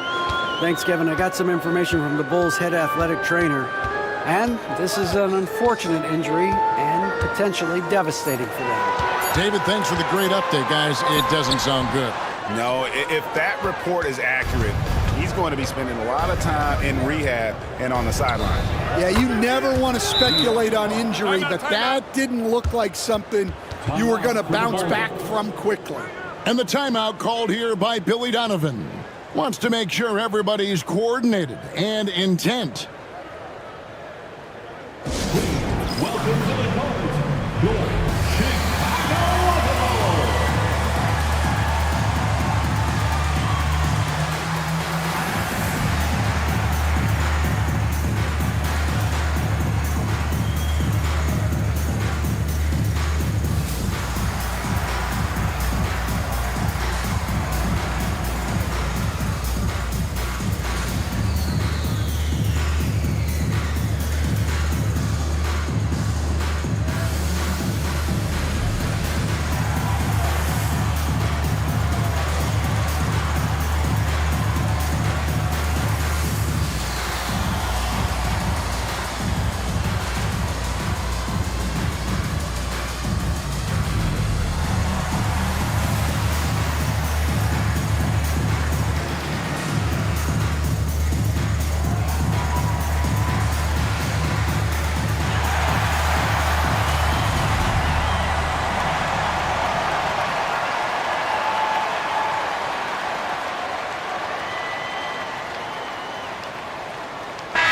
Thanks, Kevin. I got some information from the Bulls' head athletic trainer. And this is an unfortunate injury and potentially devastating for them. David, thanks for the great update, guys. It doesn't sound good. No, if that report is accurate, he's going to be spending a lot of time in rehab and on the sideline. Yeah, you never want to speculate on injury, but that didn't look like something you were going to bounce back from quickly. And the timeout called here by Billy Donovan. Wants to make sure everybody's coordinated and intent. Welcome to the court, your Chicago Bulls.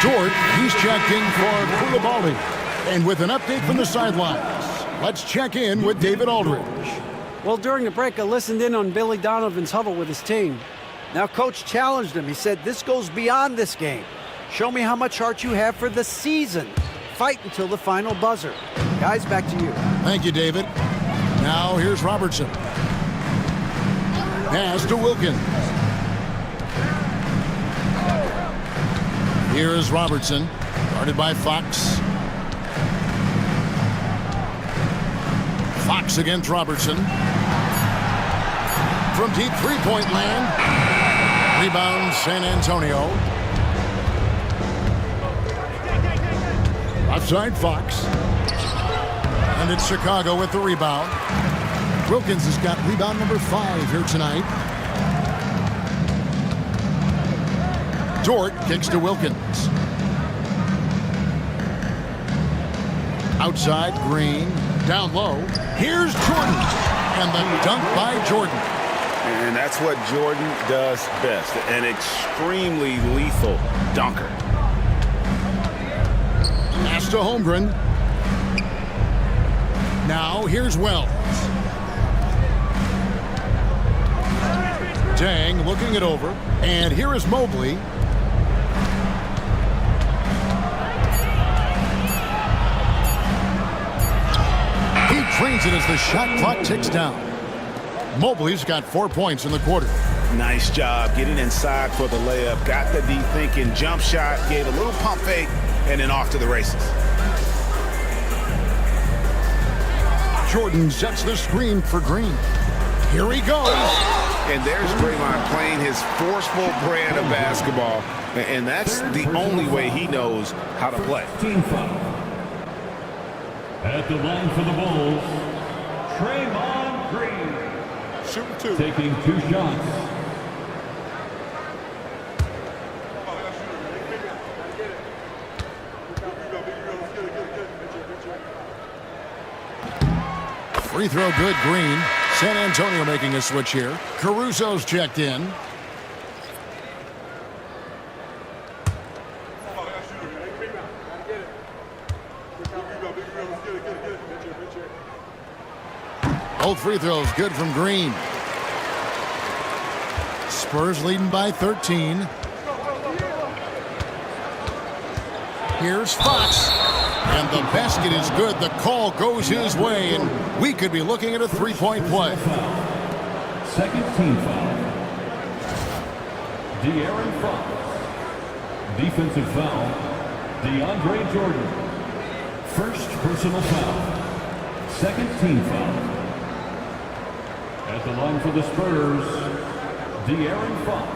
Dort, he's checked in for Koulibaly. And with an update from the sidelines, let's check in with David Aldridge. Well, during the break, I listened in on Billy Donovan's huddle with his team. Now, Coach challenged him. He said, this goes beyond this game. Show me how much heart you have for the season. Fight until the final buzzer. Guys, back to you. Thank you, David. Now, here's Robertson. Pass to Wilkins. Here is Robertson, guarded by Fox. Fox against Robertson. From deep three-point land. Rebound, San Antonio. Outside Fox. And it's Chicago with the rebound. Wilkins has got rebound number 5 here tonight. Dort kicks to Wilkins. Outside, Green. Down low. Here's Jordan. And the dunk by Jordan. And that's what Jordan does best. An extremely lethal dunker. Pass to Holmgren. Now here's Wells. Dang looking it over. And here is Mobley. He trains it as the shot clock ticks down. Mobley's got 4 points in the quarter. Nice job getting inside for the layup. Got the D thinking, jump shot, gave a little pump fake, and then off to the races. Jordan sets the screen for Green. Here he goes. And there's Draymond playing his forceful brand of basketball. And that's the only way he knows how to play. Team foul. At the line for the Bulls, Draymond Green. Shooting 2. Taking 2 shots. Free throw good, Green. San Antonio making a switch here. Caruso's checked in. Both free throws good from Green. Spurs leading by 13. Here's Fox. And the basket is good. The call goes his way, and we could be looking at a three-point play. Second team foul. De'Aaron Fox. Defensive foul. DeAndre Jordan. First personal foul. Second team foul. At the line for the Spurs, De'Aaron Fox.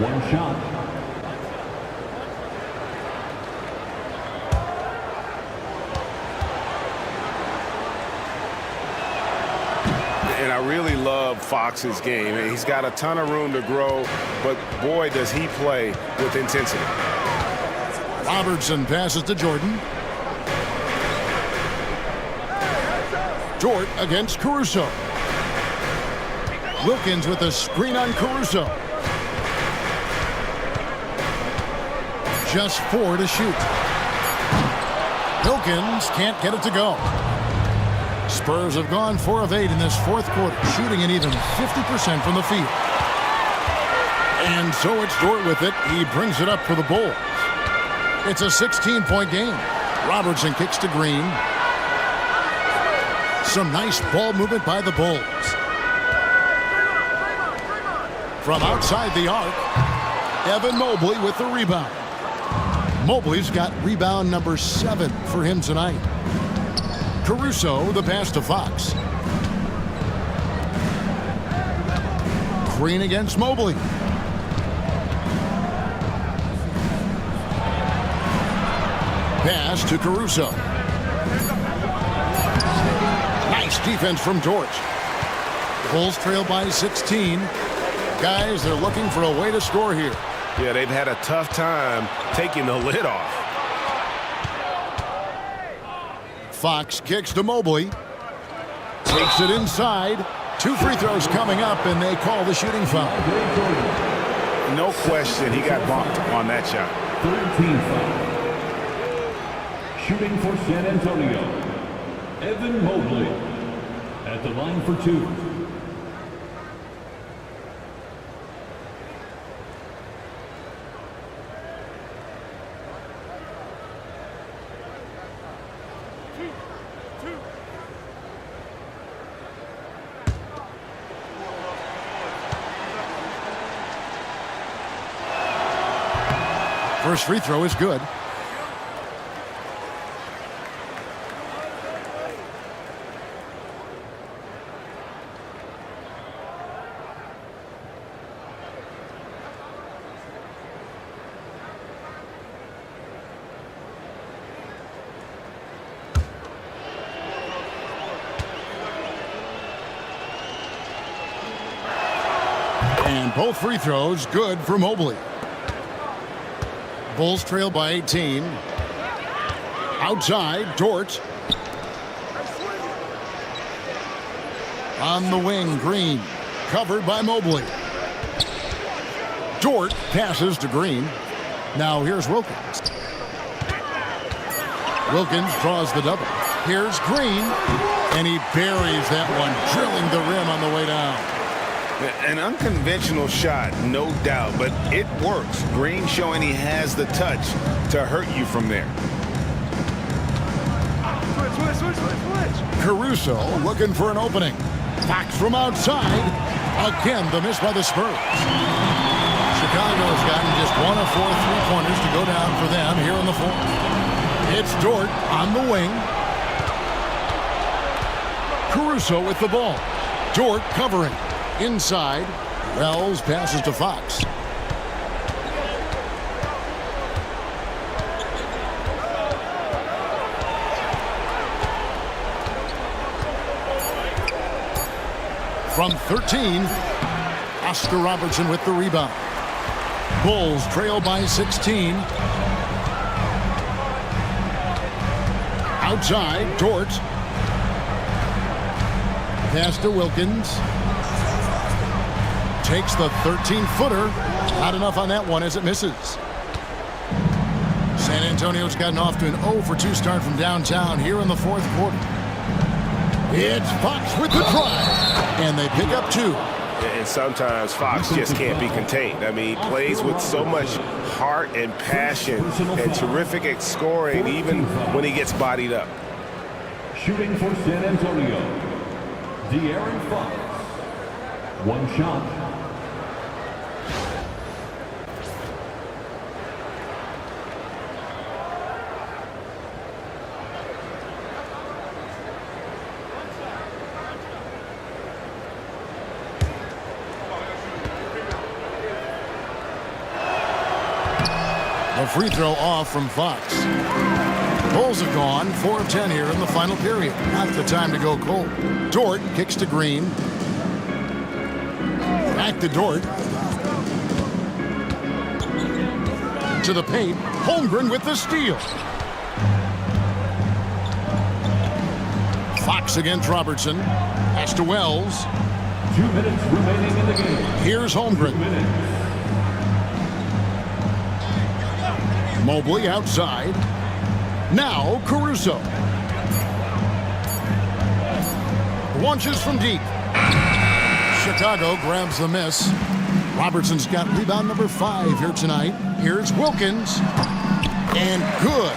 1 shot. And I really love Fox's game. And he's got a ton of room to grow, but boy, does he play with intensity. Robertson passes to Jordan. Dort against Caruso. Wilkins with a screen on Caruso. Just 4 to shoot. Wilkins can't get it to go. Spurs have gone 4 of 8 in this fourth quarter, shooting an even 50% from the field. And so it's Dort with it. He brings it up for the Bulls. It's a 16-point game. Robertson kicks to Green. Some nice ball movement by the Bulls. From outside the arc, Evan Mobley with the rebound. Mobley's got rebound number 7 for him tonight. Caruso, the pass to Fox. Green against Mobley. Pass to Caruso. Nice defense from Dort. Bulls trail by 16. Guys, they're looking for a way to score here. Yeah, they've had a tough time taking the lid off. Fox kicks to Mobley. Takes it inside. 2 free throws coming up, and they call the shooting foul. No question, he got bumped on that shot. Third team foul. Shooting for San Antonio, Evan Mobley at the line for two. First free throw is good. And both free throws good for Mobley. Bulls trail by 18. Outside, Dort. On the wing, Green. Covered by Mobley. Dort passes to Green. Now here's Wilkins. Wilkins draws the double. Here's Green. And he buries that one, drilling the rim on the way down. An unconventional shot, no doubt, but it works. Green showing he has the touch to hurt you from there. Switch. Caruso looking for an opening. Fox from outside. Again, the miss by the Spurs. Chicago's gotten just 1 of 4 3-pointers to go down for them here in the fourth. It's Dort on the wing. Caruso with the ball. Dort covering. Inside, Wells passes to Fox. From 13, Oscar Robertson with the rebound. Bulls trail by 16. Outside, Dort. Pass to Wilkins. Takes the 13-footer. Not enough on that one as it misses. San Antonio's gotten off to an 0-for-2 start from downtown here in the fourth quarter. It's Fox with the drive. And they pick up 2. And sometimes Fox just can't be contained. I mean, he plays with so much heart and passion and terrific at scoring even when he gets bodied up. Shooting for San Antonio, De'Aaron Fox. One shot. A free throw off from Fox. Bulls have gone 4 of 10 here in the final period. Not the time to go cold. Dort kicks to Green. Back to Dort. To the paint. Holmgren with the steal. Fox against Robertson. Pass to Wells. 2 minutes remaining in the game. Here's Holmgren. Mobley outside. Now Caruso. Launches from deep. Chicago grabs the miss. Robertson's got rebound number 5 here tonight. Here's Wilkins. And good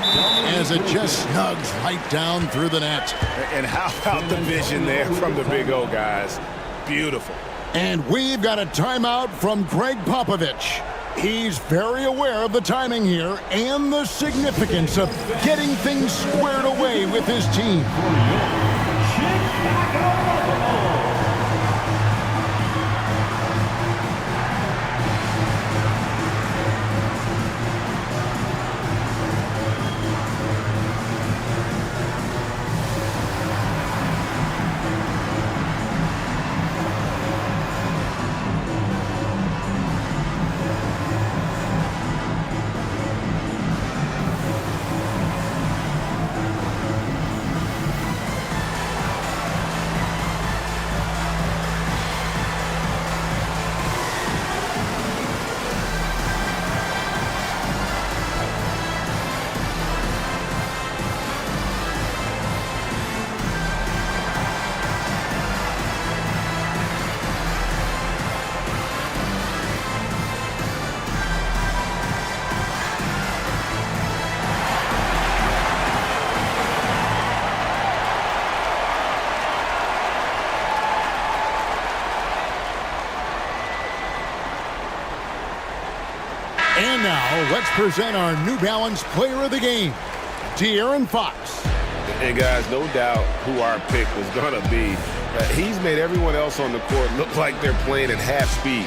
as it just snugs right down through the net. And how about the vision there from the Big O, guys? Beautiful. And we've got a timeout from Greg Popovich. He's very aware of the timing here and the significance of getting things squared away with his team. And now, let's present our New Balance Player of the Game, De'Aaron Fox. And guys, no doubt who our pick was going to be. He's made everyone else on the court look like they're playing at half speed.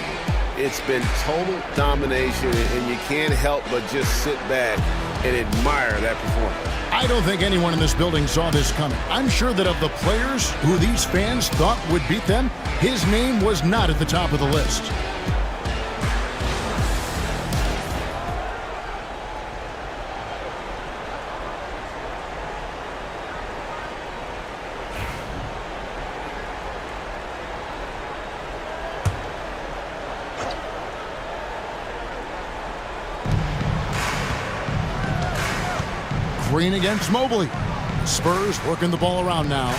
It's been total domination, and you can't help but just sit back and admire that performance. I don't think anyone in this building saw this coming. I'm sure that of the players who these fans thought would beat them, his name was not at the top of the list. Green against Mobley. Spurs working the ball around now.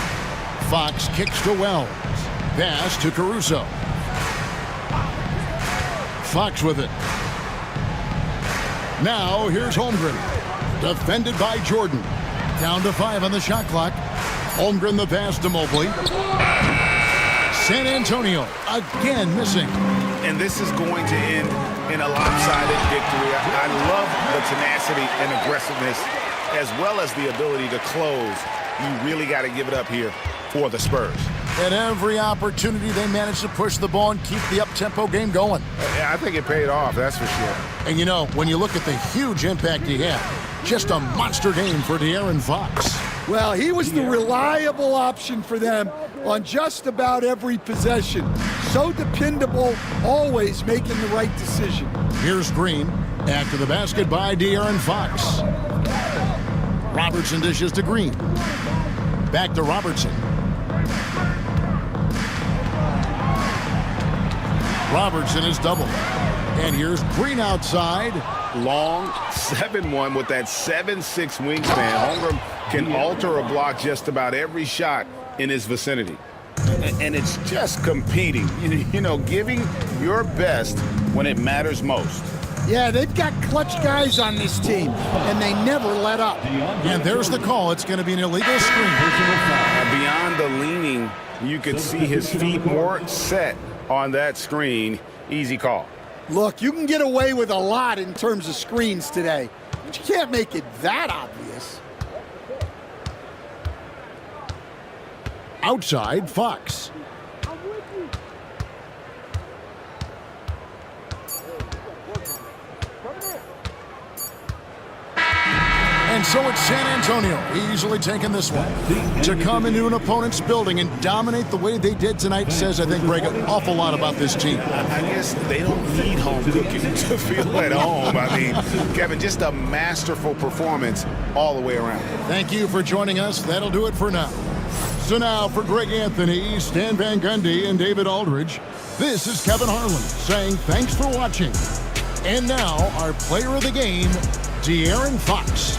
Fox kicks to Wells. Pass to Caruso. Fox with it. Now here's Holmgren. Defended by Jordan. Down to 5 on the shot clock. Holmgren the pass to Mobley. San Antonio again missing. And this is going to end in a lopsided victory. I love the tenacity and aggressiveness, as well as the ability to close. You really got to give it up here for the Spurs. At every opportunity, they managed to push the ball and keep the up-tempo game going. I think it paid off, that's for sure. And you know, when you look at the huge impact he had, just a monster game for De'Aaron Fox. Well, he was the reliable option for them on just about every possession. So dependable, always making the right decision. Here's Green. After the basket by De'Aaron Fox. Robertson dishes to Green. Back to Robertson. Robertson is doubled. And here's Green outside. Long 7-1 with that 7'6" wingspan. Holmgren can alter a block just about every shot in his vicinity. And it's just competing, you know, giving your best when it matters most. Yeah, they've got clutch guys on this team, and they never let up. And there's the call. It's going to be an illegal screen. Beyond the leaning, you could see his feet more set on that screen. Easy call. Look, you can get away with a lot in terms of screens today, but you can't make it that obvious. Outside, Fox. And so it's San Antonio easily taking this one. To come into an opponent's building and dominate the way they did tonight says, I think, Greg, an awful lot about this team. I guess they don't need home cooking to feel at home. I mean, Kevin, just a masterful performance all the way around. Thank you for joining us. That'll do it for now. So now for Greg Anthony, Stan Van Gundy, and David Aldridge, this is Kevin Harlan saying thanks for watching. And now our player of the game, De'Aaron Fox.